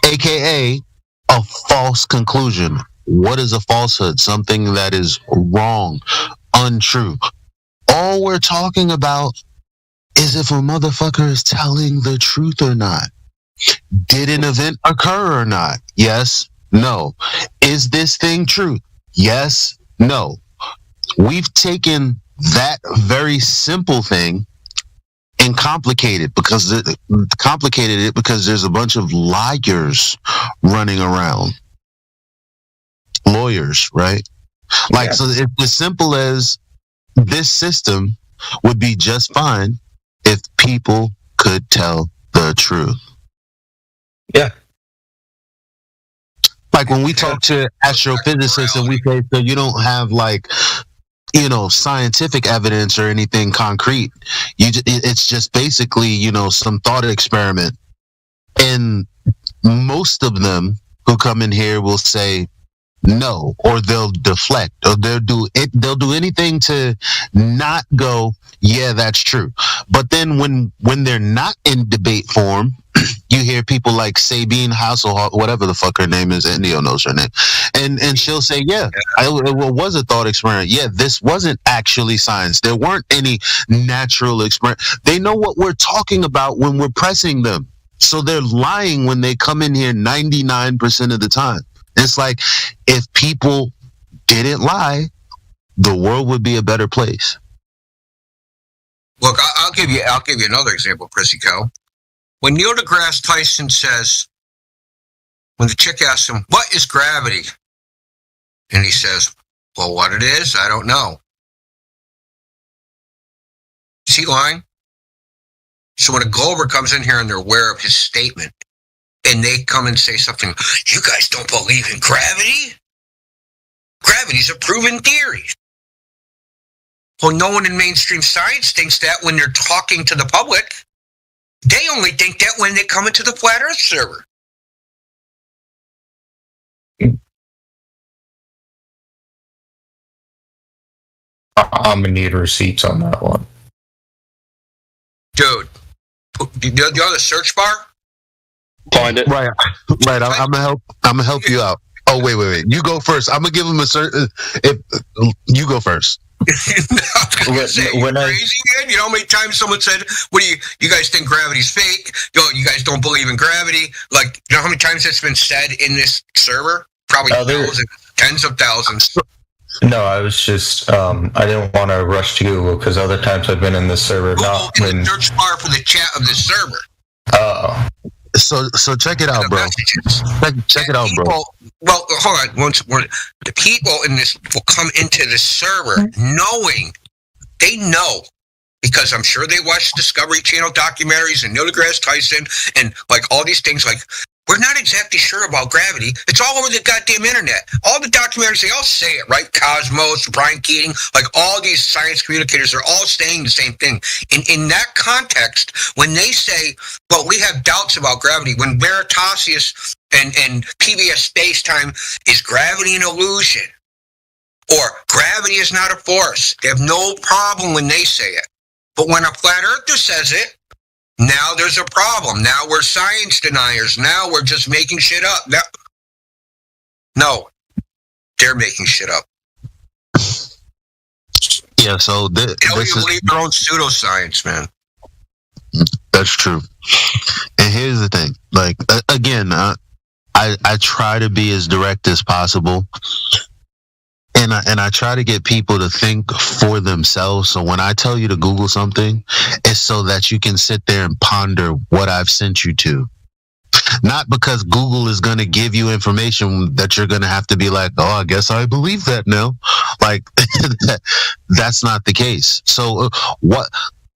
aka a false conclusion. What is a falsehood? Something that is wrong, untrue. All we're talking about is if a motherfucker is telling the truth or not. Did an event occur or not? Yes, no. Is this thing true? Yes, no. We've taken that very simple thing and complicated it because there's a bunch of liars running around. Lawyers, right? Like, so it's as simple as this system would be just fine if people could tell the truth. Yeah. Like when we talk to astrophysicists and we say, so you don't have like, scientific evidence or anything concrete. It's just basically, some thought experiment. And most of them who come in here will say no, or they'll deflect, or they'll do anything to not go, yeah, that's true. But then when they're not in debate form, you hear people like Sabine Hasselhoff, whatever the fuck her name is, Indio knows her name, and she'll say, yeah, it was a thought experiment. Yeah, this wasn't actually science. There weren't any natural experiments. They know what we're talking about when we're pressing them. So they're lying when they come in here 99% of the time. It's like, if people didn't lie, the world would be a better place. Look, I'll give you another example, Prissy Co. When Neil deGrasse Tyson says, when the chick asks him, what is gravity? And he says, well, what it is, I don't know. Is he lying? So when a Glober comes in here and they're aware of his statement, and they come and say something, you guys don't believe in gravity? Gravity's a proven theory. Well, no one in mainstream science thinks that when they're talking to the public. They only think that when they come into the Flat Earth server. I'm gonna need receipts on that one. Dude, you know the search bar? Find it. Right. I'm gonna help you out. Oh, wait. You go first. I'm gonna give him a certain. If you go first. Crazy, man. You know how many times someone said, "What do you guys think gravity's fake? You guys don't believe in gravity?" Like, you know how many times that's been said in this server? Probably thousands, tens of thousands. No, I was just I didn't want to rush to Google because other times I've been in this server. Google in the search bar for the chat of this server. Oh. So check it out, bro. Check it out, bro. Well, hold on. Once more, the people in this will come into the server knowing they know, because I'm sure they watch Discovery Channel documentaries and Neil deGrasse Tyson and like all these things. Like, we're not exactly sure about gravity. It's all over the goddamn internet. All the documentaries, they all say it, right? Cosmos, Brian Keating, like all these science communicators are all saying the same thing. In that context, when they say, well, we have doubts about gravity, when Veritasius and PBS Space-Time is gravity an illusion, or gravity is not a force, they have no problem when they say it. But when a flat earther says it, Now there's a problem. Now we're science deniers. Now we're just making shit up. No, they're making shit up. Yeah, so Tell you believe their own pseudoscience, man. That's true. And here's the thing. Like, again, I try to be as direct as possible. And I try to get people to think for themselves. So when I tell you to Google something, it's so that you can sit there and ponder what I've sent you to. Not because Google is going to give you information that you're going to have to be like, oh, I guess I believe that now. Like, that's not the case. So what?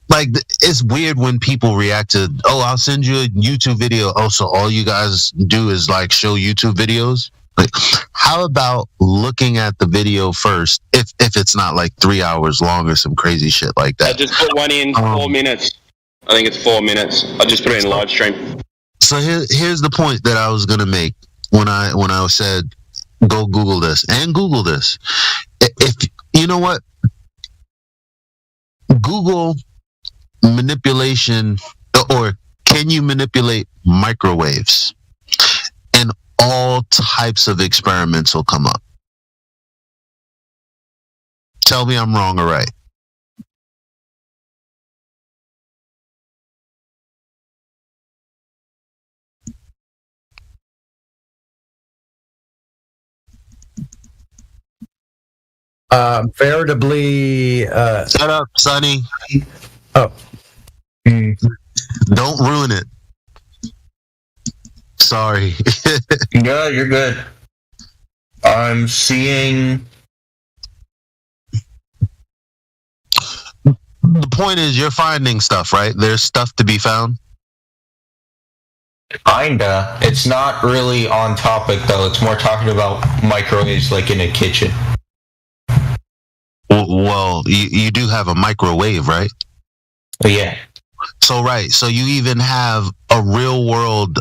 Like, it's weird when people react to, oh, I'll send you a YouTube video. Oh, so all you guys do is like show YouTube videos? Like, how about looking at the video first, if it's not like 3 hours long or some crazy shit like that? I just put one in 4 minutes. I think it's 4 minutes. I just put it in live stream. So here's the point that I was gonna make when I said go Google this and Google this. If you know what, Google manipulation, or can you manipulate microwaves? And all types of experiments will come up. Tell me I'm wrong or right. Veritably. Shut up, Sonny. Oh. Don't ruin it. Sorry. Yeah, you're good. I'm seeing. The point is, you're finding stuff, right? There's stuff to be found. Kinda. It's not really on topic, though. It's more talking about microwaves, like in a kitchen. Well, you do have a microwave, right? Yeah. So, right. So you even have a real world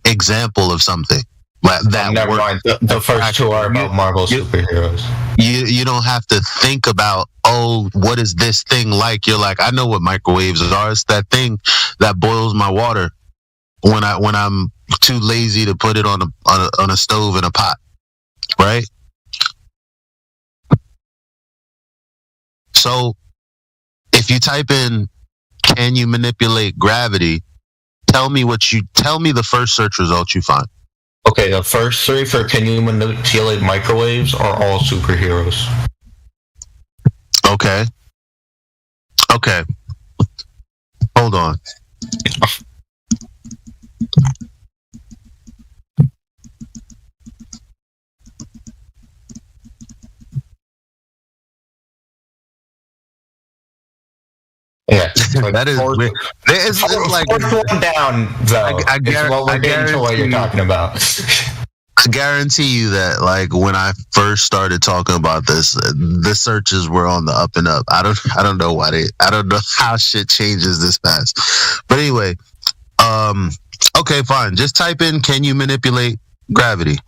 example of something. Never mind. The first two are about Marvel superheroes. You don't have to think about, oh, what is this thing like? You're like, I know what microwaves are. It's that thing that boils my water when I'm too lazy to put it on a stove in a pot, right? So if you type in, can you manipulate gravity? Tell me the first search result you find. Okay, the first three for can you manipulate microwaves are all superheroes. Okay. Hold on. Yeah, that is weird. It's like fourth one down, though. I guarantee what you're talking about. I guarantee you that, like, when I first started talking about this, the searches were on the up and up. I don't know why I don't know how shit changes this fast. But anyway, okay, fine. Just type in, can you manipulate gravity?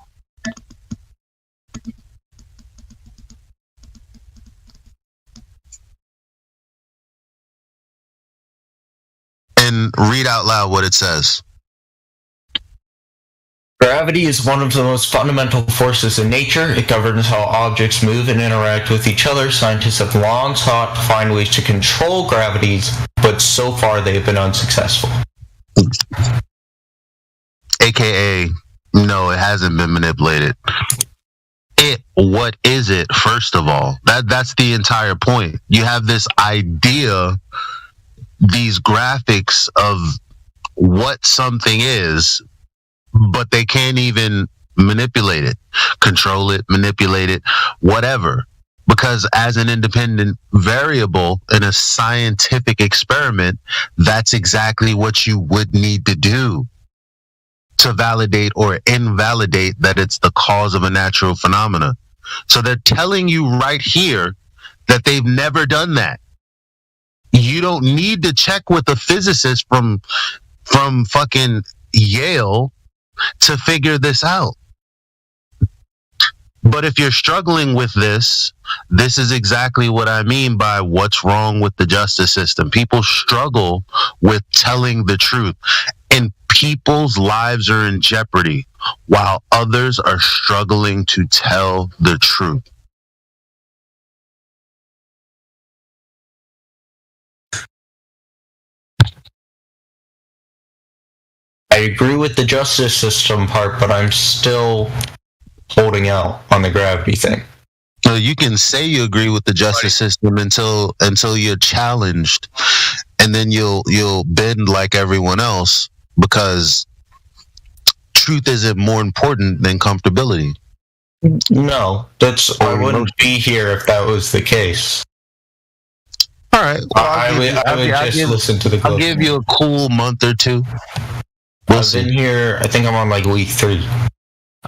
And read out loud what it says. Gravity is one of the most fundamental forces in nature. It governs how objects move and interact with each other. Scientists have long sought to find ways to control gravities, but so far they have been unsuccessful. AKA, no, it hasn't been manipulated. What is it, first of all? That's the entire point. You have this idea, these graphics of what something is, but they can't even manipulate it, control it, manipulate it, whatever. Because as an independent variable in a scientific experiment, that's exactly what you would need to do to validate or invalidate that it's the cause of a natural phenomena. So they're telling you right here that they've never done that. You don't need to check with a physicist from fucking Yale to figure this out. But if you're struggling with this is exactly what I mean by what's wrong with the justice system. People struggle with telling the truth, and people's lives are in jeopardy while others are struggling to tell the truth. I agree with the justice system part, but I'm still holding out on the gravity thing. So you can say you agree with the justice system until you're challenged, and then you'll bend like everyone else because truth isn't more important than comfortability. No, I wouldn't be here if that was the case. All right, well, I would just listen to the. I'll give you a cool month or two. I've been here. I think I'm on like week 3.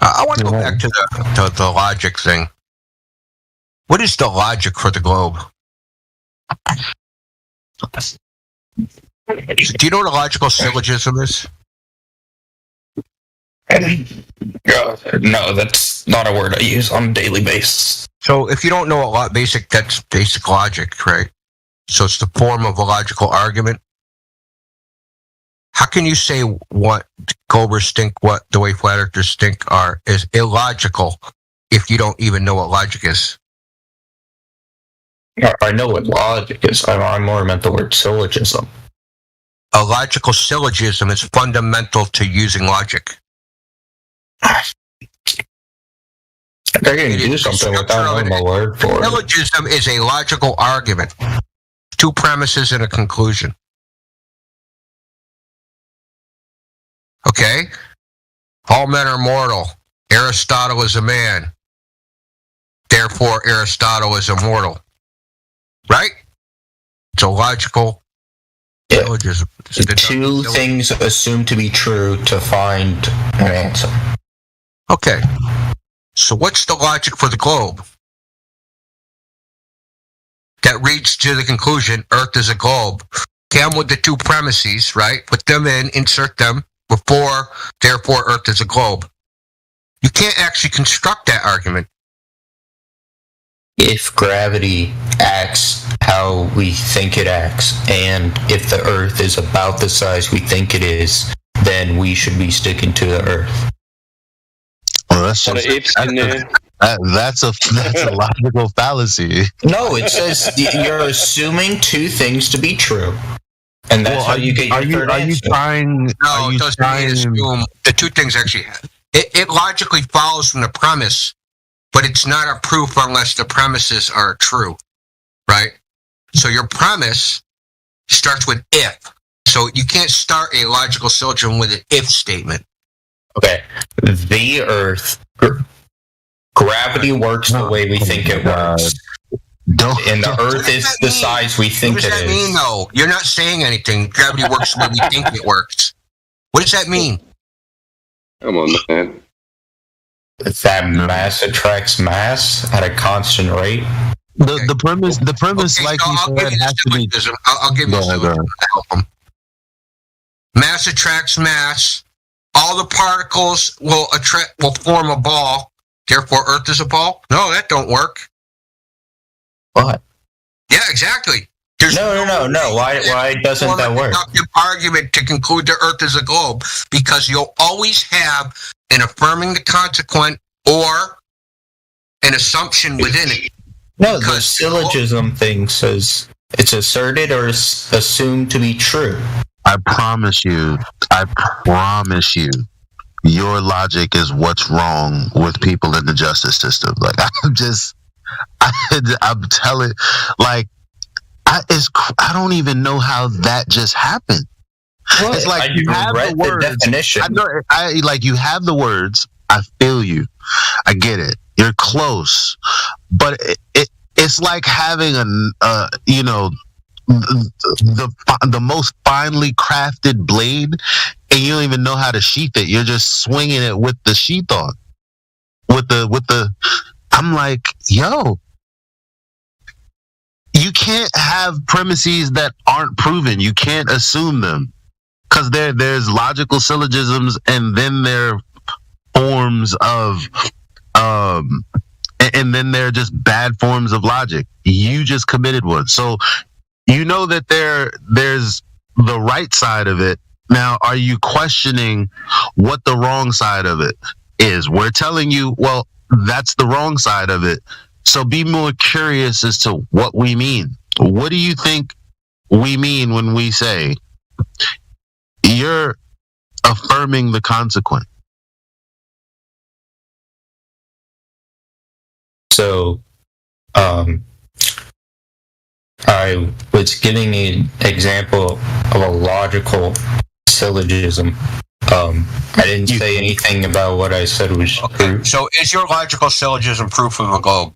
I want to go back to the logic thing. What is the logic for the globe? Do you know what a logical syllogism is? No, that's not a word I use on a daily basis. So if you don't know that's basic logic, right? So it's the form of a logical argument. How can you say what Globers think, what the way flat earthers think is illogical if you don't even know what logic is? I know what logic is. I more meant the word syllogism. A logical syllogism is fundamental to using logic. I can do something without knowing the word for it. Syllogism is a logical argument. 2 premises and a conclusion. Okay? All men are mortal. Aristotle is a man. Therefore, Aristotle is immortal. Right? It's a logical syllogism. 2 things assumed to be true to find an answer. Okay. So what's the logic for the globe? That reads to the conclusion, Earth is a globe. Come with the 2 premises, right? Put them in, insert them. Before, therefore, Earth is a globe. You can't actually construct that argument. If gravity acts how we think it acts, and if the Earth is about the size we think it is, then we should be sticking to the Earth. Well, that's a logical fallacy. No, it says you're assuming 2 things to be true. And that's how you get your third answer. No, it doesn't mean assume. The 2 things actually, it logically follows from the premise, but it's not a proof unless the premises are true, right? So your premise starts with if. So you can't start a logical syllogism with an if statement. Okay. The Earth, gravity works the way we think it works. And the Earth is the size we think it is. What does that mean, though? You're not saying anything. Gravity works the way we think it works. What does that mean? Come on, man. That mass attracts mass at a constant rate. The premise, okay, like so you said, has to be. I'll give you a solution to help them. Mass attracts mass. All the particles will form a ball. Therefore, Earth is a ball. No, that don't work. What? Yeah, exactly. There's no. Why doesn't that work? Argument to conclude the Earth is a globe, because you'll always have an affirming the consequent or an assumption within it. No, the syllogism thing says it's asserted or assumed to be true. I promise you, your logic is what's wrong with people in the justice system. Like I'm telling, like, I don't even know how that just happened. What? It's like you have the words. Definition. You have the words. I feel you. I get it. You're close, but it's like having the most finely crafted blade, and you don't even know how to sheath it. You're just swinging it with the sheath on. I'm like, yo, you can't have premises that aren't proven. You can't assume them, because there's logical syllogisms, and then there are forms of and then they're just bad forms of logic. You just committed one. So you know that there's the right side of it. Now, are you questioning what the wrong side of it is? We're telling you, well, that's the wrong side of it. So be more curious as to what we mean. What do you think we mean when we say you're affirming the consequence? So, I was giving an example of a logical syllogism. I didn't say anything about what I said was true. So is your logical syllogism proof of a globe?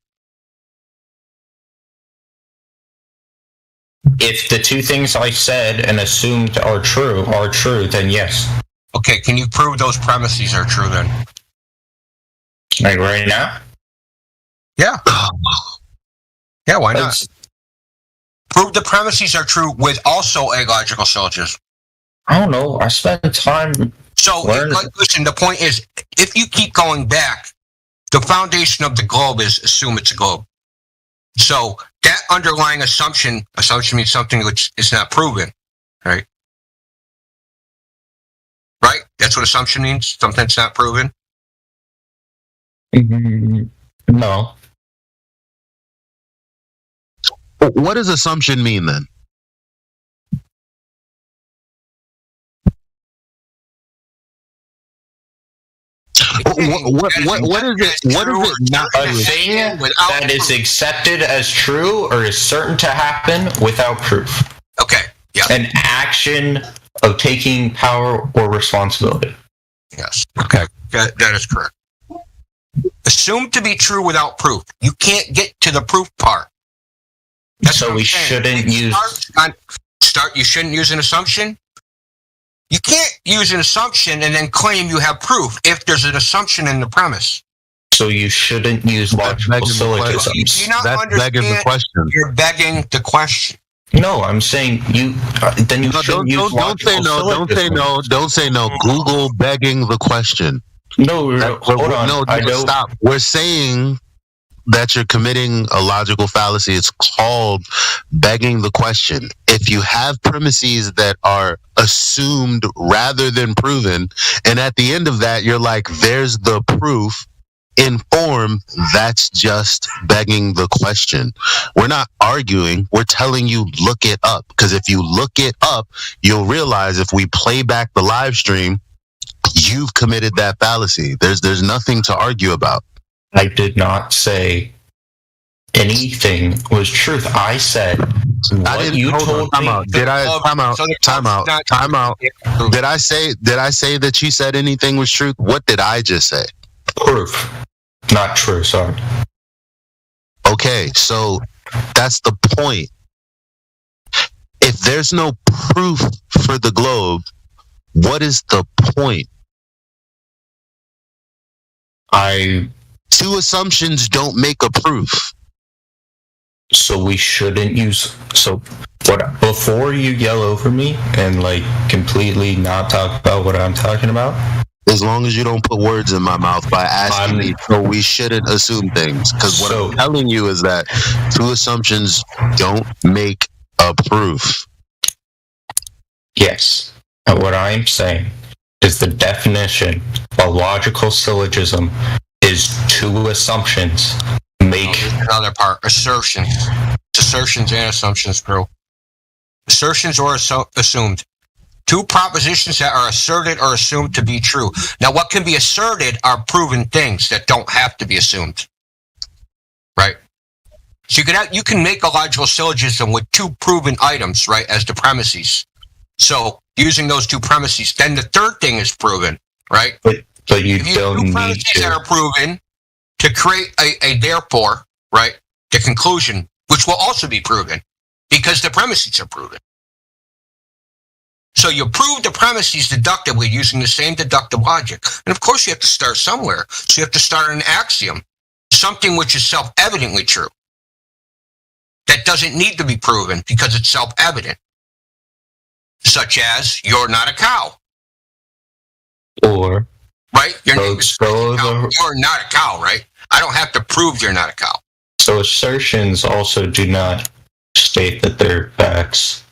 If the two things I said and assumed are true, then yes. Okay, can you prove those premises are true then? Like right now? Yeah. Yeah, why not? Prove the premises are true with also a logical syllogism. I don't know. I spent time. So, listen, the point is, if you keep going back, the foundation of the globe is assume it's a globe. So, that underlying assumption means something which is not proven, right? Right? That's what assumption means? Something that's not proven? No. What does assumption mean then? What is it? What is it not a thing that is accepted as true or is certain to happen without proof? Okay. Yeah. An action of taking power or responsibility. Yes. Okay. That is correct. Assumed to be true without proof. You can't get to the proof part. That's so we shouldn't use. You shouldn't use an assumption. You can't use an assumption and then claim you have proof if there's an assumption in the premise. So you shouldn't use logical syllogisms. That's begging the question. You're begging the question. No, I'm saying you. Then you shouldn't use don't say no. Don't say no. Don't say no. Google begging the question. No, hold on. No, stop. We're saying that you're committing a logical fallacy. It's called begging the question. If you have premises that are assumed rather than proven, and at the end of that, you're like, there's the proof in form, that's just begging the question. We're not arguing. We're telling you, look it up. Because if you look it up, you'll realize if we play back the live stream, you've committed that fallacy. There's nothing to argue about. I did not say anything was truth. I said what you told me. Did I time out? Did I say that you said anything was truth? What did I just say? Proof. Not true, sorry. Okay, so that's the point. If there's no proof for the globe, what is the point? Two assumptions don't make a proof. So we shouldn't use. So what? Before you yell over me and like completely not talk about what I'm talking about. As long as you don't put words in my mouth by asking me, so we shouldn't assume things. Because what I'm telling you is that two assumptions don't make a proof. Yes. And what I'm saying is the definition of logical syllogism is two assumptions make another part. Assertion. Assertions and assumptions, bro. Assertions or assumed. Two propositions that are asserted or assumed to be true. Now, what can be asserted are proven things that don't have to be assumed. Right? So you can make a logical syllogism with two proven items, right, as the premises. So using those two premises, then the third thing is proven, right? But you don't need premises to. that are proven to create a therefore, right? The conclusion, which will also be proven because the premises are proven. So you prove the premises deductively using the same deductive logic. And of course you have to start somewhere. So you have to start an axiom, something which is self-evidently true. That doesn't need to be proven because it's self-evident. Such as, you're not a cow. Or, right? Your name is cow. You're not a cow, right? I don't have to prove you're not a cow. So assertions also do not state that they're facts.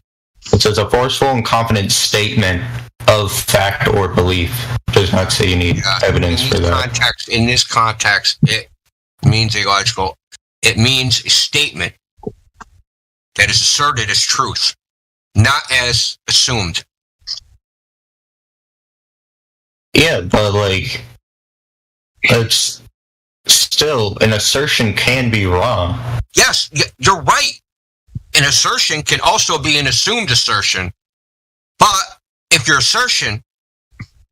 It says a forceful and confident statement of fact or belief. It does not say you need evidence for that. In this context, it means illogical. It means a statement that is asserted as truth, not as assumed. Yeah, but like, it's still, an assertion can be wrong. Yes, you're right. An assertion can also be an assumed assertion. But if your assertion,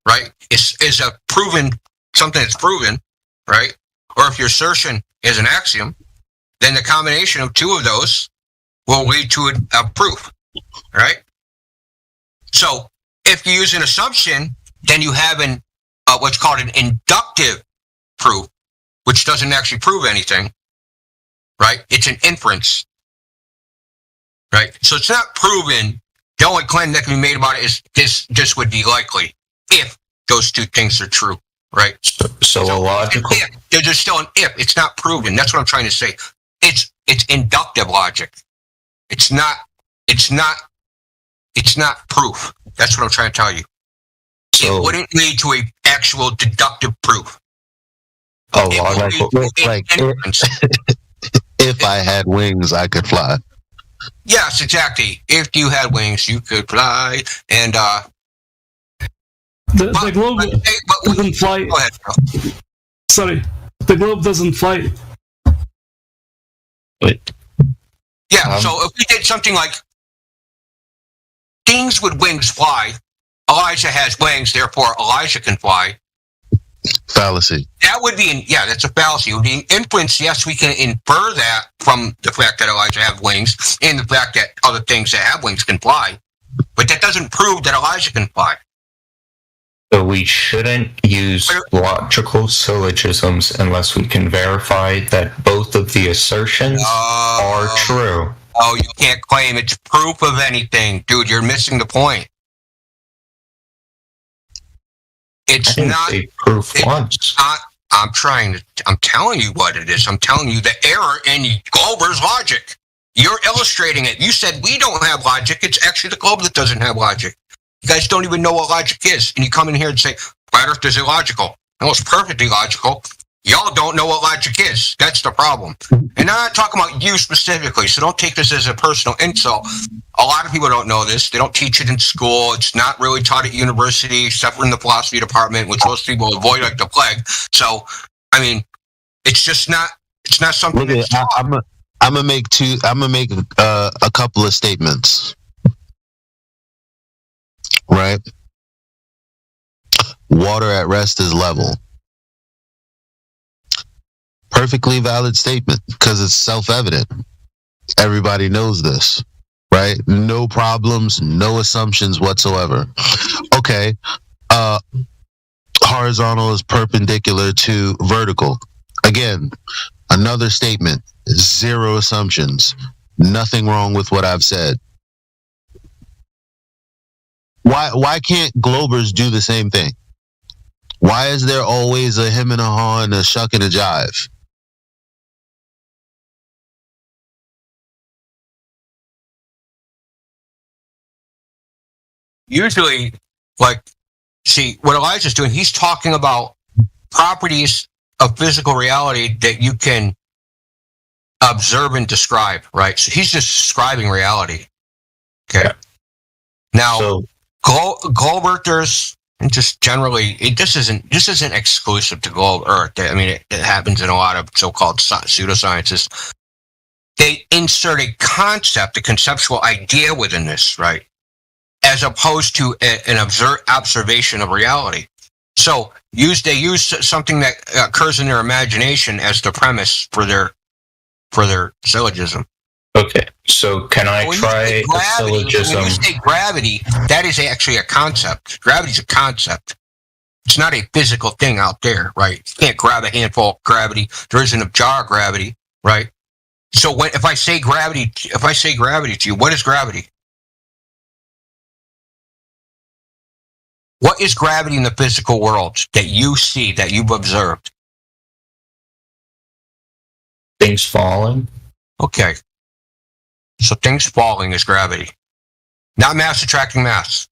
right, is a proven, something that's proven, right, or if your assertion is an axiom, then the combination of two of those will lead to a proof, right? So if you use an assumption, then you have what's called an inductive proof, which doesn't actually prove anything, right? It's an inference, right? So it's not proven. The only claim that can be made about it is this would be likely if those two things are true, right? So a logical. There's still an if. It's not proven. That's what I'm trying to say. It's inductive logic. It's not proof. That's what I'm trying to tell you. So, it wouldn't lead to an actual deductive proof. Oh, like if I had wings, I could fly. Yes, exactly. If you had wings, you could fly. And the globe doesn't fly. Go ahead, Phil. Sorry, the globe doesn't fly. Wait. Yeah. So if we did something like things with wings fly, Elijah has wings, therefore Elijah can fly. Fallacy. That would be, that's a fallacy. It would be an inference. Yes, we can infer that from the fact that Elijah has wings and the fact that other things that have wings can fly. But that doesn't prove that Elijah can fly. So we shouldn't use logical syllogisms unless we can verify that both of the assertions are true. Oh, you can't claim it's proof of anything. Dude, you're missing the point. It's not proof once. I'm telling you what it is. I'm telling you the error in Glober's logic. You're illustrating it. You said we don't have logic. It's actually the globe that doesn't have logic. You guys don't even know what logic is. And you come in here and say, flat earth is illogical. No, it's perfectly logical. Y'all don't know what logic is. That's the problem. And I'm not talking about you specifically, so don't take this as a personal insult. A lot of people don't know this. They don't teach it in school. It's not really taught at university, except for in the philosophy department, which most people avoid like the plague. So, I mean, it's just not. It's not something. Look, I'm gonna make a couple of statements. Right. Water at rest is level. Perfectly valid statement because it's self-evident. Everybody knows this, right? No problems, no assumptions whatsoever. Okay. Horizontal is perpendicular to vertical. Again, another statement. Zero assumptions. Nothing wrong with what I've said. Why can't Globers do the same thing? Why is there always a him and a haw and a shuck and a jive? Usually, see, what Elijah's doing, he's talking about properties of physical reality that you can observe and describe, right? So he's just describing reality. Okay. Now, Globerters, and just generally, this isn't exclusive to Globe Earth. I mean, it happens in a lot of so-called pseudosciences. They insert a concept, a conceptual idea within this, right? As opposed to an observation of reality. So they use something that occurs in their imagination as the premise for their syllogism. Okay, so can I try a syllogism? When you say gravity, that is actually a concept. Gravity is a concept. It's not a physical thing out there, right? You can't grab a handful of gravity. There isn't a jar of gravity, right? So if I say gravity to you, what is gravity? What is gravity in the physical world that you see, that you've observed? Things falling. Okay. So things falling is gravity. Not mass attracting mass.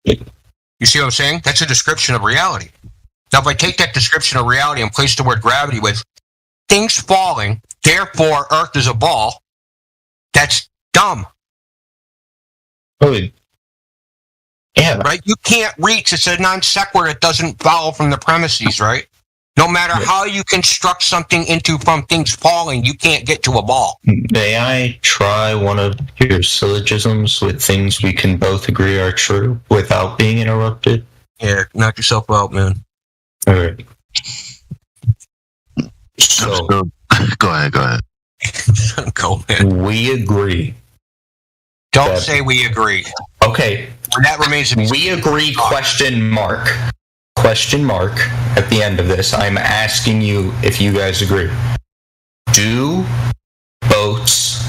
You see what I'm saying? That's a description of reality. Now, if I take that description of reality and place the word gravity with things falling, therefore Earth is a ball, that's dumb. Oh, yeah. Right? You can't reach. It's a non sequitur. It doesn't follow from the premises, right? No matter how you construct something into from things falling, you can't get to a ball. May I try one of your syllogisms with things we can both agree are true without being interrupted? Yeah, knock yourself out, man. All right. So, go ahead. Go, man. We agree. Don't say we agree. Okay. That remains to be We agree, question mark. Question mark at the end of this. I'm asking you if you guys agree. Do boats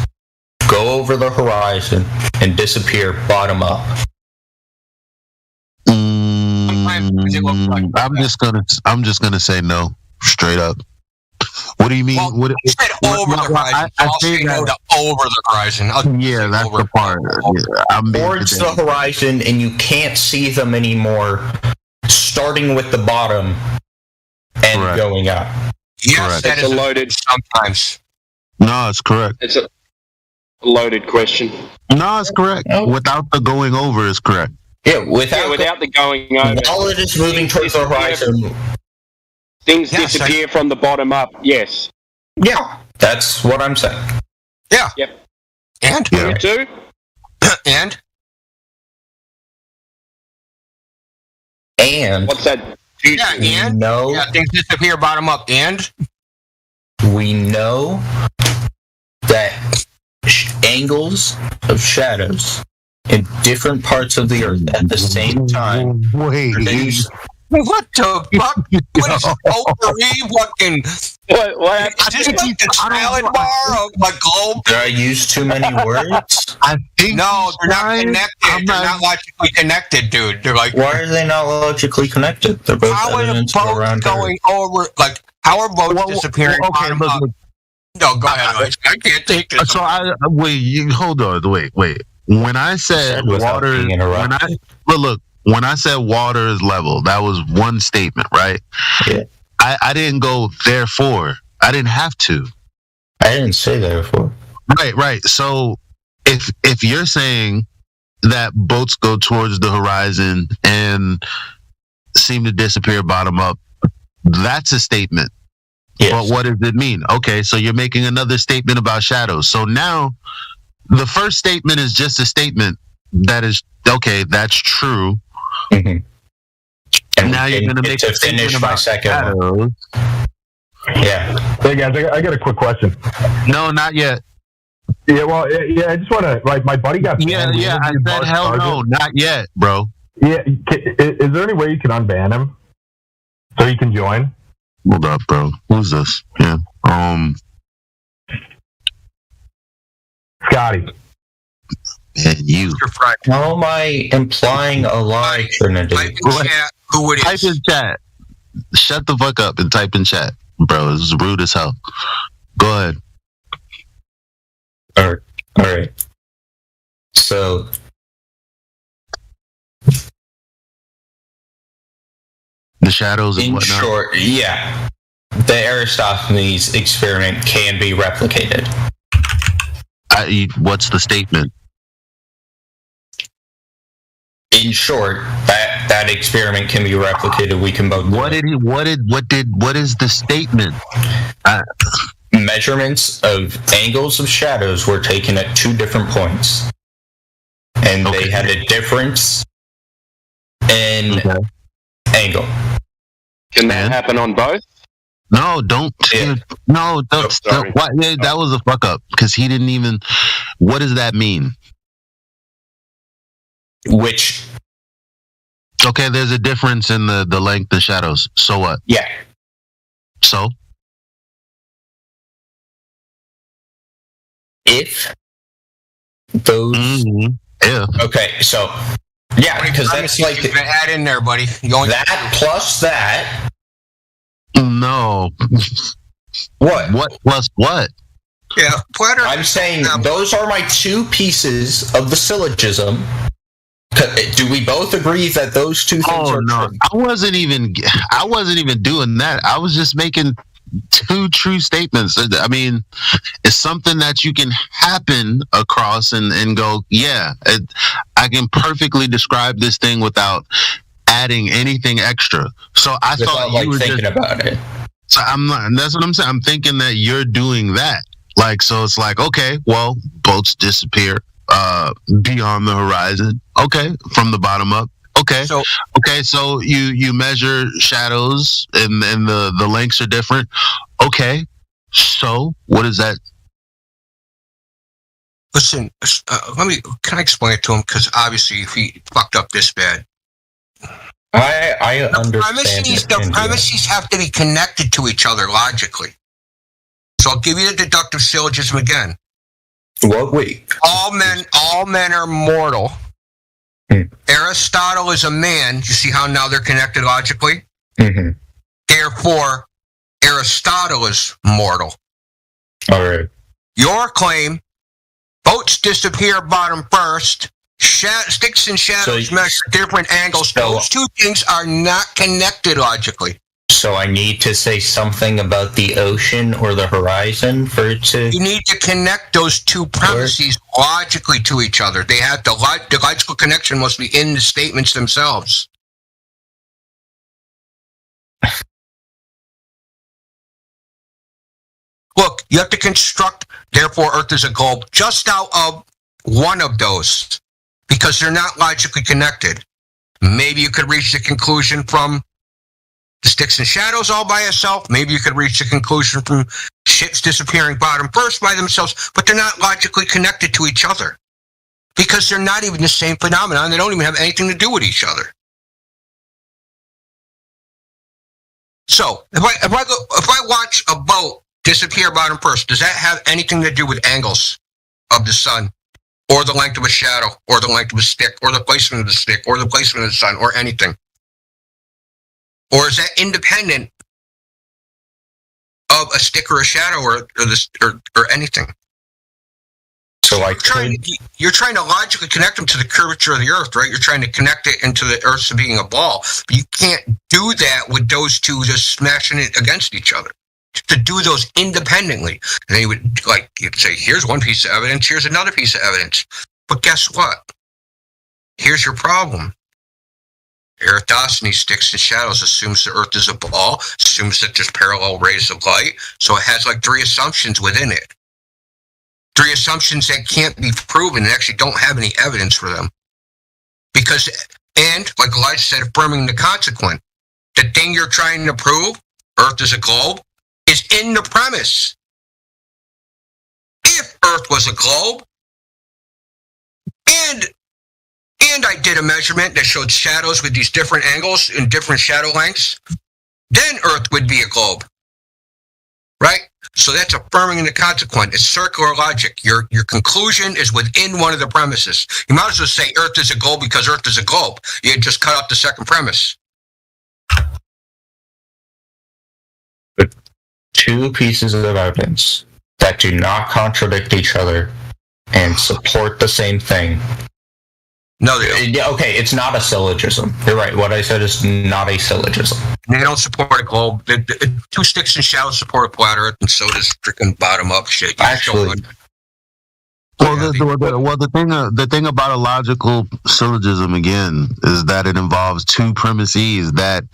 go over the horizon and disappear bottom up? I'm just gonna say no, straight up. What do you mean? Well, you said over the horizon. I'll say no to over the horizon. Yeah, that's the part. Yeah, I'm towards the horizon, and you can't see them anymore, starting with the bottom and going up. Yes, that is loaded sometimes. No, it's correct. It's a loaded question. No, it's correct. Without the going over is correct. Yeah, without the going over. While it is moving towards the horizon. Things disappear from the bottom up, yes. Yeah, that's what I'm saying. Yeah. Yep. And? You too? And? And? What's that? Yeah, and? No. Yeah, things disappear bottom up, and? We know that angles of shadows in different parts of the Earth at the same time produce... What the fuck? What is potpourri? Fucking. What? Is this like the salad bar of a globe? Did I use too many words? I think no, they're not connected. They're not logically connected, dude. They're like. Why are they not logically connected? They're both how are the boats going over? Like, how are boats disappearing? Okay, look. No, go ahead. I can't take this. So hold on. Wait. When I said water, when I said water is level, that was one statement, right? Yeah. I didn't go therefore. I didn't have to. I didn't say therefore. Right. So if you're saying that boats go towards the horizon and seem to disappear bottom up, that's a statement. Yes. But what does it mean? Okay, so you're making another statement about shadows. So now the first statement is just a statement that is, okay, that's true. Mm-hmm. And now you're going to make a statement about shadows. Yeah. Hey guys, I got a quick question. No, not yet. Yeah, well, yeah, I just want to, like, my buddy got banned. Yeah, I said hell no, not yet, bro. Yeah, is there any way you can unban him so he can join? Hold up, bro. Who's this? Yeah. Scotty. And you. How am I implying a lie, Trinity? Type in chat who it is. Type in chat. Shut the fuck up and type in chat, bro. This is rude as hell. Go ahead. All right. So, the shadows and in whatnot. short, yeah, the Aristophanes experiment can be replicated. What's the statement? In short, that experiment can be replicated. We can both. What is the statement? Measurements of angles of shadows were taken at two different points, and they had a difference in angle. Can that happen on both? No, don't. Yeah. No, don't. That was a fuck up because he didn't even. What does that mean? Which? Okay, there's a difference in the length of shadows. So what? Yeah. So? If those... Yeah. Okay, so Yeah, because that's like add in there, buddy. That plus that. No. What plus what? Yeah, Platter. I'm saying those are my two pieces of the syllogism. Do we both agree that those two things are true? I wasn't even doing that. I was just making two true statements. I mean, it's something that you can happen across and go, yeah, I can perfectly describe this thing without adding anything extra. So I thought you were thinking about it. So I'm not. That's what I'm saying. I'm thinking that you're doing that. Like, so it's like, okay, well, boats disappear beyond the horizon. Okay, from the bottom up. Okay, so you measure shadows and the lengths are different. Okay, so what is that? Listen, can I explain it to him? Because obviously, if he fucked up this bad, I understand. The premises have to be connected to each other logically. So I'll give you the deductive syllogism again. What? Wait. All men are mortal. Aristotle is a man. You see how now they're connected logically? Mm-hmm. Therefore, Aristotle is mortal. All right. Your claim, boats disappear bottom first, sticks and shadows measure different angles. Those two things are not connected logically. So I need to say something about the ocean or the horizon for it to... You need to connect those two premises logically to each other. They have the logical connection must be in the statements themselves. Look, you have to construct, therefore Earth is a globe, just out of one of those, because they're not logically connected. Maybe you could reach the conclusion from the sticks and shadows all by itself. Maybe you could reach the conclusion from ships disappearing bottom first by themselves, but they're not logically connected to each other because they're not even the same phenomenon. They don't even have anything to do with each other. So if I watch a boat disappear bottom first, does that have anything to do with angles of the sun or the length of a shadow or the length of a stick or the placement of the stick or the placement of the sun or anything? Or is that independent of a stick or a shadow or anything? So you're trying to logically connect them to the curvature of the Earth, right? You're trying to connect it into the Earth being a ball. But you can't do that with those two just smashing it against each other. To do those independently. And then you'd say, here's one piece of evidence, here's another piece of evidence. But guess what? Here's your problem. Eratosthenes, sticks and shadows, assumes the Earth is a ball, assumes that there's parallel rays of light, so it has like three assumptions within it. Three assumptions that can't be proven and actually don't have any evidence for them. Because, and like Elijah said, affirming the consequent, the thing you're trying to prove, Earth is a globe, is in the premise. If Earth was a globe, and I did a measurement that showed shadows with these different angles and different shadow lengths, then Earth would be a globe. Right? So that's affirming the consequent. It's circular logic. Your conclusion is within one of the premises. You might as well say Earth is a globe because Earth is a globe. You just cut out the second premise. Two pieces of evidence that do not contradict each other and support the same thing. No, they don't. Okay, it's not a syllogism. You're right. What I said is not a syllogism. They don't support a globe. Two sticks and shadows support a flat Earth, and so does freaking bottom up shit. Actually, the thing about a logical syllogism again is that it involves two premises that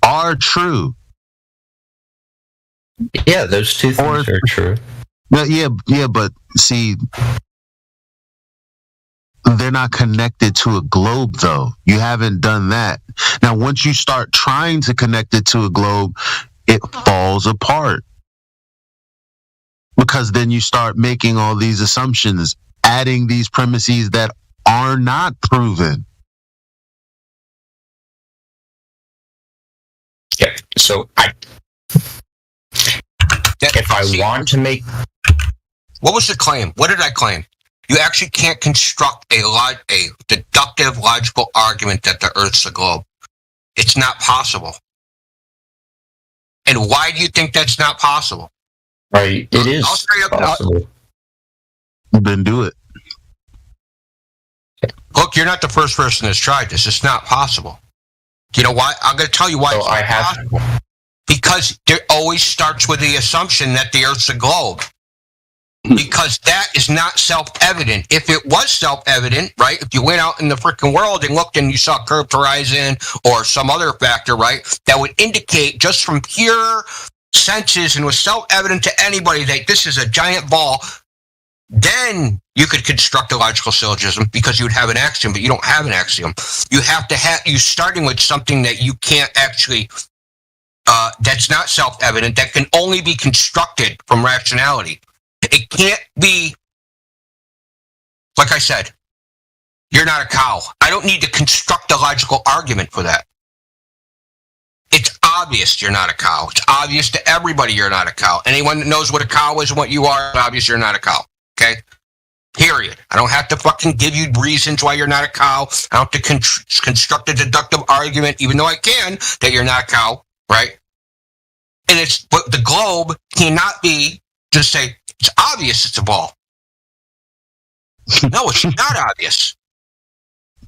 are true. Yeah, those two things are true. Yeah, but see, they're not connected to a globe, though. You haven't done that. Now, once you start trying to connect it to a globe, it falls apart. Because then you start making all these assumptions, adding these premises that are not proven. Yeah, so if I want to make... What was the claim? What did I claim? You actually can't construct a deductive logical argument that the Earth's a globe. It's not possible. And why do you think that's not possible? Right, it is possible. Then do it. Look, you're not the first person that's tried this. It's not possible. You know why? I'm going to tell you why it's not possible. Because it always starts with the assumption that the Earth's a globe. Because that is not self-evident. If it was self-evident, right, if you went out in the freaking world and looked and you saw curved horizon or some other factor, right, that would indicate just from pure senses and was self-evident to anybody that this is a giant ball, then you could construct a logical syllogism because you would have an axiom, but you don't have an axiom. You have to have, you starting with something that you can't actually, that's not self-evident, that can only be constructed from rationality. It can't be, like I said, you're not a cow. I don't need to construct a logical argument for that. It's obvious you're not a cow. It's obvious to everybody you're not a cow. Anyone that knows what a cow is and what you are, it's obvious you're not a cow. Okay? Period. I don't have to fucking give you reasons why you're not a cow. I don't have to construct a deductive argument, even though I can, that you're not a cow, right? And it's, but the globe cannot be, just say, it's obvious it's a ball. No, it's not obvious.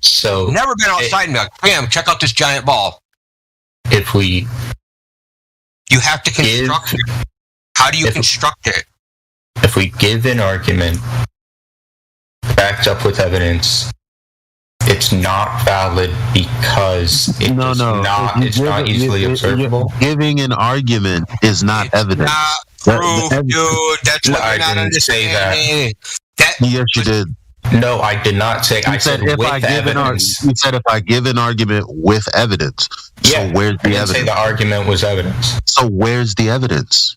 So never been outside and be like, bam, check out this giant ball. If we, you have to construct it. How do you construct it? If we give an argument backed up with evidence, it's not valid because it's not easily observable. Giving an argument is not evidence. Not proof, dude. That's what you're not understanding. Yes, you did. No, I did not say. I said if with I give evidence. you said if I give an argument with evidence. Yeah, so where's the evidence? Say the argument was evidence. So where's the evidence?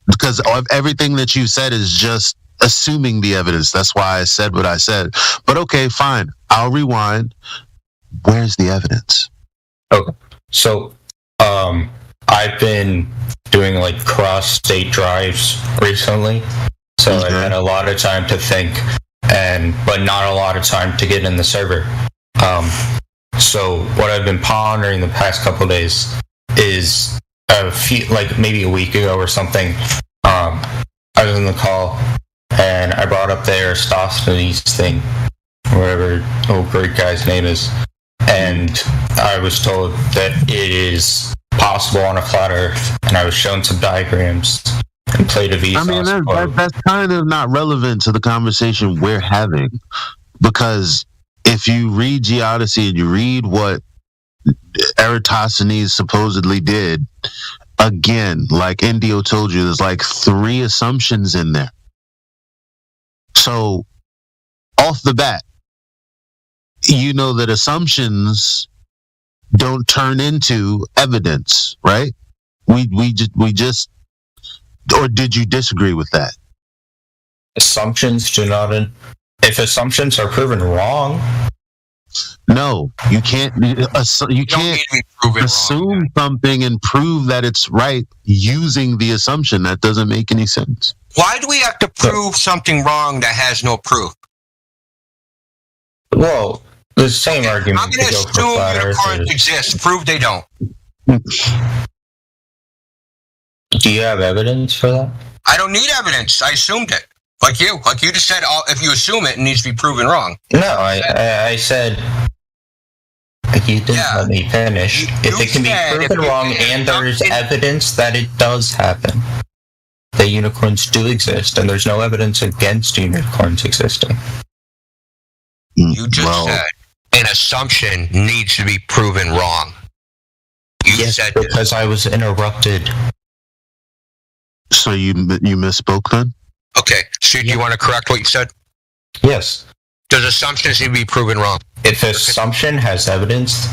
Because everything that you said is just assuming the evidence. That's why I said what I said. But okay, fine. I'll rewind. Where's the evidence? Okay. So, I've been doing like cross-state drives recently. So I had a lot of time to think, but not a lot of time to get in the server. So what I've been pondering the past couple of days is maybe a week ago or something. I was in the call and I brought up the Eratosthenes thing, whatever old Greek guy's name is, and I was told that it is possible on a flat Earth, and I was shown some diagrams and played a Vsauce. I mean, that's kind of not relevant to the conversation we're having, because if you read Geodesy and you read what Eratosthenes supposedly did, again, like Indio told you, there's like 3 assumptions in there. So, off the bat, you know that assumptions don't turn into evidence, right? We just, or did you disagree with that? Assumptions do not. If assumptions are proven wrong, no, you can't. You can't assume something and prove that it's right using the assumption. That doesn't make any sense. Why do we have to prove something wrong that has no proof? Well, the same argument. I'm going to assume unicorns exist. Prove they don't. Do you have evidence for that? I don't need evidence. I assumed it. Like you just said, if you assume it, it needs to be proven wrong. No, I said, you didn't let me finish. If it can be proven wrong and there is evidence that it does happen, the unicorns do exist, and there's no evidence against unicorns existing. You just said an assumption needs to be proven wrong. You said because I was interrupted. So you misspoke then? Okay, so do you want to correct what you said? Yes. Does assumptions need to be proven wrong? If assumption has evidence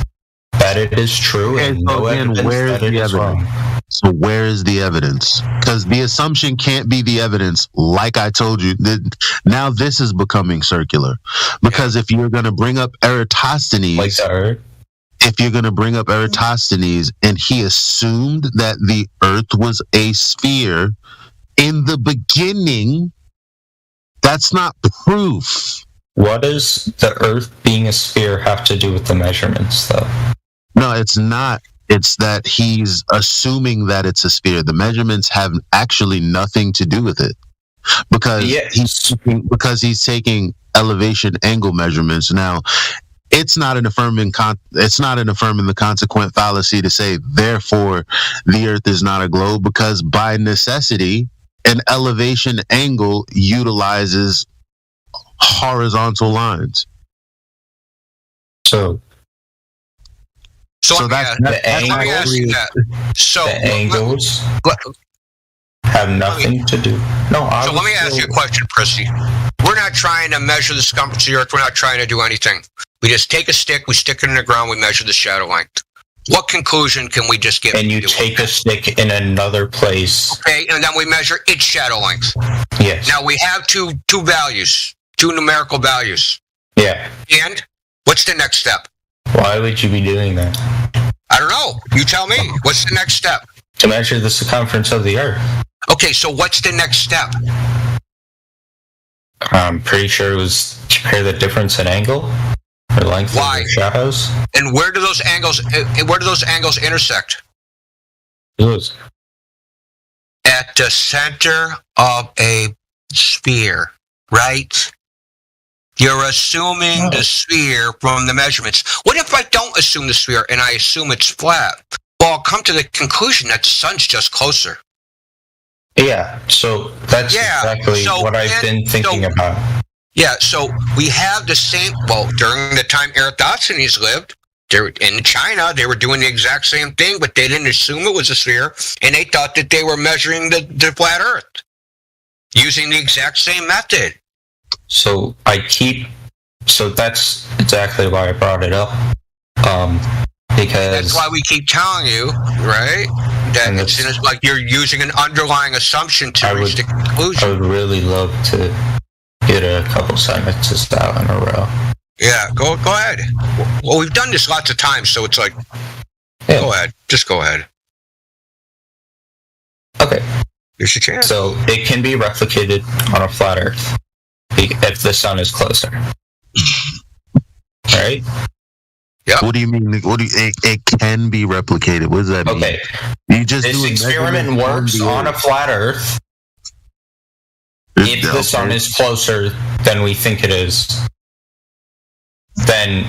that it is true, and no evidence that it is wrong. So where is the evidence? Because the assumption can't be the evidence. Like I told you, now this is becoming circular. Because if you're going to bring up Eratosthenes, if you're going to bring up Eratosthenes, and he assumed that the Earth was a sphere in the beginning, That's not proof. What does the Earth being a sphere have to do with the measurements, though? No, it's not. It's that he's assuming that it's a sphere. The measurements have actually nothing to do with it, because he's taking elevation angle measurements. Now, it's not an affirming the consequent fallacy to say therefore the Earth is not a globe, because by necessity an elevation angle utilizes horizontal lines. So that's the angles have nothing to do. No, so let me ask you a question, Prissy. We're not trying to measure the circumference of the Earth. We're not trying to do anything. We just take a stick, we stick it in the ground, we measure the shadow length. What conclusion can we just get? And you take a stick in another place. Okay, and then we measure its shadow length. Yes. Now we have two values, two numerical values. Yeah. And what's the next step? Why would you be doing that? I don't know. You tell me. What's the next step? To measure the circumference of the Earth. Okay, so what's the next step? I'm pretty sure it was compare the difference in angle or length of the shadows. And where do those angles intersect? Those. At the center of a sphere, right? You're assuming the sphere from the measurements. What if I don't assume the sphere and I assume it's flat? Well, I'll come to the conclusion that the sun's just closer. Yeah, so that's exactly what I've been thinking about. Yeah, so we have the same, well, during the time Eratosthenes lived, in China, they were doing the exact same thing, but they didn't assume it was a sphere, and they thought that they were measuring the flat Earth using the exact same method. So that's exactly why I brought it up. Because that's why we keep telling you, right? That it's like you're using an underlying assumption to reach the conclusion. I would really love to get a couple sentences out in a row. Yeah, go ahead. Well, we've done this lots of times, so it's like, go ahead. Just go ahead. Okay. Here's your chance. So it can be replicated on a flat Earth if the sun is closer. Right? Yeah. What do you mean? It can be replicated? What does that mean? Okay. You just this experiment works on a flat Earth if the sun is closer than we think it is. Then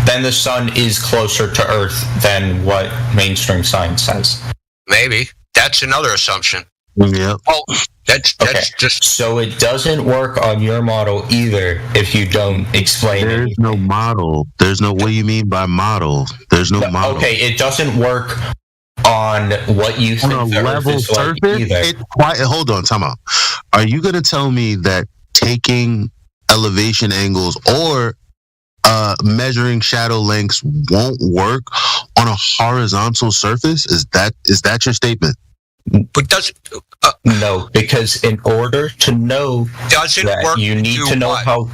the sun is closer to Earth than what mainstream science says. Maybe. That's another assumption. Yeah. Oh, that's just... So it doesn't work on your model either if you don't explain There's it. no model. There's no... What do you mean by model? There's no model. Okay, it doesn't work on what you think on a the level Earth is surface? like either. Hold on, time out. Are you going to tell me that taking elevation angles or measuring shadow lengths won't work on a horizontal surface? Is that your statement? But no, because in order to know that, you need to know how.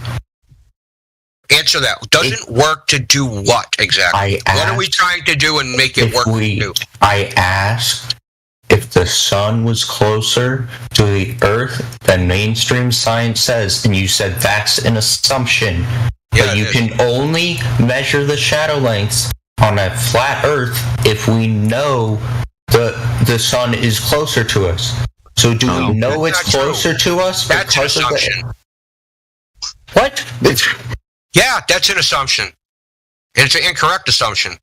Answer that. Doesn't work to do what exactly? What are we trying to do and make it work to do? I asked if the sun was closer to the Earth than mainstream science says, and you said that's an assumption. But you can only measure the shadow lengths on a flat Earth if we know the sun is closer to us. So do we know it's closer to us? That's an assumption. What? Yeah, that's an assumption. It's an incorrect assumption.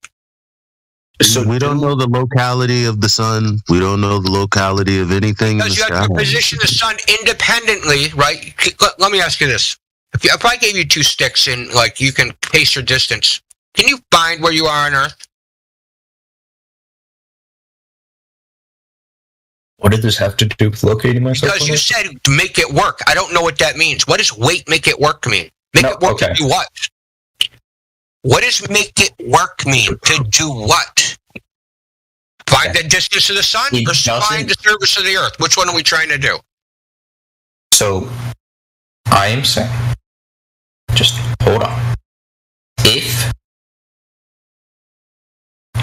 So we don't know the locality of the sun. We don't know the locality of anything. Because you have to position the sun independently, right? Let me ask you this. If I gave you two sticks and you can pace your distance, can you find where you are on Earth? What did this have to do with locating myself? Because you said make it work. I don't know what that means. What does wait make it work mean? Make it work to do what? What does make it work mean? To do what? Find the distance of the sun or find the surface of the Earth? Which one are we trying to do? So, I am saying, just hold on. If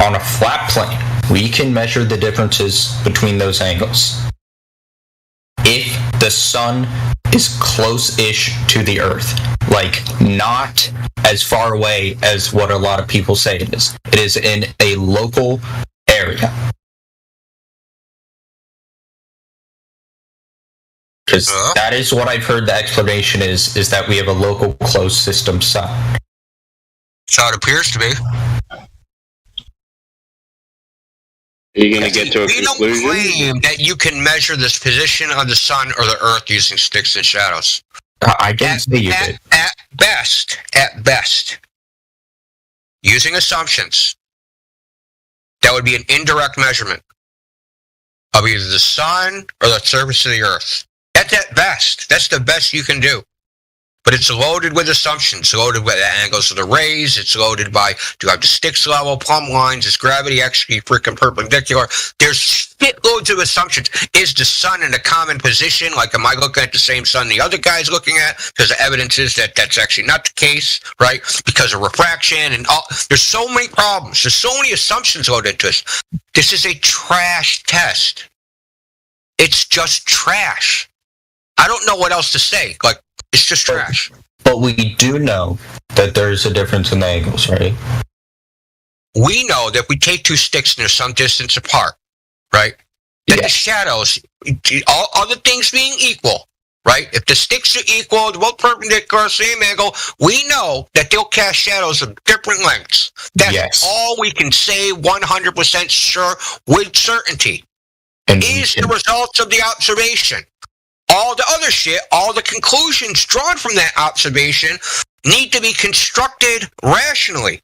on a flat plane, we can measure the differences between those angles. If the sun is close-ish to the Earth. Like, not as far away as what a lot of people say it is. It is in a local area. Because that is what I've heard the explanation is that we have a local closed system sun. That's how it appears to be. Are you going to get to a We conclusion? don't claim that you can measure the position of the sun or the earth using sticks and shadows. I didn't say you did. At best, using assumptions, that would be an indirect measurement of either the sun or the surface of the earth. That's at best. That's the best you can do. But it's loaded with assumptions, loaded with the angles of the rays. It's loaded by, do you have the sticks level, plumb lines? Is gravity actually freaking perpendicular? There's shitloads of assumptions. Is the sun in a common position? Like, am I looking at the same sun the other guy's looking at? Because the evidence is that that's actually not the case, right? Because of refraction and all. There's so many problems. There's so many assumptions loaded into this. This is a trash test. It's just trash. I don't know what else to say. Like, it's just trash. But we do know that there's a difference in the angles, right? We know that we take two sticks and they're some distance apart, right? That the shadows, all other things being equal, right? If the sticks are equal, they're both perpendicular, same angle, we know that they'll cast shadows of different lengths. That's all we can say 100% sure with certainty. Is the results of the observation. All the other shit, all the conclusions drawn from that observation need to be constructed rationally.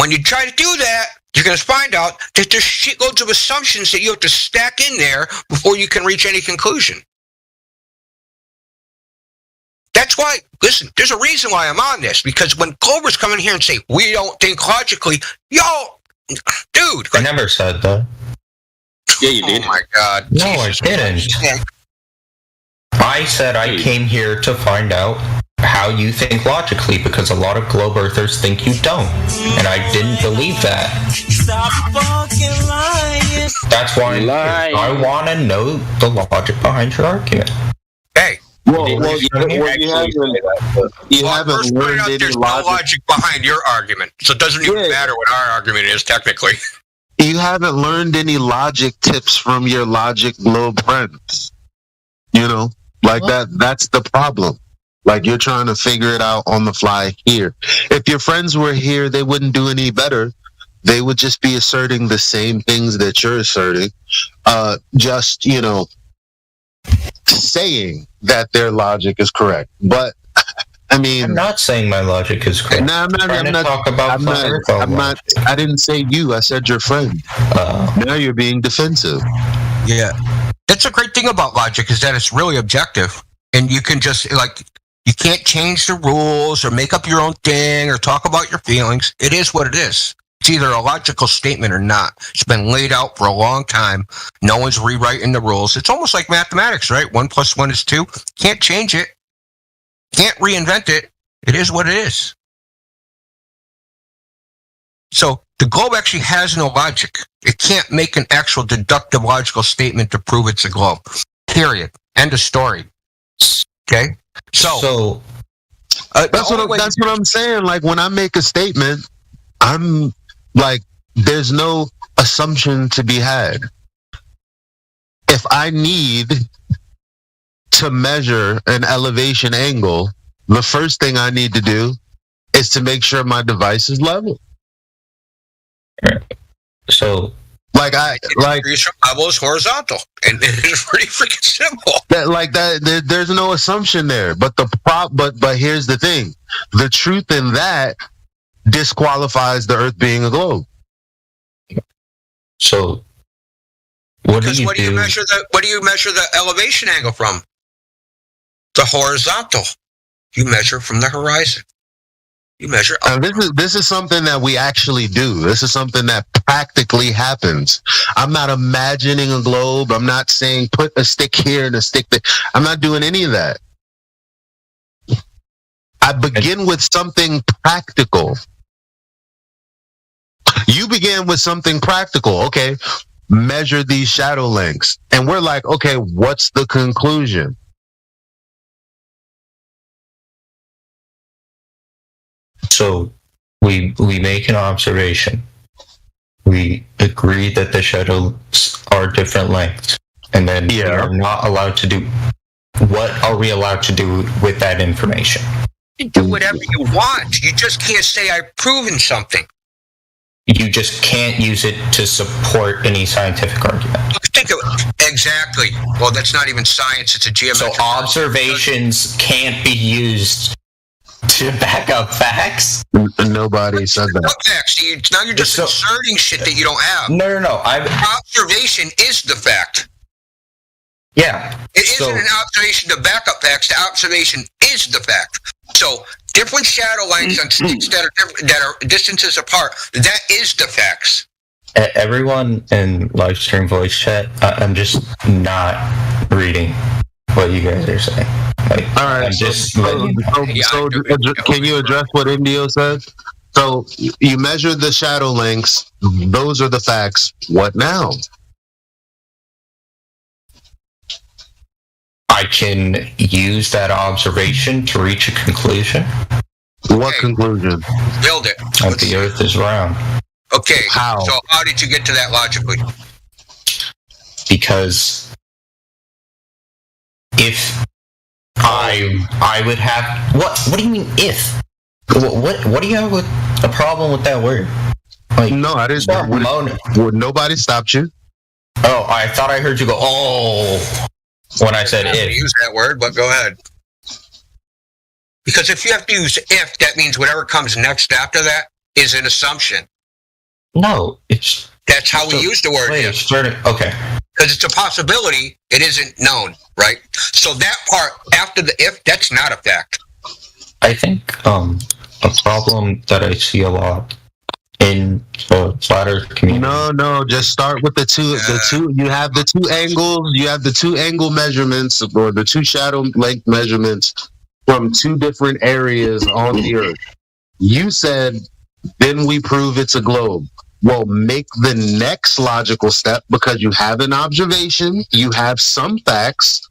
When you try to do that, you're going to find out that there's shitloads of assumptions that you have to stack in there before you can reach any conclusion. That's why, listen, there's a reason why I'm on this, because when Clovers come in here and say, we don't think logically, yo, dude. I never said that. Yeah, you did. Oh my God. No, I didn't. I said I came here to find out how you think logically, because a lot of globe earthers think you don't, and I didn't believe that. That's why I'm here. I want to know the logic behind your argument. Hey. You haven't learned any there's no logic behind your argument, so it doesn't even matter what our argument is technically. You haven't learned any logic tips from your logic globe friends. You know, like that's the problem. Like, you're trying to figure it out on the fly here. If your friends were here, they wouldn't do any better. They would just be asserting the same things that you're asserting. Just, you know, saying that their logic is correct. But I mean, I'm not saying my logic is correct. No, I'm not. I didn't say you. I said your friend. Now you're being defensive. Yeah, that's a great thing about logic, is that it's really objective, and you can just, like, you can't change the rules or make up your own thing or talk about your feelings. It is what it is. It's either a logical statement or not. It's been laid out for a long time. No one's rewriting the rules. It's almost like mathematics, right? 1 + 1 is 2. Can't change it. Can't reinvent it. It is what it is. So the globe actually has no logic. It can't make an actual deductive logical statement to prove it's a globe. Period. End of story. Okay? So that's what I'm saying. Like, when I make a statement, I'm like, there's no assumption to be had. If I need to measure an elevation angle, the first thing I need to do is to make sure my device is level. So, level is horizontal, and it's pretty freaking simple. There's no assumption there. But but here's the thing: the truth in that disqualifies the Earth being a globe. So, what do you measure the elevation angle from? The horizontal. You measure from the horizon. You measure up. This is something that we actually do. This is something that practically happens. I'm not imagining a globe. I'm not saying put a stick here and a stick there. I'm not doing any of that. I begin with something practical. You began with something practical. Okay, measure these shadow lengths. And we're like, okay, what's the conclusion? So we make an observation. We agree that the shadows are different lengths, and then we are not allowed to do. What are we allowed to do with that information? You do whatever you want. You just can't say I've proven something. You just can't use it to support any scientific argument. Think of it. Exactly. Well, that's not even science. It's a geometric. So observations can't be used to back up facts? Nobody said that. Facts. Now you're just inserting shit that you don't have. No. Observation is the fact. Yeah. It isn't an observation to back up facts. The observation is the fact. So different shadow lengths on states that are distances apart. That is the facts. Everyone in live stream voice chat, I'm just not reading what you guys are saying. Like, all right. So can you address what Indio said? So you measure the shadow lengths. Those are the facts. What now? I can use that observation to reach a conclusion. What conclusion? Build it. That the Earth is round. Okay. How? So how did you get to that logically? Because if I would have what do you mean if? What do you have with a problem with that word? Like, no, I didn't. Would nobody stopped you? Oh, I thought I heard you go. Oh. When I said if. Use that word, but go ahead. Because if you have to use if, that means whatever comes next after that is an assumption. No, that's how we use the word if. Okay. Because it's a possibility, it isn't known, right? So that part after the if, that's not a fact. I think a problem that I see a lot in the flat Earth community. No. Just start with the two. You have the two angles. You have the two angle measurements, or the two shadow length measurements from two different areas on the Earth. You said, then we prove it's a globe. Well, make the next logical step, because you have an observation, you have some facts,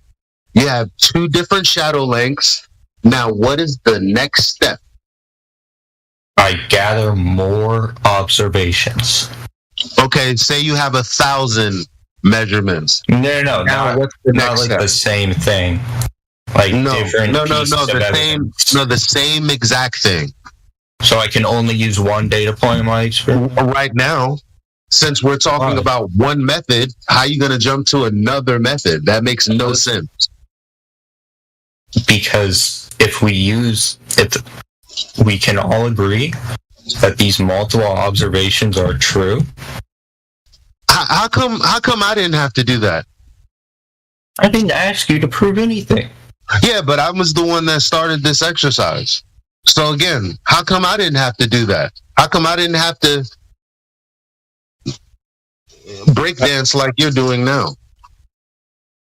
you have two different shadow lengths. Now, what is the next step? I gather more observations. Okay, say you have 1,000 measurements. No, now what's the next like step? the same thing. Like different pieces of evidence. The same exact thing. So I can only use one data point in my experience? Right now, since we're talking about one method, how are you going to jump to another method? That makes no sense. Because if we can all agree that these multiple observations are true. How come I didn't have to do that? I didn't ask you to prove anything. Yeah, but I was the one that started this exercise. So again, how come I didn't have to do that? How come I didn't have to breakdance like you're doing now?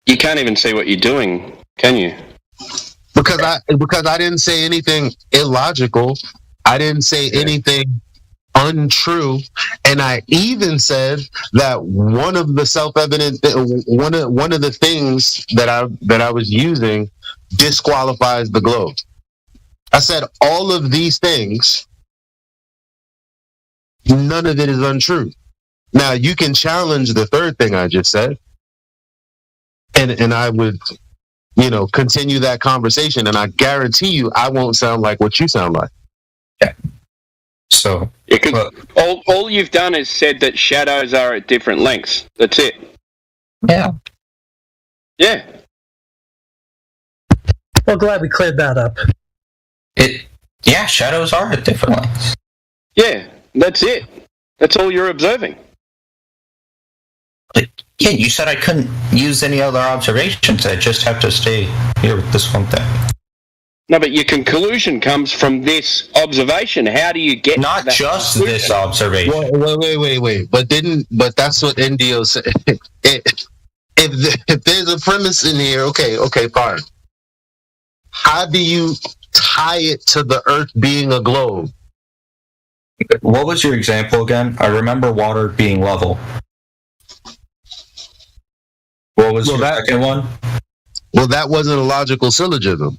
You can't even see what you're doing, can you? Because I didn't say anything illogical. I didn't say anything untrue, and I even said that one of the self-evident one of the things that I was using disqualifies the globe. I said all of these things, none of it is untrue. Now you can challenge the third thing I just said, and I would, continue that conversation, and I guarantee you I won't sound like what you sound like. Yeah. So all you've done is said that shadows are at different lengths. That's it. Yeah. Yeah. Well, glad we cleared that up. Shadows are at different lengths. Yeah, that's it. That's all you're observing. Yeah, you said I couldn't use any other observations. I just have to stay here with this one thing. No, but your conclusion comes from this observation. How do you get not that just conclusion? this observation? Wait. But that's what Indio said. If there's a premise in here, okay, fine. How do you tie it to the Earth being a globe? What was your example again? I remember water being level. What was your second one? Well, that wasn't a logical syllogism.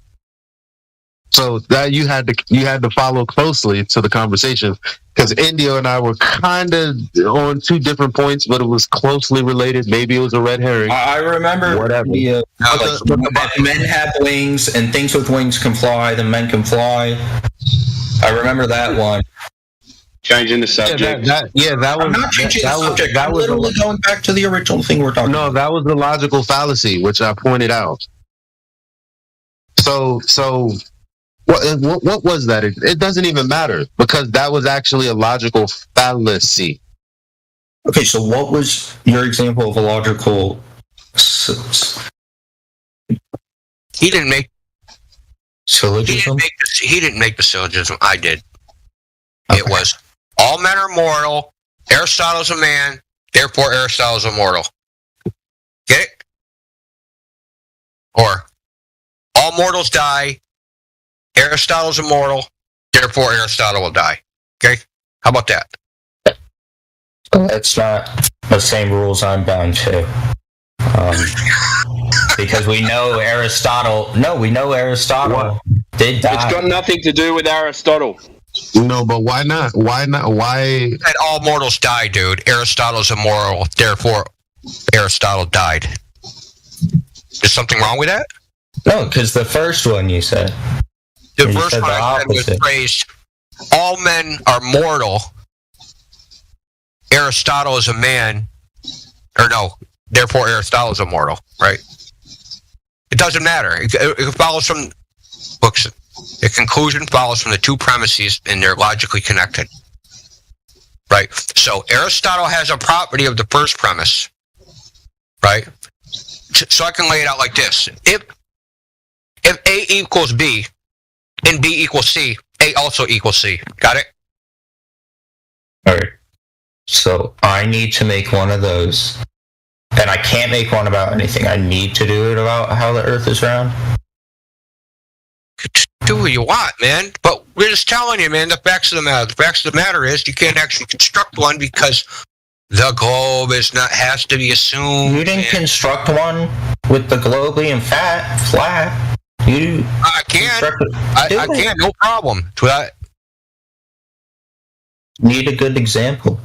So that you had to follow closely to the conversation, because Indio and I were kind of on two different points, but it was closely related. Maybe it was a red herring. I remember whatever. Men have wings, and things with wings can fly. The men can fly. I remember that one. Changing the subject. That was. I'm not changing that the subject. That I'm was literally going back to the original thing we're talking. No, that was the logical fallacy, which I pointed out. So. What was that? It doesn't even matter, because that was actually a logical fallacy. Okay, so what was your example of a logical? He didn't make syllogism. He didn't make the syllogism. I did. Okay. It was all men are mortal. Aristotle's a man, therefore Aristotle's immortal. Get it? Or all mortals die. Aristotle's immortal, therefore Aristotle will die. Okay? How about that? That's not the same rules I'm bound to. Because we know Aristotle. No, we know Aristotle did die. It's got nothing to do with Aristotle. No, but why not? Why not? Why? That all mortals die, dude. Aristotle's immoral, therefore Aristotle died. Is something wrong with that? No, because the first one you said. The first one I said was phrased, all men are mortal. Aristotle is a man. Or no, therefore Aristotle is immortal, right? It doesn't matter. It follows from books. The conclusion follows from the two premises, and they're logically connected. Right? So Aristotle has a property of the first premise. Right? So I can lay it out like this. If A equals B, and B equals C, A also equals C. Got it? Alright. So I need to make one of those. And I can't make one about anything. I need to do it about how the Earth is round. Do what you want, man. But we're just telling you, man, the facts of the matter. The facts of the matter is you can't actually construct one because the globe has to be assumed. You didn't construct one with the globe being flat. I can. I can, no problem. Need a good example.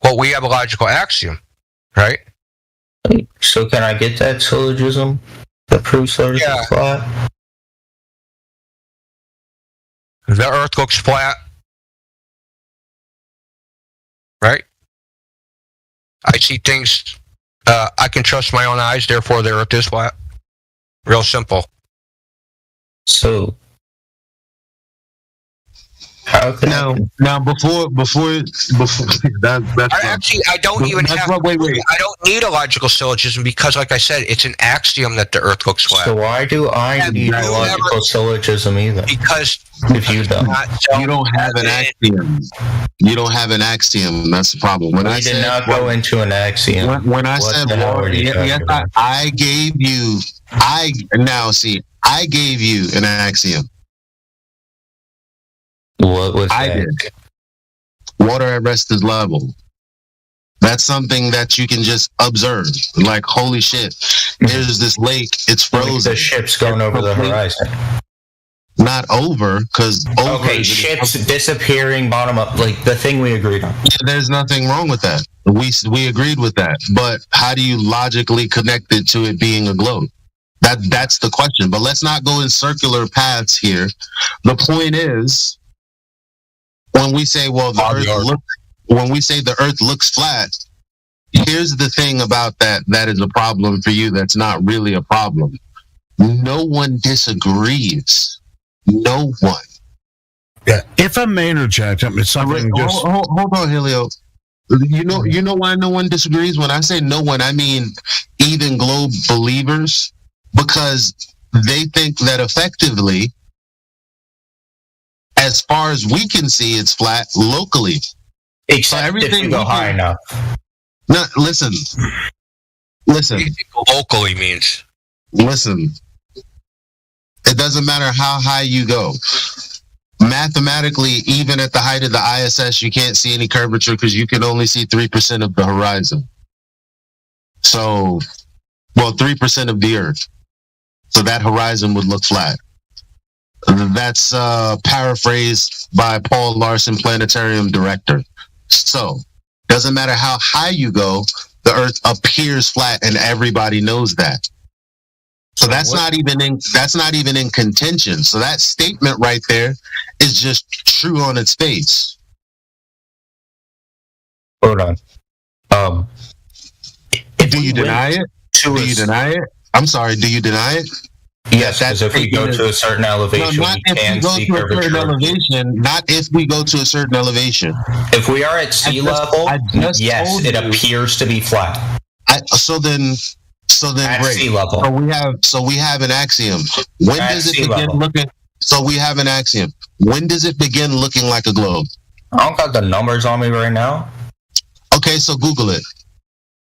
Well, we have a logical axiom, right? So can I get that syllogism that proves the Earth is flat? The Earth looks flat, right? I see things. I can trust my own eyes, therefore the Earth is flat. Real simple. So, how can now before that's actually I don't even have. Wait. I don't need a logical syllogism because, like I said, it's an axiom that the Earth looks flat. So why do I need a logical syllogism either? Because if you don't, you don't have an axiom. You don't have an axiom. That's the problem. When I did not go into an axiom. When I said, yes, I gave you. I gave you an axiom. What was that? I did. Water at rest is level. That's something that you can just observe. Like, holy shit, there's this lake. It's frozen. Like the ship's going over the horizon. Not over, because over. Okay, ships disappearing, bottom up, like the thing we agreed on. Yeah, there's nothing wrong with that. We agreed with that. But how do you logically connect it to it being a globe? That's the question. But let's not go in circular paths here. The point is, when we say, well, when we say the Earth looks flat, here's the thing about that is a problem for you. That's not really a problem. No one disagrees. No one. Yeah. If I may interject, it's something. Hold on, Helio. You know why no one disagrees? When I say no one, I mean even globe believers, because they think that effectively, as far as we can see, it's flat locally. Except everything if you go high enough. No, listen. Locally means. Listen. It doesn't matter how high you go. Mathematically, even at the height of the ISS, you can't see any curvature because you can only see 3% of the horizon. So, 3% of the Earth. So that horizon would look flat. That's paraphrased by Paul Larson, planetarium director. So, doesn't matter how high you go, the Earth appears flat, and everybody knows that. So that's not even in contention. So that statement right there is just true on its face. Hold on. Do you deny it? Do you deny it? I'm sorry. Do you deny it? Yes, because if we go to a certain elevation, we can see curvature. Not if we go to a certain elevation. If we are at sea level, yes, it appears to be flat. So then at great. Sea level. So we have an axiom. When At does it sea begin level. looking? So we have an axiom. When does it begin looking like a globe? I don't got the numbers on me right now. Okay, so Google it.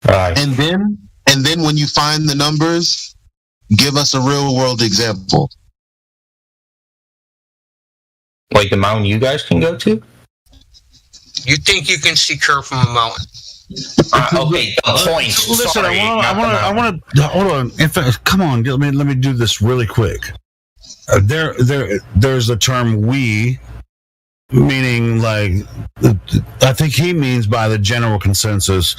Right. And then when you find the numbers, give us a real world example. Like the mountain you guys can go to? You think you can see curve from a mountain? Okay, the point. Listen, Sorry, I want to hold on. In fact, come on, let me do this really quick. There's the term "we," meaning like I think he means by the general consensus,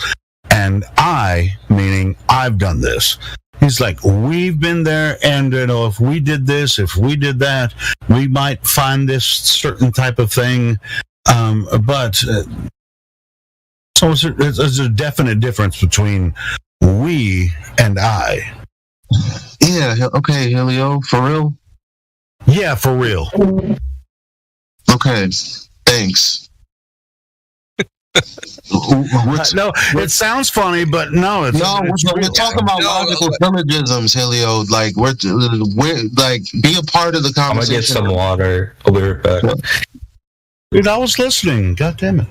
and I meaning I've done this. He's like, we've been there, and if we did this, if we did that, we might find this certain type of thing. So there's a definite difference between we and I. Yeah. Okay, Helio, for real. Yeah, for real. Okay. Thanks. No, it sounds funny, but no, it's we're talking about logical syllogisms, Helio. Like we're like be a part of the conversation. I'm gonna get some water. I'll be right back. Dude, I was listening. God damn it!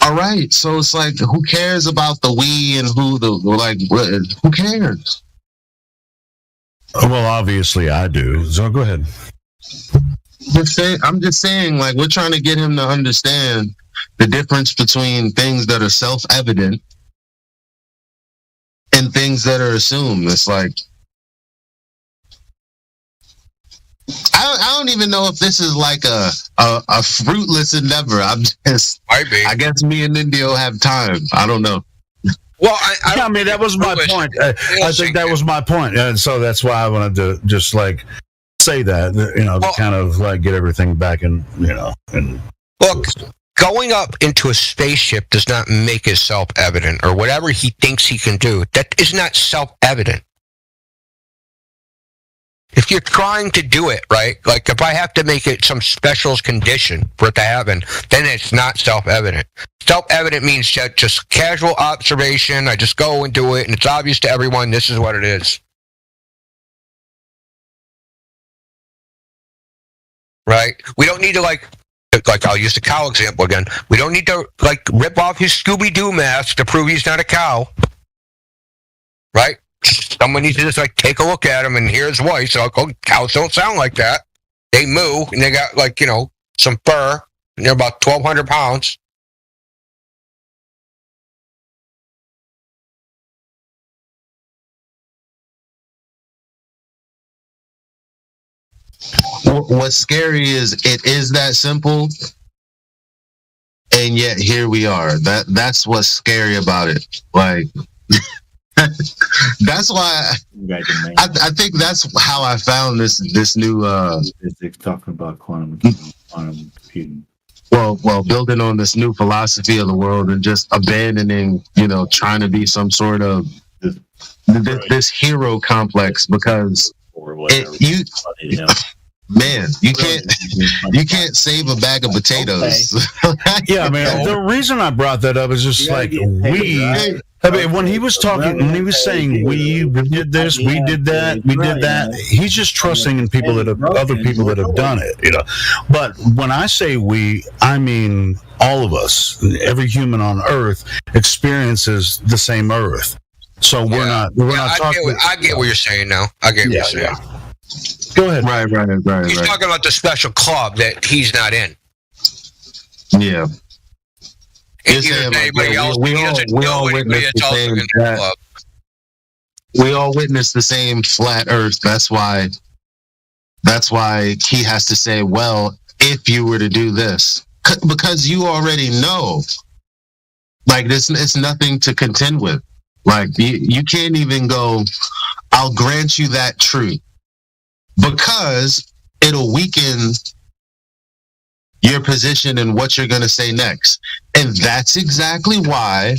All right, so it's like, who cares about the we and who cares? Well, obviously I do. So go ahead. I'm just saying, like, we're trying to get him to understand the difference between things that are self-evident and things that are assumed. It's like, I don't even know if this is like a fruitless endeavor. I guess me and Indio have time. I don't know. Well, I mean, that was my point. I think that was my point, and so that's why I wanted to just like say that, to kind of like get everything back in, And look, going up into a spaceship does not make it self-evident, or whatever he thinks he can do. That is not self-evident. If you're trying to do it, right, like if I have to make it some special condition for it to happen, then it's not self-evident. Self-evident means just casual observation. I just go and do it, and it's obvious to everyone this is what it is. Right? We don't need to, like I'll use the cow example again. We don't need to, like, rip off his Scooby-Doo mask to prove he's not a cow. Right? Someone needs to just like take a look at him and hear his voice. So cows don't sound like that. They moo and they got some fur and they're about 1,200 pounds. What's scary is it is that simple, and yet here we are. That's what's scary about it. Like. That's why I think that's how I found this new talking about quantum computing. Well, building on this new philosophy of the world and just abandoning, trying to be some sort of this hero complex, because man, you can't save a bag of potatoes. Okay. Yeah, I mean, the reason I brought that up is just I mean, when he was talking, when he was saying we did this, we did that, he's just trusting in people other people that have done it, But when I say we, I mean all of us. Every human on Earth experiences the same Earth. So we're not talking. I get what you're saying now. I get what you're saying. Go ahead. Right. He's talking about the special club that he's not in. Yeah. We all witness the same flat Earth. That's why That's why he has to say, well, if you were to do this, because you already know, like this, it's nothing to contend with. Like you can't even go, I'll grant you that truth, because it'll weaken your position and what you're going to say next. And that's exactly why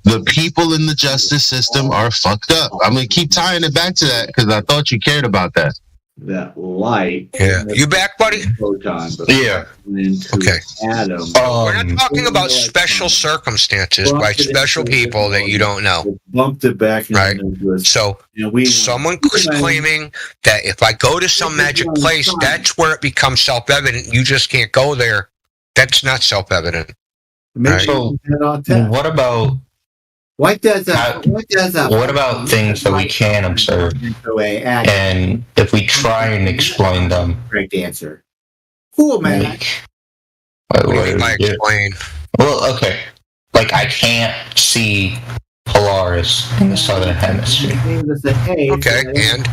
the people in the justice system are fucked up. I'm going to keep tying it back to that because I thought you cared about that. That light. Yeah. You back, buddy? Photon, Yeah. Okay. Atom. We're not talking about special circumstances by special people that you don't know. Bumped it back. Right. So someone was claiming that if I go to some magic place, that's where it becomes self-evident. You just can't go there. That's not self-evident. Right? So, what about what about things that we can observe? And if we try and explain them, correct answer. Cool, man. What do you mean by explain? Well, okay. Like, I can't see Polaris in the southern hemisphere. Okay, and?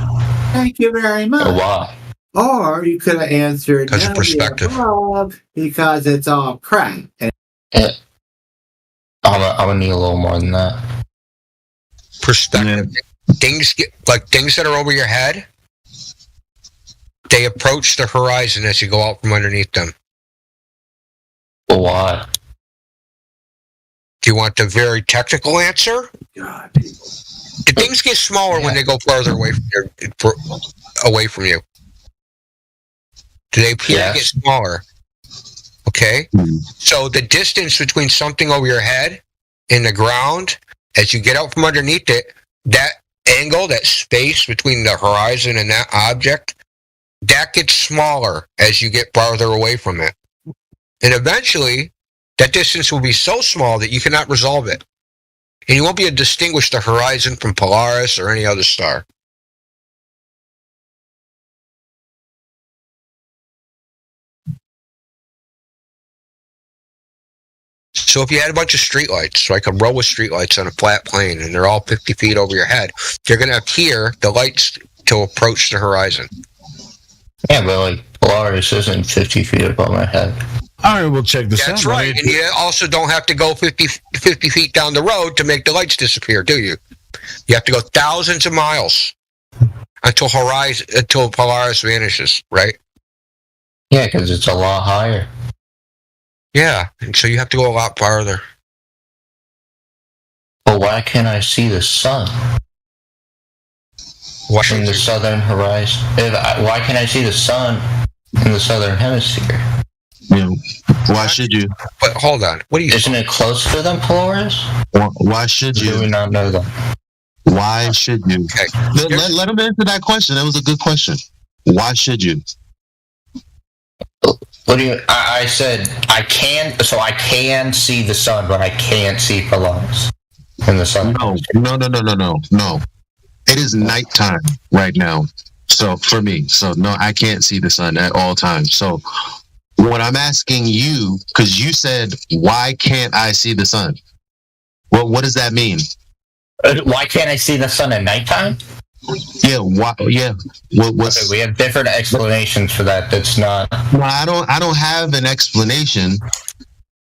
Thank you very much. Why? Or you could have answered because of perspective. Because it's all crap. I'm gonna need a little more than that. Perspective. Things that are over your head, they approach the horizon as you go out from underneath them. Why? Do you want the very technical answer? God. Do things get smaller when they go farther away from you? Do they appear to get smaller? Okay. So the distance between something over your head and the ground, as you get out from underneath it, that angle, that space between the horizon and that object, that gets smaller as you get farther away from it. And eventually, that distance will be so small that you cannot resolve it. And you won't be able to distinguish the horizon from Polaris or any other star. So if you had a bunch of streetlights, like a row of streetlights on a flat plane, and they're all 50 feet over your head, you're going to appear the lights to approach the horizon. Yeah, but like Polaris isn't 50 feet above my head. All right, we'll check this out. That's right, and you also don't have to go 50 feet down the road to make the lights disappear, do you? You have to go thousands of miles until Polaris vanishes, right? Yeah, because it's a lot higher. Yeah, and so you have to go a lot farther. But why can't I see the sun? In the southern horizon? Why can't I see the sun in the southern hemisphere? Yeah. Why should you? But hold on. What are you? Isn't it closer than Polaris? Why should you? Do we not know that? Why should you? Okay. Let him answer that question. That was a good question. Why should you? What do you? I said I can. So I can see the sun, but I can't see Polaris in the sun. No. It is nighttime right now. So for me, no, I can't see the sun at all times. So what I'm asking you, because you said, why can't I see the sun? Well, what does that mean? Why can't I see the sun at nighttime? Yeah. Why? Yeah. Okay, we have different explanations for that. That's not. No, I don't have an explanation.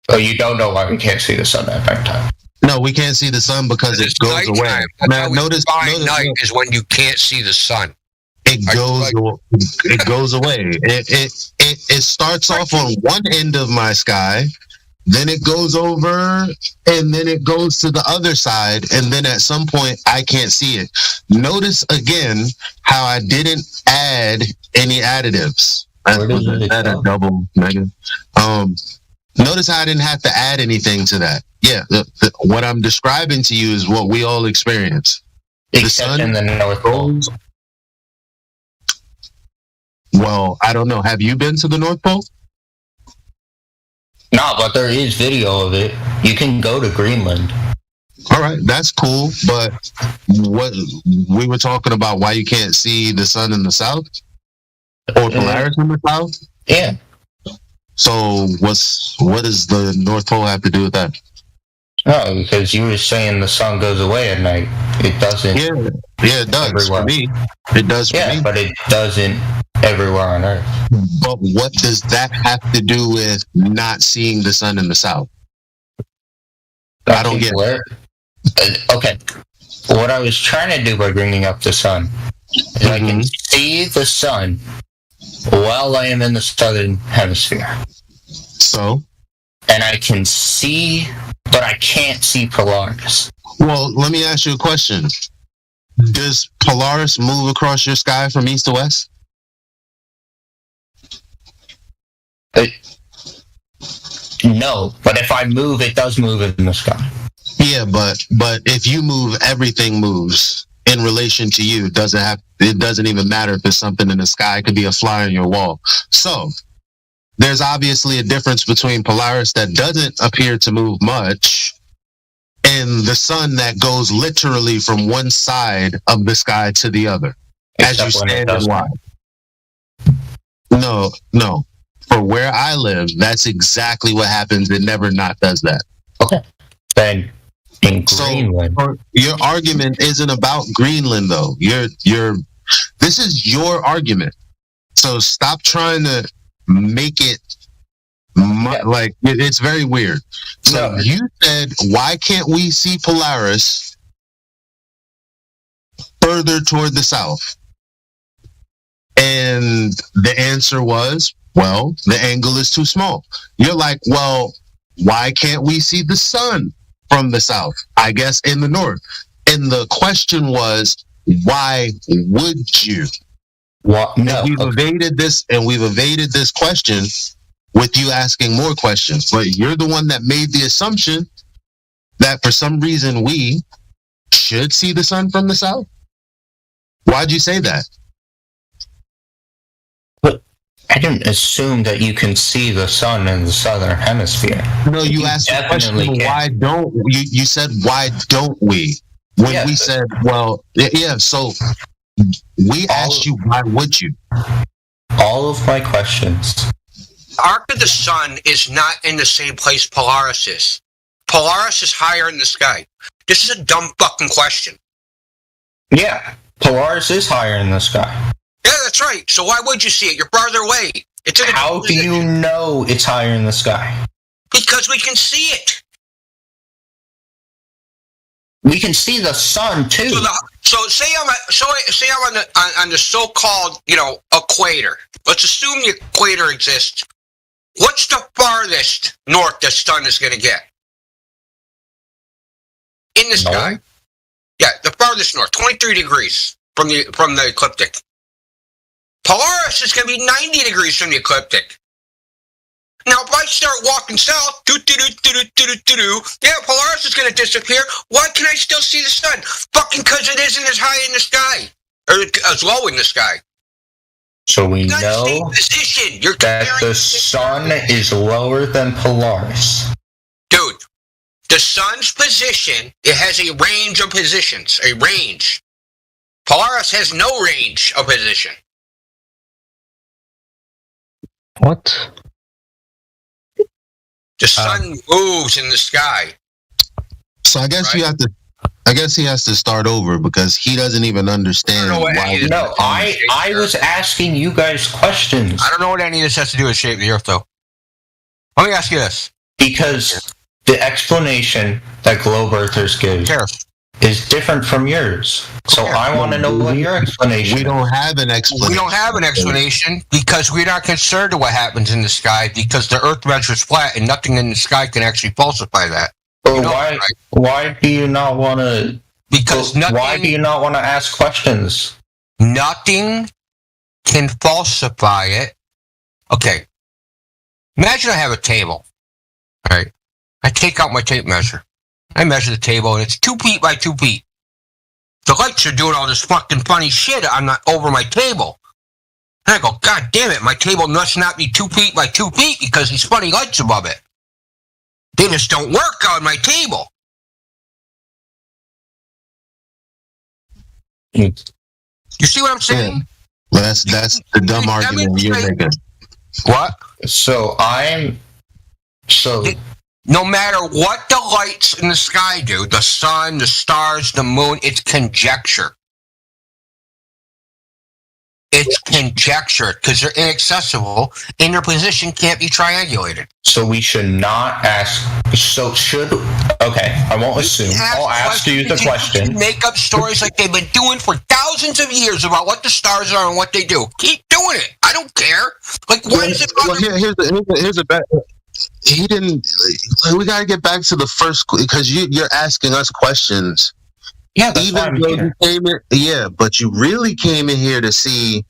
Oh, you don't know why we can't see the sun at nighttime? No, we can't see the sun because it goes away. Now, notice night is when you can't see the sun. It goes away. It starts off on one end of my sky, then it goes over, and then it goes to the other side, and then at some point I can't see it. Notice again how I didn't add any additives. Add a double negative. Notice how I didn't have to add anything to that. Yeah, what I'm describing to you is what we all experience. Except in the North Pole. Well, I don't know. Have you been to the North Pole? No, but there is video of it. You can go to Greenland. All right, that's cool. But what we were talking about, why you can't see the sun in the south or Polaris in the south? Yeah. So what does the North Pole have to do with that? No, because you were saying the sun goes away at night. It doesn't. Yeah, it does everywhere. for me. It does for me. But it doesn't everywhere on Earth. But what does that have to do with not seeing the sun in the south? I don't get where. Okay, what I was trying to do by bringing up the sun is I can see the sun while I am in the southern hemisphere. So? And I can see, but I can't see Polaris. Well, let me ask you a question. Does Polaris move across your sky from east to west? No, but if I move, it does move in the sky. Yeah, but if you move, everything moves in relation to you. It doesn't even matter if there's something in the sky. It could be a fly on your wall. So there's obviously a difference between Polaris that doesn't appear to move much and the sun that goes literally from one side of the sky to the other. As you stand and watch. No. For where I live, that's exactly what happens. It never not does that. Okay. Then in Greenland. So your argument isn't about Greenland, though. This is your argument. So stop trying to make it like it's very weird. So you said, why can't we see Polaris further toward the south? And the answer was, well, the angle is too small. You're like, well, why can't we see the sun from the south? I guess in the north. And the question was, why would you? What? No. We've evaded this question with you asking more questions. But you're the one that made the assumption that for some reason we should see the sun from the south. Why'd you say that? I didn't assume that you can see the sun in the southern hemisphere. No, you asked the question, why don't you said, why don't we? When we said, well, yeah, so we asked you, why would you? All of my questions. Arc of the Sun is not in the same place Polaris is. Polaris is higher in the sky. This is a dumb fucking question. Yeah, Polaris is higher in the sky. Yeah, that's right. So why would you see it? You're farther away. How do you know it's higher in the sky? Because we can see it. We can see the sun too. So say I'm on the so-called equator. Let's assume the equator exists. What's the farthest north the sun is going to get in the sky? Yeah, the farthest north, 23 degrees from the ecliptic. Polaris is going to be 90 degrees from the ecliptic. Now, if I start walking south, yeah, Polaris is going to disappear. Why can I still see the sun? Fucking because it isn't as high in the sky, or as low in the sky. So we know that the sun is lower than Polaris. Dude, the sun's position, it has a range of positions, a range. Polaris has no range of position. What? The sun moves in the sky. So I guess you have to. I guess he has to start over because he doesn't even understand why. No, I was asking you guys questions. I don't know what any of this has to do with shape of the Earth, though. Let me ask you this: because the explanation that globe earthers give is different from yours. So I want to know what your explanation. We don't have an explanation. We don't have an explanation because we're not concerned with what happens in the sky because the Earth measures flat and nothing in the sky can actually falsify that. Why do you not want to? Why do you not want to ask questions? Nothing can falsify it. Okay. Imagine I have a table. All right. I take out my tape measure. I measure the table, and it's 2 feet by 2 feet. The lights are doing all this fucking funny shit over my table. And I go, God damn it, my table must not be 2 feet by 2 feet because these funny lights above it. They just don't work on my table. You see what I'm saying? Yeah. Well, that's the dumb argument you're making. What? So No matter what the lights in the sky do, the sun, the stars, the moon, it's conjecture. It's conjecture because they're inaccessible and their position can't be triangulated. So we should not ask. Okay, I won't assume. I'll ask you the question. Make up stories like they've been doing for thousands of years about what the stars are and what they do. Keep doing it. I don't care. Like, why is it? Well, here's a bet. He didn't. We got to get back to the first because you're asking us questions. Yeah, that's even though you came in. Yeah, but you really came in here to see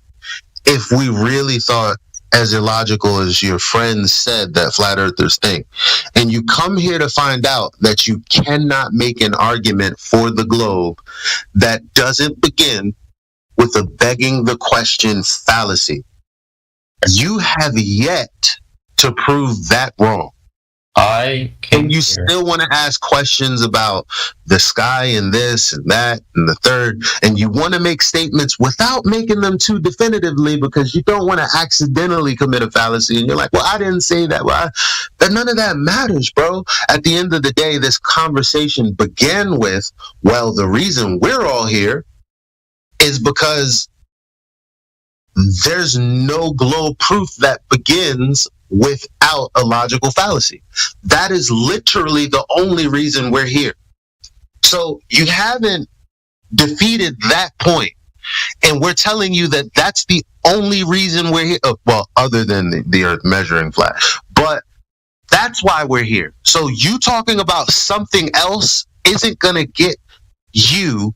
if we really thought as illogical as your friends said that flat earthers think. And you come here to find out that you cannot make an argument for the globe that doesn't begin with a begging the question fallacy. You have yet to prove that wrong. And you still want to ask questions about the sky and this and that and the third, and you want to make statements without making them too definitively because you don't want to accidentally commit a fallacy. And you're like, well, I didn't say that. Well, none of that matters, bro. At the end of the day, this conversation began with, well, the reason we're all here is because there's no globe proof that begins without a logical fallacy. That is literally the only reason we're here. So you haven't defeated that point, and we're telling you that that's the only reason we're here. Well, other than the Earth measuring flat, but that's why we're here. So you talking about something else isn't going to get you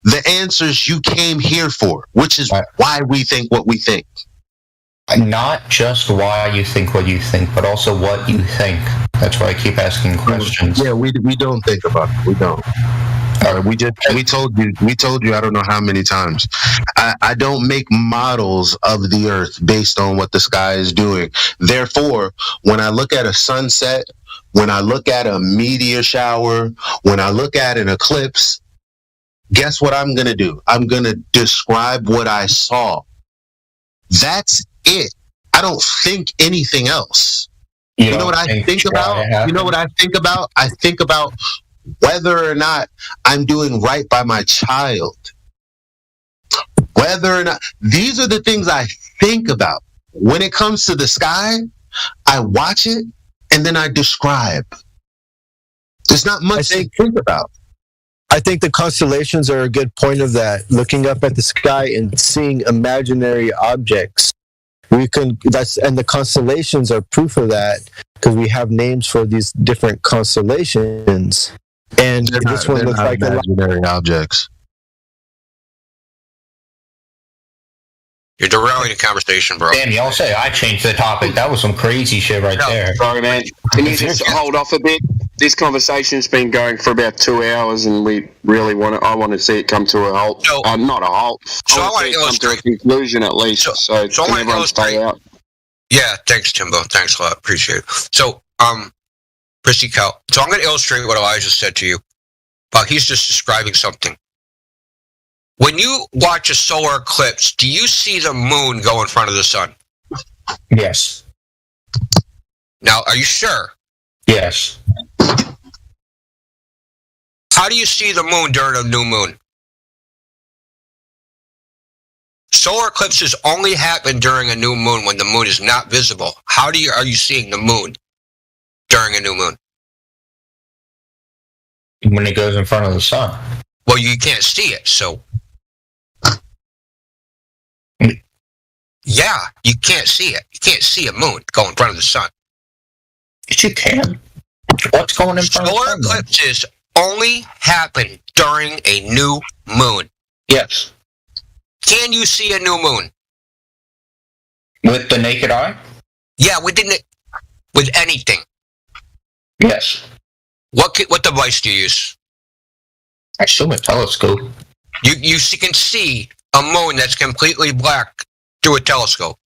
the answers you came here for, which is why we think what we think. Not just why you think what you think, but also what you think. That's why I keep asking questions. Yeah, we don't think about it. We don't. We told you I don't know how many times. I don't make models of the Earth based on what the sky is doing. Therefore, when I look at a sunset, when I look at a meteor shower, when I look at an eclipse, guess what I'm going to do? I'm going to describe what I saw. That's it. I don't think anything else. You know what I think about? You know what I think about? I think about whether or not I'm doing right by my child. Whether or not, these are the things I think about. When it comes to the sky, I watch it and then I describe. There's not much to think about. I think the constellations are a good point of that. Looking up at the sky and seeing imaginary objects. And the constellations are proof of that because we have names for these different constellations. And this one looks like imaginary objects. You're derailing the conversation, bro. Damn, y'all say I changed the topic. That was some crazy shit right there. Sorry, man. Can you just hold off a bit? This conversation's been going for about 2 hours, and we really I want to see it come to a halt. So, not a halt. So I want to illustrate come to a conclusion at least. So I want to illustrate. Out. Yeah, thanks, Timbo. Thanks a lot. Appreciate it. So, Christy Cal. So I'm going to illustrate what Elijah said to you. But he's just describing something. When you watch a solar eclipse, do you see the moon go in front of the sun? Yes. Now, are you sure? Yes. How do you see the moon during a new moon? Solar eclipses only happen during a new moon when the moon is not visible. How are you seeing the moon during a new moon? When it goes in front of the sun. Well, you can't see it, so... Yeah, you can't see it. You can't see a moon go in front of the sun. Yes, you can. What's going in front of the sun? Solar eclipses only happen during a new moon. Yes. Can you see a new moon? With the naked eye? Yeah, with anything. Yes. What device do you use? I assume a telescope. You can see a moon that's completely black through a telescope.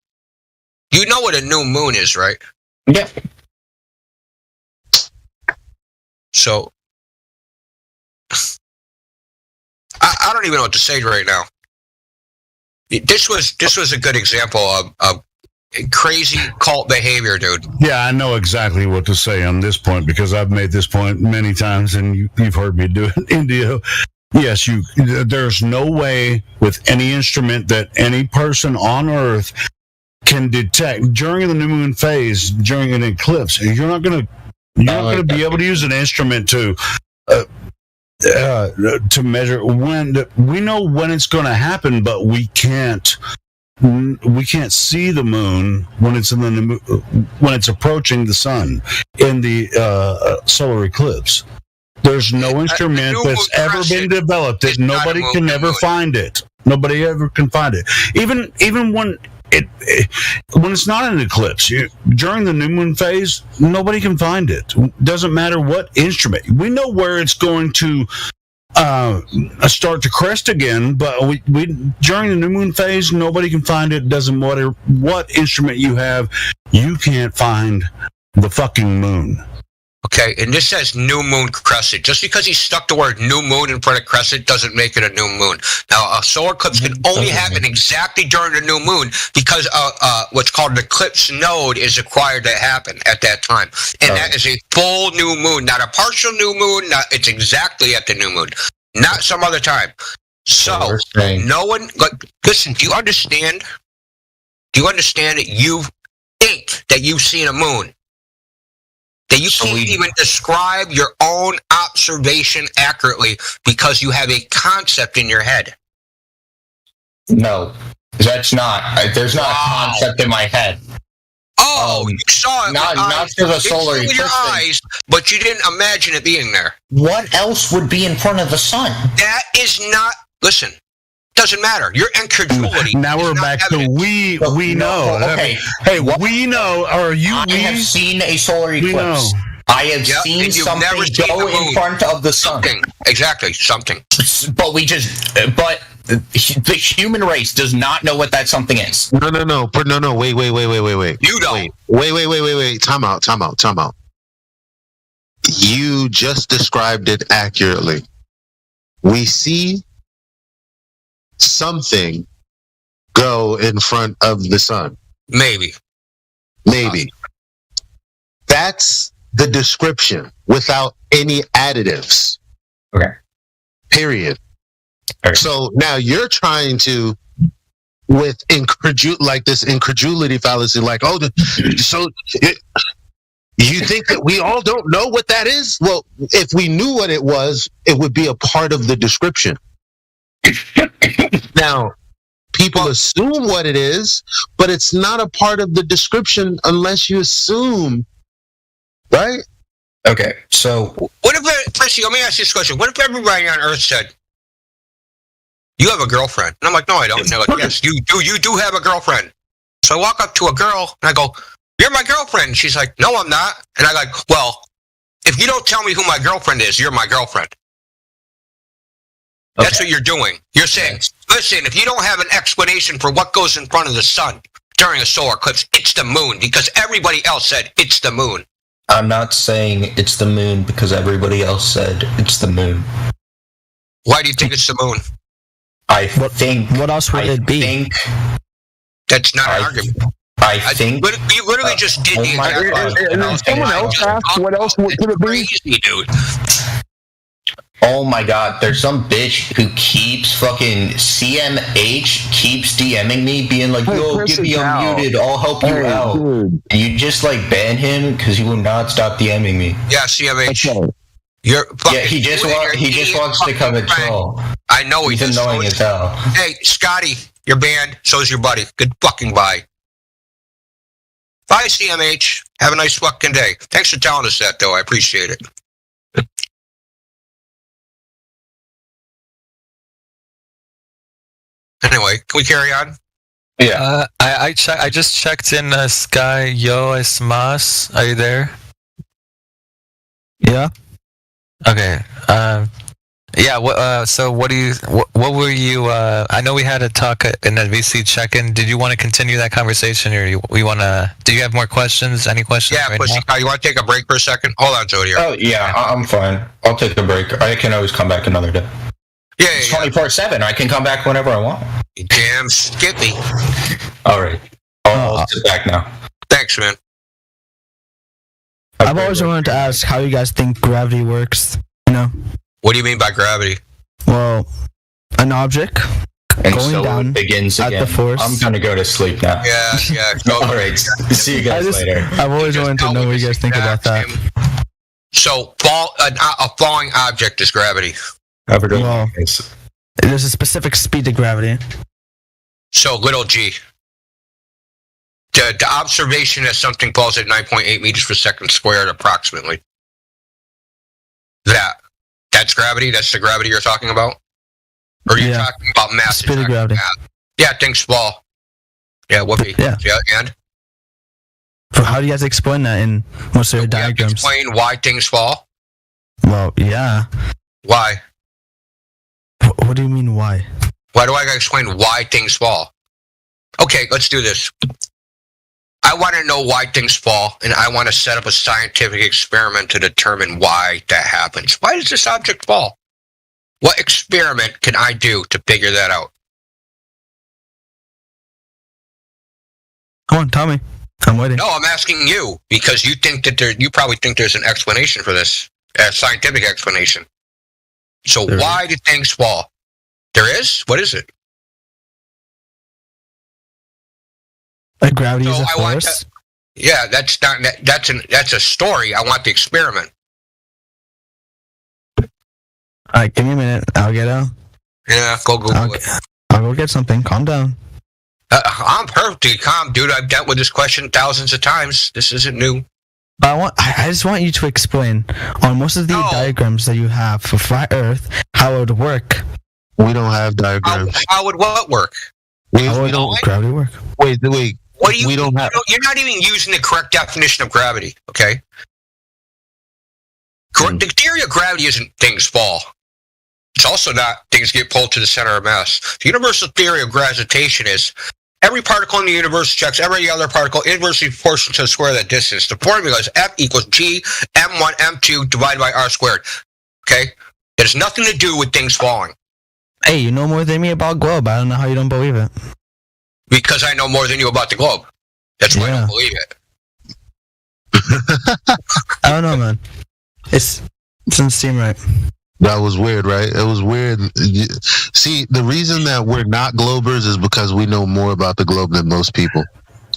You know what a new moon is, right? Yeah. So, I don't even know what to say right now. This was a good example of crazy cult behavior, dude. Yeah, I know exactly what to say on this point because I've made this point many times, and you've heard me do it, India. Yes, there's no way with any instrument that any person on Earth can detect during the new moon phase, during an eclipse. You're not going to be able to use an instrument to measure when. We know when it's going to happen, but we can't see the moon when it's when it's approaching the sun in the solar eclipse. There's no instrument that's ever been developed that nobody can ever find it. Nobody ever can find it. Even when it's not an eclipse, during the new moon phase, nobody can find it. Doesn't matter what instrument. We know where it's going to start to crest again, but we during the new moon phase, nobody can find it. Doesn't matter what instrument you have, you can't find the fucking moon. Okay, and this says new moon crescent. Just because he stuck the word new moon in front of crescent doesn't make it a new moon. Now, a solar eclipse can only happen exactly during the new moon because what's called an eclipse node is required to happen at that time. And that is a full new moon, not a partial new moon. It's exactly at the new moon, not some other time. So, no one... Listen, do you understand? Do you understand that you think that you've seen a moon? That you can't even describe your own observation accurately because you have a concept in your head. No, that's not. There's not a concept in my head. Oh, you saw it. Not for the solar eclipse. With your eyes, but you didn't imagine it being there. What else would be in front of the sun? That is not. Listen. Doesn't matter. Your incredulity. Now we're back to we know. Okay. Hey, we know. Are you? I have seen a solar eclipse. I have seen something go in front of the sun. Exactly, something. But the human race does not know what that something is. No. Wait. You don't. Wait. Time out. You just described it accurately. We see something go in front of the sun. Maybe. That's the description without any additives. Okay. Period. Okay. So now you're trying to, with this incredulity fallacy, like, you think that we all don't know what that is? Well, if we knew what it was, it would be a part of the description. Now, people assume what it is, but it's not a part of the description unless you assume, right? Okay, so what if, Percy, let me ask you this question. What if everybody on Earth said, you have a girlfriend? And I'm like, no, I don't. And they're like, yes, you do have a girlfriend. So I walk up to a girl and I go, you're my girlfriend. And she's like, no, I'm not. And I'm like, well, if you don't tell me who my girlfriend is, you're my girlfriend. Okay. That's what you're doing. You're saying, listen, if you don't have an explanation for what goes in front of the sun during a solar eclipse, it's the moon, because everybody else said it's the moon. I'm not saying it's the moon because everybody else said it's the moon. Why do you think it's the moon? I think... What else would it be? That's not an argument. I think... You literally just did the exact someone else asked what else could it be? Crazy, dude. Oh my god, there's some bitch who keeps fucking CMH keeps DMing me being like, yo, get me unmuted, I'll help you out. Dude. And you just like ban him because he will not stop DMing me. Yeah, CMH. Okay. He just wants to come and troll. I know he's annoying as hell. Hey, Scotty, you're banned. So's your buddy. Good fucking bye. Bye, CMH. Have a nice fucking day. Thanks for telling us that, though. I appreciate it. Anyway, can we carry on? Yeah. I just checked in Sky. Yo, es más. Are you there? Yeah. Okay. Yeah. So what were you? I know we had a talk in the VC check-in. Did you want to continue that conversation, or we want to? Do you have more questions? Any questions? Yeah, right you want to take a break for a second? Hold on, Jody. Oh yeah, I'm fine. I'll take a break. I can always come back another day. Yeah, it's 24/7. I can come back whenever I want. Damn Skippy. All right. I'll sit back now. Thanks, man. I've always wanted to ask how you guys think gravity works. You know? What do you mean by gravity? Well, an object And going so down it begins at again. the force. I'm gonna go to sleep now. Yeah. All right. See you guys later. I've always wanted to know what you guys think about that. So, a falling object is gravity. Well, there's a specific speed to gravity. So, little g. The observation that something falls at 9.8 meters per second squared, approximately. That's gravity? That's the gravity you're talking about? Or are you talking about mass? Speed of gravity. Yeah, things fall. Yeah, whoopee. Yeah. And? So how do you guys explain that in most of your diagrams? Explain why things fall? Well, yeah. Why? What do you mean, why? Why do I gotta explain why things fall? Okay, let's do this. I want to know why things fall, and I want to set up a scientific experiment to determine why that happens. Why does this object fall? What experiment can I do to figure that out? Come on, tell me. I'm waiting. No, I'm asking you because you think that you probably think there's an explanation for this, a scientific explanation. So why do things fall? There is? What is it? Like gravity is a force? Yeah, that's a story. I want the experiment. Alright, give me a minute. I'll get out. Yeah, go Google it. I'll go get something. Calm down. I'm perfectly calm, dude. I've dealt with this question thousands of times. This isn't new. But I just want you to explain on most of the diagrams that you have for flat Earth how it would work. We don't have diagrams. How would what work? We don't. Gravity work. Wait. What do you? We don't have. You're not even using the correct definition of gravity. Okay. The theory of gravity isn't things fall. It's also not things get pulled to the center of mass. The universal theory of gravitation is every particle in the universe checks every other particle inversely proportional to the square of that distance. The formula is F equals G M1 M2 divided by R squared. Okay? It has nothing to do with things falling. Hey, you know more than me about globe. I don't know how you don't believe it. Because I know more than you about the globe. That's why I don't believe it. I don't know, man. It doesn't seem right. That was weird, right? It was weird. See, the reason that we're not globers is because we know more about the globe than most people.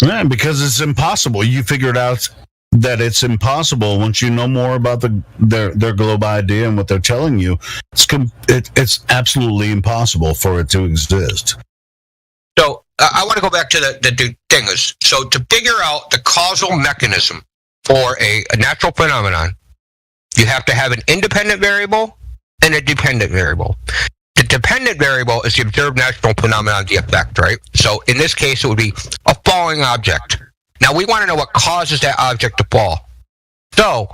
Yeah, because it's impossible. You figured out that it's impossible once you know more about their globe idea and what they're telling you. It's absolutely impossible for it to exist. So I want to go back to the thing is, so to figure out the causal mechanism for a natural phenomenon, you have to have an independent variable and a dependent variable. The dependent variable is the observed natural phenomenon, the effect, right? So in this case, it would be a falling object. Now we want to know what causes that object to fall. So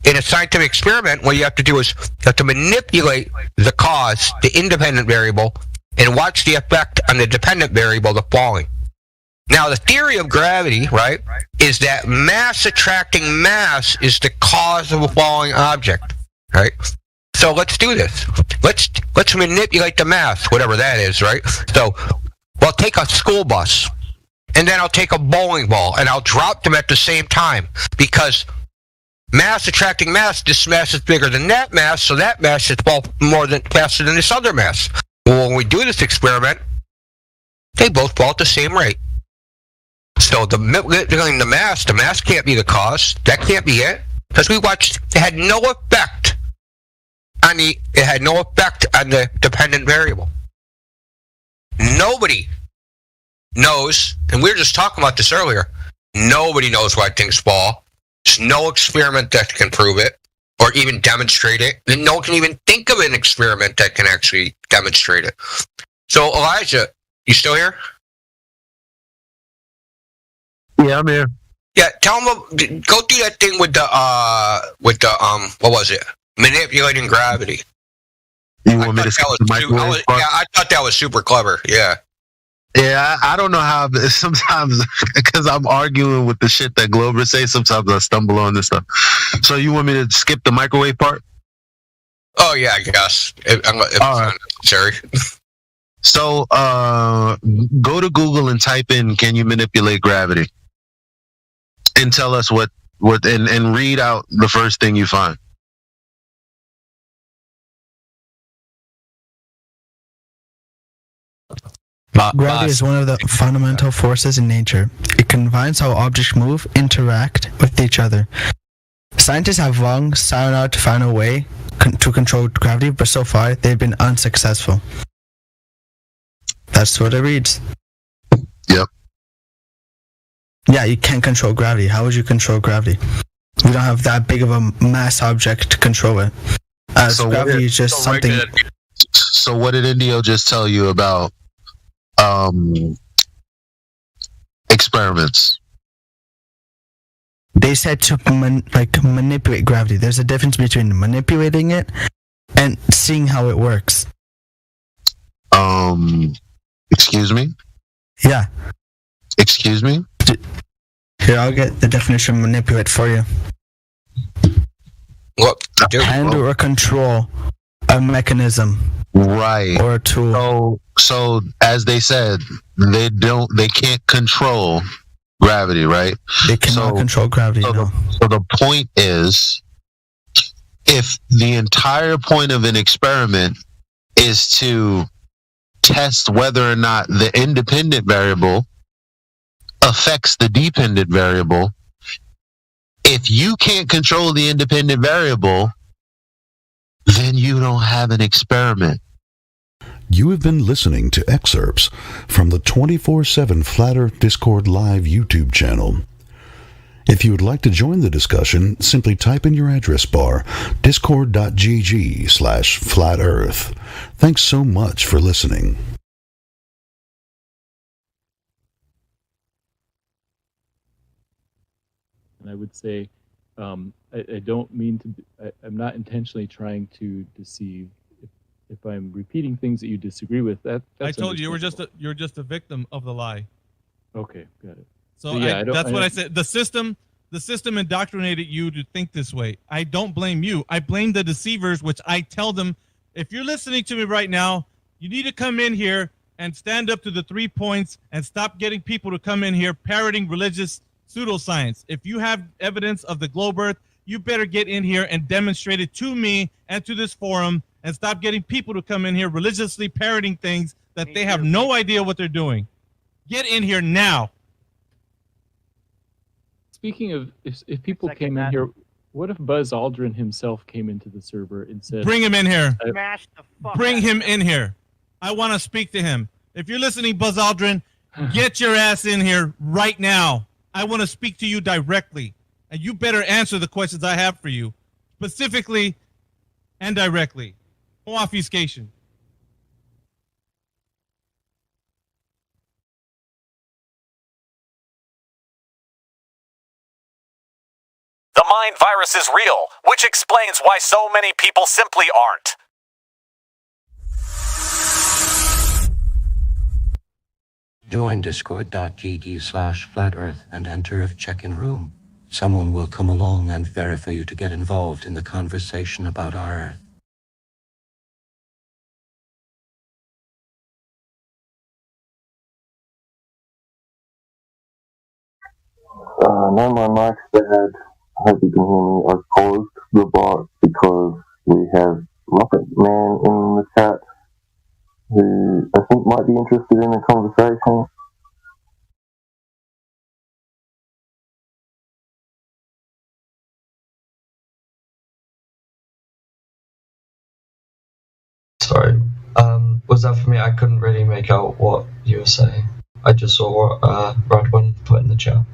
in a scientific experiment, what you have to do is you have to manipulate the cause, the independent variable, and watch the effect on the dependent variable, the falling. Now, the theory of gravity, right, is that mass attracting mass is the cause of a falling object, right? So let's do this. Let's manipulate the mass, whatever that is, right? So I'll take a school bus, and then I'll take a bowling ball, and I'll drop them at the same time, because mass attracting mass, this mass is bigger than that mass, so that mass should fall faster than this other mass. Well, when we do this experiment, they both fall at the same rate. So the mass can't be the cause. That can't be it, because we watched. It had no effect on the dependent variable. Nobody knows, and we were just talking about this earlier. Nobody knows why things fall. There's no experiment that can prove it or even demonstrate it. And no one can even think of an experiment that can actually demonstrate it. So Elijah, you still here? Yeah, I'm here. Yeah, tell them, go do that thing with the what was it? Manipulating gravity. You want me to skip the microwave part? Yeah, I thought that was super clever. Yeah. Yeah, I don't know how. Sometimes, because I'm arguing with the shit that Globers say, sometimes I stumble on this stuff. So you want me to skip the microwave part? Oh yeah, I guess. If it's not necessary. So go to Google and type in "Can you manipulate gravity?" and tell us what and read out the first thing you find. Gravity is one of the fundamental forces in nature. It confines how objects move, interact with each other. Scientists have long sought out to find a way to control gravity, but so far they've been unsuccessful. That's what it reads. Yep. Yeah, you can't control gravity. How would you control gravity? You don't have that big of a mass object to control it. So gravity is just something. So what did Indio just tell you about experiments? They said to manipulate gravity. There's a difference between manipulating it and seeing how it works. Excuse me? Yeah. Excuse me? Here, I'll get the definition of manipulate for you. What? Handle or control a mechanism. Right. Or a tool. So as they said, they can't control gravity, right? They cannot control gravity, so no. So the point is, if the entire point of an experiment is to test whether or not the independent variable affects the dependent variable, if you can't control the independent variable, then you don't have an experiment. You have been listening to excerpts from the 24/7 Flat Earth Discord Live YouTube channel. If you would like to join the discussion, simply type in your address bar discord.gg/flatearth. Thanks so much for listening. And I would say, I don't mean to. I'm not intentionally trying to deceive. If I'm repeating things that you disagree with, that's I told you you're just a victim of the lie. Okay, got it. So yeah, that's what I said. The system indoctrinated you to think this way. I don't blame you. I blame the deceivers, which I tell them, if you're listening to me right now, you need to come in here and stand up to the 3 points and stop getting people to come in here parroting religious pseudoscience. If you have evidence of the globe earth, you better get in here and demonstrate it to me and to this forum, and stop getting people to come in here religiously parroting things that they have no idea what they're doing. Get in here now. Speaking of, if people came in here, what if Buzz Aldrin himself came into the server and said, "Bring him in here. Smash the fuck Bring out him of in here. I want to speak to him. If you're listening, Buzz Aldrin, get your ass in here right now. I want to speak to you directly, and you better answer the questions I have for you, specifically and directly. No obfuscation." The mind virus is real, which explains why so many people simply aren't. Join discord.gg/flatearth and enter a check-in room. Someone will come along and verify you to get involved in the conversation about our Earth. No, my mic's bad. I hope you can hear me. I've paused the bot because we have Rocket Man in the chat who I think might be interested in a conversation. Sorry. Was that for me? I couldn't really make out what you were saying. I just saw what Radwin put in the chat.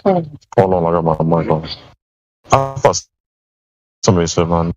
Hold on, I got my mic on. I thought somebody said mine.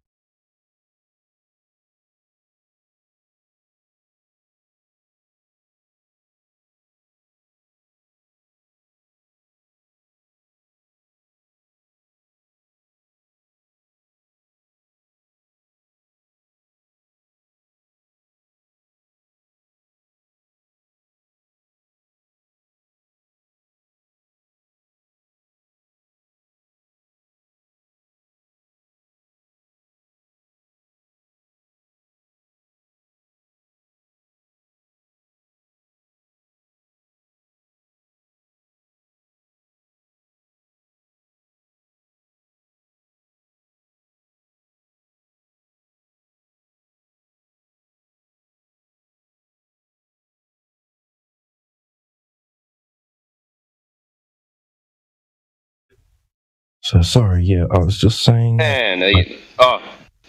So sorry, yeah, I was just saying. And you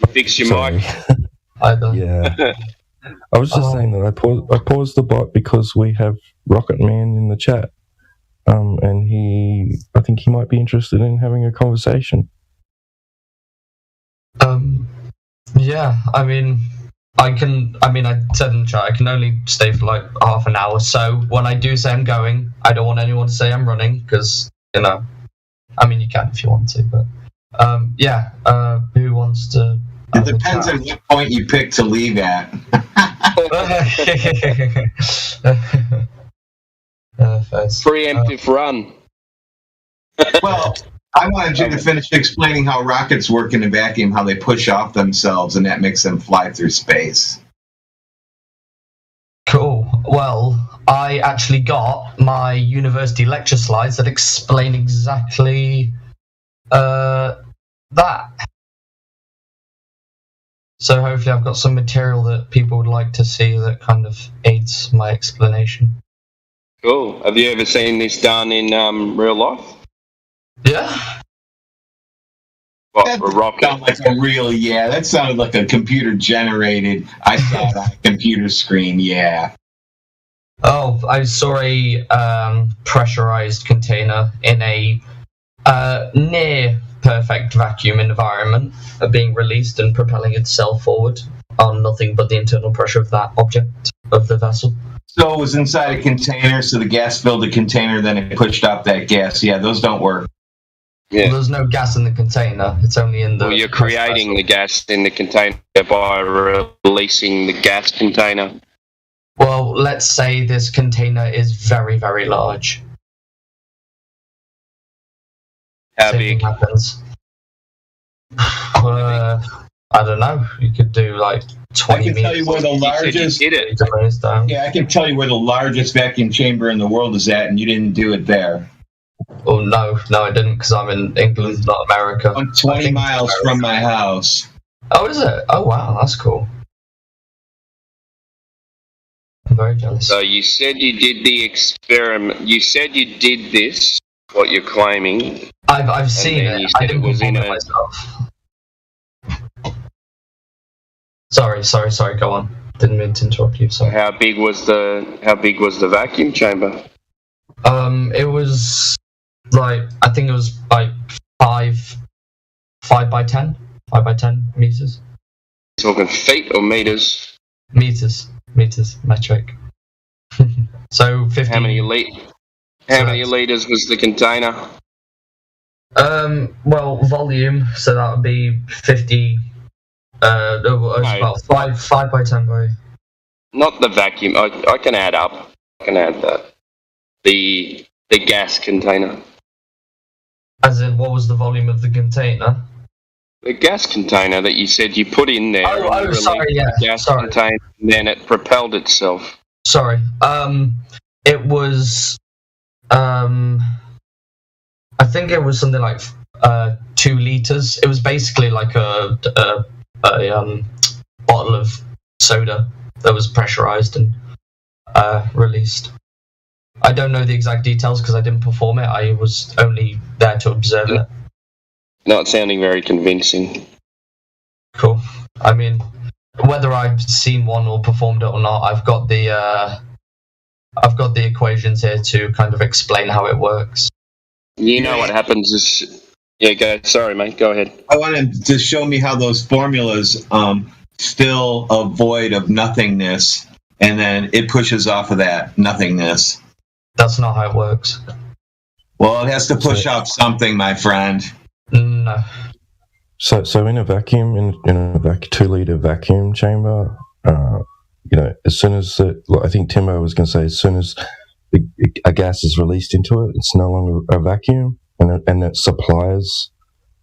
fix your mic. Yeah. I was just saying that I paused the bot because we have Rocket Man in the chat. And I think he might be interested in having a conversation. Yeah, I said in the chat, I can only stay for like half an hour. So when I do say I'm going, I don't want anyone to say I'm running because, you can if you want to, but who wants to? It depends on what point you pick to leave at. Preemptive run. Well, I wanted you to finish explaining how rockets work in a vacuum, how they push off themselves, and that makes them fly through space. Cool. Well, I actually got my university lecture slides that explain exactly that. So hopefully I've got some material that people would like to see that kind of aids my explanation. Cool. Have you ever seen this done in real life? Yeah. That sounded like a real, that sounded like a computer generated. I saw it on a computer screen, yeah. Oh, I saw a pressurized container in a near perfect vacuum environment being released and propelling itself forward on nothing but the internal pressure of that object, of the vessel. So it was inside a container, so the gas filled the container, then it pushed out that gas. Yeah, those don't work. Yeah. Well, there's no gas in the container. It's only in the... Well, you're creating the gas in the container by releasing the gas container. Well, let's say this container is very, very large. How big? Happens. I don't know. You could do like 20 I can tell you where the largest. Yeah, I can tell you where the largest vacuum chamber in the world is at, and you didn't do it there. Oh no, I didn't, because I'm in England, not America. I'm 20 miles from my house. Oh, is it? Oh wow, that's cool. I'm very jealous. So you said you did the experiment. You said you did this. What you're claiming? I've seen it. I didn't perform it myself. Sorry. Go on. Didn't mean to interrupt you. Sorry. How big was the vacuum chamber? It was like, I think it was like 5 by 10 meters. Talking feet or meters? Meters, metric. So 50. How many liters was the container? Well, volume. So that would be 50. About 5 by 10 by. Not the vacuum. I can add up. I can add that. The gas container. As in, what was the volume of the container? The gas container that you said you put in there. Oh, sorry, yeah. The gas container, and then it propelled itself. Sorry. It was. I think it was something like 2 liters. It was basically like a bottle of soda that was pressurized and released. I don't know the exact details because I didn't perform it. I was only there to observe it. Not sounding very convincing. Cool. I mean, whether I've seen one or performed it or not, I've got the equations here to kind of explain how it works. You know what happens is... Yeah, go. Sorry, mate. Go ahead. I wanted to show me how those formulas fill a void of nothingness, and then it pushes off of that nothingness. That's not how it works. Well, it has to push off something, my friend. No. So in a vacuum, in a 2-liter vacuum chamber, as soon as I think Timbo was going to say, as soon as a gas is released into it, it's no longer a vacuum. And it supplies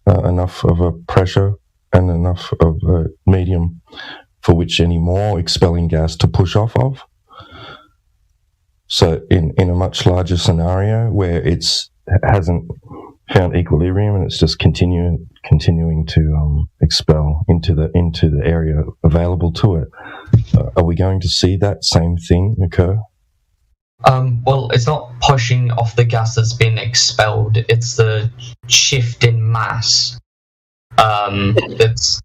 enough of a pressure and enough of a medium for which any more expelling gas to push off of. So in a much larger scenario where it hasn't found equilibrium and it's just continuing to expel into the area available to it, are we going to see that same thing occur? Well, it's not pushing off the gas that's been expelled. It's the shift in mass that's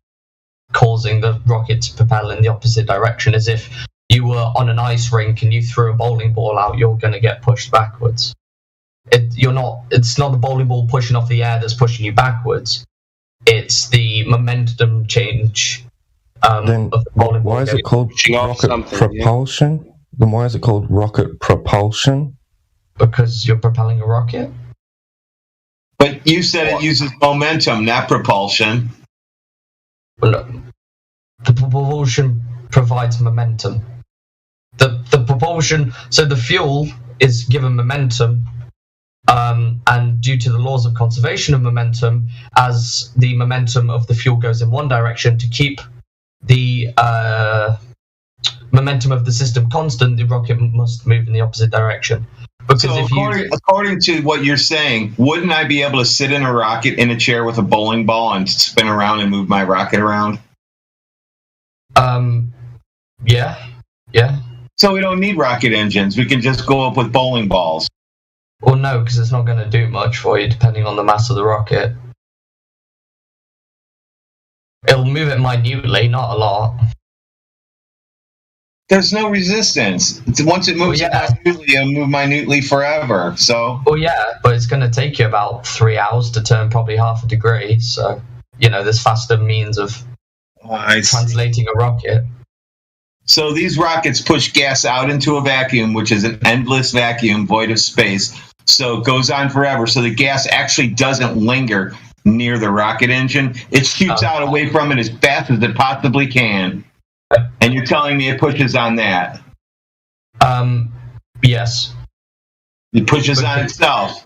causing the rocket to propel in the opposite direction. As if you were on an ice rink and you threw a bowling ball out, you're going to get pushed backwards. It's not the bowling ball pushing off the air that's pushing you backwards. It's the momentum change. Then of the bowling ball why is it called rocket propulsion? Then why is it called rocket propulsion? Because you're propelling a rocket. But you said it uses momentum, not propulsion. Well, no. The propulsion provides momentum. The propulsion, so the fuel is given momentum, and due to the laws of conservation of momentum, as the momentum of the fuel goes in one direction, to keep the momentum of the system constant, the rocket must move in the opposite direction. Because so according to what you're saying, wouldn't I be able to sit in a rocket in a chair with a bowling ball and spin around and move my rocket around? Yeah. So we don't need rocket engines. We can just go up with bowling balls. Well, no, because it's not going to do much for you, depending on the mass of the rocket. It'll move it minutely, not a lot. There's no resistance. Once it moves minutely, it'll move minutely forever. So. Well, yeah, but it's going to take you about 3 hours to turn probably half a degree. So, there's faster means of translating a rocket. So these rockets push gas out into a vacuum, which is an endless vacuum void of space. So it goes on forever. So the gas actually doesn't linger near the rocket engine. It shoots out away from it as fast as it possibly can. And you're telling me it pushes on that? Yes. It pushes on itself.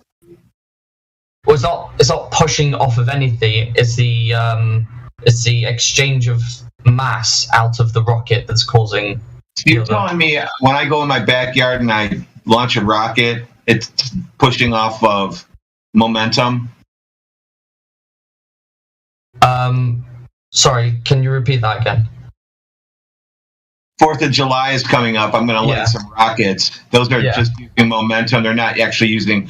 Well, it's not pushing off of anything. It's the exchange of mass out of the rocket that's causing. You're telling me when I go in my backyard and I launch a rocket, it's pushing off of momentum? Sorry, can you repeat that again? 4th of July is coming up. I'm going to light some rockets. Those are just using momentum. They're not actually using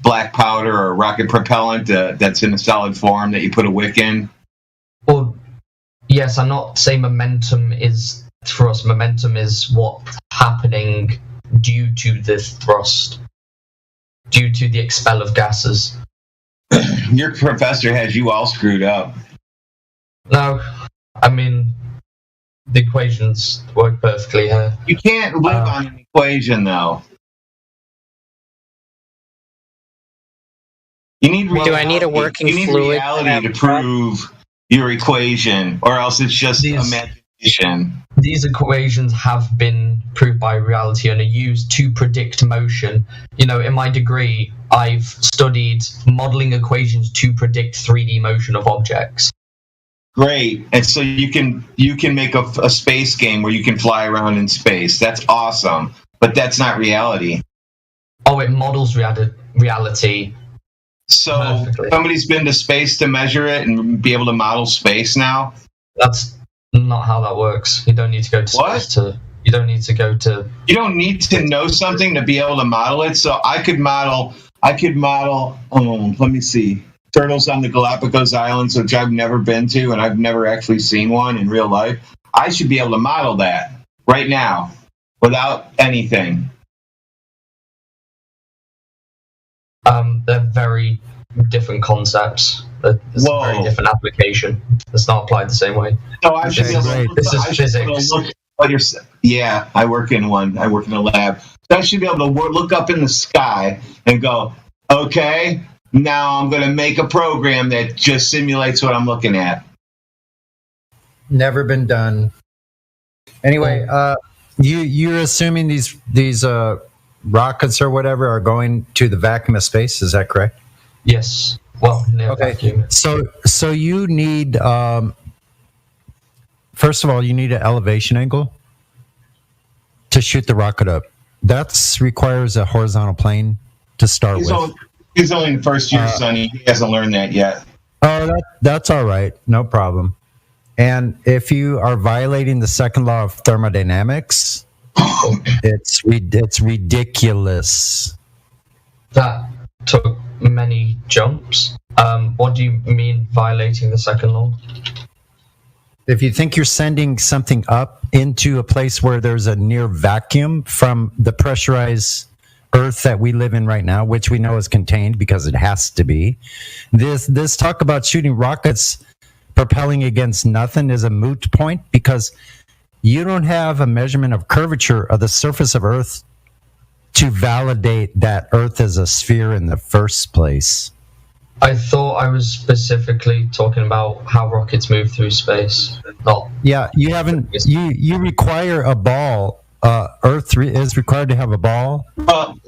black powder or rocket propellant that's in a solid form that you put a wick in. Well, yes, I'm not saying momentum is thrust. Momentum is what's happening due to the thrust, due to the expel of gases. Your professor has you all screwed up. No, I mean, the equations work perfectly here. You can't live on an equation, though. You need reality. Do I need a working you need fluid? reality to prove your equation, or else it's just imagination. These equations have been proved by reality and are used to predict motion. In my degree, I've studied modeling equations to predict 3D motion of objects. Great. And so you can make a space game where you can fly around in space. That's awesome. But that's not reality. Oh, it models reality. So perfectly. Somebody's been to space to measure it and be able to model space now? That's not how that works. You don't need to go to space to... You don't need to go to... You don't need to know something to be able to model it. So I could model, let me see, turtles on the Galapagos Islands, which I've never been to, and I've never actually seen one in real life. I should be able to model that right now without anything. They're very different concepts. It's a very different application. It's not applied the same way. So I should be able to, this is physics. Yeah, I work in one. I work in a lab. So I should be able to look up in the sky and go, okay, now I'm going to make a program that just simulates what I'm looking at. Never been done. Anyway, you're assuming these rockets or whatever are going to the vacuum of space. Is that correct? Yes. Well, vacuum. So you need first of all, you need an elevation angle to shoot the rocket up. That requires a horizontal plane to start with. He's only in first year, Sonny. He hasn't learned that yet. Oh, that's all right. No problem. And if you are violating the second law of thermodynamics, It's ridiculous. That took many jumps. What do you mean violating the second law? If you think you're sending something up into a place where there's a near vacuum from the pressurized Earth that we live in right now, which we know is contained because it has to be, this talk about shooting rockets propelling against nothing is a moot point because you don't have a measurement of curvature of the surface of Earth to validate that Earth is a sphere in the first place. I thought I was specifically talking about how rockets move through space. Yeah, you haven't. You require a ball. Earth is required to have a ball.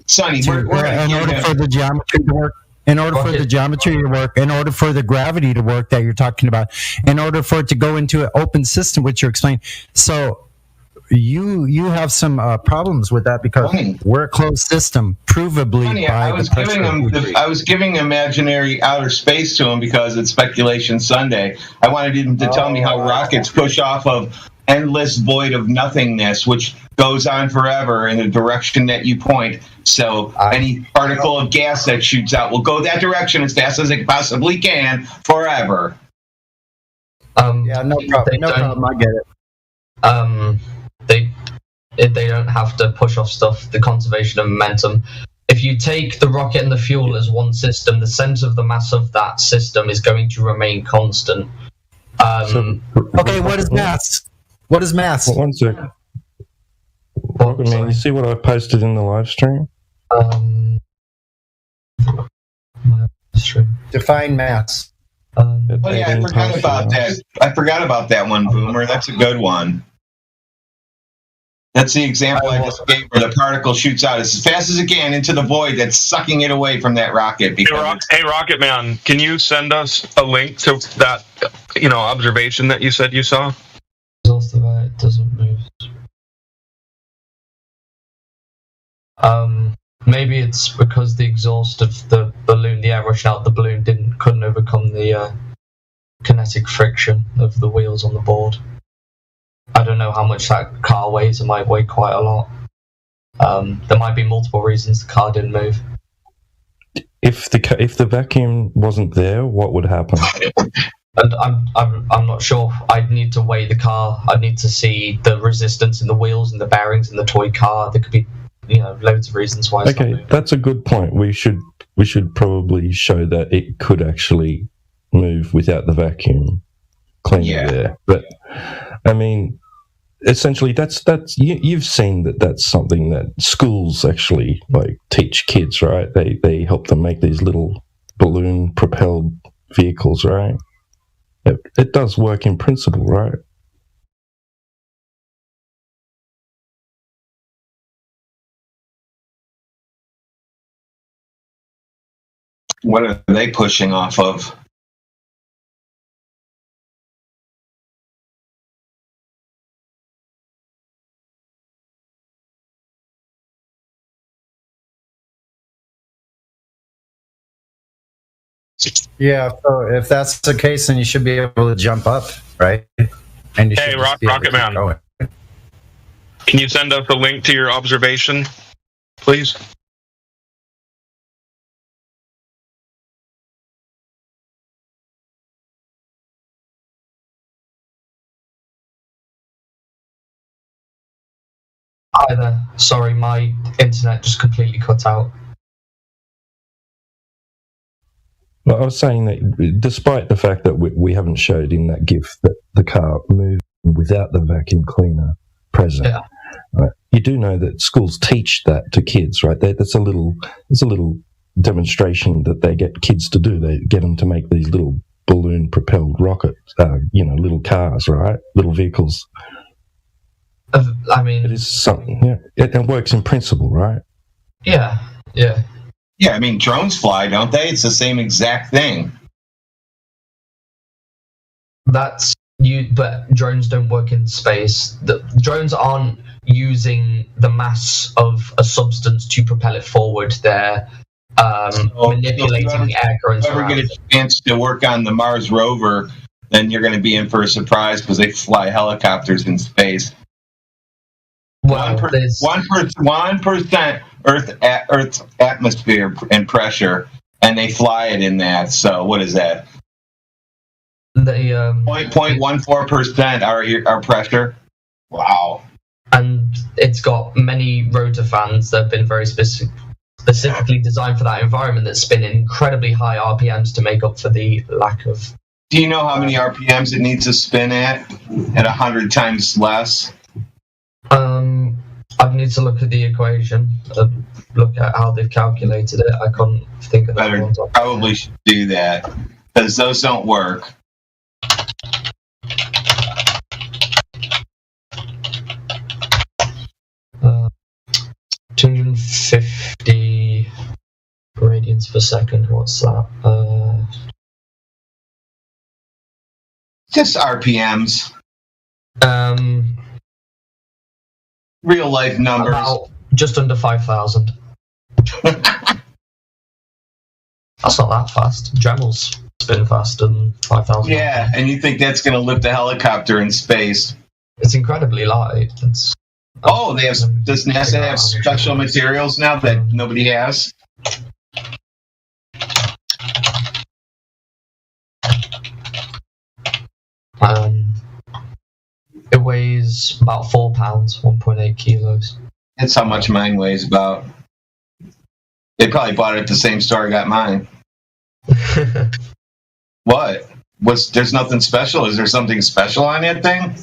Sonny, we're in order for the geometry to work. In order for the geometry to work, in order for the gravity to work that you're talking about, in order for it to go into an open system, which you're explaining. So you have some problems with that because we're a closed system, provably by the pressure. I was giving imaginary outer space to him because it's Speculation Sunday. I wanted him to tell me how rockets push off of endless void of nothingness, which goes on forever in the direction that you point. So any particle of gas that shoots out will go that direction as fast as it possibly can forever. Yeah, no problem. No problem. I get it. They don't have to push off stuff. The conservation of momentum. If you take the rocket and the fuel as one system, the center of the mass of that system is going to remain constant. Okay, what is mass? What is mass? Well, 1 second. Rocket Man, you see what I posted in the live stream? Define mass. Oh yeah, I forgot about that. I forgot about that one, Boomer. That's a good one. That's the example I just gave where the particle shoots out as fast as it can into the void that's sucking it away from that rocket. Hey, Rocket Man, can you send us a link to that, observation that you said you saw? It doesn't move. Maybe it's because the exhaust of the balloon, the air rushing out the balloon, couldn't overcome the kinetic friction of the wheels on the board. I don't know how much that car weighs. It might weigh quite a lot. There might be multiple reasons the car didn't move. If the vacuum wasn't there, what would happen? And I'm not sure. I'd need to weigh the car. I'd need to see the resistance in the wheels and the bearings in the toy car. There could be, loads of reasons why. It's not moving. That's a good point. We should probably show that it could actually move without the vacuum cleaner there. But I mean, essentially, that's you've seen that's something that schools actually teach kids, right? They help them make these little balloon propelled vehicles, right? It does work in principle, right? What are they pushing off of? Yeah, so if that's the case, then you should be able to jump up, right? And you hey, Rocket Man, can you send us a link to your observation, please? Hi there. Sorry, my internet just completely cut out. Well, I was saying that despite the fact that we haven't showed in that GIF that the car moved without the vacuum cleaner present, right, you do know that schools teach that to kids, right? It's a little demonstration that they get kids to do. They get them to make these little balloon-propelled rockets, little cars, right? Little vehicles. I mean, it is something. Yeah, it works in principle, right? Yeah. Yeah, I mean, drones fly, don't they? It's the same exact thing. But drones don't work in space. The drones aren't using the mass of a substance to propel it forward. They're manipulating air currents. If you ever get a chance to work on the Mars rover, then you're going to be in for a surprise because they fly helicopters in space. Well, 1% Earth's atmosphere and pressure, and they fly it in that. So what is that? The 0.14% our pressure. Wow. And it's got many rotor fans that have been very specifically designed for that environment that spin incredibly high RPMs to make up for the lack of. Do you know how many RPMs it needs to spin at 100 times less? I need to look at the equation, look at how they've calculated it. I couldn't think of that. Probably should do that, because those don't work. Uh, 250 radians per second. What's that? Just RPMs. Real life numbers. About just under 5,000. That's not that fast. Dremels spin faster than 5,000. Yeah, and you think that's going to lift a helicopter in space? It's incredibly light. Does NASA have special materials now that nobody has? It weighs about 4 pounds, 1.8 kilos. That's how much mine weighs about. They probably bought it at the same store I got mine. What? There's nothing special? Is there something special on that thing?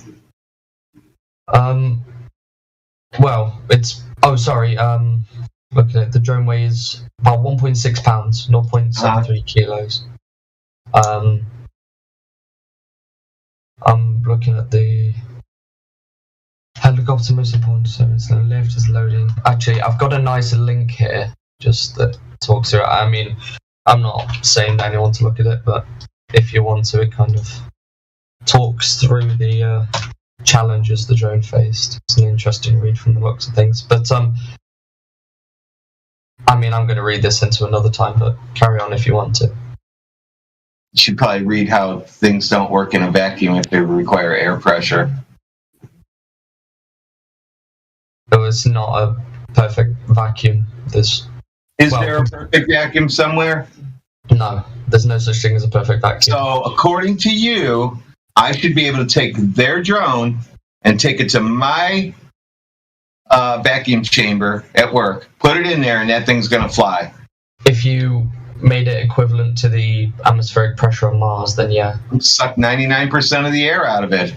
Well, it's... Oh, sorry. Look at it. The drone weighs about 1.6 pounds, 0.73 kilos. I'm looking at the helicopter most important service. The lift is loading. Actually, I've got a nice link here, just that talks through it. I mean, I'm not saying to anyone to look at it, but if you want to, it kind of talks through the challenges the drone faced. It's an interesting read from the looks of things. But I mean, I'm going to read this into another time, but carry on if you want to. You should probably read how things don't work in a vacuum if they require air pressure. So it's not a perfect vacuum. Is there a perfect vacuum somewhere? No, there's no such thing as a perfect vacuum. So, according to you, I should be able to take their drone and take it to my vacuum chamber at work, put it in there, and that thing's going to fly. If you made it equivalent to the atmospheric pressure on Mars, then yeah. Suck 99% of the air out of it.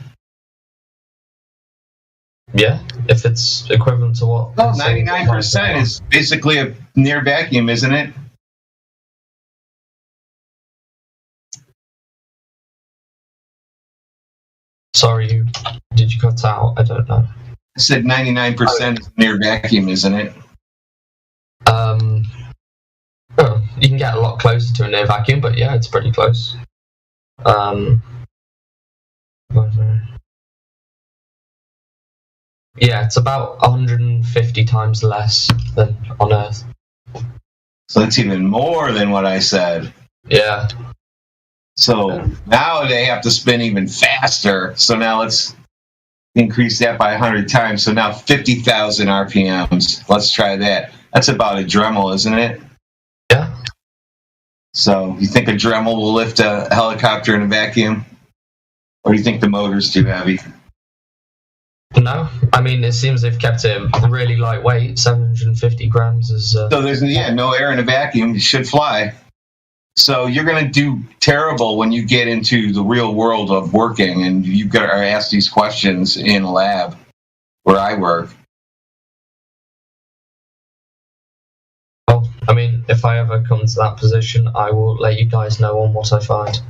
Yeah, if it's equivalent to what? Well, 99% is basically a near vacuum, isn't it? Sorry, did you cut out? I don't know. I said 99% is near vacuum, isn't it? Oh, you can get a lot closer to a near vacuum, but yeah, it's pretty close. Yeah, it's about 150 times less than on Earth. So that's even more than what I said. Yeah. So now they have to spin even faster. So now let's increase that by 100 times. So now 50,000 RPMs. Let's try that. That's about a Dremel, isn't it? Yeah. So you think a Dremel will lift a helicopter in a vacuum? Or do you think the motor's too heavy? No, I mean, it seems they've kept it really lightweight. 750 grams is... So there's no air in a vacuum. It should fly. So you're going to do terrible when you get into the real world of working and you've got to ask these questions in a lab where I work. Well, I mean, if I ever come to that position, I will let you guys know on what I find.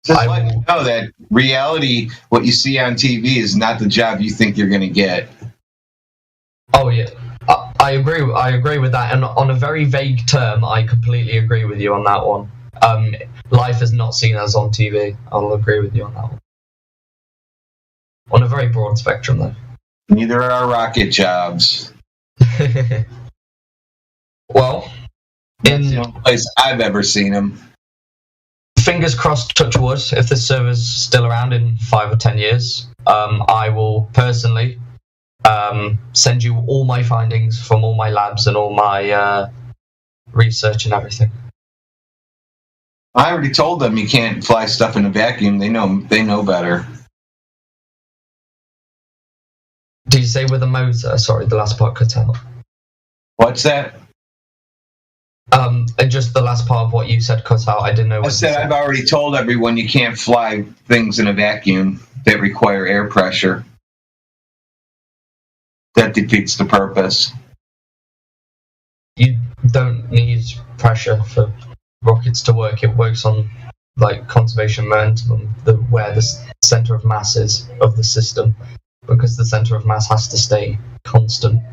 Just let you know that reality, what you see on TV, is not the job you think you're going to get. Oh, yeah. I agree. I agree with that, and on a very vague term, I completely agree with you on that one. Life is not seen as on TV. I'll agree with you on that one. On a very broad spectrum, though. Neither are rocket jobs. Well, that's the only place I've ever seen them. Fingers crossed, touch wood, if this server's still around in 5 or 10 years, I will personally send you all my findings from all my labs and all my research and everything. I already told them you can't fly stuff in a vacuum. They know better. Did you say with a motor? Sorry, the last part cut out. What's that? And just the last part of what you said cut out. I didn't know. I said I've already told everyone you can't fly things in a vacuum that require air pressure. That defeats the purpose. You don't need pressure for rockets to work. It works on like conservation momentum, where the center of mass is of the system, because the center of mass has to stay constant.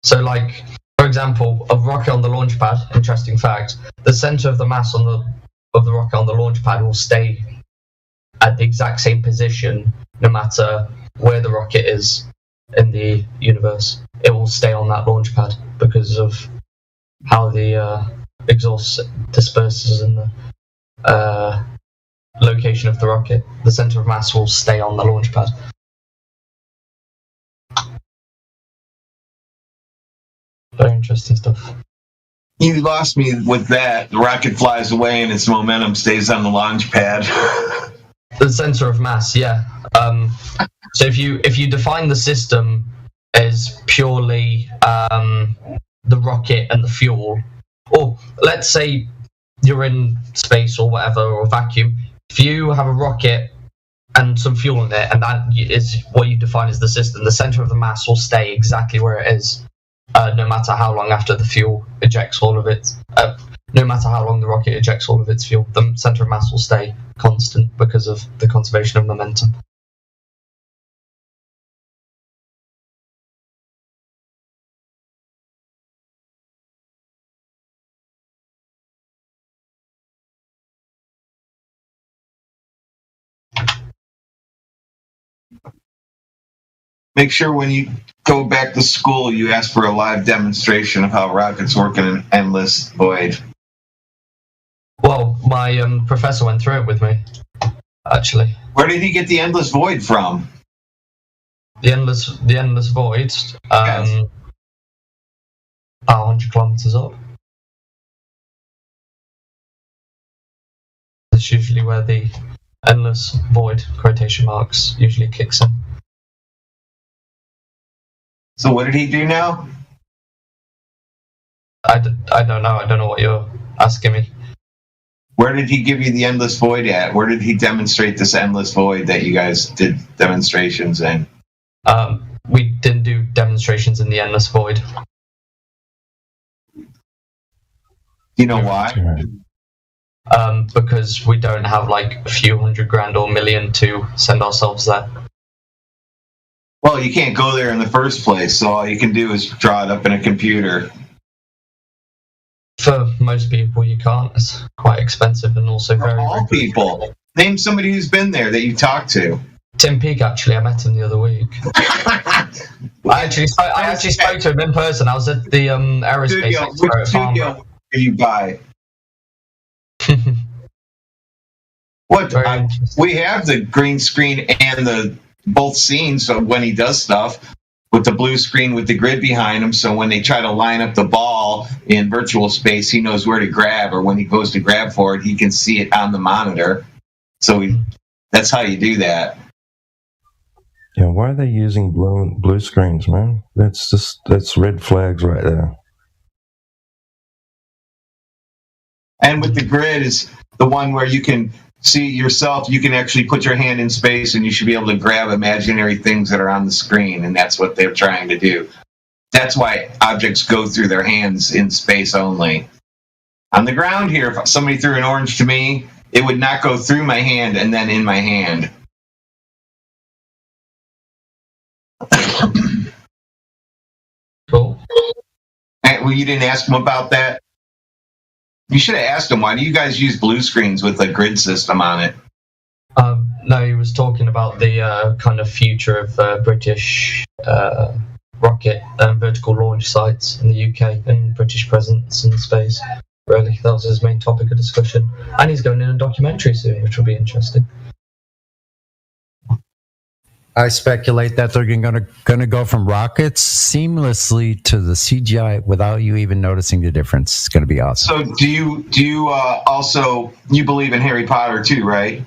So, like, for example, a rocket on the launch pad, interesting fact, the center of the mass of the rocket on the launch pad will stay at the exact same position no matter where the rocket is in the universe. It will stay on that launch pad because of how the exhaust disperses in the location of the rocket. The center of mass will stay on the launch pad. Very interesting stuff. You lost me with that. The rocket flies away and its momentum stays on the launch pad. The center of mass, yeah. So if you define the system as purely the rocket and the fuel, or let's say you're in space or whatever, or vacuum, if you have a rocket and some fuel in it, and that is what you define as the system, the center of the mass will stay exactly where it is, no matter how long after the fuel ejects all of it. No matter how long the rocket ejects all of its fuel, the center of mass will stay constant because of the conservation of momentum. Make sure when you go back to school, you ask for a live demonstration of how rockets work in an endless void. Well, my professor went through it with me, actually. Where did he get the endless void from? The endless void. Yes. 100 kilometers up. That's usually where the endless void quotation marks usually kicks in. So what did he do now? I don't know. I don't know what you're asking me. Where did he give you the endless void at? Where did he demonstrate this endless void that you guys did demonstrations in? We didn't do demonstrations in the endless void. Do you know why? Because we don't have like a few $100,000 or $1 million to send ourselves there. Well, you can't go there in the first place, so all you can do is draw it up in a computer. For most people, you can't. It's quite expensive and also For very. all people. Name somebody who's been there that you talked to. Tim Peake, actually, I met him the other week. I actually spoke to him in person. I was at the aerospace expo at Farnborough. What studio do you buy? What? We have the green screen and the both scenes of when he does stuff with the blue screen with the grid behind him, so when they try to line up the ball in virtual space, he knows where to grab, or when he goes to grab for it, he can see it on the monitor. So that's how you do that. Yeah, why are they using blue screens, man? That's red flags right there. And with the grid is the one where you can see yourself, you can actually put your hand in space and you should be able to grab imaginary things that are on the screen, and that's what they're trying to do. That's why objects go through their hands in space only. On the ground here, if somebody threw an orange to me, it would not go through my hand and then in my hand. Cool. Well, you didn't ask him about that? You should have asked him, why do you guys use blue screens with a grid system on it? No, he was talking about the kind of future of British rocket and vertical launch sites in the UK and British presence in space. Really, that was his main topic of discussion. And he's going in a documentary soon, which will be interesting. I speculate that they're going to go from rockets seamlessly to the CGI without you even noticing the difference. It's going to be awesome. So do you also you believe in Harry Potter too, right?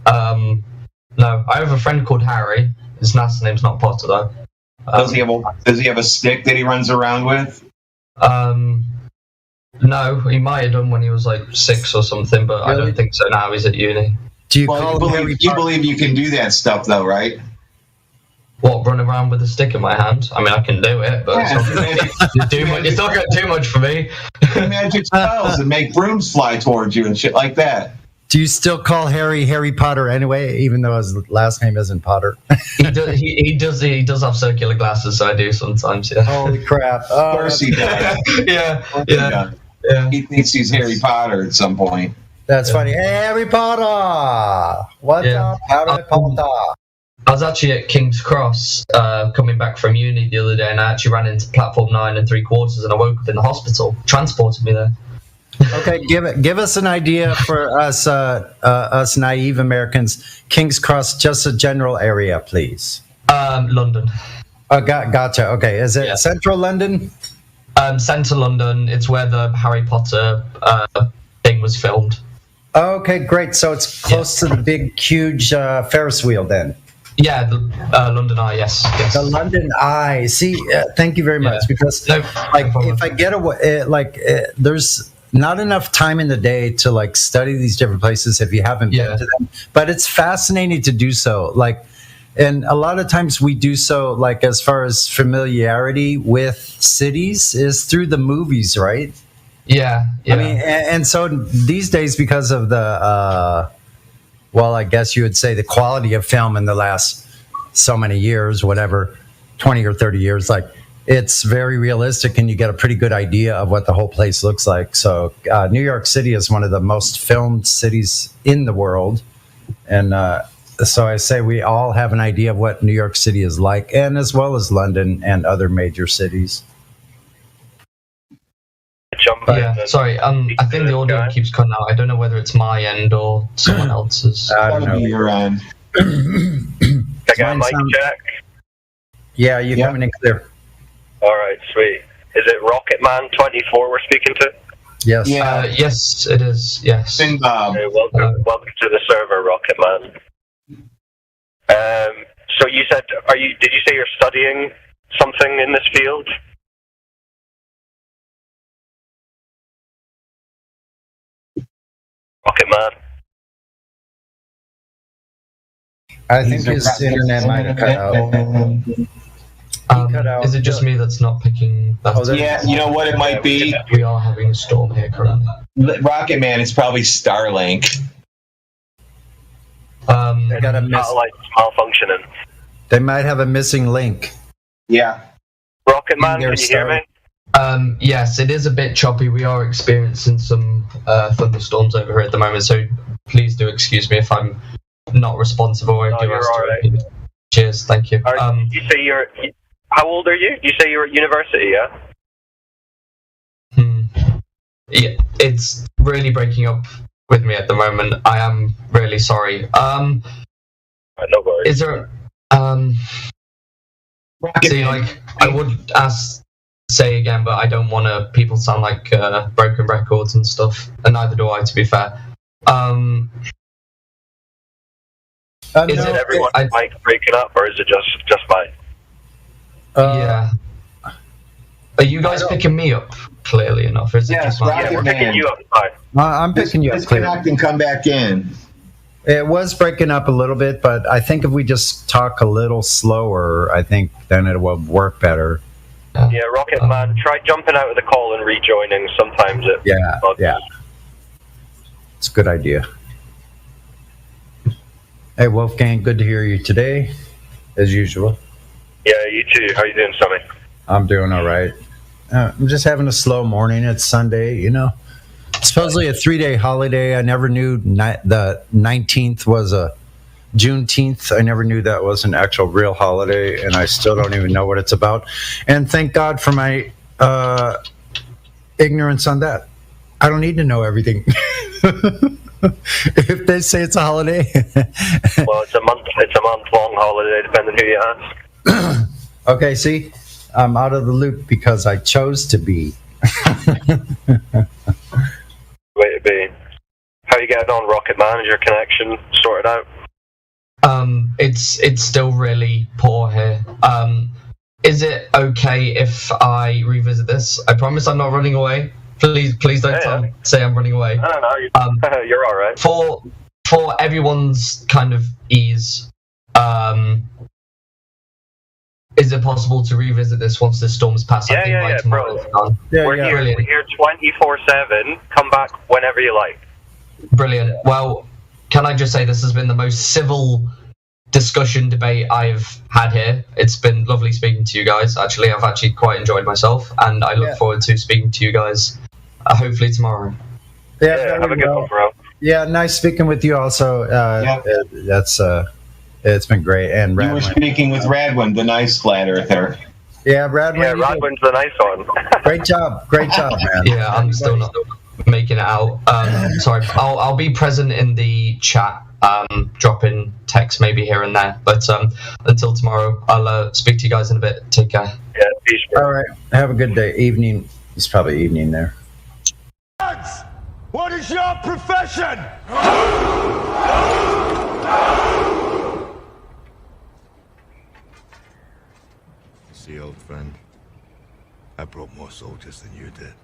No, I have a friend called Harry. His last name's not Potter though. Does he have a stick that he runs around with? No, he might have done when he was like 6 or something, but I don't think so now. He's at uni. Do you believe you can do that stuff though, right? What, run around with a stick in my hand? I mean, I can do it, but it's not going to do much for me. Magic spells and make brooms fly towards you and shit like that. Do you still call Harry Potter anyway, even though his last name isn't Potter? He does have circular glasses, so I do sometimes. Yeah. Holy crap! Of course he does. Yeah. He thinks he's Harry Potter at some point. That's funny. Hey, Harry Potter! What's up, Harry Potter? I was actually at King's Cross coming back from uni the other day, and I actually ran into platform 9 3/4, and I woke up in the hospital. Transported me there. Okay, give us an idea for us naive Americans. King's Cross, just a general area, please. London. Gotcha. Okay, is it central London? Central London. It's where the Harry Potter thing was filmed. Okay, great. So it's close to the big, huge Ferris wheel, then. Yeah, the London Eye. Yes. The London Eye. See, thank you very much. Because if I get away, there's not enough time in the day to study these different places if you haven't been to them. But it's fascinating to do so. And a lot of times we do so as far as familiarity with cities is through the movies, right? Yeah. I mean, and so these days, because of the I guess you would say the quality of film in the last so many years, whatever, 20 or 30 years, it's very realistic and you get a pretty good idea of what the whole place looks like. So New York City is one of the most filmed cities in the world. And so I say we all have an idea of what New York City is like, and as well as London and other major cities. Sorry, I think the audio keeps cutting out. I don't know whether it's my end or someone else's. I don't know. Your end. I got mic check. Yeah, you're coming in clear. All right, sweet. Is it Rocketman 24 we're speaking to? Yes. Yes, it is. Yes. Okay, welcome to the server, Rocketman. So you said, did you say you're studying something in this field? Rocketman. I think his internet might have cut out. Is it just me that's not picking that? Yeah, you know what it might be? We are having a storm here currently. Rocket Man, it's probably Starlink. They got a satellite malfunctioning. They might have a missing link. Yeah. Rocketman, can you hear me? Yes, it is a bit choppy. We are experiencing some thunderstorms over here at the moment, so please do excuse me if I'm not responsive or I do ask to repeat. Cheers, thank you. You say how old are you? You say you're at university, yeah? Yeah, it's really breaking up with me at the moment. I am really sorry. No worries. Is there see, I would say again, but I don't want people to sound like broken records and stuff, and neither do I, to be fair. Is it everyone's mic breaking up, or is it just mine? Yeah. Are you guys picking me up clearly enough? Or is it just mine? Yeah, we're picking you up. Fine. I'm picking you up clearly. Disconnect and come back in. It was breaking up a little bit, but I think if we just talk a little slower, I think then it will work better. Yeah, Rocket Man, try jumping out of the call and rejoining. Sometimes it. Yeah. It's a good idea. Hey, Wolfgang, good to hear you today, as usual. Yeah, you too. How you doing, Sammy? I'm doing all right. I'm just having a slow morning. It's Sunday, Supposedly a 3-day holiday. I never knew the 19th was a Juneteenth. I never knew that was an actual real holiday, and I still don't even know what it's about. And thank God for my ignorance on that. I don't need to know everything. if they say it's a holiday. Well, it's a month-long holiday, depending who you ask. Okay, see, I'm out of the loop because I chose to be. Way to be. How are you getting on, Rocket Man? Is your connection sorted out? It's still really poor here. Is it okay if I revisit this? I promise I'm not running away. Please don't say I'm running away. No, you're all right. For everyone's kind of ease, is it possible to revisit this once the storm's passed? I think by tomorrow it's done. We're here 24/7. Come back whenever you like. Brilliant. Well, can I just say this has been the most civil discussion debate I've had here. It's been lovely speaking to you guys. Actually, I've actually quite enjoyed myself, and I look forward to speaking to you guys hopefully tomorrow. Yeah, have a good one, bro. Yeah, nice speaking with you also. That's it's been great. And You Radwin. were speaking with Radwin, the nice flat earther. Yeah, Radwin. Yeah, Radwin's the nice one. Great job, man. Yeah, I'm still not making it out. Sorry, I'll be present in the chat, dropping text maybe here and there. But until tomorrow, I'll speak to you guys in a bit. Take care. Yeah, peace, bro. All right, have a good day. Evening. It's probably evening there. What is your profession? See, old friend, I brought more soldiers than you did.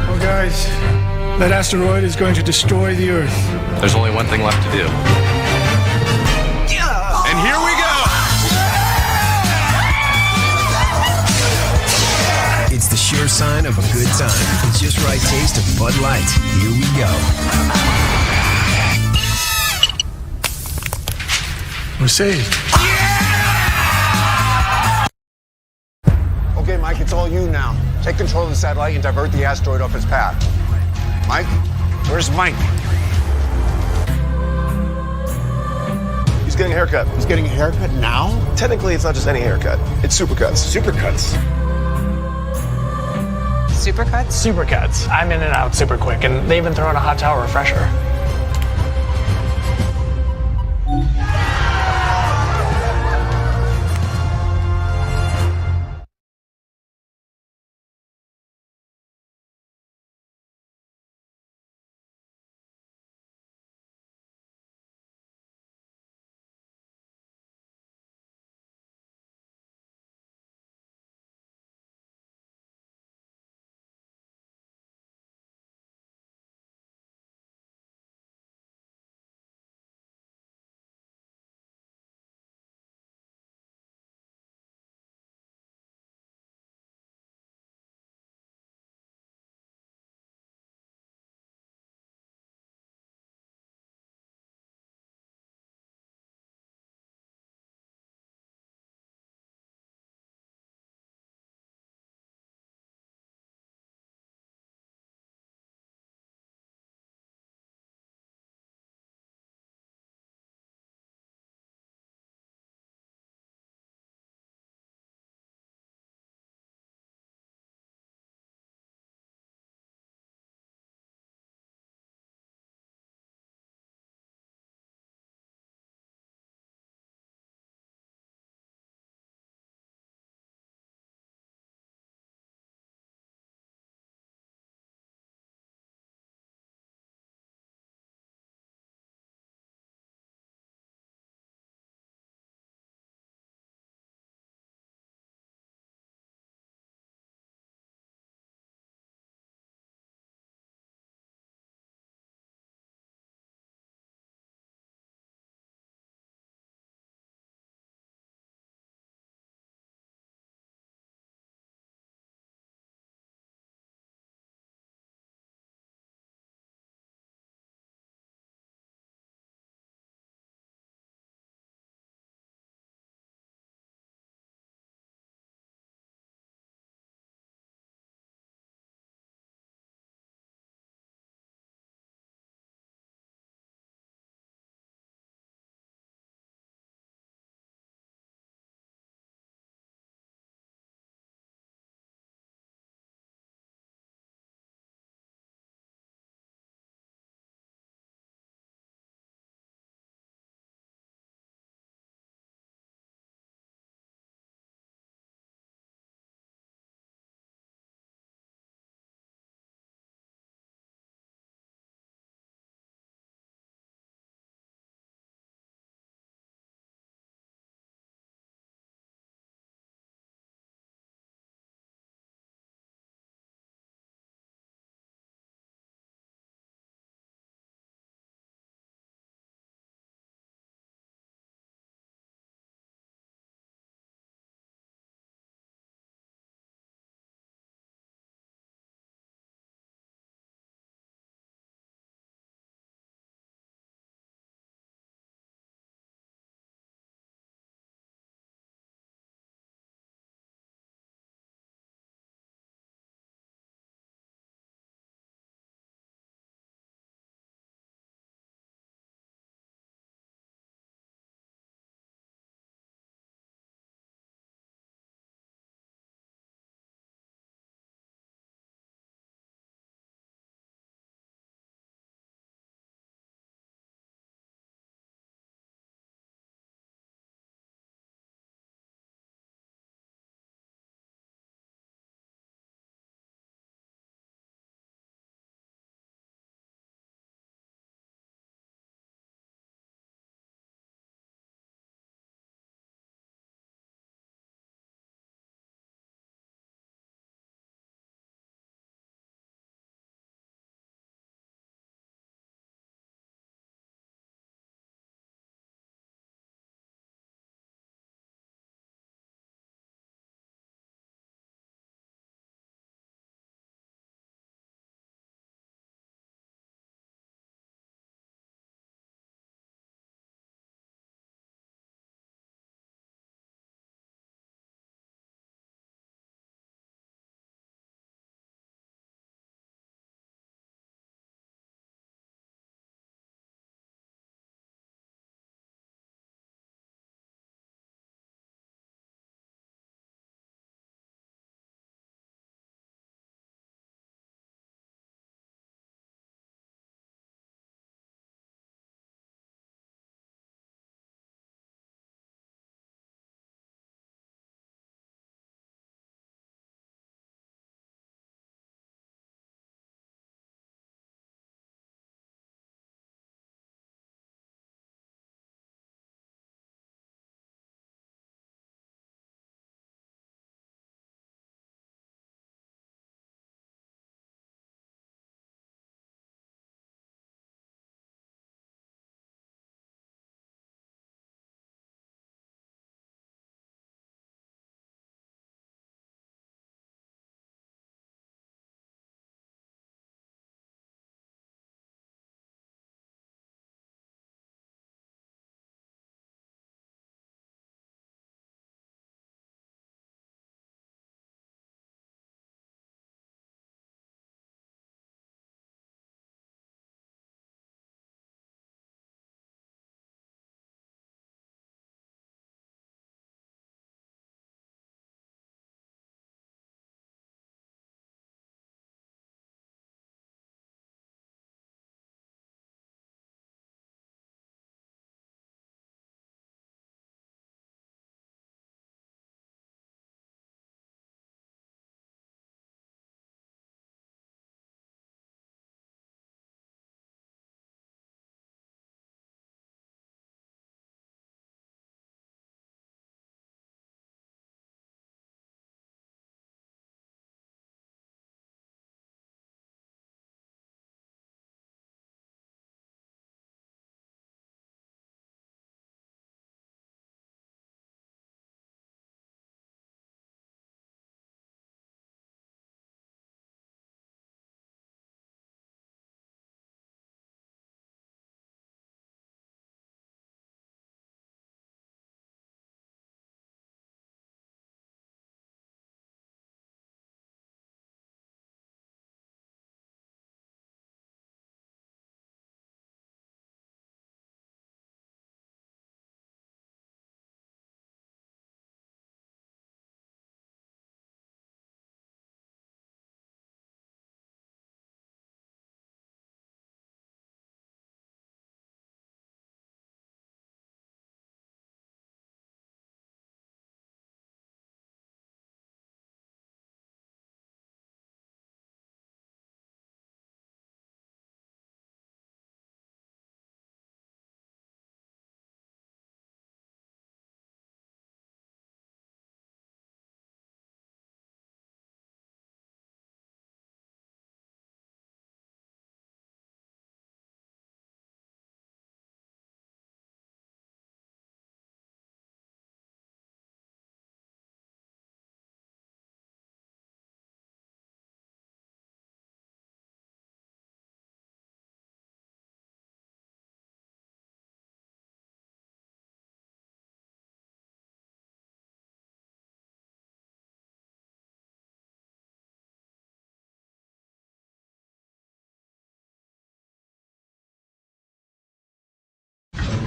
Well, guys, that asteroid is going to destroy the Earth. There's only one thing left to do. And here we go! It's the sure sign of a good time. It's just right taste of Bud Light. Here we go. We're saved. Okay, Mike, it's all you now. Take control of the satellite and divert the asteroid off its path. Mike? Where's Mike? He's getting a haircut. He's getting a haircut now? Technically, it's not just any haircut. It's Supercuts. Supercuts. Supercuts? Supercuts. I'm in and out super quick, and they even throw in a hot towel refresher.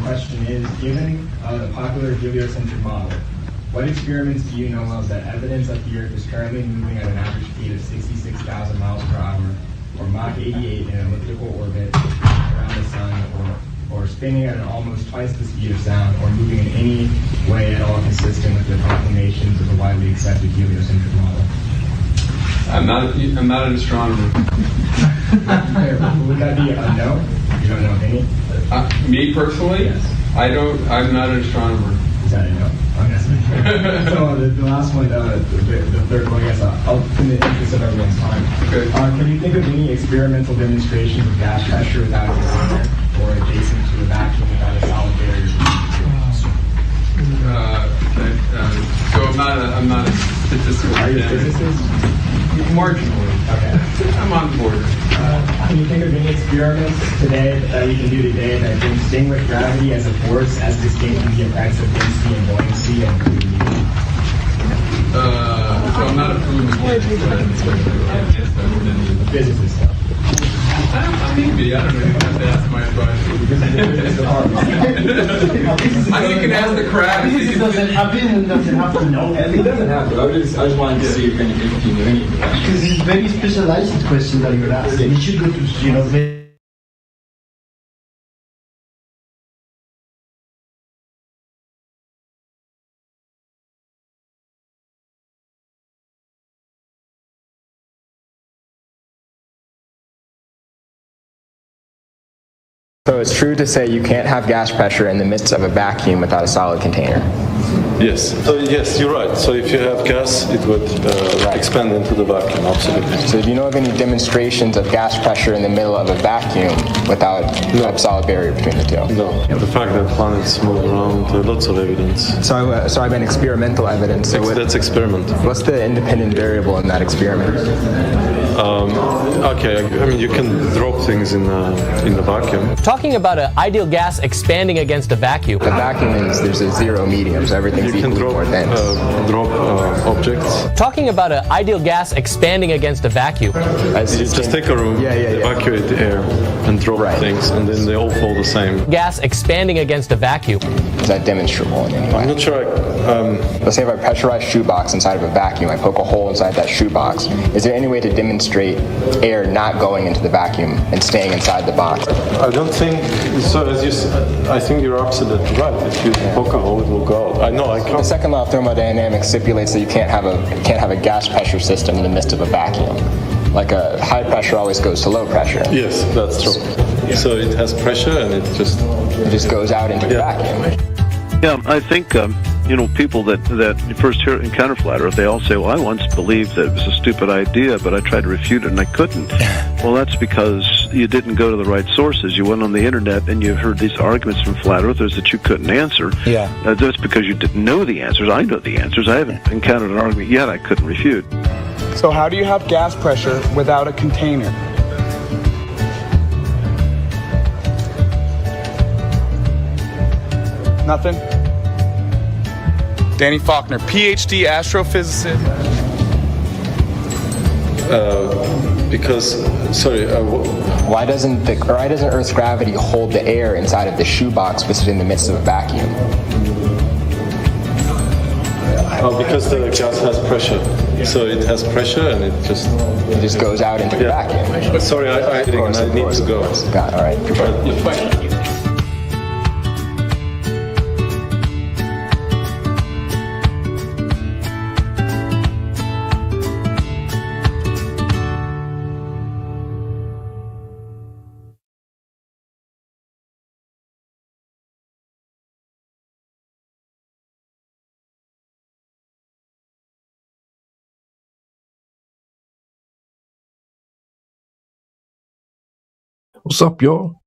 question is, given the popular heliocentric model, what experiments do you know of that evidence that the Earth is currently moving at an average speed of 66,000 miles per hour, or Mach 88 in an elliptical orbit around the sun, or spinning at an almost twice the speed of sound, or moving in any way at all consistent with the proclamations of the widely accepted heliocentric model? I'm not an astronomer. Would that be a no? You don't know any? Me personally? Yes. I'm not an astronomer. Is that a no? So the last one, the third one, I guess, in the interest of everyone's time. Okay. Can you think of any experimental demonstrations of gas pressure without a container, or adjacent to a vacuum without a solid barrier? So I'm not a statistical. Are you a physicist? Marginally. Okay. I'm on board. Can you think of any experiments today that we can do today that distinguish gravity as a force as distinct from the effects of density and buoyancy and fluid? So I'm not a fluid mechanics, physicist. Maybe, I don't know. You have to ask my advisor. I think you can ask the crowd. Doesn't have to know. It doesn't have to. I just wanted to see if you knew anything. Because it's very specialized question that you're asking. You should go to, So it's true to say you can't have gas pressure in the midst of a vacuum without a solid container? Yes. So yes, you're right. So if you have gas, it would expand into the vacuum, absolutely. So do you know of any demonstrations of gas pressure in the middle of a vacuum without a solid barrier between the two? No. The fact that planets move around, lots of evidence. So I meant experimental evidence. So that's experimental. What's the independent variable in that experiment? Okay, I mean you can drop things in the vacuum. Talking about an ideal gas expanding against a vacuum. The vacuum is there's a zero medium, so everything's equally more dense. Drop objects. Talking about an ideal gas expanding against a vacuum. You just take a room, evacuate the air, and drop things, and then they all fall the same. Gas expanding against a vacuum. Is that demonstrable in any way? I'm not sure. Let's say if I pressurized shoebox inside of a vacuum, I poke a hole inside that shoebox. Is there any way to demonstrate air not going into the vacuum and staying inside the box? I don't think so. I think you're absolutely right. If you poke a hole, it will go out. I know. I can't. The second law of thermodynamics stipulates that you can't have a gas pressure system in the midst of a vacuum. Like a high pressure always goes to low pressure. Yes, that's true. So it has pressure and it just goes out into the vacuum. Yeah, I think people that first encounter flat Earth, they all say, "Well, I once believed that it was a stupid idea, but I tried to refute it and I couldn't." Well, that's because you didn't go to the right sources. You went on the internet and you heard these arguments from flat Earthers that you couldn't answer. Yeah. That's because you didn't know the answers. I know the answers. I haven't encountered an argument yet I couldn't refute. So how do you have gas pressure without a container? Nothing? Danny Faulkner, PhD astrophysicist. Why doesn't Earth's gravity hold the air inside of the shoebox which is in the midst of a vacuum? Because the gas has pressure. So it has pressure and it just goes out into the vacuum. Sorry, I need to go. God, all right. What's up, y'all?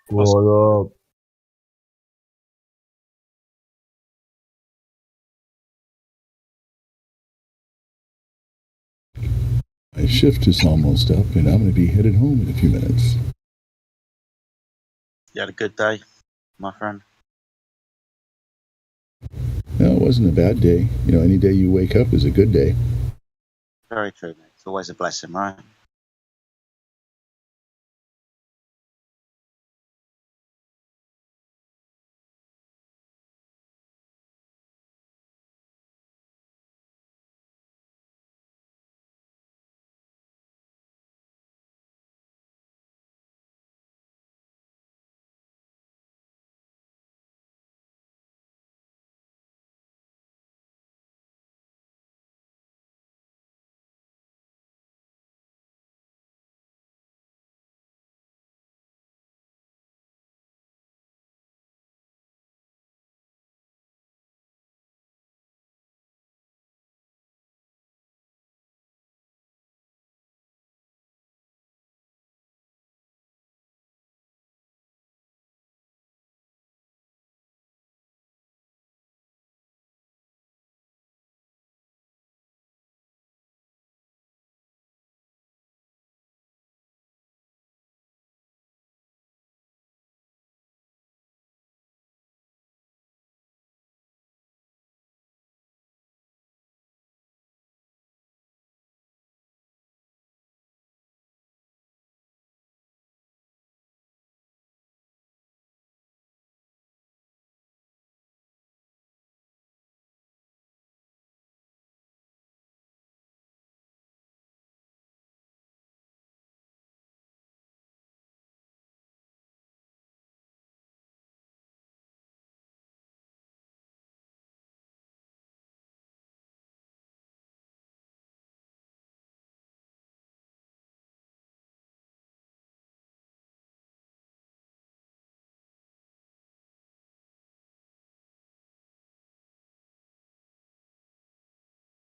What up? My shift is almost up, and I'm going to be headed home in a few minutes. You had a good day, my friend? No, it wasn't a bad day. Any day you wake up is a good day. Very true, mate. It's always a blessing, right?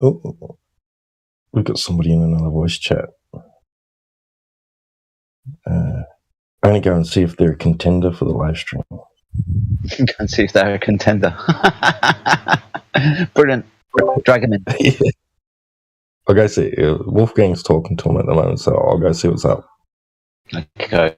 Oh, we've got somebody in another voice chat. I'm going to go and see if they're a contender for the live stream. Go and see if they're a contender. Brilliant. Drag him in. Yeah. I'll go see. Wolfgang's talking to him at the moment, so I'll go see what's up. Okay.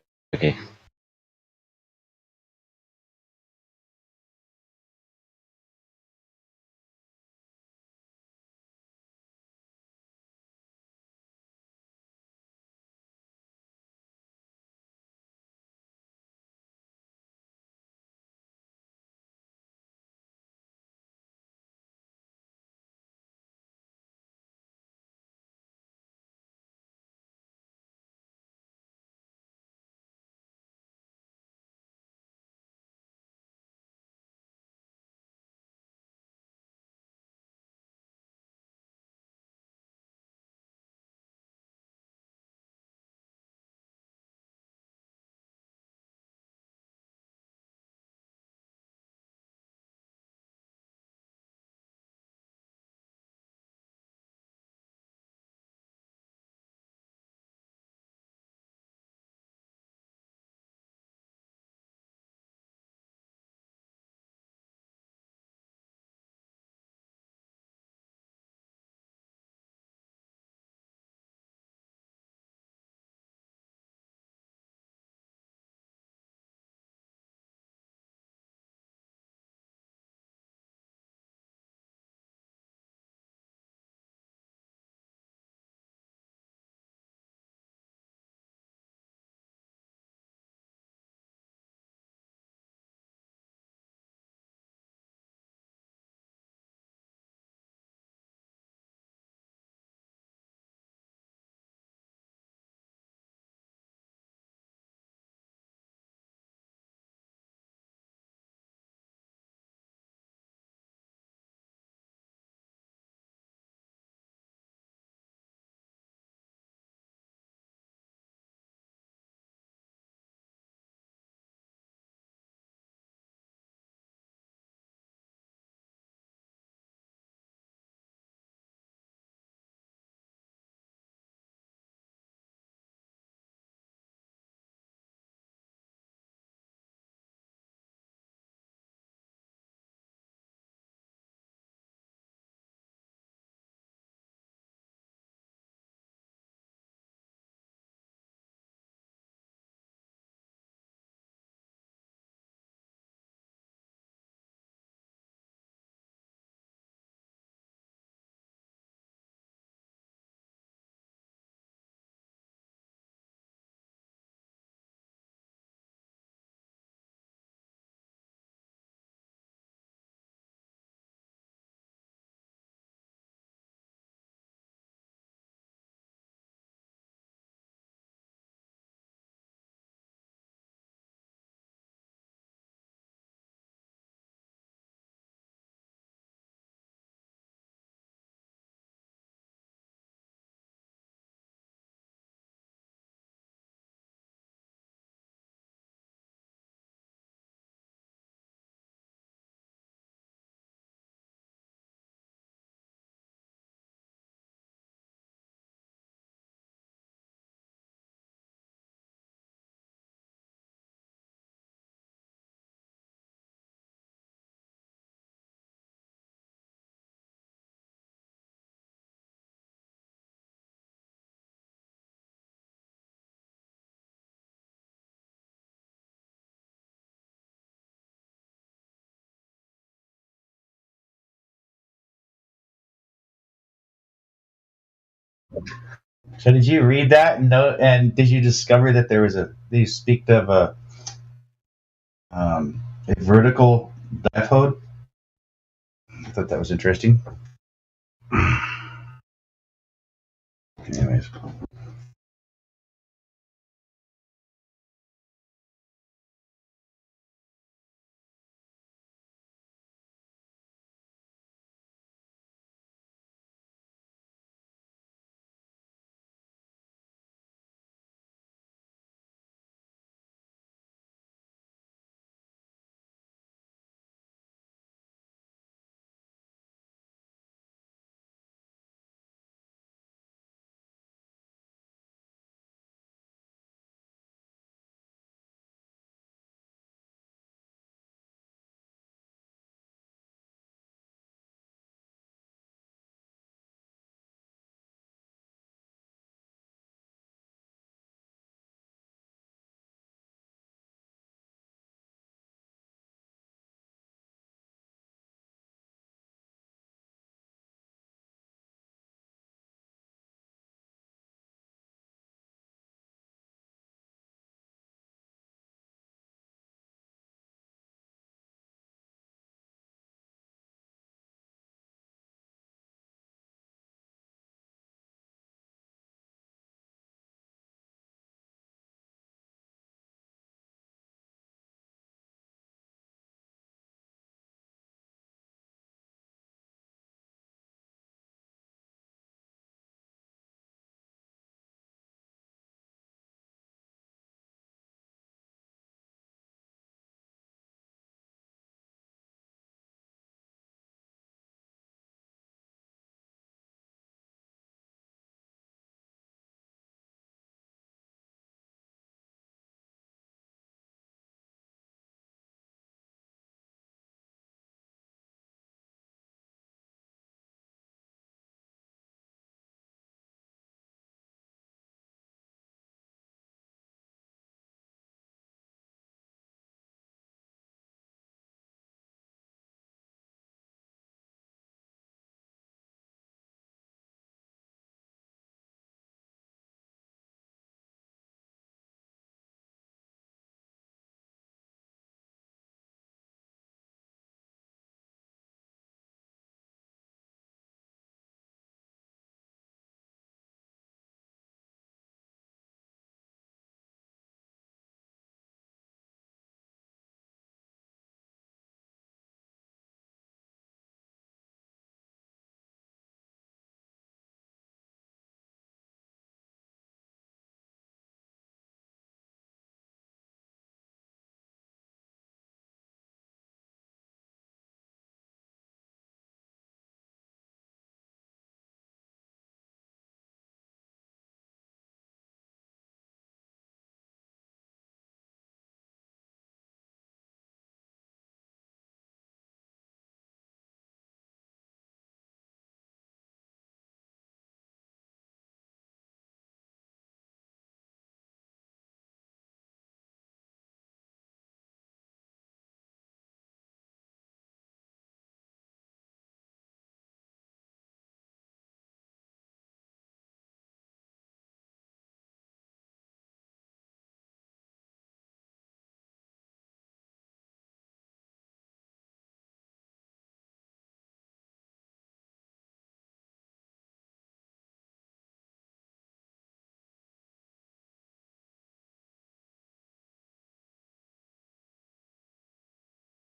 So did you read that and did you discover that there was they speak of a vertical diphode? I thought that was interesting. Anyways.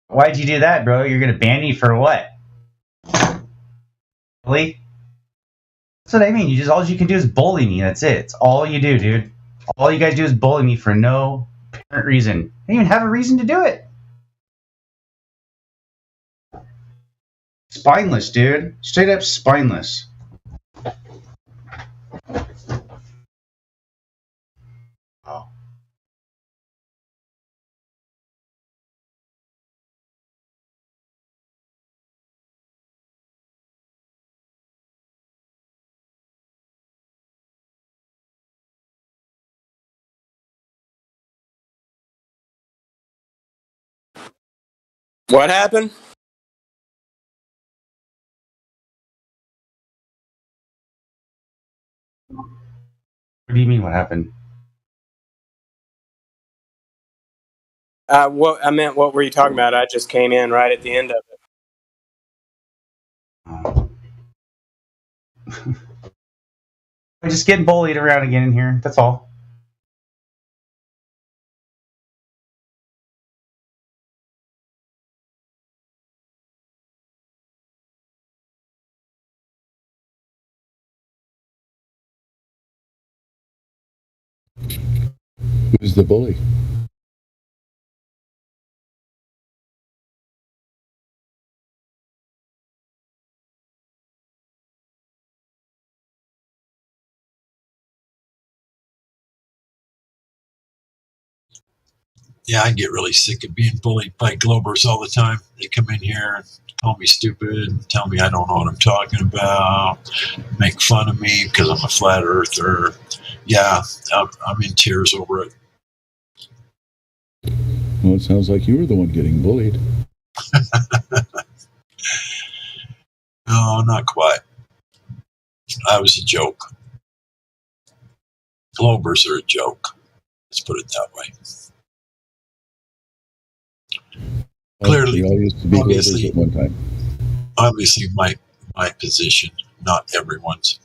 Why'd you do that, bro? You're gonna ban me for what? Really? That's what I mean. All you can do is bully me. That's it. It's all you do, dude. All you guys do is bully me for no apparent reason. I didn't even have a reason to do it. Spineless, dude. Straight up spineless. Oh. What happened? What do you mean? What happened? What I meant, what were you talking about? I just came in right at the end of it. I'm just getting bullied around again in here. That's all. Who's the bully? Yeah, I get really sick of being bullied by Globers all the time. They come in here and call me stupid and tell me I don't know what I'm talking about, make fun of me because I'm a flat earther. Yeah, I'm in tears over it. Well, it sounds like you were the one getting bullied. No, not quite. I was a joke. Globers are a joke. Let's put it that way. Clearly, we all used to be Globers at one time. Obviously, my position, not everyone's.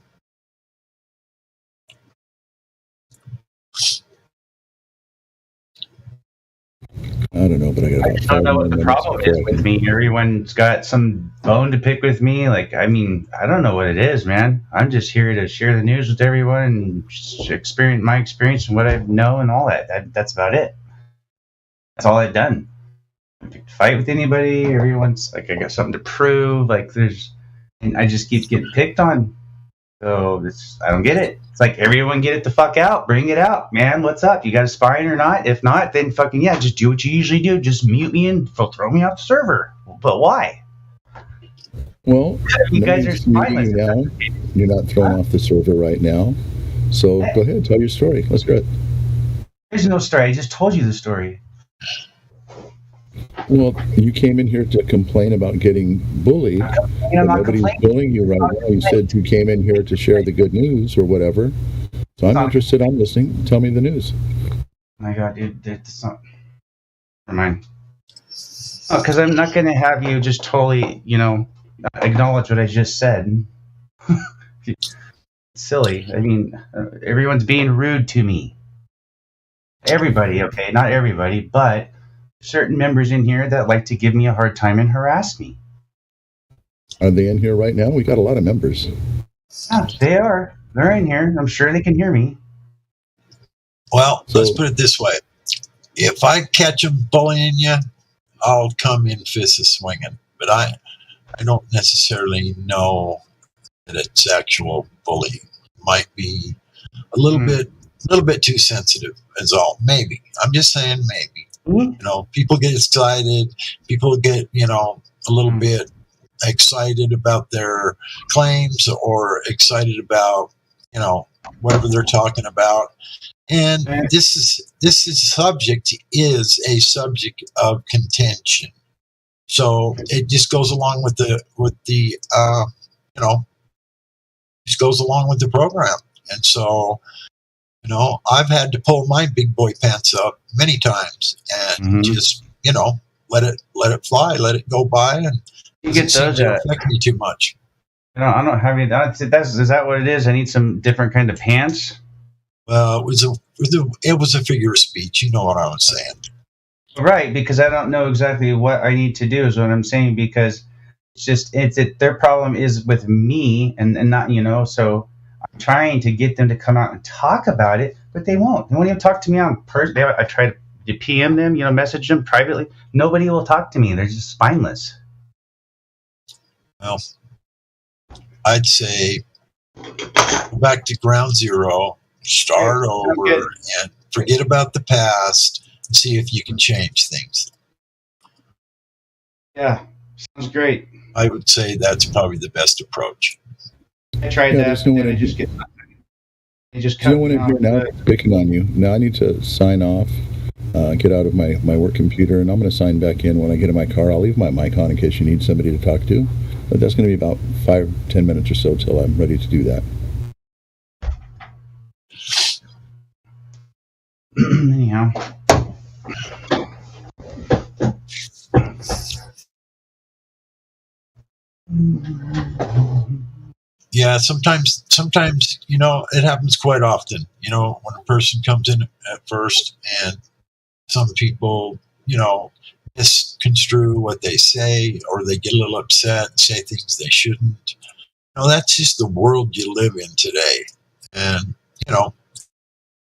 I don't know, but I got about 5 I don't know more what the minutes problem before is I with can- me. Everyone's got some bone to pick with me. Like, I mean, I don't know what it is, man. I'm just here to share the news with everyone and just experience my experience and what I know and all that. That's about it. That's all I've done. I don't fight with anybody. Everyone's like, I got something to prove. Like, and I just keep getting picked on. So I don't get it. It's like, everyone get it the fuck out. Bring it out, man. What's up? You got a spine or not? If not, then fucking, yeah, just do what you usually do. Just mute me and throw me off the server. But why? Well, You guys are nobody's muting you now. You're not thrown off the server right now. So go ahead, tell your story. Let's hear it. There's no story. I just told you the story. Well, you came in here to complain about getting bullied, but nobody's bullying you right now. You said you came in here to share the good news or whatever. So I'm interested. I'm listening. Tell me the news. Oh my God, dude, it's not. Never mind. Oh, because I'm not going to have you just totally, acknowledge what I just said. It's silly. I mean, everyone's being rude to me. Everybody, okay, not everybody, but certain members in here that like to give me a hard time and harass me. Are they in here right now? We got a lot of members. Yeah, they are. They're in here. I'm sure they can hear me. Well, let's put it this way. If I catch them bullying you, I'll come in fists swinging. But I don't necessarily know that it's actual bullying. Might be a little bit too sensitive is all. Maybe. I'm just saying maybe. People get excited. People get, a little bit excited about their claims or excited about, whatever they're talking about. And this subject is a subject of contention. So it just goes along with the just goes along with the program. And so, I've had to pull my big boy pants up many times and just, let it fly, let it go by, and you get those affect me too much. I don't have any. Is that what it is? I need some different kind of pants. It was a figure of speech. You know what I was saying, right? Because I don't know exactly what I need to do. Is what I'm saying. Because their problem is with me and not So I'm trying to get them to come out and talk about it, but they won't. They won't even talk to me on person. I try to PM them, message them privately. Nobody will talk to me. They're just spineless. Well, I'd say go back to ground zero, start over, and forget about the past, and see if you can change things. Yeah, sounds great. I would say that's probably the best approach. I tried that, there's no one and in just get. There's no one in here now picking on you. Now I need to sign off, get out of my work computer, and I'm going to sign back in when I get in my car. I'll leave my mic on in case you need somebody to talk to. But that's going to be about 5-10 minutes or so till I'm ready to do that. Yeah, sometimes, it happens quite often, when a person comes in at first and some people, misconstrue what they say, or they get a little upset and say things they shouldn't. That's just the world you live in today. And,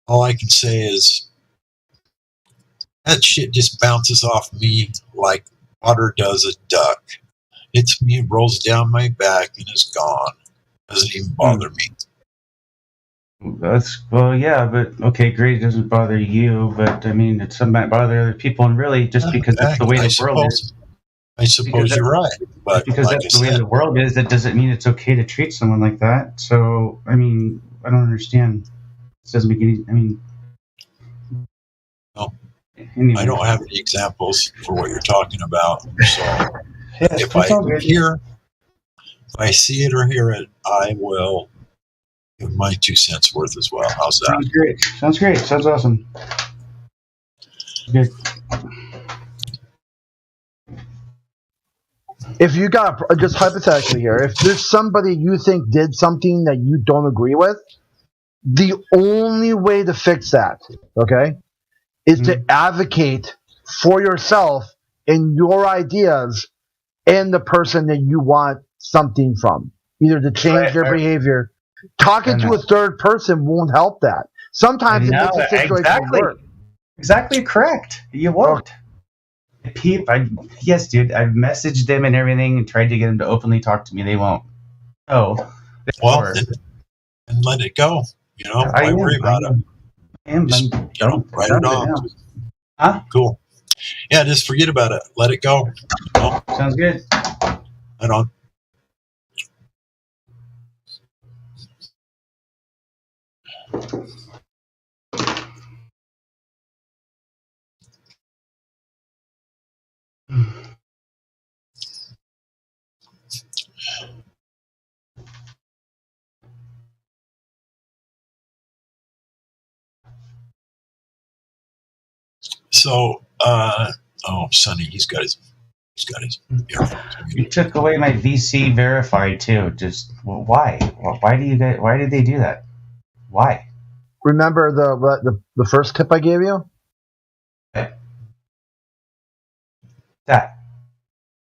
all I can say is that shit just bounces off me like water does a duck. Hits me, rolls down my back, and is gone. Doesn't even bother me. Yeah, but okay, great, it doesn't bother you, but I mean, it might bother other people, and really, just because that's the way the world is. I suppose you're right, but because like that's the way the world is, that doesn't mean it's okay to treat someone like that. So, I mean, I don't understand. This doesn't make any. I mean, no. Anyway. I don't have any examples for what you're talking about. So, if I see it or hear it, I will give my 2 cents worth as well. How's that? Sounds great. Sounds great. Sounds awesome. Good. If you got, just hypothetically here, if there's somebody you think did something that you don't agree with, the only way to fix that, okay, is to advocate for yourself and your ideas and the person that you want something from, either to change their behavior. Talking to a third person won't help that. Sometimes it makes a situation work. Exactly correct. You won't. Yes, dude. I've messaged them and everything and tried to get them to openly talk to me. They won't. Oh, well, and let it go. Why worry about it? Just, write it off. Huh? Cool. Yeah, just forget about it. Let it go. Sounds good. Right on. So, Sonny, he's got his earphones. You took away my VC verified too. Just why? Why did they do that? Why? Remember the first tip I gave you? That.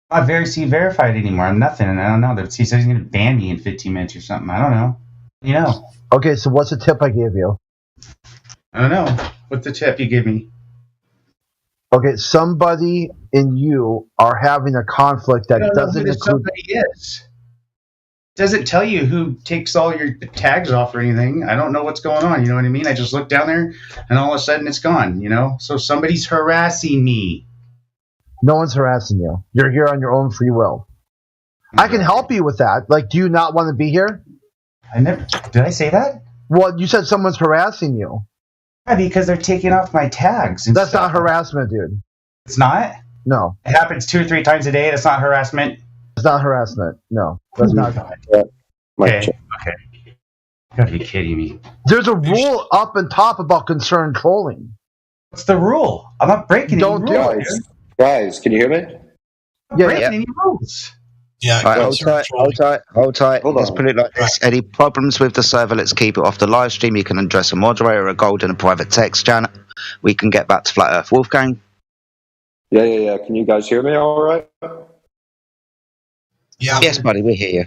I'm not VC verified anymore. I'm nothing, and I don't know. He said he's going to ban me in 15 minutes or something. I don't know. Okay, so what's the tip I gave you? I don't know. What's the tip you give me? Okay, somebody and you are having a conflict that doesn't include. Somebody is. It doesn't tell you who takes all your tags off or anything. I don't know what's going on. You know what I mean? I just look down there, and all of a sudden it's gone. So somebody's harassing me. No one's harassing you. You're here on your own free will. I can help you with that. Like, do you not want to be here? Did I say that? Well, you said someone's harassing you. Yeah, because they're taking off my tags. That's not harassment, dude. It's not? No. It happens 2 or 3 times a day. That's not harassment? It's not harassment. No. That's not. Okay. You gotta be kidding me. There's a rule up and top about concerned trolling. What's the rule? I'm not breaking any rules. Guys, can you hear me? I'm not breaking any rules. Yeah, right, hold tight. Let's put it like this. Any problems with the server, let's keep it off the live stream. You can address a moderator, a gold, and a private text channel. We can get back to Flat Earth. Wolfgang? Yeah. Can you guys hear me all right? Yeah. Yes, buddy, we hear you.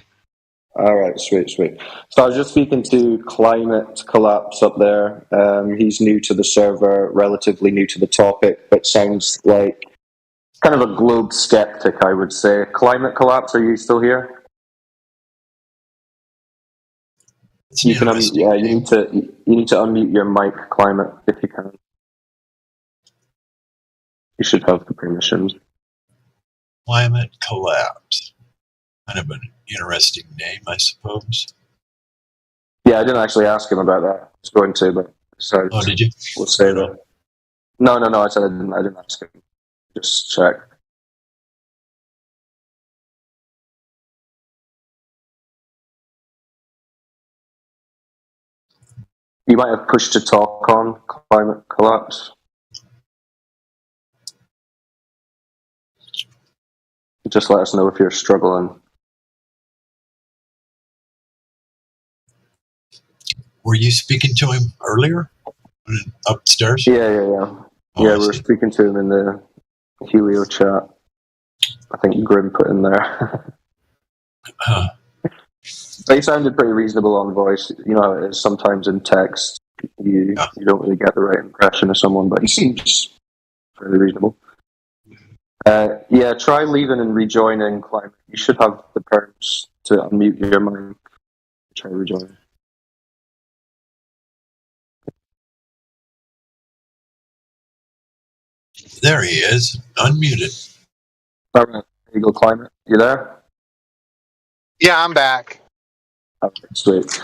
All right, sweet. So I was just speaking to Climate Collapse up there. He's new to the server, relatively new to the topic, but sounds like kind of a globe skeptic, I would say. Climate Collapse, are you still here? You can you need to unmute your mic, Climate, if you can. You should have the permissions. Climate Collapse. Kind of an interesting name, I suppose. Yeah, I didn't actually ask him about that. I was going to, but decided. Oh, did you? We'll say that. No. I said I didn't ask him. Just check. You might have pushed to talk on Climate Collapse. Just let us know if you're struggling. Were you speaking to him earlier? Upstairs? Yeah. Yeah, we were speaking to him in the Helio chat. I think Grim put in there. But he sounded pretty reasonable on voice. You know how it is sometimes in text. You don't really get the right impression of someone, but he seems fairly reasonable. Yeah, try leaving and rejoining Climate. You should have the perms to unmute your mic. Try rejoining. There he is, unmuted. All right, there you go, Climate. You there? Yeah, I'm back. Okay, sweet.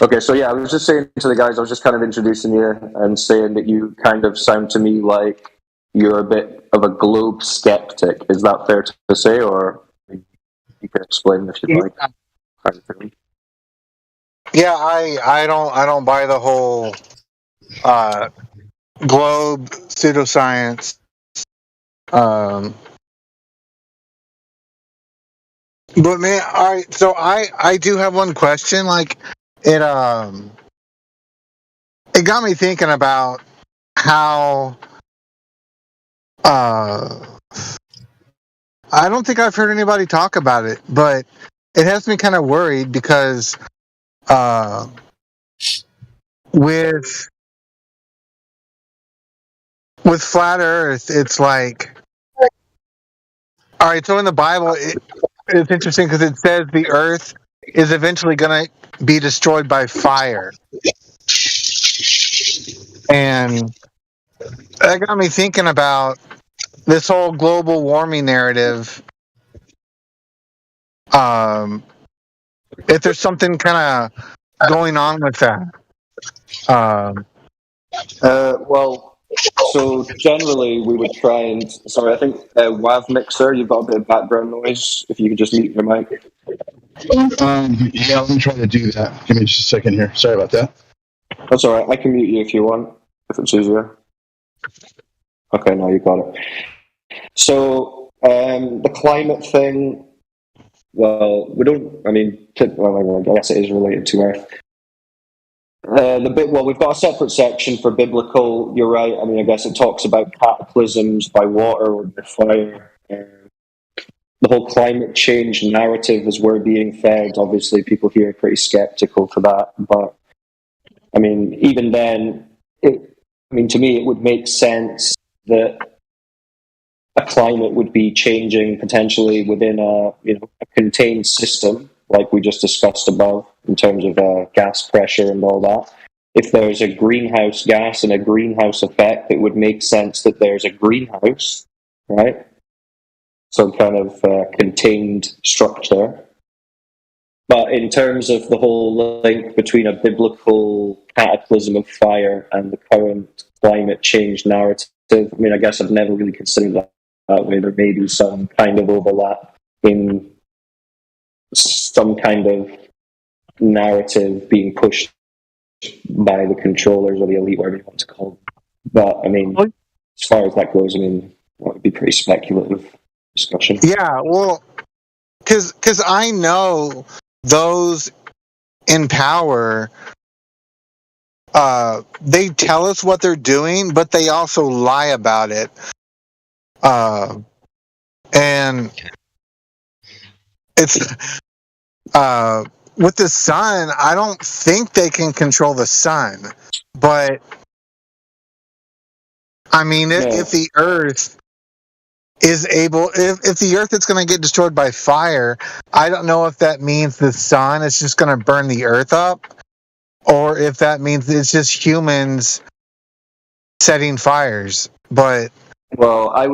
Okay, so yeah, I was just saying to the guys, I was just kind of introducing you and saying that you kind of sound to me like you're a bit of a globe skeptic. Is that fair to say, or you can explain if you'd like? Yeah, I don't buy the whole globe pseudoscience. But man, all right. So I do have one question. Like it got me thinking about how I don't think I've heard anybody talk about it, but it has me kind of worried because with flat Earth, it's like, all right. So in the Bible, it's interesting because it says the Earth is eventually going to be destroyed by fire, and that got me thinking about this whole global warming narrative. If there's something kind of going on with that. Well, so generally we would try and... Sorry, I think WAV Mixer, you've got a bit of background noise. If you could just mute your mic. Yeah, let me try to do that. Give me just a second here. Sorry about that. That's all right. I can mute you if you want, if it's easier. Okay, now you got it. So the climate thing, well, we don't... I mean, well, I guess it is related to Earth. We've got a separate section for biblical. You're right. I mean, I guess it talks about cataclysms by water or by fire. The whole climate change narrative as we're being fed. Obviously, people here are pretty skeptical for that. But I mean, even then, to me, it would make sense that a climate would be changing potentially within a contained system, like we just discussed above, in terms of gas pressure and all that. If there's a greenhouse gas and a greenhouse effect, it would make sense that there's a greenhouse, right? Some kind of contained structure. But in terms of the whole link between a biblical cataclysm of fire and the current climate change narrative, I mean, I guess I've never really considered that way. There may be some kind of overlap in some kind of narrative being pushed by the controllers or the elite, whatever you want to call them. But I mean, as far as that goes, I mean, that would be pretty speculative discussion. Yeah, well, because I know those in power, they tell us what they're doing, but they also lie about it. And it's with the sun, I don't think they can control the sun, but I mean, if the Earth is able, if the Earth is going to get destroyed by fire, I don't know if that means the sun is just going to burn the Earth up, or if that means it's just humans setting fires. But well, I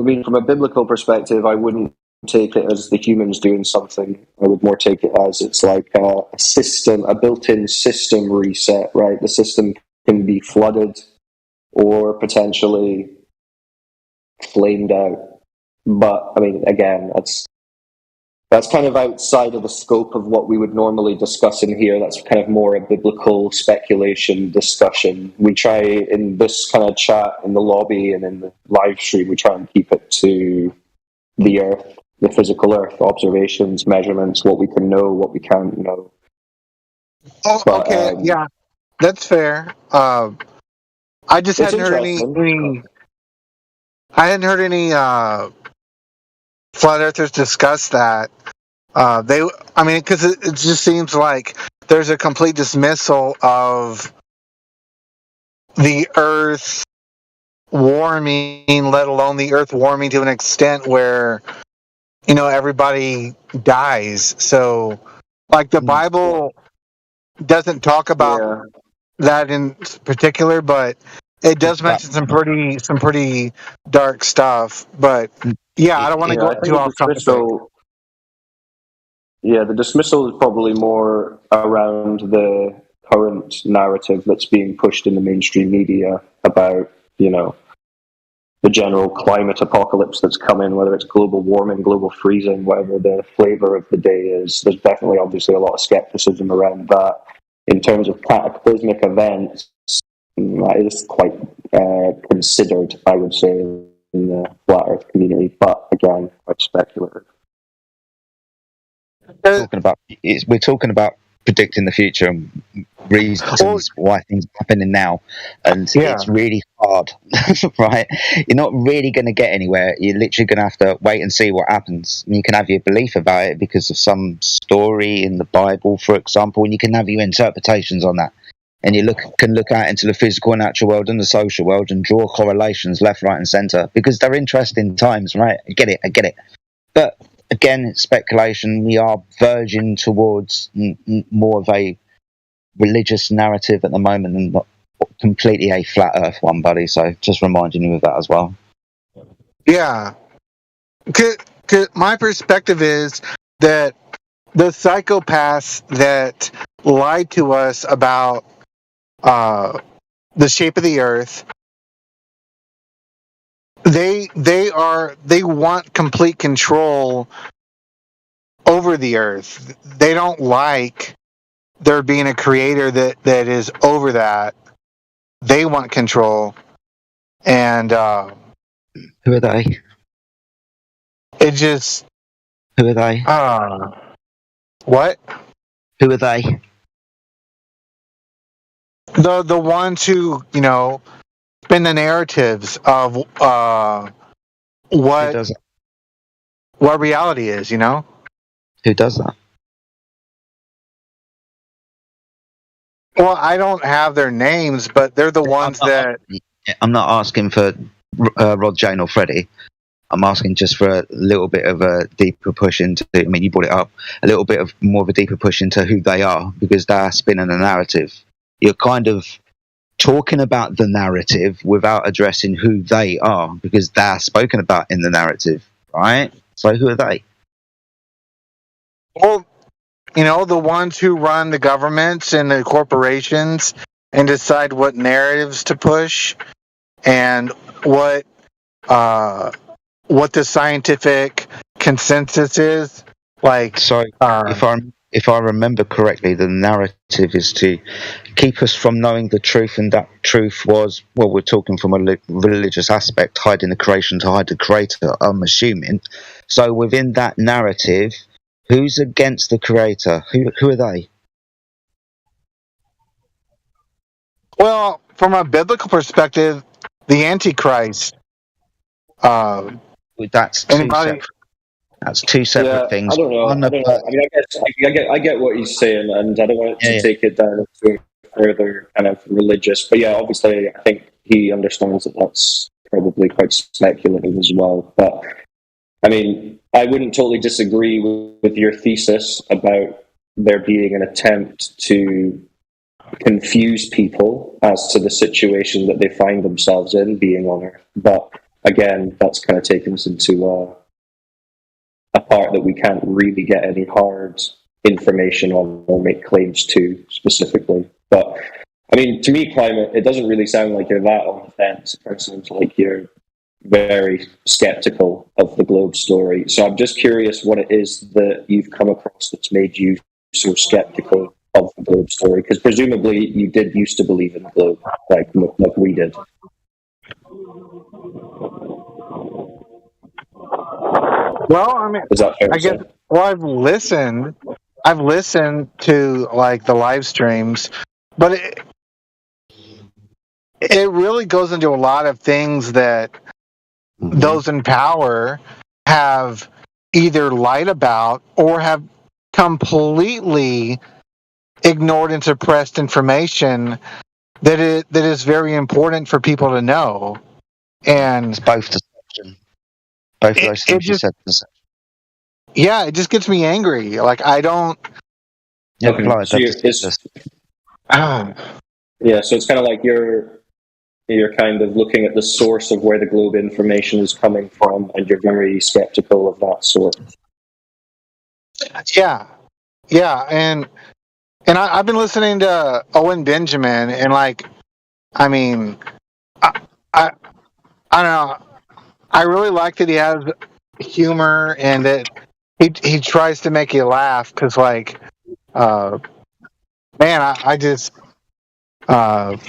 mean, from a biblical perspective, I wouldn't take it as the humans doing something. I would more take it as it's like a system, a built-in system reset, right? The system can be flooded or potentially flamed out. But I mean, again, that's kind of outside of the scope of what we would normally discuss in here. That's kind of more a biblical speculation discussion. We try in this kind of chat in the lobby and in the live stream, we try and keep it to the Earth the physical Earth, observations, measurements, what we can know, what we can't know. Oh, But, okay, yeah, that's fair. I just it's hadn't heard any. I hadn't heard any flat earthers discuss that. Because it just seems like there's a complete dismissal of the Earth warming, let alone the Earth warming to an extent where, everybody dies. So, like, the Bible doesn't talk about that in particular, but it does mention some pretty dark stuff. But yeah, I don't want to go too off topic. Yeah, the dismissal is probably more around the current narrative that's being pushed in the mainstream media about, the general climate apocalypse that's coming, whether it's global warming, global freezing, whatever the flavor of the day is. There's definitely, obviously, a lot of skepticism around that. In terms of cataclysmic events, that is quite considered, I would say, in the flat Earth community, but again, quite speculative. We're talking about predicting the future and reasons why things are happening now, and it's really hard, right? You're not really going to get anywhere. You're literally going to have to wait and see what happens. And you can have your belief about it because of some story in the Bible, for example, and you can have your interpretations on that. And you can look out into the physical and natural world and the social world and draw correlations left, right, and centre because they're interesting times, right? I get it. But again, it's speculation. We are verging towards more of a religious narrative at the moment and not completely a flat Earth one, buddy. So just reminding you of that as well. Yeah. My perspective is that the psychopaths that lied to us about the shape of the Earth, they want complete control over the Earth. They don't like there being a creator that is over that. They want control. And who are they? It just who are they? What? Who are they? The ones who, spin the narratives of what reality is, Who does that? Well, I don't have their names, but they're the ones that... I'm not asking for Rod, Jane or Freddie. I'm asking just for a little bit of a deeper push into... I mean, you brought it up. A little bit of more of a deeper push into who they are, because they're spinning a narrative. You're kind of talking about the narrative without addressing who they are, because they're spoken about in the narrative, right? So who are they? Well, the ones who run the governments and the corporations and decide what narratives to push and what the scientific consensus is. Like, so if I remember correctly, the narrative is to keep us from knowing the truth, and that truth was, well, we're talking from a religious aspect, hiding the creation to hide the creator, I'm assuming. So within that narrative, who's against the creator? Who are they? Well, from a biblical perspective, the Antichrist. That's two separate things. I don't know. I mean, I get what he's saying, and I don't want to take it down to further kind of religious. But yeah, obviously, I think he understands that that's probably quite speculative as well. But I mean, I wouldn't totally disagree with your thesis about there being an attempt to confuse people as to the situation that they find themselves in being on Earth. But again, that's kind of taken us into a part that we can't really get any hard information on or make claims to specifically. But I mean, to me, climate, it doesn't really sound like you're that on the fence. It sounds like you're very skeptical of the globe story. So I'm just curious what it is that you've come across that's made you so skeptical of the globe story, because presumably you did used to believe in the globe like we did. Well, I mean, Is that fair I to guess. say? Well, I've listened to like the live streams, but it really goes into a lot of things that those in power have either lied about or have completely ignored and suppressed information that is very important for people to know. And it's both deception. Both of those things you said. Yeah, it just gets me angry. Like I don't. Yeah, Okay. like So yeah, so it's kind of like you're kind of looking at the source of where the globe information is coming from, and you're very skeptical of that source. Yeah, and I've been listening to Owen Benjamin, and like, I mean, I don't know. I really like that he has humor and that he tries to make you laugh because, like, man, I just I've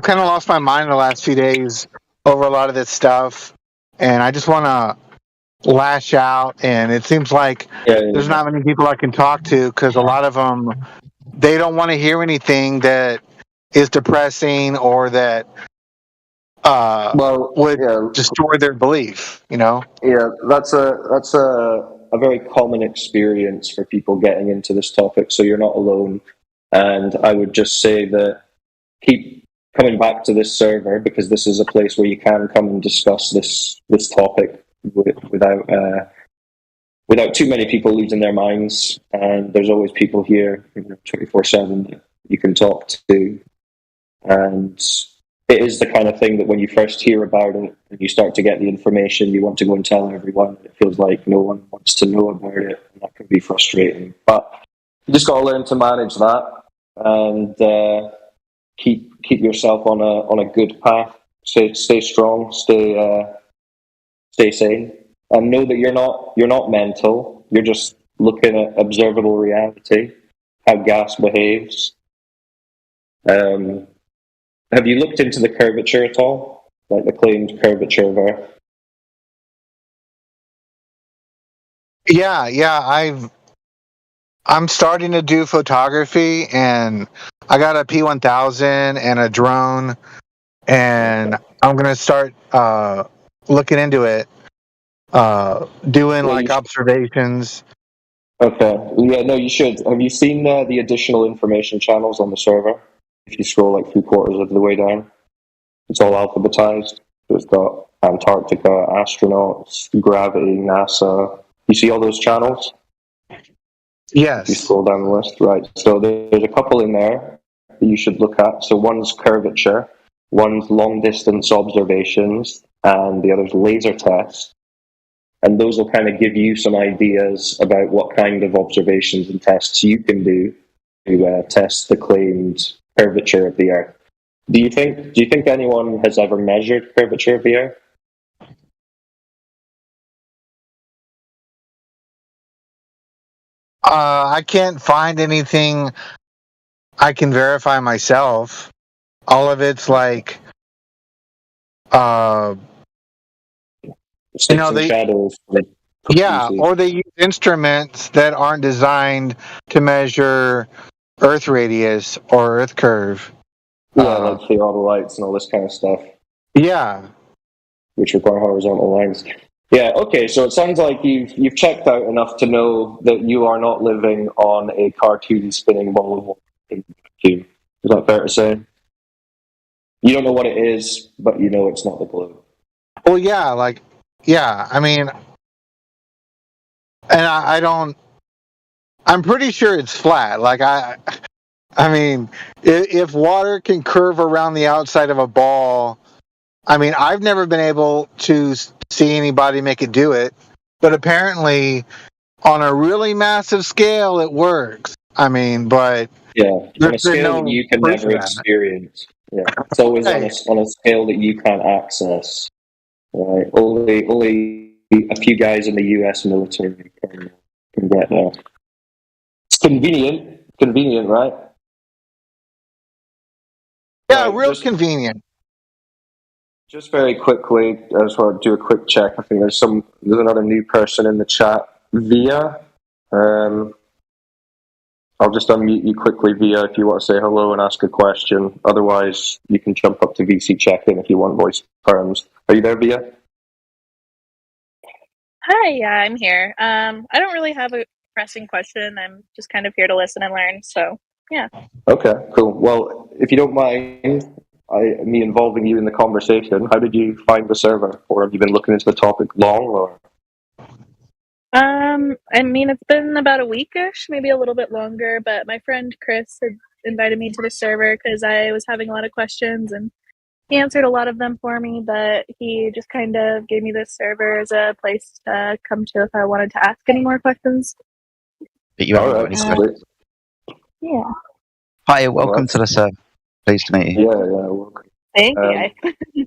kind of lost my mind the last few days over a lot of this stuff, and I just want to lash out. And it seems like there's not many people I can talk to because a lot of them they don't want to hear anything that is depressing or that would destroy their belief. You know? Yeah, that's a very common experience for people getting into this topic. So you're not alone, and I would just say that keep coming back to this server because this is a place where you can come and discuss this topic without too many people losing their minds. And there's always people here 24/7 that you can talk to, and it is the kind of thing that when you first hear about it and you start to get the information, you want to go and tell everyone. It feels like no one wants to know about it, and that can be frustrating. But you just got to learn to manage that and keep yourself on a good path. Stay strong. Stay sane. And know that you're not mental. You're just looking at observable reality, how gas behaves. Have you looked into the curvature at all? Like the claimed curvature of Earth? Yeah, I'm starting to do photography, and I got a P1000 and a drone, and I'm gonna start looking into it, doing like observations. Okay. Yeah, no, you should. Have you seen the additional information channels on the server? If you scroll like 3/4 of the way down, it's all alphabetized. So it's got Antarctica, astronauts, gravity, NASA. You see all those channels? Yes. If you scroll down the list, right. So there's a couple in there that you should look at. So one's curvature, one's long distance observations, and the other's laser test. And those will kind of give you some ideas about what kind of observations and tests you can do to test the claimed curvature of the Earth. Do you think anyone has ever measured curvature of the Earth? I can't find anything I can verify myself. All of it's like, Sticks and shadows. Yeah, or they use instruments that aren't designed to measure Earth radius or Earth curve. Yeah, like theodolites and all this kind of stuff. Yeah. Which require horizontal lines. Yeah, okay, so it sounds like you've checked out enough to know that you are not living on a cartoon spinning ball of water. Is that fair to say? You don't know what it is, but you know it's not the globe. Well, yeah, I mean, and I don't, I'm pretty sure it's flat. Like, I mean, if water can curve around the outside of a ball, I mean, I've never been able to see anybody make it do it, but apparently on a really massive scale, it works. I mean, but yeah, on a scale that you can never experience. Yeah, it's always on a scale that you can't access. Right, only a few guys in the U.S. military can get there. It's convenient, right? Yeah, real convenient. Just very quickly, I just want to do a quick check. I think there's another new person in the chat. Via, I'll just unmute you quickly, Via, if you want to say hello and ask a question. Otherwise, you can jump up to VC check-in if you want voice terms. Are you there, Via? Hi, yeah, I'm here. I don't really have a pressing question. I'm just kind of here to listen and learn. So, yeah. Okay, cool. Well, if you don't mind me involving you in the conversation, how did you find the server? Or have you been looking into the topic long? Or I mean, it's been about a week-ish, maybe a little bit longer, but my friend Chris had invited me to the server because I was having a lot of questions, and he answered a lot of them for me, but he just kind of gave me this server as a place to come to if I wanted to ask any more questions. But you haven't got any questions. Yeah. Hi, welcome to the server. Pleased to meet you. Yeah, welcome. Thank you.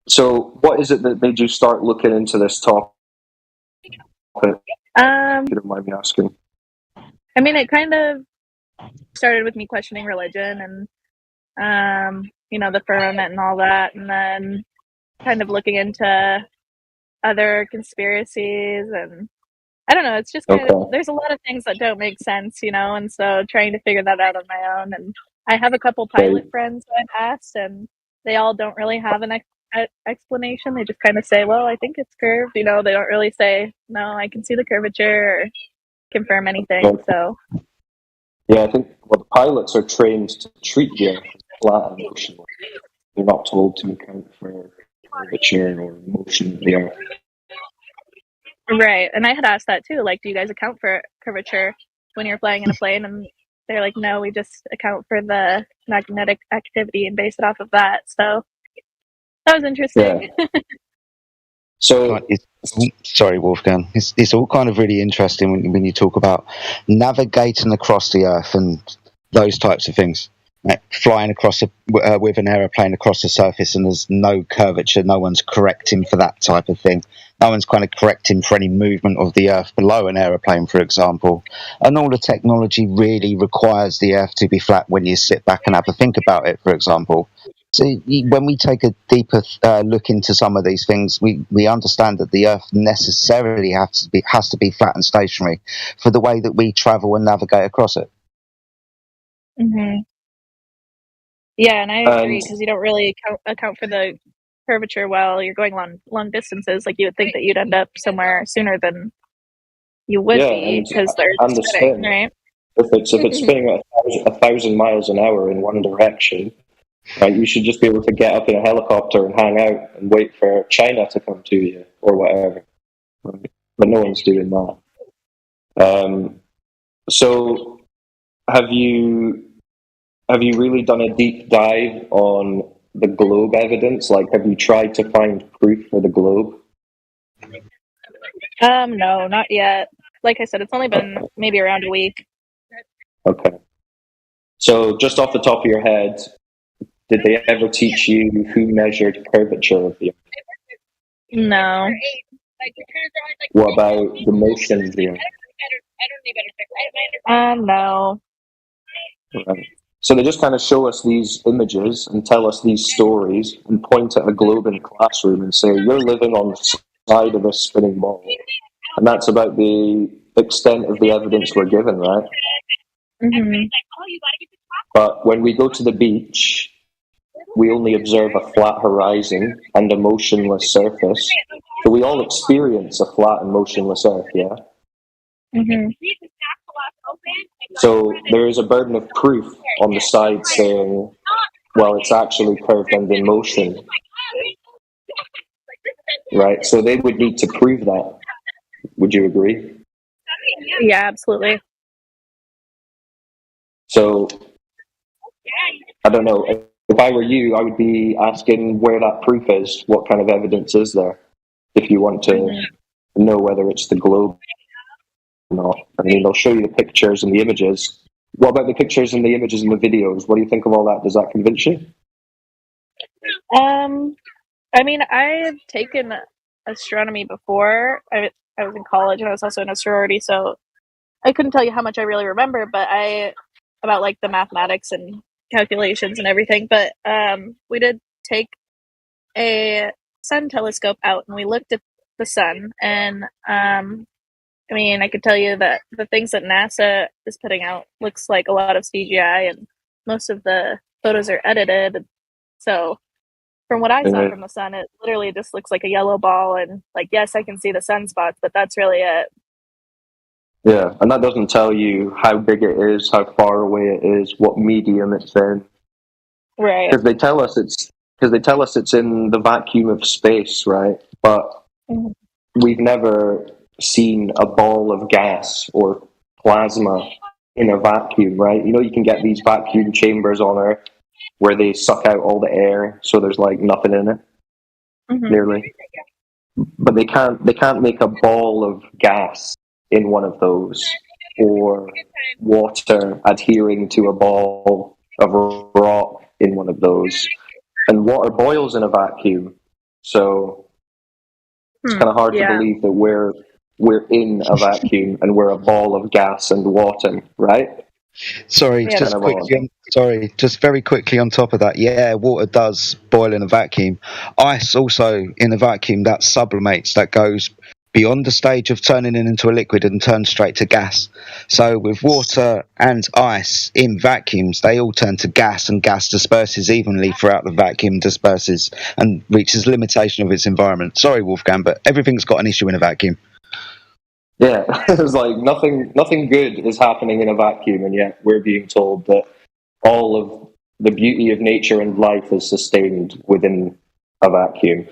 So, what is it that made you start looking into this topic? If you don't mind me asking. I mean, it kind of started with me questioning religion and, the firmament and all that, and then kind of looking into other conspiracies, and I don't know, it's just kind of, there's a lot of things that don't make sense, and so trying to figure that out on my own. And I have a couple pilot friends who I've asked, and they all don't really have an explanation. They just kind of say, well, I think it's curved, they don't really say, no, I can see the curvature, or confirm anything. So yeah, I think the pilots are trained to treat the Earth as flat and motionless. They're not told to account for curvature or motion of the Earth. Right, and I had asked that too. Like, do you guys account for curvature when you're flying in a plane? And they're like, no, we just account for the magnetic activity and base it off of that. So that was interesting. Yeah. So, sorry, Wolfgang. It's all kind of really interesting when you talk about navigating across the Earth and those types of things. Like flying across with an aeroplane across the surface, and there's no curvature. No one's correcting for that type of thing. No one's kind of correcting for any movement of the Earth below an aeroplane, for example. And all the technology really requires the Earth to be flat when you sit back and have a think about it, for example. So when we take a deeper look into some of these things, we understand that the Earth necessarily has to be flat and stationary for the way that we travel and navigate across it. Mm-hmm. Yeah, and I agree, because you don't really account for the curvature while you're going long distances. Like, you would think that you'd end up somewhere sooner than you would be, because they're spinning, right? If it's spinning at 1,000 miles an hour in one direction, right, you should just be able to get up in a helicopter and hang out and wait for China to come to you or whatever. Right? But no one's doing that. So, have you really done a deep dive on the globe evidence? Like, have you tried to find proof for the globe? No, not yet. Like I said, it's only been maybe around a week. Okay. So, just off the top of your head, did they ever teach you who measured curvature of the Earth? No. What about the motion of the Earth? No. Right. So they just kind of show us these images and tell us these stories and point at a globe in a classroom and say, you're living on the side of a spinning ball. And that's about the extent of the evidence we're given, right? Mm-hmm. But when we go to the beach, we only observe a flat horizon and a motionless surface. So we all experience a flat and motionless Earth, yeah? Mm-hmm. So there is a burden of proof on the side saying, well, it's actually curved and in motion. Right? So they would need to prove that. Would you agree? Yeah, absolutely. So, I don't know. If I were you, I would be asking where that proof is. What kind of evidence is there? If you want to know whether it's the globe or not. I mean, they'll show you the pictures and the images. What about the pictures and the images and the videos? What do you think of all that? Does that convince you? I mean, I've taken astronomy before. I was in college and I was also in a sorority, so I couldn't tell you how much I really remember, but about like the mathematics and calculations and everything. But we did take a sun telescope out and we looked at the sun, and I mean, I could tell you that the things that NASA is putting out looks like a lot of CGI, and most of the photos are edited. So from what I saw from the sun, it literally just looks like a yellow ball, and like, yes, I can see the sunspots, but that's really it. Yeah, and that doesn't tell you how big it is, how far away it is, what medium it's in. Right. Because they tell us it's in the vacuum of space, right? But we've never seen a ball of gas or plasma in a vacuum, right? You know, you can get these vacuum chambers on Earth where they suck out all the air, so there's like nothing in it, nearly. But they can't make a ball of gas in one of those, or water adhering to a ball of rock in one of those. And water boils in a vacuum, so it's kind of hard to believe that we're in a vacuum and we're a ball of gas and water, right? Sorry, just very quickly on top of that. Yeah, water does boil in a vacuum. Ice also in a vacuum, that sublimates, that goes beyond the stage of turning it into a liquid and turns straight to gas. So with water and ice in vacuums, they all turn to gas, and gas disperses evenly throughout the vacuum, disperses and reaches limitation of its environment. Sorry, Wolfgang, but everything's got an issue in a vacuum. Yeah, it's like nothing good is happening in a vacuum, and yet we're being told that all of the beauty of nature and life is sustained within a vacuum.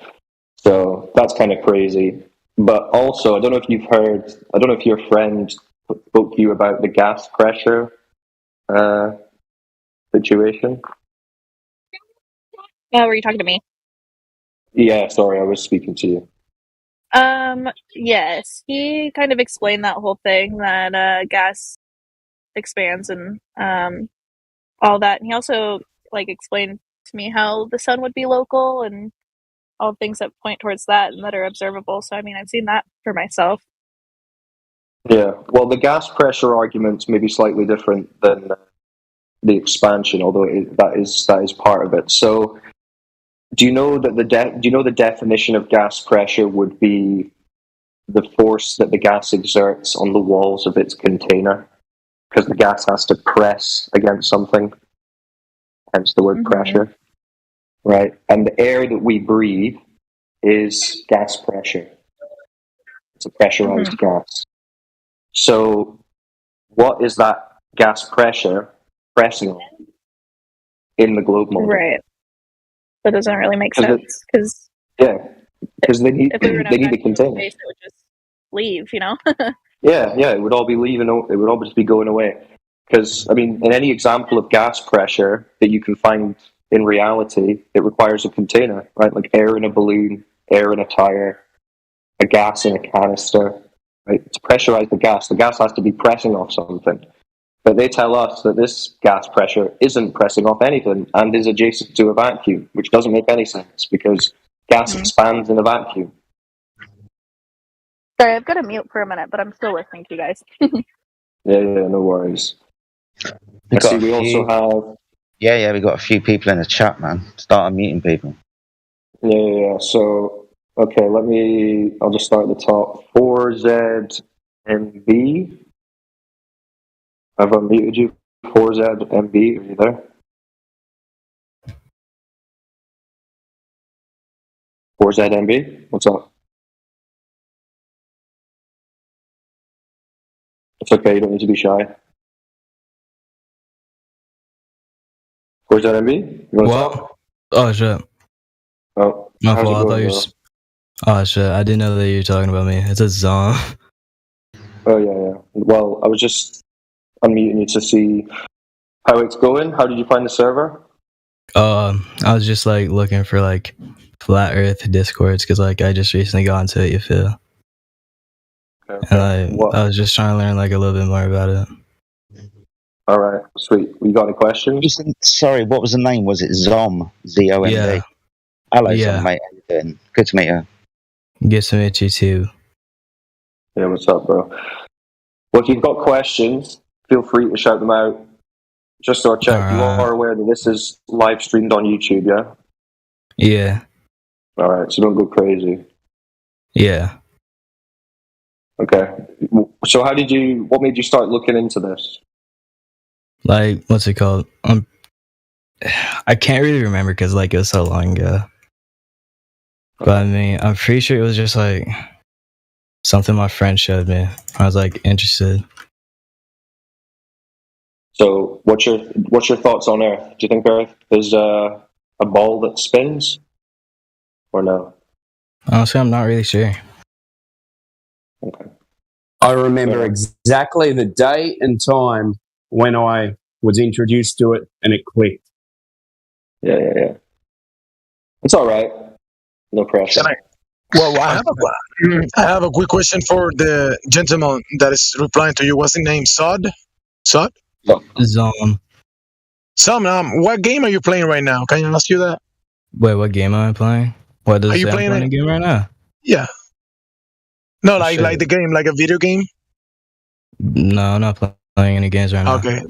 So that's kind of crazy. But also, I don't know if your friend spoke to you about the gas pressure situation. Were you talking to me? Yeah, sorry, I was speaking to you. Yes, he kind of explained that whole thing, that gas expands and all that. And he also like explained to me how the sun would be local and all things that point towards that and that are observable. So I mean, I've seen that for myself. Yeah, well, the gas pressure arguments may be slightly different than the expansion, although that is part of it. So, do you know that the definition of gas pressure would be the force that the gas exerts on the walls of its container, because the gas has to press against something, hence the word pressure, right? And the air that we breathe is gas pressure. It's a pressurized gas. So, what is that gas pressure pressing on in the globe model? Right. That doesn't really make sense because they need the container. Space, it would just leave, you know. Yeah, it would all be leaving. It would all just be going away. Because I mean, in any example of gas pressure that you can find in reality, it requires a container, right? Like air in a balloon, air in a tire, a gas in a canister. Right? To pressurize the gas has to be pressing off something. But they tell us that this gas pressure isn't pressing off anything and is adjacent to a vacuum, which doesn't make any sense because gas expands in a vacuum. Sorry, I've got to mute for a minute, but I'm still listening to you guys. Yeah, no worries. We got a few people in the chat, man. Start unmuting people. Yeah. So, okay, I'll just start at the top. 4ZMB. I've unmuted you. 4ZMB, are you there? 4ZMB, what's up? It's okay, you don't need to be shy. 4ZMB, you want to talk? Oh, shit. Oh, my fault. I thought you were... Oh, shit. I didn't know that you were talking about me. It's a Zom. Oh, yeah. Well, I was just unmuting you to see how it's going. How did you find the server? I was just, like, looking for, like, Flat Earth Discords, because, like, I just recently got into it, you feel? Okay. And I was just trying to learn, like, a little bit more about it. All right, sweet. You got any questions? Sorry, what was the name? Was it Zom? Z-O-M-B? Yeah. Hello, Zom, mate. How you doing? Good to meet you. Good to meet you, too. Yeah, what's up, bro? Well, if you've got questions, feel free to shout them out. Just so I check, you are aware that this is live streamed on YouTube, yeah? Yeah. All right, so don't go crazy. Yeah. Okay. So what made you start looking into this? Like, what's it called? I can't really remember because like it was so long ago. But I mean, I'm pretty sure it was just like something my friend showed me. I was like interested. So what's your thoughts on Earth? Do you think Earth is a ball that spins, or no? Honestly, I'm not really sure. I remember exactly the day and time when I was introduced to it and it clicked. Yeah. It's all right. No pressure. Well, I have a quick question for the gentleman that is replying to you. What's the name? Sod? Zom. What game are you playing right now? Can I ask you that? Wait, what game am I playing? What does Are you I'm playing playing a game right now? Yeah. No, Shit. like the game, like a video game. No, I'm not playing any games right now. Okay.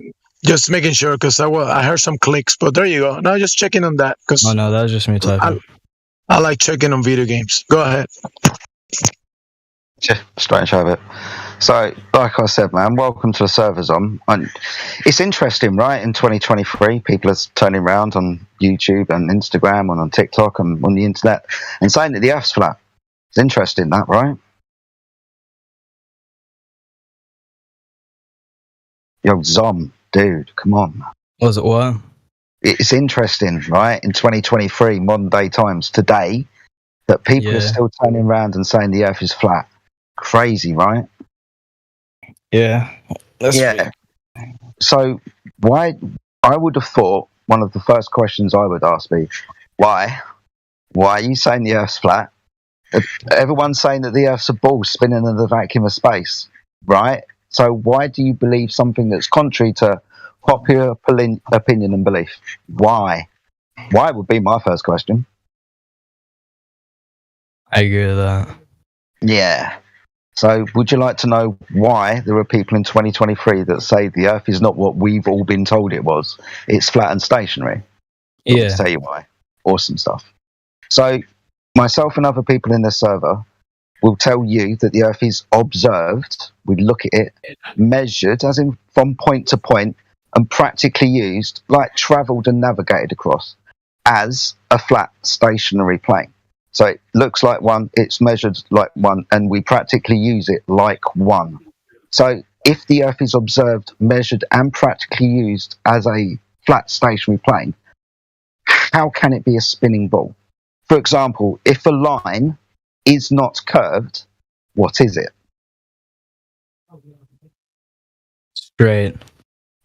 Just making sure because I heard some clicks, but there you go. No, just checking on that because Oh no, that was just me typing. I like checking on video games. Go ahead. Yeah, straight show it. So, like I said, man, welcome to the servers on. And it's interesting, right? In 2023, people are turning around on YouTube and Instagram and on TikTok and on the internet and saying that the Earth's flat. It's interesting, that, right? Yo, Zom, dude, come on. Was it what? It's interesting, right? In 2023, modern day times, today, that people are still turning around and saying the Earth is flat. Crazy, right? Yeah. Yeah. So why? I would have thought one of the first questions I would ask be, why? Why are you saying the Earth's flat? Everyone's saying that the Earth's a ball spinning in the vacuum of space, right? So why do you believe something that's contrary to popular opinion and belief? Why? Why would be my first question. I agree with that. Yeah. So would you like to know why there are people in 2023 that say the Earth is not what we've all been told it was? It's flat and stationary. Yeah. I'll tell you why. Awesome stuff. So myself and other people in this server will tell you that the Earth is observed. We look at it, measured, as in from point to point, and practically used, like travelled and navigated across, as a flat stationary plane. So it looks like one, it's measured like one, and we practically use it like one. So if the Earth is observed, measured, and practically used as a flat stationary plane, how can it be a spinning ball? For example, if a line is not curved, what is it? Straight.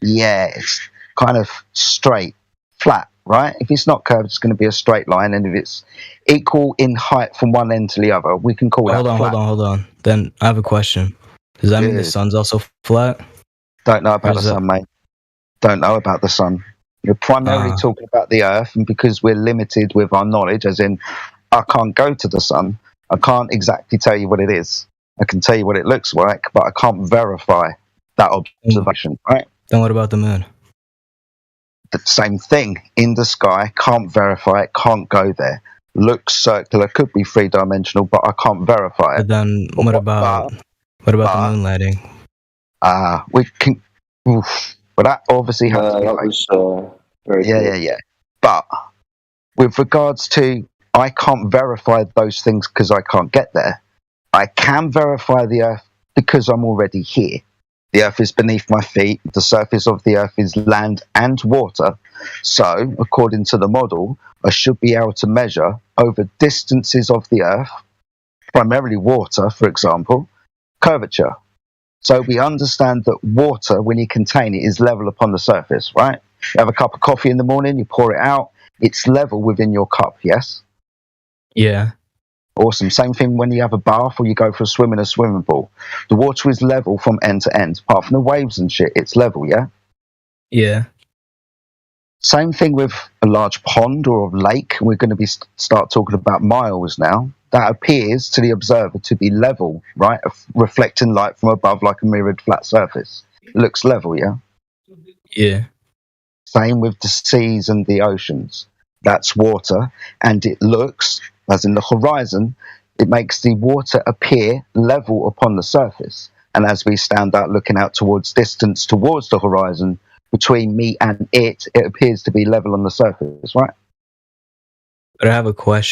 Yeah, it's kind of straight, flat, right? If it's not curved, it's going to be a straight line, and if it's equal in height from one end to the other, we can call that flat. Hold on. Then I have a question. Does that mean the sun's also flat? Don't know about the sun, mate. Don't know about the sun. You're primarily talking about the Earth, and because we're limited with our knowledge, as in, I can't go to the sun, I can't exactly tell you what it is. I can tell you what it looks like, but I can't verify that observation, right? Then what about the moon? The same thing. In the sky, can't verify it, can't go there. Looks circular, could be three-dimensional, but I can't verify it. But then what about the moon landing? We can... Oof. But that obviously has to be yeah. But with regards to, I can't verify those things because I can't get there. I can verify the Earth because I'm already here. The Earth is beneath my feet. The surface of the Earth is land and water. So, according to the model, I should be able to measure over distances of the Earth, primarily water, for example, curvature. So we understand that water, when you contain it, is level upon the surface, right? You have a cup of coffee in the morning, you pour it out, it's level within your cup, yes? Yeah. Awesome. Same thing when you have a bath or you go for a swim in a swimming pool. The water is level from end to end. Apart from the waves and shit, it's level, yeah? Yeah. Same thing with a large pond or a lake. We're going to start talking about miles now. That appears to the observer to be level, right? Reflecting light from above like a mirrored flat surface. It looks level, yeah? Yeah. Same with the seas and the oceans. That's water, and it looks as in the horizon, it makes the water appear level upon the surface. And as we stand out looking out towards distance towards the horizon, between me and it appears to be level on the surface, right? But I have a question.